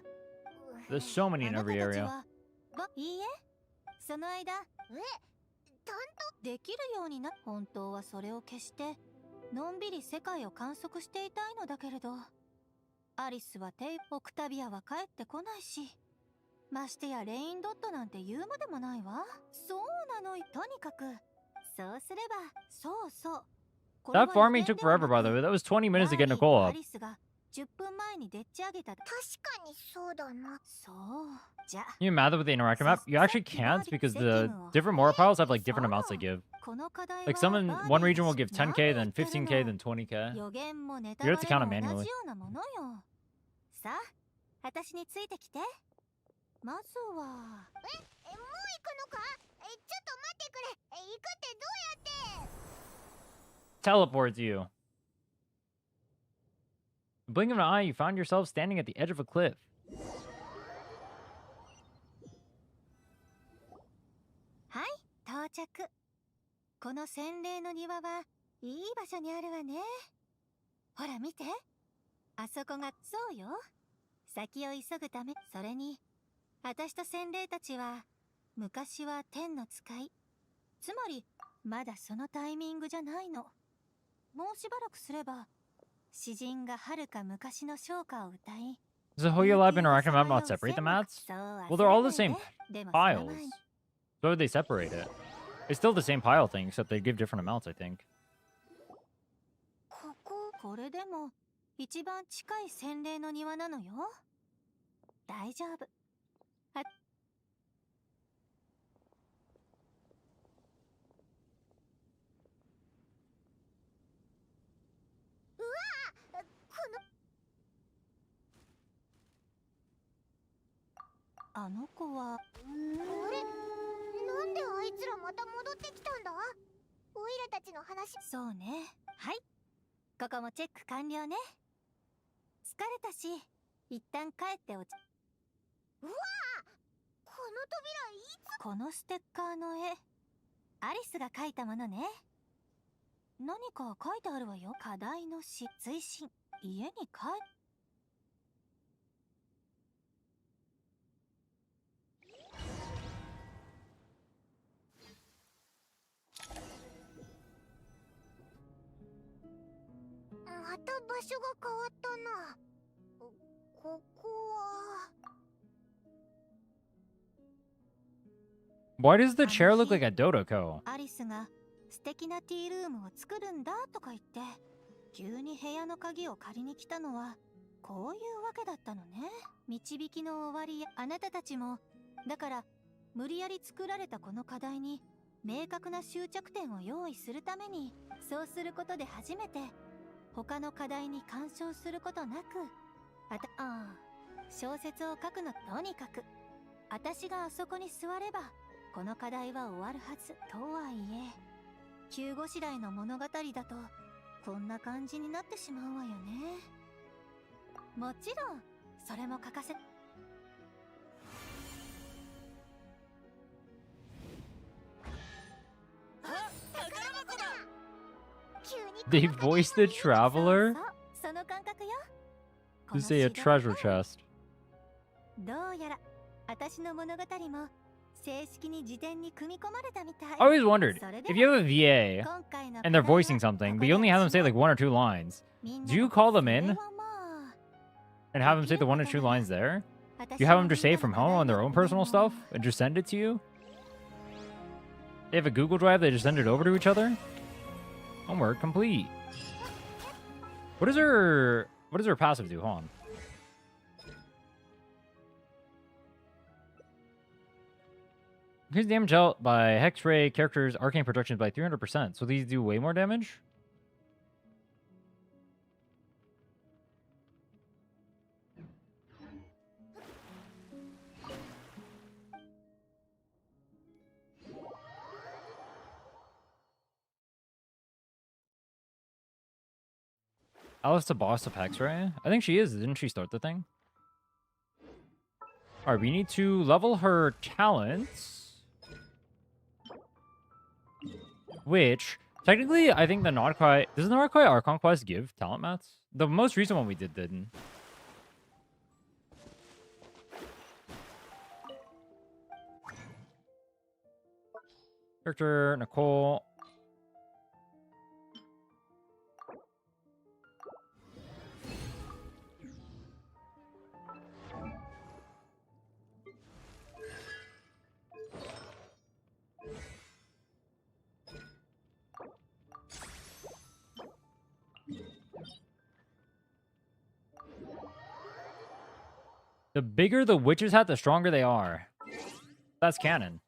There's so many in every area. That farming took forever, by the way. That was 20 minutes to get Nicole up. You mad with the interactive map? You actually can't because the different Mora piles have like different amounts they give. Like some in one region will give 10k, then 15k, then 20k. You have to count it manually. Teleports you. Blink of an eye, you find yourself standing at the edge of a cliff. Hi, 到着。この洗礼の庭はいい場所にあるわね。ほら見て。あそこがそうよ。先を急ぐため、それに私と洗礼たちは昔は天の使い。つまりまだそのタイミングじゃないの。もうしばらくすれば詩人が遥か昔の唱歌を歌い。Does the Hoya Lab interactive map not separate the mats? Well, they're all the same piles. So would they separate it? It's still the same pile thing, except they give different amounts, I think. これでも一番近い洗礼の庭なのよ。大丈夫。あの子は。あれ？なんであいつらまた戻ってきたんだ？オイラたちの話。そうね。はい。ここもチェック完了ね。疲れたし、一旦帰っておち。うわあ！この扉いつ？このステッカーの絵、アリスが描いたものね。何か書いてあるわよ。課題の詩、追伸、家に帰る。Why does the chair look like a Dodoko? アリスが素敵なティールームを作るんだとか言って急に部屋の鍵を借りに来たのはこういうわけだったのね。導きの終わりやあなたたちもだから無理やり作られたこの課題に明確な終着点を用意するためにそうすることで初めて他の課題に干渉することなく小説を書くのとにかく私があそこに座ればこの課題は終わるはずとはいえ急ごしらえの物語だとこんな感じになってしまうわよね。もちろんそれも欠かせThey voiced the traveler? その感覚よ。 To say a treasure chest. どうやら私の物語も正式に辞典に組み込まれたみたい。 I always wondered, if you have a VA and they're voicing something, but you only have them say like 1 or 2 lines, do you call them in and have them say the 1 or 2 lines there? Do you have them just say it from home on their own personal stuff and just send it to you? They have a Google Drive, they just send it over to each other? Homework complete. What does her passive do? Hold on. Increase damage out by Hex Ray characters' arcane projections by 300%. So these do way more damage? Alice the boss of Hex Ray? I think she is. Didn't she start the thing? Alright, we need to level her talents. Which, technically, I think the not quite... Does the not quite Archon Quest give talent mats? The most recent one we didn't. Character, Nicole. The bigger the witch's hat, the stronger they are. That's canon.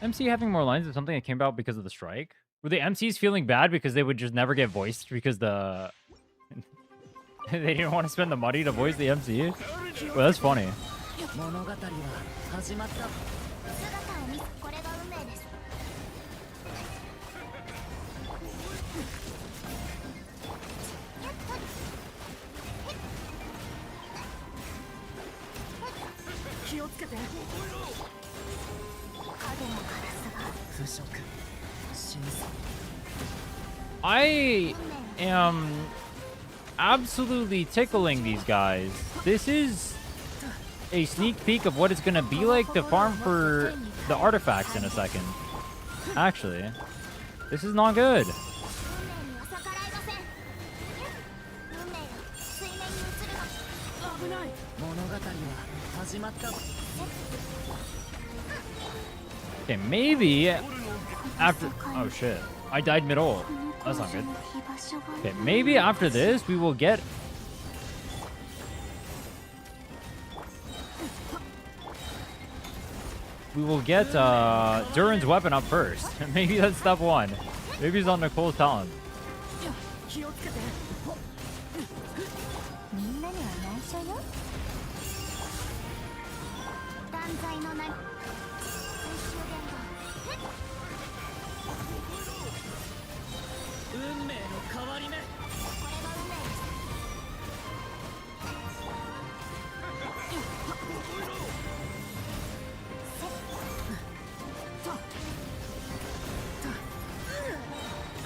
MC having more lines is something that came about because of the strike? Were the MCs feeling bad because they would just never get voiced because the... they didn't want to spend the money to voice the MC? Well, that's funny. 物語は始まった。これが運命です。気をつけて。腐食、審査。I am absolutely tickling these guys. This is a sneak peek of what it's gonna be like to farm for the artifacts in a second. Actually, this is not good. Okay, maybe after... Oh shit, I died mid-ult. That's not good. Okay, maybe after this we will get... We will get Durin's weapon up first. Maybe that's step 1. Maybe he's on Nicole's talent.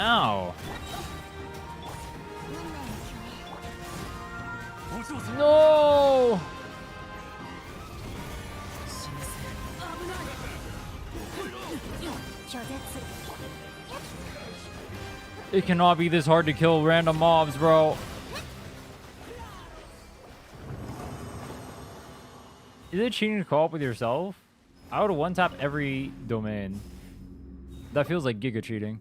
Ow. No! It cannot be this hard to kill random mobs, bro. Is it cheating to co-op with yourself? I would one-tap every domain. That feels like giga cheating.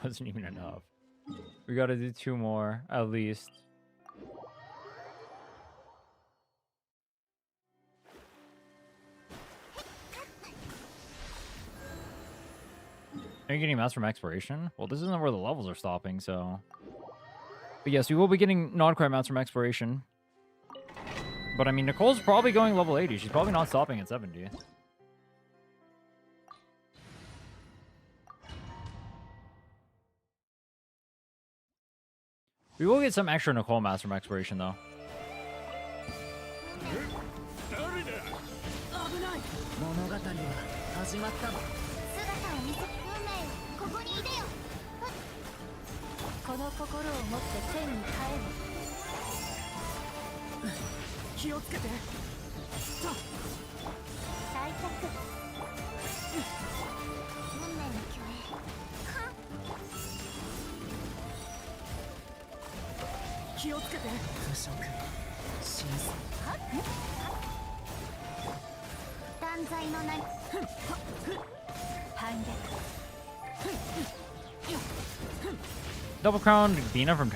Wasn't even enough. We gotta do 2 more, at least. Are you getting mass from exploration? Well, this isn't where the levels are stopping, so... But yes, we will be getting non-crime mounts from exploration. But I mean, Nicole's probably going level 80. She's probably not stopping at 70. We will get some extra Nicole mass from exploration, though. Double crown Bina from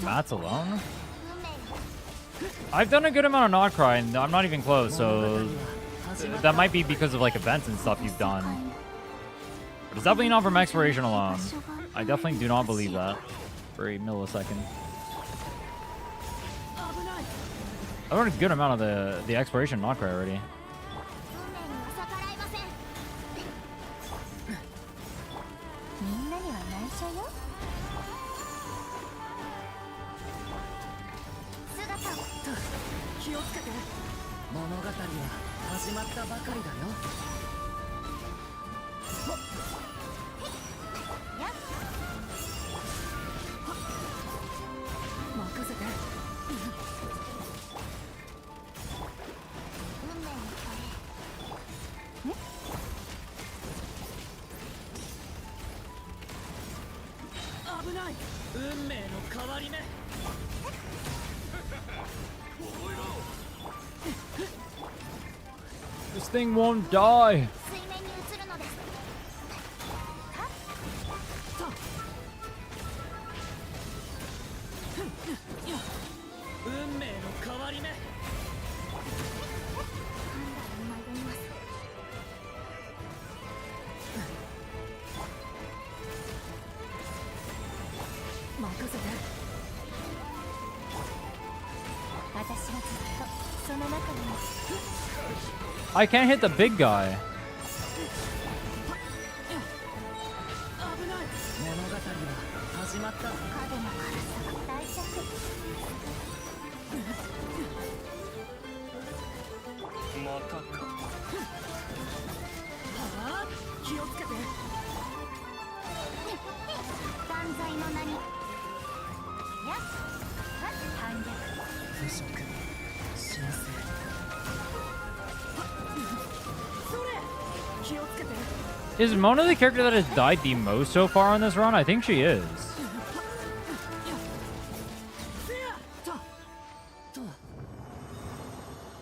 mats alone? I've done a good amount of Notcry, and I'm not even close, so that might be because of like events and stuff you've done. But it's definitely not from exploration alone. I definitely do not believe that for a millisecond. I've done a good amount of the exploration Notcry already. This thing won't die. I can't hit the big guy. Is Mona the character that has died the most so far on this run? I think she is.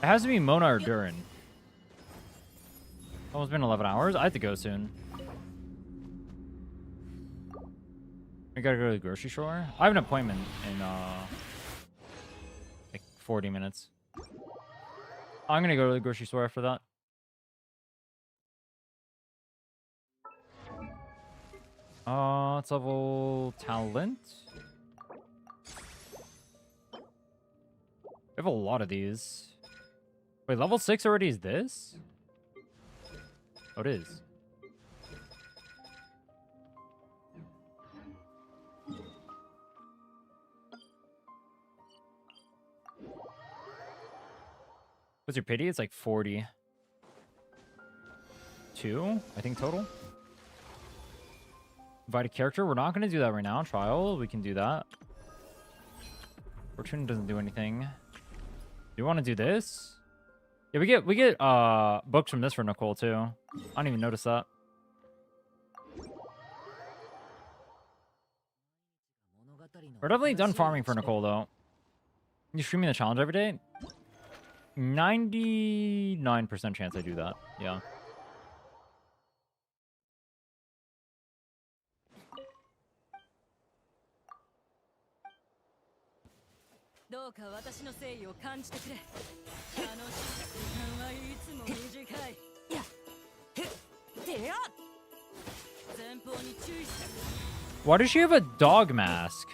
It has to be Mona or Durin. Almost been 11 hours. I have to go soon. I gotta go to the grocery store. I have an appointment in like 40 minutes. I'm gonna go to the grocery store after that. Let's level talent. We have a lot of these. Wait, level 6 already is this? Oh, it is. What's your pity? It's like 40. 2, I think, total. Invite a character. We're not going to do that right now. Trial, we can do that. Fortune doesn't do anything. Do you want to do this? Yeah, we get books from this for Nicole too. I don't even notice that. We're definitely done farming for Nicole though. You streaming the challenge every day? 99% chance I do that. Yeah. Why does she have a dog mask?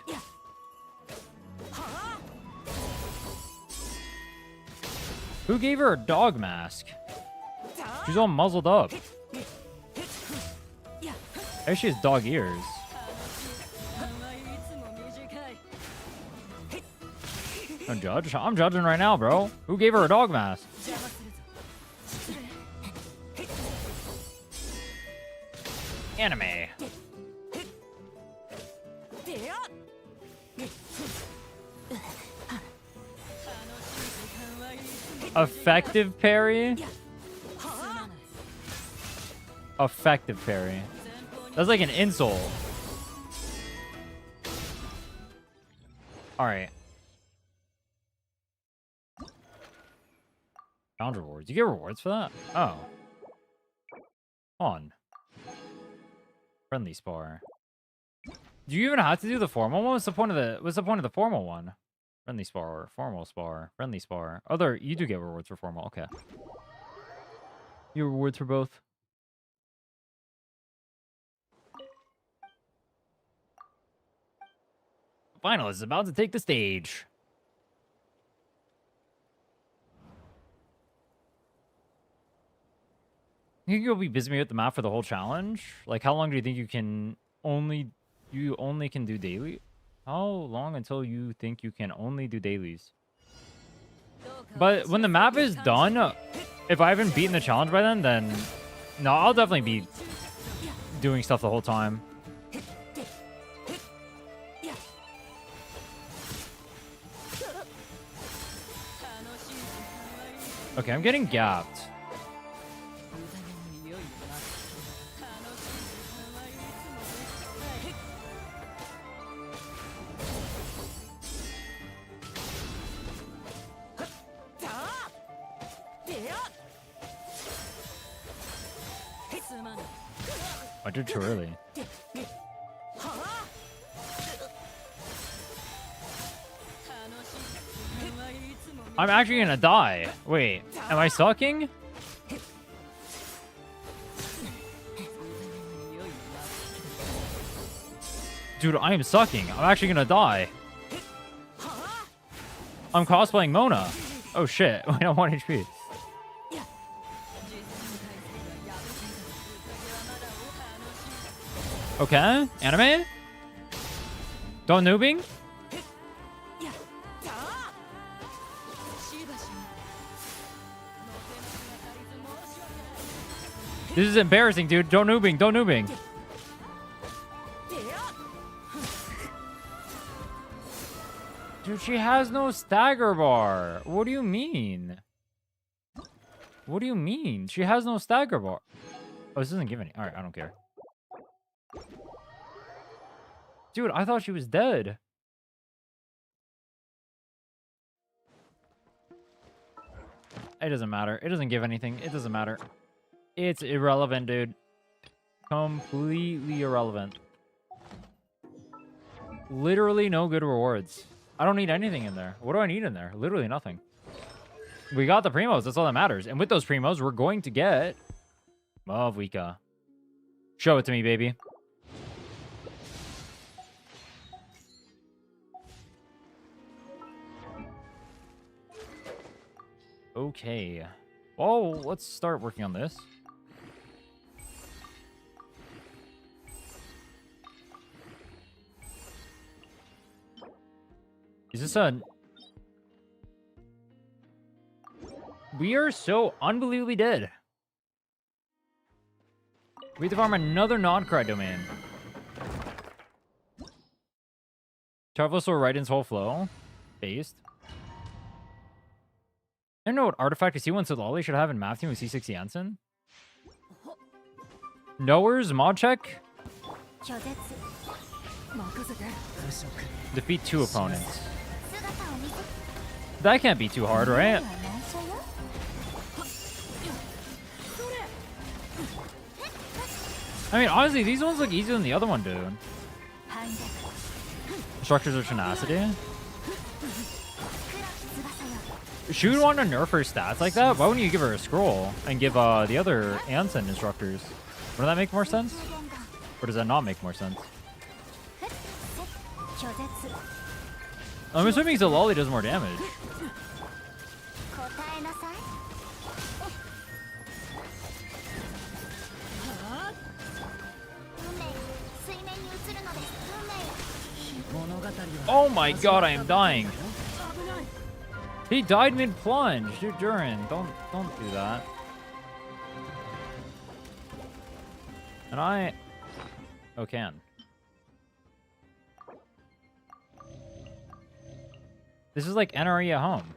Who gave her a dog mask? She's all muzzled up. Maybe she has dog ears. Don't judge. I'm judging right now, bro. Who gave her a dog mask? Anime. Effective parry? Effective parry. That's like an insult. Alright. Found rewards. You get rewards for that? Oh. On. Friendly spar. Do you even have to do the formal one? What's the point of the formal one? Friendly spar, formal spar, friendly spar. Other, you do get rewards for formal. Okay. You get rewards for both. Finalist is about to take the stage. You think you'll be busy with the map for the whole challenge? Like, how long do you think you can only can do daily? How long until you think you can only do dailies? But when the map is done, if I haven't beaten the challenge by then no, I'll definitely be doing stuff the whole time. Okay, I'm getting gapped. I did too early. I'm actually gonna die. Wait, am I sucking? Dude, I am sucking. I'm actually gonna die. I'm cosplaying Mona. Oh shit, I don't want HP. Okay, anime? Don't noobing? This is embarrassing, dude. Don't noobing, don't noobing. Dude, she has no stagger bar. What do you mean? What do you mean? She has no stagger bar. Oh, this doesn't give any. Alright, I don't care. Dude, I thought she was dead. It doesn't matter. It doesn't give anything. It doesn't matter. It's irrelevant, dude. Completely irrelevant. Literally no good rewards. I don't need anything in there. What do I need in there? Literally nothing. We got the primos. That's all that matters. And with those primos, we're going to get Mavuika. Show it to me, baby. Okay. Oh, let's start working on this. Is this a... We are so unbelievably dead. We have to farm another non-cry domain. Travelers will Raiden's whole flow. Based. I don't know what artifact a C1 Solali should have in math team with C6 Jansen. Knowers, mod check. Defeat 2 opponents. That can't be too hard, right? I mean, honestly, these ones look easier than the other one, dude. Structures of tenacity. She would want to nerf her stats like that. Why wouldn't you give her a scroll and give the other Ansem instructors? Wouldn't that make more sense? Or does that not make more sense? I'm assuming Zalali does more damage. Oh my god, I am dying. He died mid-plunge. Dude, Durin, don't do that. And I... Oh, can. This is like NRE at home.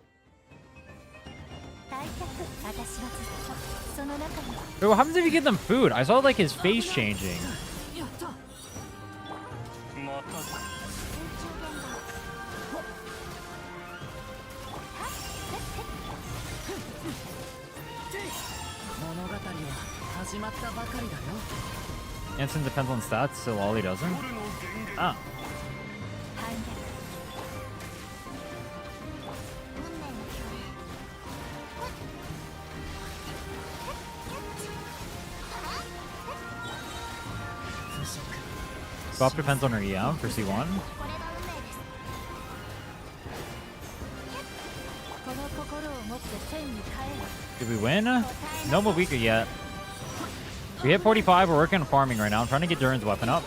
Wait, what happens if you give them food? I saw like his face changing. Instant depends on stats, so Lolly doesn't. Ah. Swap depends on her EM for C1. Did we win? No Mavuika yet. We hit 45, we're working on farming right now. I'm trying to get Durin's weapon up.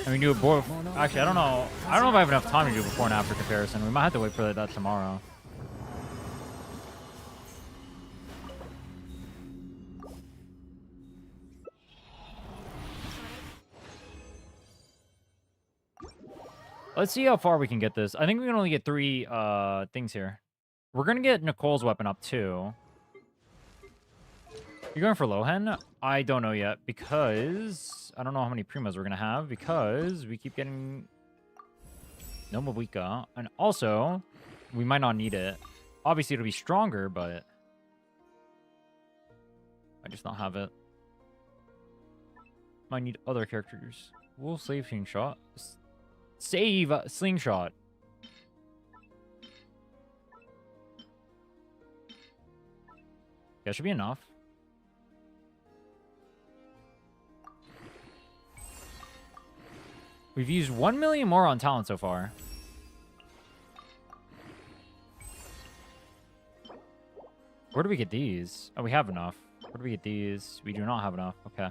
And we do a both. Actually, I don't know. I don't know if I have enough time to do a before and after comparison. We might have to wait for that tomorrow. Let's see how far we can get this. I think we can only get 3 things here. We're going to get Nicole's weapon up too. You're going for Lohen? I don't know yet because I don't know how many Primas we're going to have because we keep getting no Mavuika. And also, we might not need it. Obviously, it'll be stronger, but I just not have it. Might need other characters. We'll save Slingshot. Save Slingshot. That should be enough. We've used 1 million more on talent so far. Where do we get these? Oh, we have enough. Where do we get these? We do not have enough. Okay.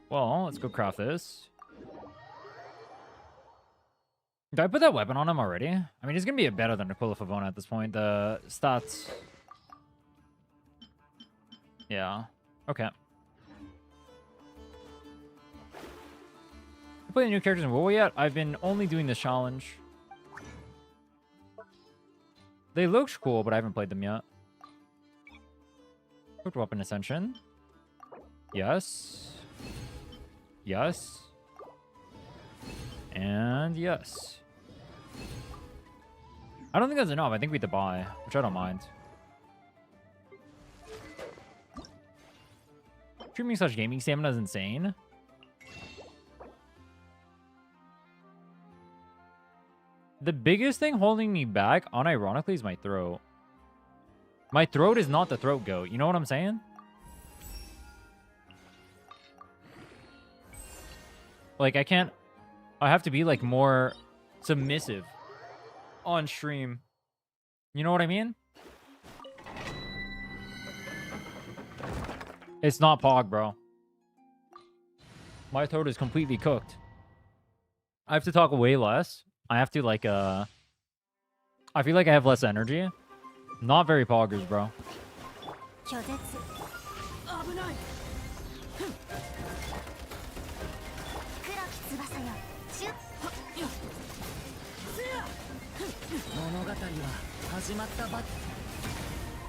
Well, let's go craft this. Did I put that weapon on him already? I mean, he's going to be better than Nicola Favona at this point. The stats... Yeah. Okay. Play the new characters in WoW yet? I've been only doing this challenge. They look cool, but I haven't played them yet. Quick weapon ascension. Yes. Yes. And yes. I don't think that's enough. I think we have to buy, which I don't mind. Streaming such gaming stamina is insane. The biggest thing holding me back, unironically, is my throat. My throat is not the throat goat. You know what I'm saying? Like, I can't... I have to be, like, more submissive on stream. You know what I mean? It's not Pog, bro. My throat is completely cooked. I have to talk way less. I have to, like, I feel like I have less energy. Not very poggers, bro.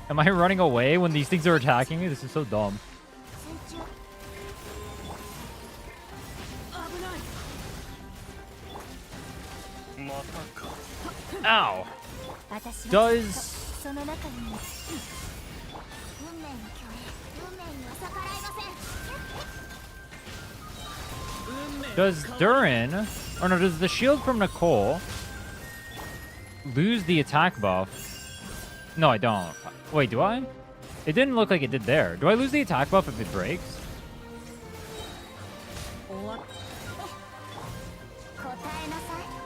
Am I running away when these things are attacking me? This is so dumb. Ow. Does... Does Durin... Or no, does the shield from Nicole lose the attack buff? No, I don't. Wait, do I? It didn't look like it did there. Do I lose the attack buff if it breaks?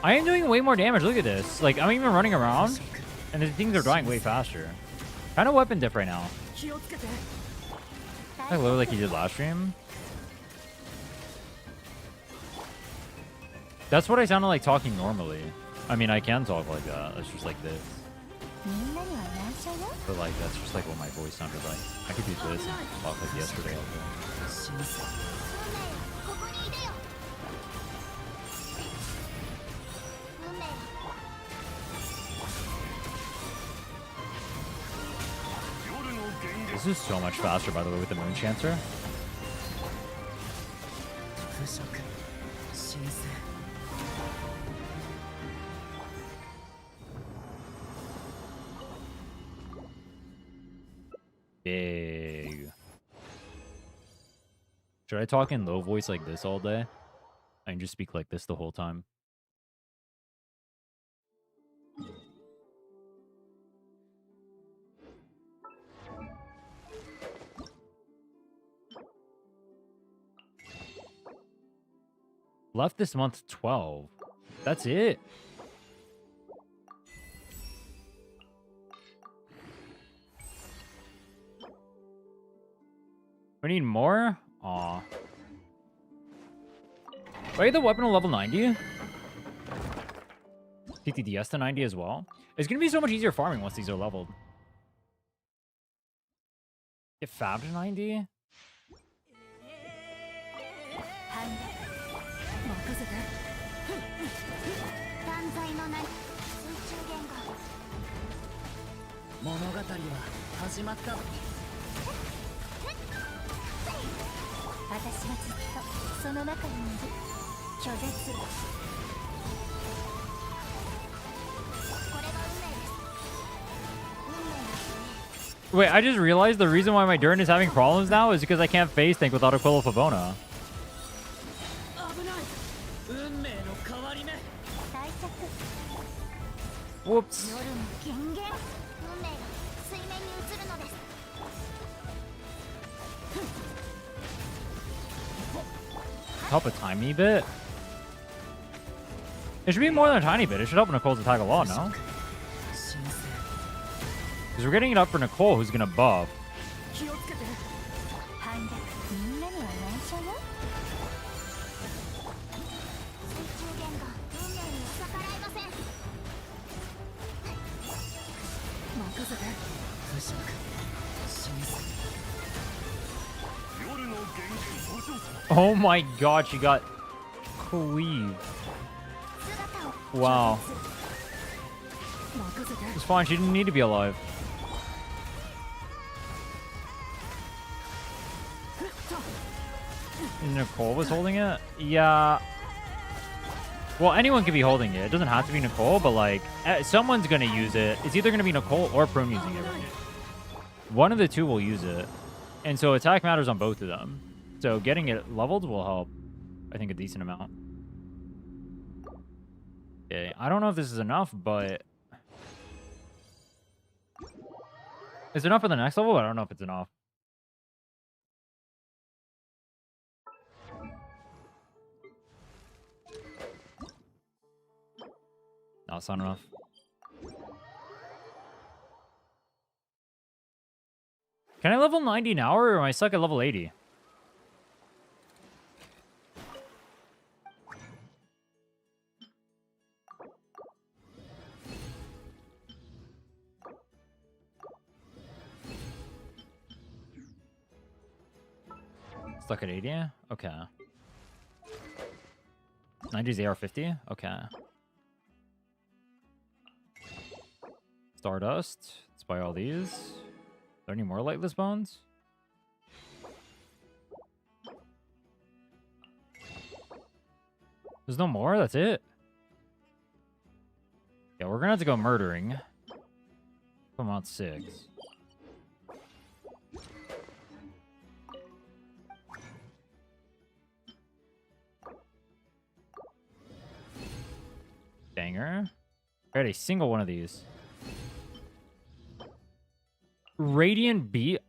I am doing way more damage. Look at this. Like, I'm even running around, and the things are dying way faster. Kind of weapon diff right now. Like, literally like you did last stream. That's what I sounded like talking normally. I mean, I can talk like that. It's just like this. But like, that's just like what my voice sounded like. I could do this and talk like yesterday. This is so much faster, by the way, with the Moon Chancer. Big. Should I talk in low voice like this all day? I can just speak like this the whole time. Left this month 12. That's it. We need more? Aw. Wait, the weapon to level 90? PTDS to 90 as well? It's gonna be so much easier farming once these are leveled. Get Fab to 90? Wait, I just realized the reason why my Durin is having problems now is because I can't phase tank without Aquila Favona. Whoops. Help a tiny bit? It should be more than a tiny bit. It should help Nicole's attack a lot, no? Because we're getting it up for Nicole, who's going to buff. Oh my god, she got cleaved. Wow. It's fine, she didn't need to be alive. Nicole was holding it? Yeah. Well, anyone could be holding it. It doesn't have to be Nicole, but like, someone's going to use it. It's either going to be Nicole or Prune using it. One of the two will use it. And so attack matters on both of them. So getting it leveled will help, I think, a decent amount. Okay, I don't know if this is enough, but... It's enough for the next level, but I don't know if it's enough. No, it's not enough. Can I level 90 now, or am I stuck at level 80? Stuck at 80? Okay. 90's AR-50? Okay. Stardust. Let's buy all these. Are there any more lightless bones? There's no more? That's it? Yeah, we're gonna have to go murdering. Come on, 6. Banger. I got a single one of these. Radiant Beat?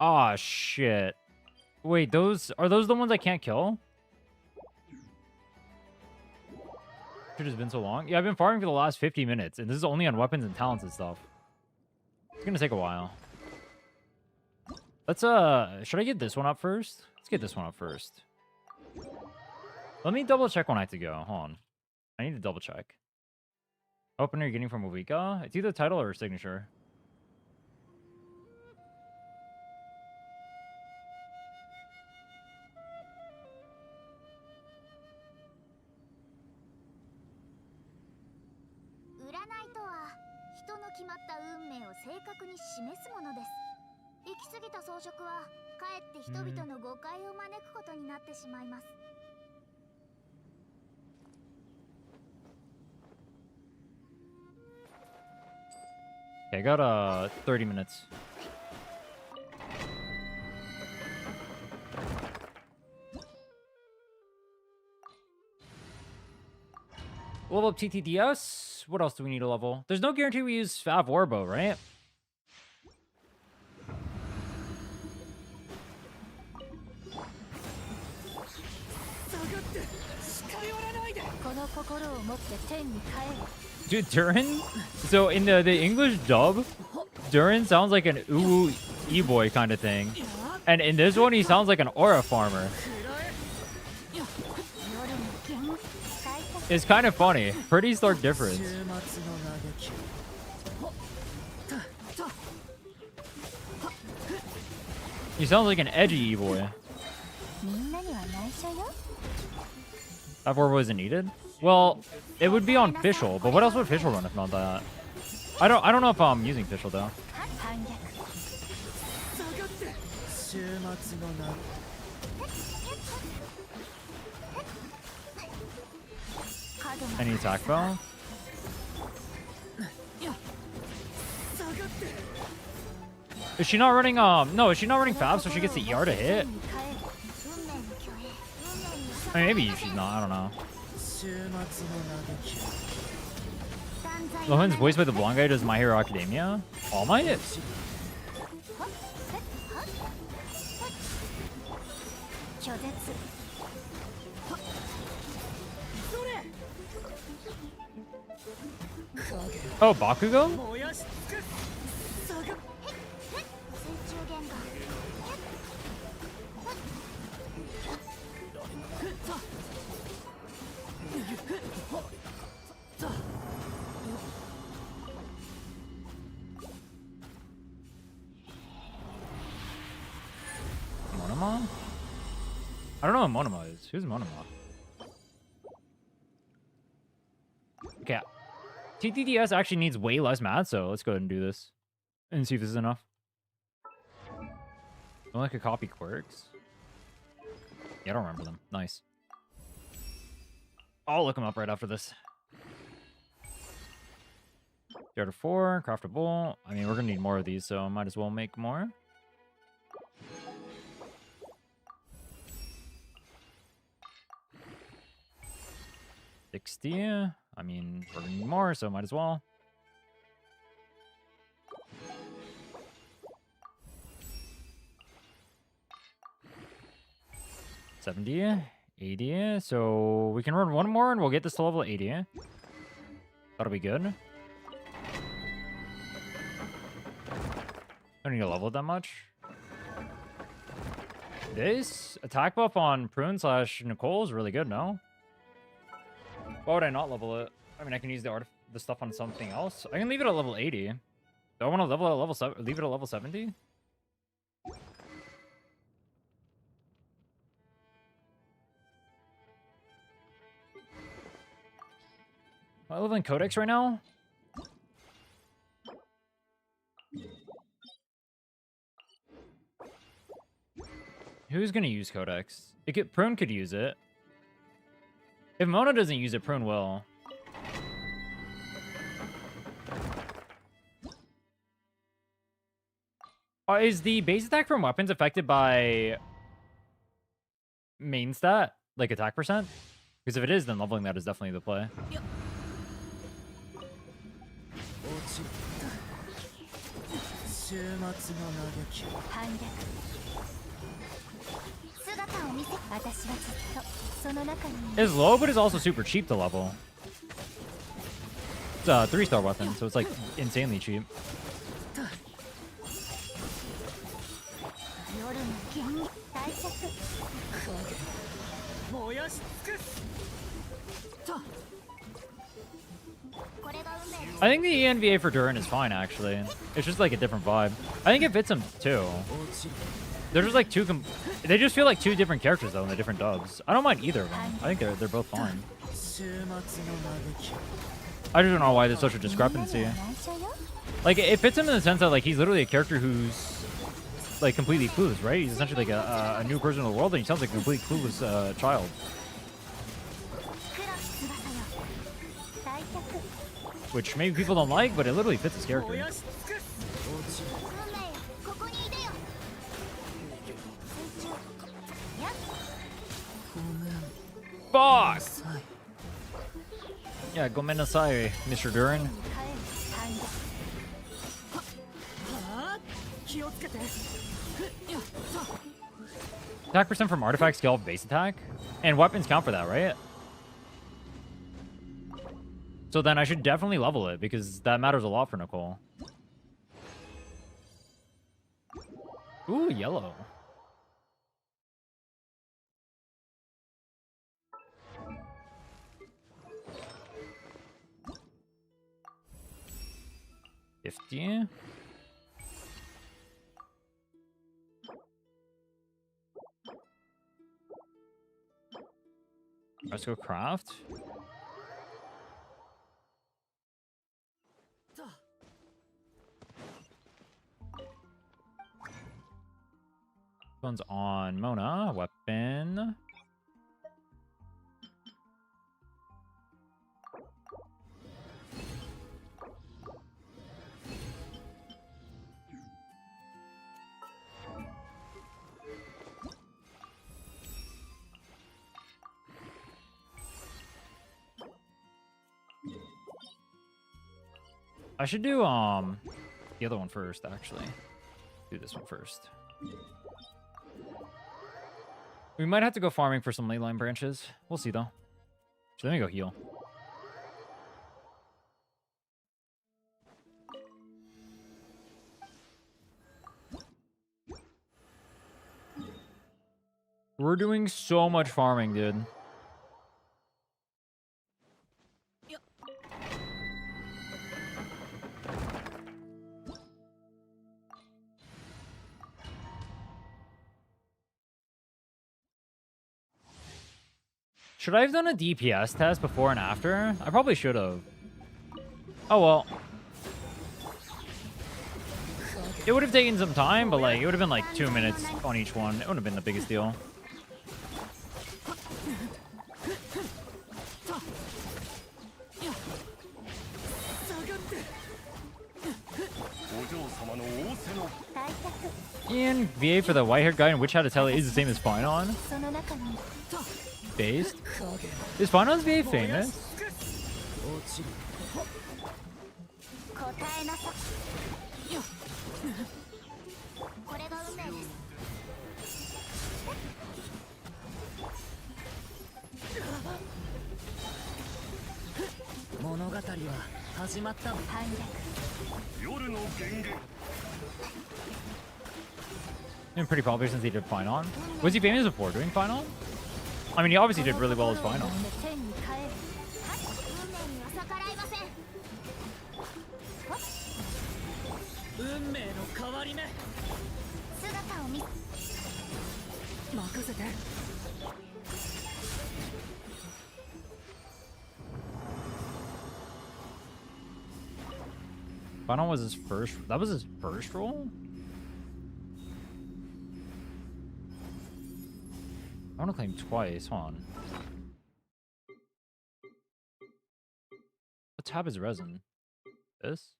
Aw, shit. Wait, are those the ones I can't kill? It has been so long. Yeah, I've been farming for the last 50 minutes, and this is only on weapons and talents and stuff. It's gonna take a while. Let's, should I get this one up first? Let's get this one up first. Let me double check when I have to go. Hold on. I need to double check. Opener you're getting from Mavuika? It's either title or signature. Okay, I got 30 minutes. Level up TTDS. What else do we need to level? There's no guarantee we use Fav Orbo, right? Dude, Durin? So in the English dub, Durin sounds like an ooh e-boy kind of thing. And in this one, he sounds like an aura farmer. It's kind of funny. Pretty stark difference. He sounds like an edgy e-boy. That orb wasn't needed? Well, it would be on Fischl, but what else would Fischl run if not that? I don't know if I'm using Fischl though. Any attack bow? Is she not running no, is she not running Fab so she gets the ER to hit? I mean, maybe she's not, I don't know. Lohan's voiced by the blonde guy who does My Hero Academia? All Might? Oh, Bakugo? Monoma? I don't know what Monoma is. Who's Monoma? Okay. TTDS actually needs way less math, so let's go ahead and do this. And see if this is enough. Don't like a copy quirks. Yeah, I don't remember them. Nice. I'll look them up right after this. Go to 4, craftable. I mean, we're gonna need more of these, so I might as well make more. $60. I mean, we're gonna need more, so might as well. $70, $80. So we can run one more and we'll get this to level 80. That'll be good. Don't need to level it that much. This attack buff on Prune / Nicole is really good, no? Why would I not level it? I mean, I can use the stuff on something else. I can leave it at level 80. Do I want to level it at level 7? Leave it at level 70? Am I leveling Codex right now? Who's gonna use Codex? Prune could use it. If Mona doesn't use it, Prune will. Is the base attack from weapons affected by main stat? Like attack percent? Because if it is, then leveling that is definitely the play. It's low, but it's also super cheap to level. It's a 3-star weapon, so it's like insanely cheap. I think the ENVA for Durin is fine, actually. It's just like a different vibe. I think it fits him too. They're just like they just feel like two different characters though in the different dubs. I don't mind either of them. I think they're both fine. I just don't know why there's such a discrepancy. Like it fits him in the sense that like he's literally a character who's like completely clueless, right? He's essentially like a new person in the world, and he sounds like a completely clueless child. Which maybe people don't like, but it literally fits his character. Fuck! Yeah, gomenasai, Mr. Durin. Attack percent from artifacts scale base attack? And weapons count for that, right? So then I should definitely level it, because that matters a lot for Nicole. Ooh, yellow. $50. Let's go craft. One's on Mona. Weapon. I should do the other one first, actually. Do this one first. We might have to go farming for some ley line branches. We'll see though. So let me go heal. We're doing so much farming, dude. Should I have done a DPS test before and after? I probably should have. Oh well. It would have taken some time, but like it would have been like 2 minutes on each one. It wouldn't have been the biggest deal. Ian VA for the white-haired guy in Witch Hat Atelier is the same as Finon. Based? Is Finon's VA famous? Been pretty popular since he did Finon. Was he famous before doing Finon? I mean, he obviously did really well as Finon. Final was his first. That was his first roll? I want to claim twice. Hold on. What tab is resin? This?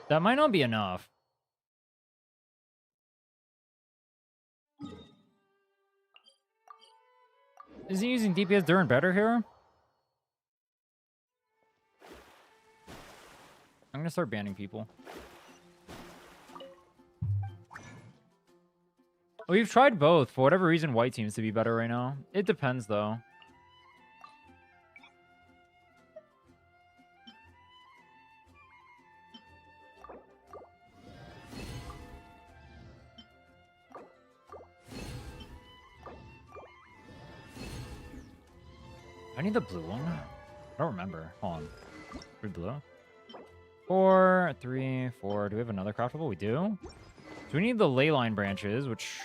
That might not be enough. Is he using DPS Durin better here? I'm gonna start banning people. We've tried both. For whatever reason, white seems to be better right now. It depends, though. I need the blue one. I don't remember. Hold on. Free blue. 4, 3, 4. Do we have another craftable? We do. So we need the ley line branches, which...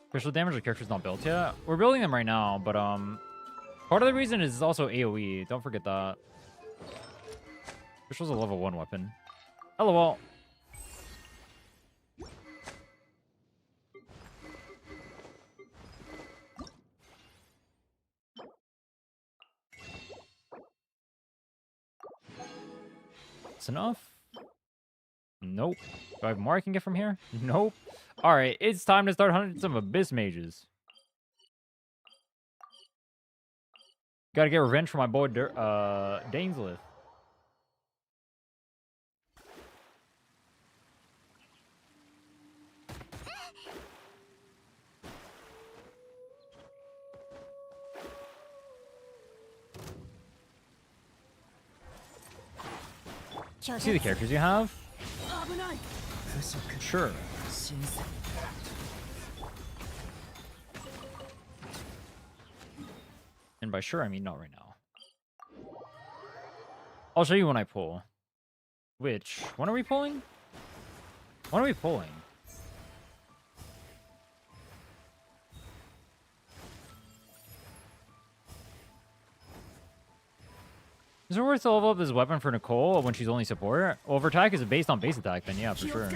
Crystal damage, the character's not built yet. We're building them right now, but part of the reason is also AoE. Don't forget that. Crystal's a level 1 weapon. LOL. That's enough. Nope. Do I have more I can get from here? Nope. Alright, it's time to start hunting some Abyss Mages. Gotta get revenge for my boy, Dainslith. See the characters you have? Sure. And by sure, I mean not right now. I'll show you when I pull. Which? When are we pulling? When are we pulling? Is it worth to level up this weapon for Nicole when she's only support? Well, if her attack is based on base attack, then yeah, for sure.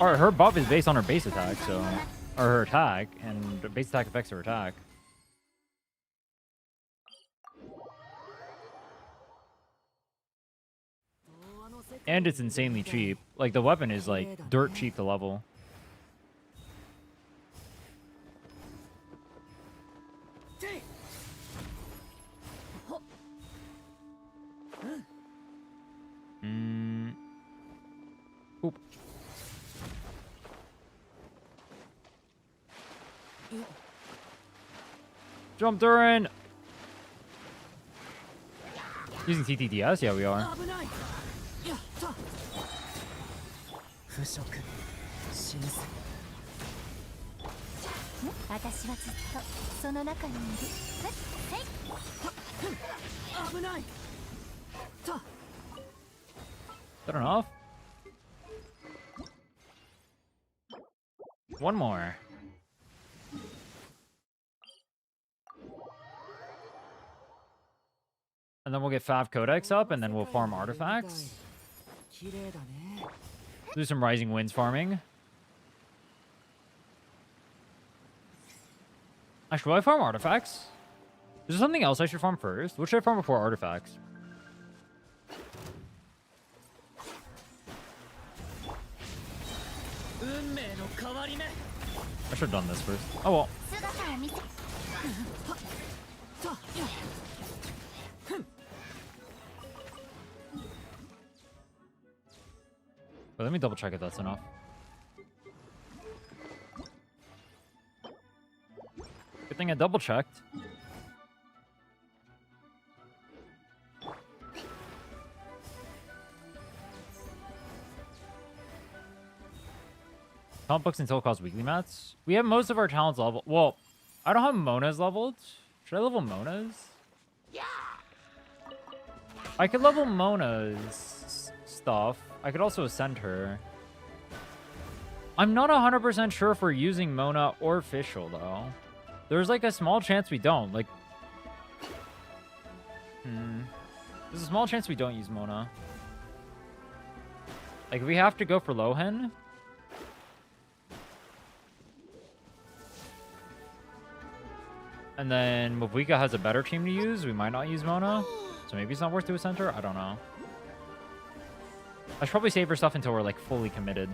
Or her buff is based on her base attack, so... Or her attack, and the base attack affects her attack. And it's insanely cheap. Like, the weapon is, like, dirt cheap to level. Oop. Jump Durin! Using TTDS? Yeah, we are. Is that enough? One more. And then we'll get 5 Codex up, and then we'll farm artifacts. Do some Rising Winds farming. Actually, will I farm artifacts? Is there something else I should farm first? What should I farm before artifacts? I should have done this first. Oh well. But let me double check if that's enough. Good thing I double checked. Talent books until cause weekly mats. We have most of our talents level. Well, I don't have Mona's leveled. Should I level Mona's? I could level Mona's stuff. I could also ascend her. I'm not 100% sure if we're using Mona or Fischl, though. There's like a small chance we don't. Like, there's a small chance we don't use Mona. Like, if we have to go for Lohen. And then Mavuika has a better team to use. We might not use Mona. So maybe it's not worth to ascend her. I don't know. I should probably save her stuff until we're like fully committed.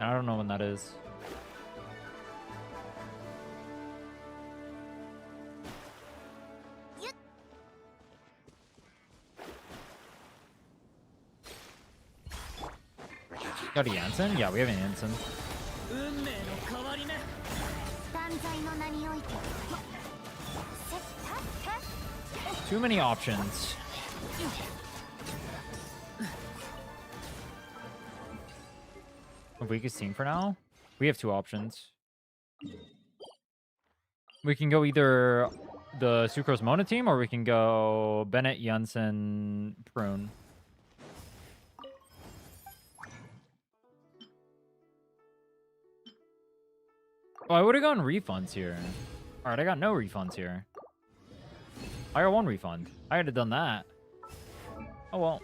And I don't know when that is. Got a Jansen? Yeah, we have a Jansen. Too many options. Mavuika's team for now. We have 2 options. We can go either the Sucrose Mona team, or we can go Bennett, Jansen, Prune. Oh, I would have gotten refunds here. Alright, I got no refunds here. I got 1 refund. I had to done that. Oh well.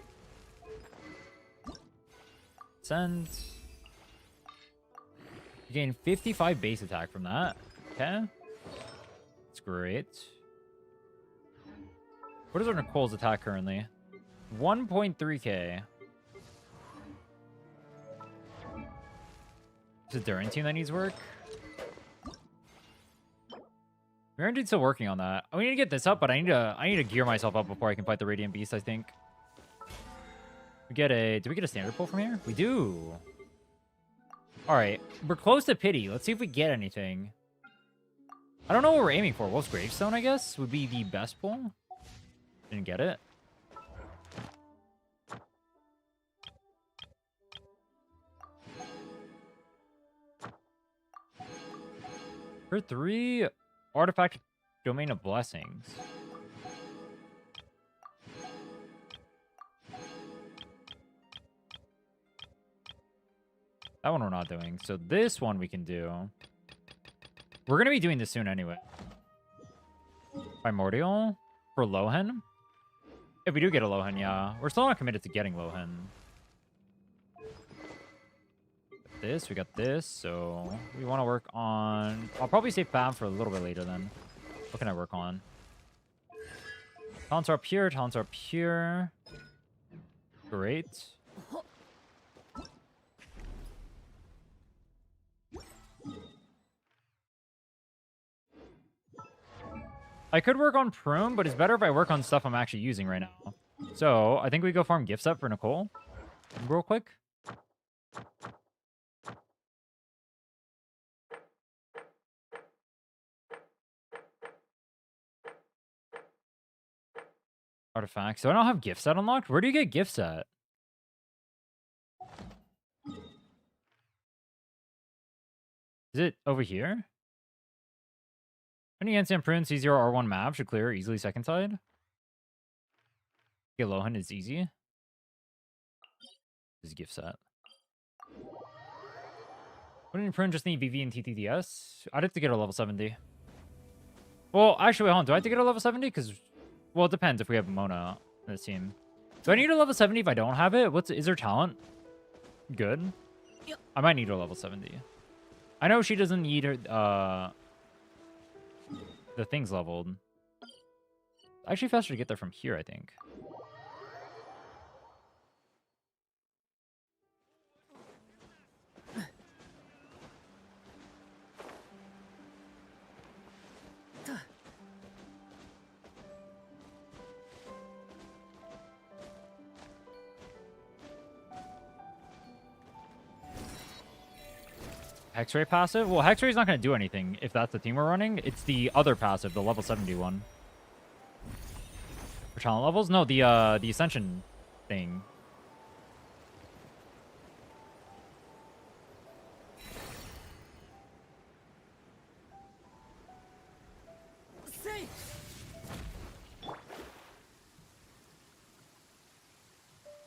Send. You gain 55 base attack from that. Okay. That's great. What is our Nicole's attack currently? 1.3k. Is it Durin team that needs work? Guaranteed still working on that. We need to get this up, but I need to gear myself up before I can fight the Radiant Beast, I think. We get a... Do we get a standard pull from here? We do. Alright. We're close to pity. Let's see if we get anything. I don't know what we're aiming for. Wolf's Gravestone, I guess, would be the best pull. Didn't get it. For 3... Artifact Domain of Blessings. That one we're not doing. So this one we can do. We're going to be doing this soon anyway. Primordial for Lohen. If we do get a Lohen, yeah. We're still not committed to getting Lohen. This, we got this, so we want to work on... I'll probably save Fab for a little bit later then. What can I work on? Talents are up here, talents are up here. Great. I could work on Prune, but it's better if I work on stuff I'm actually using right now. So, I think we go farm gift set for Nicole. Real quick. Artifacts. So I don't have gift set unlocked. Where do you get gift set? Is it over here? Any Ensign Prune C0 R1 map should clear easily second side. Get Lohen is easy. This is gift set. Wouldn't Prune just need VV and TTDS? I'd have to get a level 70. Well, actually, wait, hold on. Do I have to get a level 70? Because... Well, it depends if we have Mona in this team. Do I need a level 70 if I don't have it? Is there talent? Good. Yep. I might need a level 70. I know she doesn't need her, the things leveled. Actually faster to get there from here, I think. Hexray passive? Well, Hexray's not going to do anything if that's the team we're running. It's the other passive, the level 70 one. For talent levels? No, the Ascension thing.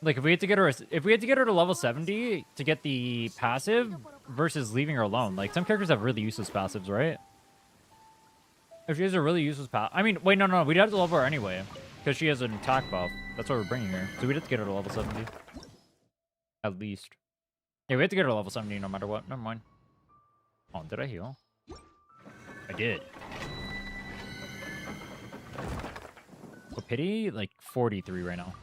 Like if we had to get her to level 70 to get the passive versus leaving her alone. Like some characters have really useless passives, right? If she has a really useless I mean, wait, no. We'd have to level her anyway. Because she has an attack buff. That's why we're bringing her. So we'd have to get her to level 70. At least. Yeah, we have to get her to level 70 no matter what. Never mind. Oh, did I heal? I did. But pity, like 43 right now.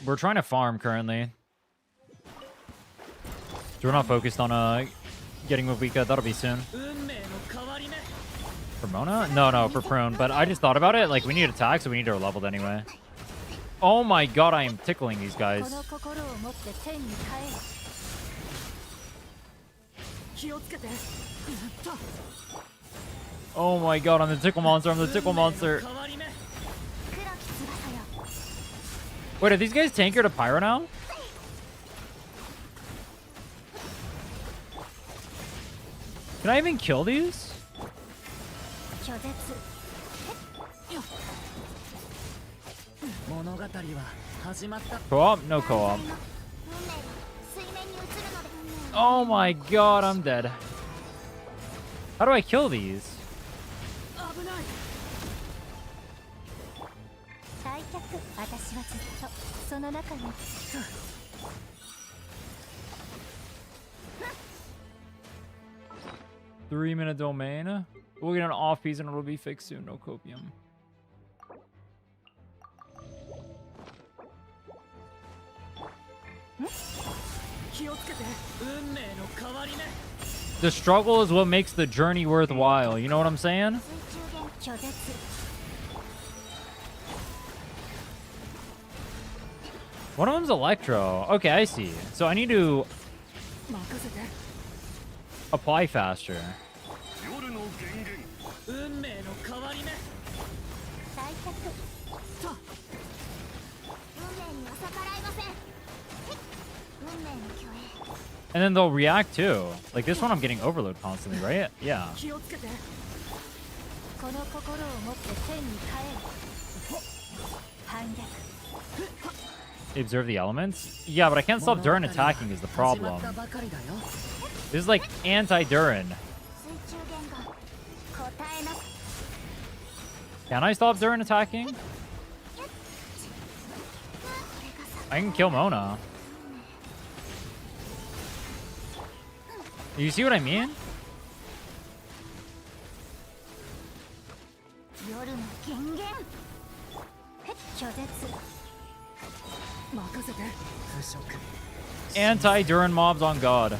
We're trying to farm currently. So we're not focused on getting Mavuika. That'll be soon. For Mona? No, for Prune. But I just thought about it. Like, we need attack, so we need her leveled anyway. Oh my god, I am tickling these guys. Oh my god, I'm the tickle monster. I'm the tickle monster. Wait, are these guys tanker to Pyro now? Can I even kill these? Co-op? No co-op. Oh my god, I'm dead. How do I kill these? 3-minute domain. We'll get an off piece and it'll be fixed soon. No copium. The struggle is what makes the journey worthwhile. You know what I'm saying? One of them's Electro. Okay, I see. So I need to apply faster. And then they'll react too. Like this one I'm getting overload constantly, right? Yeah. Observe the elements? Yeah, but I can't stop Durin attacking is the problem. This is like anti-Durin. Can I stop Durin attacking? I can kill Mona. You see what I mean? Anti-Durin mobs on God.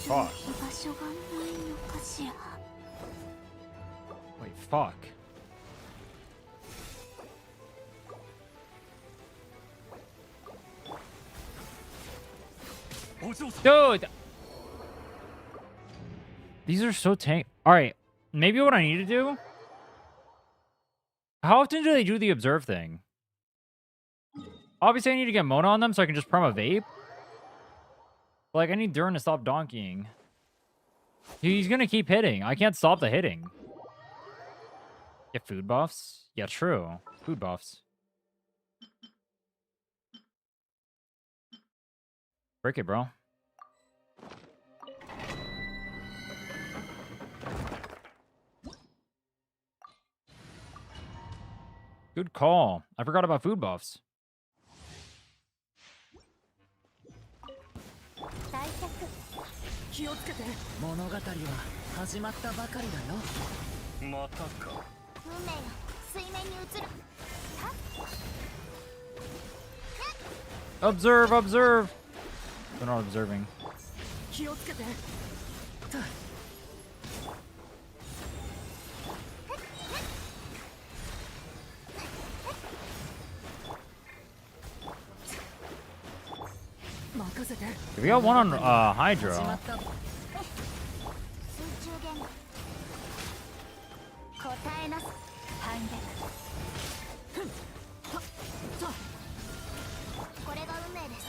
Fuck. Wait, fuck. Dude! These are so tank. Alright, maybe what I need to do... How often do they do the observe thing? Obviously, I need to get Mona on them so I can just perma vape. Like, I need Durin to stop donkeying. He's gonna keep hitting. I can't stop the hitting. Get food buffs? Yeah, true. Food buffs. Break it, bro. Good call. I forgot about food buffs. Observe, observe. They're not observing. We got one on Hydro. 反逆これが運命です。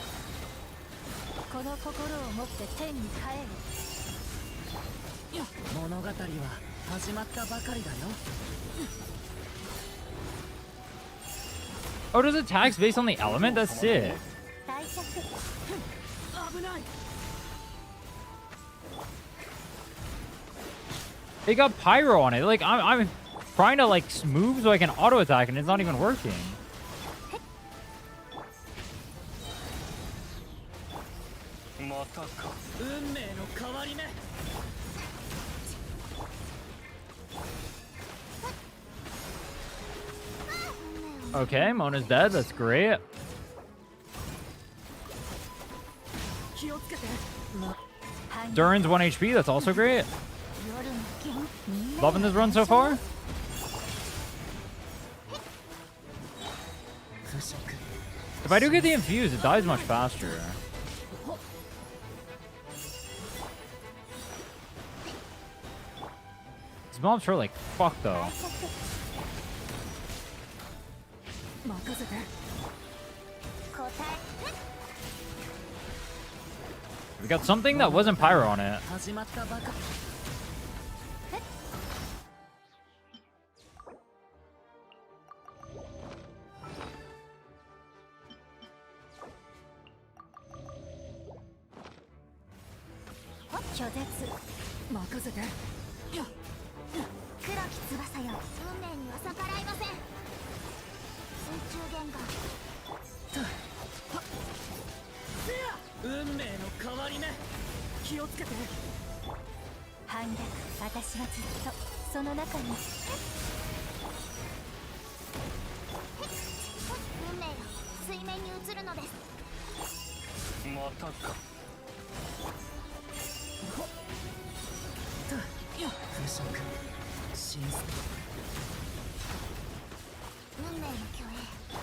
この心を持って天に帰る。物語は始まったばかりだよ。 Oh, does attacks based on the element? That's sick. 大着。危ない。 They got pyro on it. Like I'm trying to like move so I can auto attack and it's not even working. Okay, Mona's dead. That's great. Durin's 1 HP. That's also great. Loving this run so far. If I do get the infuse, it dies much faster. These mobs hurt like fuck though. We got something that wasn't pyro on it.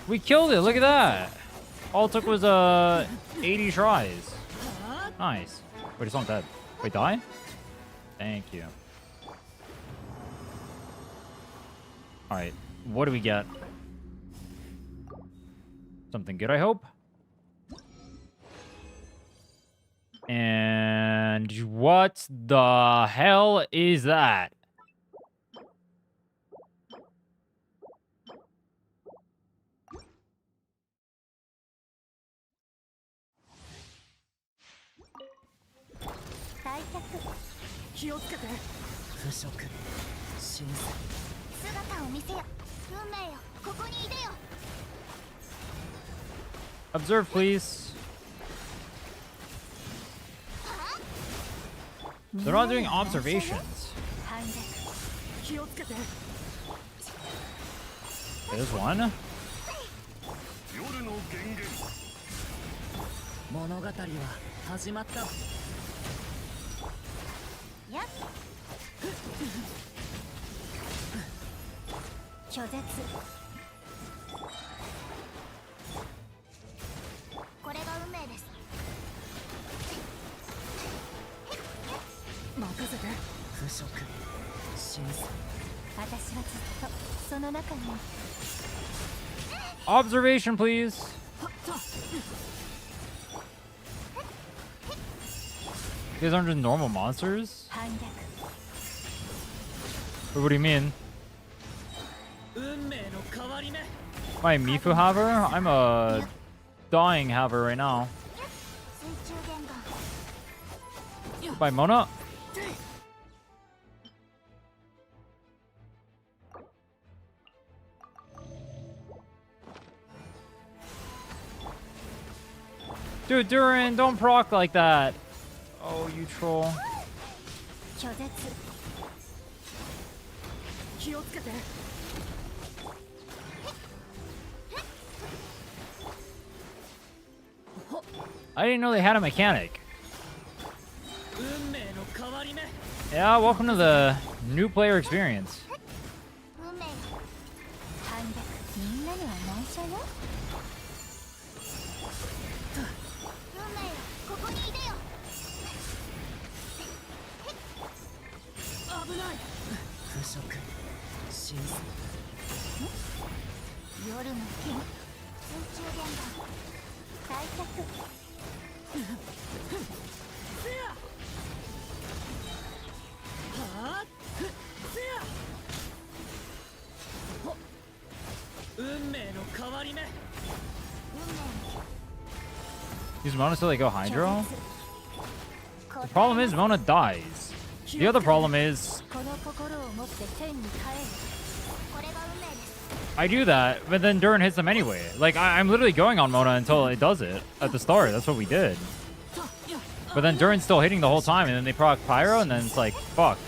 We killed it. Look at that. All it took was 80 tries. Nice. Wait, it's not dead. Wait, die? Thank you. All right. What do we get? Something good, I hope. And what the hell is that? Observe, please. They're not doing observations. There's one. Observation, please. These aren't just normal monsters? Wait, what do you mean? My Mifu Haver? I'm a dying Haver right now. By Mona? Dude, Durin, don't proc like that. Oh, you troll. I didn't know they had a mechanic. Yeah, welcome to the new player experience. 夜の剣水中現場開脚運命の変わり目 Use Mona till they go Hydro? The problem is Mona dies. The other problem is I do that, but then Durin hits them anyway. Like, I'm literally going on Mona until it does it at the start. That's what we did. But then Durin's still hitting the whole time, and then they proc Pyro, and then it's like, fucked.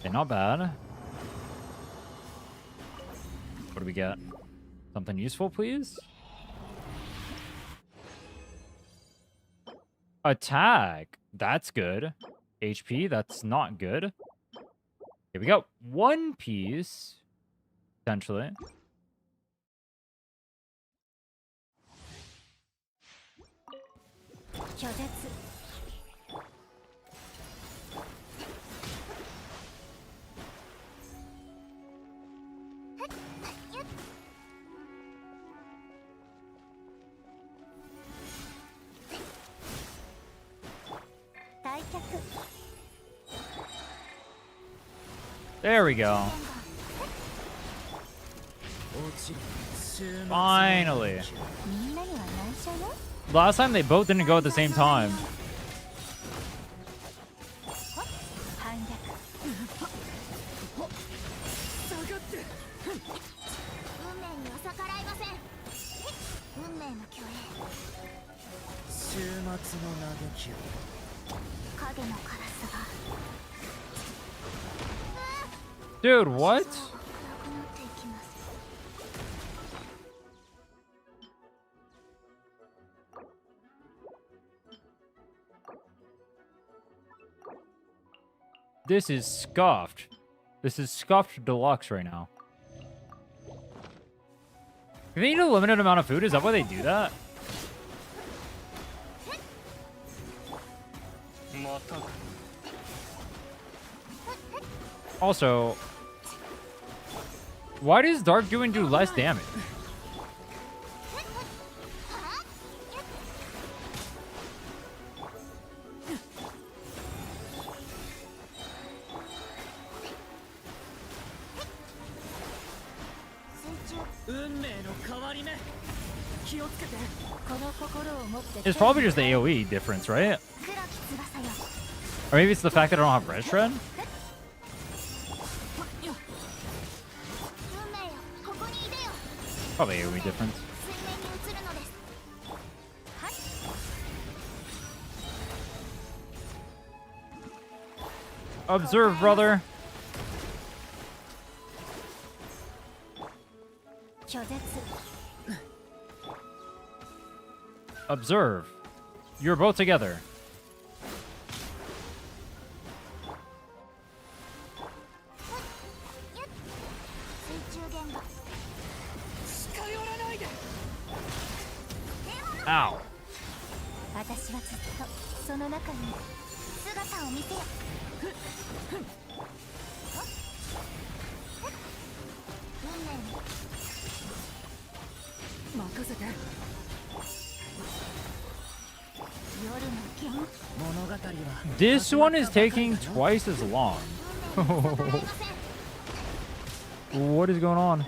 Okay, not bad. What do we get? Something useful, please? Attack. That's good. HP, that's not good. Here we go. One piece. Potentially. There we go. Finally. Last time they both didn't go at the same time. Dude, what? This is scuffed. This is scuffed deluxe right now. If they need a limited amount of food, is that why they do that? Also, why does Dark Doing do less damage? It's probably just the AoE difference, right? Or maybe it's the fact that I don't have Red Shred? Probably AoE difference. Observe, brother. Observe. You're both together. Ow. This one is taking twice as long. What is going on?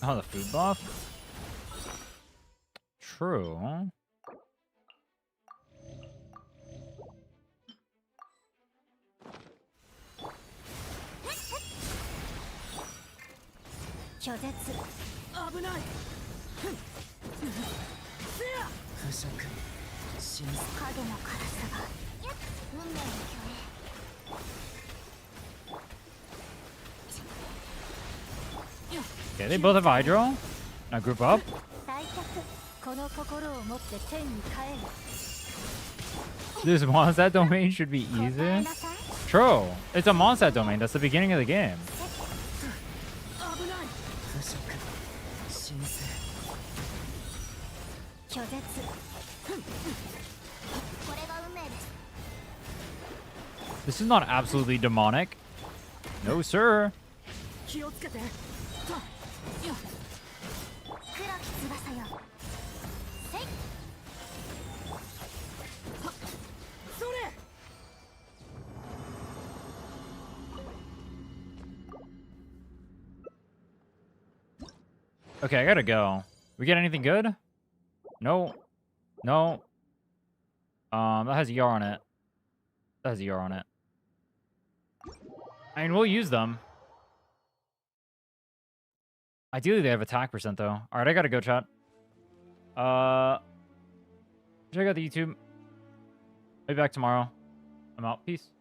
Oh, the food buff? True. Okay, they both have Hydro. Now group up. 大脚この心を持って天に帰る This Mondstadt domain should be easy. True. It's a Mondstadt domain. That's the beginning of the game. 拒絶これが運命です This is not absolutely demonic. No, sir. 気をつけてとよ黒き翼よせいそれ Okay, I gotta go. We get anything good? No. No. That has ER on it. That has ER on it. I mean, we'll use them. Ideally, they have attack percent, though. All right, I gotta go, chat. Check out the YouTube. I'll be back tomorrow. I'm out. Peace.